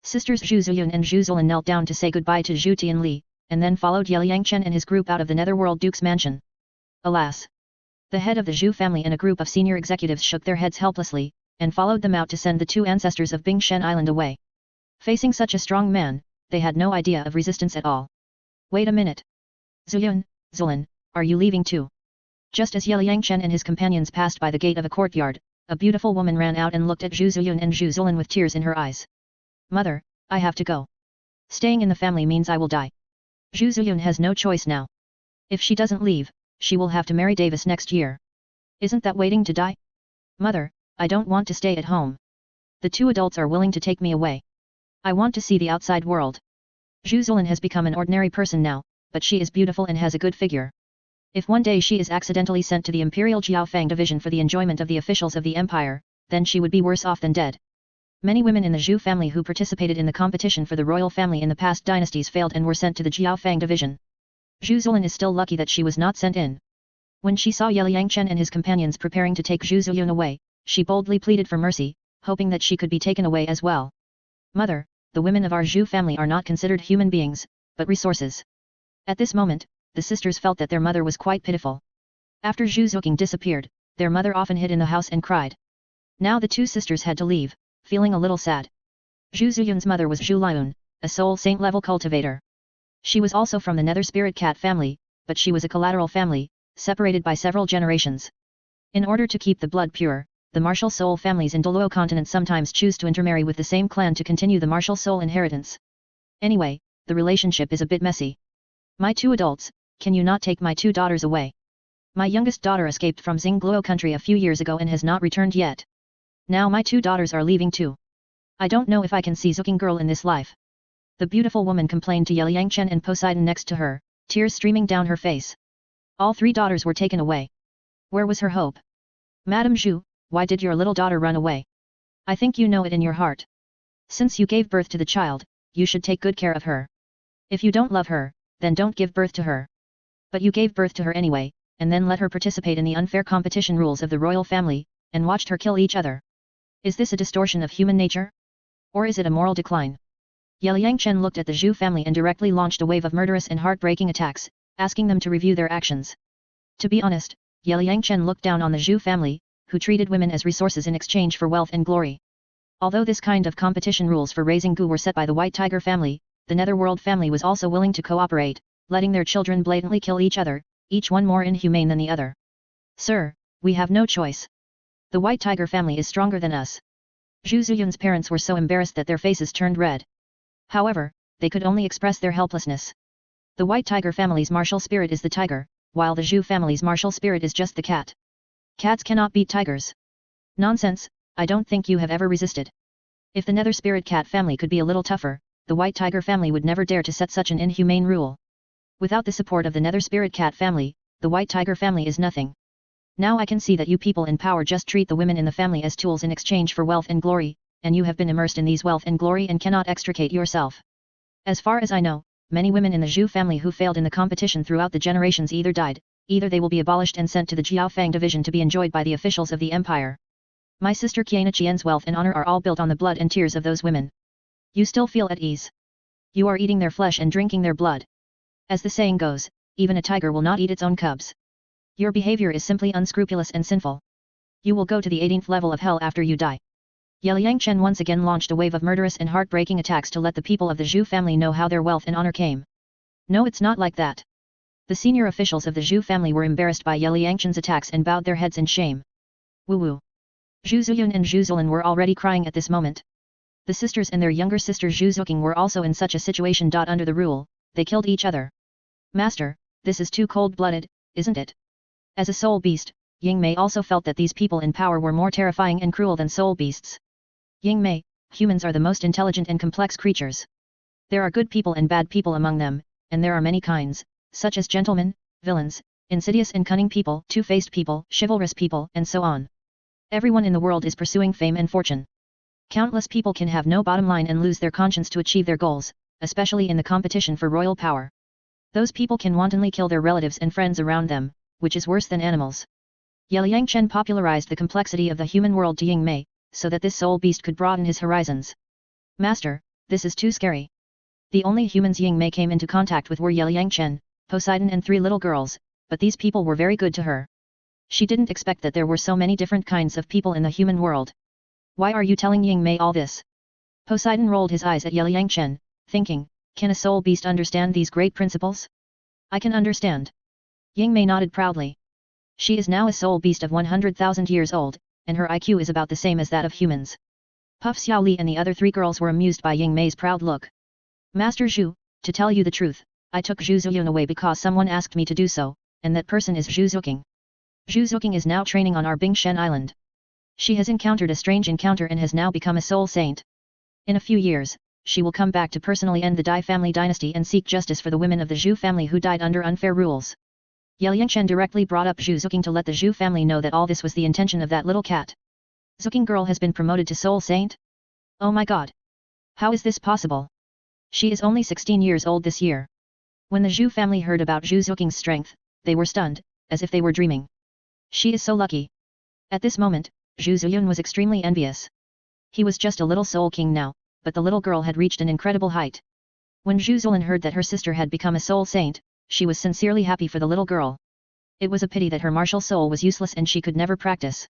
Sisters Zhu Zuyun and Zhu Zulin knelt down to say goodbye to Zhu Tianli, and then followed Yangchen and his group out of the Netherworld Duke's mansion. Alas! The head of the Zhu family and a group of senior executives shook their heads helplessly, and followed them out to send the 2 ancestors of Bingshen Island away. Facing such a strong man, they had no idea of resistance at all. Wait a minute. Zuyun, Zulin, are you leaving too? Just as Yangchen and his companions passed by the gate of a courtyard, a beautiful woman ran out and looked at Zhu Zuyun and Zhu Zulin with tears in her eyes. Mother, I have to go. Staying in the family means I will die. Zhu Zuyun has no choice now. If she doesn't leave, she will have to marry Davis next year. Isn't that waiting to die? Mother, I don't want to stay at home. The 2 adults are willing to take me away. I want to see the outside world. Zhu Zulin has become an ordinary person now, but she is beautiful and has a good figure. If one day she is accidentally sent to the Imperial Jiaofang division for the enjoyment of the officials of the empire, then she would be worse off than dead. Many women in the Zhu family who participated in the competition for the royal family in the past dynasties failed and were sent to the Jiaofang division. Zhu Zulin is still lucky that she was not sent in. When she saw Yangchen and his companions preparing to take Zhu Zuyun away, she boldly pleaded for mercy, hoping that she could be taken away as well. Mother, the women of our Zhu family are not considered human beings, but resources. At this moment, the sisters felt that their mother was quite pitiful. After Zhu Zuking disappeared, their mother often hid in the house and cried. Now the 2 sisters had to leave, feeling a little sad. Zhu Zuyun's mother was Zhu Liun, a soul saint level cultivator. She was also from the Nether Spirit Cat family, but she was a collateral family, separated by several generations. In order to keep the blood pure, the martial soul families in Douluo continent sometimes choose to intermarry with the same clan to continue the martial soul inheritance. Anyway, the relationship is a bit messy. My 2 adults, can you not take my 2 daughters away? My youngest daughter escaped from Xingluo country a few years ago and has not returned yet. Now my 2 daughters are leaving too. I don't know if I can see Zuking girl in this life. The beautiful woman complained to Yangchen and Poseidon next to her, tears streaming down her face. All 3 daughters were taken away. Where was her hope? Madame Zhu, why did your little daughter run away? I think you know it in your heart. Since you gave birth to the child, you should take good care of her. If you don't love her, then don't give birth to her. But you gave birth to her anyway, and then let her participate in the unfair competition rules of the royal family, and watched her kill each other. Is this a distortion of human nature? Or is it a moral decline? Yangchen looked at the Zhu family and directly launched a wave of murderous and heartbreaking attacks, asking them to review their actions. To be honest, Yangchen looked down on the Zhu family, who treated women as resources in exchange for wealth and glory. Although this kind of competition rules for raising gu were set by the White Tiger family, the Netherworld family was also willing to cooperate, letting their children blatantly kill each other, each one more inhumane than the other. Sir, we have no choice. The White Tiger family is stronger than us. Zhu Zuyun's parents were so embarrassed that their faces turned red. However, they could only express their helplessness. The White Tiger family's martial spirit is the tiger, while the Zhu family's martial spirit is just the cat. Cats cannot beat tigers. Nonsense, I don't think you have ever resisted. If the Nether Spirit Cat family could be a little tougher, the White Tiger family would never dare to set such an inhumane rule. Without the support of the Nether Spirit Cat family, the White Tiger family is nothing. Now I can see that you people in power just treat the women in the family as tools in exchange for wealth and glory, and you have been immersed in these wealth and glory and cannot extricate yourself. As far as I know, many women in the Zhu family who failed in the competition throughout the generations either died, either they will be abolished and sent to the Jiaofang division to be enjoyed by the officials of the empire. My sister Qiana Qian's wealth and honor are all built on the blood and tears of those women. You still feel at ease. You are eating their flesh and drinking their blood. As the saying goes, even a tiger will not eat its own cubs. Your behavior is simply unscrupulous and sinful. You will go to the 18th level of hell after you die. Yangchen once again launched a wave of murderous and heartbreaking attacks to let the people of the Zhu family know how their wealth and honor came. No, it's not like that. The senior officials of the Zhu family were embarrassed by Yangchen's attacks and bowed their heads in shame. Woo woo. Zhu Zuyun and Zhu Zulin were already crying at this moment. The sisters and their younger sister Zhu Zuqing were also in such a situation. Under the rule, they killed each other. Master, this is too cold-blooded, isn't it? As a soul beast, Ying Mei also felt that these people in power were more terrifying and cruel than soul beasts. Ying Mei, humans are the most intelligent and complex creatures. There are good people and bad people among them, and there are many kinds, such as gentlemen, villains, insidious and cunning people, two-faced people, chivalrous people, and so on. Everyone in the world is pursuing fame and fortune. Countless people can have no bottom line and lose their conscience to achieve their goals, especially in the competition for royal power. Those people can wantonly kill their relatives and friends around them, which is worse than animals. Liang Chen popularized the complexity of the human world to Ying Mei, so that this soul beast could broaden his horizons. Master, this is too scary. The only humans Ying Mei came into contact with were Liang Chen, Poseidon and 3 little girls, but these people were very good to her. She didn't expect that there were so many different kinds of people in the human world. Why are you telling Ying Mei all this? Poseidon rolled his eyes at Liang Chen, thinking, can a soul beast understand these great principles? I can understand. Ying Mei nodded proudly. She is now a soul beast of 100,000 years old, and her IQ is about the same as that of humans. Puff Xiaoli and the other 3 girls were amused by Ying Mei's proud look. Master Zhu, to tell you the truth, I took Zhu Zuyun away because someone asked me to do so, and that person is Zhu Zuqing. Zhu Zuqing is now training on our Bingshen Island. She has encountered a strange encounter and has now become a soul saint. In a few years, she will come back to personally end the Dai family dynasty and seek justice for the women of the Zhu family who died under unfair rules. Liang Chen directly brought up Zhu Zuqing to let the Zhu family know that all this was the intention of that little cat. Zuqing girl has been promoted to soul saint? Oh my god! How is this possible? She is only 16 years old this year. When the Zhu family heard about Zhu Zuqing's strength, they were stunned, as if they were dreaming. She is so lucky. At this moment, Zhu Zuyun was extremely envious. He was just a little soul king now, but the little girl had reached an incredible height. When Zhu Zulan heard that her sister had become a soul saint, she was sincerely happy for the little girl. It was a pity that her martial soul was useless and she could never practice.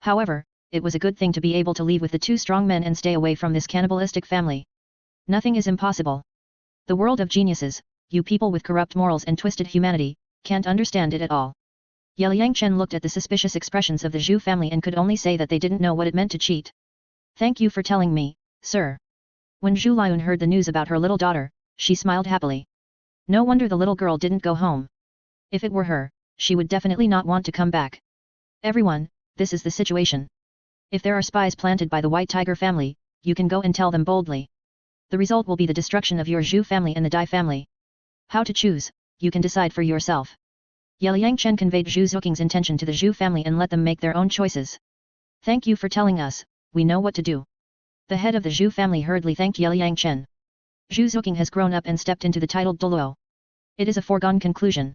However, it was a good thing to be able to leave with the 2 strong men and stay away from this cannibalistic family. Nothing is impossible. The world of geniuses, you people with corrupt morals and twisted humanity, can't understand it at all. Liang Chen looked at the suspicious expressions of the Zhu family and could only say that they didn't know what it meant to cheat. Thank you for telling me, sir. When Zhu Liun heard the news about her little daughter, she smiled happily. No wonder the little girl didn't go home. If it were her, she would definitely not want to come back. Everyone, this is the situation. If there are spies planted by the White Tiger family, you can go and tell them boldly. The result will be the destruction of your Zhu family and the Dai family. How to choose, you can decide for yourself. Liang Chen conveyed Zhu Zuqing's intention to the Zhu family and let them make their own choices. Thank you for telling us, we know what to do. The head of the Zhu family hurriedly thanked Liang Chen. Zhu Zuqing has grown up and stepped into the titled Douluo. It is a foregone conclusion.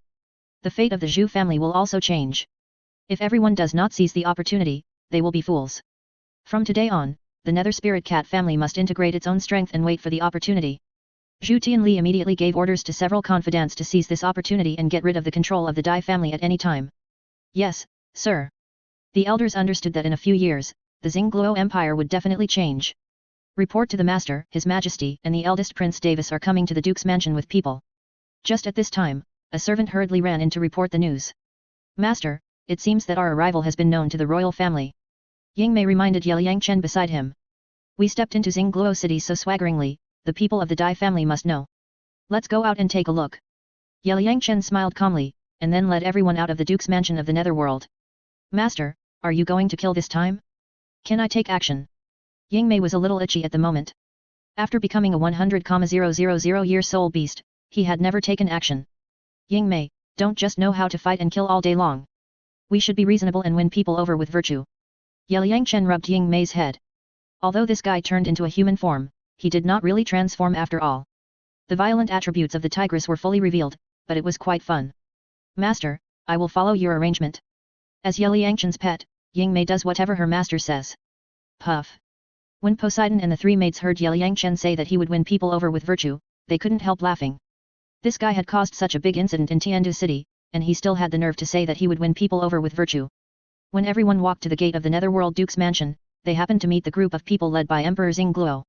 The fate of the Zhu family will also change. If everyone does not seize the opportunity, they will be fools. From today on, the Nether Spirit Cat family must integrate its own strength and wait for the opportunity. Zhu Tianli immediately gave orders to several confidants to seize this opportunity and get rid of the control of the Dai family at any time. Yes, sir. The elders understood that in a few years, the Xingluo Empire would definitely change. Report to the Master, His Majesty and the eldest Prince Davis are coming to the Duke's mansion with people. Just at this time, a servant hurriedly ran in to report the news. Master, it seems that our arrival has been known to the royal family. Ying Mei reminded Liang Chen beside him. We stepped into Xingluo city so swaggeringly, the people of the Dai family must know. Let's go out and take a look. Liang Chen smiled calmly, and then led everyone out of the Duke's mansion of the Netherworld. Master, are you going to kill this time? Can I take action? Ying Mei was a little itchy at the moment. After becoming a 100,000-year soul beast, he had never taken action. Ying Mei, don't just know how to fight and kill all day long. We should be reasonable and win people over with virtue. Liang Chen rubbed Ying Mei's head. Although this guy turned into a human form, he did not really transform after all. The violent attributes of the tigress were fully revealed, but it was quite fun. Master, I will follow your arrangement. As Liang Chen's pet, Ying Mei does whatever her master says. Puff. When Poseidon and the 3 maids heard Liang Chen say that he would win people over with virtue, they couldn't help laughing. This guy had caused such a big incident in Tiandu city, and he still had the nerve to say that he would win people over with virtue. When everyone walked to the gate of the Netherworld Duke's mansion, they happened to meet the group of people led by Emperor Xingluo.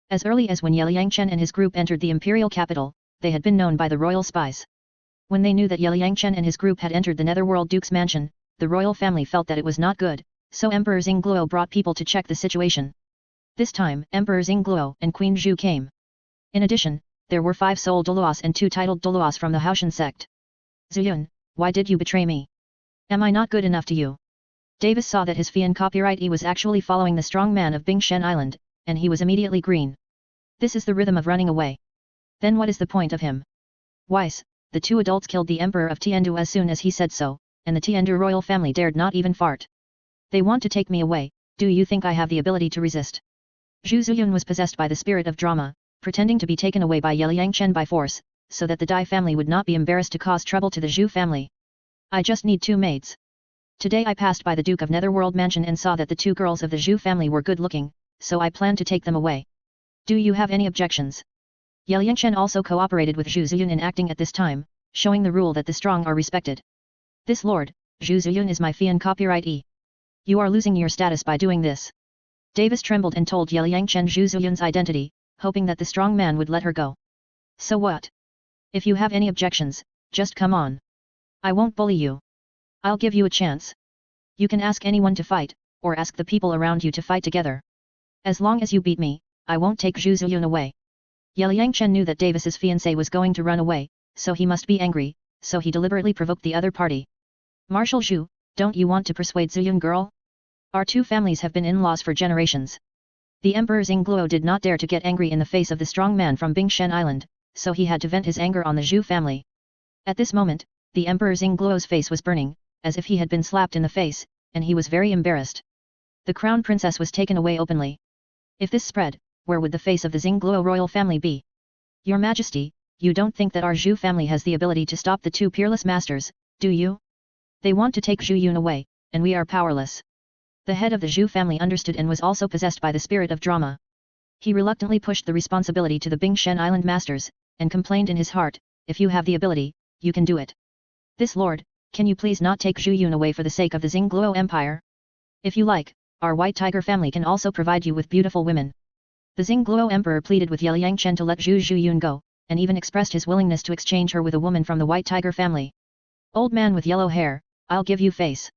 As early as when Liang Chen and his group entered the imperial capital, they had been known by the royal spies. When they knew that Liang Chen and his group had entered the Netherworld Duke's mansion, the royal family felt that it was not good, so Emperor Xingluo brought people to check the situation. This time, Emperor Xingluo and Queen Zhu came. In addition, there were 5 soul Douluos and 2 titled Douluos from the Haoshan sect. Zuyun, why did you betray me? Am I not good enough to you? Davis saw that his fian copyright was actually following the strong man of Bingshen Island, and he was immediately green. This is the rhythm of running away. Then what is the point of him? Weiss, the 2 adults killed the Emperor of Tiandu as soon as he said so, and the Tiandu royal family dared not even fart. They want to take me away, do you think I have the ability to resist? Zhu Zuyun was possessed by the spirit of drama, pretending to be taken away by Yangchen by force, so that the Dai family would not be embarrassed to cause trouble to the Zhu family. I just need 2 maids. Today I passed by the Duke of Netherworld mansion and saw that the 2 girls of the Zhu family were good looking, so I plan to take them away. Do you have any objections? Yangchen also cooperated with Zhu Zuyun in acting at this time, showing the rule that the strong are respected. This lord, Zhu Zuyun is my fian copyright. You are losing your status by doing this. Davis trembled and told Yangchen Zhu Zuyun's identity, hoping that the strong man would let her go. So what? If you have any objections, just come on. I won't bully you. I'll give you a chance. You can ask anyone to fight, or ask the people around you to fight together. As long as you beat me, I won't take Zhu Zuyun away. Yangchen knew that Davis's fiancé was going to run away, so he must be angry, so he deliberately provoked the other party. Marshal Zhu, don't you want to persuade Zuyun girl? Our 2 families have been in-laws for generations. The Emperor Xingluo did not dare to get angry in the face of the strong man from Bingshen Island, so he had to vent his anger on the Zhu family. At this moment, the Emperor Xingluo's face was burning, as if he had been slapped in the face, and he was very embarrassed. The crown princess was taken away openly. If this spread, where would the face of the Xingluo royal family be? Your Majesty, you don't think that our Zhu family has the ability to stop the 2 peerless masters, do you? They want to take Zhu Yun away, and we are powerless. The head of the Zhu family understood and was also possessed by the spirit of drama. He reluctantly pushed the responsibility to the Bingshen Island masters, and complained in his heart, if you have the ability, you can do it. This lord, can you please not take Zhu Yun away for the sake of the Xingluo Empire? If you like, our White Tiger family can also provide you with beautiful women. The Xingluo Emperor pleaded with Yangchen to let Zhu Yun go, and even expressed his willingness to exchange her with a woman from the White Tiger family. Old man with yellow hair, I'll give you face.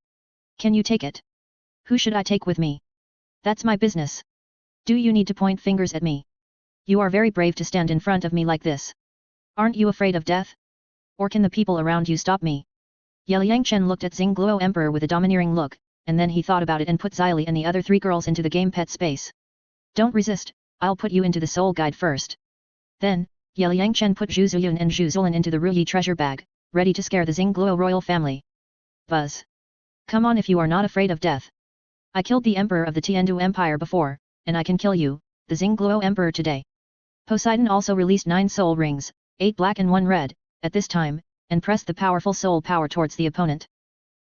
Can you take it? Who should I take with me? That's my business. Do you need to point fingers at me? You are very brave to stand in front of me like this. Aren't you afraid of death? Or can the people around you stop me? Yangchen looked at Xingluo Emperor with a domineering look, and then he thought about it and put Xili and the other 3 girls into the game pet space. Don't resist, I'll put you into the soul guide first. Then, Yangchen put Zhu Zuyun and Zhu Zulan into the Ruyi treasure bag, ready to scare the Xingluo royal family. Buzz. Come on if you are not afraid of death. I killed the emperor of the Tiandu Empire before, and I can kill you, the Xingluo emperor today. Poseidon also released 9 soul rings, 8 black and 1 red, at this time, and pressed the powerful soul power towards the opponent.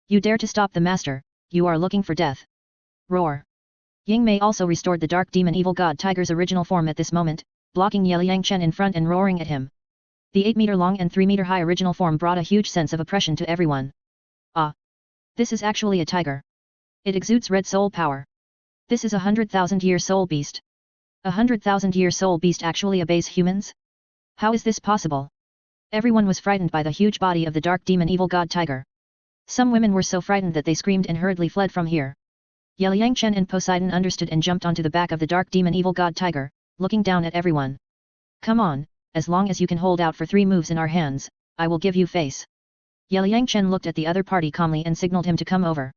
You dare to stop the master, you are looking for death. Roar. Yingmei also restored the dark demon evil god tiger's original form at this moment, blocking Yangchen in front and roaring at him. The 8-meter-long and 3-meter-high original form brought a huge sense of oppression to everyone. Ah! This is actually a tiger. It exudes red soul power. This is a 100,000-year soul beast. A 100,000-year soul beast actually obeys humans? How is this possible? Everyone was frightened by the huge body of the dark demon evil god tiger. Some women were so frightened that they screamed and hurriedly fled from here. Yangchen and Poseidon understood and jumped onto the back of the dark demon evil god tiger, looking down at everyone. Come on, as long as you can hold out for 3 moves in our hands, I will give you face. Yangchen looked at the other party calmly and signaled him to come over.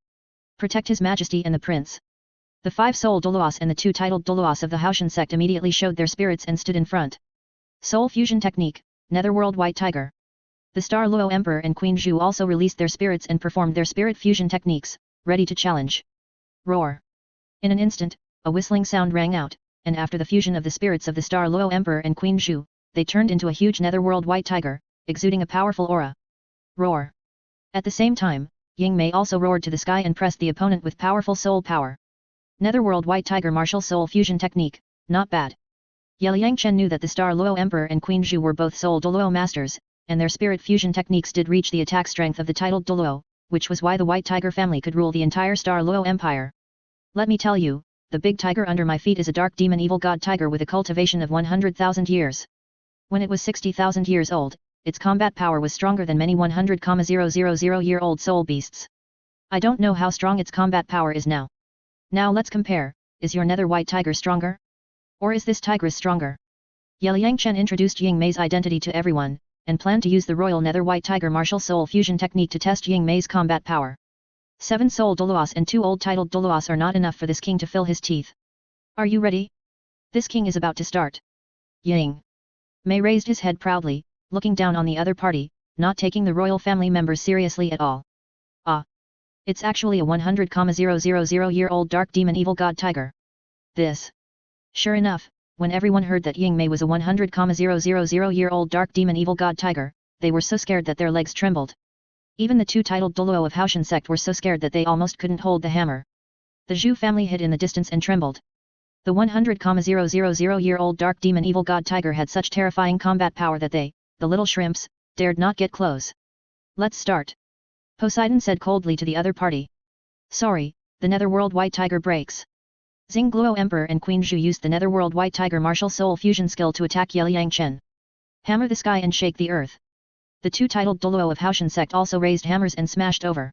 Protect His Majesty and the Prince. The 5 soul Douluos and the 2 titled Douluos of the Haoshan sect immediately showed their spirits and stood in front. Soul Fusion Technique, Netherworld White Tiger. The Star Luo Emperor and Queen Zhu also released their spirits and performed their spirit fusion techniques, ready to challenge. Roar. In an instant, a whistling sound rang out, and after the fusion of the spirits of the Star Luo Emperor and Queen Zhu, they turned into a huge Netherworld White Tiger, exuding a powerful aura. Roar. At the same time, Yingmei also roared to the sky and pressed the opponent with powerful soul power. Netherworld White Tiger Martial Soul Fusion Technique, not bad. Yangchen knew that the Star Luo Emperor and Queen Zhu were both Soul Douluo masters, and their spirit fusion techniques did reach the attack strength of the titled Douluo, which was why the White Tiger family could rule the entire Star Luo Empire. Let me tell you, the big tiger under my feet is a dark demon evil god tiger with a cultivation of 100,000 years. When it was 60,000 years old, its combat power was stronger than many 100,000-year-old soul beasts. I don't know how strong its combat power is now. Now let's compare, is your nether white tiger stronger? Or is this tigress stronger? Liang Chen introduced Ying Mei's identity to everyone, and planned to use the Royal Nether White Tiger martial soul fusion technique to test Ying Mei's combat power. 7 soul Douluos and 2 old titled Douluos are not enough for this king to fill his teeth. Are you ready? This king is about to start. Ying Mei raised his head proudly, looking down on the other party, not taking the royal family members seriously at all. Ah! It's actually a 100,000-year-old dark demon evil god tiger. This. Sure enough, when everyone heard that Ying Mei was a 100,000-year-old dark demon evil god tiger, they were so scared that their legs trembled. Even the 2 titled Douluo of Haoshan sect were so scared that they almost couldn't hold the hammer. The Zhu family hid in the distance and trembled. The 100,000-year-old dark demon evil god tiger had such terrifying combat power that they, the little shrimps, dared not get close. Let's start. Poseidon said coldly to the other party. Sorry, the Netherworld White Tiger breaks. Xingluo Emperor and Queen Zhu used the Netherworld White Tiger martial soul fusion skill to attack Liang Chen. Hammer the sky and shake the earth. The 2 titled Douluo of Haoshan sect also raised hammers and smashed over.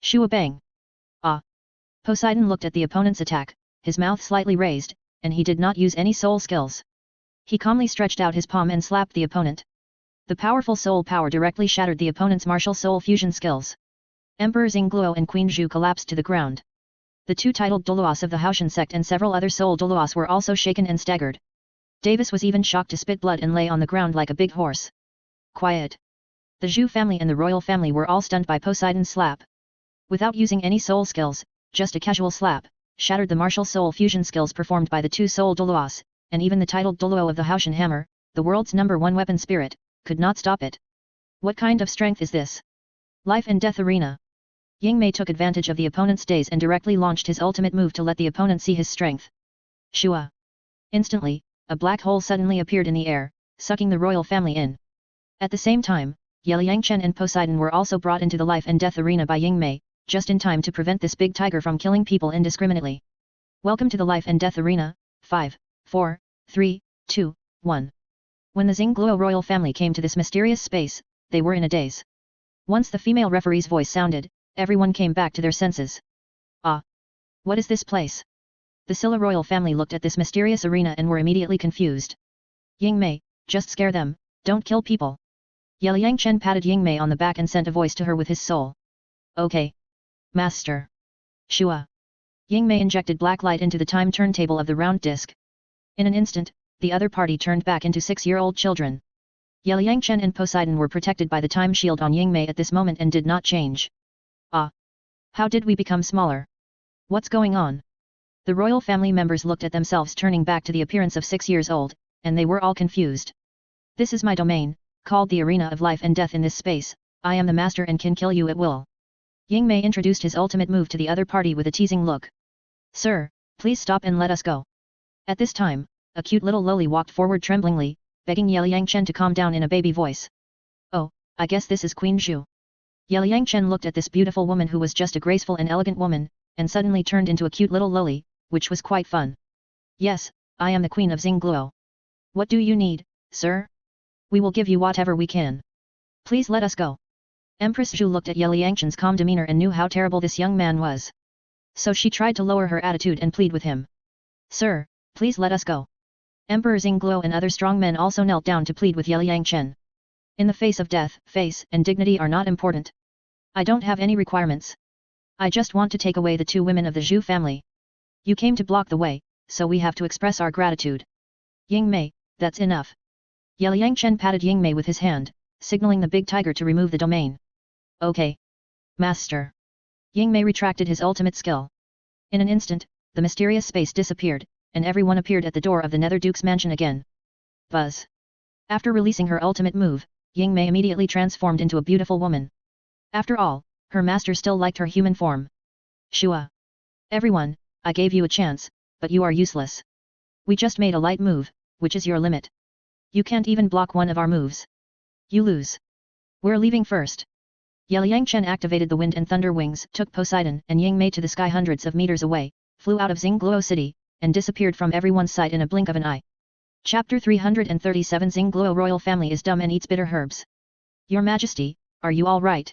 Shua bang. Ah! Poseidon looked at the opponent's attack, his mouth slightly raised, and he did not use any soul skills. He calmly stretched out his palm and slapped the opponent. The powerful soul power directly shattered the opponent's martial soul fusion skills. Emperor Xingluo and Queen Zhu collapsed to the ground. The 2 titled Douluos of the Haoshan sect and several other soul Douluos were also shaken and staggered. Davis was even shocked to spit blood and lay on the ground like a big horse. Quiet. The Zhu family and the royal family were all stunned by Poseidon's slap. Without using any soul skills, just a casual slap, shattered the martial soul fusion skills performed by the 2 soul Douluos, and even the titled Douluo of the Haoshan hammer, the world's #1 weapon spirit, could not stop it. What kind of strength is this? Life and death arena. Ying Mei took advantage of the opponent's daze and directly launched his ultimate move to let the opponent see his strength. Shua. Instantly, a black hole suddenly appeared in the air, sucking the royal family in. At the same time, Liang Chen and Poseidon were also brought into the life and death arena by Ying Mei, just in time to prevent this big tiger from killing people indiscriminately. Welcome to the life and death arena. 5, 4, 3, 2, 1. When the Xingluo royal family came to this mysterious space, they were in a daze. Once the female referee's voice sounded, everyone came back to their senses. Ah! What is this place? The Silla royal family looked at this mysterious arena and were immediately confused. Ying Mei, just scare them, don't kill people. Liang Chen patted Ying Mei on the back and sent a voice to her with his soul. Okay. Master. Shua. Ying Mei injected black light into the time turntable of the round disc. In an instant, the other party turned back into 6-year-old children. Liang Chen and Poseidon were protected by the time shield on Ying Mei at this moment and did not change. Ah! How did we become smaller? What's going on? The royal family members looked at themselves turning back to the appearance of 6 years old, and they were all confused. This is my domain, called the arena of life and death in this space, I am the master and can kill you at will. Ying Mei introduced his ultimate move to the other party with a teasing look. Sir, please stop and let us go. At this time, a cute little loli walked forward tremblingly, begging Liang Chen to calm down in a baby voice. Oh, I guess this is Queen Zhu. Liang Chen looked at this beautiful woman who was just a graceful and elegant woman, and suddenly turned into a cute little loli, which was quite fun. Yes, I am the Queen of Xingluo. What do you need, sir? We will give you whatever we can. Please let us go. Empress Zhu looked at Liang Chen's calm demeanor and knew how terrible this young man was. So she tried to lower her attitude and plead with him. Sir, please let us go. Emperor Xingluo and other strong men also knelt down to plead with Liang Chen. In the face of death, face and dignity are not important. I don't have any requirements. I just want to take away the 2 women of the Zhu family. You came to block the way, so we have to express our gratitude. Ying Mei, that's enough. Liang Chen patted Ying Mei with his hand, signaling the big tiger to remove the domain. Okay. Master. Ying Mei retracted his ultimate skill. In an instant, the mysterious space disappeared, and everyone appeared at the door of the Nether Duke's mansion again. Buzz. After releasing her ultimate move, Ying Mei immediately transformed into a beautiful woman. After all, her master still liked her human form. Shua. Everyone, I gave you a chance, but you are useless. We just made a light move, which is your limit. You can't even block one of our moves. You lose. We're leaving first. Liang Chen activated the wind and thunder wings, took Poseidon and Ying Mei to the sky hundreds of meters away, flew out of Xingluo city, and disappeared from everyone's sight in a blink of an eye. Chapter 337 Xingluo royal family is dumb and eats bitter herbs. Your Majesty, are you all right?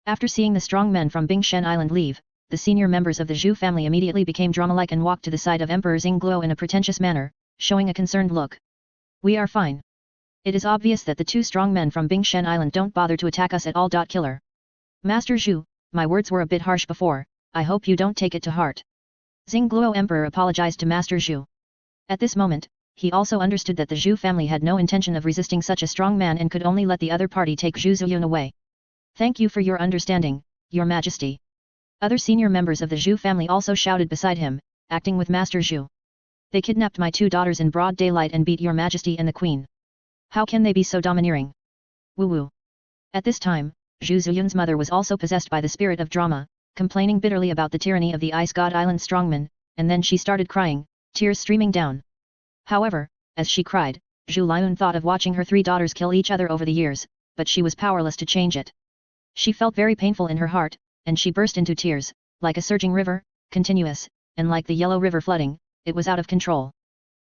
After seeing the strong men from Bingshen Island leave, the senior members of the Zhu family immediately became drama-like and walked to the side of Emperor Xingluo in a pretentious manner, showing a concerned look. We are fine. It is obvious that the two strong men from Bingshen Island don't bother to attack us at all. Killer. Master Zhu, my words were a bit harsh before, I hope you don't take it to heart. Xingluo Emperor apologized to Master Zhu. At this moment, he also understood that the Zhu family had no intention of resisting such a strong man and could only let the other party take Zhu Ziyun away. Thank you for your understanding, Your Majesty. Other senior members of the Zhu family also shouted beside him, acting with Master Zhu. They kidnapped my two daughters in broad daylight and beat Your Majesty and the Queen. How can they be so domineering? Woo woo. At this time, Zhu Ziyun's mother was also possessed by the spirit of drama, complaining bitterly about the tyranny of the Ice God Island strongmen, and then she started crying, tears streaming down. However, as she cried, Zhu Liun thought of watching her three daughters kill each other over the years, but she was powerless to change it. She felt very painful in her heart, and she burst into tears, like a surging river, continuous, and like the yellow river flooding, it was out of control.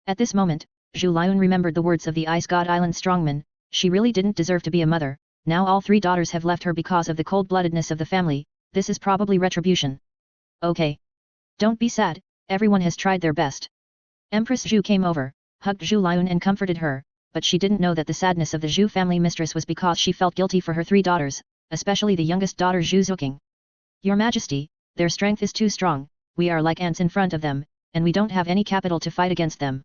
At this moment, Zhu Liun remembered the words of the Ice God Island strongman, she really didn't deserve to be a mother, now all three daughters have left her because of the cold-bloodedness of the family, this is probably retribution. Okay. Don't be sad, everyone has tried their best. Empress Zhu came over, hugged Zhu Liun and comforted her, but she didn't know that the sadness of the Zhu family mistress was because she felt guilty for her three daughters, especially the youngest daughter Zhu Zuqing. Your Majesty, their strength is too strong, we are like ants in front of them, and we don't have any capital to fight against them.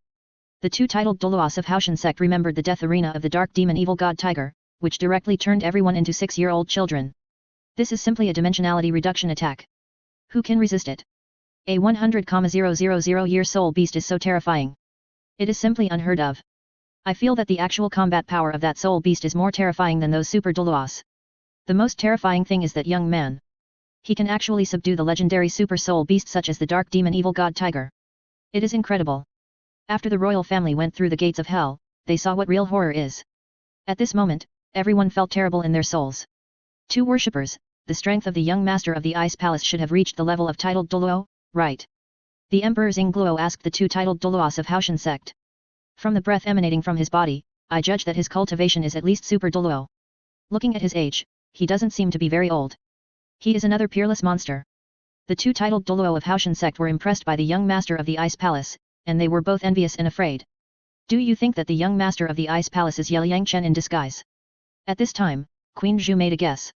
The two titled Douluos of Haoshan sect remembered the death arena of the dark demon evil god tiger, which directly turned everyone into 6-year-old children. This is simply a dimensionality reduction attack. Who can resist it? A 100,000-year soul beast is so terrifying. It is simply unheard of. I feel that the actual combat power of that soul beast is more terrifying than those super Douluos. The most terrifying thing is that young man. He can actually subdue the legendary super soul beast such as the dark demon evil god tiger. It is incredible. After the royal family went through the gates of hell, they saw what real horror is. At this moment, everyone felt terrible in their souls. Two worshippers, the strength of the young master of the Ice Palace should have reached the level of titled Douluo, right? The Emperor Xingluo asked the two titled Douluos of Haoshan sect. From the breath emanating from his body, I judge that his cultivation is at least super Douluo. Looking at his age, he doesn't seem to be very old. He is another peerless monster. The two titled Douluo of Haoshan sect were impressed by the young master of the Ice Palace, and they were both envious and afraid. Do you think that the young master of the Ice Palace is Yangchen in disguise? At this time, Queen Zhu made a guess.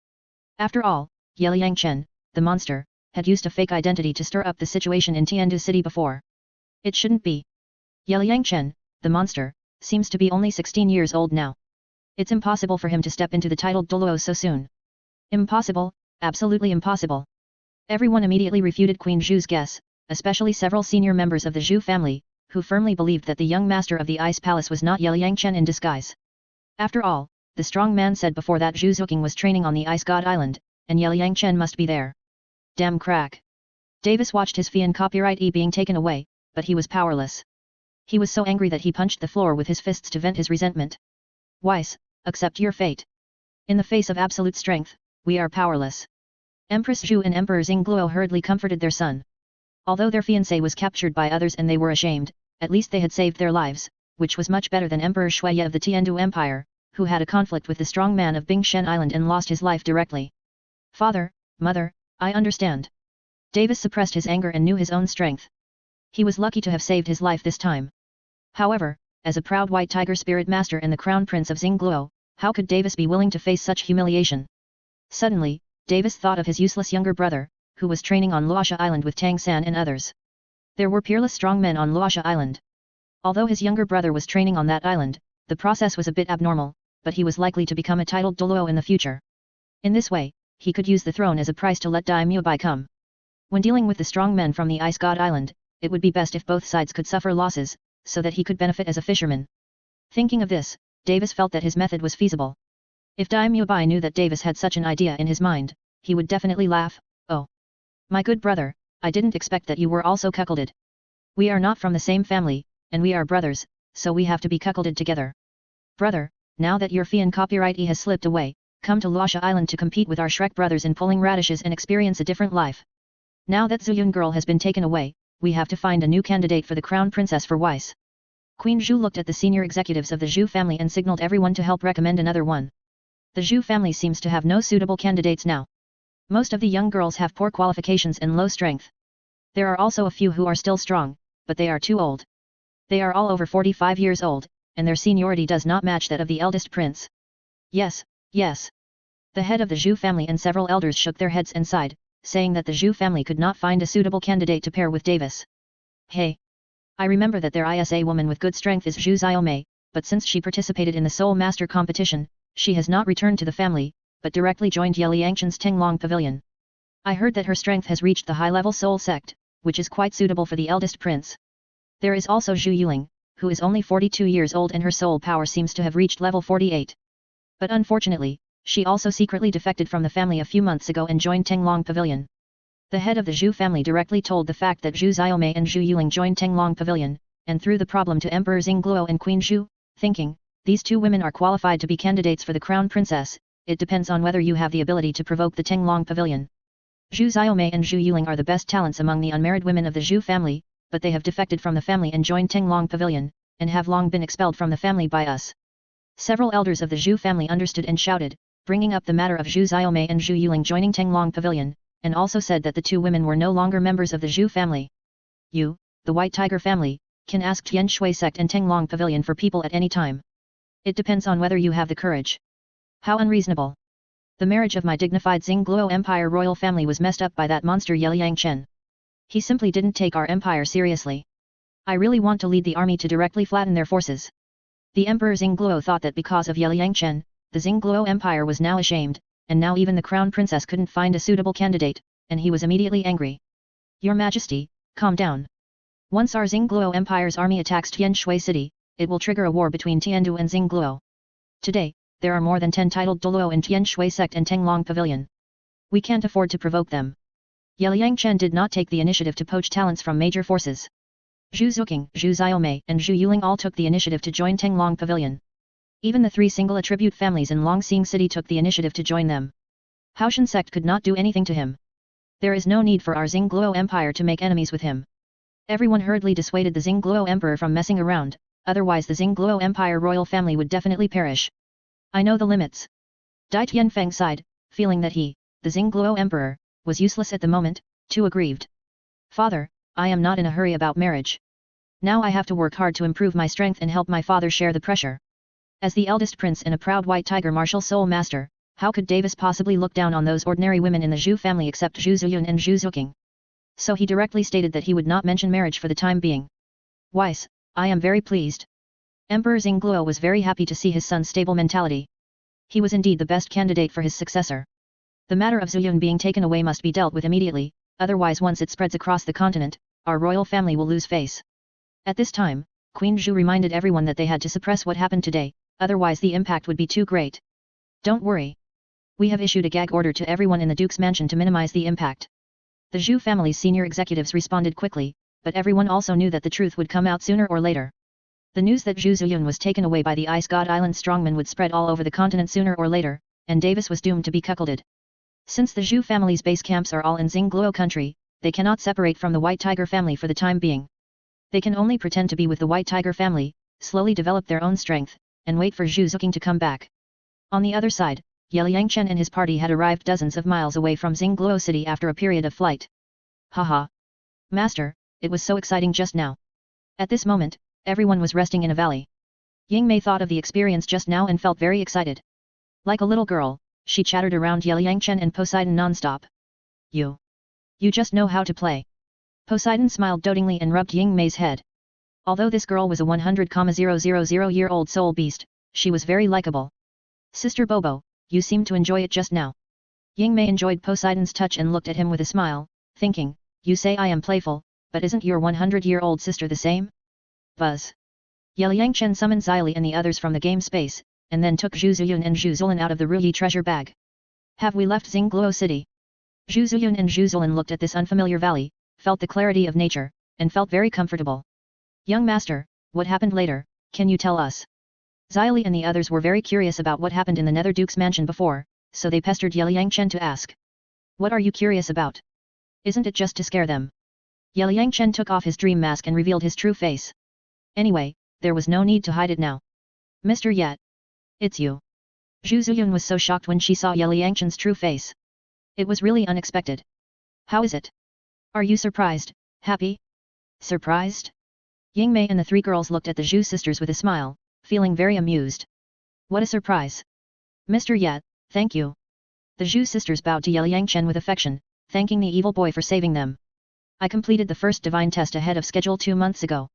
After all, Yangchen, the monster, had used a fake identity to stir up the situation in Tiandu city before. It shouldn't be. Yangchen, the monster, seems to be only 16 years old now. It's impossible for him to step into the titled Douluo so soon. Impossible, absolutely impossible. Everyone immediately refuted Queen Zhu's guess, especially several senior members of the Zhu family, who firmly believed that the young master of the Ice Palace was not Yangchen in disguise. After all, the strong man said before that Zhu Zuqing was training on the Ice God Island, and Yangchen must be there. Damn crack. Davis watched his fee and copyright being taken away, but he was powerless. He was so angry that he punched the floor with his fists to vent his resentment. Weiss, accept your fate. In the face of absolute strength, we are powerless. Empress Zhu and Emperor Xingluo hurriedly comforted their son. Although their fiancé was captured by others and they were ashamed, at least they had saved their lives, which was much better than Emperor Shuiye of the Tiandu Empire, who had a conflict with the strong man of Bingshen Island and lost his life directly. Father, mother, I understand. Davis suppressed his anger and knew his own strength. He was lucky to have saved his life this time. However, as a proud white tiger spirit master and the crown prince of Xingluo, how could Davis be willing to face such humiliation? Suddenly, Davis thought of his useless younger brother, who was training on Luosha Island with Tang San and others. There were peerless strongmen on Luosha Island. Although his younger brother was training on that island, the process was a bit abnormal, but he was likely to become a titled Douluo in the future. In this way, he could use the throne as a price to let daimyo come. When dealing with the strong men from the Ice God Island, it would be best if both sides could suffer losses, so that he could benefit as a fisherman. Thinking of this, Davis felt that his method was feasible. If daimyo knew that Davis had such an idea in his mind, he would definitely laugh. Oh, my good brother, I didn't expect that you were also cuckolded. We are not from the same family, and we are brothers, so we have to be cuckolded together. Brother, now that your fee and copyright has slipped away, come to Luosha Island to compete with our Shrek brothers in pulling radishes and experience a different life. Now that Zuyun girl has been taken away, we have to find a new candidate for the crown princess for Weiss. Queen Zhu looked at the senior executives of the Zhu family and signaled everyone to help recommend another one. The Zhu family seems to have no suitable candidates now. Most of the young girls have poor qualifications and low strength. There are also a few who are still strong, but they are too old. They are all over 45 years old, and their seniority does not match that of the eldest prince. Yes, yes. The head of the Zhu family and several elders shook their heads and sighed, saying that the Zhu family could not find a suitable candidate to pair with Davis. Hey! I remember that there is a woman with good strength is Zhu Xiaomei, but since she participated in the Soul Master competition, she has not returned to the family, but directly joined Ye Liangchen's Tenglong Pavilion. I heard that her strength has reached the high-level soul sect, which is quite suitable for the eldest prince. There is also Zhu Yuling, who is only 42 years old and her soul power seems to have reached level 48. But unfortunately, she also secretly defected from the family a few months ago and joined Tenglong Pavilion. The head of the Zhu family directly told the fact that Zhu Xiaomei and Zhu Yuling joined Tenglong Pavilion, and threw the problem to Emperor Xingluo and Queen Zhu, thinking, these two women are qualified to be candidates for the crown princess, it depends on whether you have the ability to provoke the Tenglong Pavilion. Zhu Xiaomei and Zhu Yuling are the best talents among the unmarried women of the Zhu family, but they have defected from the family and joined Tenglong Pavilion, and have long been expelled from the family by us. Several elders of the Zhu family understood and shouted, bringing up the matter of Zhu Xiaomei and Zhu Yuling joining Tenglong Pavilion, and also said that the two women were no longer members of the Zhu family. You, the White Tiger family, can ask Tianshui sect and Tenglong Pavilion for people at any time. It depends on whether you have the courage. How unreasonable. The marriage of my dignified Xingluo Empire royal family was messed up by that monster Ye Liangchen. He simply didn't take our empire seriously. I really want to lead the army to directly flatten their forces. The Emperor Xingluo thought that because of Ye Liangchen, the Xingluo Empire was now ashamed, and now even the crown princess couldn't find a suitable candidate, and he was immediately angry. Your Majesty, calm down. Once our Xingluo Empire's army attacks Tianshui city, it will trigger a war between Tiandu and Xingluo. Today, there are more than 10 titled Douluo in Tianshui sect and Tenglong Pavilion. We can't afford to provoke them. Ye Liangchen did not take the initiative to poach talents from major forces. Zhu Zuqing, Zhu Xiaomei, and Zhu Yuling all took the initiative to join Tenglong Pavilion. Even the 3 single attribute families in Longxing City took the initiative to join them. Haoshan sect could not do anything to him. There is no need for our Xingluo Empire to make enemies with him. Everyone hurriedly dissuaded the Xingluo Emperor from messing around, otherwise the Xingluo Empire royal family would definitely perish. I know the limits. Dai Tianfeng sighed, feeling that he, the Xingluo Emperor, was useless at the moment, too aggrieved. Father, I am not in a hurry about marriage. Now I have to work hard to improve my strength and help my father share the pressure. As the eldest prince and a proud white tiger martial soul master, how could Davis possibly look down on those ordinary women in the Zhu family except Zhu Ziyun and Zhu Zuqing? So he directly stated that he would not mention marriage for the time being. Weiss, I am very pleased. Emperor Xingluo was very happy to see his son's stable mentality. He was indeed the best candidate for his successor. The matter of Zuyun being taken away must be dealt with immediately, otherwise once it spreads across the continent, our royal family will lose face. At this time, Queen Zhu reminded everyone that they had to suppress what happened today, otherwise the impact would be too great. Don't worry. We have issued a gag order to everyone in the Duke's mansion to minimize the impact. The Zhu family's senior executives responded quickly, but everyone also knew that the truth would come out sooner or later. The news that Zhu Ziyun was taken away by the Ice God Island strongmen would spread all over the continent sooner or later, and Davis was doomed to be cuckolded. Since the Zhu family's base camps are all in Xingluo country, they cannot separate from the White Tiger family for the time being. They can only pretend to be with the White Tiger family, slowly develop their own strength, and wait for Zhu Zuqing to come back. On the other side, Ye Liangchen and his party had arrived dozens of miles away from Xingluo city after a period of flight. Haha. Master, it was so exciting just now. At this moment, everyone was resting in a valley. Ying Mei thought of the experience just now and felt very excited. Like a little girl, she chattered around Ye Liangchen and Poseidon non-stop. You just know how to play. Poseidon smiled dotingly and rubbed Ying Mei's head. Although this girl was a 100,000-year-old soul beast, she was very likable. Sister Bobo, you seem to enjoy it just now. Ying Mei enjoyed Poseidon's touch and looked at him with a smile, thinking, you say I am playful, but isn't your 100-year-old sister the same? Buzz. Ye Liangchen summoned Xyli and the others from the game space, and then took Zhu Ziyun and Zhu Zulin out of the Ruyi treasure bag. Have we left Xingluo city? Zhu Ziyun and Zhu Zulin looked at this unfamiliar valley, felt the clarity of nature, and felt very comfortable. Young master, what happened later, can you tell us? Xyli and the others were very curious about what happened in the Nether Duke's mansion before, so they pestered Ye Liangchen to ask. What are you curious about? Isn't it just to scare them? Ye Liangchen took off his dream mask and revealed his true face. Anyway, there was no need to hide it now. Mr. Yet. It's you. Zhu Ziyun was so shocked when she saw Ye Liangchen's true face. It was really unexpected. How is it? Are you surprised, happy? Surprised? Ying Mei and the three girls looked at the Zhu sisters with a smile, feeling very amused. What a surprise! Mr. Yat, thank you. The Zhu sisters bowed to Yang Chen with affection, thanking the evil boy for saving them. I completed the first divine test ahead of schedule 2 months ago.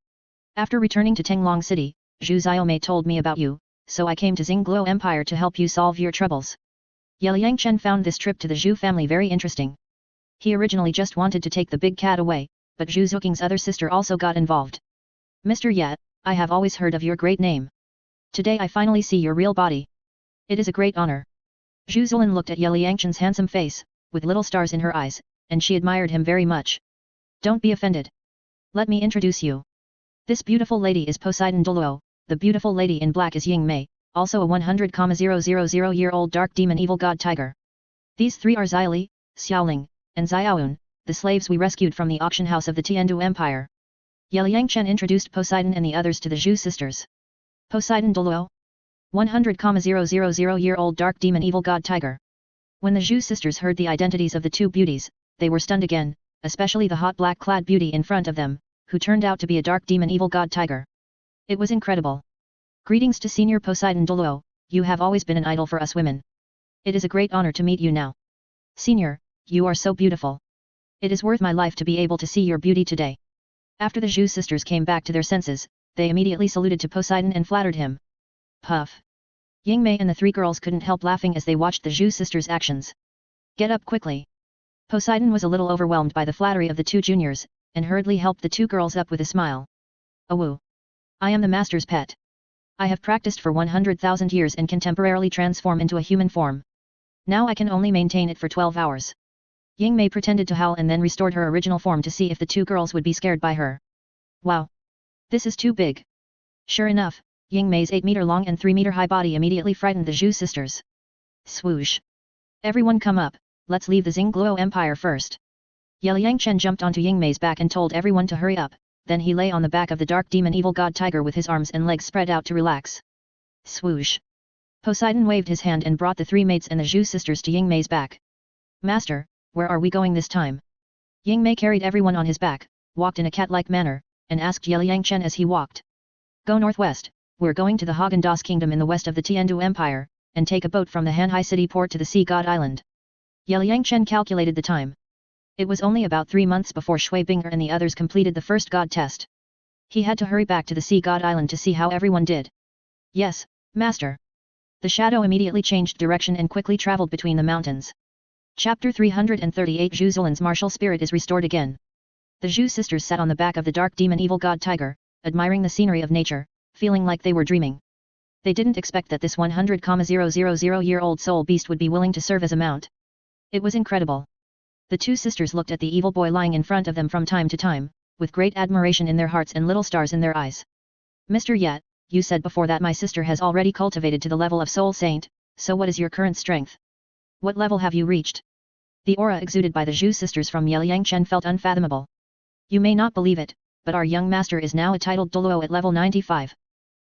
After returning to Tenglong City, Zhu Xiaomei told me about you, so I came to Xingluo Empire to help you solve your troubles. Yang Chen found this trip to the Zhu family very interesting. He originally just wanted to take the big cat away, but Zhu Zuking's other sister also got involved. Mr. Yat, I have always heard of your great name. Today I finally see your real body. It is a great honor. Zhu Zulin looked at Yang Chen's handsome face, with little stars in her eyes, and she admired him very much. Don't be offended. Let me introduce you. This beautiful lady is Poseidon Douluo, the beautiful lady in black is Ying Mei, also a 100,000-year-old dark demon evil god tiger. These three are Xili, Xiaoling, and Xiaoun, the slaves we rescued from the auction house of the Tiandu Empire. Yang Chen introduced Poseidon and the others to the Zhu sisters. Poseidon Douluo, 100,000-year-old dark demon evil god tiger. When the Zhu sisters heard the identities of the two beauties, they were stunned again, especially the hot black-clad beauty in front of them, who turned out to be a dark demon evil god tiger. It was incredible. Greetings to Senior Poseidon Douluo, you have always been an idol for us women. It is a great honor to meet you now. Senior, you are so beautiful. It is worth my life to be able to see your beauty today. After the Zhu sisters came back to their senses, they immediately saluted to Poseidon and flattered him. Puff. Ying Mei and the three girls couldn't help laughing as they watched the Zhu sisters' actions. Get up quickly. Poseidon was a little overwhelmed by the flattery of the two juniors, and hurriedly helped the two girls up with a smile. Awoo. I am the master's pet. I have practiced for 100,000 years and can temporarily transform into a human form. Now I can only maintain it for 12 hours. Ying Mei pretended to howl and then restored her original form to see if the two girls would be scared by her. Wow. This is too big. Sure enough, Ying Mei's 8-meter-long and 3-meter-high body immediately frightened the Zhu sisters. Swoosh. Everyone come up, let's leave the Xingluo Empire first. Yang Chen jumped onto Ying Mei's back and told everyone to hurry up, then he lay on the back of the dark demon evil god tiger with his arms and legs spread out to relax. Swoosh. Poseidon waved his hand and brought the three mates and the Zhu sisters to Ying Mei's back. Master, where are we going this time? Ying Mei carried everyone on his back, walked in a cat-like manner, and asked Yang Chen as he walked. Go northwest, we're going to the Haagen-Dazs kingdom in the west of the Tiandu Empire, and take a boat from the Hanhai city port to the Sea God Island. Yang Chen calculated the time. It was only about 3 months before Shui Binger and the others completed the first god test. He had to hurry back to the Sea God Island to see how everyone did. Yes, Master. The shadow immediately changed direction and quickly traveled between the mountains. Chapter 338 Zhu Zulin's martial spirit is restored again. The Zhu sisters sat on the back of the dark demon evil god tiger, admiring the scenery of nature, feeling like they were dreaming. They didn't expect that this 100,000-year-old soul beast would be willing to serve as a mount. It was incredible. The two sisters looked at the evil boy lying in front of them from time to time, with great admiration in their hearts and little stars in their eyes. Mr. Yat, you said before that my sister has already cultivated to the level of soul saint, so what is your current strength? What level have you reached? The aura exuded by the Zhu sisters from Yang Chen felt unfathomable. You may not believe it, but our young master is now a titled Douluo at level 95.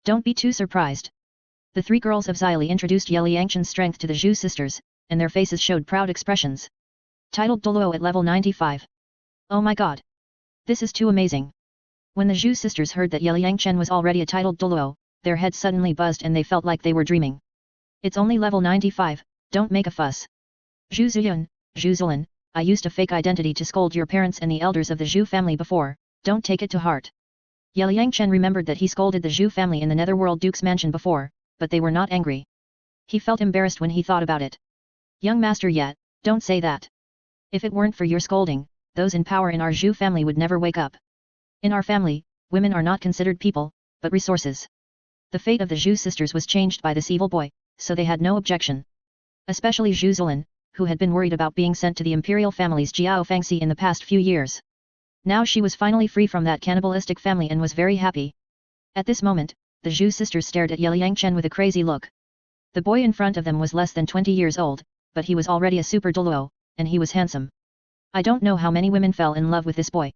Don't be too surprised. The three girls of Xili introduced Yang Chen's strength to the Zhu sisters, and their faces showed proud expressions. Titled Douluo at level 95. Oh my god. This is too amazing. When the Zhu sisters heard that Yang Chen was already a titled Douluo, their heads suddenly buzzed and they felt like they were dreaming. It's only level 95, don't make a fuss. Zhu Zulin, I used a fake identity to scold your parents and the elders of the Zhu family before, don't take it to heart. Yang Chen remembered that he scolded the Zhu family in the Netherworld Duke's mansion before, but they were not angry. He felt embarrassed when he thought about it. Young Master Yat, don't say that. If it weren't for your scolding, those in power in our Zhu family would never wake up. In our family, women are not considered people, but resources. The fate of the Zhu sisters was changed by this evil boy, so they had no objection. Especially Zhu Zulin, who had been worried about being sent to the imperial family's Jiao Fangxi in the past few years. Now she was finally free from that cannibalistic family and was very happy. At this moment, the Zhu sisters stared at Yang Chen with a crazy look. The boy in front of them was less than 20 years old, but he was already a super Douluo, and he was handsome. I don't know how many women fell in love with this boy.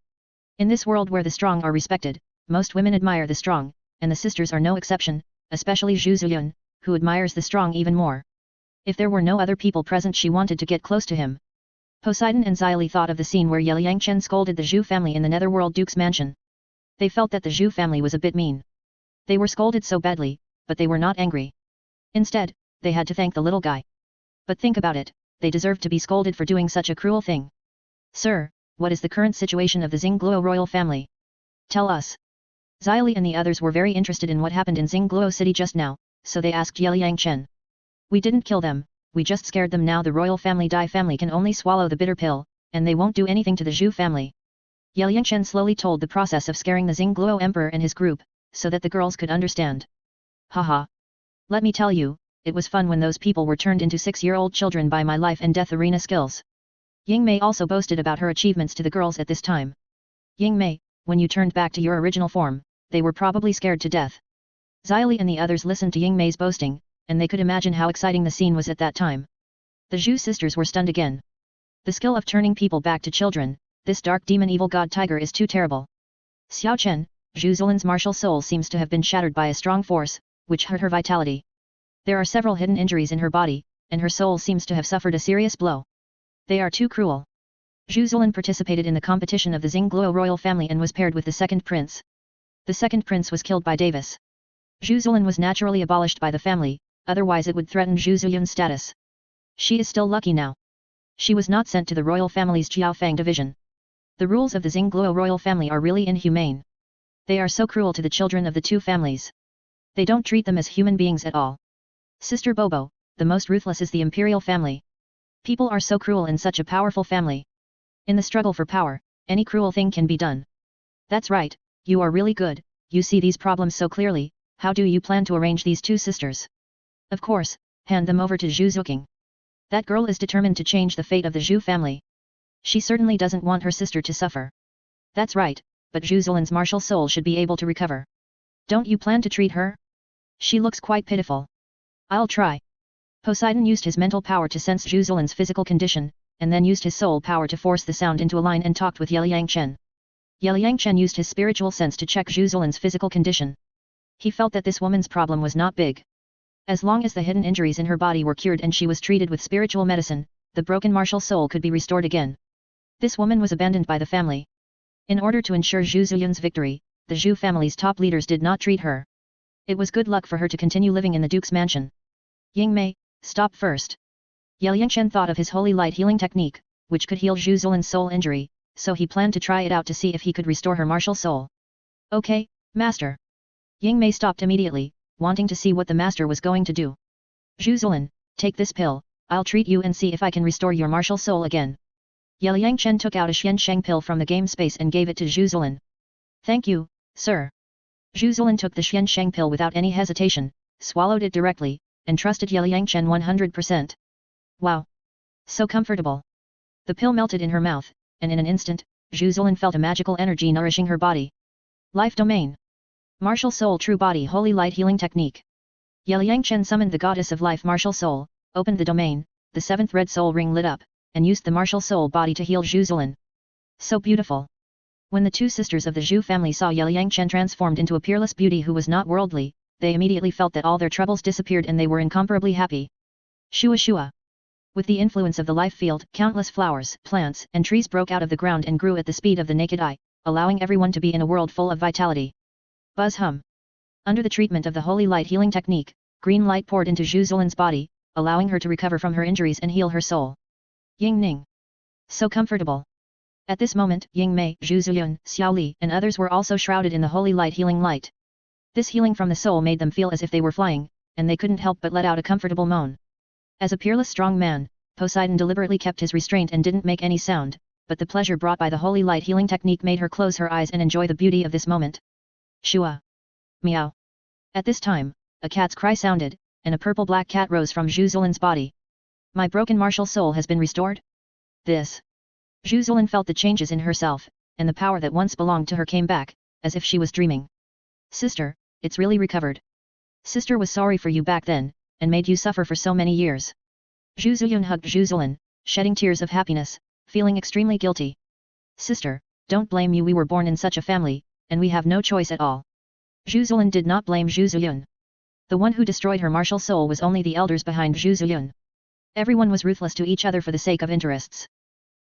In this world where the strong are respected, most women admire the strong, and the sisters are no exception, especially Zhu Zuyun, who admires the strong even more. If there were no other people present she wanted to get close to him. Poseidon and Xili thought of the scene where Yang Chen scolded the Zhu family in the Netherworld Duke's mansion. They felt that the Zhu family was a bit mean. They were scolded so badly, but they were not angry. Instead, they had to thank the little guy. But think about it, they deserved to be scolded for doing such a cruel thing. Sir, what is the current situation of the Xingluo royal family? Tell us. Xili and the others were very interested in what happened in Xingluo city just now, so they asked Liang Chen. We didn't kill them, we just scared them. Now the royal family Dai family can only swallow the bitter pill, and they won't do anything to the Zhu family. Liang Chen slowly told the process of scaring the Xingluo emperor and his group, so that the girls could understand. Haha. Let me tell you, it was fun when those people were turned into 6-year-old children by my life and death arena skills. Ying Mei also boasted about her achievements to the girls at this time. Ying Mei, when you turned back to your original form, they were probably scared to death. Xili and the others listened to Ying Mei's boasting, and they could imagine how exciting the scene was at that time. The Zhu sisters were stunned again. The skill of turning people back to children, this dark demon evil god tiger is too terrible. Xiao Chen, Zhu Zilan's martial soul seems to have been shattered by a strong force, which hurt her vitality. There are several hidden injuries in her body, and her soul seems to have suffered a serious blow. They are too cruel. Zhu Zilan participated in the competition of the Xingluo royal family and was paired with the second prince. The second prince was killed by Davis. Zhu Zilan was naturally abolished by the family, otherwise it would threaten Zhu Ziyun's status. She is still lucky now. She was not sent to the royal family's Jiaofang division. The rules of the Xingluo royal family are really inhumane. They are so cruel to the children of the two families. They don't treat them as human beings at all. Sister Bobo, the most ruthless is the imperial family. People are so cruel in such a powerful family. In the struggle for power, any cruel thing can be done. That's right, you are really good, you see these problems so clearly. How do you plan to arrange these two sisters? Of course, hand them over to Zhu Zuqing. That girl is determined to change the fate of the Zhu family. She certainly doesn't want her sister to suffer. That's right, but Zhu Zilan's martial soul should be able to recover. Don't you plan to treat her? She looks quite pitiful. I'll try. Poseidon used his mental power to sense Zhu Zilan's physical condition, and then used his soul power to force the sound into a line and talked with Liang Chen. Liang Chen used his spiritual sense to check Zhu Zilan's physical condition. He felt that this woman's problem was not big. As long as the hidden injuries in her body were cured and she was treated with spiritual medicine, the broken martial soul could be restored again. This woman was abandoned by the family. In order to ensure Zhu Ziyun's victory, the Zhu family's top leaders did not treat her. It was good luck for her to continue living in the Duke's mansion. Ying Mei, stop first. Liang Chen thought of his holy light healing technique, which could heal Zhu Zilan's soul injury, so he planned to try it out to see if he could restore her martial soul. Okay, master. Ying Mei stopped immediately, wanting to see what the master was going to do. Zhu Zilan, take this pill, I'll treat you and see if I can restore your martial soul again. Liang Chen took out a Xian Sheng pill from the game space and gave it to Zhu Zilan. Thank you, sir. Zhu Zilan took the Xian Sheng pill without any hesitation, swallowed it directly, and trusted Liang Chen 100%. Wow! So comfortable. The pill melted in her mouth, and in an instant, Zhu Zilan felt a magical energy nourishing her body. Life Domain. Martial Soul True Body Holy Light Healing Technique. Liang Chen summoned the Goddess of Life Martial Soul, opened the domain, the seventh red soul ring lit up, and used the martial soul body to heal Zhu Zilan. So beautiful. When the two sisters of the Zhu family saw Liang Chen transformed into a peerless beauty who was not worldly, they immediately felt that all their troubles disappeared and they were incomparably happy. Shua Shua. With the influence of the life field, countless flowers, plants, and trees broke out of the ground and grew at the speed of the naked eye, allowing everyone to be in a world full of vitality. Buzz hum. Under the treatment of the holy light healing technique, green light poured into Zhu Zilan's body, allowing her to recover from her injuries and heal her soul. Ying Ning. So comfortable. At this moment, Ying Mei, Zhu Ziyun, Xiao Li, and others were also shrouded in the holy light healing light. This healing from the soul made them feel as if they were flying, and they couldn't help but let out a comfortable moan. As a peerless strong man, Poseidon deliberately kept his restraint and didn't make any sound, but the pleasure brought by the holy light healing technique made her close her eyes and enjoy the beauty of this moment. Shua. Meow. At this time, a cat's cry sounded, and a purple-black cat rose from Zhu Zilan's body. My broken martial soul has been restored? This. Zhu Zilan felt the changes in herself, and the power that once belonged to her came back, as if she was dreaming. Sister, it's really recovered. Sister was sorry for you back then, and made you suffer for so many years. Zhu Ziyun hugged Zhu Zilan, shedding tears of happiness, feeling extremely guilty. Sister, don't blame you, we were born in such a family, and we have no choice at all. Zhu Zilan did not blame Zhu Ziyun. The one who destroyed her martial soul was only the elders behind Zhu Ziyun. Everyone was ruthless to each other for the sake of interests.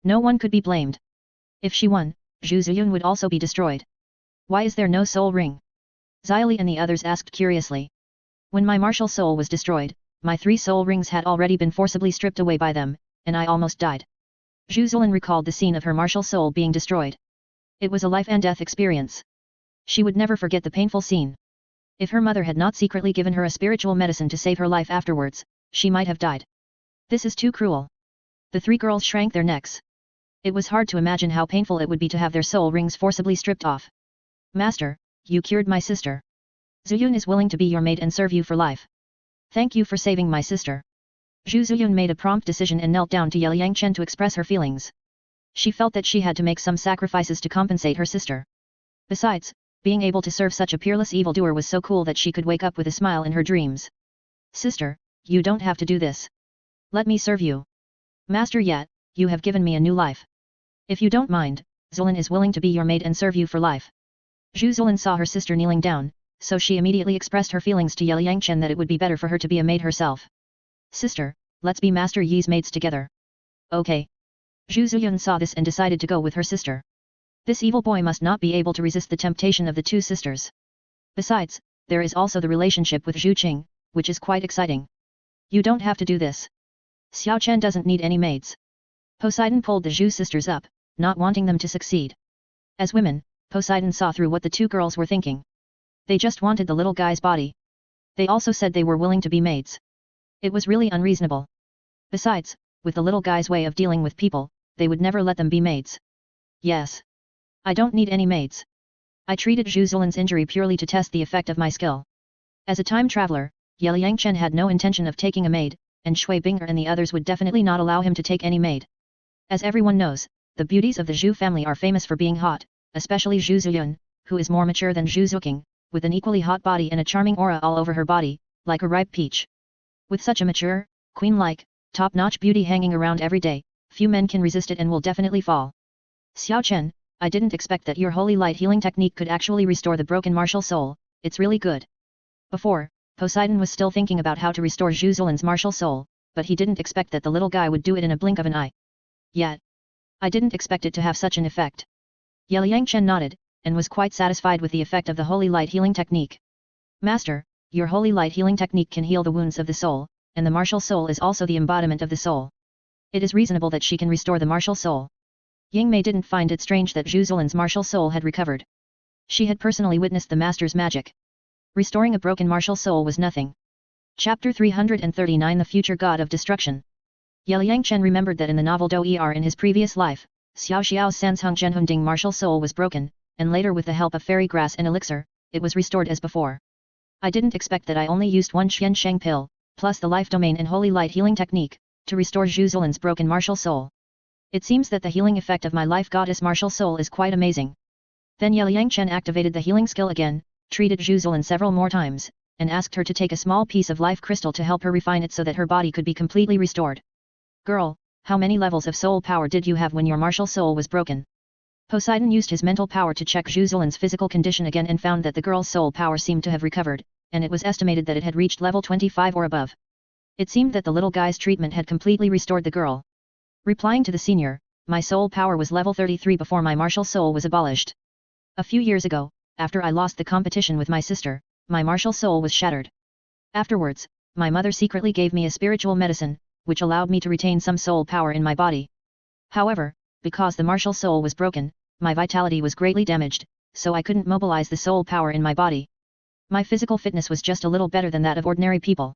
No one could be blamed. If she won, Zhu Ziyun would also be destroyed. Why is there no soul ring? Xylee and the others asked curiously. When my martial soul was destroyed, my 3 soul rings had already been forcibly stripped away by them, and I almost died. Zhu Zilin recalled the scene of her martial soul being destroyed. It was a life and death experience. She would never forget the painful scene. If her mother had not secretly given her a spiritual medicine to save her life afterwards, she might have died. This is too cruel. The 3 girls shrank their necks. It was hard to imagine how painful it would be to have their soul rings forcibly stripped off. Master, you cured my sister. Zuyun is willing to be your maid and serve you for life. Thank you for saving my sister. Zhu Zuyun made a prompt decision and knelt down to Ye Yangchen to express her feelings. She felt that she had to make some sacrifices to compensate her sister. Besides, being able to serve such a peerless evildoer was so cool that she could wake up with a smile in her dreams. Sister, you don't have to do this. Let me serve you. Master Yat, you have given me a new life. If you don't mind, Zilin is willing to be your maid and serve you for life. Zhu Zilin saw her sister kneeling down, so she immediately expressed her feelings to Ye Yangchen that it would be better for her to be a maid herself. Sister, let's be Master Yi's maids together. Okay. Zhu Ziyun saw this and decided to go with her sister. This evil boy must not be able to resist the temptation of the 2 sisters. Besides, there is also the relationship with Zhu Qing, which is quite exciting. You don't have to do this. Xiao Chen doesn't need any maids. Poseidon pulled the Zhu sisters up, not wanting them to succeed. As women, Poseidon saw through what the 2 girls were thinking. They just wanted the little guy's body. They also said they were willing to be maids. It was really unreasonable. Besides, with the little guy's way of dealing with people, they would never let them be maids. Yes. I don't need any maids. I treated Zhu Zilin's injury purely to test the effect of my skill. As a time traveler, Ye Yangchen had no intention of taking a maid, and Shui Binger and the others would definitely not allow him to take any maid. As everyone knows, the beauties of the Zhu family are famous for being hot, especially Zhu Ziyun, who is more mature than Zhu Zuqing, with an equally hot body and a charming aura all over her body, like a ripe peach. With such a mature, queen-like, top-notch beauty hanging around every day, few men can resist it and will definitely fall. Xiao Chen, I didn't expect that your holy light healing technique could actually restore the broken martial soul, it's really good. Before, Poseidon was still thinking about how to restore Zhu Zilin's martial soul, but he didn't expect that the little guy would do it in a blink of an eye. Yet, I didn't expect it to have such an effect. Ye Yangchen nodded, and was quite satisfied with the effect of the holy light healing technique. Master, your holy light healing technique can heal the wounds of the soul, and the martial soul is also the embodiment of the soul. It is reasonable that she can restore the martial soul. Ying Mei didn't find it strange that Zhu Zilin's martial soul had recovered. She had personally witnessed the master's magic. Restoring a broken martial soul was nothing. Chapter 339 The Future God of Destruction. Ye Yangchen remembered that in the novel Douluo in his previous life, Xiao Xiao's Sansheng Zhenhunding martial soul was broken, and later with the help of fairy grass and elixir, it was restored as before. I didn't expect that I only used one Qian Sheng pill, plus the life domain and holy light healing technique, to restore Zhu Zilin's broken martial soul. It seems that the healing effect of my life goddess martial soul is quite amazing. Then Ye Yangchen activated the healing skill again, treated Zhu Zilin several more times, and asked her to take a small piece of life crystal to help her refine it so that her body could be completely restored. Girl, how many levels of soul power did you have when your martial soul was broken? Poseidon used his mental power to check Zhu Zilin's physical condition again and found that the girl's soul power seemed to have recovered, and it was estimated that it had reached level 25 or above. It seemed that the little guy's treatment had completely restored the girl. Replying to the senior, my soul power was level 33 before my martial soul was abolished. A few years ago, after I lost the competition with my sister, my martial soul was shattered. Afterwards, my mother secretly gave me a spiritual medicine, which allowed me to retain some soul power in my body. However, because the martial soul was broken, my vitality was greatly damaged, so I couldn't mobilize the soul power in my body. My physical fitness was just a little better than that of ordinary people.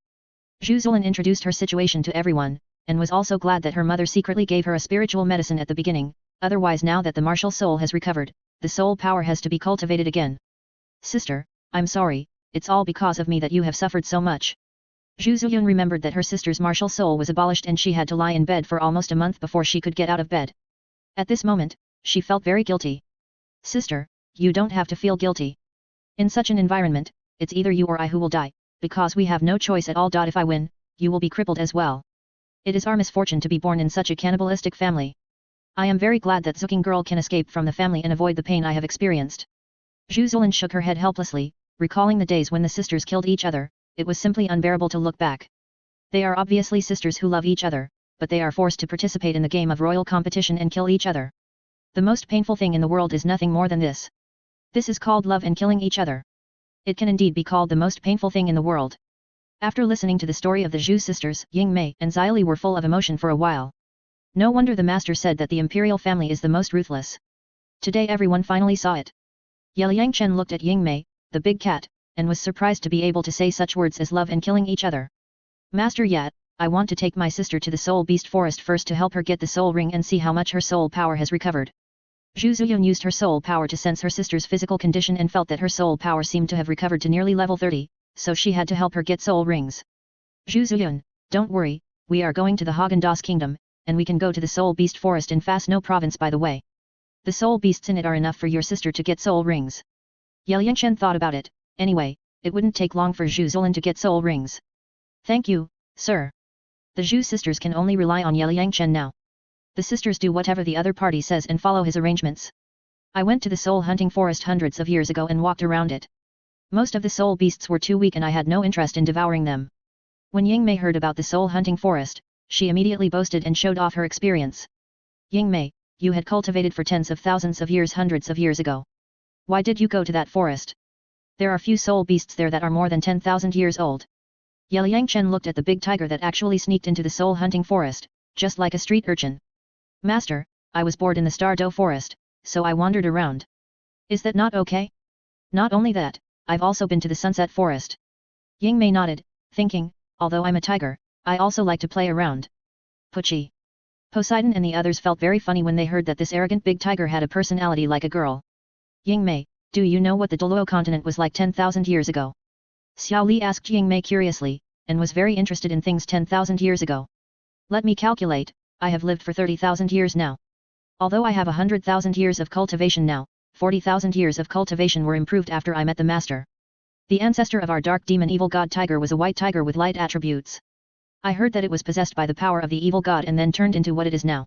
Zhu Zilin introduced her situation to everyone, and was also glad that her mother secretly gave her a spiritual medicine at the beginning, otherwise now that the martial soul has recovered, the soul power has to be cultivated again. Sister, I'm sorry, it's all because of me that you have suffered so much. Zhu Ziyun remembered that her sister's martial soul was abolished and she had to lie in bed for almost a month before she could get out of bed. At this moment, she felt very guilty. Sister, you don't have to feel guilty. In such an environment, it's either you or I who will die, because we have no choice at all. If I win, you will be crippled as well. It is our misfortune to be born in such a cannibalistic family. I am very glad that Zuking girl can escape from the family and avoid the pain I have experienced. Zhu Zilin shook her head helplessly, recalling the days when the sisters killed each other. It was simply unbearable to look back. They are obviously sisters who love each other, but they are forced to participate in the game of royal competition and kill each other. The most painful thing in the world is nothing more than this. This is called love and killing each other. It can indeed be called the most painful thing in the world. After listening to the story of the Zhu sisters, Ying Mei and Xia were full of emotion for a while. No wonder the master said that the imperial family is the most ruthless. Today everyone finally saw it. Liangchen looked at Ying Mei, the big cat, and was surprised to be able to say such words as love and killing each other. Master Yat, I want to take my sister to the Soul Beast Forest first to help her get the soul ring and see how much her soul power has recovered. Zhu Zuyun used her soul power to sense her sister's physical condition and felt that her soul power seemed to have recovered to nearly level 30, so she had to help her get soul rings. Zhu Zuyun, don't worry, we are going to the Haagen-Dazs Kingdom, and we can go to the Soul Beast Forest in Fast-No Province by the way. The soul beasts in it are enough for your sister to get soul rings. Liangchen thought about it. Anyway, it wouldn't take long for Zhu Zolin to get soul rings. Thank you, sir. The Zhu sisters can only rely on Liangchen now. The sisters do whatever the other party says and follow his arrangements. I went to the soul hunting forest hundreds of years ago and walked around it. Most of the soul beasts were too weak and I had no interest in devouring them. When Ying Mei heard about the soul hunting forest, she immediately boasted and showed off her experience. Ying Mei, you had cultivated for tens of thousands of years hundreds of years ago. Why did you go to that forest? There are few soul beasts there that are more than 10,000 years old. Liangchen looked at the big tiger that actually sneaked into the soul hunting forest, just like a street urchin. Master, I was bored in the Stardow forest, so I wandered around. Is that not okay? Not only that, I've also been to the sunset forest. Ying Mei nodded, thinking, although I'm a tiger, I also like to play around. Pucci. Poseidon and the others felt very funny when they heard that this arrogant big tiger had a personality like a girl. Ying Mei, do you know what the Douluo continent was like 10,000 years ago? Xiao Li asked Ying Mei curiously, and was very interested in things 10,000 years ago. Let me calculate, I have lived for 30,000 years now. Although I have 100,000 years of cultivation now, 40,000 years of cultivation were improved after I met the master. The ancestor of our dark demon evil god tiger was a white tiger with light attributes. I heard that it was possessed by the power of the evil god and then turned into what it is now.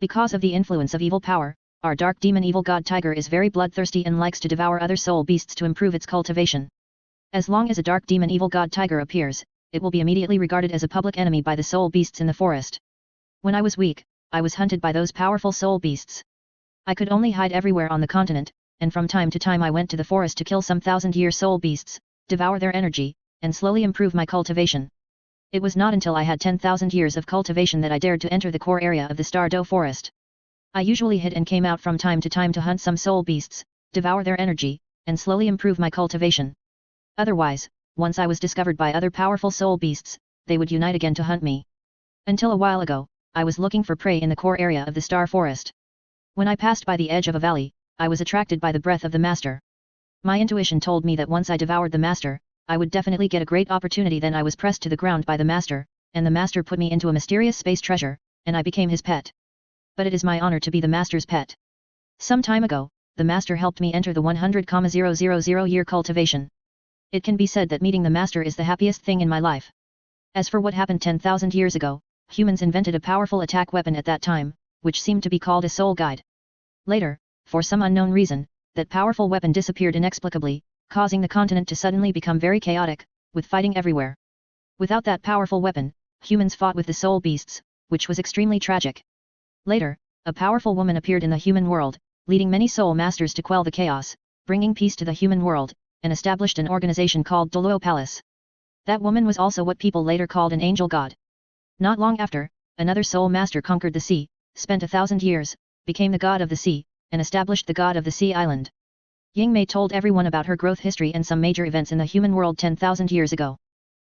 Because of the influence of evil power, our dark demon evil god tiger is very bloodthirsty and likes to devour other soul beasts to improve its cultivation. As long as a dark demon evil god tiger appears, it will be immediately regarded as a public enemy by the soul beasts in the forest. When I was weak, I was hunted by those powerful soul beasts. I could only hide everywhere on the continent, and from time to time I went to the forest to kill some thousand-year soul beasts, devour their energy, and slowly improve my cultivation. It was not until I had 10,000 years of cultivation that I dared to enter the core area of the Stardow forest. I usually hid and came out from time to time to hunt some soul beasts, devour their energy, and slowly improve my cultivation. Otherwise, once I was discovered by other powerful soul beasts, they would unite again to hunt me. Until a while ago, I was looking for prey in the core area of the Star Forest. When I passed by the edge of a valley, I was attracted by the breath of the master. My intuition told me that once I devoured the master, I would definitely get a great opportunity. Then I was pressed to the ground by the master, and the master put me into a mysterious space treasure, and I became his pet. But it is my honor to be the master's pet. Some time ago, the master helped me enter the 100,000 year cultivation. It can be said that meeting the master is the happiest thing in my life. As for what happened 10,000 years ago, humans invented a powerful attack weapon at that time, which seemed to be called a soul guide. Later, for some unknown reason, that powerful weapon disappeared inexplicably, causing the continent to suddenly become very chaotic, with fighting everywhere. Without that powerful weapon, humans fought with the soul beasts, which was extremely tragic. Later, a powerful woman appeared in the human world, leading many soul masters to quell the chaos, bringing peace to the human world, and established an organization called Douluo Palace. That woman was also what people later called an angel god. Not long after, another soul master conquered the sea, spent 1,000 years, became the god of the sea, and established the god of the sea island. Ying Mei told everyone about her growth history and some major events in the human world 10,000 years ago.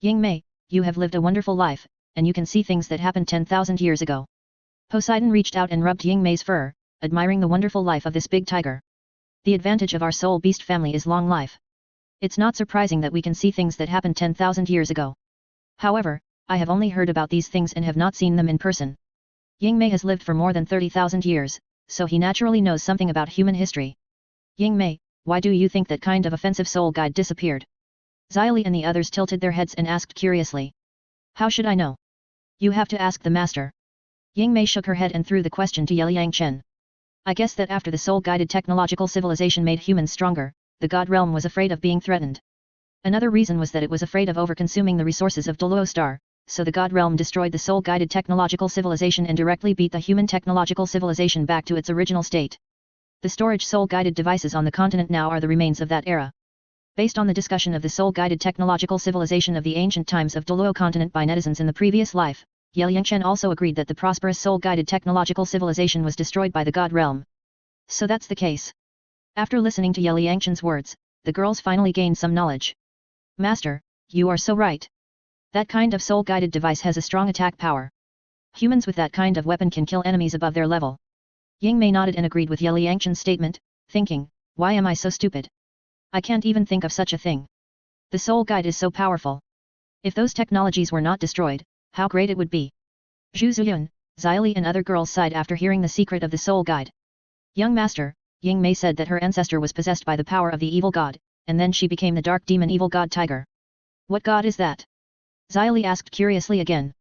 Ying Mei, you have lived a wonderful life, and you can see things that happened 10,000 years ago. Poseidon reached out and rubbed Ying Mei's fur, admiring the wonderful life of this big tiger. The advantage of our soul beast family is long life. It's not surprising that we can see things that happened 10,000 years ago. However, I have only heard about these things and have not seen them in person. Ying Mei has lived for more than 30,000 years, so he naturally knows something about human history. Ying Mei, why do you think that kind of offensive soul guide disappeared? Xia Li and the others tilted their heads and asked curiously. How should I know? You have to ask the master. Ying Mei shook her head and threw the question to Liangchen. I guess that after the soul-guided technological civilization made humans stronger, the god realm was afraid of being threatened. Another reason was that it was afraid of over-consuming the resources of Douluo Star, so the god realm destroyed the soul-guided technological civilization and directly beat the human technological civilization back to its original state. The storage soul-guided devices on the continent now are the remains of that era. Based on the discussion of the soul-guided technological civilization of the ancient times of Douluo continent by netizens in the previous life, Yangchen also agreed that the prosperous soul-guided technological civilization was destroyed by the god realm. So that's the case. After listening to Yangchen's words, the girls finally gained some knowledge. Master, you are so right. That kind of soul-guided device has a strong attack power. Humans with that kind of weapon can kill enemies above their level. Yingmei nodded and agreed with Yangchen's statement, thinking, why am I so stupid? I can't even think of such a thing. The soul guide is so powerful. If those technologies were not destroyed, how great it would be. Zhu Zuyun, Xili and other girls sighed after hearing the secret of the soul guide. Young master, Yingmei said that her ancestor was possessed by the power of the evil god, and then she became the dark demon evil god tiger. What god is that? Xili asked curiously again.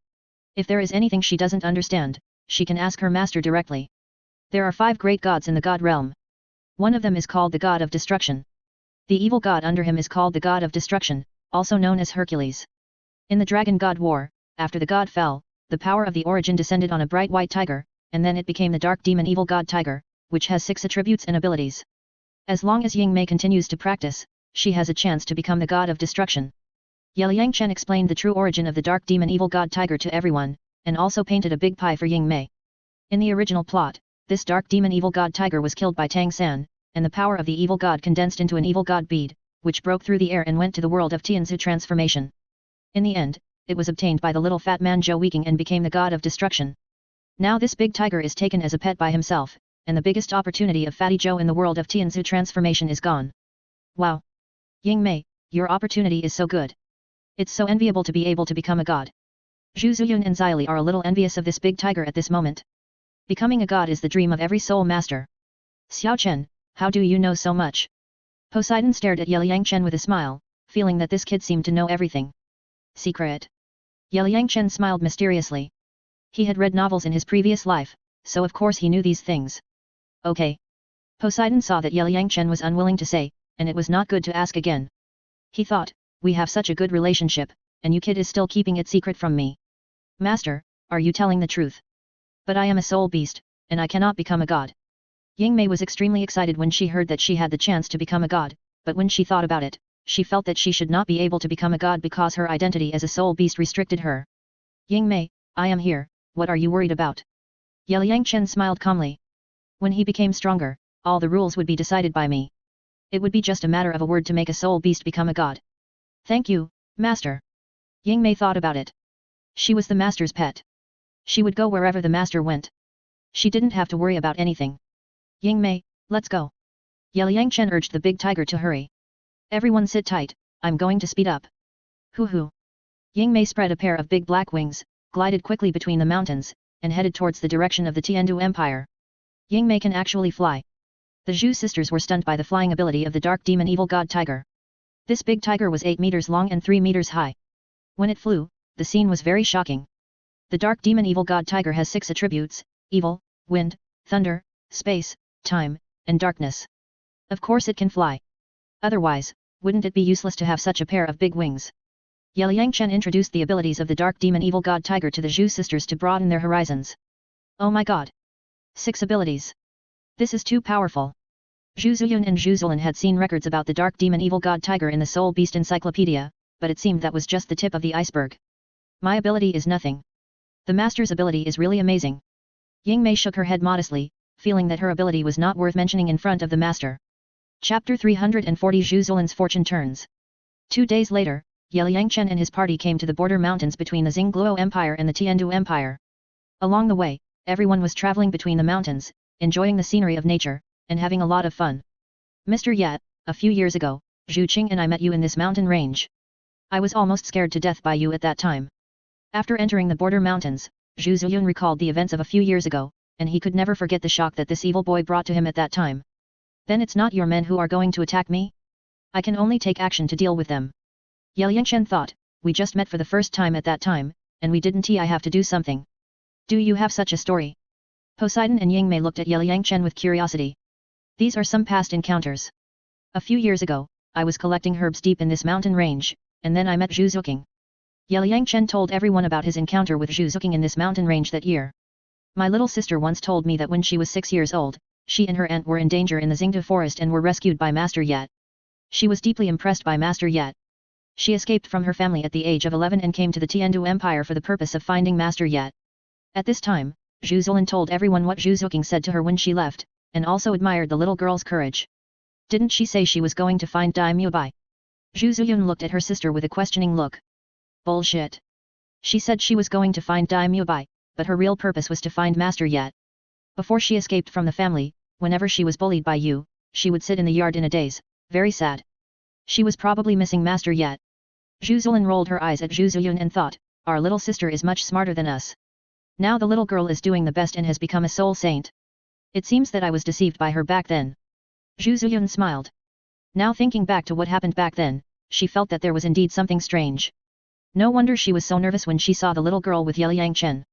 If there is anything she doesn't understand, she can ask her master directly. There are 5 great gods in the god realm. One of them is called the god of destruction. The evil god under him is called the god of destruction, also known as Hercules. In the dragon god war, after the god fell, the power of the origin descended on a bright white tiger, and then it became the dark demon evil god tiger, which has 6 attributes and abilities. As long as Yingmei continues to practice, she has a chance to become the god of destruction. Yangchen explained the true origin of the dark demon evil god tiger to everyone, and also painted a big pie for Yingmei. In the original plot, this dark demon evil god tiger was killed by Tang San, and the power of the evil god condensed into an evil god bead, which broke through the air and went to the world of Tianshui transformation. In the end, it was obtained by the little fat man Zhou Weking and became the god of destruction. Now this big tiger is taken as a pet by himself, and the biggest opportunity of Fatty Zhou in the world of Tianshui transformation is gone. Wow! Yingmei, your opportunity is so good. It's so enviable to be able to become a god. Zhu Zuyun and Xili are a little envious of this big tiger at this moment. Becoming a god is the dream of every soul master. Xiao Chen, how do you know so much? Poseidon stared at Yangchen with a smile, feeling that this kid seemed to know everything. Secret. Yangchen smiled mysteriously. He had read novels in his previous life, so of course he knew these things. Okay. Poseidon saw that Yangchen was unwilling to say, and it was not good to ask again. He thought, we have such a good relationship, and you kid is still keeping it secret from me. Master, are you telling the truth? But I am a soul beast, and I cannot become a god. Yingmei was extremely excited when she heard that she had the chance to become a god, but when she thought about it, she felt that she should not be able to become a god because her identity as a soul beast restricted her. Yingmei, I am here, what are you worried about? Yangchen smiled calmly. When he became stronger, all the rules would be decided by me. It would be just a matter of a word to make a soul beast become a god. Thank you, master. Yingmei thought about it. She was the master's pet. She would go wherever the master went. She didn't have to worry about anything. Yingmei, let's go. Yangchen urged the big tiger to hurry. Everyone sit tight, I'm going to speed up. Hoo. Yingmei spread a pair of big black wings, glided quickly between the mountains, and headed towards the direction of the Tiandu Empire. Yingmei can actually fly. The Zhu sisters were stunned by the flying ability of the dark demon evil god tiger. This big tiger was 8 meters long and 3 meters high. When it flew, the scene was very shocking. The dark demon evil god tiger has 6 attributes: evil, wind, thunder, space, time, and darkness. Of course it can fly. Otherwise, wouldn't it be useless to have such a pair of big wings? Yangchen introduced the abilities of the dark demon evil god tiger to the Zhu sisters to broaden their horizons. Oh my god! 6 abilities. This is too powerful. Zhu Zuyun and Zhu Zolin had seen records about the dark demon evil god tiger in the Soul Beast Encyclopedia, but it seemed that was just the tip of the iceberg. My ability is nothing. The master's ability is really amazing. Yingmei shook her head modestly, feeling that her ability was not worth mentioning in front of the master. Chapter 340 Zhu Zolin's fortune turns. 2 days later, Yangchen and his party came to the border mountains between the Xingluo Empire and the Tiandu Empire. Along the way, everyone was traveling between the mountains, enjoying the scenery of nature, and having a lot of fun. Mr. Yat, a few years ago, Zhu Qing and I met you in this mountain range. I was almost scared to death by you at that time. After entering the border mountains, Zhu Zuyun recalled the events of a few years ago, and he could never forget the shock that this evil boy brought to him at that time. Then it's not your men who are going to attack me? I can only take action to deal with them. Yangchen thought, we just met for the first time at that time, and we didn't. I have to do something. Do you have such a story? Poseidon and Yingmei looked at Yangchen with curiosity. These are some past encounters. A few years ago, I was collecting herbs deep in this mountain range, and then I met Zhu Zuqing. Yangchen told everyone about his encounter with Zhu Zuqing in this mountain range that year. My little sister once told me that when she was 6 years old, She and her aunt were in danger in the Xingde forest and were rescued by Master Yat. She was deeply impressed by Master Yat. She escaped from her family at the age of 11 and came to the Tiandu Empire for the purpose of finding Master Yat. At this time, Zhu Zilin told everyone what Zhu Zuqing said to her when she left, and also admired the little girl's courage. Didn't she say she was going to find Dai Mubai? Zhu Ziyun looked at her sister with a questioning look. Bullshit. She said she was going to find Dai Mubai, but her real purpose was to find Master Yat. Before she escaped from the family, whenever she was bullied by you, she would sit in the yard in a daze, very sad. She was probably missing Master Yat. Zhu Zilin rolled her eyes at Zhu Ziyun and thought, our little sister is much smarter than us. Now the little girl is doing the best and has become a soul saint. It seems that I was deceived by her back then. Zhu Ziyun smiled. Now thinking back to what happened back then, she felt that there was indeed something strange. No wonder she was so nervous when she saw the little girl with Yeliang Chen.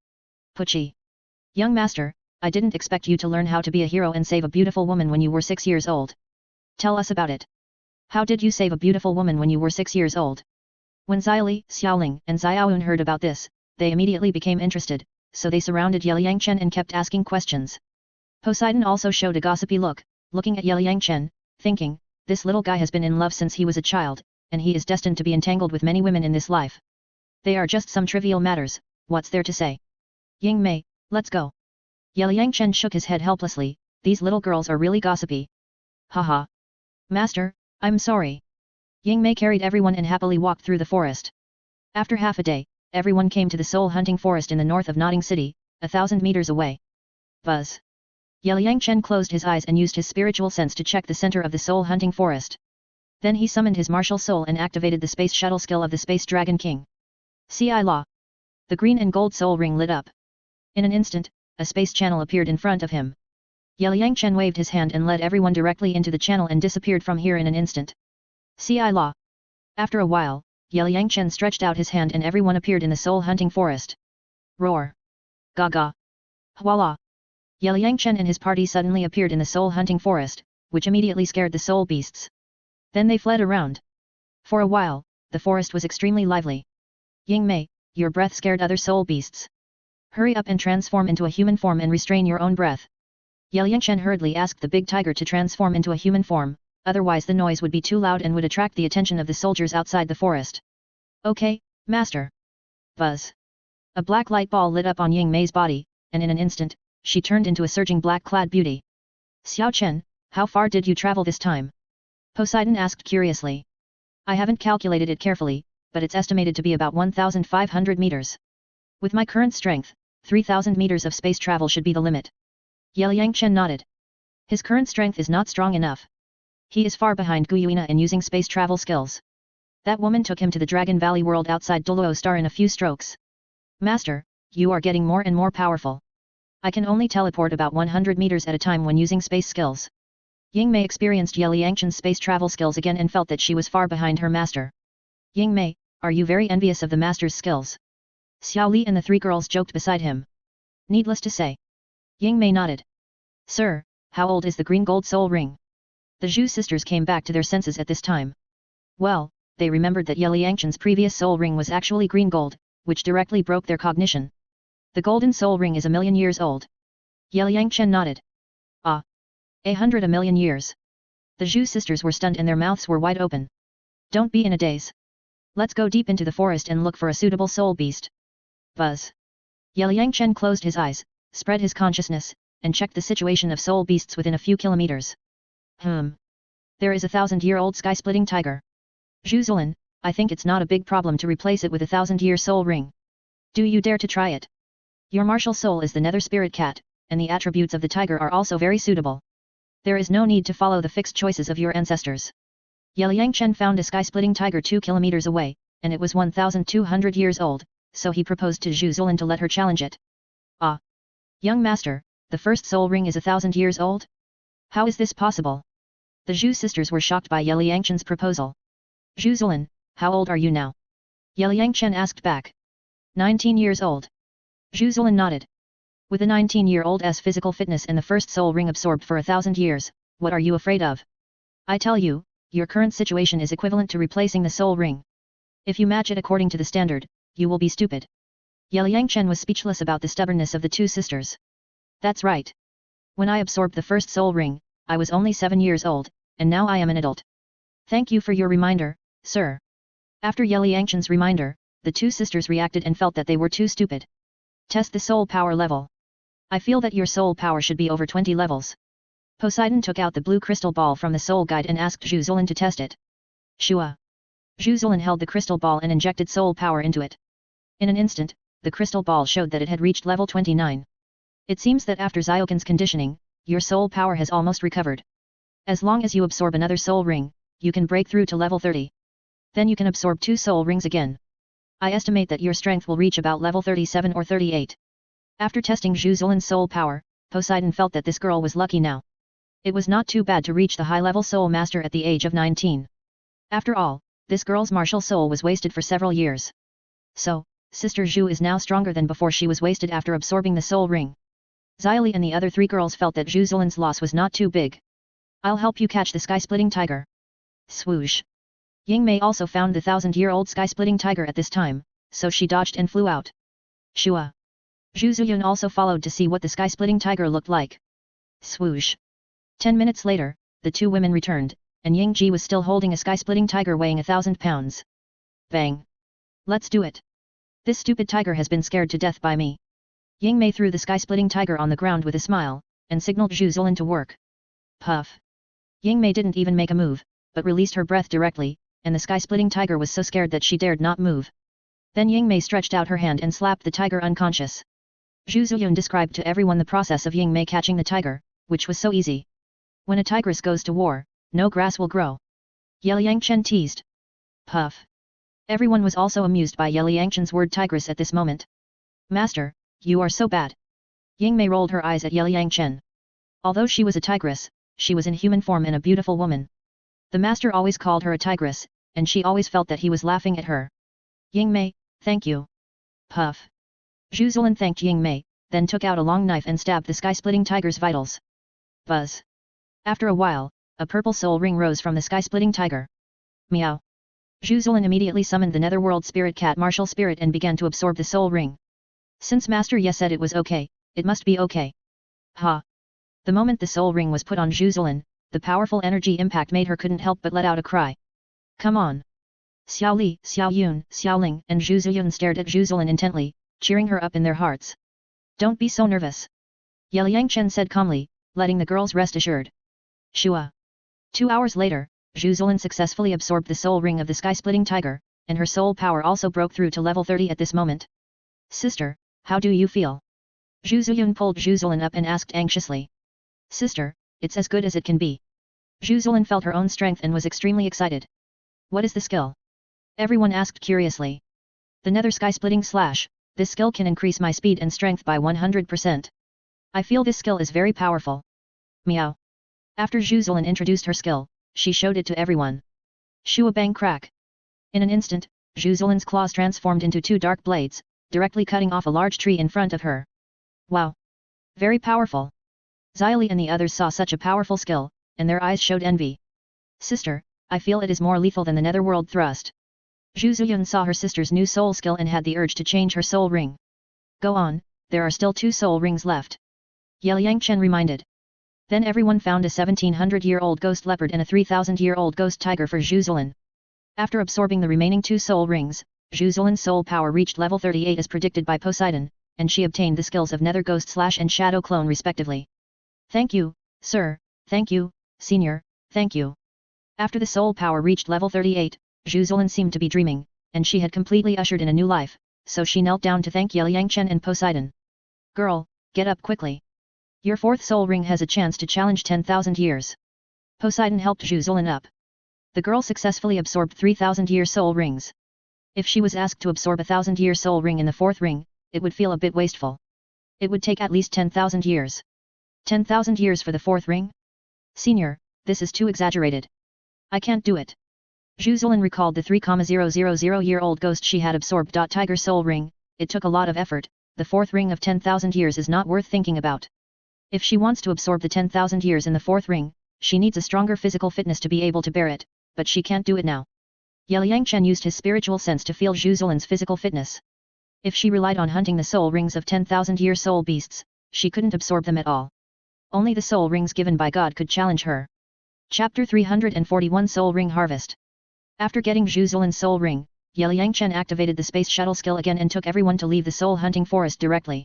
Puchi. Young master, I didn't expect you to learn how to be a hero and save a beautiful woman when you were 6 years old. Tell us about it. How did you save a beautiful woman when you were 6 years old? When Xiaoli, Xiaoling, and Xiaoyun heard about this, they immediately became interested, so they surrounded Yeliang Chen and kept asking questions. Poseidon also showed a gossipy look, looking at Yeliang Chen, thinking, this little guy has been in love since he was a child, and he is destined to be entangled with many women in this life. They are just some trivial matters, what's there to say? Ying Mei, let's go. Yeliang Chen shook his head helplessly, these little girls are really gossipy. Haha. Master, I'm sorry. Ying Mei carried everyone and happily walked through the forest. After half a day, everyone came to the soul hunting forest in the north of Notting City, 1,000 meters away. Buzz. Yeliang Chen closed his eyes and used his spiritual sense to check the center of the soul hunting forest. Then he summoned his martial soul and activated the space shuttle skill of the Space Dragon King. Ci La. The green and gold soul ring lit up. In an instant, a space channel appeared in front of him. Yeliang Chen waved his hand and led everyone directly into the channel and disappeared from here in an instant. Ci La. After a while, Yeliang Chen stretched out his hand and everyone appeared in the soul hunting forest. Roar. Gaga. Huala. Yeliang Chen and his party suddenly appeared in the soul hunting forest, which immediately scared the soul beasts. Then they fled around. For a while, the forest was extremely lively. Ying Mei, your breath scared other soul beasts. Hurry up and transform into a human form and restrain your own breath. Yeliang Chen hurriedly asked the big tiger to transform into a human form, otherwise the noise would be too loud and would attract the attention of the soldiers outside the forest. Okay, master. Buzz. A black light ball lit up on Ying Mei's body, and in an instant, she turned into a surging black-clad beauty. Xiao Chen, how far did you travel this time? Poseidon asked curiously. I haven't calculated it carefully, but it's estimated to be about 1,500 meters. With my current strength, 3,000 meters of space travel should be the limit. Yeliang Chen nodded. His current strength is not strong enough. He is far behind Guyuina in using space travel skills. That woman took him to the Dragon Valley world outside Douluo Star in a few strokes. Master, you are getting more and more powerful. I can only teleport about 100 meters at a time when using space skills. Ying Mei experienced Yeliang Chen's space travel skills again and felt that she was far behind her master. Ying Mei, are you very envious of the master's skills? Xiao Li and the three girls joked beside him. Needless to say. Ying Mei nodded. Sir, how old is the green gold soul ring? The Zhu sisters came back to their senses at this time. Well, they remembered that Yeliang Chen's previous soul ring was actually green gold, which directly broke their cognition. The golden soul ring is 1,000,000 years old. Yeliang Chen nodded. Ah. 100,000,000 years. The Zhu sisters were stunned and their mouths were wide open. Don't be in a daze. Let's go deep into the forest and look for a suitable soul beast. Buzz. Yeliang Chen closed his eyes, spread his consciousness, and checked the situation of soul beasts within a few kilometers. There is a 1,000-year-old sky-splitting tiger. Zhu Zilin, I think it's not a big problem to replace it with a 1,000-year soul ring. Do you dare to try it? Your martial soul is the nether spirit cat, and the attributes of the tiger are also very suitable. There is no need to follow the fixed choices of your ancestors. Yeliang Chen found a sky-splitting tiger 2 kilometers away, and it was 1,200 years old, so he proposed to Zhu Zilin to let her challenge it. Ah! Young master, the first soul ring is 1,000 years old? How is this possible? The Zhu sisters were shocked by Yeliang Chen's proposal. Zhu Zilin, how old are you now? Yeliang Chen asked back. 19 years old. Zhu Zilin nodded. With a 19-year-old's physical fitness and the first soul ring absorbed for 1,000 years, what are you afraid of? I tell you, your current situation is equivalent to replacing the soul ring. If you match it according to the standard, you will be stupid. Yeliang Chen was speechless about the stubbornness of the two sisters. That's right. When I absorbed the first soul ring, I was only 7 years old, and now I am an adult. Thank you for your reminder, sir. After Yangchen's reminder, the two sisters reacted and felt that they were too stupid. Test the soul power level. I feel that your soul power should be over 20 levels. Poseidon took out the blue crystal ball from the soul guide and asked Zhu Zilin to test it. Shua. Zhu Zilin held the crystal ball and injected soul power into it. In an instant, the crystal ball showed that it had reached level 29. It seems that after Zyokin's conditioning, your soul power has almost recovered. As long as you absorb another soul ring, you can break through to level 30. Then you can absorb 2 soul rings again. I estimate that your strength will reach about level 37 or 38. After testing Zhu Zilin's soul power, Poseidon felt that this girl was lucky now. It was not too bad to reach the high-level soul master at the age of 19. After all, this girl's martial soul was wasted for several years. So, Sister Zhu is now stronger than before she was wasted after absorbing the soul ring. Xyli and the other 3 girls felt that Zhu Zilin's loss was not too big. I'll help you catch the sky-splitting tiger. Swoosh. Yingmei also found the 1,000-year-old sky-splitting tiger at this time, so she dodged and flew out. Shua. Zhu Ziyun also followed to see what the sky-splitting tiger looked like. Swoosh. 10 minutes later, the 2 women returned, and Ying Ji was still holding a sky-splitting tiger weighing 1,000 pounds. Bang. Let's do it. This stupid tiger has been scared to death by me. Yingmei threw the sky-splitting tiger on the ground with a smile, and signaled Zhu Zilin to work. Puff. Yingmei didn't even make a move, but released her breath directly, and the sky-splitting tiger was so scared that she dared not move. Then Yingmei stretched out her hand and slapped the tiger unconscious. Zhu Ziyun described to everyone the process of Yingmei catching the tiger, which was so easy. When a tigress goes to war, no grass will grow. Yangchen teased. Puff. Everyone was also amused by Yangchen's word tigress at this moment. Master, you are so bad. Yingmei rolled her eyes at Yangchen. Although she was a tigress, she was in human form and a beautiful woman. The master always called her a tigress, and she always felt that he was laughing at her. Yingmei, thank you. Puff. Zhu Zilin thanked Yingmei, then took out a long knife and stabbed the sky-splitting tiger's vitals. Buzz. After a while, a purple soul ring rose from the sky-splitting tiger. Meow. Zhu Zilin immediately summoned the netherworld spirit cat martial spirit and began to absorb the soul ring. Since Master Ye said it was okay, it must be okay. Ha. The moment the soul ring was put on Zhu Zilin, the powerful energy impact made her couldn't help but let out a cry. Come on. Xiao Li, Xiao Yun, Xiao Ling and Zhu Ziyun stared at Zhu Zilin intently, cheering her up in their hearts. Don't be so nervous. Yangchen said calmly, letting the girls rest assured. Shua. 2 hours later, Zhu Zilin successfully absorbed the soul ring of the sky-splitting tiger, and her soul power also broke through to level 30 at this moment. Sister, how do you feel? Zhu Ziyun pulled Zhu Zilin up and asked anxiously. Sister, it's as good as it can be. Zhu Zilin felt her own strength and was extremely excited. What is the skill? Everyone asked curiously. The nether sky-splitting slash, this skill can increase my speed and strength by 100%. I feel this skill is very powerful. Meow. After Zhu Zilin introduced her skill, she showed it to everyone. Shua bang crack. In an instant, Zhu Zilin's claws transformed into 2 dark blades, directly cutting off a large tree in front of her. Wow! Very powerful. Xyli and the others saw such a powerful skill, and their eyes showed envy. Sister, I feel it is more lethal than the netherworld thrust. Zhu Ziyun saw her sister's new soul skill and had the urge to change her soul ring. Go on, there are still 2 soul rings left. Yangchen reminded. Then everyone found a 1,700-year-old ghost leopard and a 3,000-year-old ghost tiger for Zhu Zilin. After absorbing the remaining 2 soul rings, Zhu Zilin's soul power reached level 38 as predicted by Poseidon, and she obtained the skills of Nether Ghost Slash and Shadow Clone respectively. Thank you, sir, thank you, senior, thank you. After the soul power reached level 38, Zhu Zilin seemed to be dreaming, and she had completely ushered in a new life, so she knelt down to thank Yangchen and Poseidon. Girl, get up quickly. Your 4th soul ring has a chance to challenge 10,000 years. Poseidon helped Zhu Zilin up. The girl successfully absorbed 3,000-year soul rings. If she was asked to absorb a 1,000-year soul ring in the 4th ring, it would feel a bit wasteful. It would take at least 10,000 years. 10,000 years for the 4th ring? Senior, this is too exaggerated. I can't do it. Zhu Zilin recalled the 3,000-year-old ghost she had absorbed. Tiger soul ring, it took a lot of effort, the 4th ring of 10,000 years is not worth thinking about. If she wants to absorb the 10,000 years in the 4th ring, she needs a stronger physical fitness to be able to bear it, but she can't do it now. Yangchen used his spiritual sense to feel Zhu Zilin's physical fitness. If she relied on hunting the soul rings of 10,000-year soul beasts, she couldn't absorb them at all. Only the soul rings given by God could challenge her. Chapter 341 Soul Ring Harvest. After getting Zhu Zilan's soul ring, Yangchen activated the space shuttle skill again and took everyone to leave the soul hunting forest directly.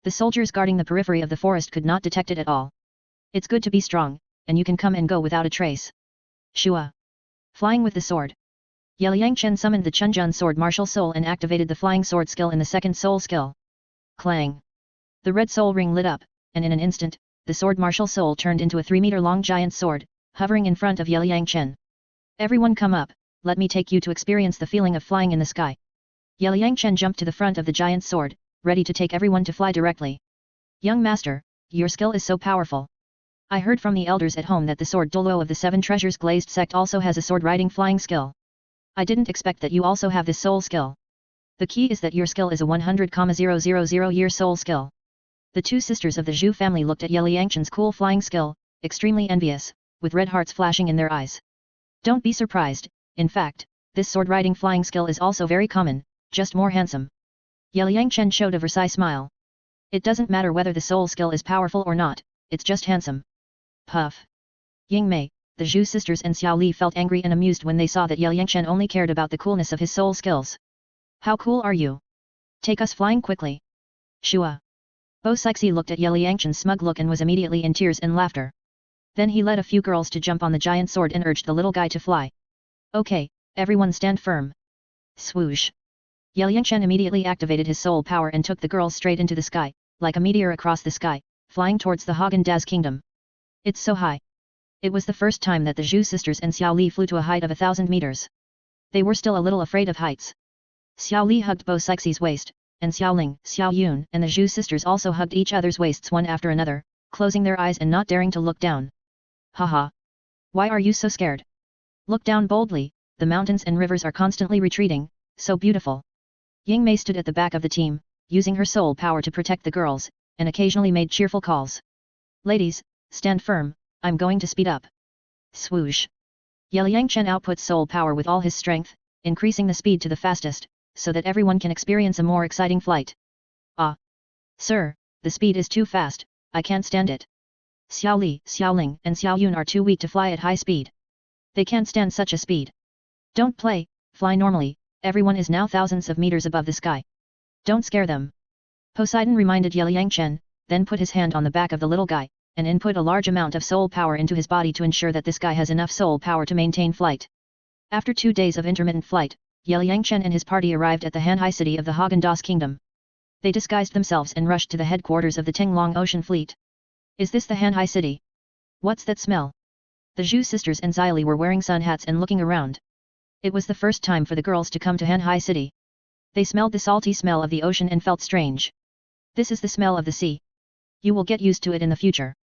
The soldiers guarding the periphery of the forest could not detect it at all. It's good to be strong, and you can come and go without a trace. Shua. Flying with the sword. Yangchen summoned the Chunjun sword martial soul and activated the flying sword skill in the second soul skill. Clang. The red soul ring lit up, and in an instant, the sword martial soul turned into a 3-meter-long giant sword, hovering in front of Yangchen. Everyone come up, let me take you to experience the feeling of flying in the sky. Yangchen jumped to the front of the giant sword, ready to take everyone to fly directly. Young master, your skill is so powerful. I heard from the elders at home that the sword Douluo of the 7 treasures glazed sect also has a sword riding flying skill. I didn't expect that you also have this soul skill. The key is that your skill is a 100,000-year soul skill. The 2 sisters of the Zhu family looked at Yangchen's cool flying skill, extremely envious, with red hearts flashing in their eyes. Don't be surprised, in fact, this sword riding flying skill is also very common, just more handsome. Yangchen showed a Versailles smile. It doesn't matter whether the soul skill is powerful or not, it's just handsome. Puff. Ying Mei, the Zhu sisters and Xiao Li felt angry and amused when they saw that Yangchen only cared about the coolness of his soul skills. How cool are you? Take us flying quickly. Shua. Bo Sixi looked at Yangchen's smug look and was immediately in tears and laughter. Then he led a few girls to jump on the giant sword and urged the little guy to fly. Okay, everyone stand firm. Swoosh. Yangchen immediately activated his soul power and took the girls straight into the sky, like a meteor across the sky, flying towards the Haagen-Dazs kingdom. It's so high. It was the first time that the Zhu sisters and Xiao Li flew to a height of 1,000 meters. They were still a little afraid of heights. Xiao Li hugged Bo Sixi's waist, and Xiao Ling, Xiao Yun and the Zhu sisters also hugged each other's waists one after another, closing their eyes and not daring to look down. Haha. Why are you so scared? Look down boldly, the mountains and rivers are constantly retreating, so beautiful. Ying Mei stood at the back of the team, using her soul power to protect the girls, and occasionally made cheerful calls. Ladies, stand firm, I'm going to speed up. Swoosh. Yangchen outputs soul power with all his strength, increasing the speed to the fastest, so that everyone can experience a more exciting flight. Ah! Sir, the speed is too fast, I can't stand it. Xiao Li, Xiao Ling and Xiao Yun are too weak to fly at high speed. They can't stand such a speed. Don't play, fly normally, everyone is now thousands of meters above the sky. Don't scare them. Poseidon reminded Yangchen, then put his hand on the back of the little guy, and input a large amount of soul power into his body to ensure that this guy has enough soul power to maintain flight. After 2 days of intermittent flight, Yangchen and his party arrived at the Hanhai city of the Haagen-Dazs kingdom. They disguised themselves and rushed to the headquarters of the Tenglong Ocean Fleet. Is this the Hanhai city? What's that smell? The Zhu sisters and Xia were wearing sun hats and looking around. It was the first time for the girls to come to Hanhai city. They smelled the salty smell of the ocean and felt strange. This is the smell of the sea. You will get used to it in the future.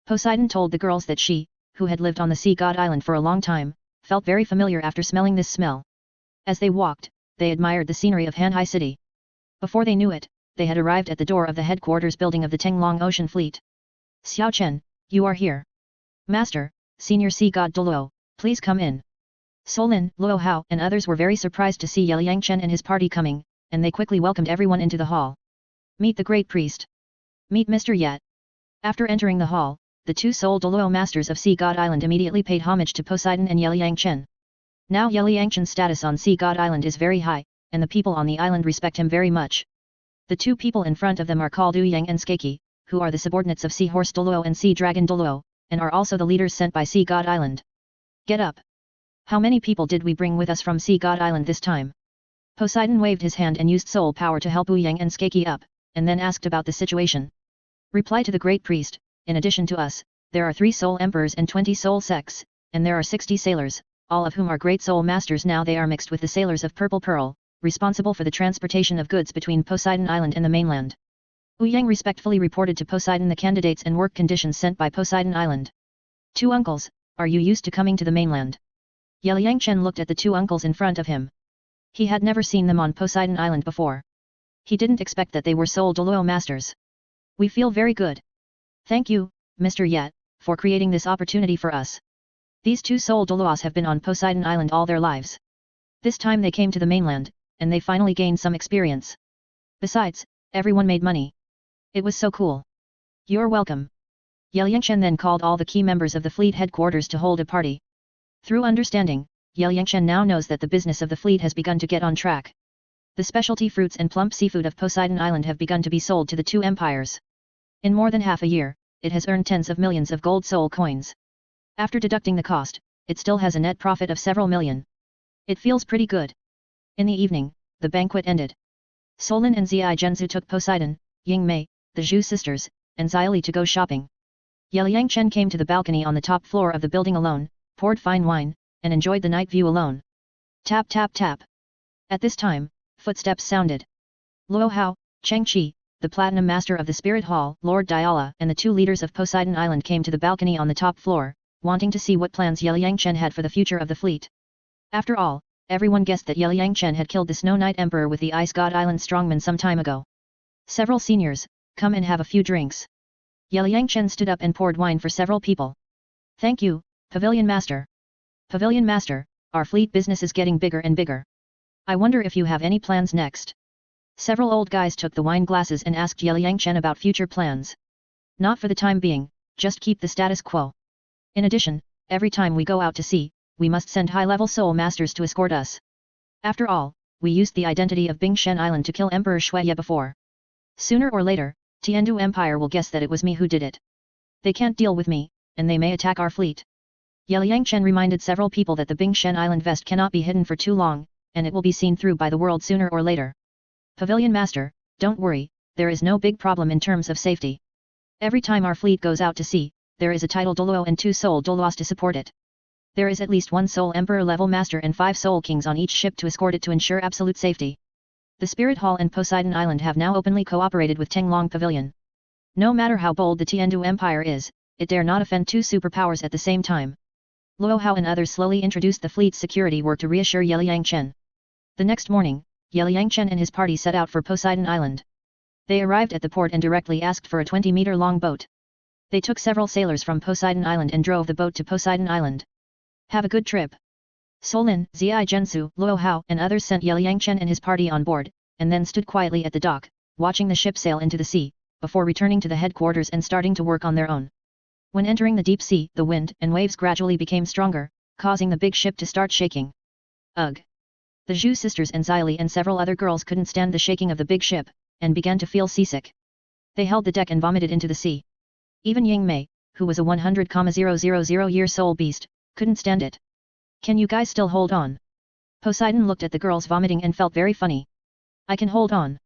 Poseidon told the girls that she, who had lived on the sea god island for a long time, felt very familiar after smelling this smell. As they walked, they admired the scenery of Hanhai city. Before they knew it, they had arrived at the door of the headquarters building of the Tenglong Ocean Fleet. Xiao Chen, you are here. Master, Senior Sea God Douluo, please come in. Solin, Luo Hao and others were very surprised to see Yangchen and his party coming, and they quickly welcomed everyone into the hall. Meet the great priest. Meet Mr. Yet. After entering the hall, the 2 Soul Douluo masters of Sea God Island immediately paid homage to Poseidon and Yangchen. Now Yangchen's status on Sea God Island is very high, and the people on the island respect him very much. The 2 people in front of them are called Yang and Skaki, who are the subordinates of Sea Horse Douluo and Sea Dragon Douluo, and are also the leaders sent by Sea God Island. Get up. How many people did we bring with us from Sea God Island this time? Poseidon waved his hand and used soul power to help Yang and Skaki up, and then asked about the situation. Reply to the great priest, in addition to us, there are 3 soul emperors and 20 soul sects, and there are 60 sailors, all of whom are great soul masters. Now they are mixed with the sailors of Purple Pearl, responsible for the transportation of goods between Poseidon Island and the mainland. Yang respectfully reported to Poseidon the candidates and work conditions sent by Poseidon Island. 2 uncles, are you used to coming to the mainland? Yangchen looked at the 2 uncles in front of him. He had never seen them on Poseidon Island before. He didn't expect that they were Soul Douluo masters. We feel very good. Thank you, Mr. Yet, for creating this opportunity for us. These 2 Soul Douluos have been on Poseidon Island all their lives. This time they came to the mainland, and they finally gained some experience. Besides, everyone made money. It was so cool. You're welcome. Ye Yangchen then called all the key members of the fleet headquarters to hold a party. Through understanding, Ye Yangchen now knows that the business of the fleet has begun to get on track. The specialty fruits and plump seafood of Poseidon Island have begun to be sold to the two empires. In more than half a year, it has earned tens of millions of gold soul coins. After deducting the cost, it still has a net profit of several million. It feels pretty good. In the evening, the banquet ended. Solin and Zi Zhenzu took Poseidon, Ying Mei, the Zhu sisters, and Xia to go shopping. Ye Yangchen came to the balcony on the top floor of the building alone, poured fine wine, and enjoyed the night view alone. Tap tap tap. At this time, footsteps sounded. Luo Hao, Cheng Qi, the Platinum Master of the Spirit Hall, Lord Diala, and the two leaders of Poseidon Island came to the balcony on the top floor, wanting to see what plans Ye Yangchen had for the future of the fleet. After all, everyone guessed that Ye Yangchen had killed the Snow Knight Emperor with the Ice God Island strongman some time ago. Several seniors, come and have a few drinks. Ye Yangchen stood up and poured wine for several people. Thank you, Pavilion Master. Pavilion Master, our fleet business is getting bigger and bigger. I wonder if you have any plans next. Several old guys took the wine glasses and asked Ye Yangchen about future plans. Not for the time being, just keep the status quo. In addition, every time we go out to sea, we must send high-level soul masters to escort us. After all, we used the identity of Bingshen Island to kill Emperor Shuye before. Sooner or later, Tiandu Empire will guess that it was me who did it. They can't deal with me, and they may attack our fleet. Ye Yangchen reminded several people that the Bingshen Island vest cannot be hidden for too long, and it will be seen through by the world sooner or later. Pavilion Master, don't worry, there is no big problem in terms of safety. Every time our fleet goes out to sea, there is a title Douluo and 2 soul Douluos to support it. There is at least 1 soul Emperor level Master and 5 soul Kings on each ship to escort it to ensure absolute safety. The Spirit Hall and Poseidon Island have now openly cooperated with Tenglong Pavilion. No matter how bold the Tiandu Empire is, it dare not offend 2 superpowers at the same time. Luo Hao and others slowly introduced the fleet's security work to reassure Ye Yangchen. The next morning, Ye Yangchen and his party set out for Poseidon Island. They arrived at the port and directly asked for a 20-meter-long boat. They took several sailors from Poseidon Island and drove the boat to Poseidon Island. Have a good trip. Solin, Zi Zhenzu, Luo Hao and others sent Ye Yangchen and his party on board, and then stood quietly at the dock, watching the ship sail into the sea, before returning to the headquarters and starting to work on their own. When entering the deep sea, the wind and waves gradually became stronger, causing the big ship to start shaking. Ugh! The Zhu sisters and Xia and several other girls couldn't stand the shaking of the big ship, and began to feel seasick. They held the deck and vomited into the sea. Even Ying Mei, who was a 100,000-year soul beast, couldn't stand it. Can you guys still hold on? Poseidon looked at the girls vomiting and felt very funny. I can hold on.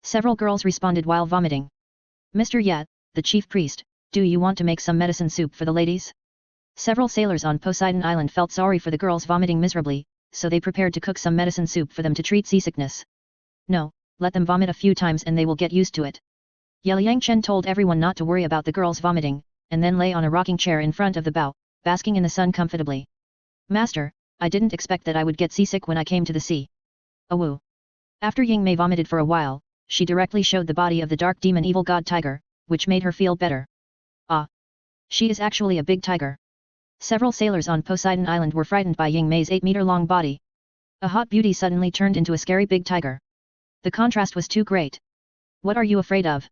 Several girls responded while vomiting. Mr. Yat, the chief priest, do you want to make some medicine soup for the ladies? Several sailors on Poseidon Island felt sorry for the girls vomiting miserably, so they prepared to cook some medicine soup for them to treat seasickness. No, let them vomit a few times and they will get used to it. Ye Yangchen told everyone not to worry about the girls vomiting, and then lay on a rocking chair in front of the bow, basking in the sun comfortably. Master, I didn't expect that I would get seasick when I came to the sea. Awoo. After Ying Mei vomited for a while, she directly showed the body of the dark demon evil god tiger, which made her feel better. Ah! She is actually a big tiger. Several sailors on Poseidon Island were frightened by Ying Mei's 8-meter-long body. A hot beauty suddenly turned into a scary big tiger. The contrast was too great. What are you afraid of?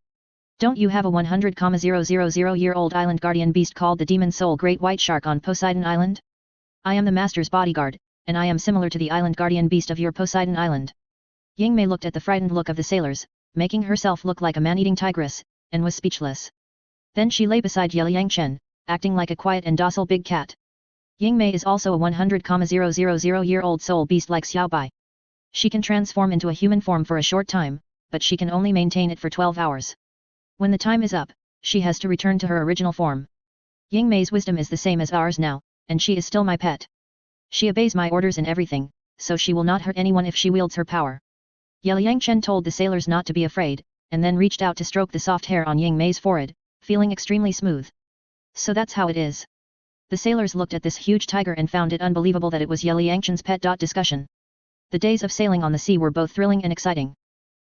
Don't you have a 100,000-year-old island guardian beast called the Demon Soul Great White Shark on Poseidon Island? I am the master's bodyguard, and I am similar to the island guardian beast of your Poseidon Island. Ying Mei looked at the frightened look of the sailors, making herself look like a man-eating tigress, and was speechless. Then she lay beside Ye Yangchen, acting like a quiet and docile big cat. Ying Mei is also a 100,000-year-old soul beast like Xiaobai. She can transform into a human form for a short time, but she can only maintain it for 12 hours. When the time is up, she has to return to her original form. Ying Mei's wisdom is the same as ours now, and she is still my pet. She obeys my orders in everything, so she will not hurt anyone if she wields her power. Ye Yangchen told the sailors not to be afraid, and then reached out to stroke the soft hair on Ying Mei's forehead, feeling extremely smooth. So that's how it is. The sailors looked at this huge tiger and found it unbelievable that it was Ye Yangchen's pet. Discussion. The days of sailing on the sea were both thrilling and exciting.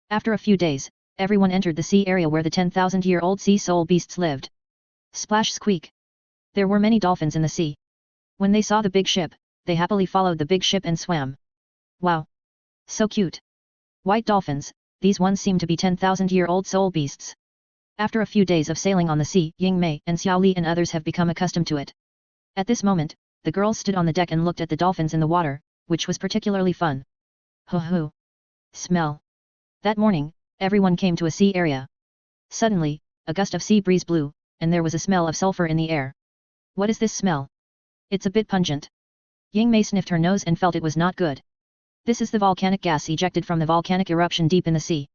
After a few days, everyone entered the sea area where the 10,000-year-old sea soul beasts lived. Splash squeak. There were many dolphins in the sea. When they saw the big ship, they happily followed the big ship and swam. Wow! So cute! White dolphins, these ones seem to be 10,000-year-old soul beasts. After a few days of sailing on the sea, Ying Mei and Xiao Li and others have become accustomed to it. At this moment, the girls stood on the deck and looked at the dolphins in the water, which was particularly fun. Hoo. Smell. That morning, everyone came to a sea area. Suddenly, a gust of sea breeze blew, and there was a smell of sulfur in the air. What is this smell? It's a bit pungent. Ying Mei sniffed her nose and felt it was not good. This is the volcanic gas ejected from the volcanic eruption deep in the sea.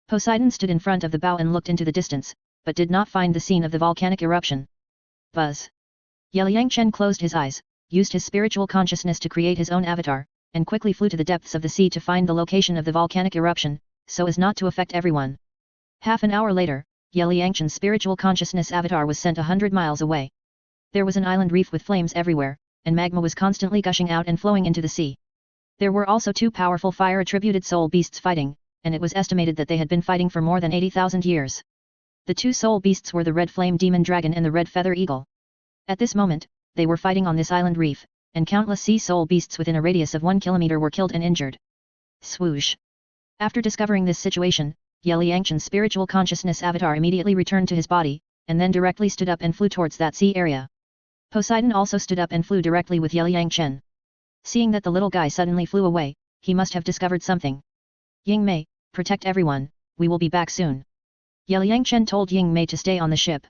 Poseidon stood in front of the bow and looked into the distance, but did not find the scene of the volcanic eruption. Buzz. Yangchen closed his eyes, used his spiritual consciousness to create his own avatar, and quickly flew to the depths of the sea to find the location of the volcanic eruption, so as not to affect everyone. Half an hour later, Yangchen's spiritual consciousness avatar was sent 100 miles away. There was an island reef with flames everywhere, and magma was constantly gushing out and flowing into the sea. There were also two powerful fire-attributed soul beasts fighting, and it was estimated that they had been fighting for more than 80,000 years. The two soul beasts were the red flame demon dragon and the red feather eagle. At this moment, they were fighting on this island reef, and countless sea soul beasts within a radius of 1 kilometer were killed and injured. Swoosh. After discovering this situation, Yangchen's spiritual consciousness avatar immediately returned to his body, and then directly stood up and flew towards that sea area. Poseidon also stood up and flew directly with Yangchen. Seeing that the little guy suddenly flew away, he must have discovered something. Ying Mei, protect everyone, we will be back soon. Yangchen told Ying Mei to stay on the ship.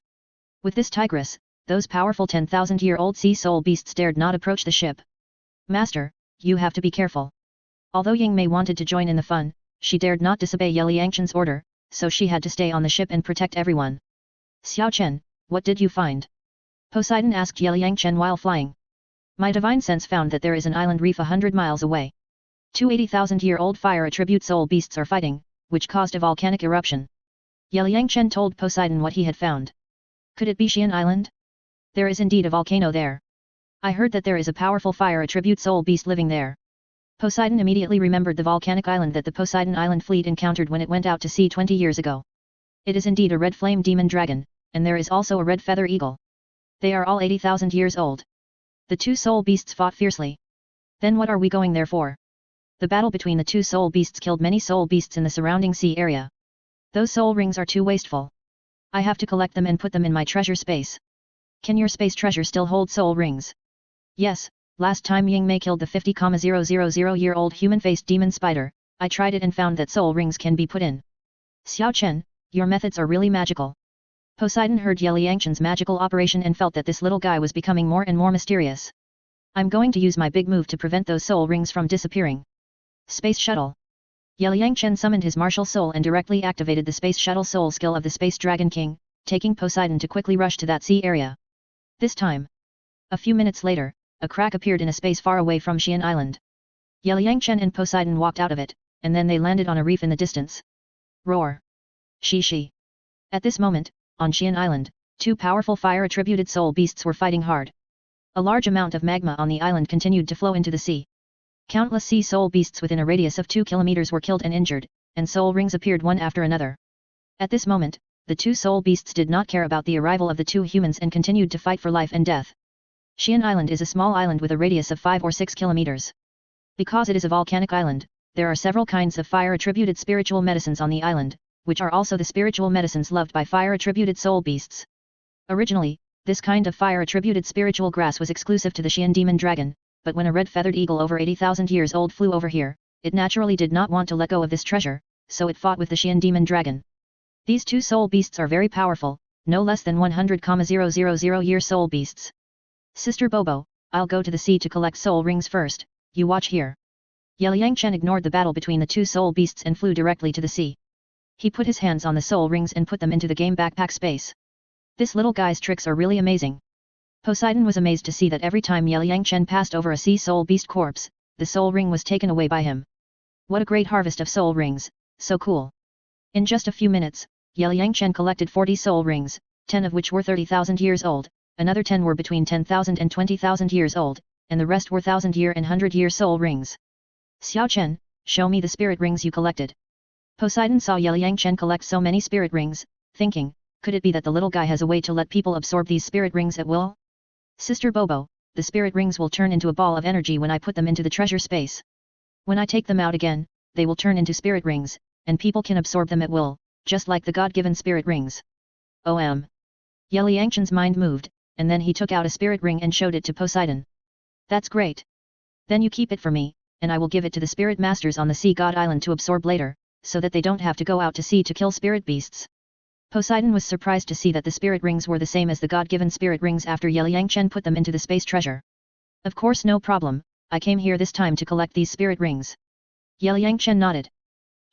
With this tigress, those powerful 10,000-year-old sea soul beasts dared not approach the ship. Master, you have to be careful. Although Ying Mei wanted to join in the fun, she dared not disobey Yangchen's order, so she had to stay on the ship and protect everyone. Xiao Chen, what did you find? Poseidon asked Yangchen while flying. My divine sense found that there is an island reef 100 miles away. Two 80,000-year-old fire attribute soul beasts are fighting, which caused a volcanic eruption. Yangchen told Poseidon what he had found. Could it be Xian Island? There is indeed a volcano there. I heard that there is a powerful fire attribute soul beast living there. Poseidon immediately remembered the volcanic island that the Poseidon Island fleet encountered when it went out to sea 20 years ago. It is indeed a red flame demon dragon, and there is also a red feather eagle. They are all 80,000 years old. The two soul beasts fought fiercely. Then what are we going there for? The battle between the two soul beasts killed many soul beasts in the surrounding sea area. Those soul rings are too wasteful. I have to collect them and put them in my treasure space. Can your space treasure still hold soul rings? Yes, last time Ying Mei killed the 50,000-year-old human-faced demon spider, I tried it and found that soul rings can be put in. Xiao Chen, your methods are really magical. Poseidon heard Yangchen's magical operation and felt that this little guy was becoming more and more mysterious. I'm going to use my big move to prevent those soul rings from disappearing. Space Shuttle. Yangchen summoned his martial soul and directly activated the Space Shuttle soul skill of the Space Dragon King, taking Poseidon to quickly rush to that sea area. This time. A few minutes later, a crack appeared in a space far away from Xian Island. Yangchen and Poseidon walked out of it, and then they landed on a reef in the distance. Roar. Shi. At this moment, on Xian Island, two powerful fire-attributed soul beasts were fighting hard. A large amount of magma on the island continued to flow into the sea. Countless sea soul beasts within a radius of 2 kilometers were killed and injured, and soul rings appeared one after another. At this moment, the two soul beasts did not care about the arrival of the two humans and continued to fight for life and death. Xian Island is a small island with a radius of 5 or 6 kilometers. Because it is a volcanic island, there are several kinds of fire-attributed spiritual medicines on the island, which are also the spiritual medicines loved by fire-attributed soul beasts. Originally, this kind of fire-attributed spiritual grass was exclusive to the Xian demon dragon, but when a red-feathered eagle over 80,000 years old flew over here, it naturally did not want to let go of this treasure, so it fought with the Xian demon dragon. These two soul beasts are very powerful, no less than 100,000-year soul beasts. Sister Bobo, I'll go to the sea to collect soul rings first, you watch here. Yangchen ignored the battle between the two soul beasts and flew directly to the sea. He put his hands on the soul rings and put them into the game backpack space. This little guy's tricks are really amazing. Poseidon was amazed to see that every time Yangchen passed over a sea soul beast corpse, the soul ring was taken away by him. What a great harvest of soul rings, so cool. In just a few minutes, Yangchen collected 40 soul rings, 10 of which were 30,000 years old, another 10 were between 10,000 and 20,000 years old, and the rest were 1,000-year and 100-year soul rings. Xiao Chen, show me the spirit rings you collected. Poseidon saw Yangchen collect so many spirit rings, thinking, could it be that the little guy has a way to let people absorb these spirit rings at will? Sister Bobo, the spirit rings will turn into a ball of energy when I put them into the treasure space. When I take them out again, they will turn into spirit rings, and people can absorb them at will, just like the God-given spirit rings. Ye Liangchen's mind moved, and then he took out a spirit ring and showed it to Poseidon. That's great. Then you keep it for me, and I will give it to the spirit masters on the sea god island to absorb later, so that they don't have to go out to sea to kill spirit beasts. Poseidon was surprised to see that the spirit rings were the same as the god-given spirit rings after Ye Liangchen put them into the space treasure. Of course, no problem, I came here this time to collect these spirit rings. Ye Liangchen nodded.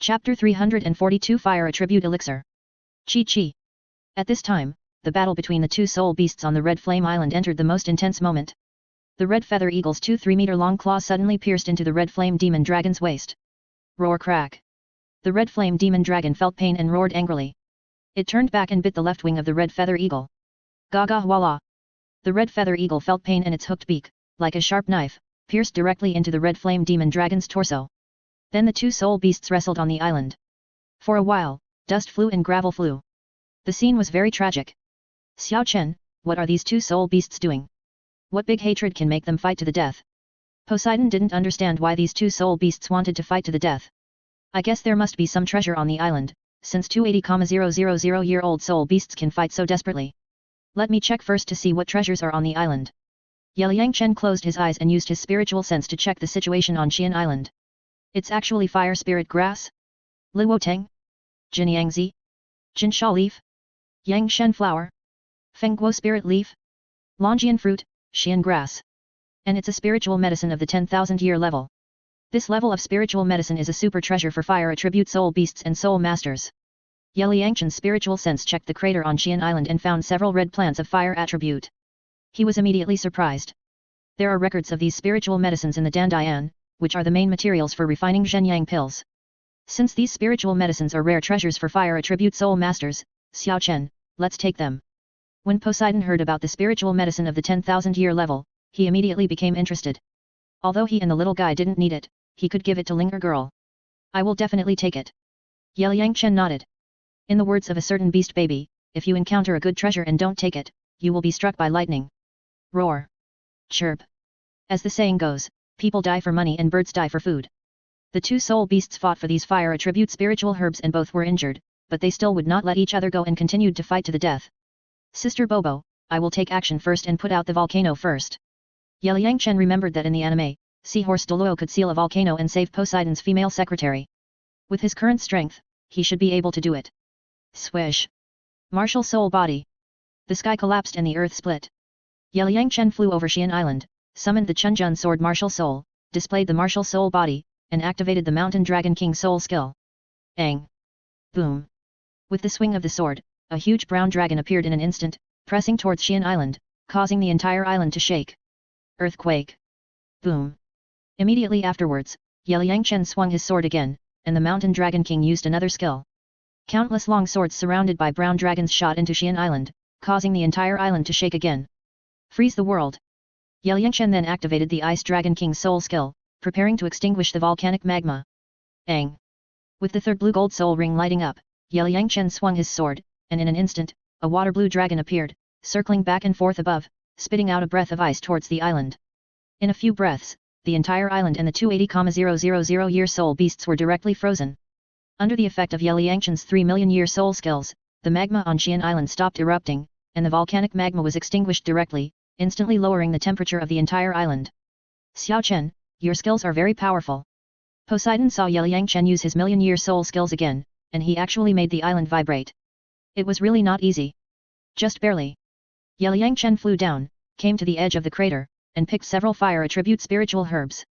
Chapter 342 Fire Attribute Elixir. Chi. At this time, the battle between the two soul beasts on the Red Flame Island entered the most intense moment. The red feather eagle's 2 3-meter-long claws suddenly pierced into the red flame demon dragon's waist. Roar crack. The red flame demon dragon felt pain and roared angrily. It turned back and bit the left wing of the red feather eagle. Gaga voila! The red feather eagle felt pain and its hooked beak, like a sharp knife, pierced directly into the red flame demon dragon's torso. Then the two soul beasts wrestled on the island. For a while, dust flew and gravel flew. The scene was very tragic. Xiao Chen, what are these two soul beasts doing? What big hatred can make them fight to the death? Poseidon didn't understand why these two soul beasts wanted to fight to the death. I guess there must be some treasure on the island, since 280,000-year-old soul beasts can fight so desperately. Let me check first to see what treasures are on the island. Ye Liangchen closed his eyes and used his spiritual sense to check the situation on Xian Island. It's actually fire spirit grass? Luo Teng? Jinyangzi? Jinsha leaf? Yang Shen flower? Fengguo spirit leaf? Longian fruit, Xian grass. And it's a spiritual medicine of the 10,000-year level. This level of spiritual medicine is a super treasure for fire attribute soul beasts and soul masters. Ye Liangchen's spiritual sense checked the crater on Xian Island and found several red plants of fire attribute. He was immediately surprised. There are records of these spiritual medicines in the Dandian, which are the main materials for refining Zhenyang pills. Since these spiritual medicines are rare treasures for fire attribute soul masters, Xiao Chen, let's take them. When Poseidon heard about the spiritual medicine of the 10,000-year level, he immediately became interested. Although he and the little guy didn't need it, he could give it to Linger girl. I will definitely take it. Ye Liangchen nodded. In the words of a certain beast baby, if you encounter a good treasure and don't take it, you will be struck by lightning. Roar. Chirp. As the saying goes, people die for money and birds die for food. The two soul beasts fought for these fire attribute spiritual herbs and both were injured, but they still would not let each other go and continued to fight to the death. Sister Bobo, I will take action first and put out the volcano first. Ye Liangchen remembered that in the anime, Seahorse Douluo could seal a volcano and save Poseidon's female secretary. With his current strength, he should be able to do it. Swish. Martial soul body. The sky collapsed and the earth split. Ye Liangchen flew over Xian Island, summoned the Chunjun sword martial soul, displayed the martial soul body, and activated the mountain dragon king soul skill. Ang. Boom. With the swing of the sword, a huge brown dragon appeared in an instant, pressing towards Xian Island, causing the entire island to shake. Earthquake. Boom. Immediately afterwards, Ye Liangchen swung his sword again, and the mountain dragon king used another skill. Countless long swords surrounded by brown dragons shot into Xian Island, causing the entire island to shake again. Freeze the world. Ye Liangchen then activated the Ice Dragon King's soul skill, preparing to extinguish the volcanic magma. Ang. With the third blue gold soul ring lighting up, Ye Liangchen swung his sword, and in an instant, a water blue dragon appeared, circling back and forth above, spitting out a breath of ice towards the island. In a few breaths, the entire island and the 280,000-year soul beasts were directly frozen. Under the effect of Ye Liangchen's 3 million-year soul skills, the magma on Xian Island stopped erupting, and the volcanic magma was extinguished directly, instantly lowering the temperature of the entire island. Xiao Chen, your skills are very powerful. Poseidon saw Ye Liangchen use his million-year soul skills again, and he actually made the island vibrate. It was really not easy. Just barely. Ye Liangchen flew down, came to the edge of the crater, and picked several fire attribute spiritual herbs.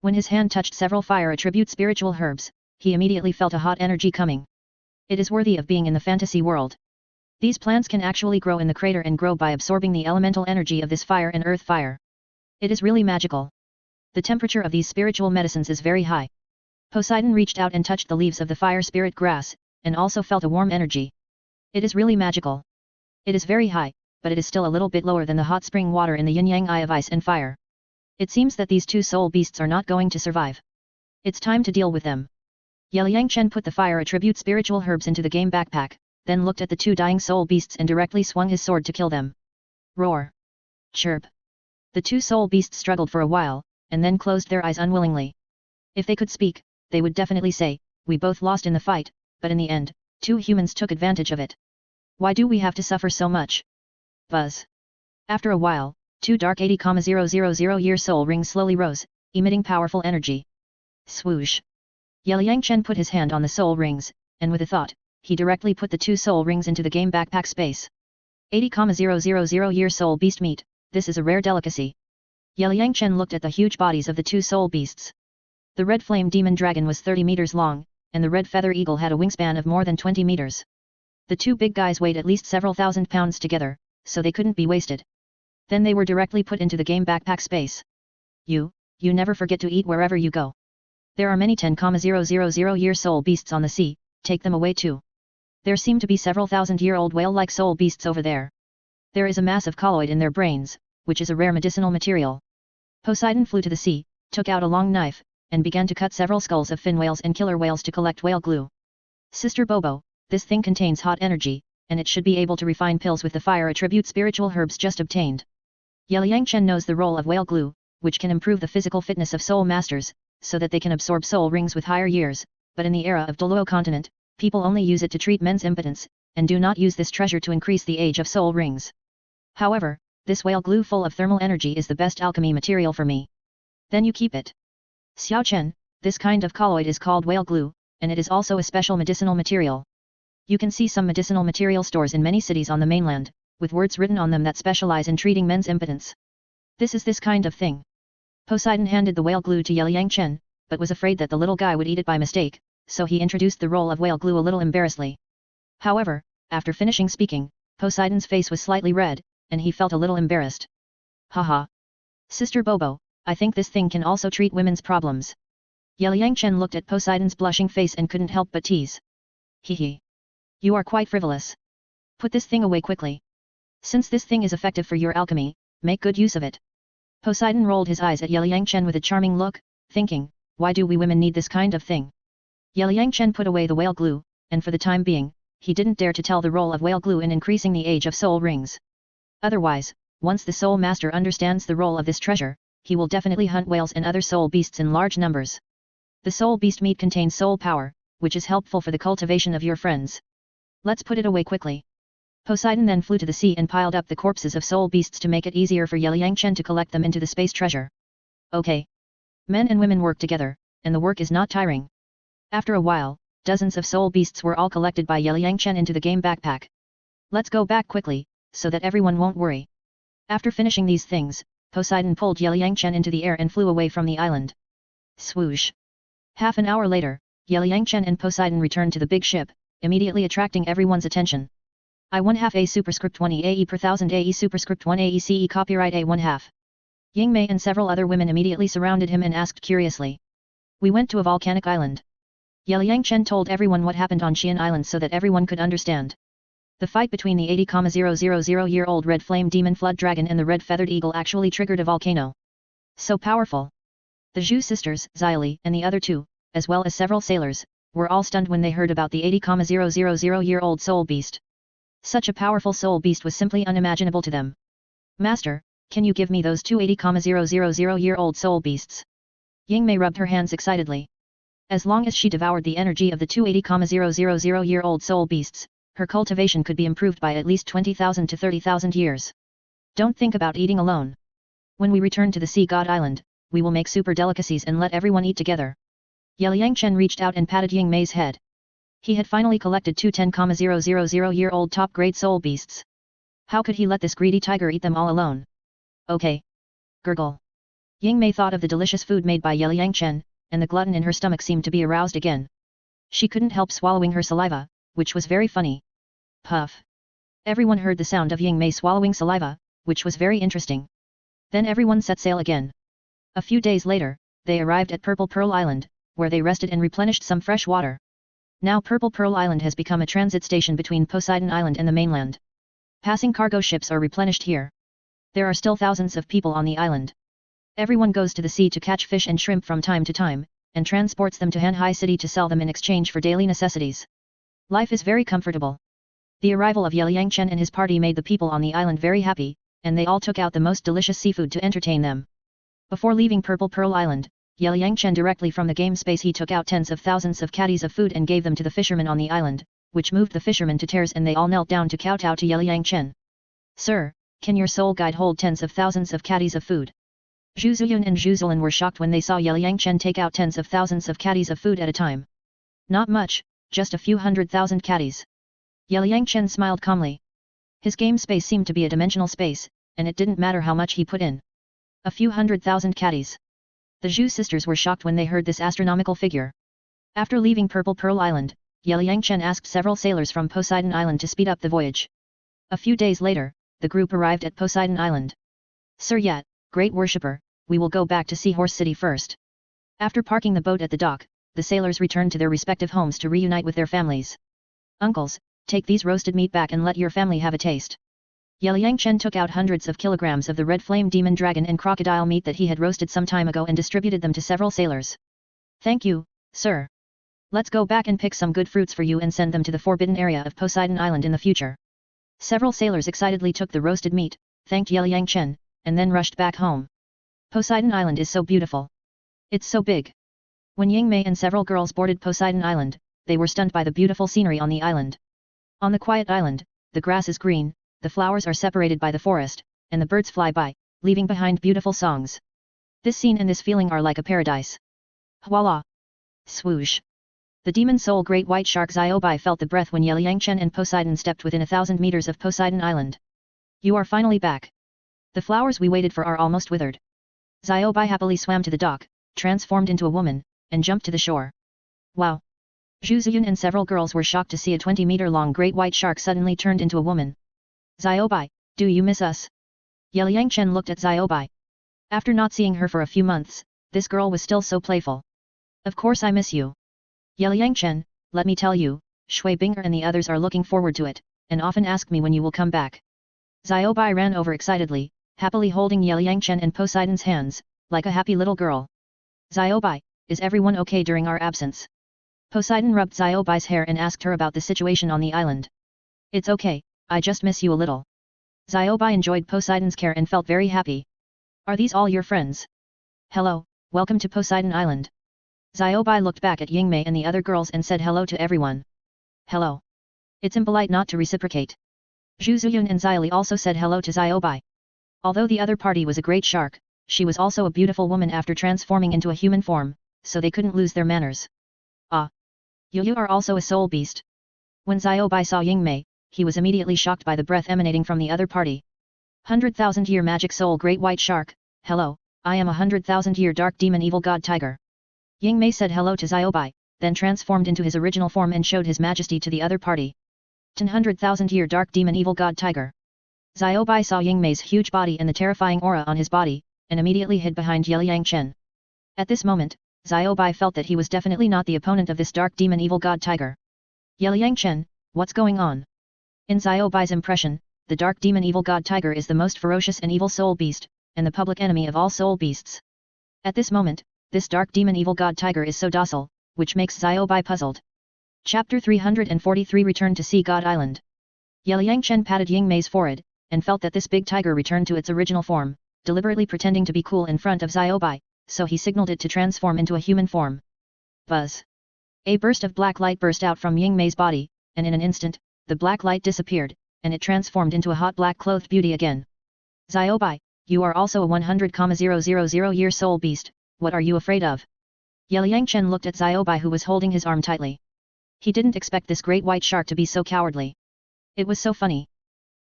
When his hand touched several fire attribute spiritual herbs, he immediately felt a hot energy coming. It is worthy of being in the fantasy world. These plants can actually grow in the crater and grow by absorbing the elemental energy of this fire and earth fire. It is really magical. The temperature of these spiritual medicines is very high. Poseidon reached out and touched the leaves of the fire spirit grass, and also felt a warm energy. It is really magical. It is very high, but it is still a little bit lower than the hot spring water in the yin-yang eye of ice and fire. It seems that these two soul beasts are not going to survive. It's time to deal with them. Ye Liangchen put the fire attribute spiritual herbs into the game backpack, then looked at the two dying soul beasts and directly swung his sword to kill them. Roar. Chirp. The two soul beasts struggled for a while, and then closed their eyes unwillingly. If they could speak, they would definitely say, we both lost in the fight, but in the end, two humans took advantage of it. Why do we have to suffer so much? Buzz. After a while, 2 dark 80,000-year soul rings slowly rose, emitting powerful energy. Swoosh. Liang Chen put his hand on the soul rings, and with a thought, he directly put the 2 soul rings into the game backpack space. 80,000-year soul beast meat, this is a rare delicacy. Liang Chen looked at the huge bodies of the 2 soul beasts. The red flame demon dragon was 30 meters long, and the red feather eagle had a wingspan of more than 20 meters. The 2 big guys weighed at least several thousand pounds together, so they couldn't be wasted. Then they were directly put into the game backpack space. You never forget to eat wherever you go. There are many 10,000-year soul beasts on the sea, take them away too. There seem to be several thousand-year-old whale-like soul beasts over there. There is a massive colloid in their brains, which is a rare medicinal material. Poseidon flew to the sea, took out a long knife, and began to cut several skulls of fin whales and killer whales to collect whale glue. Sister Bobo, this thing contains hot energy, and it should be able to refine pills with the fire attribute spiritual herbs just obtained. Liang Chen knows the role of whale glue, which can improve the physical fitness of soul masters, so that they can absorb soul rings with higher years, but in the era of Douluo continent, people only use it to treat men's impotence, and do not use this treasure to increase the age of soul rings. However, this whale glue full of thermal energy is the best alchemy material for me. Then you keep it. Xiao Chen, this kind of colloid is called whale glue, and it is also a special medicinal material. You can see some medicinal material stores in many cities on the mainland, with words written on them that specialize in treating men's impotence. This is this kind of thing. Poseidon handed the whale glue to Liang Chen, but was afraid that the little guy would eat it by mistake, so he introduced the role of whale glue a little embarrassedly. However, after finishing speaking, Poseidon's face was slightly red, and he felt a little embarrassed. Haha. Sister Bobo, I think this thing can also treat women's problems. Liang Chen looked at Poseidon's blushing face and couldn't help but tease. Hehe. You are quite frivolous. Put this thing away quickly. Since this thing is effective for your alchemy, make good use of it. Poseidon rolled his eyes at Liang Chen with a charming look, thinking, why do we women need this kind of thing? Liang Chen put away the whale glue, and for the time being, he didn't dare to tell the role of whale glue in increasing the age of soul rings. Otherwise, once the soul master understands the role of this treasure, he will definitely hunt whales and other soul beasts in large numbers. The soul beast meat contains soul power, which is helpful for the cultivation of your friends. Let's put it away quickly. Poseidon then flew to the sea and piled up the corpses of soul beasts to make it easier for Liang Chen to collect them into the space treasure. Okay. Men and women work together, and the work is not tiring. After a while, dozens of soul beasts were all collected by Liang Chen into the game backpack. Let's go back quickly, so that everyone won't worry. After finishing these things, Poseidon pulled Liang Chen into the air and flew away from the island. Swoosh. Half an hour later, Liang Chen and Poseidon returned to the big ship, immediately attracting everyone's attention. I1/2 A superscript 1 AE per 1000 AE superscript 1 AE CE copyright A1/2. Ying Mei and several other women immediately surrounded him and asked curiously. We went to a volcanic island. Liang Chen told everyone what happened on Xian Island so that everyone could understand. The fight between the 80,000-year-old red flame demon flood dragon and the red feathered eagle actually triggered a volcano. So powerful. The Zhu sisters, Xiali and the other two, as well as several sailors, were all stunned when they heard about the 80,000-year-old soul beast. Such a powerful soul beast was simply unimaginable to them. Master, can you give me those two 80,000-year-old soul beasts? Ying Mei rubbed her hands excitedly. As long as she devoured the energy of the two 80,000-year-old soul beasts, her cultivation could be improved by at least 20,000 to 30,000 years. Don't think about eating alone. When we return to the Sea God Island, we will make super delicacies and let everyone eat together. Liang Chen reached out and patted Ying Mei's head. He had finally collected two 10,000-year-old top-grade soul beasts. How could he let this greedy tiger eat them all alone? Okay. Gurgle. Ying Mei thought of the delicious food made by Liang Chen, and the glutton in her stomach seemed to be aroused again. She couldn't help swallowing her saliva, which was very funny. Puff. Everyone heard the sound of Ying Mei swallowing saliva, which was very interesting. Then everyone set sail again. A few days later, they arrived at Purple Pearl Island, where they rested and replenished some fresh water. Now Purple Pearl Island has become a transit station between Poseidon Island and the mainland. Passing cargo ships are replenished here. There are still thousands of people on the island. Everyone goes to the sea to catch fish and shrimp from time to time, and transports them to Hanhai City to sell them in exchange for daily necessities. Life is very comfortable. The arrival of Liang Chen and his party made the people on the island very happy, and they all took out the most delicious seafood to entertain them. Before leaving Purple Pearl Island, Liang Chen directly from the game space he took out tens of thousands of caddies of food and gave them to the fishermen on the island, which moved the fishermen to tears, and they all knelt down to kowtow to Yeliang Chen. Sir, can your soul guide hold tens of thousands of caddies of food? Zhu Zuyun and Zhu Zilin were shocked when they saw Yeliang Chen take out tens of thousands of caddies of food at a time. Not much, just a few 100,000 caddies. Yeliang Chen smiled calmly. His game space seemed to be a dimensional space, and it didn't matter how much he put in. A few 100,000 caddies. The Zhu sisters were shocked when they heard this astronomical figure. After leaving Purple Pearl Island, Yeliang Chen asked several sailors from Poseidon Island to speed up the voyage. A few days later, the group arrived at Poseidon Island. Sir Yat, great worshipper, we will go back to Seahorse City first. After parking the boat at the dock, the sailors returned to their respective homes to reunite with their families. Uncles, take these roasted meat back and let your family have a taste. Yeliang Chen took out hundreds of kilograms of the red flame demon dragon and crocodile meat that he had roasted some time ago and distributed them to several sailors. Thank you, sir. Let's go back and pick some good fruits for you and send them to the forbidden area of Poseidon Island in the future. Several sailors excitedly took the roasted meat, thanked Yeliang Chen, and then rushed back home. Poseidon Island is so beautiful. It's so big. When Yingmei and several girls boarded Poseidon Island, they were stunned by the beautiful scenery on the island. On the quiet island, the grass is green, the flowers are separated by the forest, and the birds fly by, leaving behind beautiful songs. This scene and this feeling are like a paradise. Voila! Swoosh! The demon soul great white shark Xiaobai felt the breath when Yeliang Chen and Poseidon stepped within 1,000 meters of Poseidon Island. You are finally back. The flowers we waited for are almost withered. Xiaobai happily swam to the dock, transformed into a woman, and jumped to the shore. Wow! Zhu Ziyun and several girls were shocked to see a 20-meter-long great white shark suddenly turned into a woman. Xiaobai, do you miss us? Yeliang Chen looked at Xiaobai. After not seeing her for a few months, this girl was still so playful. Of course I miss you. Yeliang Chen, let me tell you, Shui Binger and the others are looking forward to it, and often ask me when you will come back. Xiaobai ran over excitedly, happily holding Yeliang Chen and Poseidon's hands, like a happy little girl. Xiaobai, is everyone okay during our absence? Poseidon rubbed Xiaobai's hair and asked her about the situation on the island. It's okay, I just miss you a little. Xiaobai enjoyed Poseidon's care and felt very happy. Are these all your friends? Hello, welcome to Poseidon Island. Xiaobai looked back at Yingmei and the other girls and said hello to everyone. Hello. It's impolite not to reciprocate. Zhu Zuyun and Xia Li also said hello to Xiaobai. Although the other party was a great shark, she was also a beautiful woman after transforming into a human form, so they couldn't lose their manners. Ah. You are also a soul beast. When Xiaobai saw Yingmei, he was immediately shocked by the breath emanating from the other party. 100,000-year magic soul great white shark, hello, I am a 100,000-year dark demon evil god tiger. Yingmei said hello to Xiaobai, then transformed into his original form and showed his majesty to the other party. 100,000-year dark demon evil god tiger. Xiaobai saw Yingmei's huge body and the terrifying aura on his body, and immediately hid behind Yeliang Chen. At this moment, Xiaobai felt that he was definitely not the opponent of this dark demon evil god tiger. Yeliang Chen, what's going on? In Xiaobai's impression, the dark demon evil god tiger is the most ferocious and evil soul beast, and the public enemy of all soul beasts. At this moment, this dark demon evil god tiger is so docile, which makes Xiaobai puzzled. Chapter 343 Return to Sea God Island. Yeliang Chen patted Yingmei's forehead, and felt that this big tiger returned to its original form, deliberately pretending to be cool in front of Xiaobai, so he signaled it to transform into a human form. Buzz! A burst of black light burst out from Yingmei's body, and in an instant, the black light disappeared, and it transformed into a hot black clothed beauty again. Xiaobai, you are also a 100,000-year soul beast, what are you afraid of? Yeliang Chen looked at Xiaobai who was holding his arm tightly. He didn't expect this great white shark to be so cowardly. It was so funny.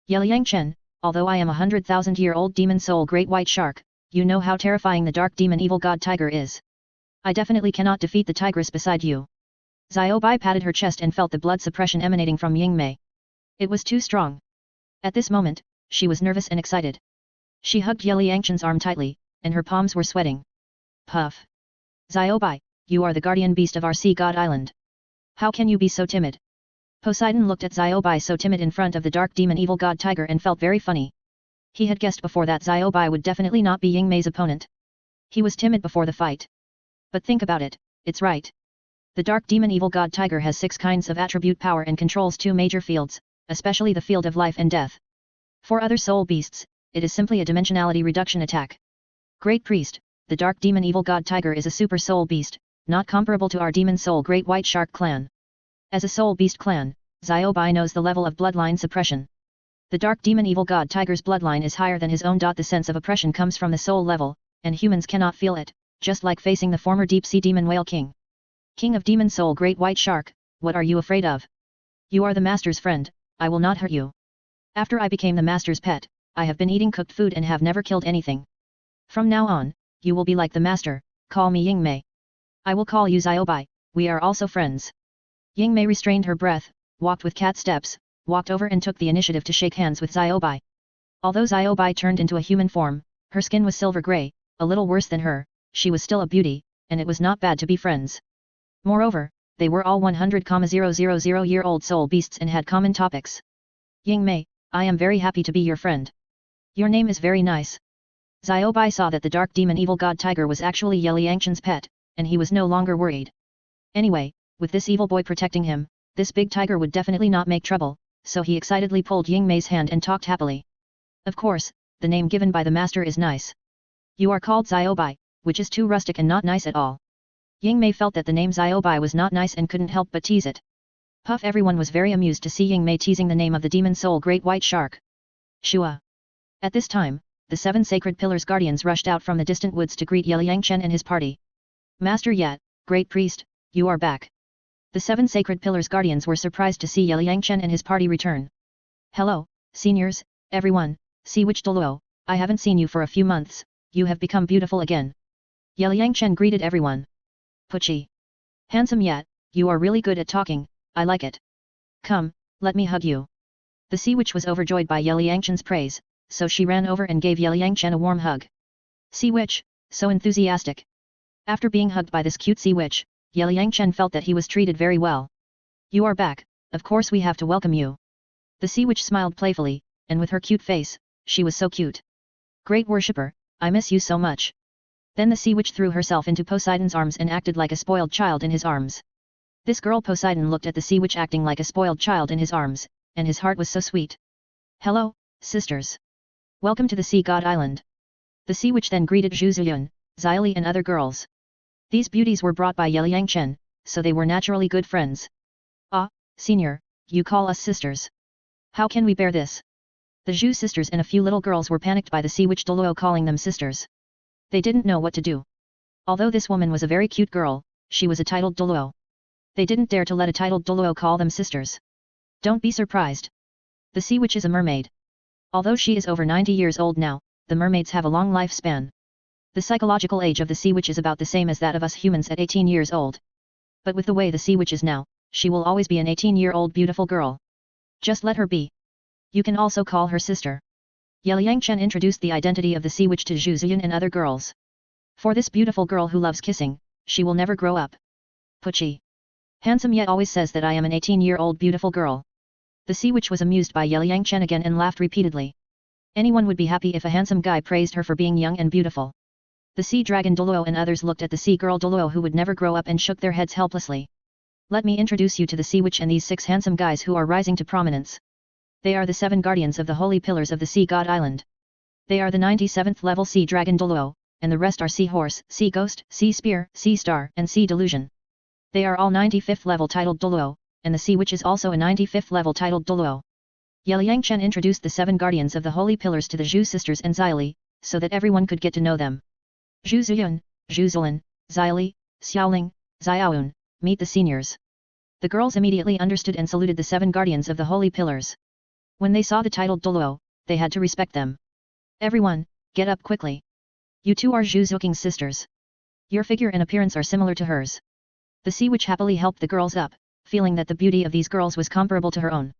Yeliang Chen, although I am a 100,000-year-old demon soul great white shark, you know how terrifying the dark demon evil god tiger is. I definitely cannot defeat the tigress beside you. Xiaobai patted her chest and felt the blood suppression emanating from Yingmei. It was too strong. At this moment, she was nervous and excited. She hugged Yeliang Chen's arm tightly, and her palms were sweating. Puff! Xiaobai, you are the guardian beast of our sea god island. How can you be so timid? Poseidon looked at Xiaobai so timid in front of the dark demon evil god tiger and felt very funny. He had guessed before that Xiaobai would definitely not be Yingmei's opponent. He was timid before the fight. But think about it, it's right. The dark demon evil god tiger has 6 kinds of attribute power and controls 2 major fields, especially the field of life and death. For other soul beasts, it is simply a dimensionality reduction attack. Great Priest, the dark demon evil god tiger is a super soul beast, not comparable to our demon soul great white shark clan. As a soul beast clan, Xiaobai knows the level of bloodline suppression. The dark demon evil god tiger's bloodline is higher than his own. The sense of oppression comes from the soul level, and humans cannot feel it, just like facing the former deep-sea demon whale king. King of demon soul great white shark, what are you afraid of? You are the master's friend, I will not hurt you. After I became the master's pet, I have been eating cooked food and have never killed anything. From now on, you will be like the master, call me Yingmei. I will call you Xiaobai, we are also friends. Yingmei restrained her breath, walked with cat steps, walked over and took the initiative to shake hands with Xiaobai. Although Xiaobai turned into a human form, her skin was silver grey, a little worse than her, she was still a beauty, and it was not bad to be friends. Moreover, they were all 100,000-year-old soul beasts and had common topics. Yingmei, I am very happy to be your friend. Your name is very nice. Xiaobai saw that the dark demon evil god tiger was actually Ye Liangchen's pet, and he was no longer worried. Anyway, with this evil boy protecting him, this big tiger would definitely not make trouble, so he excitedly pulled Yingmei's hand and talked happily. Of course, the name given by the master is nice. You are called Xiaobai, which is too rustic and not nice at all. Yingmei felt that the name Xiaobai was not nice and couldn't help but tease it. Puff everyone was very amused to see Yingmei teasing the name of the demon soul great white shark. Shua. At this time, the 7 sacred pillars guardians rushed out from the distant woods to greet Ye Liangchen and his party. Master Yat, great priest, you are back. The 7 sacred pillars guardians were surprised to see Ye Liangchen and his party return. Hello, seniors, everyone, see which Douluo, I haven't seen you for a few months, you have become beautiful again. Ye Liangchen greeted everyone. Puchi. Handsome Yat, you are really good at talking, I like it. Come, let me hug you. The sea witch was overjoyed by Ye Liangchen's praise, so she ran over and gave Ye Liangchen a warm hug. Sea witch, so enthusiastic. After being hugged by this cute sea witch, Ye Liangchen felt that he was treated very well. You are back, of course we have to welcome you. The sea witch smiled playfully, and with her cute face, she was so cute. Great worshipper, I miss you so much. Then the sea witch threw herself into Poseidon's arms and acted like a spoiled child in his arms. This girl Poseidon looked at the sea witch acting like a spoiled child in his arms, and his heart was so sweet. Hello, sisters. Welcome to the Sea God Island. The sea witch then greeted Zhu Ziyun, Xyli and other girls. These beauties were brought by Ye Liangchen, so they were naturally good friends. Ah, senior, you call us sisters. How can we bear this? The Zhu sisters and a few little girls were panicked by the sea witch Douluo calling them sisters. They didn't know what to do. Although this woman was a very cute girl, she was a titled Douluo. They didn't dare to let a titled Douluo call them sisters. Don't be surprised. The sea witch is a mermaid. Although she is over 90 years old now, the mermaids have a long lifespan. The psychological age of the sea witch is about the same as that of us humans at 18 years old. But with the way the sea witch is now, she will always be an 18-year-old beautiful girl. Just let her be. You can also call her sister. Ye Liangchen introduced the identity of the sea witch to Zhu Ziyun and other girls. For this beautiful girl who loves kissing, she will never grow up. Puchi. Handsome Yet always says that I am an 18-year-old beautiful girl. The sea witch was amused by Ye Liangchen again and laughed repeatedly. Anyone would be happy if a handsome guy praised her for being young and beautiful. The sea dragon Douluo and others looked at the sea girl Douluo who would never grow up and shook their heads helplessly. Let me introduce you to the sea witch and these 6 handsome guys who are rising to prominence. They are the 7 guardians of the holy pillars of the Sea God Island. They are the 97th level sea dragon Douluo, and the rest are sea horse, sea ghost, sea spear, sea star, and sea delusion. They are all 95th level titled Douluo, and the sea witch is also a 95th level titled Douluo. Ye Liangchen introduced the 7 guardians of the holy pillars to the Zhu sisters and Xyli, so that everyone could get to know them. Zhu Ziyun, Zhu Zilin, Xyli, Xiaoling, Xiaoun, meet the seniors. The girls immediately understood and saluted the 7 guardians of the holy pillars. When they saw the titled Douluo, they had to respect them. Everyone, get up quickly. You two are Zhu Zuking's sisters. Your figure and appearance are similar to hers. The sea witch happily helped the girls up, feeling that the beauty of these girls was comparable to her own.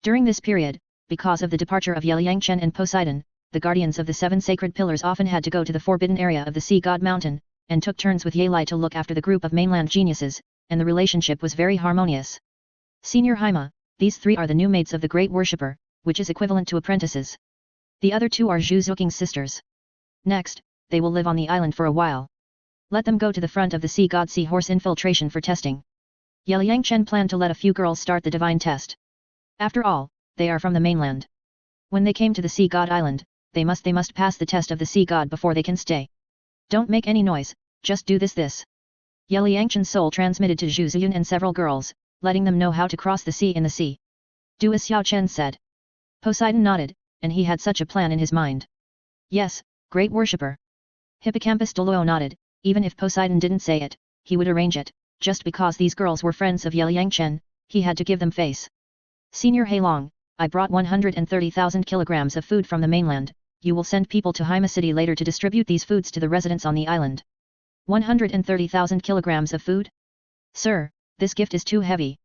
During this period, because of the departure of Ye Liangchen and Poseidon, the guardians of the 7 sacred pillars often had to go to the forbidden area of the Sea God Mountain, and took turns with Ye Lai to look after the group of mainland geniuses, and the relationship was very harmonious. Senior Haima, these 3 are the new maids of the great worshipper, which is equivalent to apprentices. The other 2 are Zhu Zuking's sisters. Next, they will live on the island for a while. Let them go to the front of the sea god sea horse infiltration for testing. Ye Liangchen planned to let a few girls start the divine test. After all, they are from the mainland. When they came to the Sea God Island, they must pass the test of the Sea God before they can stay. Don't make any noise, just do this. Ye Liangchen's soul transmitted to Zhu Ziyun and several girls, letting them know how to cross the sea in the sea. Do as Xiao Chen said. Poseidon nodded, and he had such a plan in his mind. Yes, great worshipper. Hippocampus Douluo nodded, even if Poseidon didn't say it, he would arrange it, just because these girls were friends of Ye Chen, he had to give them face. Senior Heilong, I brought 130,000 kilograms of food from the mainland, you will send people to Haima City later to distribute these foods to the residents on the island. 130,000 kilograms of food? Sir, this gift is too heavy.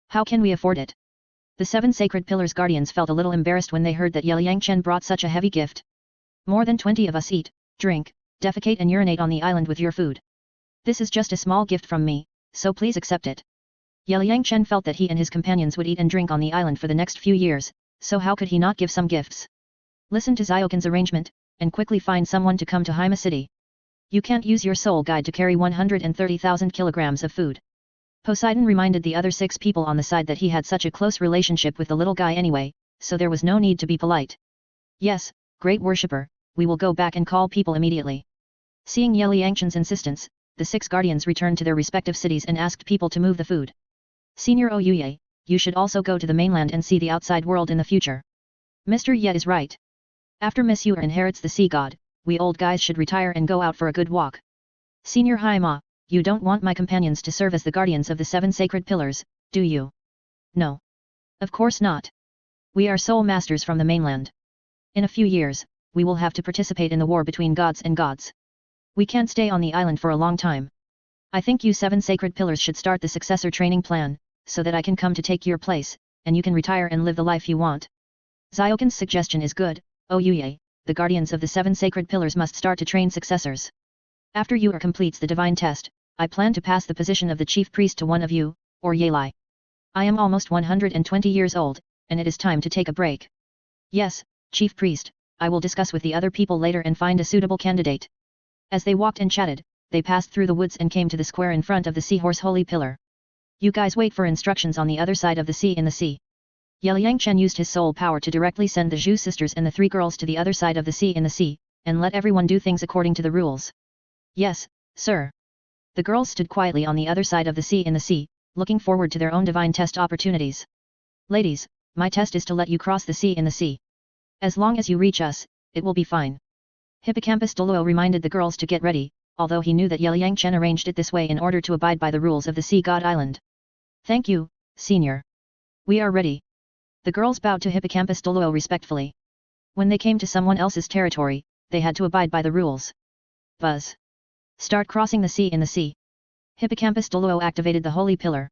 How can we afford it? The 7 Sacred Pillars guardians felt a little embarrassed when they heard that Ye Chen brought such a heavy gift. More than 20 of us eat, drink, defecate and urinate on the island with your food. This is just a small gift from me, so please accept it. Ye Chen felt that he and his companions would eat and drink on the island for the next few years, so how could he not give some gifts? Listen to Ziokin's arrangement, and quickly find someone to come to Haima City. You can't use your soul guide to carry 130,000 kilograms of food. Poseidon reminded the other 6 people on the side that he had such a close relationship with the little guy anyway, so there was no need to be polite. Yes, great worshipper, we will go back and call people immediately. Seeing Ye Liangchen's insistence, the 6 guardians returned to their respective cities and asked people to move the food. Senior Oyuye, you should also go to the mainland and see the outside world in the future. Mr. Ye is right. After Miss Yu inherits the sea god, we old guys should retire and go out for a good walk. Senior Haima, you don't want my companions to serve as the guardians of the 7 sacred pillars, do you? No. Of course not. We are soul masters from the mainland. In a few years, we will have to participate in the war between gods and gods. We can't stay on the island for a long time. I think you 7 sacred pillars should start the successor training plan, so that I can come to take your place, and you can retire and live the life you want. Ziokin's suggestion is good, Oyuye, the guardians of the 7 sacred pillars must start to train successors. After you completes the divine test, I plan to pass the position of the chief priest to one of you, or Yelai. I am almost 120 years old, and it is time to take a break. Yes, chief priest, I will discuss with the other people later and find a suitable candidate. As they walked and chatted, they passed through the woods and came to the square in front of the seahorse holy pillar. You guys wait for instructions on the other side of the sea in the sea. Ye Liangchen used his soul power to directly send the Zhu sisters and the 3 girls to the other side of the sea in the sea, and let everyone do things according to the rules. Yes, sir. The girls stood quietly on the other side of the sea in the sea, looking forward to their own divine test opportunities. Ladies, my test is to let you cross the sea in the sea. As long as you reach us, it will be fine. Hippocampus Douluo reminded the girls to get ready, although he knew that Ye Liangchen arranged it this way in order to abide by the rules of the Sea God Island. Thank you, senior. We are ready. The girls bowed to Hippocampus Douluo respectfully. When they came to someone else's territory, they had to abide by the rules. Buzz. Start crossing the sea in the sea. Hippocampus Douluo activated the holy pillar.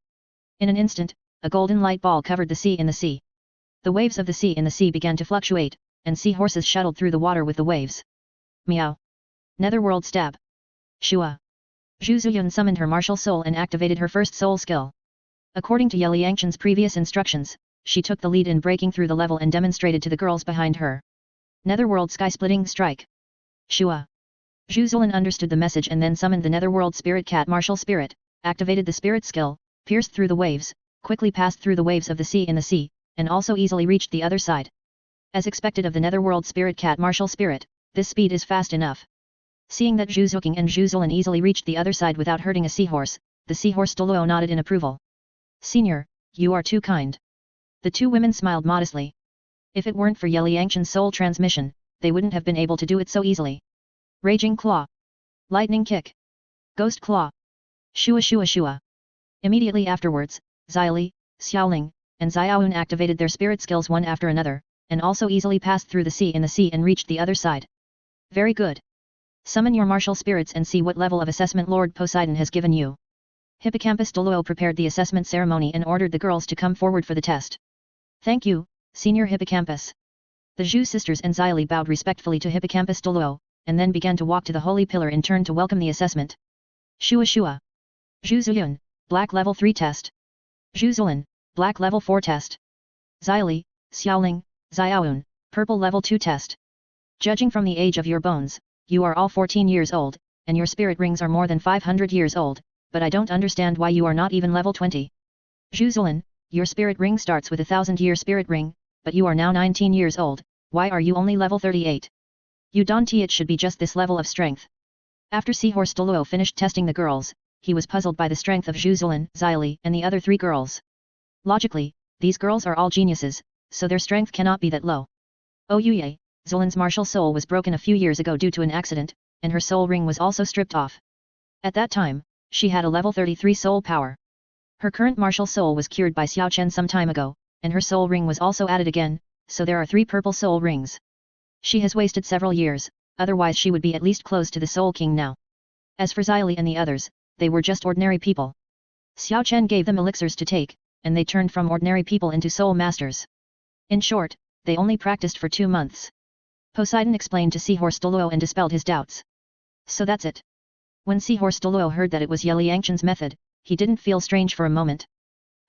In an instant, a golden light ball covered the sea in the sea. The waves of the sea in the sea began to fluctuate, and sea horses shuttled through the water with the waves. Meow. Netherworld stab. Shua. Zhu Zuyun summoned her martial soul and activated her first soul skill. According to Ye Liangchen's previous instructions, she took the lead in breaking through the level and demonstrated to the girls behind her. Netherworld sky-splitting strike. Shua. Zhu Zuyun understood the message and then summoned the Netherworld Spirit Cat Martial Spirit, activated the spirit skill, pierced through the waves, quickly passed through the waves of the sea in the sea, and also easily reached the other side. As expected of the Netherworld Spirit Cat Martial Spirit, this speed is fast enough. Seeing that Zhu Zuqing and Zhu Zuyun easily reached the other side without hurting a seahorse, the seahorse Douluo nodded in approval. Senior, you are too kind. The 2 women smiled modestly. If it weren't for Ye Liangchen's soul transmission, they wouldn't have been able to do it so easily. Raging Claw. Lightning Kick. Ghost Claw. Shua Shua Shua. Immediately afterwards, Xiaoli, Xiaoling, and Xiaoun activated their spirit skills one after another, and also easily passed through the sea in the sea and reached the other side. Very good. Summon your martial spirits and see what level of assessment Lord Poseidon has given you. Hippocampus Douluo prepared the assessment ceremony and ordered the girls to come forward for the test. Thank you, Senior Hippocampus. The Zhu sisters and Xiaoli bowed respectfully to Hippocampus Douluo, and then began to walk to the holy pillar in turn to welcome the assessment. Shua Shua. Zhu Zuyun, Black Level 3 test. Zhu Zuyun, Black Level 4 test. Xiaoli, Xiaoling, Xiaoun, Purple Level 2 test. Judging from the age of your bones, you are all 14 years old, and your spirit rings are more than 500 years old, but I don't understand why you are not even level 20. Zhu Zuyun, your spirit ring starts with 1,000-year spirit ring, but you are now 19 years old, why are you only level 38? You don't it should be just this level of strength. After Seahorse Douluo finished testing the girls, he was puzzled by the strength of Zhu Zilin, Xili, and the other 3 girls. Logically, these girls are all geniuses, so their strength cannot be that low. Oh Yuye, Zilin's martial soul was broken a few years ago due to an accident, and her soul ring was also stripped off. At that time, she had a level 33 soul power. Her current martial soul was cured by Xiao Chen some time ago, and her soul ring was also added again, so there are 3 purple soul rings. She has wasted several years, otherwise she would be at least close to the Soul King now. As for Xili and the others, they were just ordinary people. Xiao Chen gave them elixirs to take, and they turned from ordinary people into soul masters. In short, they only practiced for 2 months. Poseidon explained to Seahorse Douluo and dispelled his doubts. So that's it. When Seahorse Douluo heard that it was Ye Liangchen's method, he didn't feel strange for a moment.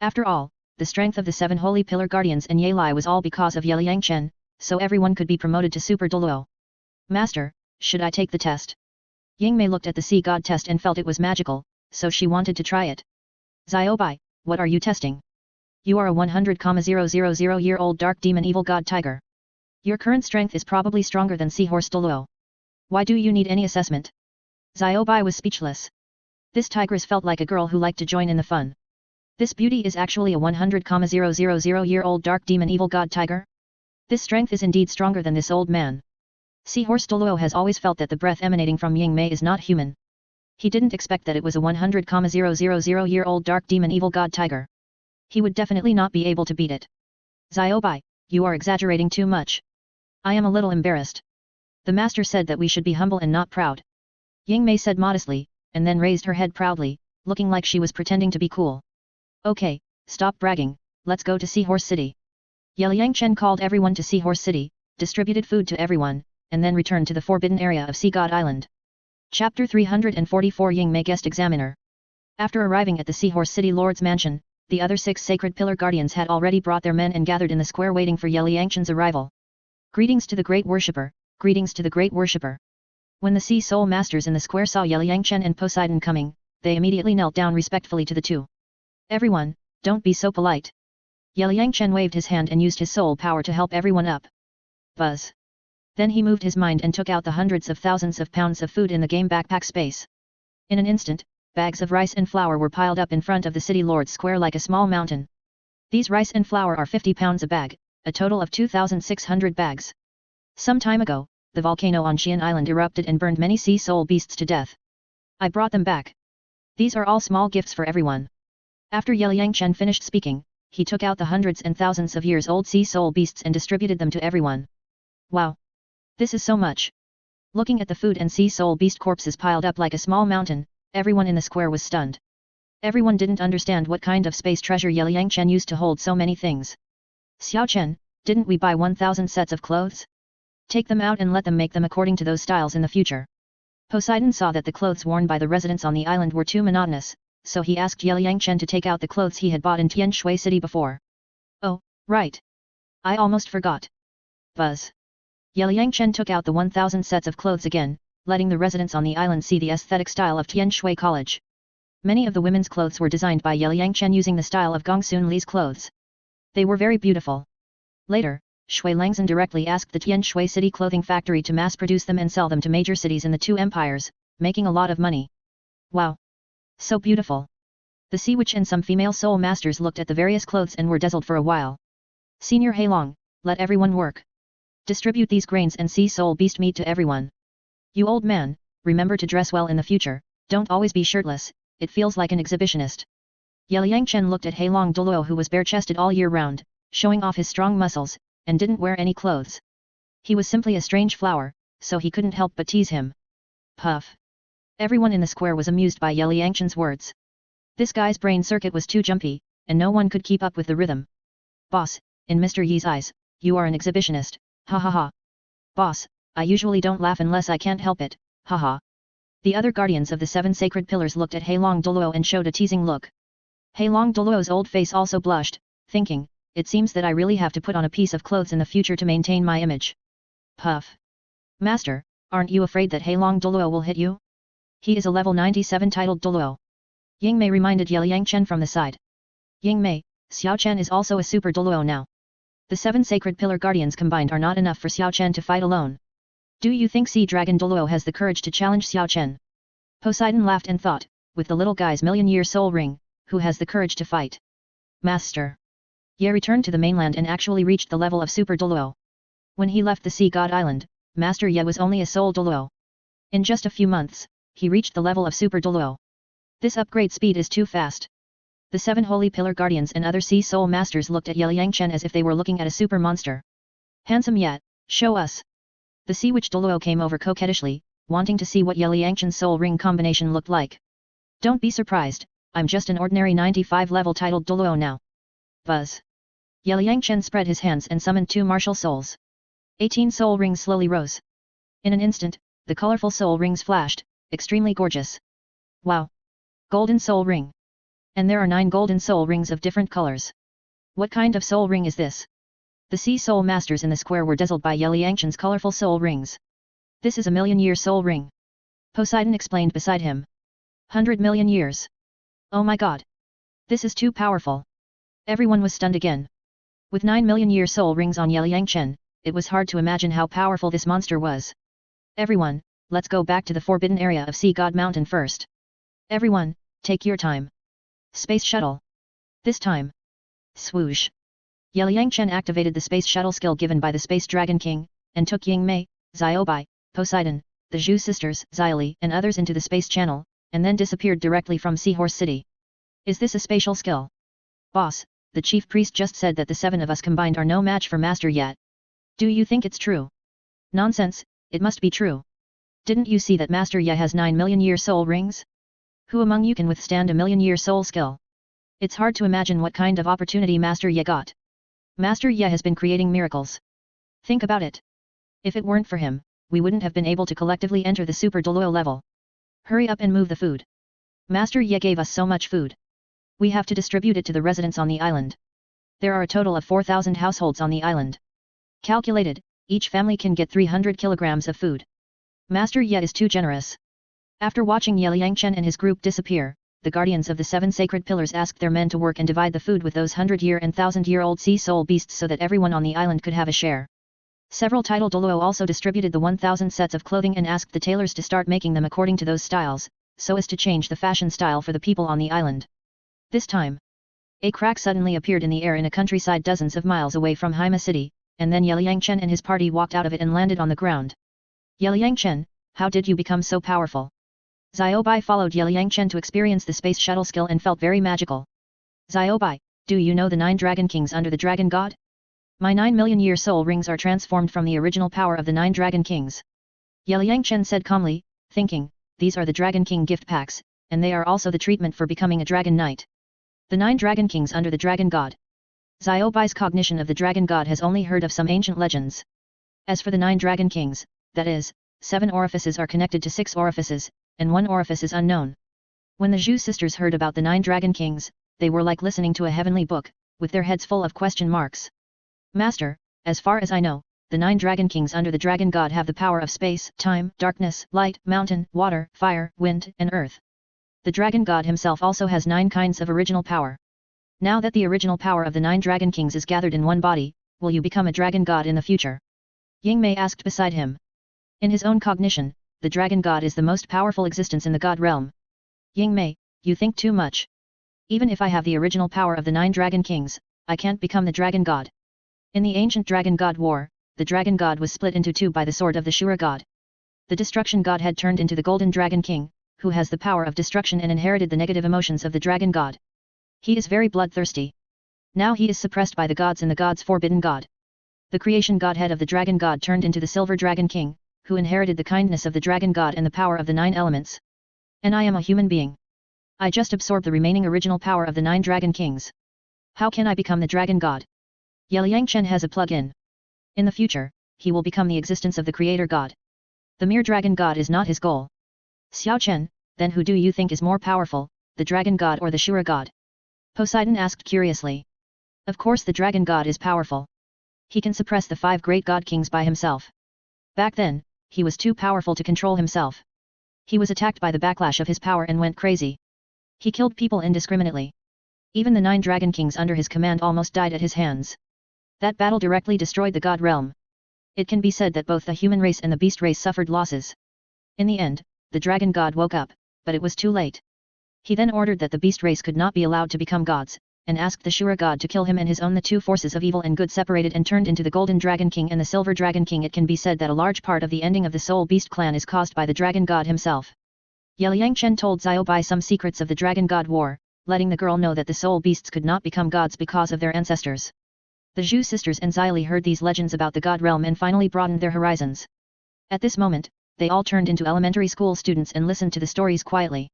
After all, the strength of the 7 Holy Pillar Guardians and Ye Lai was all because of Ye Liangchen, so everyone could be promoted to Super Douluo. Master, should I take the test? Yingmei looked at the sea god test and felt it was magical, so she wanted to try it. Xiaobai, what are you testing? You are a 100,000-year-old dark demon evil god tiger. Your current strength is probably stronger than Seahorse Douluo. Why do you need any assessment? Xiaobai was speechless. This tigress felt like a girl who liked to join in the fun. This beauty is actually a 100,000-year-old dark demon evil god tiger? This strength is indeed stronger than this old man. Seahorse Douluo has always felt that the breath emanating from Yingmei is not human. He didn't expect that it was a 100,000-year-old dark demon evil god tiger. He would definitely not be able to beat it. Xiaobai, you are exaggerating too much. I am a little embarrassed. The master said that we should be humble and not proud. Yingmei said modestly, and then raised her head proudly, looking like she was pretending to be cool. Okay, stop bragging, let's go to Seahorse City. Ye Liangchen called everyone to Seahorse City, distributed food to everyone, and then returned to the forbidden area of Sea God Island. Chapter 344 Yingmei Guest Examiner. After arriving at the Seahorse City Lord's mansion, the other 6 sacred pillar guardians had already brought their men and gathered in the square waiting for Ye Liangchen's arrival. Greetings to the great worshipper, greetings to the great worshipper. When the sea soul masters in the square saw Ye Liangchen and Poseidon coming, they immediately knelt down respectfully to the 2. Everyone, don't be so polite. Ye Liangchen waved his hand and used his soul power to help everyone up. Buzz. Then he moved his mind and took out the hundreds of thousands of pounds of food in the game backpack space. In an instant, bags of rice and flour were piled up in front of the city lord's square like a small mountain. These rice and flour are 50 pounds a bag, a total of 2,600 bags. Some time ago, the volcano on Xian Island erupted and burned many sea soul beasts to death. I brought them back. These are all small gifts for everyone. After Ye Liangchen finished speaking, he took out the hundreds and thousands of years old sea soul beasts and distributed them to everyone. Wow! This is so much. Looking at the food and sea soul beast corpses piled up like a small mountain, everyone in the square was stunned. Everyone didn't understand what kind of space treasure Ye Liangchen used to hold so many things. Xiao Chen, didn't we buy 1,000 sets of clothes? Take them out and let them make them according to those styles in the future. Poseidon saw that the clothes worn by the residents on the island were too monotonous, so he asked Ye Liangchen to take out the clothes he had bought in Tianshui city before. Oh, right. I almost forgot. Buzz. Ye Liangchen took out the 1,000 sets of clothes again, letting the residents on the island see the aesthetic style of Tianshui College. Many of the women's clothes were designed by Ye Liangchen using the style of Gongsun Li's clothes. They were very beautiful. Later, Shui Langzhen directly asked the Tianshui City clothing factory to mass-produce them and sell them to major cities in the 2 empires, making a lot of money. Wow! So beautiful! The Sea Witch and some female soul masters looked at the various clothes and were dazzled for a while. Senior Heilong, let everyone work. Distribute these grains and sea soul beast meat to everyone. You old man, remember to dress well in the future, don't always be shirtless, it feels like an exhibitionist. Ye Liangchen looked at Heilong Douluo who was bare-chested all year round, showing off his strong muscles, and didn't wear any clothes. He was simply a strange flower, so he couldn't help but tease him. Puff. Everyone in the square was amused by Ye Liangchen's words. This guy's brain circuit was too jumpy, and no one could keep up with the rhythm. Boss, in Mr. Yi's eyes, you are an exhibitionist, ha ha ha. Boss, I usually don't laugh unless I can't help it, haha. The other guardians of the 7 sacred pillars looked at Heilong Douluo and showed a teasing look. Heilong Douluo's old face also blushed, thinking, it seems that I really have to put on a piece of clothes in the future to maintain my image. Puff. Master, aren't you afraid that Heilong Douluo will hit you? He is a level 97 titled Douluo. Yingmei reminded Ye Liangchen from the side. Yingmei, Xiao Chen is also a super Douluo now. The 7 sacred pillar guardians combined are not enough for Xiao Chen to fight alone. Do you think Sea Dragon Douluo has the courage to challenge Xiao Chen? Poseidon laughed and thought, with the little guy's million-year soul ring, who has the courage to fight? Master. Ye returned to the mainland and actually reached the level of Super Douluo. When he left the Sea God Island, Master Ye was only a soul Douluo. In just a few months, he reached the level of Super Douluo. This upgrade speed is too fast. The 7 Holy Pillar Guardians and other Sea Soul Masters looked at Ye Liangchen as if they were looking at a super monster. Handsome yet, show us. The Sea Witch Douluo came over coquettishly, wanting to see what Ye Liangchen's soul ring combination looked like. Don't be surprised, I'm just an ordinary 95 level titled Douluo now. Buzz. Ye Liangchen spread his hands and summoned 2 martial souls. 18 soul rings slowly rose. In an instant, the colorful soul rings flashed, extremely gorgeous. Wow! Golden soul ring. And there are 9 golden soul rings of different colors. What kind of soul ring is this? The Sea Soul Masters in the square were dazzled by Ye Liangchen's colorful soul rings. This is a million-year soul ring. Poseidon explained beside him. 100 million years. Oh my god! This is too powerful. Everyone was stunned again. With 9 million-year soul rings on Ye Liangchen, it was hard to imagine how powerful this monster was. Everyone, let's go back to the forbidden area of Sea God Mountain first. Everyone, take your time. Space Shuttle. This time. Swoosh. Ye Liangchen activated the Space Shuttle skill given by the Space Dragon King, and took Yingmei, Xiaobai, Poseidon, the Zhu sisters, Xiaoli and others into the space channel, and then disappeared directly from Seahorse City. Is this a spatial skill? Boss, the chief priest just said that the 7 of us combined are no match for Master yet. Do you think it's true? Nonsense, it must be true. Didn't you see that Master Ye has 9 million-year soul rings? Who among you can withstand a million-year soul skill? It's hard to imagine what kind of opportunity Master Ye got. Master Ye has been creating miracles. Think about it. If it weren't for him, we wouldn't have been able to collectively enter the Super Douluo level. Hurry up and move the food. Master Ye gave us so much food. We have to distribute it to the residents on the island. There are a total of 4,000 households on the island. Calculated, each family can get 300 kilograms of food. Master Ye is too generous. After watching Ye Liangchen and his group disappear, the guardians of the 7 sacred pillars asked their men to work and divide the food with those 100-year and 1,000-year-old sea soul beasts so that everyone on the island could have a share. Several title Douluo also distributed the 1,000 sets of clothing and asked the tailors to start making them according to those styles, so as to change the fashion style for the people on the island. This time, a crack suddenly appeared in the air in a countryside dozens of miles away from Haima City, and then Ye Liangchen and his party walked out of it and landed on the ground. Ye Liangchen, how did you become so powerful? Xiaobai followed Ye Liangchen to experience the space shuttle skill and felt very magical. Xiaobai, do you know the 9 Dragon Kings under the Dragon God? My 9 million-year soul rings are transformed from the original power of the 9 Dragon Kings. Ye Liangchen said calmly, thinking, these are the Dragon King gift packs, and they are also the treatment for becoming a Dragon Knight. The 9 Dragon Kings under the Dragon God. Xiaobai's cognition of the Dragon God has only heard of some ancient legends. As for the 9 Dragon Kings, that is, 7 orifices are connected to 6 orifices, and 1 orifice is unknown. When the Zhu sisters heard about the 9 Dragon Kings, they were like listening to a heavenly book, with their heads full of question marks. Master, as far as I know, the 9 Dragon Kings under the Dragon God have the power of space, time, darkness, light, mountain, water, fire, wind, and earth. The Dragon God himself also has 9 kinds of original power. Now that the original power of the 9 Dragon Kings is gathered in one body, will you become a Dragon God in the future? Yingmei asked beside him. In his own cognition, the Dragon God is the most powerful existence in the God realm. Yingmei, you think too much. Even if I have the original power of the 9 Dragon Kings, I can't become the Dragon God. In the ancient Dragon God War, the Dragon God was split into 2 by the sword of the Shura God. The Destruction God had turned into the Golden Dragon King, who has the power of destruction and inherited the negative emotions of the Dragon God. He is very bloodthirsty. Now he is suppressed by the gods and the gods' forbidden God. The creation godhead of the Dragon God turned into the Silver Dragon King, who inherited the kindness of the Dragon God and the power of the 9 elements. And I am a human being. I just absorbed the remaining original power of the 9 Dragon Kings. How can I become the Dragon God? Ye Liangchen has a plug-in. In the future, he will become the existence of the Creator God. The mere Dragon God is not his goal. Xiao Chen, then who do you think is more powerful, the Dragon God or the Shura God? Poseidon asked curiously. Of course the Dragon God is powerful. He can suppress the 5 great God Kings by himself. Back then, he was too powerful to control himself. He was attacked by the backlash of his power and went crazy. He killed people indiscriminately. Even the 9 Dragon Kings under his command almost died at his hands. That battle directly destroyed the God realm. It can be said that both the human race and the beast race suffered losses. In the end, the Dragon God woke up, but it was too late. He then ordered that the beast race could not be allowed to become gods, and asked the Shura god to kill him and his own. The two forces of evil and good separated and turned into the Golden Dragon King and the Silver Dragon King. It can be said that a large part of the ending of the Soul Beast clan is caused by the Dragon God himself. Yangchen told Xiaobai some secrets of the Dragon God War, letting the girl know that the soul beasts could not become gods because of their ancestors. The Zhu sisters and Xili heard these legends about the god realm and finally broadened their horizons. At this moment, they all turned into elementary school students and listened to the stories quietly.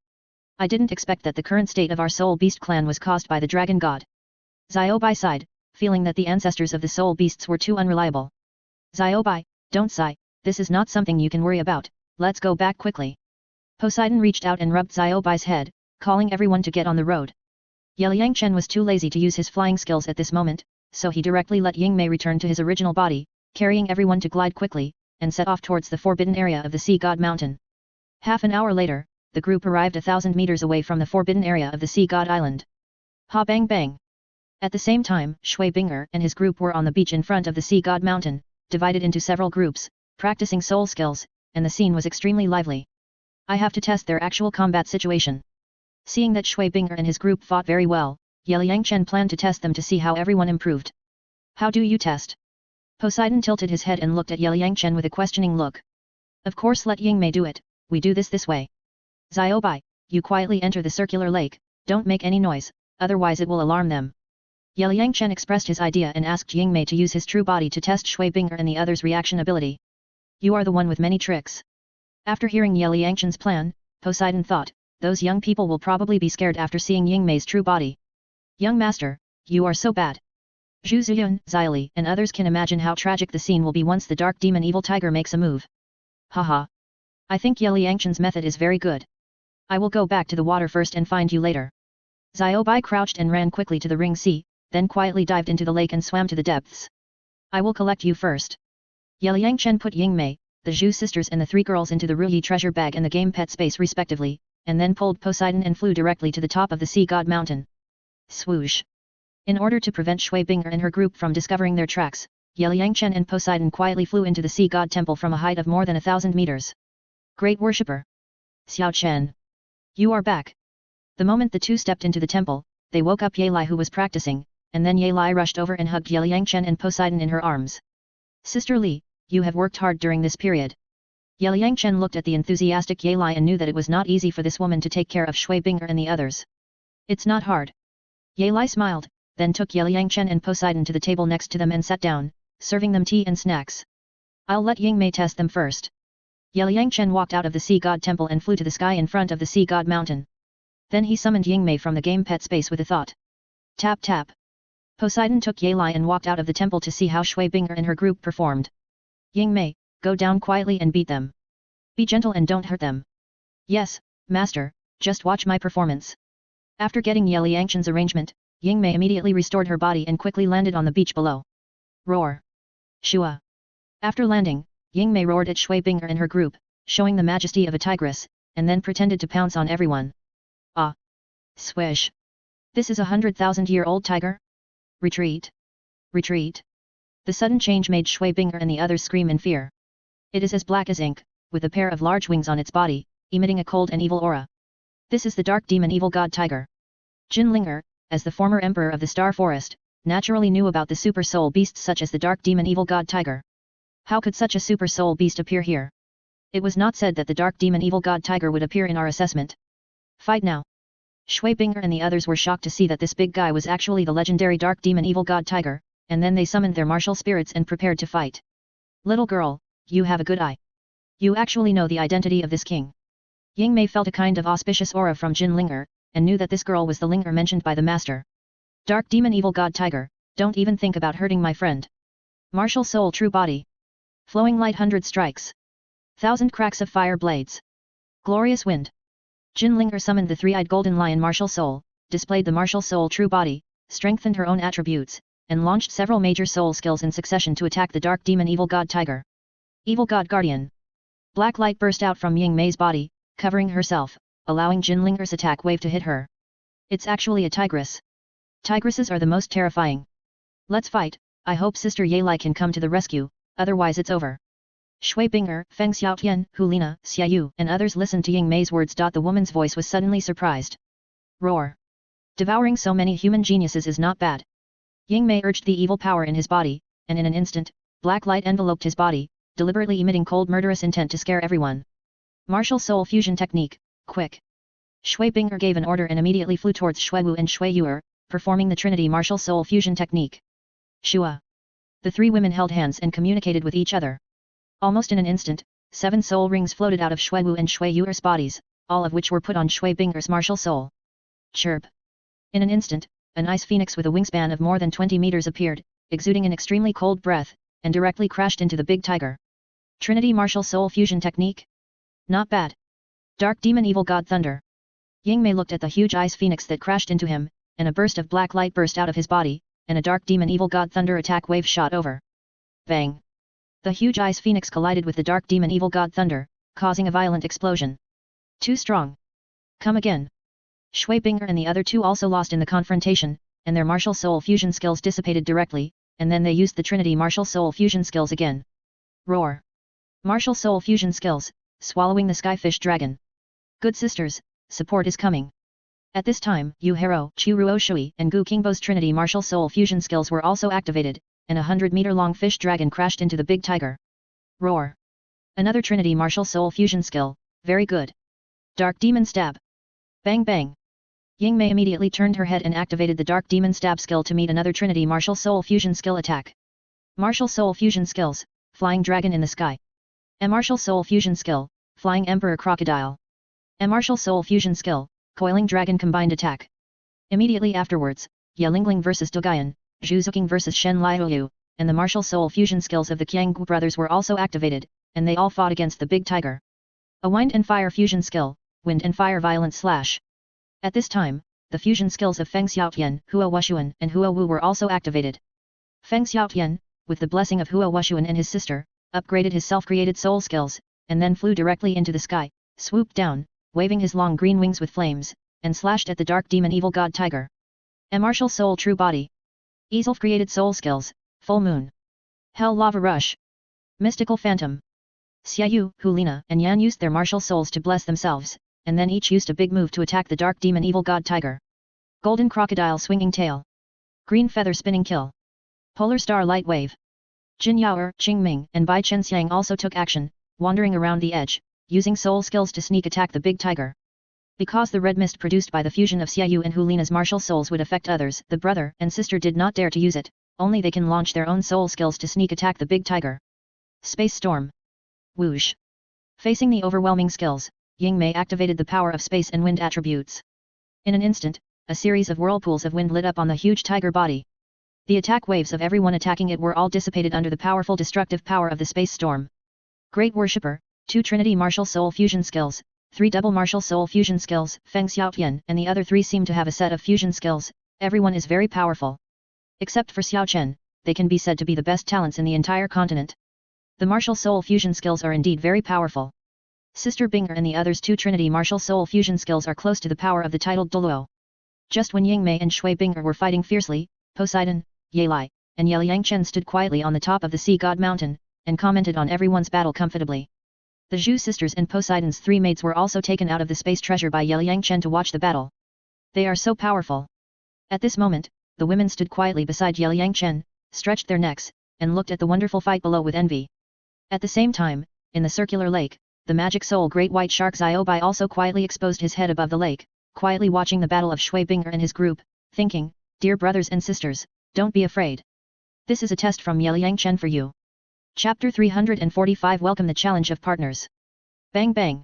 I didn't expect that the current state of our soul beast clan was caused by the dragon god. Xiaobai sighed, feeling that the ancestors of the soul beasts were too unreliable. Xiaobai, don't sigh, this is not something you can worry about, let's go back quickly. Poseidon reached out and rubbed Xiaobai's head, calling everyone to get on the road. Yangchen was too lazy to use his flying skills at this moment, so he directly let Yingmei return to his original body, carrying everyone to glide quickly, and set off towards the forbidden area of the Sea God Mountain. Half an hour later, the group arrived 1,000 meters away from the forbidden area of the Sea God Island. Ha bang bang! At the same time, Shui Binger and his group were on the beach in front of the Sea God Mountain, divided into several groups, practicing soul skills, and the scene was extremely lively. I have to test their actual combat situation. Seeing that Shui Binger and his group fought very well, Yangchen planned to test them to see how everyone improved. How do you test? Poseidon tilted his head and looked at Yangchen with a questioning look. Of course, let Yingmei do it, we do this way. Xiaobai, you quietly enter the circular lake, don't make any noise, otherwise it will alarm them. Yangchen expressed his idea and asked Yingmei to use his true body to test Shui Binger and the others' reaction ability. You are the one with many tricks. After hearing Yangchen's plan, Poseidon thought, those young people will probably be scared after seeing Yingmei's true body. Young master, you are so bad. Zhu Ziyun, Xili, and others can imagine how tragic the scene will be once the dark demon evil tiger makes a move. Haha. I think Yangchen's method is very good. I will go back to the water first and find you later. Xiaobai crouched and ran quickly to the ring sea, then quietly dived into the lake and swam to the depths. I will collect you first. Yangchen put Yingmei, the Zhu sisters and the three girls into the Ruyi treasure bag and the game pet space respectively, and then pulled Poseidon and flew directly to the top of the Sea God Mountain. Swoosh! In order to prevent Shui Binger and her group from discovering their tracks, Yangchen and Poseidon quietly flew into the Sea God Temple from a height of more than 1,000 meters. Great worshipper! Xiao Chen! You are back! The moment the two stepped into the temple, they woke up Yelai who was practicing, and then Yelai rushed over and hugged Yangchen and Poseidon in her arms. Sister Li, you have worked hard during this period. Yangchen looked at the enthusiastic Yelai and knew that it was not easy for this woman to take care of Shui Binger and the others. It's not hard. Yelai smiled, then took Yangchen and Poseidon to the table next to them and sat down, serving them tea and snacks. I'll let Yingmei test them first. Yangchen walked out of the Sea God Temple and flew to the sky in front of the Sea God Mountain. Then he summoned Yingmei from the game pet space with a thought. Tap tap. Poseidon took Yelai and walked out of the temple to see how Shui Binger and her group performed. Yingmei, go down quietly and beat them. Be gentle and don't hurt them. Yes, master, just watch my performance. After getting Yangchen's arrangement, Yingmei immediately restored her body and quickly landed on the beach below. Roar! Shua! After landing, Yingmei roared at Shui Binger and her group, showing the majesty of a tigress, and then pretended to pounce on everyone. Ah! Swish! This is 100,000-year-old tiger? Retreat! Retreat! The sudden change made Shui Binger and the others scream in fear. It is as black as ink, with a pair of large wings on its body, emitting a cold and evil aura. This is the dark demon evil god tiger. Jinlinger, as the former emperor of the Star Forest, naturally knew about the super soul beasts such as the dark demon evil god tiger. How could such a super soul beast appear here? It was not said that the dark demon evil god tiger would appear in our assessment. Fight now! Shui Binger and the others were shocked to see that this big guy was actually the legendary dark demon evil god tiger, and then they summoned their martial spirits and prepared to fight. Little girl, you have a good eye. You actually know the identity of this king. Yingmei felt a kind of auspicious aura from Jinlinger, and knew that this girl was the Linger mentioned by the master. Dark demon evil god tiger, don't even think about hurting my friend. Martial soul true body. Flowing light 100 strikes. 1,000 cracks of fire blades. Glorious wind. Jinlinger summoned the three-eyed golden lion martial soul, displayed the martial soul true body, strengthened her own attributes, and launched several major soul skills in succession to attack the dark demon evil god tiger. Evil god guardian. Black light burst out from Yingmei's body, covering herself, allowing Jinlinger's attack wave to hit her. It's actually a tigress. Tigresses are the most terrifying. Let's fight, I hope Sister Yelai can come to the rescue, otherwise it's over. Shui Binger, Feng Xiaotian, Hulina, Xiaoyu, and others listened to Yingmei's words. The woman's voice was suddenly surprised. Roar. Devouring so many human geniuses is not bad. Ying Mei urged the evil power in his body, and in an instant, black light enveloped his body, deliberately emitting cold murderous intent to scare everyone. Martial Soul Fusion Technique, quick. Shui Bing'er gave an order and immediately flew towards Shui Wu and Shui Yuer, performing the Trinity Martial Soul Fusion Technique. Shua. The three women held hands and communicated with each other. Almost in an instant, 7 soul rings floated out of Shui Wu and Shui Yuer's bodies, all of which were put on Shui Bing'er's martial soul. Chirp. In an instant, an ice phoenix with a wingspan of more than 20 meters appeared, exuding an extremely cold breath, and directly crashed into the big tiger. Trinity Martial Soul Fusion Technique? Not bad. Dark Demon Evil God Thunder. Ying Mei looked at the huge ice phoenix that crashed into him, and a burst of black light burst out of his body, and a Dark Demon Evil God Thunder attack wave shot over. Bang! The huge ice phoenix collided with the Dark Demon Evil God Thunder, causing a violent explosion. Too strong. Come again. Shui Bing'er and the other two also lost in the confrontation, and their martial soul fusion skills dissipated directly, and then they used the Trinity martial soul fusion skills again. Roar. Martial soul fusion skills, swallowing the skyfish dragon. Good sisters, support is coming. At this time, Yu Hero, Chu Ruo Shui, and Gu Qingbo's Trinity martial soul fusion skills were also activated, and a 100-meter-long fish dragon crashed into the big tiger. Roar. Another Trinity martial soul fusion skill, very good. Dark Demon Stab. Bang bang. Ying Mei immediately turned her head and activated the Dark Demon Stab skill to meet another Trinity martial soul fusion skill attack. Martial soul fusion skills, Flying Dragon in the Sky. A martial soul fusion skill, Flying Emperor Crocodile. A martial soul fusion skill, Coiling Dragon Combined Attack. Immediately afterwards, Ye Lingling vs Dogayan, Zhu Zuqing vs Shen Liuyu, and the martial soul fusion skills of the Qianggu brothers were also activated, and they all fought against the big tiger. A Wind and Fire fusion skill, Wind and Fire Violent Slash. At this time, the fusion skills of Feng Xiaotian, Hua Wushuan, and Hua Wu were also activated. Feng Xiaotian, with the blessing of Hua Wushuan and his sister, upgraded his self-created soul skills, and then flew directly into the sky, swooped down, waving his long green wings with flames, and slashed at the Dark Demon Evil God Tiger. A martial soul true body. Easel created soul skills, Full Moon. Hell Lava Rush. Mystical Phantom. Xiaoyu, Hulina, and Yan used their martial souls to bless themselves, and then each used a big move to attack the Dark Demon Evil God Tiger. Golden Crocodile Swinging Tail. Green Feather Spinning Kill. Polar Star Light Wave. Jin Yaoer, Qing Ming, and Bai Chenxiang also took action, wandering around the edge, using soul skills to sneak attack the big tiger. Because the red mist produced by the fusion of Xiaoyu and Hulina's martial souls would affect others, the brother and sister did not dare to use it, only they can launch their own soul skills to sneak attack the big tiger. Space Storm. Whoosh. Facing the overwhelming skills, Ying Mei activated the power of space and wind attributes. In an instant, a series of whirlpools of wind lit up on the huge tiger body. The attack waves of everyone attacking it were all dissipated under the powerful destructive power of the space storm. Great Worshipper, 2 Trinity martial soul fusion skills, 3 double martial soul fusion skills, Feng Xiaotian and the other 3 seem to have a set of fusion skills, everyone is very powerful. Except for Xiao Chen, they can be said to be the best talents in the entire continent. The martial soul fusion skills are indeed very powerful. Sister Bing'er and the others 2 Trinity martial soul fusion skills are close to the power of the titled Douluo. Just when Ying Mei and Shui Bing'er were fighting fiercely, Poseidon, Ye Lai, and Ye Liangchen stood quietly on the top of the sea god mountain, and commented on everyone's battle comfortably. The Zhu sisters and Poseidon's 3 maids were also taken out of the space treasure by Ye Liangchen to watch the battle. They are so powerful. At this moment, the women stood quietly beside Ye Liangchen, stretched their necks, and looked at the wonderful fight below with envy. At the same time, in the circular lake, the magic soul great white shark Ziobai also quietly exposed his head above the lake, quietly watching the battle of Shui Bing'er and his group, thinking, "Dear brothers and sisters, don't be afraid. This is a test from Ye Liangchen for you." Chapter 345 Welcome the Challenge of Partners. Bang bang.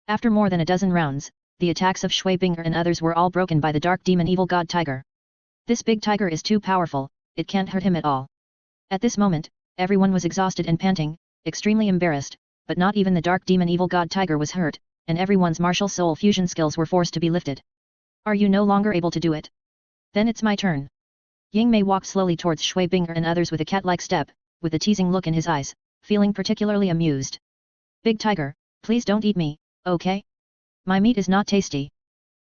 After more than a dozen rounds, the attacks of Shui Bing'er and others were all broken by the Dark Demon Evil God Tiger. This big tiger is too powerful, it can't hurt him at all. At this moment, everyone was exhausted and panting, extremely embarrassed, but not even the Dark Demon Evil God Tiger was hurt, and everyone's martial soul fusion skills were forced to be lifted. Are you no longer able to do it? Then it's my turn. Ying Mei walked slowly towards Shui Bing'er and others with a cat-like step, with a teasing look in his eyes, feeling particularly amused. Big tiger, please don't eat me, okay? My meat is not tasty.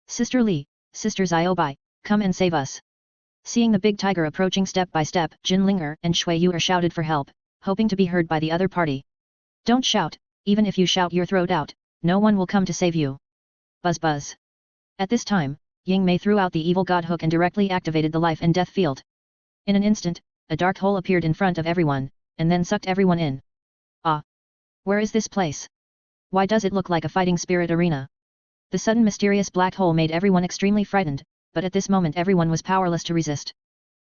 Sister Li, Sister Ziobai, come and save us. Seeing the big tiger approaching step by step, Jin Linger and Shui Yuer shouted for help, hoping to be heard by the other party. Don't shout, even if you shout your throat out, no one will come to save you. Buzz buzz. At this time, Ying Mei threw out the evil god hook and directly activated the life and death field. In an instant, a dark hole appeared in front of everyone, and then sucked everyone in. Ah! Where is this place? Why does it look like a fighting spirit arena? The sudden mysterious black hole made everyone extremely frightened, but at this moment everyone was powerless to resist.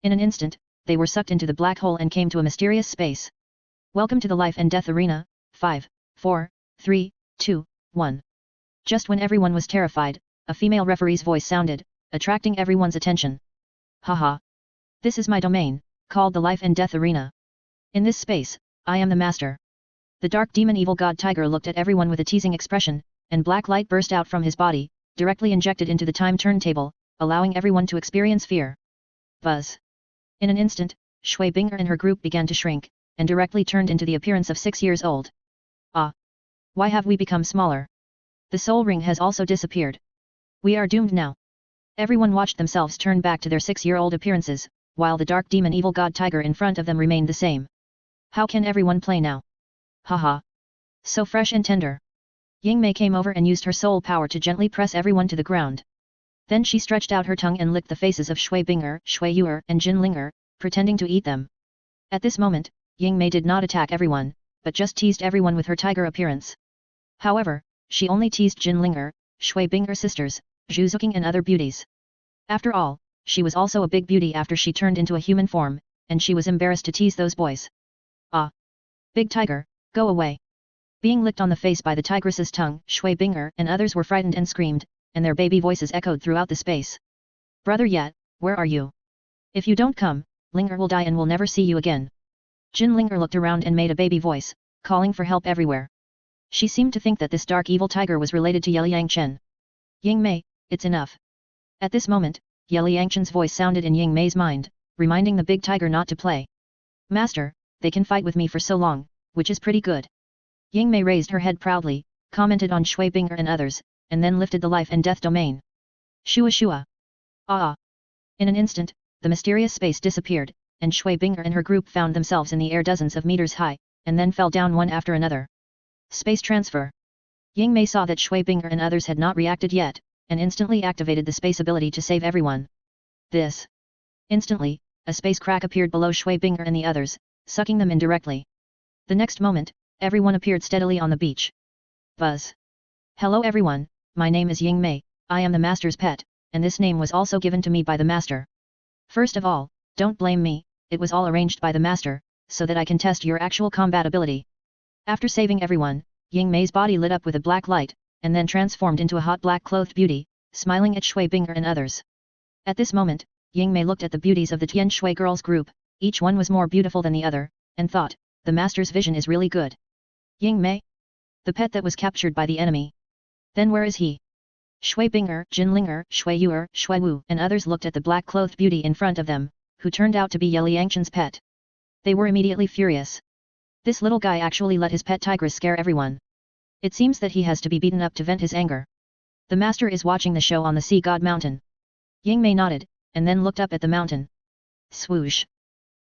In an instant, they were sucked into the black hole and came to a mysterious space. Welcome to the life and death arena, 5, 4, 3, 2, 1. Just when everyone was terrified, a female referee's voice sounded, attracting everyone's attention. Haha! This is my domain, called the life and death arena. In this space, I am the master. The dark demon evil god tiger looked at everyone with a teasing expression, and black light burst out from his body, directly injected into the time turntable, allowing everyone to experience fear. Buzz. In an instant, Shui Binger and her group began to shrink, and directly turned into the appearance of 6 years old. Ah! Why have we become smaller? The soul ring has also disappeared. We are doomed now. Everyone watched themselves turn back to their 6-year-old appearances, while the dark demon evil god tiger in front of them remained the same. How can everyone play now? Haha! So fresh and tender. Ying Mei came over and used her soul power to gently press everyone to the ground. Then she stretched out her tongue and licked the faces of Shui Binger, Shui Yuer and Jin Linger, pretending to eat them. At this moment, Ying Mei did not attack everyone, but just teased everyone with her tiger appearance. However, she only teased Jin Linger, Shui Binger sisters, Zhu Zuqing and other beauties. After all, she was also a big beauty after she turned into a human form, and she was embarrassed to tease those boys. Ah! Big tiger, go away! Being licked on the face by the tigress's tongue, Shui Binger and others were frightened and screamed, and their baby voices echoed throughout the space. Brother Yet, where are you? If you don't come, Linger will die and we'll never see you again. Jin Linger looked around and made a baby voice, calling for help everywhere. She seemed to think that this dark evil tiger was related to Yeliang Chen. Ying Mei, it's enough. At this moment, Yeliang Chen's voice sounded in Ying Mei's mind, reminding the big tiger not to play. Master, they can fight with me for so long, which is pretty good. Ying Mei raised her head proudly, commented on Shui Binger and others, and then lifted the life and death domain. Shua shua. Ah! In an instant, the mysterious space disappeared, and Shui Binger and her group found themselves in the air dozens of meters high, and then fell down one after another. Space transfer. Ying Mei saw that Shui Binger and others had not reacted yet, and instantly activated the space ability to save everyone. This. Instantly, a space crack appeared below Shui Binger and the others, sucking them in directly. The next moment, everyone appeared steadily on the beach. Buzz. Hello everyone, my name is Ying Mei, I am the master's pet, and this name was also given to me by the master. First of all, don't blame me, it was all arranged by the master, so that I can test your actual combat ability. After saving everyone, Ying Mei's body lit up with a black light, and then transformed into a hot black-clothed beauty, smiling at Shui Binger and others. At this moment, Ying Mei looked at the beauties of the Tianshui girls group, each one was more beautiful than the other, and thought, the master's vision is really good. Ying Mei? The pet that was captured by the enemy. Then where is he? Shui Binger, Jin Linger, Shui Yuer, Shui Wu and others looked at the black-clothed beauty in front of them, who turned out to be Yeliang Chen's pet. They were immediately furious. This little guy actually let his pet tigress scare everyone. It seems that he has to be beaten up to vent his anger. The master is watching the show on the Sea God Mountain. Ying Mei nodded, and then looked up at the mountain. Swoosh!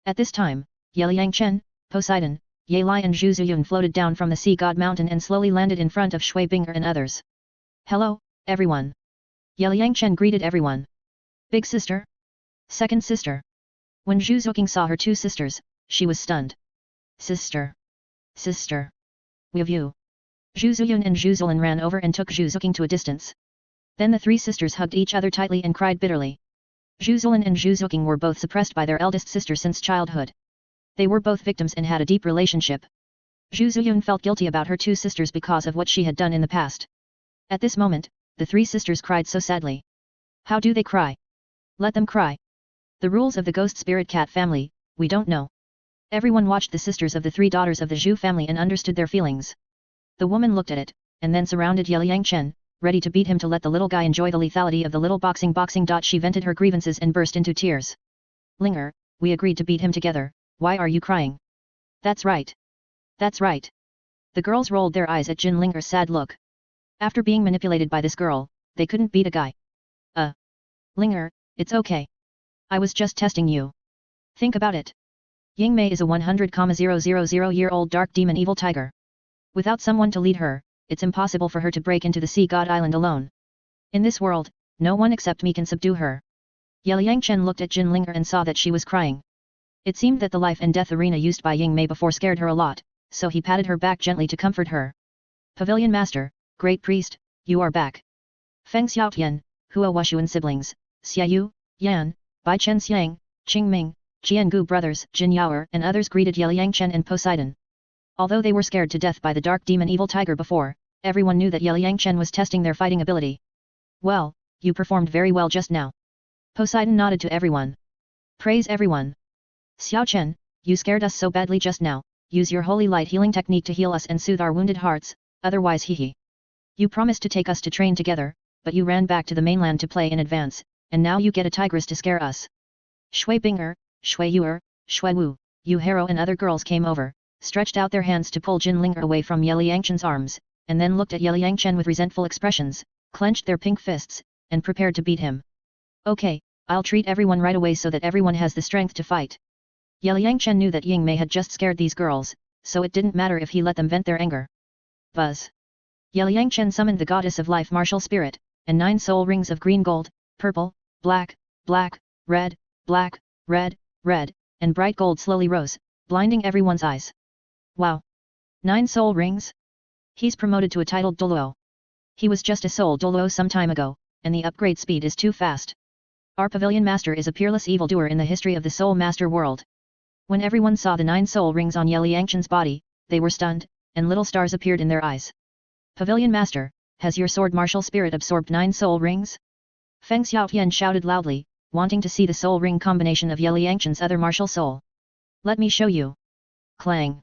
At this time, Yeliang Chen, Poseidon, Ye Lai and Zhu Ziyun floated down from the Sea God Mountain and slowly landed in front of Shui Binger and others. Hello, everyone. Yeliang Chen greeted everyone. Big sister? Second sister. When Zhu Zuqing saw her two sisters, she was stunned. Sister. Sister. We have you. Zhu Ziyun and Zhu Zilin ran over and took Zhu Zuqing to a distance. Then the three sisters hugged each other tightly and cried bitterly. Zhu Zilin and Zhu Zuqing were both suppressed by their eldest sister since childhood. They were both victims and had a deep relationship. Zhu Ziyun felt guilty about her two sisters because of what she had done in the past. At this moment, the three sisters cried so sadly. How do they cry? Let them cry. The rules of the ghost spirit cat family, we don't know. Everyone watched the sisters of the three daughters of the Zhu family and understood their feelings. The woman looked at it, and then surrounded Yeliang Chen, ready to beat him to let the little guy enjoy the lethality of the little boxing. She vented her grievances and burst into tears. Linger, we agreed to beat him together, why are you crying? That's right. That's right. The girls rolled their eyes at Jin Linger's sad look. After being manipulated by this girl, they couldn't beat a guy. Linger, it's okay. I was just testing you. Think about it. Ying Mei is a 100,000-year-old dark demon evil tiger. Without someone to lead her, it's impossible for her to break into the Sea God Island alone. In this world, No one except me can subdue her. Liang Chen looked at Jin Linger and saw that she was crying. It seemed that the life and death arena used by Ying Mei before scared her a lot, so he patted her back gently to comfort her. Pavilion Master, Great Priest, you are back. Feng Xiaotian, Hua Wushuan siblings, Xiaoyu, Yan, Bai Chen Xiang, Qing Ming, Jiangu brothers, Jin Yaoer and others greeted Liang Chen and Poseidon. Although they were scared to death by the dark demon evil tiger before, everyone knew that Liang Chen was testing their fighting ability. Well, you performed very well just now. Poseidon nodded to everyone. Praise everyone. Xiao Chen, you scared us so badly just now, use your holy light healing technique to heal us and soothe our wounded hearts, otherwise hehe. You promised to take us to train together, but you ran back to the mainland to play in advance, and now you get a tigress to scare us. Shui Binger, Shui Yuer, Shui Wu, Yu Hero and other girls came over, stretched out their hands to pull Jin Linger away from Liang Chen's arms, and then looked at Liang Chen with resentful expressions, clenched their pink fists, and prepared to beat him. Okay, I'll treat everyone right away so that everyone has the strength to fight. Liang Chen knew that Ying Mei had just scared these girls, so it didn't matter if he let them vent their anger. Buzz. Liang Chen summoned the goddess of life martial spirit, and 9 soul rings of green gold, purple, black, black, red, black, red, red, and bright gold slowly rose, blinding everyone's eyes. Wow! 9 soul rings? He's promoted to a titled Douluo. He was just a soul Douluo some time ago, and the upgrade speed is too fast. Our Pavilion Master is a peerless evildoer in the history of the Soul Master world. When everyone saw the 9 soul rings on Liang Chen's body, they were stunned, and little stars appeared in their eyes. Pavilion Master, has your sword martial spirit absorbed 9 soul rings? Feng Xiaotian shouted loudly, wanting to see the soul ring combination of Liang Chen's other martial soul. Let me show you. Clang.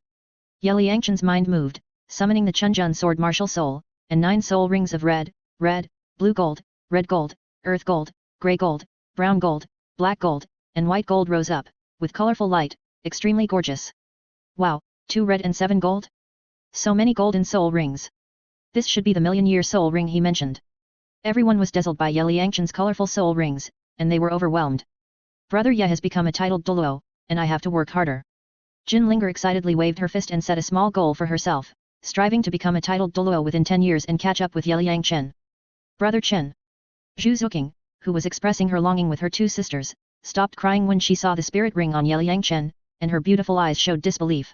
Liang Chen's mind moved, summoning the Chunjun sword martial soul, and 9 soul rings of red, blue gold, red gold, earth gold, grey gold, brown gold, black gold, and white gold rose up, with colorful light, extremely gorgeous. Wow, 2 red and 7 gold? So many golden soul rings. This should be the million-year soul ring he mentioned. Everyone was dazzled by Liang Chen's colorful soul rings, and they were overwhelmed. Brother Ye has become a titled Douluo, and I have to work harder. Jin Linger excitedly waved her fist and set a small goal for herself, striving to become a titled Douluo within 10 years and catch up with Liang Chen. Brother Chen. Zhu Zuqing, who was expressing her longing with her 2 sisters, stopped crying when she saw the spirit ring on Liang Chen, and her beautiful eyes showed disbelief.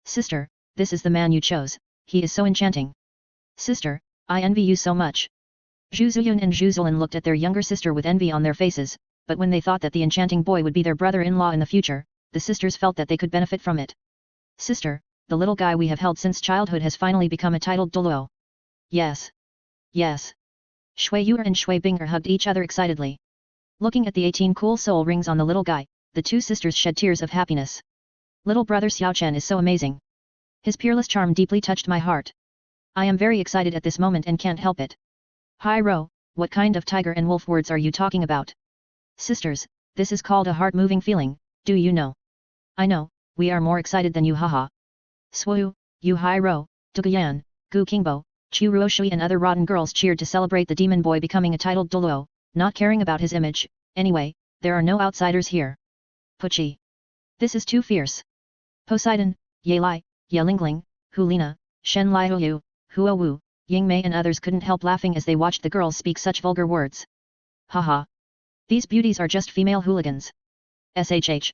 Sister, this is the man you chose, he is so enchanting. Sister, I envy you so much. Zhu Zuyun and Zhu Zolin looked at their younger sister with envy on their faces, but when they thought that the enchanting boy would be their brother-in-law in the future, the sisters felt that they could benefit from it. Sister, the little guy we have held since childhood has finally become a titled Douluo. Yes. Yes. Shui Yuer and Shui Binger hugged each other excitedly. Looking at the 18 cool soul rings on the little guy, the 2 sisters shed tears of happiness. Little brother Xiao Chen is so amazing. His peerless charm deeply touched my heart. I am very excited at this moment and can't help it. Hi Ro, what kind of tiger and wolf words are you talking about? Sisters, this is called a heart-moving feeling, do you know? I know, we are more excited than you haha. Swoo, Yu Hai Ro, Tugayan, Gu Kingbo, Chu Ruoshui and other rotten girls cheered to celebrate the demon boy becoming a titled Douluo, not caring about his image. Anyway, there are no outsiders here. Puchi. This is too fierce. Poseidon, Ye Lai, Ye Lingling, Hu Lina, Shen Lai Hu, Hua Wu, Ying Mei and others couldn't help laughing as they watched the girls speak such vulgar words. Haha. These beauties are just female hooligans. SHH.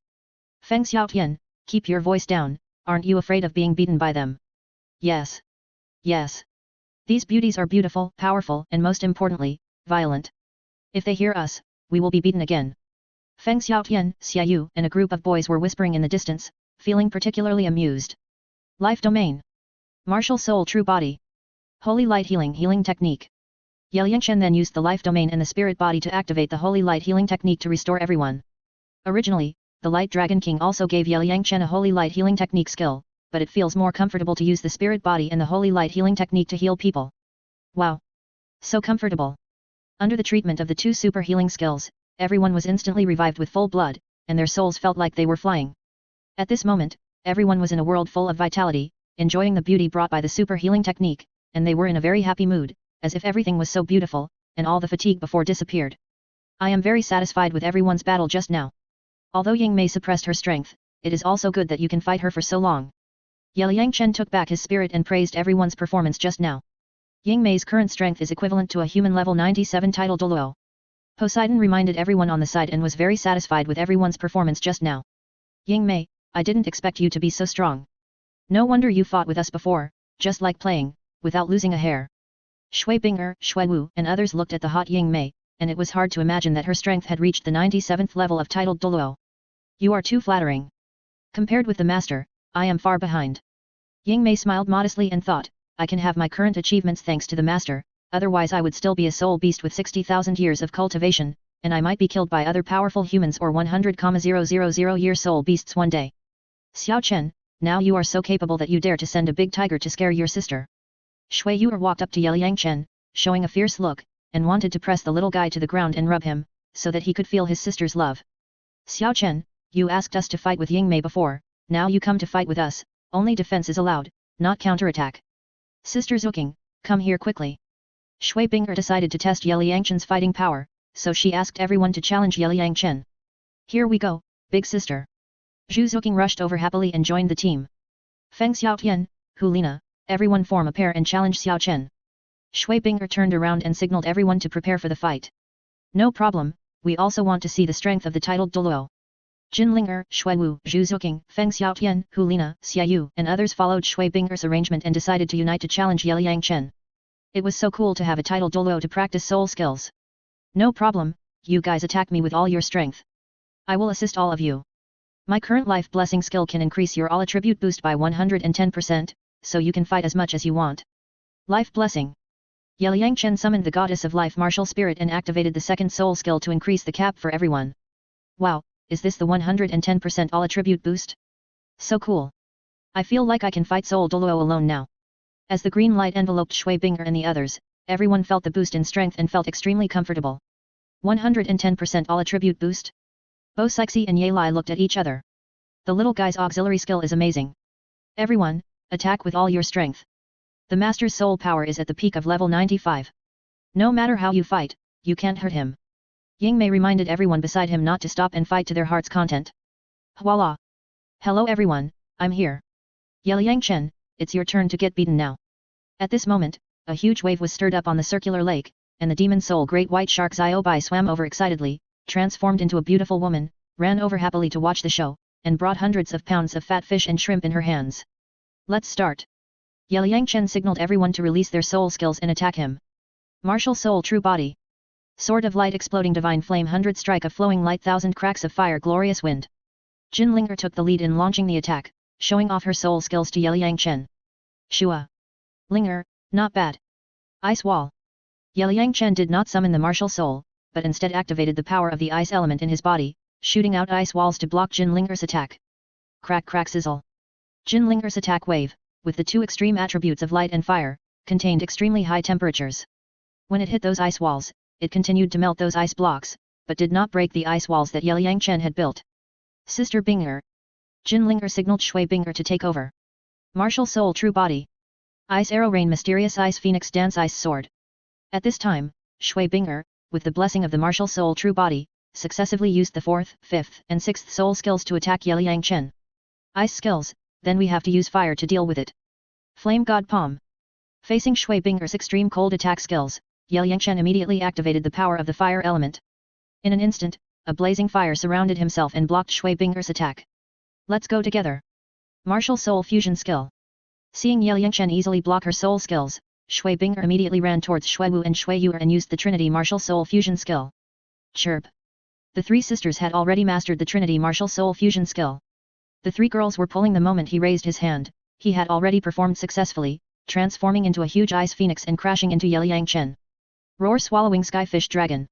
Feng Xiaotian, keep your voice down, aren't you afraid of being beaten by them? Yes. Yes. These beauties are beautiful, powerful and most importantly, violent. If they hear us, we will be beaten again. Feng Xiaotian, Xiaoyu and a group of boys were whispering in the distance, feeling particularly amused. Life Domain. Martial Soul True Body. Holy Light Healing Technique. Liang Chen then used the Life Domain and the Spirit Body to activate the Holy Light Healing Technique to restore everyone. Originally, the Light Dragon King also gave Liang Chen a Holy Light Healing Technique skill, but it feels more comfortable to use the Spirit Body and the Holy Light Healing Technique to heal people. Wow! So comfortable! Under the treatment of the 2 super healing skills, everyone was instantly revived with full blood, and their souls felt like they were flying. At this moment, everyone was in a world full of vitality, enjoying the beauty brought by the super healing technique, and they were in a very happy mood, as if everything was so beautiful, and all the fatigue before disappeared. I am very satisfied with everyone's battle just now. Although Ying Mei suppressed her strength, it is also good that you can fight her for so long. Liang Chen took back his spirit and praised everyone's performance just now. Ying Mei's current strength is equivalent to a human level 97 title Douluo. Poseidon reminded everyone on the side and was very satisfied with everyone's performance just now. Ying Mei, I didn't expect you to be so strong. No wonder you fought with us before, just like playing, without losing a hair. Shui Bing'er, Shui Wu and others looked at the hot Ying Mei, and it was hard to imagine that her strength had reached the 97th level of titled Douluo. You are too flattering. Compared with the master, I am far behind. Ying Mei smiled modestly and thought, I can have my current achievements thanks to the master, otherwise I would still be a soul beast with 60,000 years of cultivation, and I might be killed by other powerful humans or 100,000-year soul beasts one day. Xiao Chen, now you are so capable that you dare to send a big tiger to scare your sister. Shui Yu walked up to Liang Chen, showing a fierce look, and wanted to press the little guy to the ground and rub him, so that he could feel his sister's love. Xiao Chen, you asked us to fight with Ying Mei before, now you come to fight with us, only defense is allowed, not counterattack. Sister Zuking, come here quickly. Shui Bing'er decided to test Liang Chen's fighting power, so she asked everyone to challenge Liang Chen. Here we go, big sister. Zhu Zuking rushed over happily and joined the team. Feng Xiaotian, Hu Lina, everyone form a pair and challenge Xiao Chen. Shui Bing'er turned around and signaled everyone to prepare for the fight. No problem, we also want to see the strength of the titled Douluo. Jin Linger, Shui Wu, Zhu Zuking, Feng Xiaotian, Hu Lina, Xia Yu and others followed Shui Bing'er's arrangement and decided to unite to challenge Liang Chen. It was so cool to have a titled Douluo to practice soul skills. No problem, you guys attack me with all your strength. I will assist all of you. My current life blessing skill can increase your all attribute boost by 110%, so you can fight as much as you want. Life blessing. Liang Chen summoned the goddess of life martial spirit and activated the second soul skill to increase the cap for everyone. Wow, is this the 110% all attribute boost? So cool. I feel like I can fight Soul Douluo alone now. As the green light enveloped Shui Bing'er and the others, everyone felt the boost in strength and felt extremely comfortable. 110% all attribute boost? Bo Sixi and Ye Lai looked at each other. The little guy's auxiliary skill is amazing. Everyone, attack with all your strength. The master's soul power is at the peak of level 95. No matter how you fight, you can't hurt him. Ying Mei reminded everyone beside him not to stop and fight to their heart's content. Voila! Hello everyone, I'm here. Liang Chen, it's your turn to get beaten now. At this moment, a huge wave was stirred up on the circular lake, and the demon soul great white shark Ziobai swam over excitedly, transformed into a beautiful woman, ran over happily to watch the show, and brought hundreds of pounds of fat fish and shrimp in her hands. Let's start. Liang Chen signaled everyone to release their soul skills and attack him. Martial Soul True Body. Sword of Light exploding divine flame 100 strike of flowing light 1000 cracks of fire glorious wind. Jin Linger took the lead in launching the attack, showing off her soul skills to Liang Chen. Shua. Linger, not bad. Ice Wall. Liang Chen did not summon the martial soul, but instead activated the power of the ice element in his body, shooting out ice walls to block Jin Linger's attack. Crack crack sizzle. Jin Linger's attack wave, with the two extreme attributes of light and fire, contained extremely high temperatures. When it hit those ice walls, it continued to melt those ice blocks, but did not break the ice walls that Liang Chen had built. Sister Bing'er. Jin Linger signaled Shui Bing'er to take over. Martial Soul True Body. Ice Arrow Rain Mysterious Ice Phoenix Dance Ice Sword. At this time, Shui Bing'er, with the blessing of the Martial Soul True Body, successively used the 4th, 5th and 6th soul skills to attack Liang Chen. Ice skills, then we have to use fire to deal with it. Flame God Palm. Facing Shui Bing'er's extreme cold attack skills, Liang Chen immediately activated the power of the fire element. In an instant, a blazing fire surrounded himself and blocked Shui Bing'er's attack. Let's go together. Martial Soul Fusion Skill. Seeing Liang Chen easily block her soul skills, Shui Bing'er immediately ran towards Shui Wu and Shui Yu and used the Trinity Martial Soul Fusion Skill. Chirp. The three sisters had already mastered the Trinity Martial Soul Fusion Skill. The three girls were pulling the moment he raised his hand, he had already performed successfully, transforming into a huge ice phoenix and crashing into Liang Chen. Roar Swallowing Skyfish Dragon.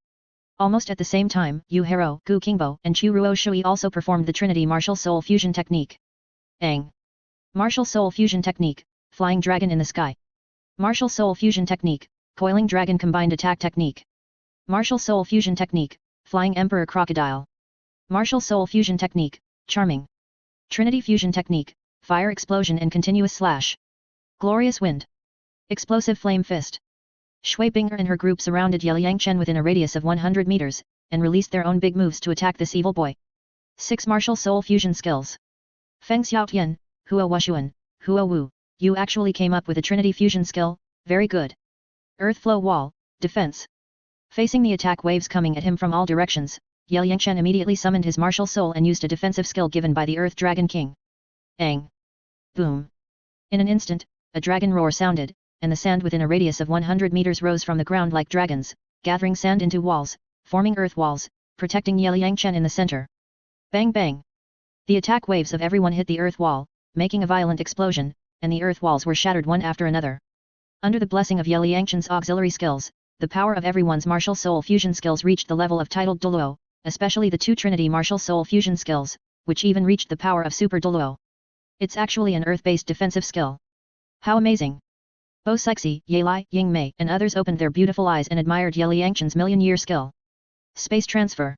Almost at the same time, Yu Hero, Gu Qingbo and Chu Ruo Shui also performed the Trinity Martial Soul Fusion Technique. Ang. Martial Soul Fusion Technique, Flying Dragon in the Sky. Martial Soul Fusion Technique, Coiling Dragon Combined Attack Technique. Martial Soul Fusion Technique, Flying Emperor Crocodile. Martial Soul Fusion Technique, Charming. Trinity Fusion Technique, Fire Explosion and Continuous Slash. Glorious Wind. Explosive Flame Fist. Shui Bing'er and her group surrounded Liang Chen within a radius of 100 meters, and released their own big moves to attack this evil boy. 6 Martial Soul Fusion Skills. Feng Xiaotian, Huo Wushuan, Huo Wu, you actually came up with a Trinity Fusion skill, very good. Earth Flow Wall, Defense. Facing the attack waves coming at him from all directions, Ye Yangchen immediately summoned his martial soul and used a defensive skill given by the Earth Dragon King. Ang! Boom! In an instant, a dragon roar sounded, and the sand within a radius of 100 meters rose from the ground like dragons, gathering sand into walls, forming earth walls, protecting Ye Yangchen in the center. Bang bang! The attack waves of everyone hit the earth wall, making a violent explosion, and the earth walls were shattered one after another. Under the blessing of Ye Yangchen's auxiliary skills, the power of everyone's martial soul fusion skills reached the level of titled Douluo, especially the two Trinity martial soul fusion skills, which even reached the power of Super Douluo. It's actually an earth-based defensive skill. How amazing! Bo Sixi, Ye Lai, Ying Mei and others opened their beautiful eyes and admired Ye Yangchen's million-year skill. Space transfer.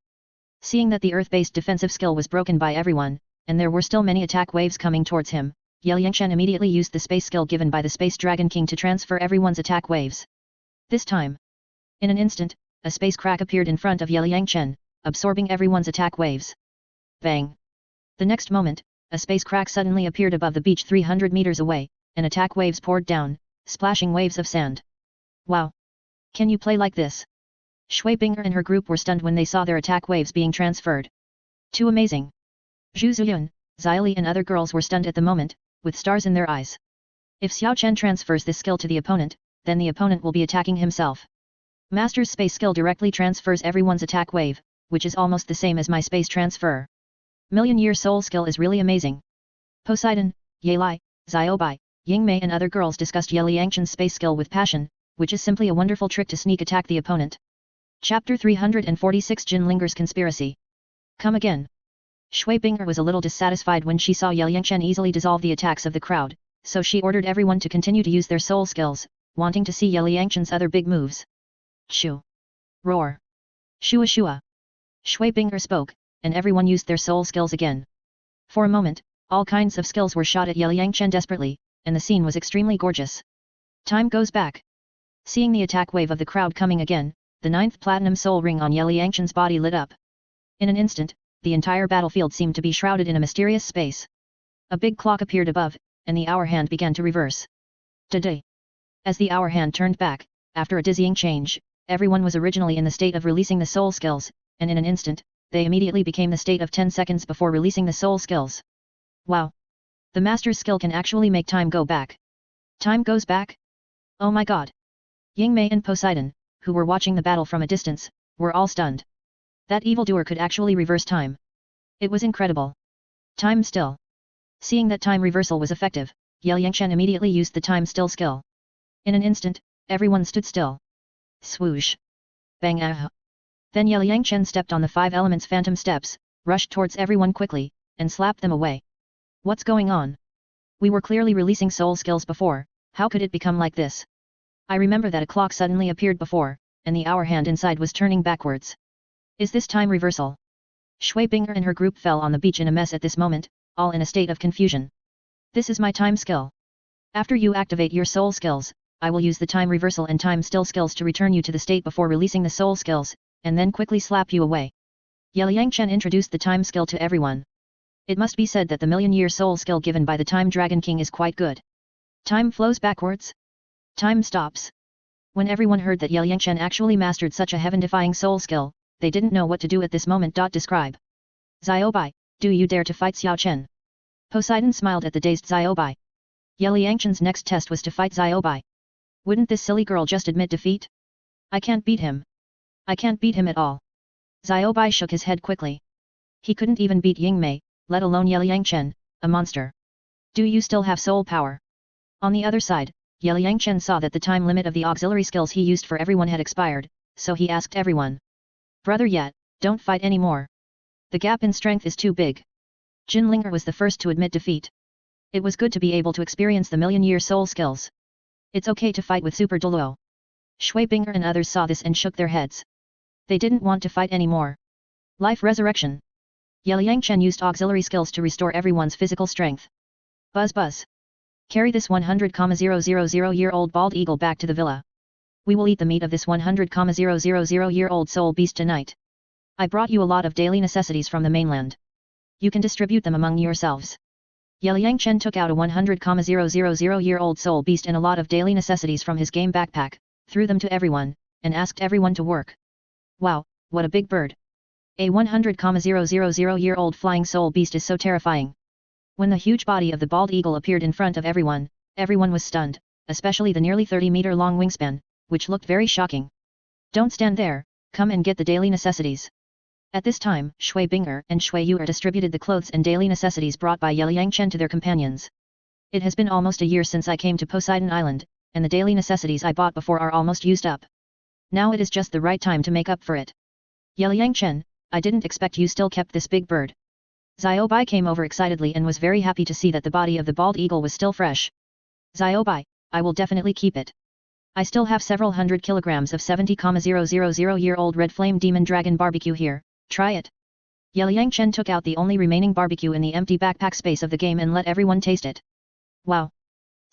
Seeing that the earth-based defensive skill was broken by everyone, and there were still many attack waves coming towards him, Ye Yangchen immediately used the space skill given by the Space Dragon King to transfer everyone's attack waves. This time, in an instant, a space crack appeared in front of Ye Yangchen, absorbing everyone's attack waves. Bang! The next moment, a space crack suddenly appeared above the beach 300 meters away, and attack waves poured down, splashing waves of sand. Wow! Can you play like this? Shui Binger and her group were stunned when they saw their attack waves being transferred. Too amazing! Zhu Ziyun, Xili and other girls were stunned at the moment, with stars in their eyes. If Xiao Chen transfers this skill to the opponent, then the opponent will be attacking himself. Master's space skill directly transfers everyone's attack wave, which is almost the same as my space transfer. Million-year soul skill is really amazing. Poseidon, Ye Lai, Xiaobai, Ying Mei and other girls discussed Ye Yangchen's space skill with passion, which is simply a wonderful trick to sneak attack the opponent. Chapter 346 Jin Linger's Conspiracy. Come again. Shui Binger was a little dissatisfied when she saw Ye Yangchen easily dissolve the attacks of the crowd, so she ordered everyone to continue to use their soul skills, wanting to see Ye Yangchen's other big moves. Chu! Roar! Shua Shua! Shui Binger spoke, and everyone used their soul skills again. For a moment, all kinds of skills were shot at Ye Yangchen desperately, and the scene was extremely gorgeous. Time goes back. Seeing the attack wave of the crowd coming again, the 9th platinum soul ring on Ye Yangchen's body lit up. In an instant, the entire battlefield seemed to be shrouded in a mysterious space. A big clock appeared above, and the hour hand began to reverse. Today. As the hour hand turned back, after a dizzying change, everyone was originally in the state of releasing the soul skills, and in an instant, they immediately became the state of 10 seconds before releasing the soul skills. Wow! The master's skill can actually make time go back. Time goes back? Oh my god! Ying Mei and Poseidon, who were watching the battle from a distance, were all stunned. That evildoer could actually reverse time. It was incredible. Time still. Seeing that time reversal was effective, Ye Yangchen immediately used the time still skill. In an instant, everyone stood still. Swoosh! Bang ah! Then Ye Yangchen stepped on the 5 elements phantom steps, rushed towards everyone quickly, and slapped them away. What's going on? We were clearly releasing soul skills before, how could it become like this? I remember that a clock suddenly appeared before, and the hour hand inside was turning backwards. Is this time reversal? Shui Binger and her group fell on the beach in a mess at this moment, all in a state of confusion. This is my time skill. After you activate your soul skills, I will use the time reversal and time still skills to return you to the state before releasing the soul skills, and then quickly slap you away. Ye Yangchen introduced the time skill to everyone. It must be said that the million-year soul skill given by the Time Dragon King is quite good. Time flows backwards. Time stops. When everyone heard that Ye Yangchen actually mastered such a heaven-defying soul skill, they didn't know what to do at this moment. Describe. Xiaobai, do you dare to fight Xiao Chen? Poseidon smiled at the dazed Xiaobai. Ye Yangchen's next test was to fight Xiaobai. Wouldn't this silly girl just admit defeat? I can't beat him. I can't beat him at all. Xiaobai shook his head quickly. He couldn't even beat Ying Mei, let alone Ye Yangchen, a monster. Do you still have soul power? On the other side, Ye Yangchen saw that the time limit of the auxiliary skills he used for everyone had expired, so he asked everyone. Brother yet, don't fight anymore. The gap in strength is too big. Jin Linger was the first to admit defeat. It was good to be able to experience the million-year soul skills. It's okay to fight with Super Douluo. Shui Binger and others saw this and shook their heads. They didn't want to fight anymore. Life resurrection. Ye Yangchen used auxiliary skills to restore everyone's physical strength. Buzz buzz. Carry this 100,000-year-old bald eagle back to the villa. We will eat the meat of this 100,000-year-old soul beast tonight. I brought you a lot of daily necessities from the mainland. You can distribute them among yourselves. Ye Yangchen took out a 100,000-year-old soul beast and a lot of daily necessities from his game backpack, threw them to everyone, and asked everyone to work. Wow, what a big bird. A 100,000-year-old flying soul beast is so terrifying. When the huge body of the bald eagle appeared in front of everyone, everyone was stunned, especially the nearly 30-meter-long wingspan, which looked very shocking. Don't stand there, come and get the daily necessities. At this time, Shui Binger and Shui Yuer distributed the clothes and daily necessities brought by Yeliang Chen to their companions. It has been almost a year since I came to Poseidon Island, and the daily necessities I bought before are almost used up. Now it is just the right time to make up for it. Yeliang Chen, I didn't expect you still kept this big bird. Xiaobai came over excitedly and was very happy to see that the body of the bald eagle was still fresh. Xiaobai, I will definitely keep it. I still have several hundred kilograms of 70,000-year-old red flame demon dragon barbecue here, try it. Yeliang Chen took out the only remaining barbecue in the empty backpack space of the game and let everyone taste it. Wow!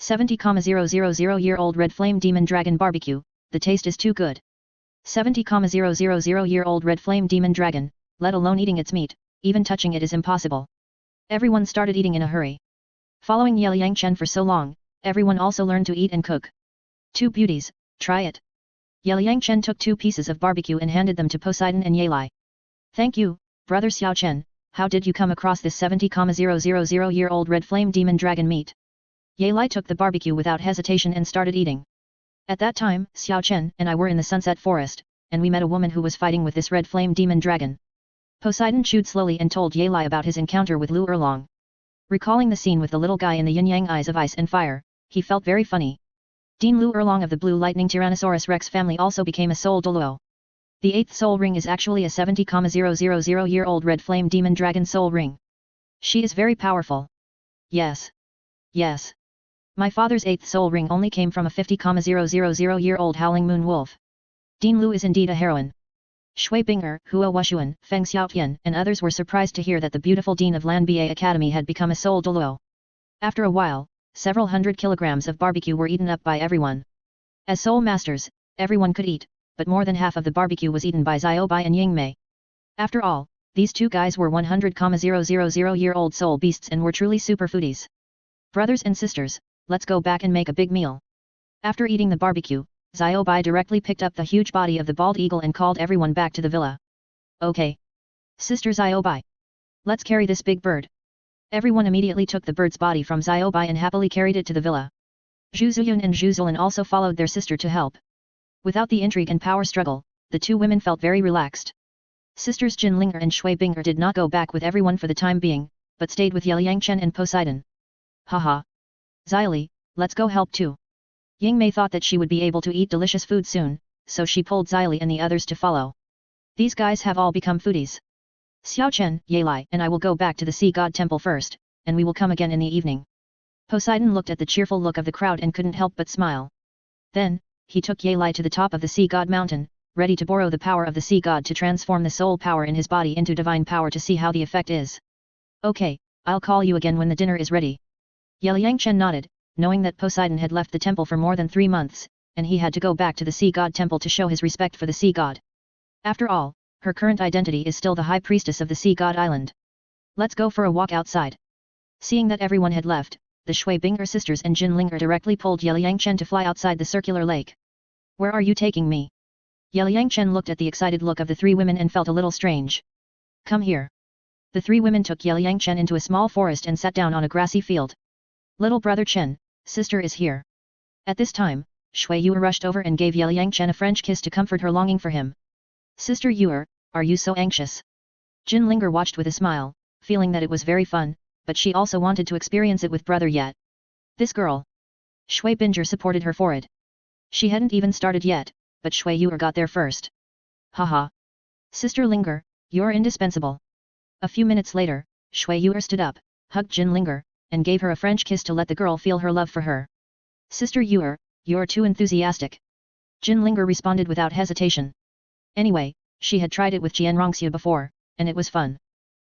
70,000-year-old red flame demon dragon barbecue, the taste is too good. 70,000-year-old red flame demon dragon, let alone eating its meat, even touching it is impossible. Everyone started eating in a hurry. Following Yeliang Chen for so long, everyone also learned to eat and cook. Two beauties, try it. Yeliang Chen took 2 pieces of barbecue and handed them to Poseidon and Yelai. Thank you, brother Xiao Chen, how did you come across this 70,000-year-old red flame demon dragon meat? Yelai took the barbecue without hesitation and started eating. At that time, Xiao Chen and I were in the sunset forest, and we met a woman who was fighting with this red flame demon dragon. Poseidon chewed slowly and told Yelai about his encounter with Lu Erlong. Recalling the scene with the little guy in the yin-yang eyes of ice and fire, he felt very funny. Dean Lu Erlong of the Blue Lightning Tyrannosaurus Rex family also became a soul Douluo. The 8th soul ring is actually a 70,000-year-old red flame demon dragon soul ring. She is very powerful. Yes. Yes. My father's 8th soul ring only came from a 50,000-year-old howling moon wolf. Dean Lu is indeed a heroine. Shui Binger, Hua Wushuan, Feng Xiaotian and others were surprised to hear that the beautiful dean of Lan Ba Academy had become a soul Douluo. After a while, several hundred kilograms of barbecue were eaten up by everyone. As soul masters, everyone could eat, but more than half of the barbecue was eaten by Xiaobai and Yingmei. After all, these two guys were 100,000-year-old soul beasts and were truly super foodies. Brothers and sisters, let's go back and make a big meal. After eating the barbecue, Xiaobai directly picked up the huge body of the bald eagle and called everyone back to the villa. Okay. Sister Xiaobai. Let's carry this big bird. Everyone immediately took the bird's body from Xiaobai and happily carried it to the villa. Zhu Zuyun and Zhu Zilin also followed their sister to help. Without the intrigue and power struggle, the two women felt very relaxed. Sisters Jin Linger and Shui Binger did not go back with everyone for the time being, but stayed with Yeliang Chen and Poseidon. Haha. Xyli, let's go help too. Yingmei thought that she would be able to eat delicious food soon, so she pulled Xyli and the others to follow. These guys have all become foodies. Xiao Chen, Yelai and I will go back to the sea god temple first, and we will come again in the evening. Poseidon looked at the cheerful look of the crowd and couldn't help but smile. Then, he took Yelai to the top of the sea god mountain, ready to borrow the power of the sea god to transform the soul power in his body into divine power to see how the effect is. Okay, I'll call you again when the dinner is ready. Yeliang Chen nodded, knowing that Poseidon had left the temple for more than 3 months, and he had to go back to the sea god temple to show his respect for the sea god. After all, her current identity is still the high priestess of the sea god island. Let's go for a walk outside. Seeing that everyone had left, the Shui Binger sisters and Jin Linger directly pulled Yeliang Chen to fly outside the circular lake. Where are you taking me? Yeliang Chen looked at the excited look of the 3 women and felt a little strange. Come here. The 3 women took Yeliang Chen into a small forest and sat down on a grassy field. Little brother Chen, sister is here. At this time, Shui Yuer rushed over and gave Yeliang Chen a French kiss to comfort her longing for him. Sister Yuer, are you so anxious? Jin Linger watched with a smile, feeling that it was very fun, but she also wanted to experience it with brother yet. This girl. Shui Binger supported her forehead. She hadn't even started yet, but Shui Yuer got there first. Haha. Sister Linger, you're indispensable. A few minutes later, Shui Yuer stood up, hugged Jin Linger, and gave her a French kiss to let the girl feel her love for her. Sister Yuer, you're too enthusiastic. Jin Linger responded without hesitation. Anyway, she had tried it with Jian Rongxue before, and it was fun.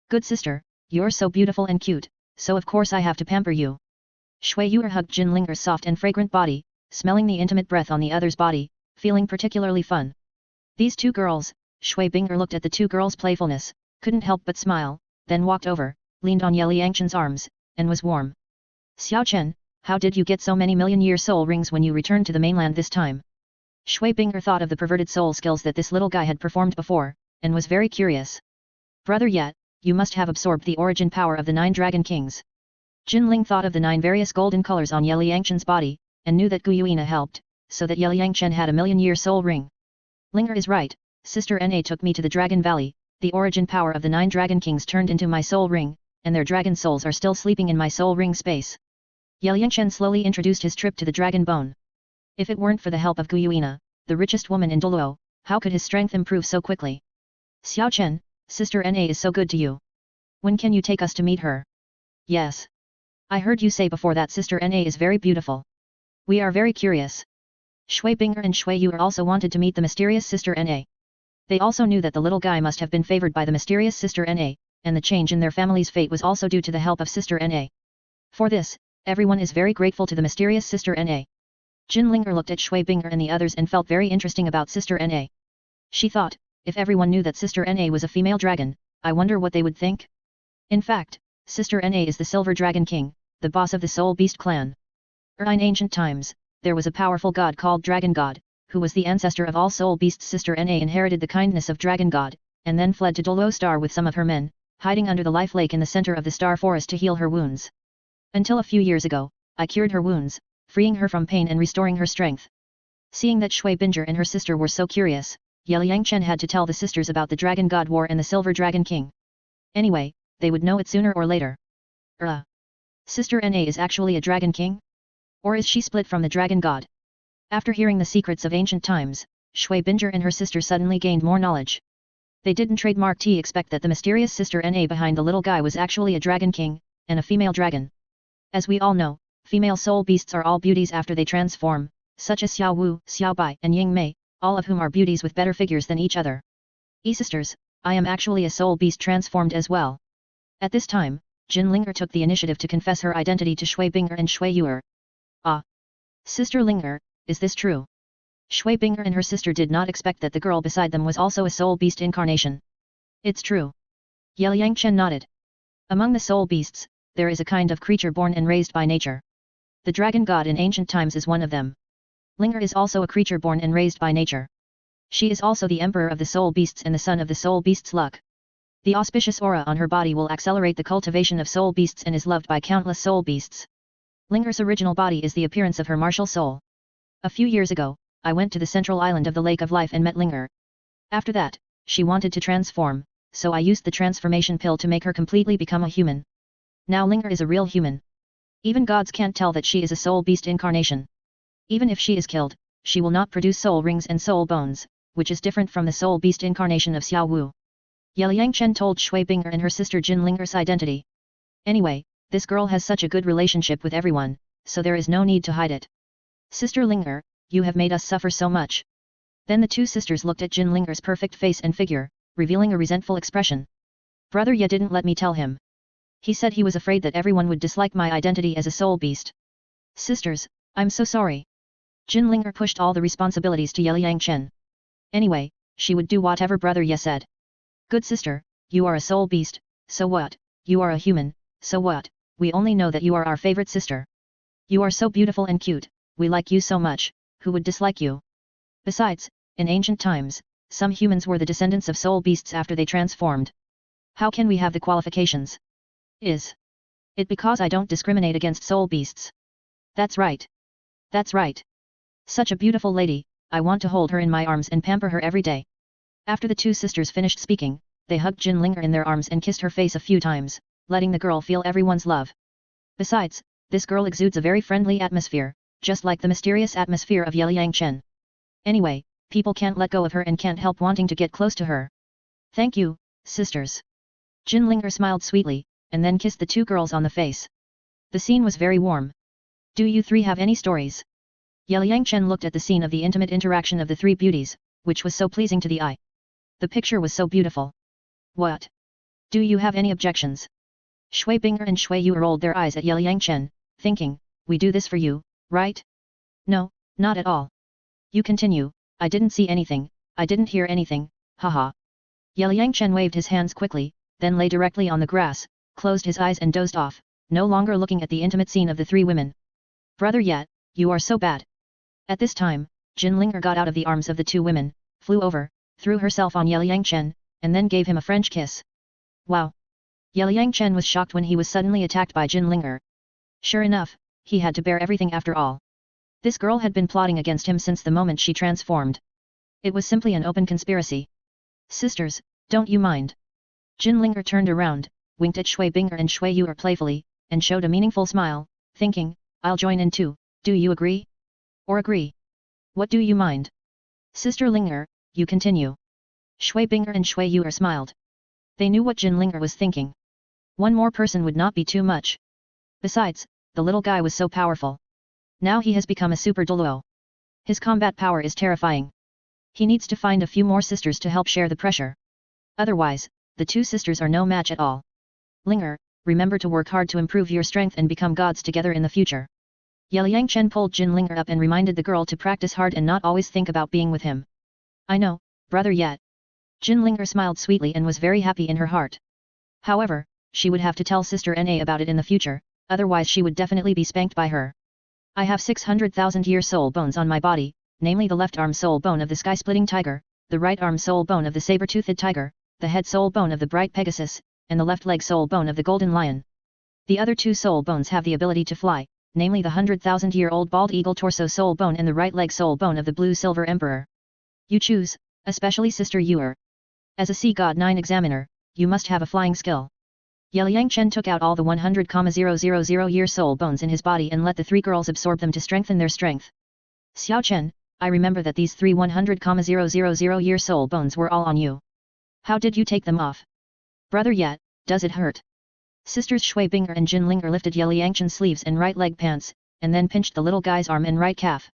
Good sister, you're so beautiful and cute, so of course I have to pamper you. Shui Yuer hugged Jin Linger's soft and fragrant body, smelling the intimate breath on the other's body, feeling particularly fun. These 2 girls, Shui Binger looked at the 2 girls' playfulness, couldn't help but smile, then walked over, leaned on Yeliang Chen's arms, and was warm. Xiao Chen, how did you get so many million-year soul rings when you returned to the mainland this time? Shui Bing'er thought of the perverted soul skills that this little guy had performed before, and was very curious. Brother Yet, you must have absorbed the origin power of the 9 Dragon Kings. Jin Ling thought of the 9 various golden colors on Ye Liangchen's body, and knew that Gu Yuina helped, so that Ye Liangchen had a million-year soul ring. Linger is right, Sister Na took me to the Dragon Valley, the origin power of the 9 Dragon Kings turned into my soul ring, and their dragon souls are still sleeping in my soul ring space. Ye Liangchen slowly introduced his trip to the Dragon Bone. If it weren't for the help of Gu Yuina, the richest woman in Douluo, how could his strength improve so quickly? Xiao Chen, Sister Na is so good to you. When can you take us to meet her? Yes. I heard you say before that Sister Na is very beautiful. We are very curious. Shui Bing'er and Shui Yu also wanted to meet the mysterious Sister Na. They also knew that the little guy must have been favored by the mysterious Sister Na, and the change in their family's fate was also due to the help of Sister Na. For this, everyone is very grateful to the mysterious Sister Na. Jin Linger looked at Shui Bing'er and the others and felt very interesting about Sister Na. She thought, if everyone knew that Sister Na was a female dragon, I wonder what they would think. In fact, Sister Na is the Silver Dragon King, the boss of the Soul Beast clan. In ancient times, there was a powerful god called Dragon God, who was the ancestor of all soul beasts. Sister Na inherited the kindness of Dragon God, and then fled to Douluo Star with some of her men, hiding under the life lake in the center of the star forest to heal her wounds. Until a few years ago, I cured her wounds, freeing her from pain and restoring her strength. Seeing that Shui Bing'er and her sister were so curious, Ye Liangchen had to tell the sisters about the Dragon God War and the Silver Dragon King. Anyway, they would know it sooner or later. Sister Na is actually a Dragon King? Or is she split from the Dragon God? After hearing the secrets of ancient times, Shui Bing'er and her sister suddenly gained more knowledge. They didn't trademark to expect that the mysterious Sister Na behind the little guy was actually a Dragon King, and a female dragon. As we all know, female soul beasts are all beauties after they transform, such as Xiao Wu, Xiao Bai and Ying Mei, all of whom are beauties with better figures than each other. Sisters, I am actually a soul beast transformed as well. At this time, Jin Linger took the initiative to confess her identity to Shui Bing'er and Shui Yuer. Sister Linger, is this true? Shui Bing'er and her sister did not expect that the girl beside them was also a soul beast incarnation. It's true. Ye Liangchen nodded. Among the soul beasts, there is a kind of creature born and raised by nature. The dragon god in ancient times is one of them. Linger is also a creature born and raised by nature. She is also the emperor of the soul beasts and the son of the soul beasts' luck. The auspicious aura on her body will accelerate the cultivation of soul beasts and is loved by countless soul beasts. Linger's original body is the appearance of her martial soul. A few years ago, I went to the central island of the Lake of Life and met Linger. After that, she wanted to transform, so I used the transformation pill to make her completely become a human. Now Linger is a real human. Even gods can't tell that she is a soul beast incarnation. Even if she is killed, she will not produce soul rings and soul bones, which is different from the soul beast incarnation of Xiao Wu. Ye Liangchen told Shui Bing'er and her sister Jin Linger's identity. Anyway, this girl has such a good relationship with everyone, so there is no need to hide it. Sister Linger, you have made us suffer so much. Then the two sisters looked at Jin Linger's perfect face and figure, revealing a resentful expression. Brother Ye didn't let me tell him. He said he was afraid that everyone would dislike my identity as a soul beast. Sisters, I'm so sorry. Jin Linger pushed all the responsibilities to Ye Liangchen. Anyway, she would do whatever Brother Ye said. Good sister, you are a soul beast, so what? You are a human, so what? We only know that you are our favorite sister. You are so beautiful and cute, we like you so much, who would dislike you? Besides, in ancient times, some humans were the descendants of soul beasts after they transformed. How can we have the qualifications? Is it because I don't discriminate against soul beasts? That's right. That's right. Such a beautiful lady, I want to hold her in my arms and pamper her every day. After the two sisters finished speaking, they hugged Jin Linger in their arms and kissed her face a few times, letting the girl feel everyone's love. Besides, this girl exudes a very friendly atmosphere, just like the mysterious atmosphere of Ye Liangchen. Anyway, people can't let go of her and can't help wanting to get close to her. Thank you, sisters. Jin Linger smiled sweetly, and then kissed the two girls on the face. The scene was very warm. Do you three have any stories? Ye Liangchen looked at the scene of the intimate interaction of the three beauties, which was so pleasing to the eye. The picture was so beautiful. What? Do you have any objections? Shui Bing'er and Shui Yu rolled their eyes at Ye Liangchen, thinking, we do this for you, right? No, not at all. You continue, I didn't see anything, I didn't hear anything, haha. Ye Liangchen waved his hands quickly, then lay directly on the grass, closed his eyes and dozed off, no longer looking at the intimate scene of the three women. Brother Ye, you are so bad. At this time, Jin Linger got out of the arms of the two women, flew over, threw herself on Ye Chen, and then gave him a French kiss. Wow! Ye Chen was shocked when he was suddenly attacked by Jin Linger. Sure enough, he had to bear everything after all. This girl had been plotting against him since the moment she transformed. It was simply an open conspiracy. Sisters, don't you mind? Jin Linger turned around, winked at Shui Binger and Shui Yuer playfully, and showed a meaningful smile, thinking, I'll join in too, do you agree? Or agree? What do you mind? Sister Linger, you continue. Shui Binger and Shui Yuer smiled. They knew what Jin Linger was thinking. One more person would not be too much. Besides, the little guy was so powerful. Now he has become a super Douluo. His combat power is terrifying. He needs to find a few more sisters to help share the pressure. Otherwise, the two sisters are no match at all. Linger, remember to work hard to improve your strength and become gods together in the future. Ye Chen pulled Jin Linger up and reminded the girl to practice hard and not always think about being with him. I know, brother yet. Jin Linger smiled sweetly and was very happy in her heart. However, she would have to tell Sister Na about it in the future, otherwise she would definitely be spanked by her. I have 600,000 year soul bones on my body, namely the left arm soul bone of the sky-splitting tiger, the right arm soul bone of the saber-toothed tiger, the head soul bone of the bright Pegasus, and the left leg soul bone of the golden lion. The other two soul bones have the ability to fly, namely the 100,000-year-old bald eagle torso soul bone and the right leg soul bone of the blue-silver emperor. You choose, especially Sister Yuer. As a Sea God 9 examiner, you must have a flying skill. Ye Chen took out all the 100,000 year soul bones in his body and let the three girls absorb them to strengthen their strength. Xiao Chen, I remember that these three 100,000 year soul bones were all on you. How did you take them off? Brother Yet, does it hurt? Sisters Shui Binger and Jin Linger lifted Ye Chen's sleeves and right leg pants, and then pinched the little guy's arm and right calf.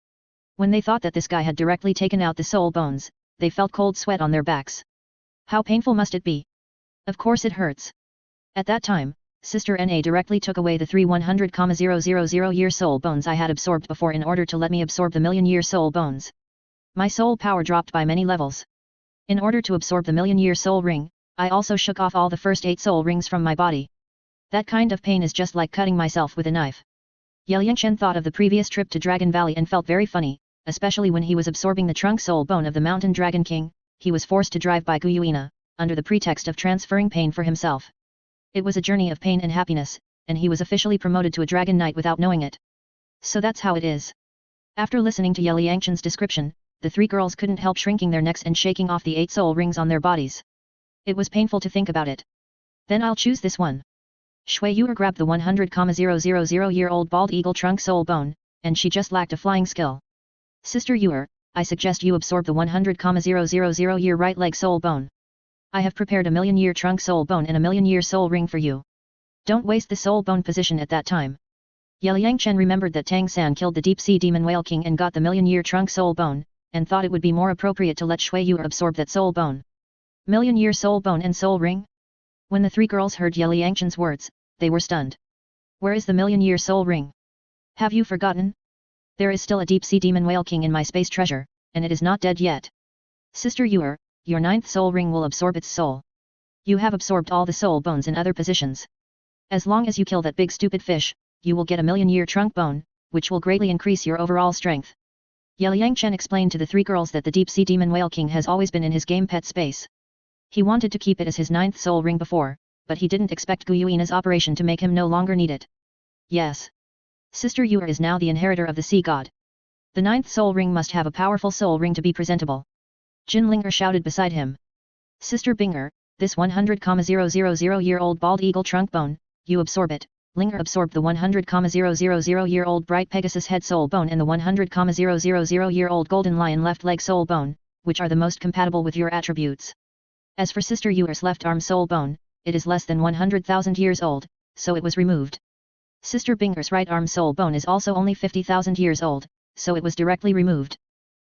When they thought that this guy had directly taken out the soul bones, they felt cold sweat on their backs. How painful must it be? Of course it hurts. At that time, Sister Na directly took away the three 100,000 year soul bones I had absorbed before in order to let me absorb the million-year soul bones. My soul power dropped by many levels. In order to absorb the million-year soul ring, I also shook off all the first 8 soul rings from my body. That kind of pain is just like cutting myself with a knife. Ye Chen thought of the previous trip to Dragon Valley and felt very funny, especially when he was absorbing the trunk soul bone of the Mountain Dragon King. He was forced to drive by Guyuina, under the pretext of transferring pain for himself. It was a journey of pain and happiness, and he was officially promoted to a Dragon Knight without knowing it. So that's how it is. After listening to Ye Chen's description, the three girls couldn't help shrinking their necks and shaking off the 8 soul rings on their bodies. It was painful to think about it. Then I'll choose this one. Shui Yuer grabbed the 100,000-year-old bald eagle trunk soul bone, and she just lacked a flying skill. Sister Yuer, I suggest you absorb the 100,000-year right leg soul bone. I have prepared a million-year trunk soul bone and a million-year soul ring for you. Don't waste the soul bone position at that time. Ye Chen remembered that Tang San killed the deep-sea demon whale king and got the million-year trunk soul bone, and thought it would be more appropriate to let Shui Yuer absorb that soul bone. Million-year soul bone and soul ring? When the three girls heard Ye Chen's words, they were stunned. Where is the million-year soul ring? Have you forgotten? There is still a deep-sea demon whale king in my space treasure, and it is not dead yet. Sister Yuer, your 9th soul ring will absorb its soul. You have absorbed all the soul bones in other positions. As long as you kill that big stupid fish, you will get a million-year trunk bone, which will greatly increase your overall strength. Ye Chen explained to the three girls that the deep-sea demon whale king has always been in his game pet space. He wanted to keep it as his 9th soul ring before, but he didn't expect Guyuina's operation to make him no longer need it. Yes. Sister Yuer is now the inheritor of the sea god. The 9th soul ring must have a powerful soul ring to be presentable. Jin Linger shouted beside him. Sister Binger, this 100,000-year-old bald eagle trunk bone, you absorb it. Linger absorbed the 100,000-year-old bright Pegasus head soul bone and the 100,000-year-old golden lion left leg soul bone, which are the most compatible with your attributes. As for Sister Yuer's left arm soul bone, it is less than 100,000 years old, so it was removed. Sister Binger's right arm soul bone is also only 50,000 years old, so it was directly removed.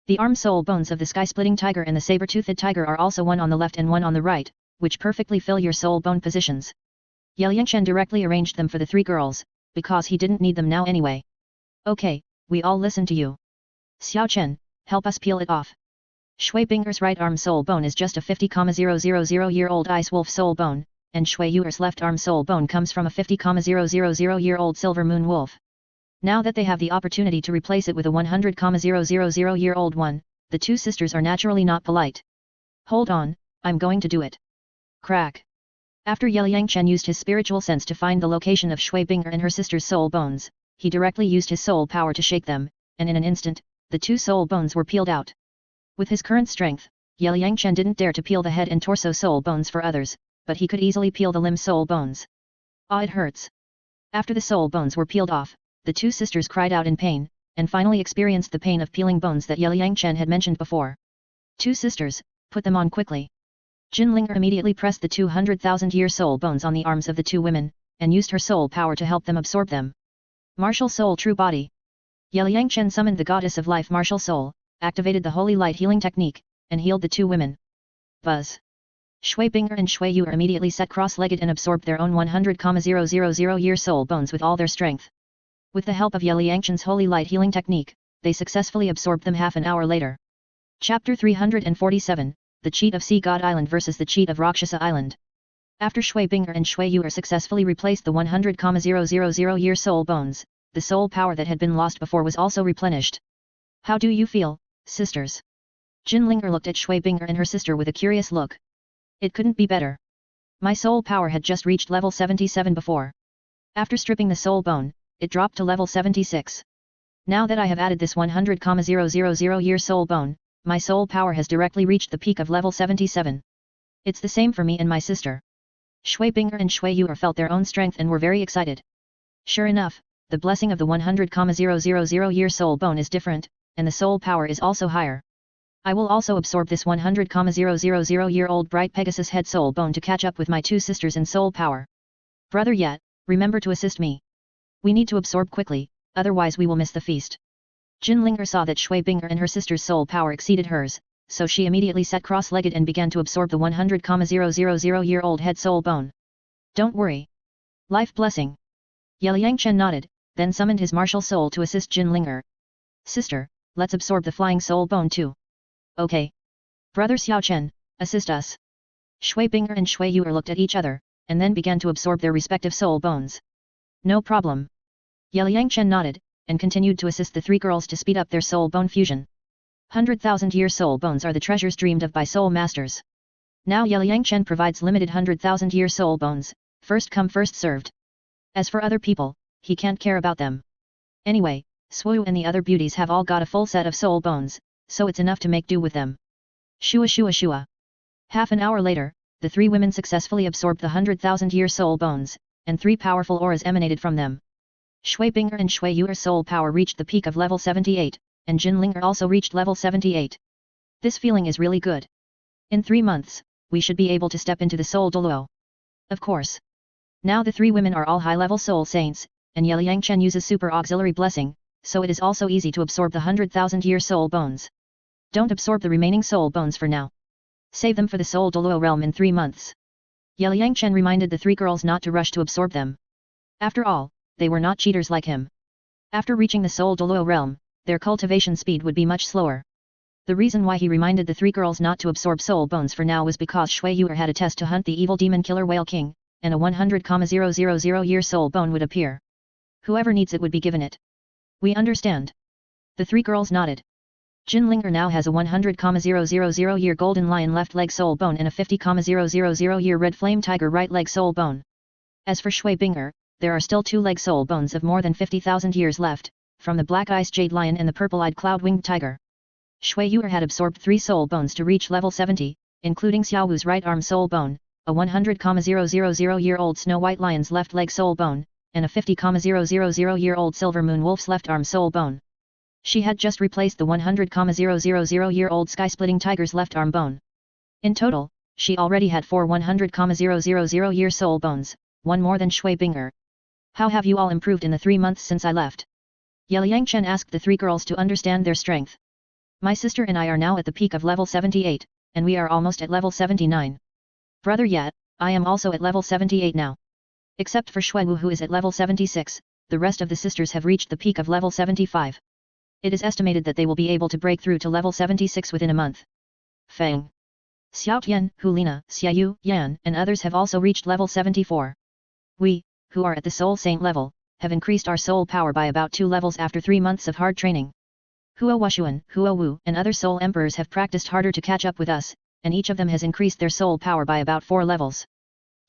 The arm soul bones of the sky-splitting tiger and the saber-toothed tiger are also one on the left and one on the right, which perfectly fill your soul bone positions. Ye Chen directly arranged them for the three girls, because he didn't need them now anyway. Okay, we all listen to you. Xiao Chen, help us peel it off. Shui Binger's right arm soul bone is just a 50,000-year-old ice wolf soul bone, and Shui Yuer's left arm soul bone comes from a 50,000-year-old silver moon wolf. Now that they have the opportunity to replace it with a 100,000-year-old one, the two sisters are naturally not polite. Hold on, I'm going to do it. Crack. After Ye Yangchen used his spiritual sense to find the location of Shui Binger and her sister's soul bones, he directly used his soul power to shake them, and in an instant, the two soul bones were peeled out. With his current strength, Ye Yangchen didn't dare to peel the head and torso soul bones for others, but he could easily peel the limb soul bones. Ah, it hurts. After the soul bones were peeled off, the two sisters cried out in pain, and finally experienced the pain of peeling bones that Ye Yangchen had mentioned before. Two sisters, put them on quickly. Jinlinger immediately pressed the 200,000-year soul bones on the arms of the two women, and used her soul power to help them absorb them. Martial Soul True Body. Ye Yangchen summoned the goddess of life Martial Soul, activated the holy light healing technique, and healed the two women. Buzz. Shui Binger and Shui Yu immediately sat cross-legged and absorbed their own 100,000-year soul bones with all their strength. With the help of Ye Yangchen's holy light healing technique, they successfully absorbed them half an hour later. Chapter 347, The Cheat of Sea God Island versus the Cheat of Rakshasa Island. After Shui Binger and Shui Yu successfully replaced the 100,000-year soul bones, the soul power that had been lost before was also replenished. How do you feel, sisters? Jinlinger looked at Shui Binger and her sister with a curious look. It couldn't be better. My soul power had just reached level 77 before. After stripping the soul bone, it dropped to level 76. Now that I have added this 100,000-year soul bone, my soul power has directly reached the peak of level 77. It's the same for me and my sister. Shui Binger and Shui Yu felt their own strength and were very excited. Sure enough, the blessing of the 100,000-year soul bone is different, and the soul power is also higher. I will also absorb this 100,000-year-old bright Pegasus head soul bone to catch up with my two sisters in soul power. Brother Yet, remember to assist me. We need to absorb quickly, otherwise we will miss the feast. Jinlinger saw that Shui Binger and her sister's soul power exceeded hers, so she immediately sat cross-legged and began to absorb the 100,000-year-old head soul bone. Don't worry. Life blessing. Ye Yangchen nodded, then summoned his martial soul to assist Jinlinger. Sister, let's absorb the flying soul bone too. Okay. Brother Xiaochen, assist us. Shui Binger and Shui Yu looked at each other, and then began to absorb their respective soul bones. No problem. Ye Yangchen nodded, and continued to assist the three girls to speed up their soul bone fusion. 100,000-year soul bones are the treasures dreamed of by soul masters. Now Ye Yangchen provides limited 100,000-year soul bones, first come first served. As for other people, he can't care about them. Anyway, Swu and the other beauties have all got a full set of soul bones, so it's enough to make do with them. Shua shua shua. Half an hour later, the three women successfully absorbed the 100,000-year soul bones, and three powerful auras emanated from them. Shui Binger and Shui Yu's soul power reached the peak of level 78, and Jinlinger also reached level 78. This feeling is really good. In 3 months, we should be able to step into the soul Douluo. Of course. Now the three women are all high-level soul saints, and Ye Yangchen uses super auxiliary blessing, so it is also easy to absorb the 100,000-year soul bones. Don't absorb the remaining soul bones for now. Save them for the soul Douluo realm in 3 months. Ye Yangchen reminded the three girls not to rush to absorb them. After all, they were not cheaters like him. After reaching the soul Douluo realm, their cultivation speed would be much slower. The reason why he reminded the three girls not to absorb soul bones for now was because Shui Yu had a test to hunt the evil demon killer Whale King, and a 100,000-year soul bone would appear. Whoever needs it would be given it. We understand. The three girls nodded. Jinlinger now has a 100,000-year golden lion left leg soul bone and a 50,000-year red flame tiger right leg soul bone. As for Shui Binger, there are still 2 leg soul bones of more than 50,000 years left, from the black ice jade lion and the purple-eyed cloud-winged tiger. Shui Yu had absorbed 3 soul bones to reach level 70, including Xiaowu's right arm soul bone, a 100,000-year-old snow white lion's left leg soul bone, and a 50,000-year-old silver moon wolf's left arm soul bone. She had just replaced the 100,000-year-old sky-splitting tiger's left arm bone. In total, she already had 4 100,000-year soul bones, one more than Shui Binger. How have you all improved in the 3 months since I left? Ye Yangchen asked the 3 girls to understand their strength. My sister and I are now at the peak of level 78, and we are almost at level 79. Brother Yet, I am also at level 78 now. Except for Shui Wu who is at level 76, the rest of the sisters have reached the peak of level 75. It is estimated that they will be able to break through to level 76 within a month. Feng. Xiao Tian, Hulina, Xiaoyu, Yan, and others have also reached level 74. We, who are at the Soul Saint level, have increased our soul power by about 2 levels after 3 months of hard training. Huo Washuan, Huo Wu, and other soul emperors have practiced harder to catch up with us, and each of them has increased their soul power by about 4 levels.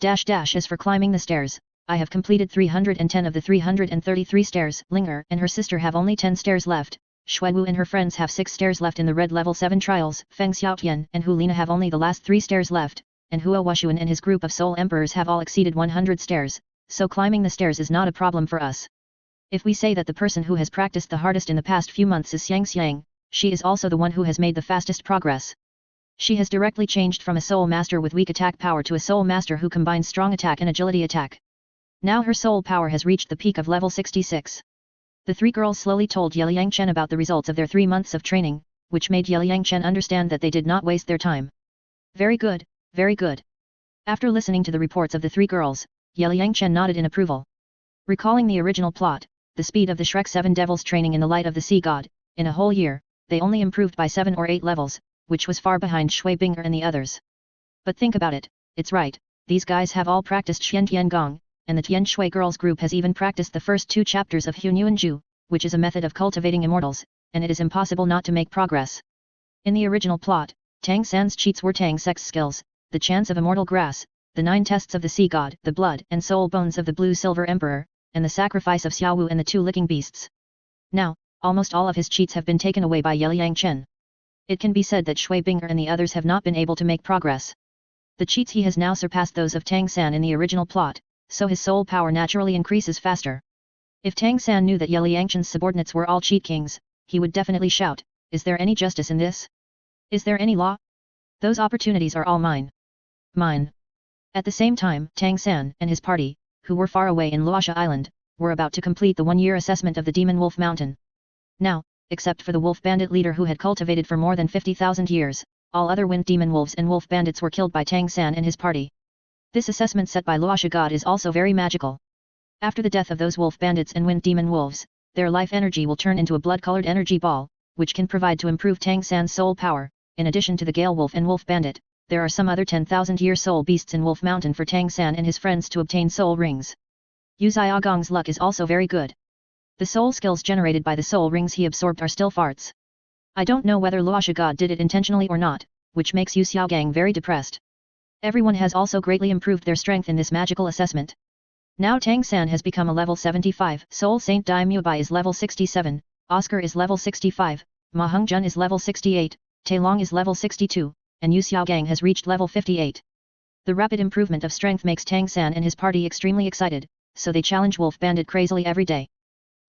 As for climbing the stairs, I have completed 310 of the 333 stairs. Linger and her sister have only 10 stairs left. Shuiwu and her friends have 6 stairs left in the red level 7 trials. Feng Xiaotian and Hu Lina have only the last 3 stairs left, and Huo Washuan and his group of soul emperors have all exceeded 100 stairs, so climbing the stairs is not a problem for us. If we say that the person who has practiced the hardest in the past few months is Xiang Xiang, she is also the one who has made the fastest progress. She has directly changed from a soul master with weak attack power to a soul master who combines strong attack and agility attack. Now her soul power has reached the peak of level 66. The 3 girls slowly told Yeliang Chen about the results of their 3 months of training, which made Yeliang Chen understand that they did not waste their time. Very good, very good. After listening to the reports of the 3 girls, Yeliang Chen nodded in approval. Recalling the original plot, the speed of the Shrek 7 devils training in the light of the sea god, in a whole year, they only improved by 7 or 8 levels, which was far behind Shui Binger and the others. But think about it, it's right, these guys have all practiced Xian Tian Gong, and the Tianshui girls group has even practiced the first 2 chapters of Hunyuan Ju, which is a method of cultivating immortals, and it is impossible not to make progress. In the original plot, Tang San's cheats were Tang Sek's skills, the chance of immortal grass, the 9 tests of the sea god, the blood and soul bones of the blue silver emperor, and the sacrifice of Xiaowu and the 2 licking beasts. Now, almost all of his cheats have been taken away by Yeliang Chen. It can be said that Shui Binger and the others have not been able to make progress. The cheats he has now surpassed those of Tang San in the original plot, so his soul power naturally increases faster. If Tang San knew that Yeliang Chen's subordinates were all cheat kings, he would definitely shout, "Is there any justice in this? Is there any law? Those opportunities are all mine. Mine." At the same time, Tang San and his party, who were far away in Luosha Island, were about to complete the 1-year assessment of the Demon Wolf Mountain. Now, except for the wolf bandit leader who had cultivated for more than 50,000 years, all other wind demon wolves and wolf bandits were killed by Tang San and his party. This assessment set by Luosha God is also very magical. After the death of those wolf bandits and wind demon wolves, their life energy will turn into a blood-colored energy ball, which can provide to improve Tang San's soul power. In addition to the Gale Wolf and Wolf Bandit, there are some other 10,000-year soul beasts in Wolf Mountain for Tang San and his friends to obtain soul rings. Yu Xiaogong's luck is also very good. The soul skills generated by the soul rings he absorbed are still farts. I don't know whether Luosha God did it intentionally or not, which makes Yu Xiaogang very depressed. Everyone has also greatly improved their strength in this magical assessment. Now Tang San has become a level 75, Soul Saint Dai Mubai is level 67, Oscar is level 65, Ma Hongjun is level 68, Tailong is level 62, and Yu Xiaogang has reached level 58. The rapid improvement of strength makes Tang San and his party extremely excited, so they challenge Wolf Bandit crazily every day.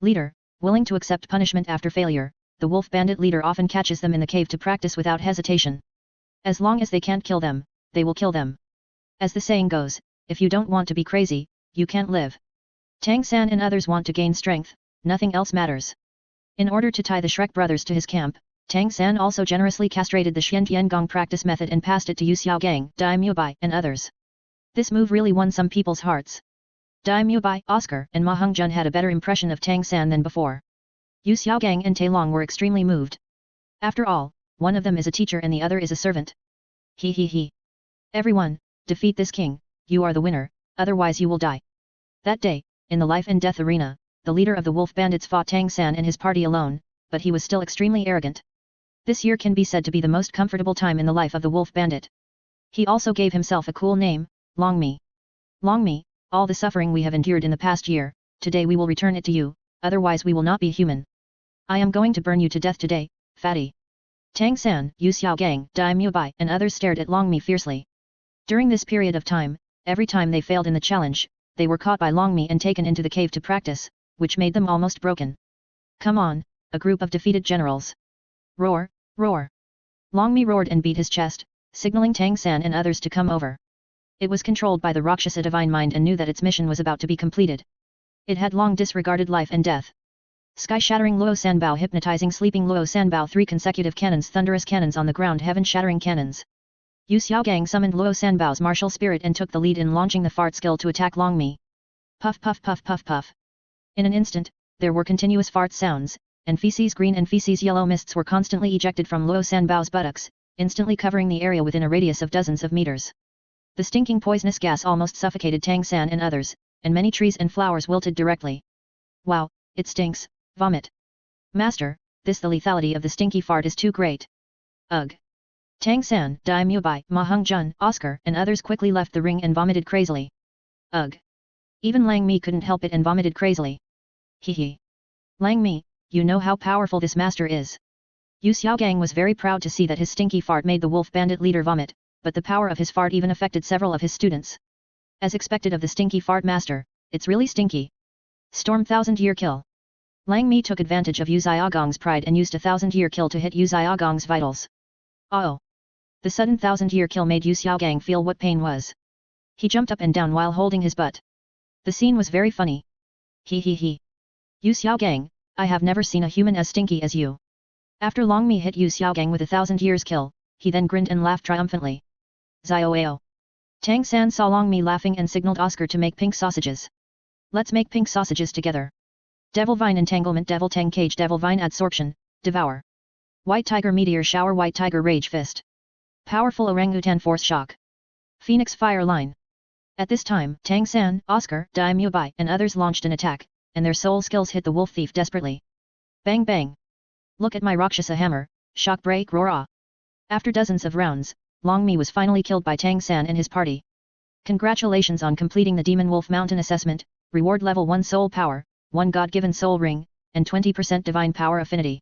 Leader, willing to accept punishment after failure, the Wolf Bandit leader often catches them in the cave to practice without hesitation. As long as they can't kill them, they will kill them. As the saying goes, if you don't want to be crazy, you can't live. Tang San and others want to gain strength, nothing else matters. In order to tie the Shrek brothers to his camp, Tang San also generously castrated the Xian Tian Gong practice method and passed it to Yu Xiaogang, Dai Mubai, and others. This move really won some people's hearts. Dai Mubai, Oscar, and Ma Hongjun had a better impression of Tang San than before. Yu Xiaogang and Tailong were extremely moved. After all, one of them is a teacher and the other is a servant. He he he. Everyone, defeat this king, you are the winner, otherwise you will die. That day, in the life and death arena, the leader of the wolf bandits fought Tang San and his party alone, but he was still extremely arrogant. This year can be said to be the most comfortable time in the life of the wolf bandit. He also gave himself a cool name, Longmi. Longmi, all the suffering we have endured in the past year, today we will return it to you, otherwise we will not be human. I am going to burn you to death today, fatty. Tang San, Yu Xiaogang, Dai Mubai, and others stared at Longmi fiercely. During this period of time, every time they failed in the challenge, they were caught by Longmi and taken into the cave to practice, which made them almost broken. Come on, a group of defeated generals. Roar, roar. Longmi roared and beat his chest, signaling Tang San and others to come over. It was controlled by the Rakshasa divine mind and knew that its mission was about to be completed. It had long disregarded life and death. Sky-shattering Luo Sanbao hypnotizing sleeping Luo Sanbao 3 consecutive cannons thunderous cannons on the ground heaven-shattering cannons. Yu Xiaogang summoned Luo Sanbao's martial spirit and took the lead in launching the fart skill to attack Longmi. Puff puff puff puff puff. In an instant, there were continuous fart sounds, and feces green and feces yellow mists were constantly ejected from Luo Sanbao's buttocks, instantly covering the area within a radius of dozens of meters. The stinking poisonous gas almost suffocated Tang San and others, and many trees and flowers wilted directly. Wow, it stinks, vomit. Master, the lethality of the stinky fart is too great. Ugh. Tang San, Dai Mubai, Ma Hung-jun, Oscar, and others quickly left the ring and vomited crazily. Ugh. Even Lang Mi couldn't help it and vomited crazily. Hee. Lang Mi, you know how powerful this master is. Yu Xiaogang was very proud to see that his stinky fart made the wolf bandit leader vomit, but the power of his fart even affected several of his students. As expected of the stinky fart master, it's really stinky. Storm 1000-year kill. Lang Mi took advantage of Yu Xiaogang's pride and used a 1000-year kill to hit Yu Xiaogang's vitals. Oh. The sudden 1000-year kill made Yu Xiaogang feel what pain was. He jumped up and down while holding his butt. The scene was very funny. He. Yu Xiaogang, I have never seen a human as stinky as you. After Lang Mi hit Yu Xiaogang with a 1000 years kill, he then grinned and laughed triumphantly. Zioao. Tang San saw Lang Mi laughing and signaled Oscar to make pink sausages. Let's make pink sausages together. Devil Vine Entanglement, Devil Tang Cage, Devil Vine Adsorption, Devour. White Tiger Meteor Shower, White Tiger Rage Fist. Powerful Orangutan Force Shock. Phoenix Fire Line. At this time, Tang San, Oscar, Dai Mubai, and others launched an attack, and their soul skills hit the wolf thief desperately. Bang bang. Look at my Rakshasa hammer, shock break roar. After dozens of rounds, Lang Mi was finally killed by Tang San and his party. Congratulations on completing the Demon Wolf Mountain assessment, reward level 1 soul power, 1 God-given soul ring, and 20% divine power affinity.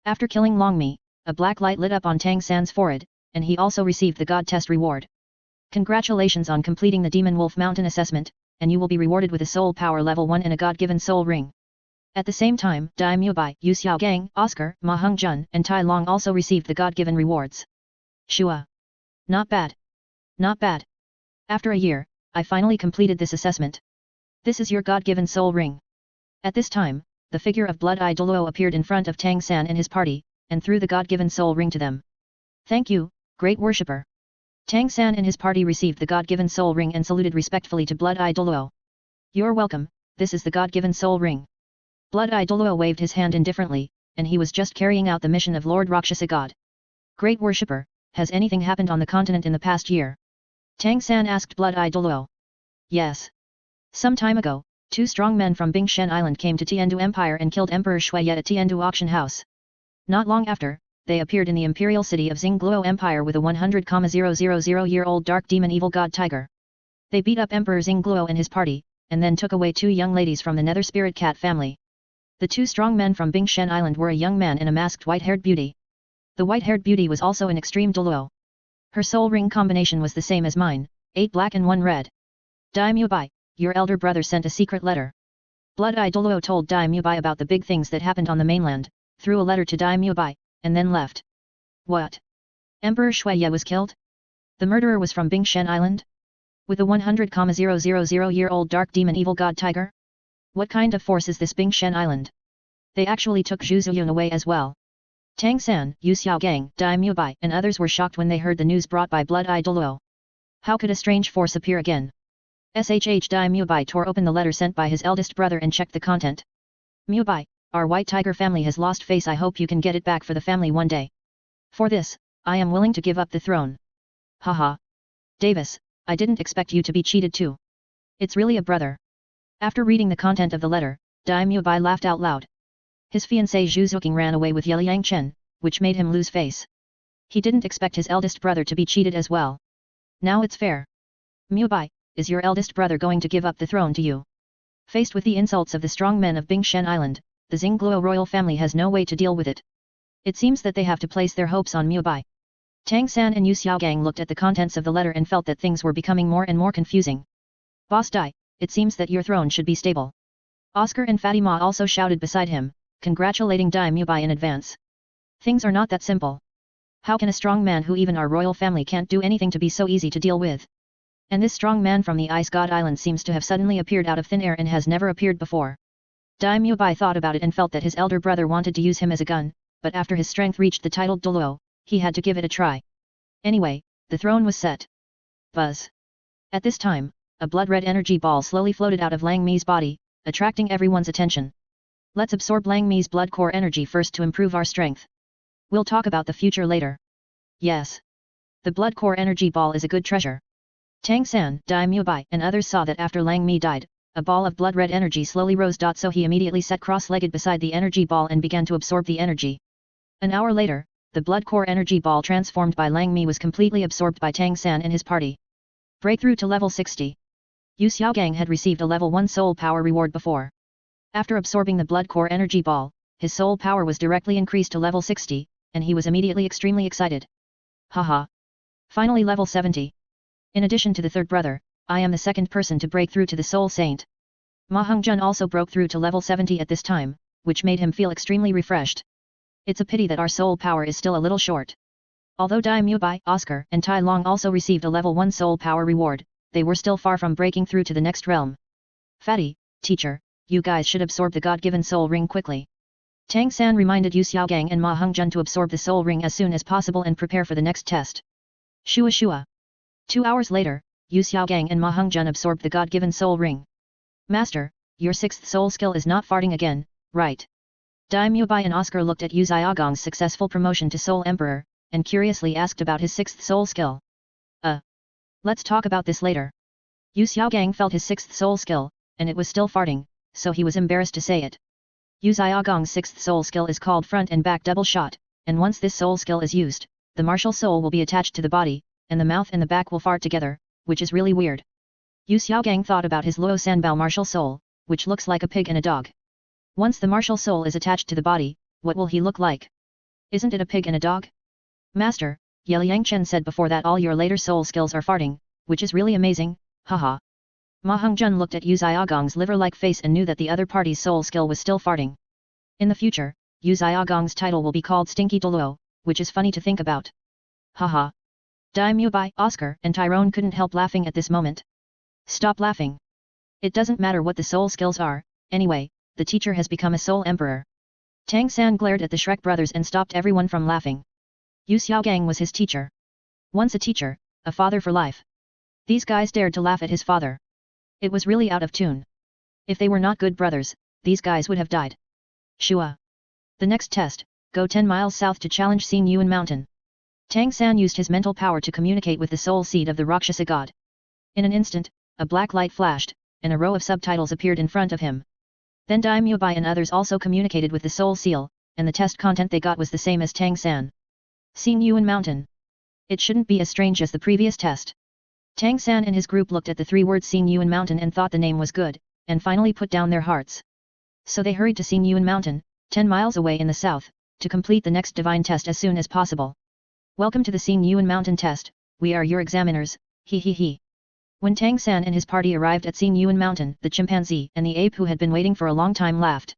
After killing Lang Mi, a black light lit up on Tang San's forehead, and he also received the God Test reward. Congratulations on completing the Demon Wolf Mountain assessment, and you will be rewarded with a soul power level 1 and a God-given soul ring. At the same time, Dai Mubai, Yu Xiaogang, Oscar, Ma Hung-jun, and Tai Long also received the God-given rewards. Shua. Not bad. Not bad. After a year, I finally completed this assessment. This is your God-given soul ring. At this time, the figure of Blood-Eye Douluo appeared in front of Tang San and his party, and threw the God-given soul ring to them. Thank you, great worshipper. Tang San and his party received the God-given soul ring and saluted respectfully to Blood-Eye Douluo. You're welcome, this is the God-given soul ring. Blood-Eye Douluo waved his hand indifferently, and he was just carrying out the mission of Lord Rakshasa God. Great worshipper, has anything happened on the continent in the past year? Tang San asked Blood-Eye Douluo. Yes. Some time ago, 2 strong men from Bingshen Island came to Tiandu Empire and killed Emperor Shui at Tiandu Auction House. Not long after, they appeared in the imperial city of Xingluo Empire with a 100,000-year-old dark demon evil god tiger. They beat up Emperor Xingluo and his party, and then took away 2 young ladies from the Nether Spirit Cat family. The 2 strong men from Bingshen Island were a young man and a masked white-haired beauty. The white-haired beauty was also an extreme Douluo. Her soul ring combination was the same as mine, 8 black and 1 red. Dai Mubai, your elder brother sent a secret letter. Blood-Eye Douluo told Dai Mubai about the big things that happened on the mainland, threw a letter to Dai Mubai, and then left. What? Emperor Shuiye was killed? The murderer was from Bingshen Island? With a 100,000-year-old dark demon evil god tiger? What kind of force is this Bingshen Island? They actually took Zhu Ziyun away as well. Tang San, Yu Xiaogang, Dai Mubai, and others were shocked when they heard the news brought by Blood-Eye Douluo. How could a strange force appear again? SHH Dai Mubai tore open the letter sent by his eldest brother and checked the content. Mubai, our white tiger family has lost face. I hope you can get it back for the family one day. For this, I am willing to give up the throne. Haha. Davis, I didn't expect you to be cheated too. It's really a brother. After reading the content of the letter, Dai Mubai laughed out loud. His fiancée Zhu Zuqing ran away with Yeliang Chen, which made him lose face. He didn't expect his eldest brother to be cheated as well. Now it's fair. Mubai, is your eldest brother going to give up the throne to you? Faced with the insults of the strong men of Bingshen Island, the Xingluo royal family has no way to deal with it. It seems that they have to place their hopes on Mubai. Tang San and Yu Xiaogang looked at the contents of the letter and felt that things were becoming more and more confusing. Boss Dai, it seems that your throne should be stable. Oscar and Fatima also shouted beside him, congratulating Dai Mubai in advance. Things are not that simple. How can a strong man who even our royal family can't do anything to be so easy to deal with? And this strong man from the Ice God Island seems to have suddenly appeared out of thin air and has never appeared before. Dai Mubai thought about it and felt that his elder brother wanted to use him as a gun, but after his strength reached the titled Douluo, he had to give it a try. Anyway, the throne was set. Buzz. At this time, a blood-red energy ball slowly floated out of Lang Mi's body, attracting everyone's attention. Let's absorb Lang Mi's blood core energy first to improve our strength. We'll talk about the future later. Yes. The blood core energy ball is a good treasure. Tang San, Dai Mubai, and others saw that after Lang Mi died, a ball of blood-red energy slowly rose. So he immediately sat cross-legged beside the energy ball and began to absorb the energy. An hour later, the blood core energy ball transformed by Lang Mi was completely absorbed by Tang San and his party. Breakthrough to level 60. Yu Xiaogang had received a level 1 soul power reward before. After absorbing the blood core energy ball, his soul power was directly increased to level 60, and he was immediately extremely excited. Haha. Finally level 70. In addition to the third brother, I am the second person to break through to the Soul Saint. Ma Hongjun also broke through to level 70 at this time, which made him feel extremely refreshed. It's a pity that our soul power is still a little short. Although Dai Mubai, Oscar, and Tai Long also received a level 1 soul power reward, they were still far from breaking through to the next realm. Fatty, teacher, you guys should absorb the God-given soul ring quickly. Tang San reminded Yu Xiaogang and Ma Hongjun to absorb the soul ring as soon as possible and prepare for the next test. Shua Shua. 2 hours later, Yu Xiaogang and Ma Hongjun absorbed the God-given soul ring. Master, your 6th soul skill is not farting again, right? Dai Mubai and Oscar looked at Yu Xiaogang's successful promotion to Soul Emperor, and curiously asked about his 6th soul skill. Let's talk about this later. Yu Xiaogang felt his 6th soul skill, and it was still farting, so he was embarrassed to say it. Yu Xiaogang's 6th soul skill is called Front and Back Double Shot, and once this soul skill is used, the martial soul will be attached to the body, and the mouth and the back will fart together, which is really weird. Yu Xiaogang thought about his Luo Sanbao martial soul, which looks like a pig and a dog. Once the martial soul is attached to the body, what will he look like? Isn't it a pig and a dog? Master, Liang Chen said before that all your later soul skills are farting, which is really amazing, haha. Ma Hongjun looked at Yu Xiaogang's liver-like face and knew that the other party's soul skill was still farting. In the future, Yu Xiaogang's title will be called Stinky Douluo, which is funny to think about. Haha. Dai Mubai, Oscar, and Tyrone couldn't help laughing at this moment. Stop laughing. It doesn't matter what the soul skills are, anyway, the teacher has become a soul emperor. Tang San glared at the Shrek brothers and stopped everyone from laughing. Yu Xiaogang was his teacher. Once a teacher, a father for life. These guys dared to laugh at his father. It was really out of tune. If they were not good brothers, these guys would have died. Shua. The next test, go 10 miles south to challenge Xin Yuan Mountain. Tang San used his mental power to communicate with the soul seed of the Rakshasa god. In an instant, a black light flashed, and a row of subtitles appeared in front of him. Then Dai Mubai and others also communicated with the soul seal, and the test content they got was the same as Tang San. Xin Yuan Mountain. It shouldn't be as strange as the previous test. Tang San and his group looked at the 3 words Xin Yuan Mountain and thought the name was good, and finally put down their hearts. So they hurried to Xin Yuan Mountain, 10 miles away in the south, to complete the next divine test as soon as possible. Welcome to the Xin Yuan Mountain test, we are your examiners, he he he. When Tang San and his party arrived at Xin Yuan Mountain, the chimpanzee and the ape who had been waiting for a long time laughed.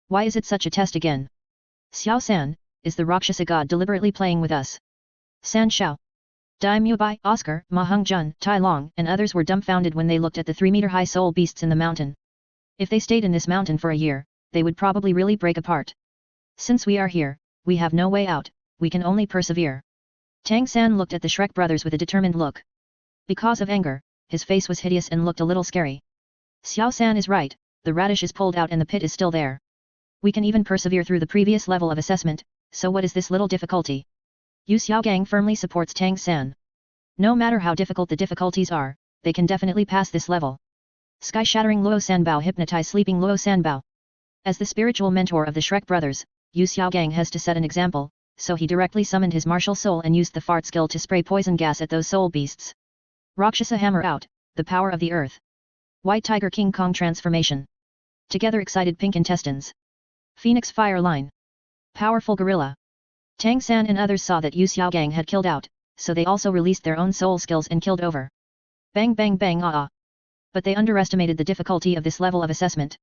Why is it such a test again? Xiao San, is the Rakshasa god deliberately playing with us? San Xiao. Dai Mubai, Oscar, Ma Hongjun, Tai Long, and others were dumbfounded when they looked at the 3-meter-high soul beasts in the mountain. If they stayed in this mountain for a year, they would probably really break apart. Since we are here, we have no way out, we can only persevere. Tang San looked at the Shrek brothers with a determined look. Because of anger, his face was hideous and looked a little scary. Xiao San is right, the radish is pulled out and the pit is still there. We can even persevere through the previous level of assessment, so what is this little difficulty? Yu Xiaogang firmly supports Tang San. No matter how difficult the difficulties are, they can definitely pass this level. Sky-shattering Luo Sanbao hypnotize sleeping Luo Sanbao. As the spiritual mentor of the Shrek brothers, Yu Xiaogang has to set an example, so he directly summoned his martial soul and used the fart skill to spray poison gas at those soul beasts. Rakshasa hammer out, the power of the earth. White tiger King Kong transformation. Together excited pink intestines. Phoenix fire line. Powerful gorilla. Tang San and others saw that Yu Xiaogang had killed out, so they also released their own soul skills and killed over. Bang bang bang ah ah. But they underestimated the difficulty of this level of assessment.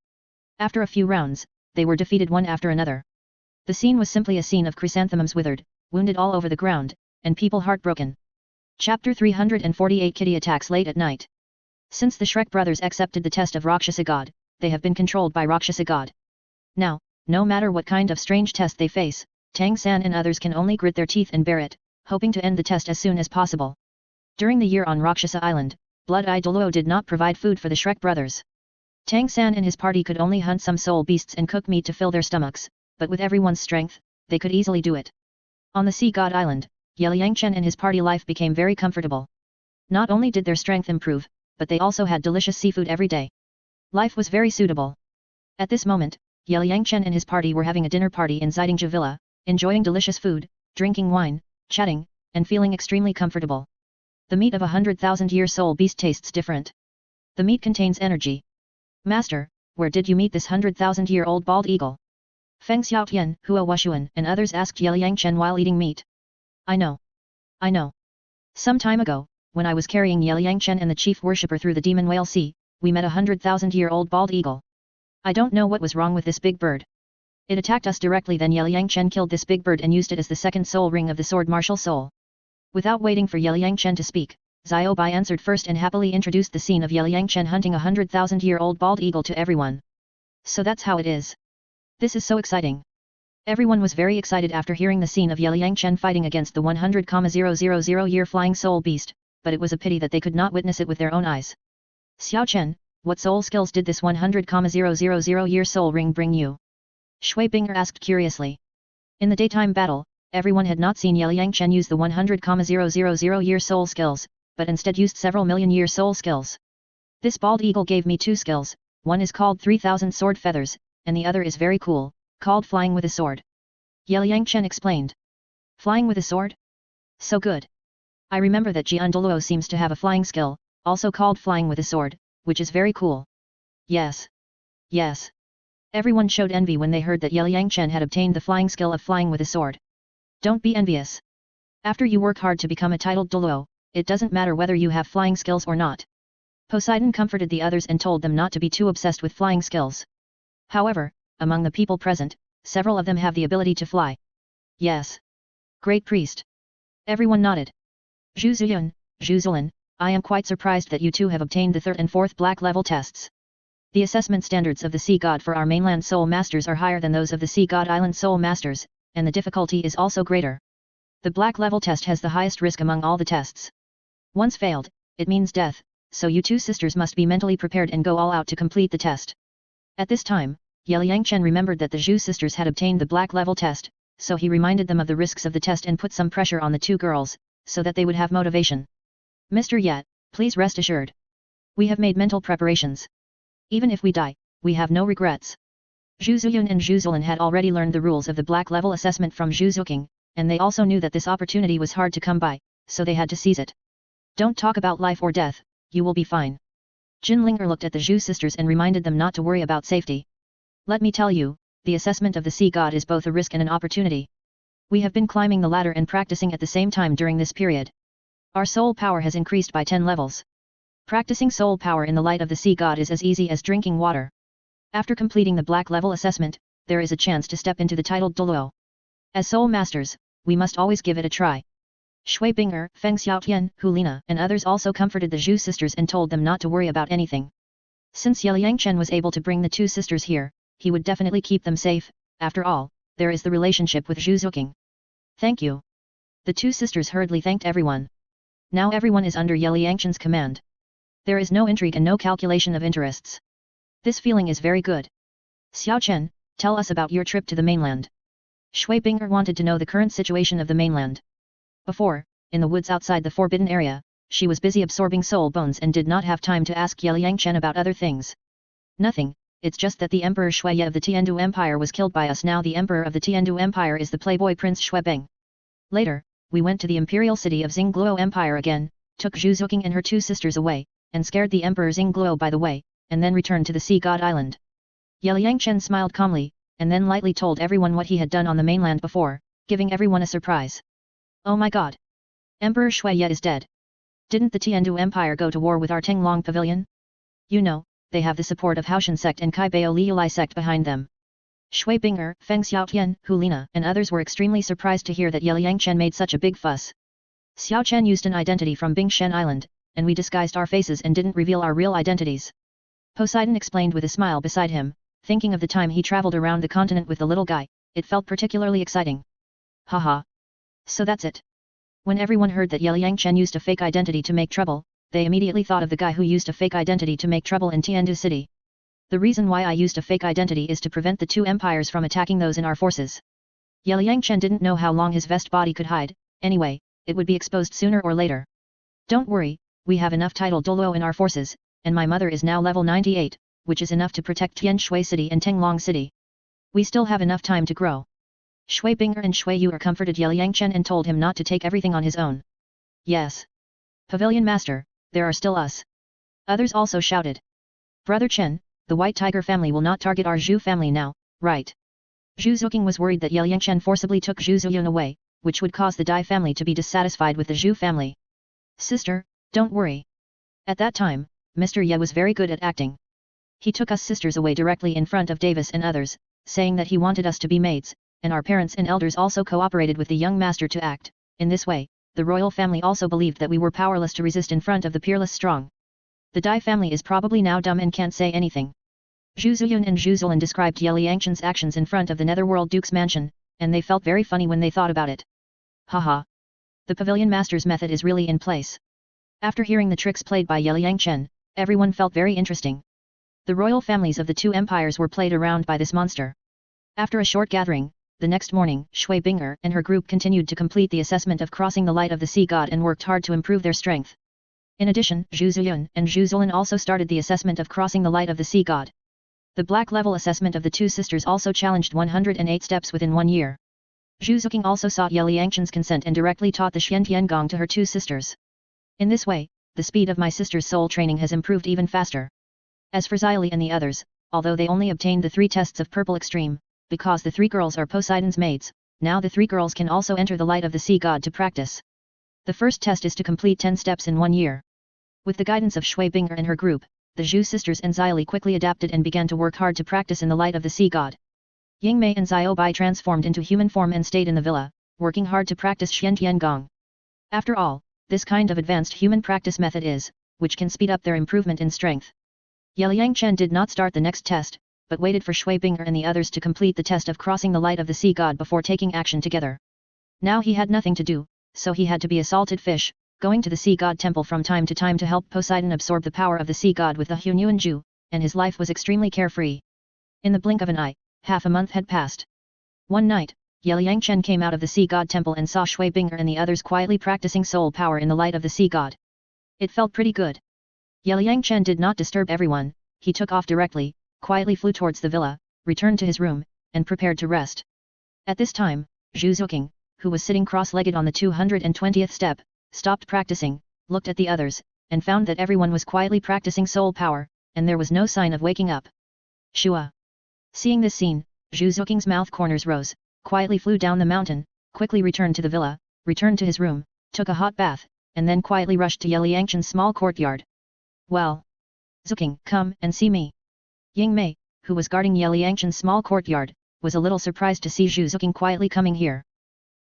After a few rounds, they were defeated one after another. The scene was simply a scene of chrysanthemums withered, wounded all over the ground, and people heartbroken. Chapter 348 Kitty attacks late at night. Since the Shrek brothers accepted the test of Rakshasa God, they have been controlled by Rakshasa God. Now, no matter what kind of strange test they face, Tang San and others can only grit their teeth and bear it, hoping to end the test as soon as possible. During the year on Rakshasa Island, Blood-Eye Douluo did not provide food for the Shrek brothers. Tang San and his party could only hunt some soul beasts and cook meat to fill their stomachs, but with everyone's strength, they could easily do it. On the Sea God Island, Liang Chen and his party life became very comfortable. Not only did their strength improve, but they also had delicious seafood every day. Life was very suitable. At this moment, Yangchen and his party were having a dinner party in Xidingzhi Villa, enjoying delicious food, drinking wine, chatting, and feeling extremely comfortable. The meat of 100,000-year soul beast tastes different. The meat contains energy. Master, where did you meet this 100,000-year-old bald eagle? Feng Xiaotian, Hua Washuan, and others asked Yangchen while eating meat. I know. Some time ago, when I was carrying Yangchen and the chief worshipper through the demon whale sea, we met a 100,000-year-old bald eagle. I don't know what was wrong with this big bird. It attacked us directly, then Yangchen killed this big bird and used it as the second soul ring of the sword martial soul. Without waiting for Yangchen to speak, Xiaobai answered first and happily introduced the scene of Yangchen hunting a 100,000-year-old bald eagle to everyone. So that's how it is. This is so exciting. Everyone was very excited after hearing the scene of Yangchen fighting against the 100,000-year flying soul beast, but it was a pity that they could not witness it with their own eyes. Xiao Chen, what soul skills did this 100,000-year soul ring bring you? Shui Binger asked curiously. In the daytime battle, everyone had not seen Yangchen use the 100,000-year soul skills, but instead used several million-year soul skills. This bald eagle gave me two skills, one is called 3,000 sword feathers, and the other is very cool, called flying with a sword. Yangchen explained. Flying with a sword? So good. I remember that Douluo seems to have a flying skill, also called flying with a sword, which is very cool. Yes. Everyone showed envy when they heard that Yangchen had obtained the flying skill of flying with a sword. Don't be envious. After you work hard to become a titled Douluo, it doesn't matter whether you have flying skills or not. Poseidon comforted the others and told them not to be too obsessed with flying skills. However, among the people present, several of them have the ability to fly. Yes. Great priest. Everyone nodded. Zhu Zulin, I am quite surprised that you two have obtained the third and fourth black level tests. The assessment standards of the Sea God for our mainland soul masters are higher than those of the Sea God Island soul masters, and the difficulty is also greater. The black level test has the highest risk among all the tests. Once failed, it means death, so you two sisters must be mentally prepared and go all out to complete the test. At this time, Yangchen remembered that the Zhu sisters had obtained the black level test, so he reminded them of the risks of the test and put some pressure on the two girls, so that they would have motivation. Mr. Yat, please rest assured. We have made mental preparations. Even if we die, we have no regrets. Zhu Zuyun and Zhu Zulin had already learned the rules of the black level assessment from Zhu Zuking, and they also knew that this opportunity was hard to come by, so they had to seize it. Don't talk about life or death, you will be fine. Jin Linger looked at the Zhu sisters and reminded them not to worry about safety. Let me tell you, the assessment of the Sea God is both a risk and an opportunity. We have been climbing the ladder and practicing at the same time during this period. Our soul power has increased by 10 levels. Practicing soul power in the light of the Sea God is as easy as drinking water. After completing the black level assessment, there is a chance to step into the titled Douluo. As soul masters, we must always give it a try. Shui Binger, Feng Xiaotian, Hulina, and others also comforted the Zhu sisters and told them not to worry about anything. Since Yangchen was able to bring the two sisters here, he would definitely keep them safe. After all, there is the relationship with Zhu Zuking. Thank you. The two sisters hurriedly thanked everyone. Now everyone is under Yangchen's command. There is no intrigue and no calculation of interests. This feeling is very good. Xiao Chen, tell us about your trip to the mainland. Shui Binger wanted to know the current situation of the mainland. Before, in the woods outside the forbidden area, she was busy absorbing soul bones and did not have time to ask Yangchen about other things. Nothing, it's just that the Emperor Shuiye of the Tiandu Empire was killed by us. Now the Emperor of the Tiandu Empire is the playboy Prince Shuibeng. Later, we went to the imperial city of Xingluo Empire again, took Zhu Zuking and her two sisters away, and scared the Emperor Xingluo by the way, and then returned to the Sea God Island. Yangchen smiled calmly, and then lightly told everyone what he had done on the mainland before, giving everyone a surprise. Oh my god! Emperor Shuiye is dead. Didn't the Tiandu Empire go to war with our Tenglong Pavilion? You know, they have the support of Haoshan sect and Kaibao Liulai sect behind them. Shui Binger, Feng Xiaotian, Hulina, and others were extremely surprised to hear that Yangchen made such a big fuss. Xiao Chen used an identity from Bingshen Island, and we disguised our faces and didn't reveal our real identities. Poseidon explained with a smile beside him, thinking of the time he traveled around the continent with the little guy. It felt particularly exciting. Haha. So that's it. When everyone heard that Yangchen used a fake identity to make trouble, they immediately thought of the guy who used a fake identity to make trouble in Tiandu City. The reason why I used a fake identity is to prevent the two empires from attacking those in our forces. Yangchen didn't know how long his vest body could hide, anyway, it would be exposed sooner or later. Don't worry, we have enough title Douluo in our forces, and my mother is now level 98, which is enough to protect Tianshui City and Tenglong City. We still have enough time to grow. Shui Binger and Shui Yu comforted Ye Chen and told him not to take everything on his own. Yes. Pavilion Master, there are still us. Others also shouted. Brother Chen, the White Tiger family will not target our Zhu family now, right? Zhu Zuqing was worried that Ye Chen forcibly took Zhu Zuyun away, which would cause the Dai family to be dissatisfied with the Zhu family. Sister, don't worry. At that time, Mr. Ye was very good at acting. He took us sisters away directly in front of Davis and others, saying that he wanted us to be maids, and our parents and elders also cooperated with the young master to act. In this way, the royal family also believed that we were powerless to resist in front of the peerless strong. The Dai family is probably now dumb and can't say anything. Zhu Zuyun and Zhu Zolin described Ye Liangchen's actions in front of the Netherworld Duke's mansion, and they felt very funny when they thought about it. Haha. The Pavilion Master's method is really in place. After hearing the tricks played by Ye Liangchen, everyone felt very interesting. The royal families of the two empires were played around by this monster. After a short gathering, the next morning, Shui Binger and her group continued to complete the assessment of crossing the light of the sea god and worked hard to improve their strength. In addition, Zhu Zuyun and Zhu Zolin also started the assessment of crossing the light of the sea god. The black level assessment of the two sisters also challenged 108 steps within 1 year. Zhu Zuqing also sought Ye Liangchen's consent and directly taught the Xian Tiangong to her two sisters. In this way, the speed of my sister's soul training has improved even faster. As for Xyli and the others, although they only obtained the 3 tests of Purple Extreme, because the 3 girls are Poseidon's maids, now the 3 girls can also enter the light of the sea god to practice. The first test is to complete 10 steps in 1 year. With the guidance of Shui Binger and her group, the Zhu sisters and Xyli quickly adapted and began to work hard to practice in the light of the sea god. Yingmei and Xiaobai transformed into human form and stayed in the villa, working hard to practice Xian Tiangong. After all, this kind of advanced human practice method is, which can speed up their improvement in strength. Ye Liangchen did not start the next test, but waited for Shui Binger and the others to complete the test of crossing the light of the sea god before taking action together. Now he had nothing to do, so he had to be a salted fish, going to the sea god temple from time to time to help Poseidon absorb the power of the sea god with the Hunyuan Ju, and his life was extremely carefree. In the blink of an eye, half a month had passed. One night, Ye Liangchen came out of the sea god temple and saw Shui Binger and the others quietly practicing soul power in the light of the sea god. It felt pretty good. Ye Liangchen did not disturb everyone, he took off directly, quietly flew towards the villa, returned to his room, and prepared to rest. At this time, Zhu Zuqing, who was sitting cross-legged on the 220th step, stopped practicing, looked at the others, and found that everyone was quietly practicing soul power, and there was no sign of waking up. Shua. Seeing this scene, Zhu Zuqing's mouth corners rose, quietly flew down the mountain, quickly returned to the villa, returned to his room, took a hot bath, and then quietly rushed to Ye Liangchen's small courtyard. Well. Zuqing, come and see me. Yingmei, who was guarding Ye Liangchen's small courtyard, was a little surprised to see Zhu Zuqing quietly coming here.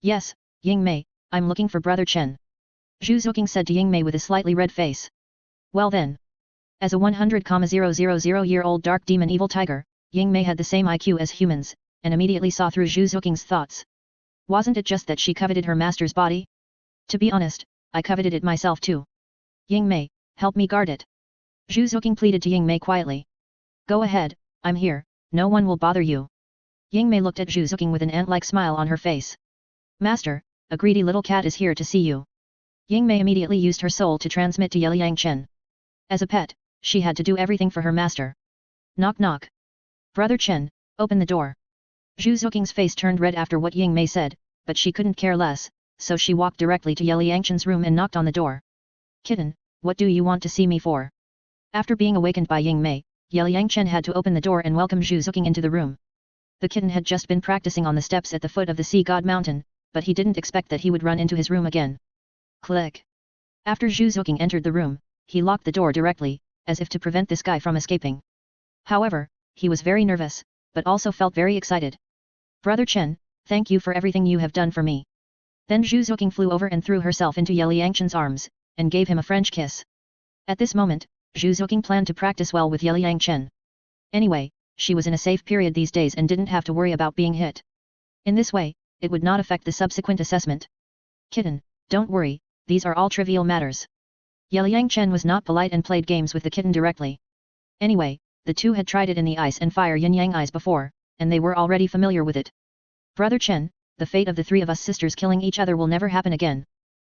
Yes, Yingmei, I'm looking for Brother Chen. Zhu Zuqing said to Yingmei with a slightly red face. Well then. As a 100,000-year-old dark demon evil tiger, Yingmei had the same IQ as humans, and immediately saw through Zhu Zuqing's thoughts. Wasn't it just that she coveted her master's body? To be honest, I coveted it myself too. Yingmei, help me guard it. Zhu Zuqing pleaded to Yingmei quietly. Go ahead, I'm here, no one will bother you. Yingmei looked at Zhu Zuqing with an ant-like smile on her face. Master, a greedy little cat is here to see you. Yingmei immediately used her soul to transmit to Ye Liangchen. As a pet, she had to do everything for her master. Knock knock. Brother Chen, open the door. Zhu Zuqing's face turned red after what Yingmei said, but she couldn't care less, so she walked directly to Ye Liangchen's room and knocked on the door. Kitten, what do you want to see me for? After being awakened by Yingmei, Ye Liangchen had to open the door and welcome Zhu Zuqing into the room. The kitten had just been practicing on the steps at the foot of the sea god mountain, but he didn't expect that he would run into his room again. Click. After Zhu Zuqing entered the room, he locked the door directly, as if to prevent this guy from escaping. However, he was very nervous, but also felt very excited. Brother Chen, thank you for everything you have done for me. Then Zhu Zuqing flew over and threw herself into Ye Liangchen's arms, and gave him a French kiss. At this moment, Zhu Zuqing planned to practice well with Ye Liangchen. Anyway, she was in a safe period these days and didn't have to worry about being hit. In this way, it would not affect the subsequent assessment. Kitten, don't worry, these are all trivial matters. Ye Liangchen was not polite and played games with the kitten directly. Anyway, the two had tried it in the ice and fire yin-yang eyes before, and they were already familiar with it. Brother Chen, the fate of the 3 of us sisters killing each other will never happen again.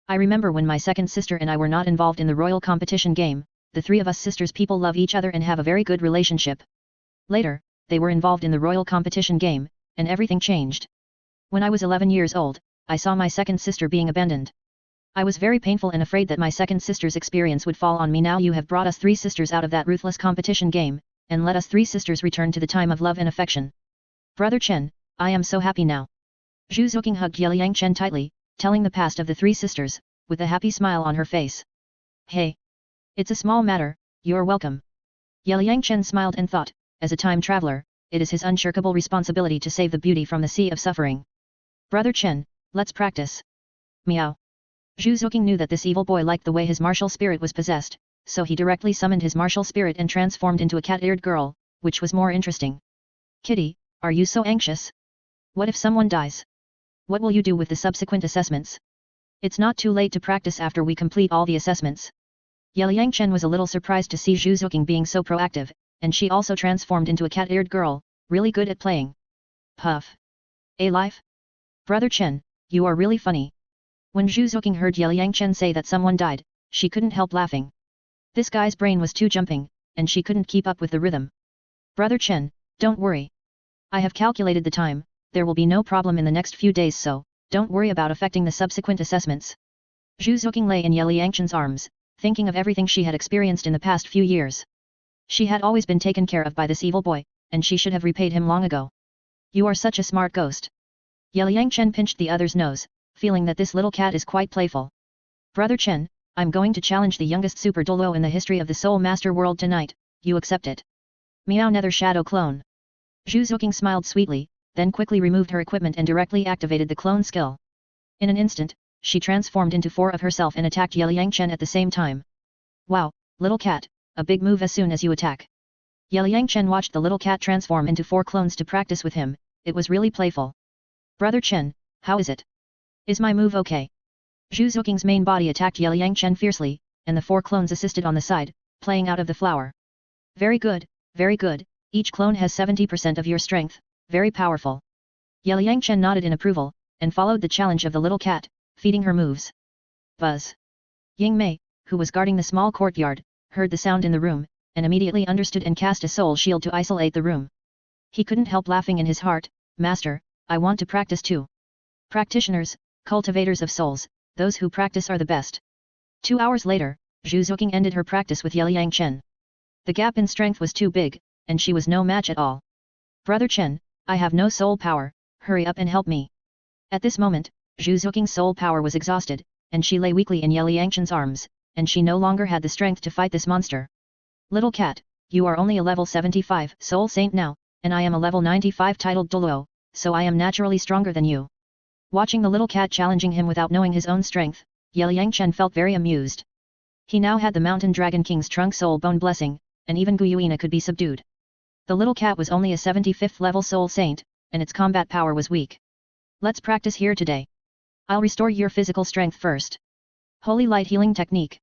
I remember when my second sister and I were not involved in the royal competition game, the three of us sisters people love each other and have a very good relationship. Later, they were involved in the royal competition game, and everything changed. When I was 11 years old, I saw my second sister being abandoned. I was very painful and afraid that my second sister's experience would fall on me. Now you have brought us three sisters out of that ruthless competition game, and let us three sisters return to the time of love and affection. Brother Chen, I am so happy now. Zhu Zuoqing hugged Liang Chen tightly, telling the past of the three sisters, with a happy smile on her face. Hey! It's a small matter, you're welcome. Liang Chen smiled and thought, as a time traveler, it is his unshirkable responsibility to save the beauty from the sea of suffering. Brother Chen, let's practice. Meow. Zhu Zuoqing knew that this evil boy liked the way his martial spirit was possessed, so he directly summoned his martial spirit and transformed into a cat-eared girl, which was more interesting. Kitty, are you so anxious? What if someone dies? What will you do with the subsequent assessments? It's not too late to practice after we complete all the assessments. Liang Chen was a little surprised to see Zhu Zuoqing being so proactive, and she also transformed into a cat-eared girl, really good at playing. Puff. A life? Brother Chen, you are really funny. When Zhu Zuoqing heard Liang Chen say that someone died, she couldn't help laughing. This guy's brain was too jumping, and she couldn't keep up with the rhythm. Brother Chen, don't worry. I have calculated the time, there will be no problem in the next few days, so don't worry about affecting the subsequent assessments. Zhu Zuoqing lay in Liang Chen's arms, thinking of everything she had experienced in the past few years. She had always been taken care of by this evil boy, and she should have repaid him long ago. You are such a smart ghost. Liang Chen pinched the other's nose, feeling that this little cat is quite playful. Brother Chen, I'm going to challenge the youngest Super Douluo in the history of the Soul Master world tonight, you accept it? Meow Nether Shadow Clone. Zhu Zuoqing smiled sweetly, then quickly removed her equipment and directly activated the clone skill. In an instant, she transformed into four of herself and attacked Liang Chen at the same time. Wow, little cat, a big move as soon as you attack. Liang Chen watched the little cat transform into four clones to practice with him, it was really playful. Brother Chen, how is it? Is my move okay? Zhu Zuoqing's main body attacked Liang Chen fiercely, and the four clones assisted on the side, playing out of the flower. Very good, each clone has 70% of your strength, very powerful. Liang Chen nodded in approval, and followed the challenge of the little cat, feeding her moves. Buzz. Ying Mei, who was guarding the small courtyard, heard the sound in the room, and immediately understood and cast a soul shield to isolate the room. He couldn't help laughing in his heart, Master, I want to practice too. Practitioners, cultivators of souls, those who practice are the best. 2 hours later, Zhu Zuoqing ended her practice with Liang Chen. The gap in strength was too big, and she was no match at all. Brother Chen, I have no soul power, hurry up and help me. At this moment, Zhu Zuoqing's soul power was exhausted, and she lay weakly in Liang Chen's arms, and she no longer had the strength to fight this monster. Little cat, you are only a level 75 soul saint now, and I am a level 95 titled Douluo, so I am naturally stronger than you. Watching the little cat challenging him without knowing his own strength, Liang Chen felt very amused. He now had the Mountain Dragon King's trunk soul bone blessing, and even Guyuina could be subdued. The little cat was only a 75th level soul saint, and its combat power was weak. Let's practice here today. I'll restore your physical strength first. Holy Light Healing Technique.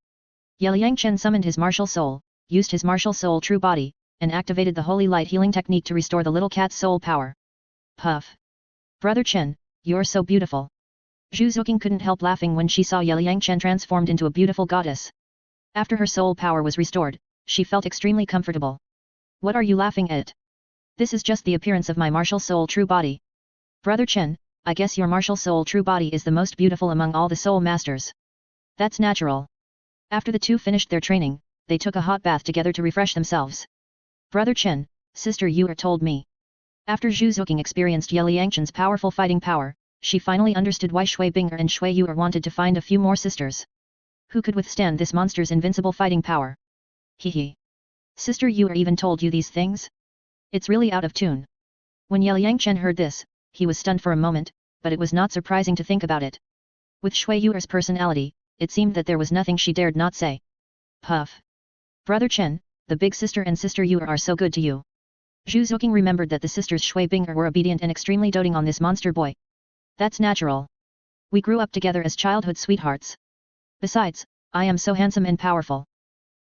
Liang Chen summoned his martial soul, used his martial soul true body, and activated the Holy Light Healing Technique to restore the little cat's soul power. Puff. Brother Chen, you're so beautiful. Zhu Zuoqing couldn't help laughing when she saw Liang Chen transformed into a beautiful goddess. After her soul power was restored, she felt extremely comfortable. What are you laughing at? This is just the appearance of my martial soul true body. Brother Chen, I guess your martial soul true body is the most beautiful among all the soul masters. That's natural. After the two finished their training, they took a hot bath together to refresh themselves. Brother Chen, Sister Yu told me. After Zhu Zuoqing experienced Liang Chen's powerful fighting power, she finally understood why Shui Binger and Shui Yu wanted to find a few more sisters. Who could withstand this monster's invincible fighting power? Hehe. Sister Yu even told you these things? It's really out of tune. When Liang Chen heard this, he was stunned for a moment, but it was not surprising to think about it. With Shui Yu's personality, it seemed that there was nothing she dared not say. Puff. Brother Chen, the big sister and Sister Yu are so good to you. Zhu Zuoqing remembered that the sisters Shui Binger were obedient and extremely doting on this monster boy. That's natural. We grew up together as childhood sweethearts. Besides, I am so handsome and powerful.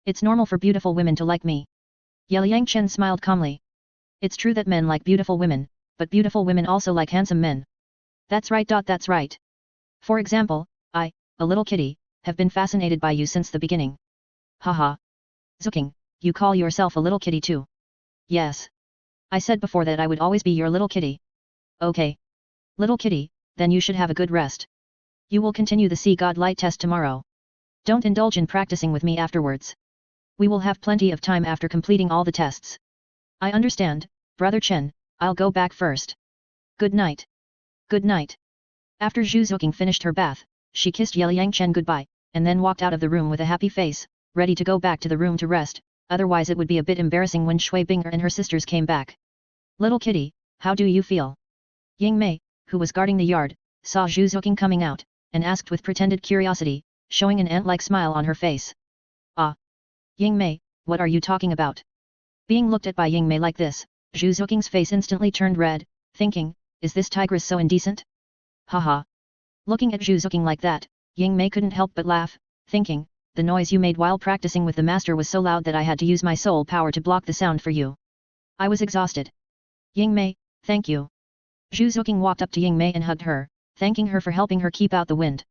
It's normal for beautiful women to like me. Liang Chen smiled calmly. It's true that men like beautiful women, but beautiful women also like handsome men. That's right. That's right. For example, I, a little kitty, have been fascinated by you since the beginning. Haha. Zuking, you call yourself a little kitty too? Yes. I said before that I would always be your little kitty. Okay. Little kitty, then you should have a good rest. You will continue the Sea God Light test tomorrow. Don't indulge in practicing with me afterwards. We will have plenty of time after completing all the tests. I understand, Brother Chen, I'll go back first. Good night. Good night. After Zhu Zuking finished her bath, she kissed Yang Chen goodbye, and then walked out of the room with a happy face, ready to go back to the room to rest, otherwise it would be a bit embarrassing when Shui Binger and her sisters came back. Little kitty, how do you feel? Ying Mei, who was guarding the yard, saw Zhu Zuking coming out, and asked with pretended curiosity, showing an ant-like smile on her face. Ah! Ying Mei, what are you talking about? Being looked at by Ying Mei like this, Zhu Zuking's face instantly turned red, thinking, is this tigress so indecent? Haha. Looking at Zhu Zuking like that, Ying Mei couldn't help but laugh, thinking, the noise you made while practicing with the master was so loud that I had to use my soul power to block the sound for you. I was exhausted. Ying Mei, thank you. Zhu Zuking walked up to Ying Mei and hugged her, thanking her for helping her keep out the wind.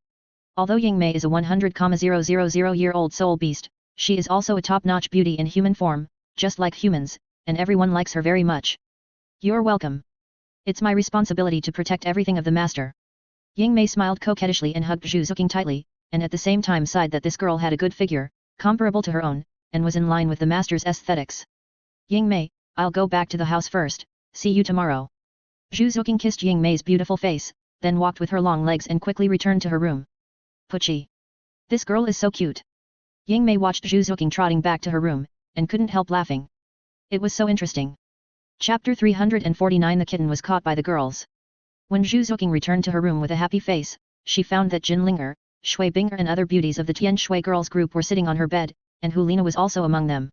Although Ying Mei is a 100,000-year-old soul beast, she is also a top-notch beauty in human form, just like humans, and everyone likes her very much. You're welcome. It's my responsibility to protect everything of the master. Ying Mei smiled coquettishly and hugged Zhu Zuking tightly, and at the same time sighed that this girl had a good figure, comparable to her own, and was in line with the master's aesthetics. Ying Mei, I'll go back to the house first, see you tomorrow. Zhu Zuking kissed Ying Mei's beautiful face, then walked with her long legs and quickly returned to her room. Pucci. This girl is so cute. Ying Mei watched Zhu Zuking trotting back to her room, and couldn't help laughing. It was so interesting. Chapter 349 The kitten was caught by the girls. When Zhu Zuking returned to her room with a happy face, she found that Jin Linger, Shui Binger and other beauties of the Tianshui girls group were sitting on her bed, and Hulina was also among them.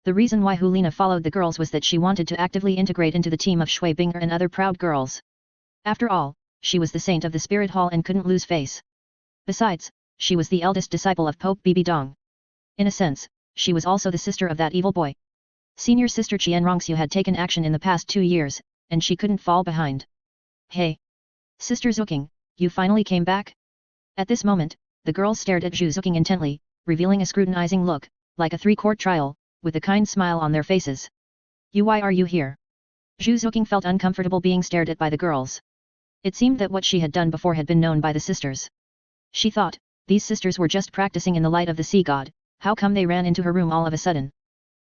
The reason why Hulina followed the girls was that she wanted to actively integrate into the team of Shui Binger and other proud girls. After all, she was the saint of the spirit hall and couldn't lose face. Besides, she was the eldest disciple of Pope Bibi Dong. In a sense, she was also the sister of that evil boy. Senior sister Qian Rongxiu had taken action in the past 2 years, and she couldn't fall behind. Hey! Sister Zuking, you finally came back? At this moment, the girls stared at Zhu Zuking intently, revealing a scrutinizing look, like a 3-court trial, with a kind smile on their faces. Why are you here? Zhu Zuking felt uncomfortable being stared at by the girls. It seemed that what she had done before had been known by the sisters. She thought, these sisters were just practicing in the light of the sea god, how come they ran into her room all of a sudden?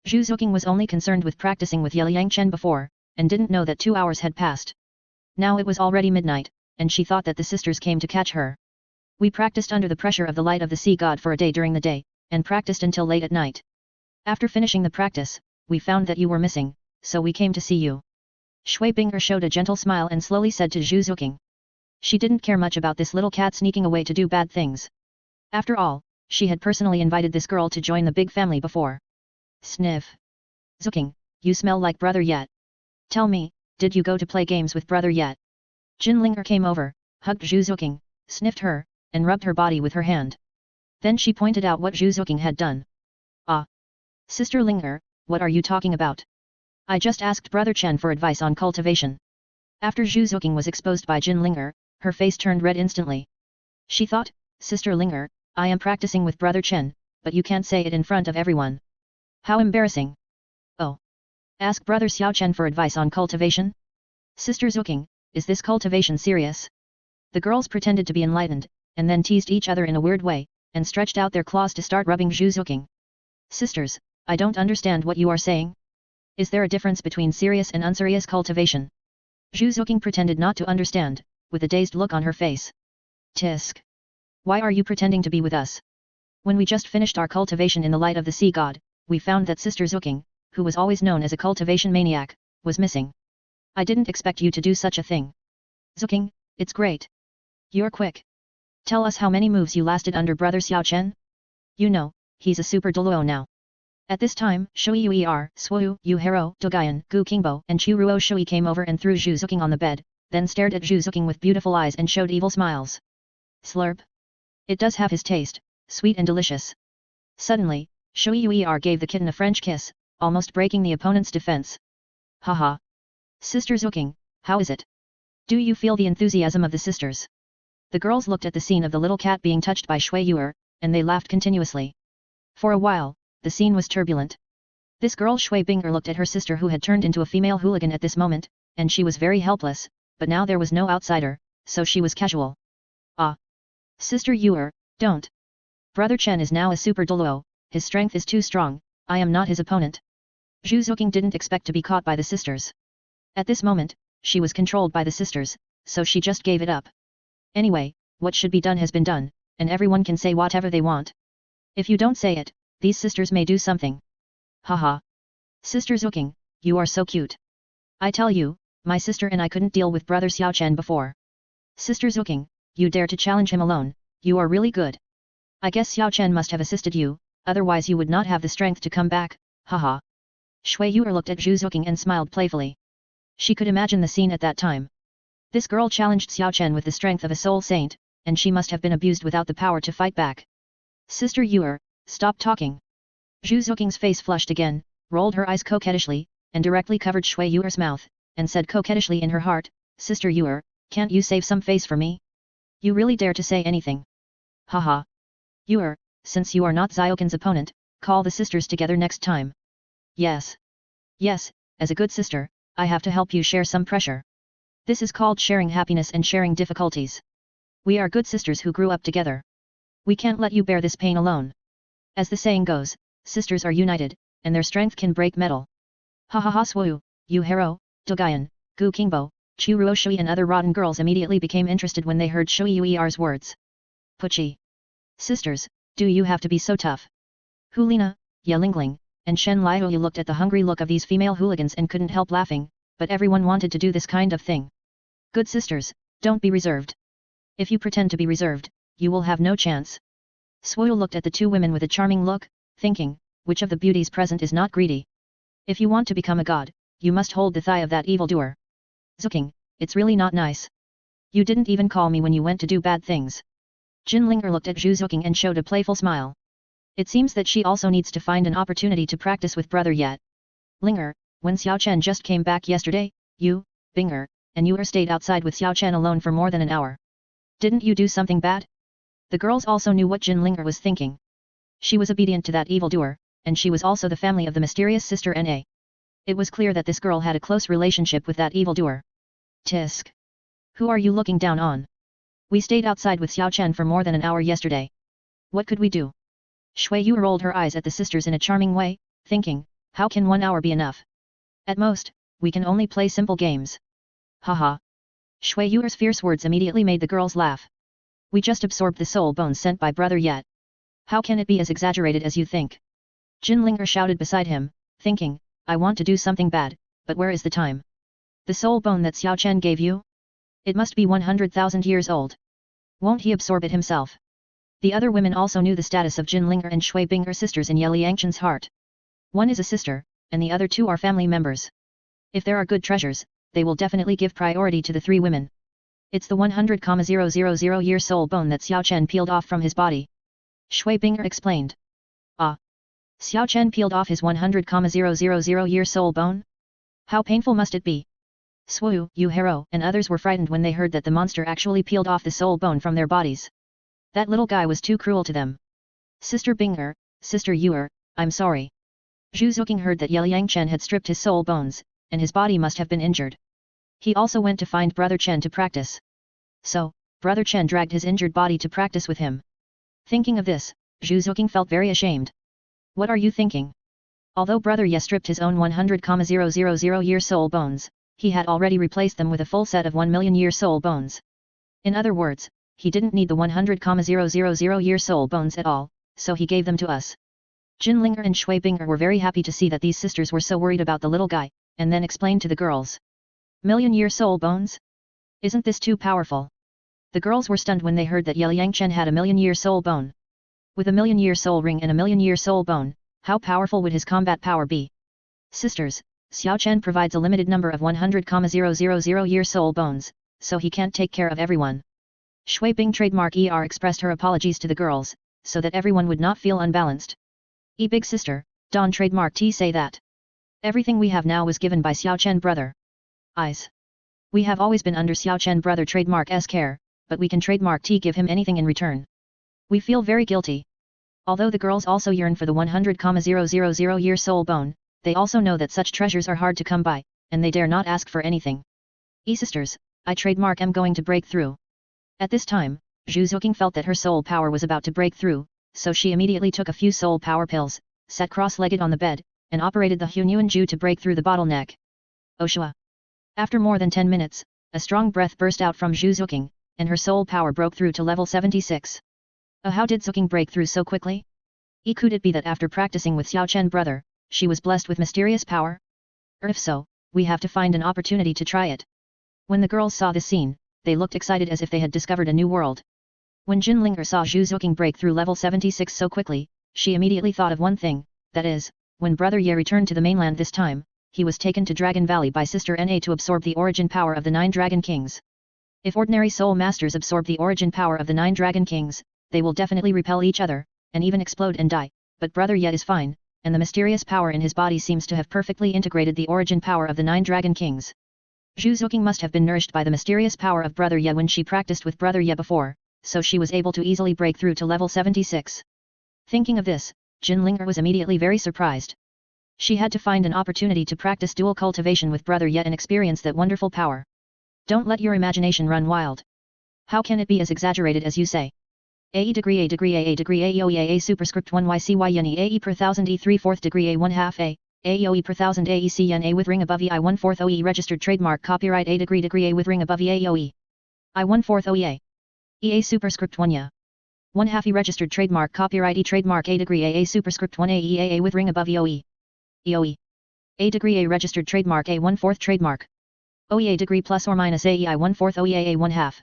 Zhu Zuking was only concerned with practicing with Yang Chen before, and didn't know that 2 hours had passed. Now it was already midnight, and she thought that the sisters came to catch her. We practiced under the pressure of the light of the sea god for a day during the day, and practiced until late at night. After finishing the practice, we found that you were missing, so we came to see you. Shui Binger showed a gentle smile and slowly said to Zhu Zuking. She didn't care much about this little cat sneaking away to do bad things. After all, she had personally invited this girl to join the big family before. Sniff. Zuking, you smell like brother yet. Tell me, did you go to play games with brother yet? Jin Linger came over, hugged Zhu Zuking, sniffed her, and rubbed her body with her hand. Then she pointed out what Zhu Zuking had done. Ah! Sister Linger, what are you talking about? I just asked Brother Chen for advice on cultivation. After Zhu Zuking was exposed by Jin Linger, her face turned red instantly. She thought, Sister Linger, I am practicing with Brother Chen, but you can't say it in front of everyone. How embarrassing. Oh. Ask Brother Xiao Chen for advice on cultivation? Sister Zuking, is this cultivation serious? The girls pretended to be enlightened, and then teased each other in a weird way, and stretched out their claws to start rubbing Zhu Zuking. Sisters, I don't understand what you are saying. Is there a difference between serious and unserious cultivation? Zhu Zuking pretended not to understand, with a dazed look on her face. Tisk. Why are you pretending to be with us? When we just finished our cultivation in the light of the sea god, we found that Sister Zuking, who was always known as a cultivation maniac, was missing. I didn't expect you to do such a thing. Zuking, it's great. You're quick. Tell us how many moves you lasted under Brother Xiao Chen? You know, he's a super Douluo now. At this time, Shui Uer, Swu, Yu Hero, Dogayan, Gu Qingbo and Chu Ruo Shui came over and threw Zhu Zuking on the bed, then stared at Zhu Zuking with beautiful eyes and showed evil smiles. Slurp. It does have his taste, sweet and delicious. Suddenly, Shui Uer gave the kitten a French kiss, almost breaking the opponent's defense. Haha. Sister Zuking, how is it? Do you feel the enthusiasm of the sisters? The girls looked at the scene of the little cat being touched by Shui Uer, and they laughed continuously. For a while, the scene was turbulent. This girl Shui Bing'er looked at her sister who had turned into a female hooligan at this moment, and she was very helpless, but now there was no outsider, so she was casual. Ah! Sister Yu'er, don't. Brother Chen is now a super Douluo, his strength is too strong, I am not his opponent. Zhu Zuqing didn't expect to be caught by the sisters. At this moment, she was controlled by the sisters, so she just gave it up. Anyway, what should be done has been done, and everyone can say whatever they want. If you don't say it, these sisters may do something. Haha. Sister Zuqing, you are so cute. I tell you, my sister and I couldn't deal with brother Xiaochen before. Sister Zuqing, you dare to challenge him alone, you are really good. I guess Xiaochen must have assisted you, otherwise you would not have the strength to come back, haha. Shui Yu'er looked at Zhu Zuqing and smiled playfully. She could imagine the scene at that time. This girl challenged Xiaochen with the strength of a soul saint, and she must have been abused without the power to fight back. Sister Yu'er, stop talking. Zhu Zuqing's face flushed again, rolled her eyes coquettishly, and directly covered Shui Yu'er's mouth, and said coquettishly in her heart, Sister Yu'er, can't you save some face for me? You really dare to say anything? Haha. Yu'er, since you are not Xiaoqin's opponent, call the sisters together next time. Yes. Yes, as a good sister, I have to help you share some pressure. This is called sharing happiness and sharing difficulties. We are good sisters who grew up together. We can't let you bear this pain alone. As the saying goes, sisters are united, and their strength can break metal. Ha ha ha Swoo, Yu Hero, Dogayan, Gu Qingbo, Chu Ruoshui and other rotten girls immediately became interested when they heard Shui Yuer's words. Puchi. Sisters, do you have to be so tough? Hulina, Ya Lingling, and Shen Liuyu looked at the hungry look of these female hooligans and couldn't help laughing, but everyone wanted to do this kind of thing. Good sisters, don't be reserved. If you pretend to be reserved, you will have no chance. Swoo looked at the two women with a charming look, thinking, which of the beauties present is not greedy? If you want to become a god, you must hold the thigh of that evildoer. Zuqing, it's really not nice. You didn't even call me when you went to do bad things. Jinlinger looked at Zhu Zuqing and showed a playful smile. It seems that she also needs to find an opportunity to practice with brother yet. Linger, when Xiaochen just came back yesterday, you, Binger, and you stayed outside with Xiaochen alone for more than an hour. Didn't you do something bad? The girls also knew what Jinlinger was thinking. She was obedient to that evildoer, and she was also the family of the mysterious sister Na. It was clear that this girl had a close relationship with that evildoer. Tisk. Who are you looking down on? We stayed outside with Xiaochen for more than an hour yesterday. What could we do? Shui Yu rolled her eyes at the sisters in a charming way, thinking, how can 1 hour be enough? At most, we can only play simple games. Haha. Shui Yuer's fierce words immediately made the girls laugh. We just absorbed the soul bones sent by brother yet. How can it be as exaggerated as you think? Jinlinger shouted beside him, thinking, I want to do something bad, but where is the time? The soul bone that Xiaochen gave you? It must be 100,000 years old. Won't he absorb it himself? The other women also knew the status of Jinlinger and Shui Bing'er sisters in Ye Liangchen's heart. One is a sister, and the other two are family members. If there are good treasures, they will definitely give priority to the 3 women. It's the 100,000 year soul bone that Xiaochen peeled off from his body. Shui Bing'er explained. Ah. Xiaochen peeled off his 100,000 year soul bone? How painful must it be? Swoo, Yu Hero, and others were frightened when they heard that the monster actually peeled off the soul bone from their bodies. That little guy was too cruel to them. Sister Bing'er, Sister Yu'er, I'm sorry. Zhu Zuqing heard that Ye Liangchen had stripped his soul bones, and his body must have been injured. He also went to find Brother Chen to practice. So, Brother Chen dragged his injured body to practice with him. Thinking of this, Zhu Zuqing felt very ashamed. What are you thinking? Although Brother Ye stripped his own 100,000 year soul bones, he had already replaced them with a full set of 1 million year soul bones. In other words, he didn't need the 100,000 year soul bones at all, so he gave them to us. Jinlinger and Shui Bing'er were very happy to see that these sisters were so worried about the little guy, and then explained to the girls. Million year soul bones? Isn't this too powerful? The girls were stunned when they heard that Ye Liangchen had a 1 million year soul bone. With a 1 million year soul ring and a 1 million year soul bone, how powerful would his combat power be? Sisters, Xiaochen provides a limited number of 100,000 year soul bones, so he can't take care of everyone. Shui Bing trademark expressed her apologies to the girls, so that everyone would not feel unbalanced. Big sister, Don trademark T say that. Everything we have now was given by Xiaochen brother. Eyes. We have always been under Xiaochen brother trademark S care, but we can trademark T give him anything in return. We feel very guilty. Although the girls also yearn for the 100,000-year soul bone, they also know that such treasures are hard to come by, and they dare not ask for anything. Sisters, I trademark am going to break through. At this time, Zhu Zuoqing felt that her soul power was about to break through, so she immediately took a few soul power pills, sat cross-legged on the bed, and operated the Hunyuan Ju to break through the bottleneck. Oshua. After more than 10 minutes, a strong breath burst out from Zhu Zuoqing, and her soul power broke through to level 76. How did Zuoqing break through so quickly? Could it be that after practicing with Xiao Chen brother, she was blessed with mysterious power? Or if so, we have to find an opportunity to try it. When the girls saw this scene, they looked excited as if they had discovered a new world. When Jinlinger saw Zhu Zuoqing break through level 76 so quickly, she immediately thought of one thing, that is, when Brother Ye returned to the mainland this time, he was taken to Dragon Valley by Sister Na to absorb the origin power of the 9 Dragon Kings. If ordinary soul masters absorb the origin power of the 9 Dragon Kings, they will definitely repel each other, and even explode and die, but Brother Ye is fine, and the mysterious power in his body seems to have perfectly integrated the origin power of the 9 Dragon Kings. Zhu Zuoqing must have been nourished by the mysterious power of Brother Ye when she practiced with Brother Ye before, so she was able to easily break through to level 76. Thinking of this, Jinlinger was immediately very surprised. She had to find an opportunity to practice dual cultivation with Brother Ye and experience that wonderful power. Don't let your imagination run wild. How can it be as exaggerated as you say? A degree A superscript 1 YCYNE AE per thousand E 3/4 degree A 1/2 A, AEOE per thousand AECNA with ring above E I 1/4 OE registered trademark copyright A degree A with ring above E AEOE. I 1/4 OEA. EA superscript 1 Ya. 1/2 E registered trademark copyright E trademark A degree A superscript 1 AEAA with ring above EOE. EOE. A degree A registered trademark A 1/4 trademark. OEA degree plus or minus AEI 1/4 OEA 1/2.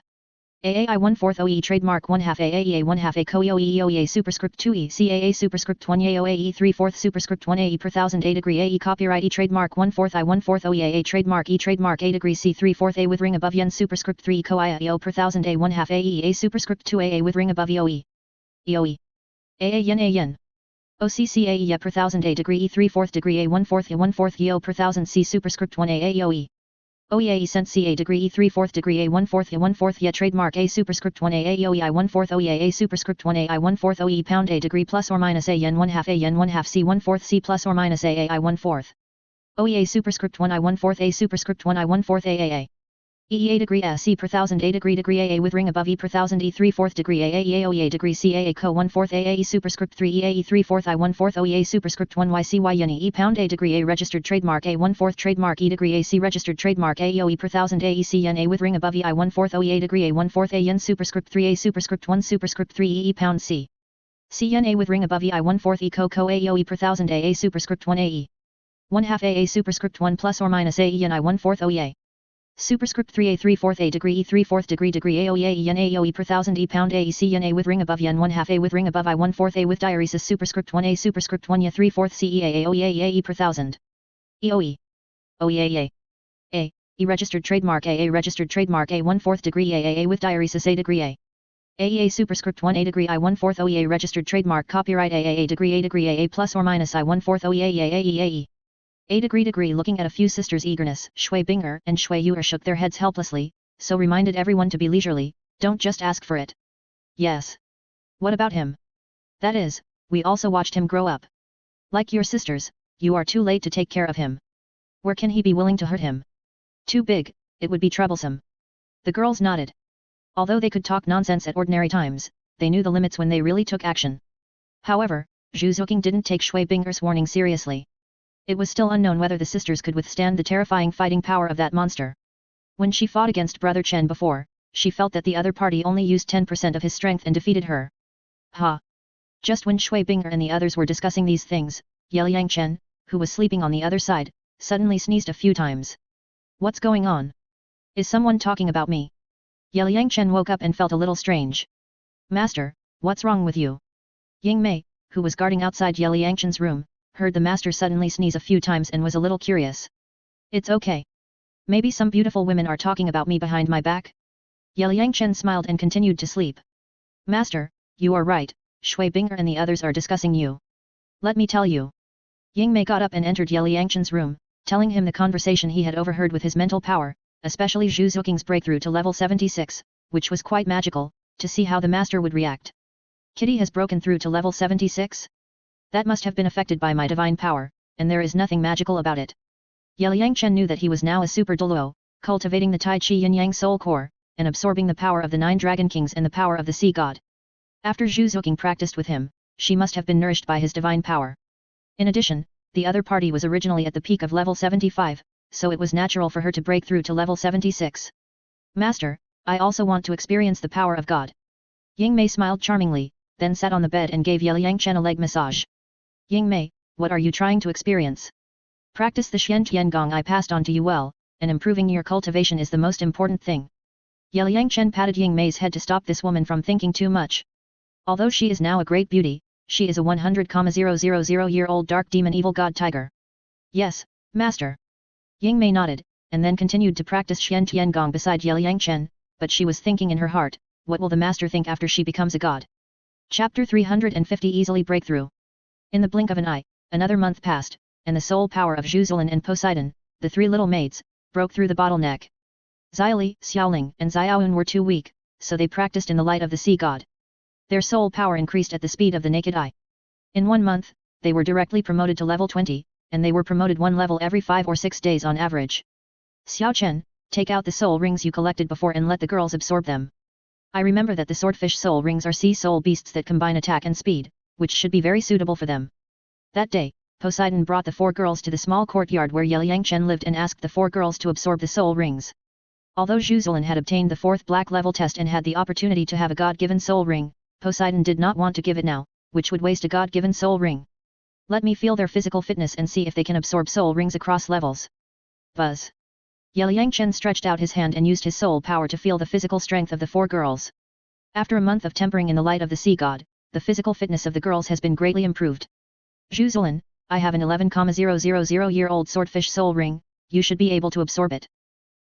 AAI 1/4 OE trademark 1/2 AAEA 1/2 A COEOE EOEA superscript 2 E CAA superscript 1 AOAE 3/4 superscript 1 AE per thousand A degree AE copyright E trademark 1/4 I 1/4 OEA trademark E trademark A degree C 3/4 A with ring above yen superscript 3 COIA EO per thousand A 1/2 AE A superscript 2 AA with ring above EOE. EOE. AA yen A yen. OCCAE per thousand A degree E 3/4 degree A 1/4 A 1/4 EO per thousand C superscript 1 AA EOE. OEA cent CA degree E 3/4 degree A 1/4 A 1/4 Ya trademark A superscript 1 AA EOE I 1/4 OEA A superscript 1 A I 1/4 OE pound A degree plus or minus A yen 1/2 A yen 1/2 C 1/4 C plus or minus AA I 1/4. OEA superscript 1 I 1/4 A superscript 1 I 1/4 AAA. EEA degree S E per thousand A degree AA with ring above E per thousand E 3/4 degree AAE OEA degree CAA co 1/4 AAE superscript 3 EAE 3/4 I 1/4 OEA superscript 1 YCYNE E pound A degree A registered trademark A 1/4 trademark E degree AC registered trademark AEOE per thousand AECNA with ring above E I 1/4 OEA degree A 1/4 A yen superscript 3 A superscript 1 superscript 3 EE pound C. CNA with ring above E I 1/4 E co AEOE per thousand AA superscript 1 AE. 1/2 AA superscript 1 plus or minus AE and I 1/4 OEA. Superscript 3 A 3/4 A degree E 3/4 degree AOEA yen AOE per thousand E pound AEC yen A with ring above yen 1/2 A with ring above I 1/4 A with diaresis superscript 1 A superscript 1 Ya 3/4 CEA AOEA EE per thousand. EOE. OEA. A. E registered trademark AA registered trademark A 1/4 degree AAA with diaresis A degree A. AEA superscript 1 A degree I 1/4 OEA registered trademark copyright AAA degree AA plus or minus I 1/4 OEA AEAE. A degree looking at a few sisters' eagerness, Shui Binger and Shui Yuer shook their heads helplessly, so reminded everyone to be leisurely, don't just ask for it. Yes. What about him? That is, we also watched him grow up. Like your sisters, you are too late to take care of him. Where can he be willing to hurt him? Too big, it would be troublesome. The girls nodded. Although they could talk nonsense at ordinary times, they knew the limits when they really took action. However, Zhu Zuoqing didn't take Shui Binger's warning seriously. It was still unknown whether the sisters could withstand the terrifying fighting power of that monster. When she fought against Brother Chen before, she felt that the other party only used 10% of his strength and defeated her. Ha! Just when Shui Binger and the others were discussing these things, Liang Chen, who was sleeping on the other side, suddenly sneezed a few times. What's going on? Is someone talking about me? Liang Chen woke up and felt a little strange. Master, what's wrong with you? Ying Mei, who was guarding outside Liang Chen's room, heard the master suddenly sneeze a few times and was a little curious. It's okay. Maybe some beautiful women are talking about me behind my back? Liang Chen smiled and continued to sleep. Master, you are right, Shui Binger and the others are discussing you. Let me tell you. Ying Mei got up and entered Liang Chen's room, telling him the conversation he had overheard with his mental power, especially Zhu Zuoqing's breakthrough to level 76, which was quite magical, to see how the master would react. Kitty has broken through to level 76? That must have been affected by my divine power, and there is nothing magical about it. Liang Chen knew that he was now a super Douluo, cultivating the Tai Chi Yin Yang soul core, and absorbing the power of the 9 Dragon Kings and the power of the Sea God. After Zhu Zuqing practiced with him, she must have been nourished by his divine power. In addition, the other party was originally at the peak of level 75, so it was natural for her to break through to level 76. Master, I also want to experience the power of God. Ying Mei smiled charmingly, then sat on the bed and gave Liang Chen a leg massage. Ying Mei, what are you trying to experience? Practice the Xian Tian Gong I passed on to you well, and improving your cultivation is the most important thing. Liang Chen patted Ying Mei's head to stop this woman from thinking too much. Although she is now a great beauty, she is a 100,000-year-old dark demon evil god tiger. Yes, master. Ying Mei nodded, and then continued to practice Xian Tian Gong beside Liang Chen, but she was thinking in her heart, what will the master think after she becomes a god? Chapter 350 Easily Breakthrough. In the blink of an eye, another month passed, and the soul power of Zhu Zilin and Poseidon, the 3 little maids, broke through the bottleneck. Xiaoli, Xiaoling and Xiaoyun were too weak, so they practiced in the light of the sea god. Their soul power increased at the speed of the naked eye. In 1 month, they were directly promoted to level 20, and they were promoted 1 level every 5 or 6 days on average. Xiao Chen, take out the soul rings you collected before and let the girls absorb them. I remember that the swordfish soul rings are sea soul beasts that combine attack and speed, which should be very suitable for them. That day, Poseidon brought the 4 girls to the small courtyard where Liang Chen lived and asked the 4 girls to absorb the soul rings. Although Zhu Zilin had obtained the 4th black level test and had the opportunity to have a god-given soul ring, Poseidon did not want to give it now, which would waste a god-given soul ring. Let me feel their physical fitness and see if they can absorb soul rings across levels. Buzz. Liang Chen stretched out his hand and used his soul power to feel the physical strength of the 4 girls. After a month of tempering in the light of the sea god, the physical fitness of the girls has been greatly improved. Zhu Zilin, I have an 11,000-year-old swordfish soul ring, you should be able to absorb it.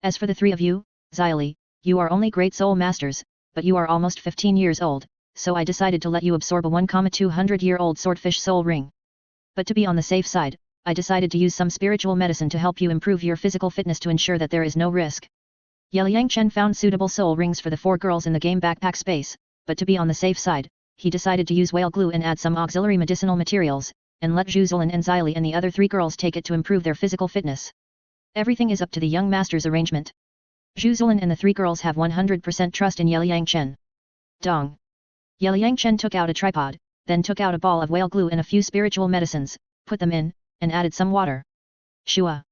As for the 3 of you, Xiaoli, you are only great soul masters, but you are almost 15 years old, so I decided to let you absorb a 1,200-year-old swordfish soul ring. But to be on the safe side, I decided to use some spiritual medicine to help you improve your physical fitness to ensure that there is no risk. Liang Chen found suitable soul rings for the 4 girls in the game backpack space, but to be on the safe side, he decided to use whale glue and add some auxiliary medicinal materials, and let Zhu Zilin and Xiaoli and the other 3 girls take it to improve their physical fitness. Everything is up to the young master's arrangement. Zhu Zilin and the 3 girls have 100% trust in Liang Chen. Dong. Liang Chen took out a tripod, then took out a ball of whale glue and a few spiritual medicines, put them in, and added some water. Shua.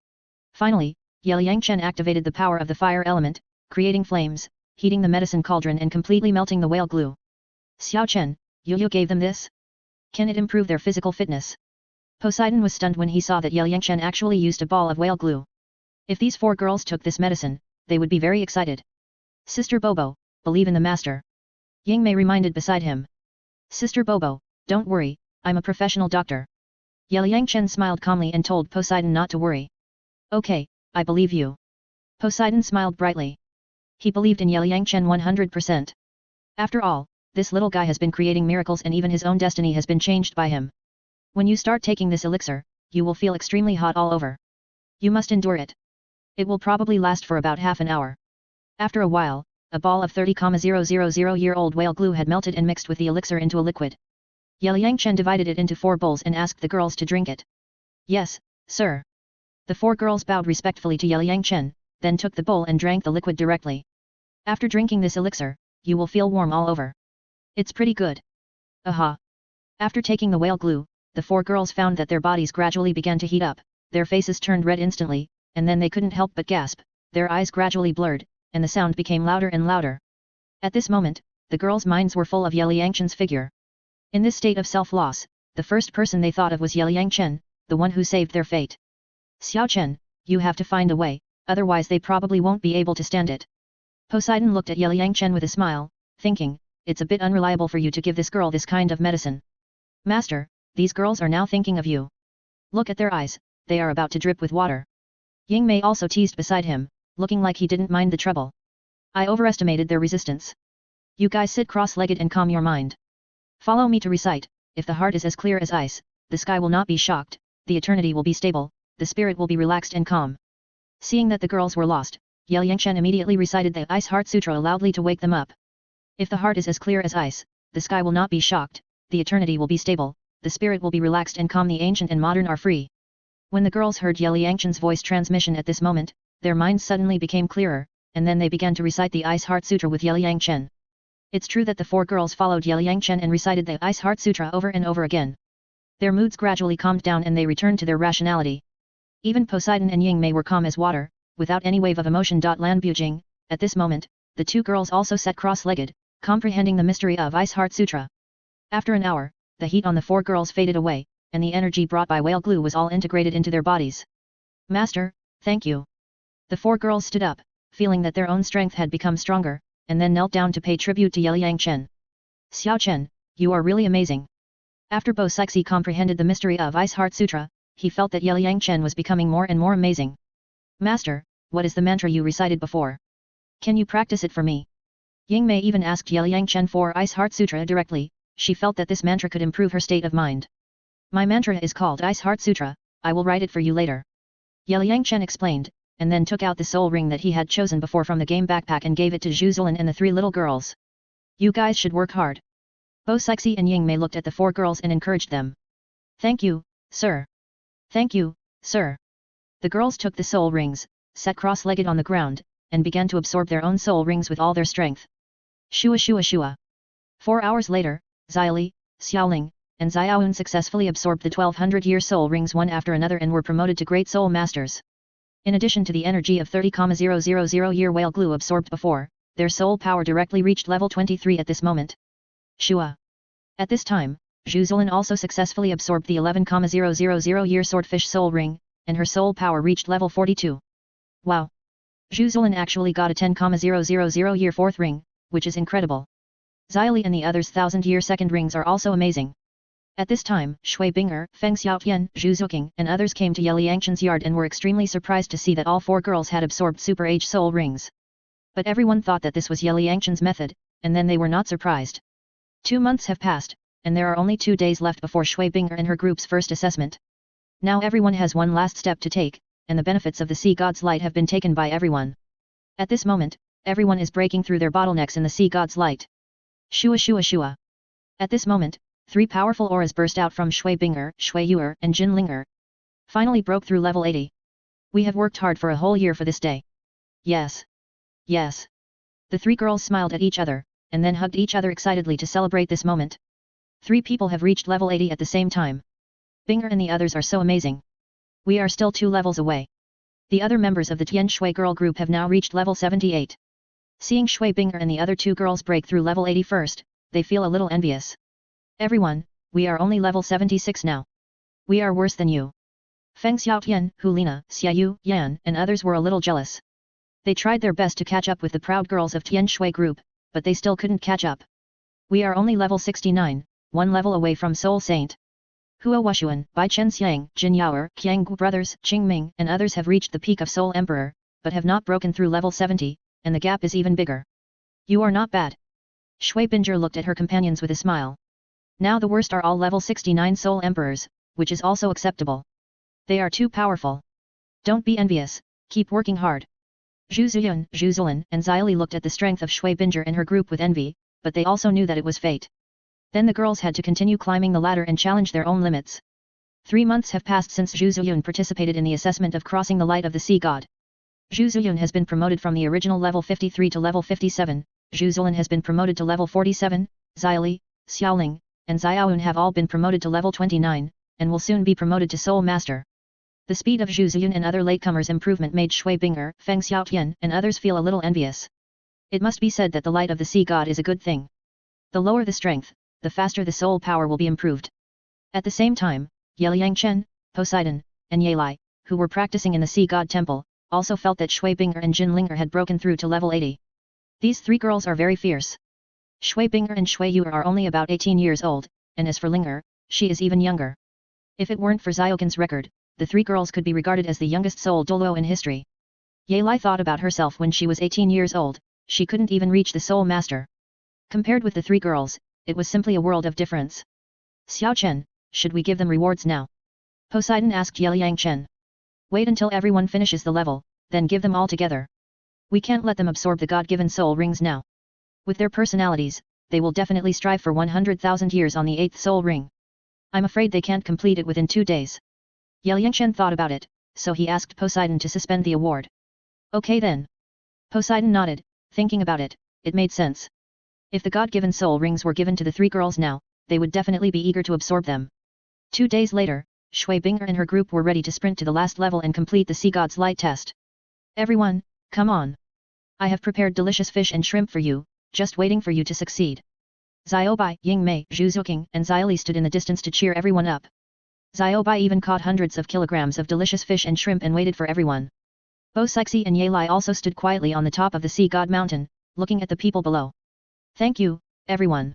Finally, Liang Chen activated the power of the fire element, creating flames, heating the medicine cauldron and completely melting the whale glue. Xiao Chen, you gave them this? Can it improve their physical fitness? Poseidon was stunned when he saw that Liang Chen actually used a ball of whale glue. If these 4 girls took this medicine, they would be very excited. Sister Bobo, believe in the master. Ying Mei reminded beside him. Sister Bobo, don't worry, I'm a professional doctor. Liang Chen smiled calmly and told Poseidon not to worry. Okay, I believe you. Poseidon smiled brightly. He believed in Liang Chen 100%. After all, this little guy has been creating miracles and even his own destiny has been changed by him. When you start taking this elixir, you will feel extremely hot all over. You must endure it. It will probably last for about half an hour. After a while, a ball of 30,000-year-old whale glue had melted and mixed with the elixir into a liquid. Liang Chen divided it into 4 bowls and asked the girls to drink it. Yes, sir. The 4 girls bowed respectfully to Liang Chen, then took the bowl and drank the liquid directly. After drinking this elixir, you will feel warm all over. It's pretty good. Aha. After taking the whale glue, the 4 girls found that their bodies gradually began to heat up, their faces turned red instantly, and then they couldn't help but gasp, their eyes gradually blurred, and the sound became louder and louder. At this moment, the girls' minds were full of Liang Chen's figure. In this state of self-loss, the first person they thought of was Liang Chen, the one who saved their fate. Xiao Chen, you have to find a way, otherwise they probably won't be able to stand it. Poseidon looked at Liang Chen with a smile, thinking, it's a bit unreliable for you to give this girl this kind of medicine. Master, these girls are now thinking of you. Look at their eyes, they are about to drip with water. Ying Mei also teased beside him, looking like he didn't mind the trouble. I overestimated their resistance. You guys sit cross-legged and calm your mind. Follow me to recite, if the heart is as clear as ice, the sky will not be shocked, the eternity will be stable, the spirit will be relaxed and calm. Seeing that the girls were lost, Liang Chen immediately recited the Ice Heart Sutra loudly to wake them up. If the heart is as clear as ice, the sky will not be shocked, the eternity will be stable, the spirit will be relaxed and calm, the ancient and modern are free. When the girls heard Ye Liangchen's voice transmission at this moment, their minds suddenly became clearer, and then they began to recite the Ice Heart Sutra with Ye Liangchen. It's true that the four girls followed Ye Liangchen and recited the Ice Heart Sutra over and over again. Their moods gradually calmed down and they returned to their rationality. Even Poseidon and Yingmei were calm as water, without any wave of emotion. Lan Bujing, at this moment, the two girls also sat cross-legged, comprehending the mystery of Ice Heart Sutra. After an hour, the heat on the four girls faded away, and the energy brought by whale glue was all integrated into their bodies. Master, thank you. The four girls stood up, feeling that their own strength had become stronger, and then knelt down to pay tribute to Ye Liangchen. Xiao Chen, you are really amazing. After Bo Sixi comprehended the mystery of Ice Heart Sutra, he felt that Ye Liangchen was becoming more and more amazing. Master, what is the mantra you recited before? Can you practice it for me? Yingmei even asked Ye Liangchen for Ice Heart Sutra directly. She felt that this mantra could improve her state of mind. My mantra is called Ice Heart Sutra, I will write it for you later. Ye Liangchen explained, and then took out the soul ring that he had chosen before from the game backpack and gave it to Zhu Zilin and the three little girls. You guys should work hard. Bo Sixi and Yingmei looked at the four girls and encouraged them. Thank you, sir. Thank you, sir. The girls took the soul rings, sat cross-legged on the ground, and began to absorb their own soul rings with all their strength. Shua shua shua. 4 hours later, Xili, Xiaoling, and Xiaoyun successfully absorbed the 1200-year soul rings one after another and were promoted to Great Soul Masters. In addition to the energy of 30,000-year whale glue absorbed before, their soul power directly reached level 23 at this moment. Shua. At this time, Zhu Zilin also successfully absorbed the 11,000-year swordfish soul ring, and her soul power reached level 42. Wow! Zhu Zilin actually got a 10,000-year fourth ring, which is incredible. Xili and the others' 1000-year second rings are also amazing. At this time, Shui Binger, Feng Xiaotian, Zhu Zuqing, and others came to Ye Liangchen's yard and were extremely surprised to see that all four girls had absorbed Super Age soul rings. But everyone thought that this was Ye Liangchen's method, and then they were not surprised. 2 months have passed, and there are only 2 days left before Shui Binger and her group's first assessment. Now everyone has one last step to take, and the benefits of the Sea God's light have been taken by everyone. At this moment, everyone is breaking through their bottlenecks in the Sea God's light. Shua shua shua. At this moment, 3 powerful auras burst out from Shui Binger, Shui Yuer, and Jin Linger. Finally broke through level 80. We have worked hard for a whole year for this day. Yes. Yes. The 3 girls smiled at each other, and then hugged each other excitedly to celebrate this moment. 3 people have reached level 80 at the same time. Binger and the others are so amazing. We are still 2 levels away. The other members of the Tianshui girl group have now reached level 78. Seeing Shui Binger and the other 2 girls break through level 80 first, they feel a little envious. Everyone, we are only level 76 now. We are worse than you. Feng Xiaotian, Hulina, Xiaoyu, Yan, and others were a little jealous. They tried their best to catch up with the proud girls of Tianshui group, but they still couldn't catch up. We are only level 69, 1 level away from Soul Saint. Hua Wushuan, Bai Chen Xiang, Jin Yaoer, Qiang Gu brothers, Qing Ming, and others have reached the peak of Soul Emperor, but have not broken through level 70, and the gap is even bigger. You are not bad. Shui Binger looked at her companions with a smile. Now the worst are all level 69 Soul Emperors, which is also acceptable. They are too powerful. Don't be envious, keep working hard. Zhu Ziyun, Zhu Zilin, and Xili looked at the strength of Shui Binger and her group with envy, but they also knew that it was fate. Then the girls had to continue climbing the ladder and challenge their own limits. 3 months have passed since Zhu Ziyun participated in the assessment of crossing the light of the sea god. Zhu Ziyun has been promoted from the original level 53 to level 57, Zhu Zilin has been promoted to level 47, Xili, Xiaoling, and Xiaoyun have all been promoted to level 29, and will soon be promoted to Soul Master. The speed of Zhu Ziyun and other latecomers' improvement made Shui Binger, Feng Xiaotian, and others feel a little envious. It must be said that the light of the sea god is a good thing. The lower the strength, the faster the soul power will be improved. At the same time, Ye Liangchen, Poseidon, and Ye Lai, who were practicing in the sea god temple, also felt that Shui Binger and Jin Linger had broken through to level 80. These 3 girls are very fierce. Shui Binger and Shui Yuer are only about 18 years old, and as for Linger, she is even younger. If it weren't for Xiaogan's record, the 3 girls could be regarded as the youngest soul Douluo in history. Ye Lai thought about herself when she was 18 years old, she couldn't even reach the Soul Master. Compared with the 3 girls, it was simply a world of difference. Xiao Chen, should we give them rewards now? Poseidon asked Ye Liangchen. Wait until everyone finishes the level, then give them all together. We can't let them absorb the God-given soul rings now. With their personalities, they will definitely strive for 100,000 years on the 8th soul ring. I'm afraid they can't complete it within 2 days. Yelyanchen thought about it, so he asked Poseidon to suspend the award. Okay then. Poseidon nodded, thinking about it, it made sense. If the god-given soul rings were given to the 3 girls now, they would definitely be eager to absorb them. 2 days later, Shui Binger and her group were ready to sprint to the last level and complete the sea god's light test. Everyone, come on. I have prepared delicious fish and shrimp for you, just waiting for you to succeed. Xiaobai, Yingmei, Zhu Zuqing and Xiali stood in the distance to cheer everyone up. Xiaobai even caught hundreds of kilograms of delicious fish and shrimp and waited for everyone. Bo Sixi and Yelai also stood quietly on the top of the sea god mountain, looking at the people below. Thank you, everyone.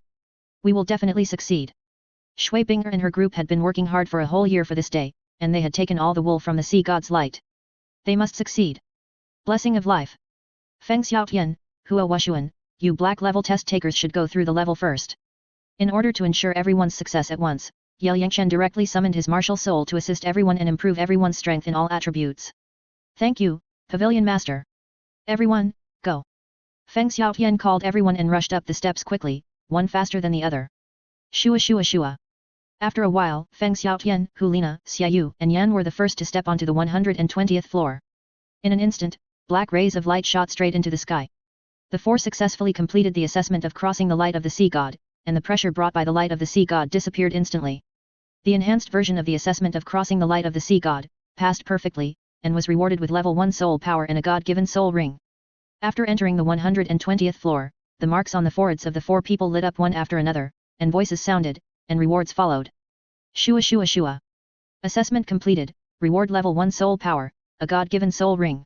We will definitely succeed. Shui Binger and her group had been working hard for a whole year for this day, and they had taken all the wool from the sea god's light. They must succeed. Blessing of life. Feng Xiaotian, Hua Wushuan, you black level test takers should go through the level first. In order to ensure everyone's success at once, Yel Yangchen directly summoned his martial soul to assist everyone and improve everyone's strength in all attributes. Thank you, Pavilion Master. Everyone, go. Feng Xiaotian called everyone and rushed up the steps quickly, one faster than the other. Shua shua shua. After a while, Feng Xiaotian, Hulina, Xiaoyu, and Yan were the first to step onto the 120th floor. In an instant, black rays of light shot straight into the sky. The 4 successfully completed the assessment of crossing the light of the sea god, and the pressure brought by the light of the sea god disappeared instantly. The enhanced version of the assessment of crossing the light of the sea god passed perfectly, and was rewarded with level 1 soul power and a god-given soul ring. After entering the 120th floor, the marks on the foreheads of the 4 people lit up one after another, and voices sounded, and rewards followed. Shua shua shua. Assessment completed, reward level 1 soul power, a god-given soul ring.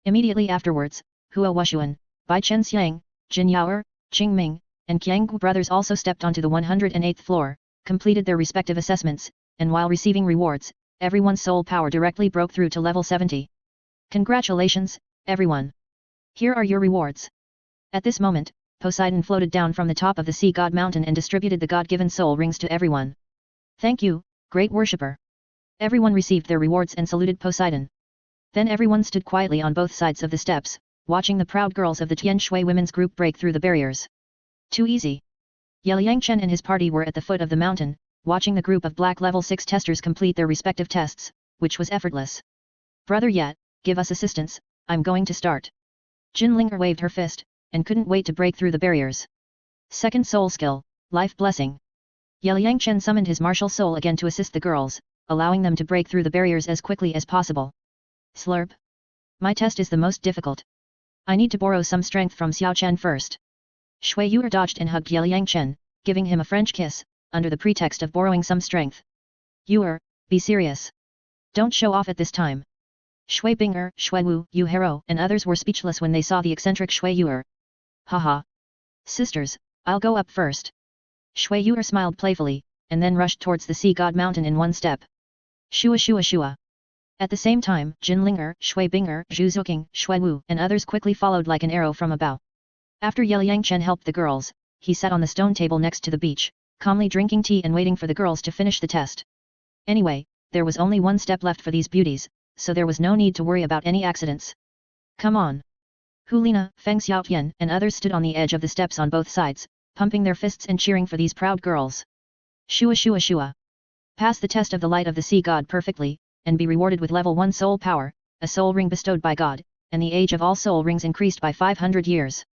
Immediately afterwards, Hua Wushuan, Bai Chen Xiang, Jin Yaoer, Qing Ming, and Qiang Gu brothers also stepped onto the 108th floor, completed their respective assessments, and while receiving rewards, everyone's soul power directly broke through to level 70. Congratulations, everyone. Here are your rewards. At this moment, Poseidon floated down from the top of the sea god mountain and distributed the god-given soul rings to everyone. Thank you, great worshipper. Everyone received their rewards and saluted Poseidon. Then everyone stood quietly on both sides of the steps, watching the proud girls of the Tianshui women's group break through the barriers. Too easy. Yel Yangchen and his party were at the foot of the mountain, watching the group of black level 6 testers complete their respective tests, which was effortless. Brother Yat, give us assistance, I'm going to start. Jinlinger waved her fist, and couldn't wait to break through the barriers. Second soul skill, life blessing. Yel Yangchen summoned his martial soul again to assist the girls, allowing them to break through the barriers as quickly as possible. Slurp. My test is the most difficult. I need to borrow some strength from Xiao Chen first. Shui Yuer dodged and hugged Yel Yangchen, giving him a French kiss, under the pretext of borrowing some strength. Yuer, be serious. Don't show off at this time. Shui Binger, Shui Wu, Yu Hero and others were speechless when they saw the eccentric Shui Yuer. Haha. Sisters, I'll go up first. Shui Yuer smiled playfully, and then rushed towards the sea god mountain in one step. Shua shua shua. At the same time, Jinlinger, Shui Binger, Zhu Zuqing, Shui Wu and others quickly followed like an arrow from a bow. After Yel Yangchen helped the girls, he sat on the stone table next to the beach, calmly drinking tea and waiting for the girls to finish the test. Anyway, there was only one step left for these beauties, so there was no need to worry about any accidents. Come on. Hulina, Feng Xiaotian and others stood on the edge of the steps on both sides, pumping their fists and cheering for these proud girls. Shua shua shua. Pass the test of the light of the sea god perfectly, and be rewarded with level 1 soul power, a soul ring bestowed by God, and the age of all soul rings increased by 500 years.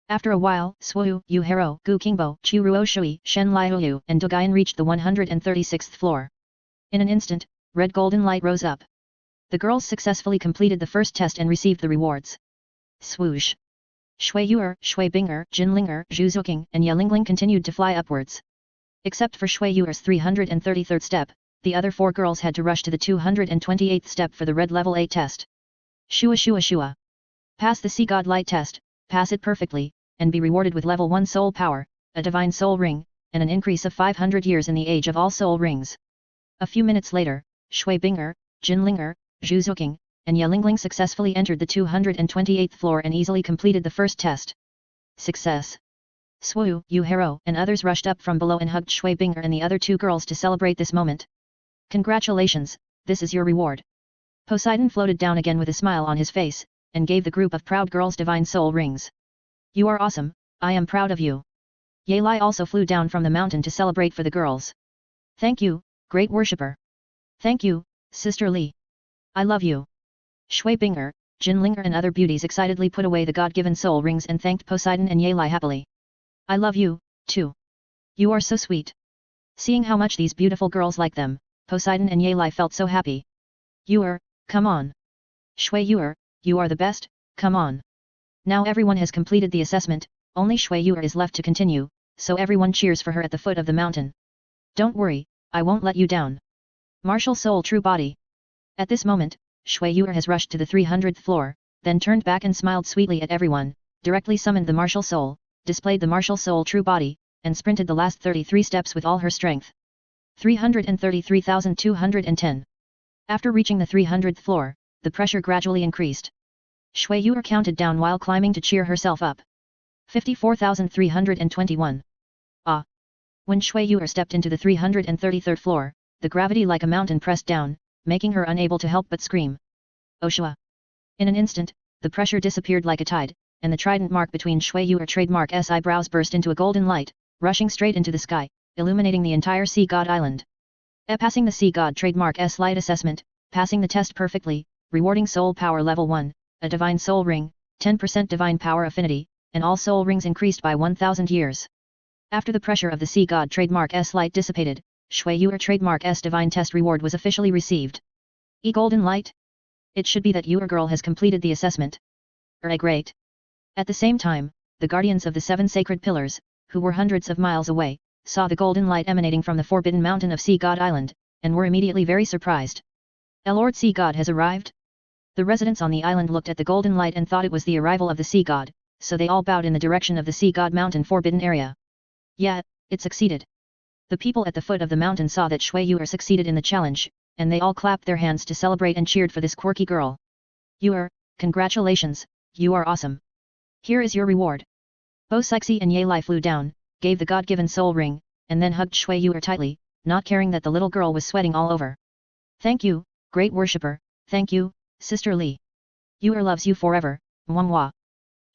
After a while, Suoyu, Yu Hero, Gu Qingbo, Chu Ruo Shui, Shen Liuyu and Dugayan reached the 136th floor. In an instant, red golden light rose up. The girls successfully completed the first test and received the rewards. Swoosh. Shui Yuer, Shui Binger, Jinlinger, Zhu Zuqing and Yelingling continued to fly upwards. Except for Shui Yuer's 333rd step, the other 4 girls had to rush to the 228th step for the red level 8 test. Shua shua shua. Pass the sea god light test, pass it perfectly, and be rewarded with level 1 soul power, a divine soul ring, and an increase of 500 years in the age of all soul rings. A few minutes later, Shui Binger, Jinlinger, Zhu Zuqing, and Yelingling successfully entered the 228th floor and easily completed the first test. Success! Suoyu, Yu Hero and others rushed up from below and hugged Shui Binger and the other 2 girls to celebrate this moment. Congratulations, this is your reward. Poseidon floated down again with a smile on his face, and gave the group of proud girls divine soul rings. You are awesome, I am proud of you. Ye Lai also flew down from the mountain to celebrate for the girls. Thank you, great worshipper. Thank you, Sister Li. I love you. Shui Binger, Jin Linger and other beauties excitedly put away the god-given soul rings and thanked Poseidon and Ye Lai happily. I love you, too. You are so sweet. Seeing how much these beautiful girls like them, Poseidon and Ye Lai felt so happy. Yuer, come on. Shui Yuer, you are the best, come on. Now everyone has completed the assessment, only Shui Yuer is left to continue, so everyone cheers for her at the foot of the mountain. Don't worry, I won't let you down. Martial Soul True Body. At this moment, Shui Yuer has rushed to the 300th floor, then turned back and smiled sweetly at everyone, directly summoned the Martial Soul, displayed the Martial Soul True Body, and sprinted the last 33 steps with all her strength. 333,210. After reaching the 300th floor, the pressure gradually increased. Shui Yuer counted down while climbing to cheer herself up. 54,321. Ah! When Shui Yuer stepped into the 333rd floor, the gravity like a mountain pressed down, making her unable to help but scream. Oshua! In an instant, the pressure disappeared like a tide, and the trident mark between Shui Yuer trademark's eyebrows burst into a golden light, rushing straight into the sky, illuminating the entire Sea God Island. Passing the Sea God trademark's light assessment, passing the test perfectly, rewarding soul power level 1, a divine soul ring, 10% divine power affinity, and all soul rings increased by 1000 years. After the pressure of the Sea God trademark's light dissipated, Shui Yuer trademark's divine test reward was officially received. Golden light? It should be that Yuer girl has completed the assessment. Great. At the same time, the guardians of the 7 sacred pillars, who were hundreds of miles away, saw the golden light emanating from the forbidden mountain of Sea God Island, and were immediately very surprised. A Lord Sea God has arrived? The residents on the island looked at the golden light and thought it was the arrival of the Sea God, so they all bowed in the direction of the Sea God Mountain forbidden area. Yeah, it succeeded. The people at the foot of the mountain saw that Shui Yuer succeeded in the challenge, and they all clapped their hands to celebrate and cheered for this quirky girl. Yuer, congratulations, you are awesome. Here is your reward. Bo Sixi and Ye Lai flew down, gave the god-given soul ring, and then hugged Shui Yuer tightly, not caring that the little girl was sweating all over. Thank you, great worshipper, thank you, Sister Li. Yuer loves you forever, mwah.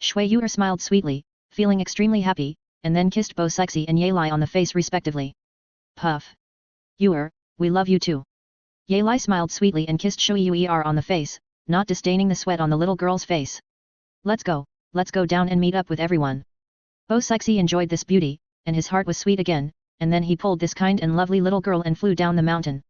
Shui Yuer smiled sweetly, feeling extremely happy, and then kissed Bo Sixi and Ye Lai on the face respectively. Puff. Yuer, we love you too. Ye Lai smiled sweetly and kissed Shui Yuer on the face, not disdaining the sweat on the little girl's face. Let's go down and meet up with everyone. Bo Sixi enjoyed this beauty, and his heart was sweet again, and then he pulled this kind and lovely little girl and flew down the mountain.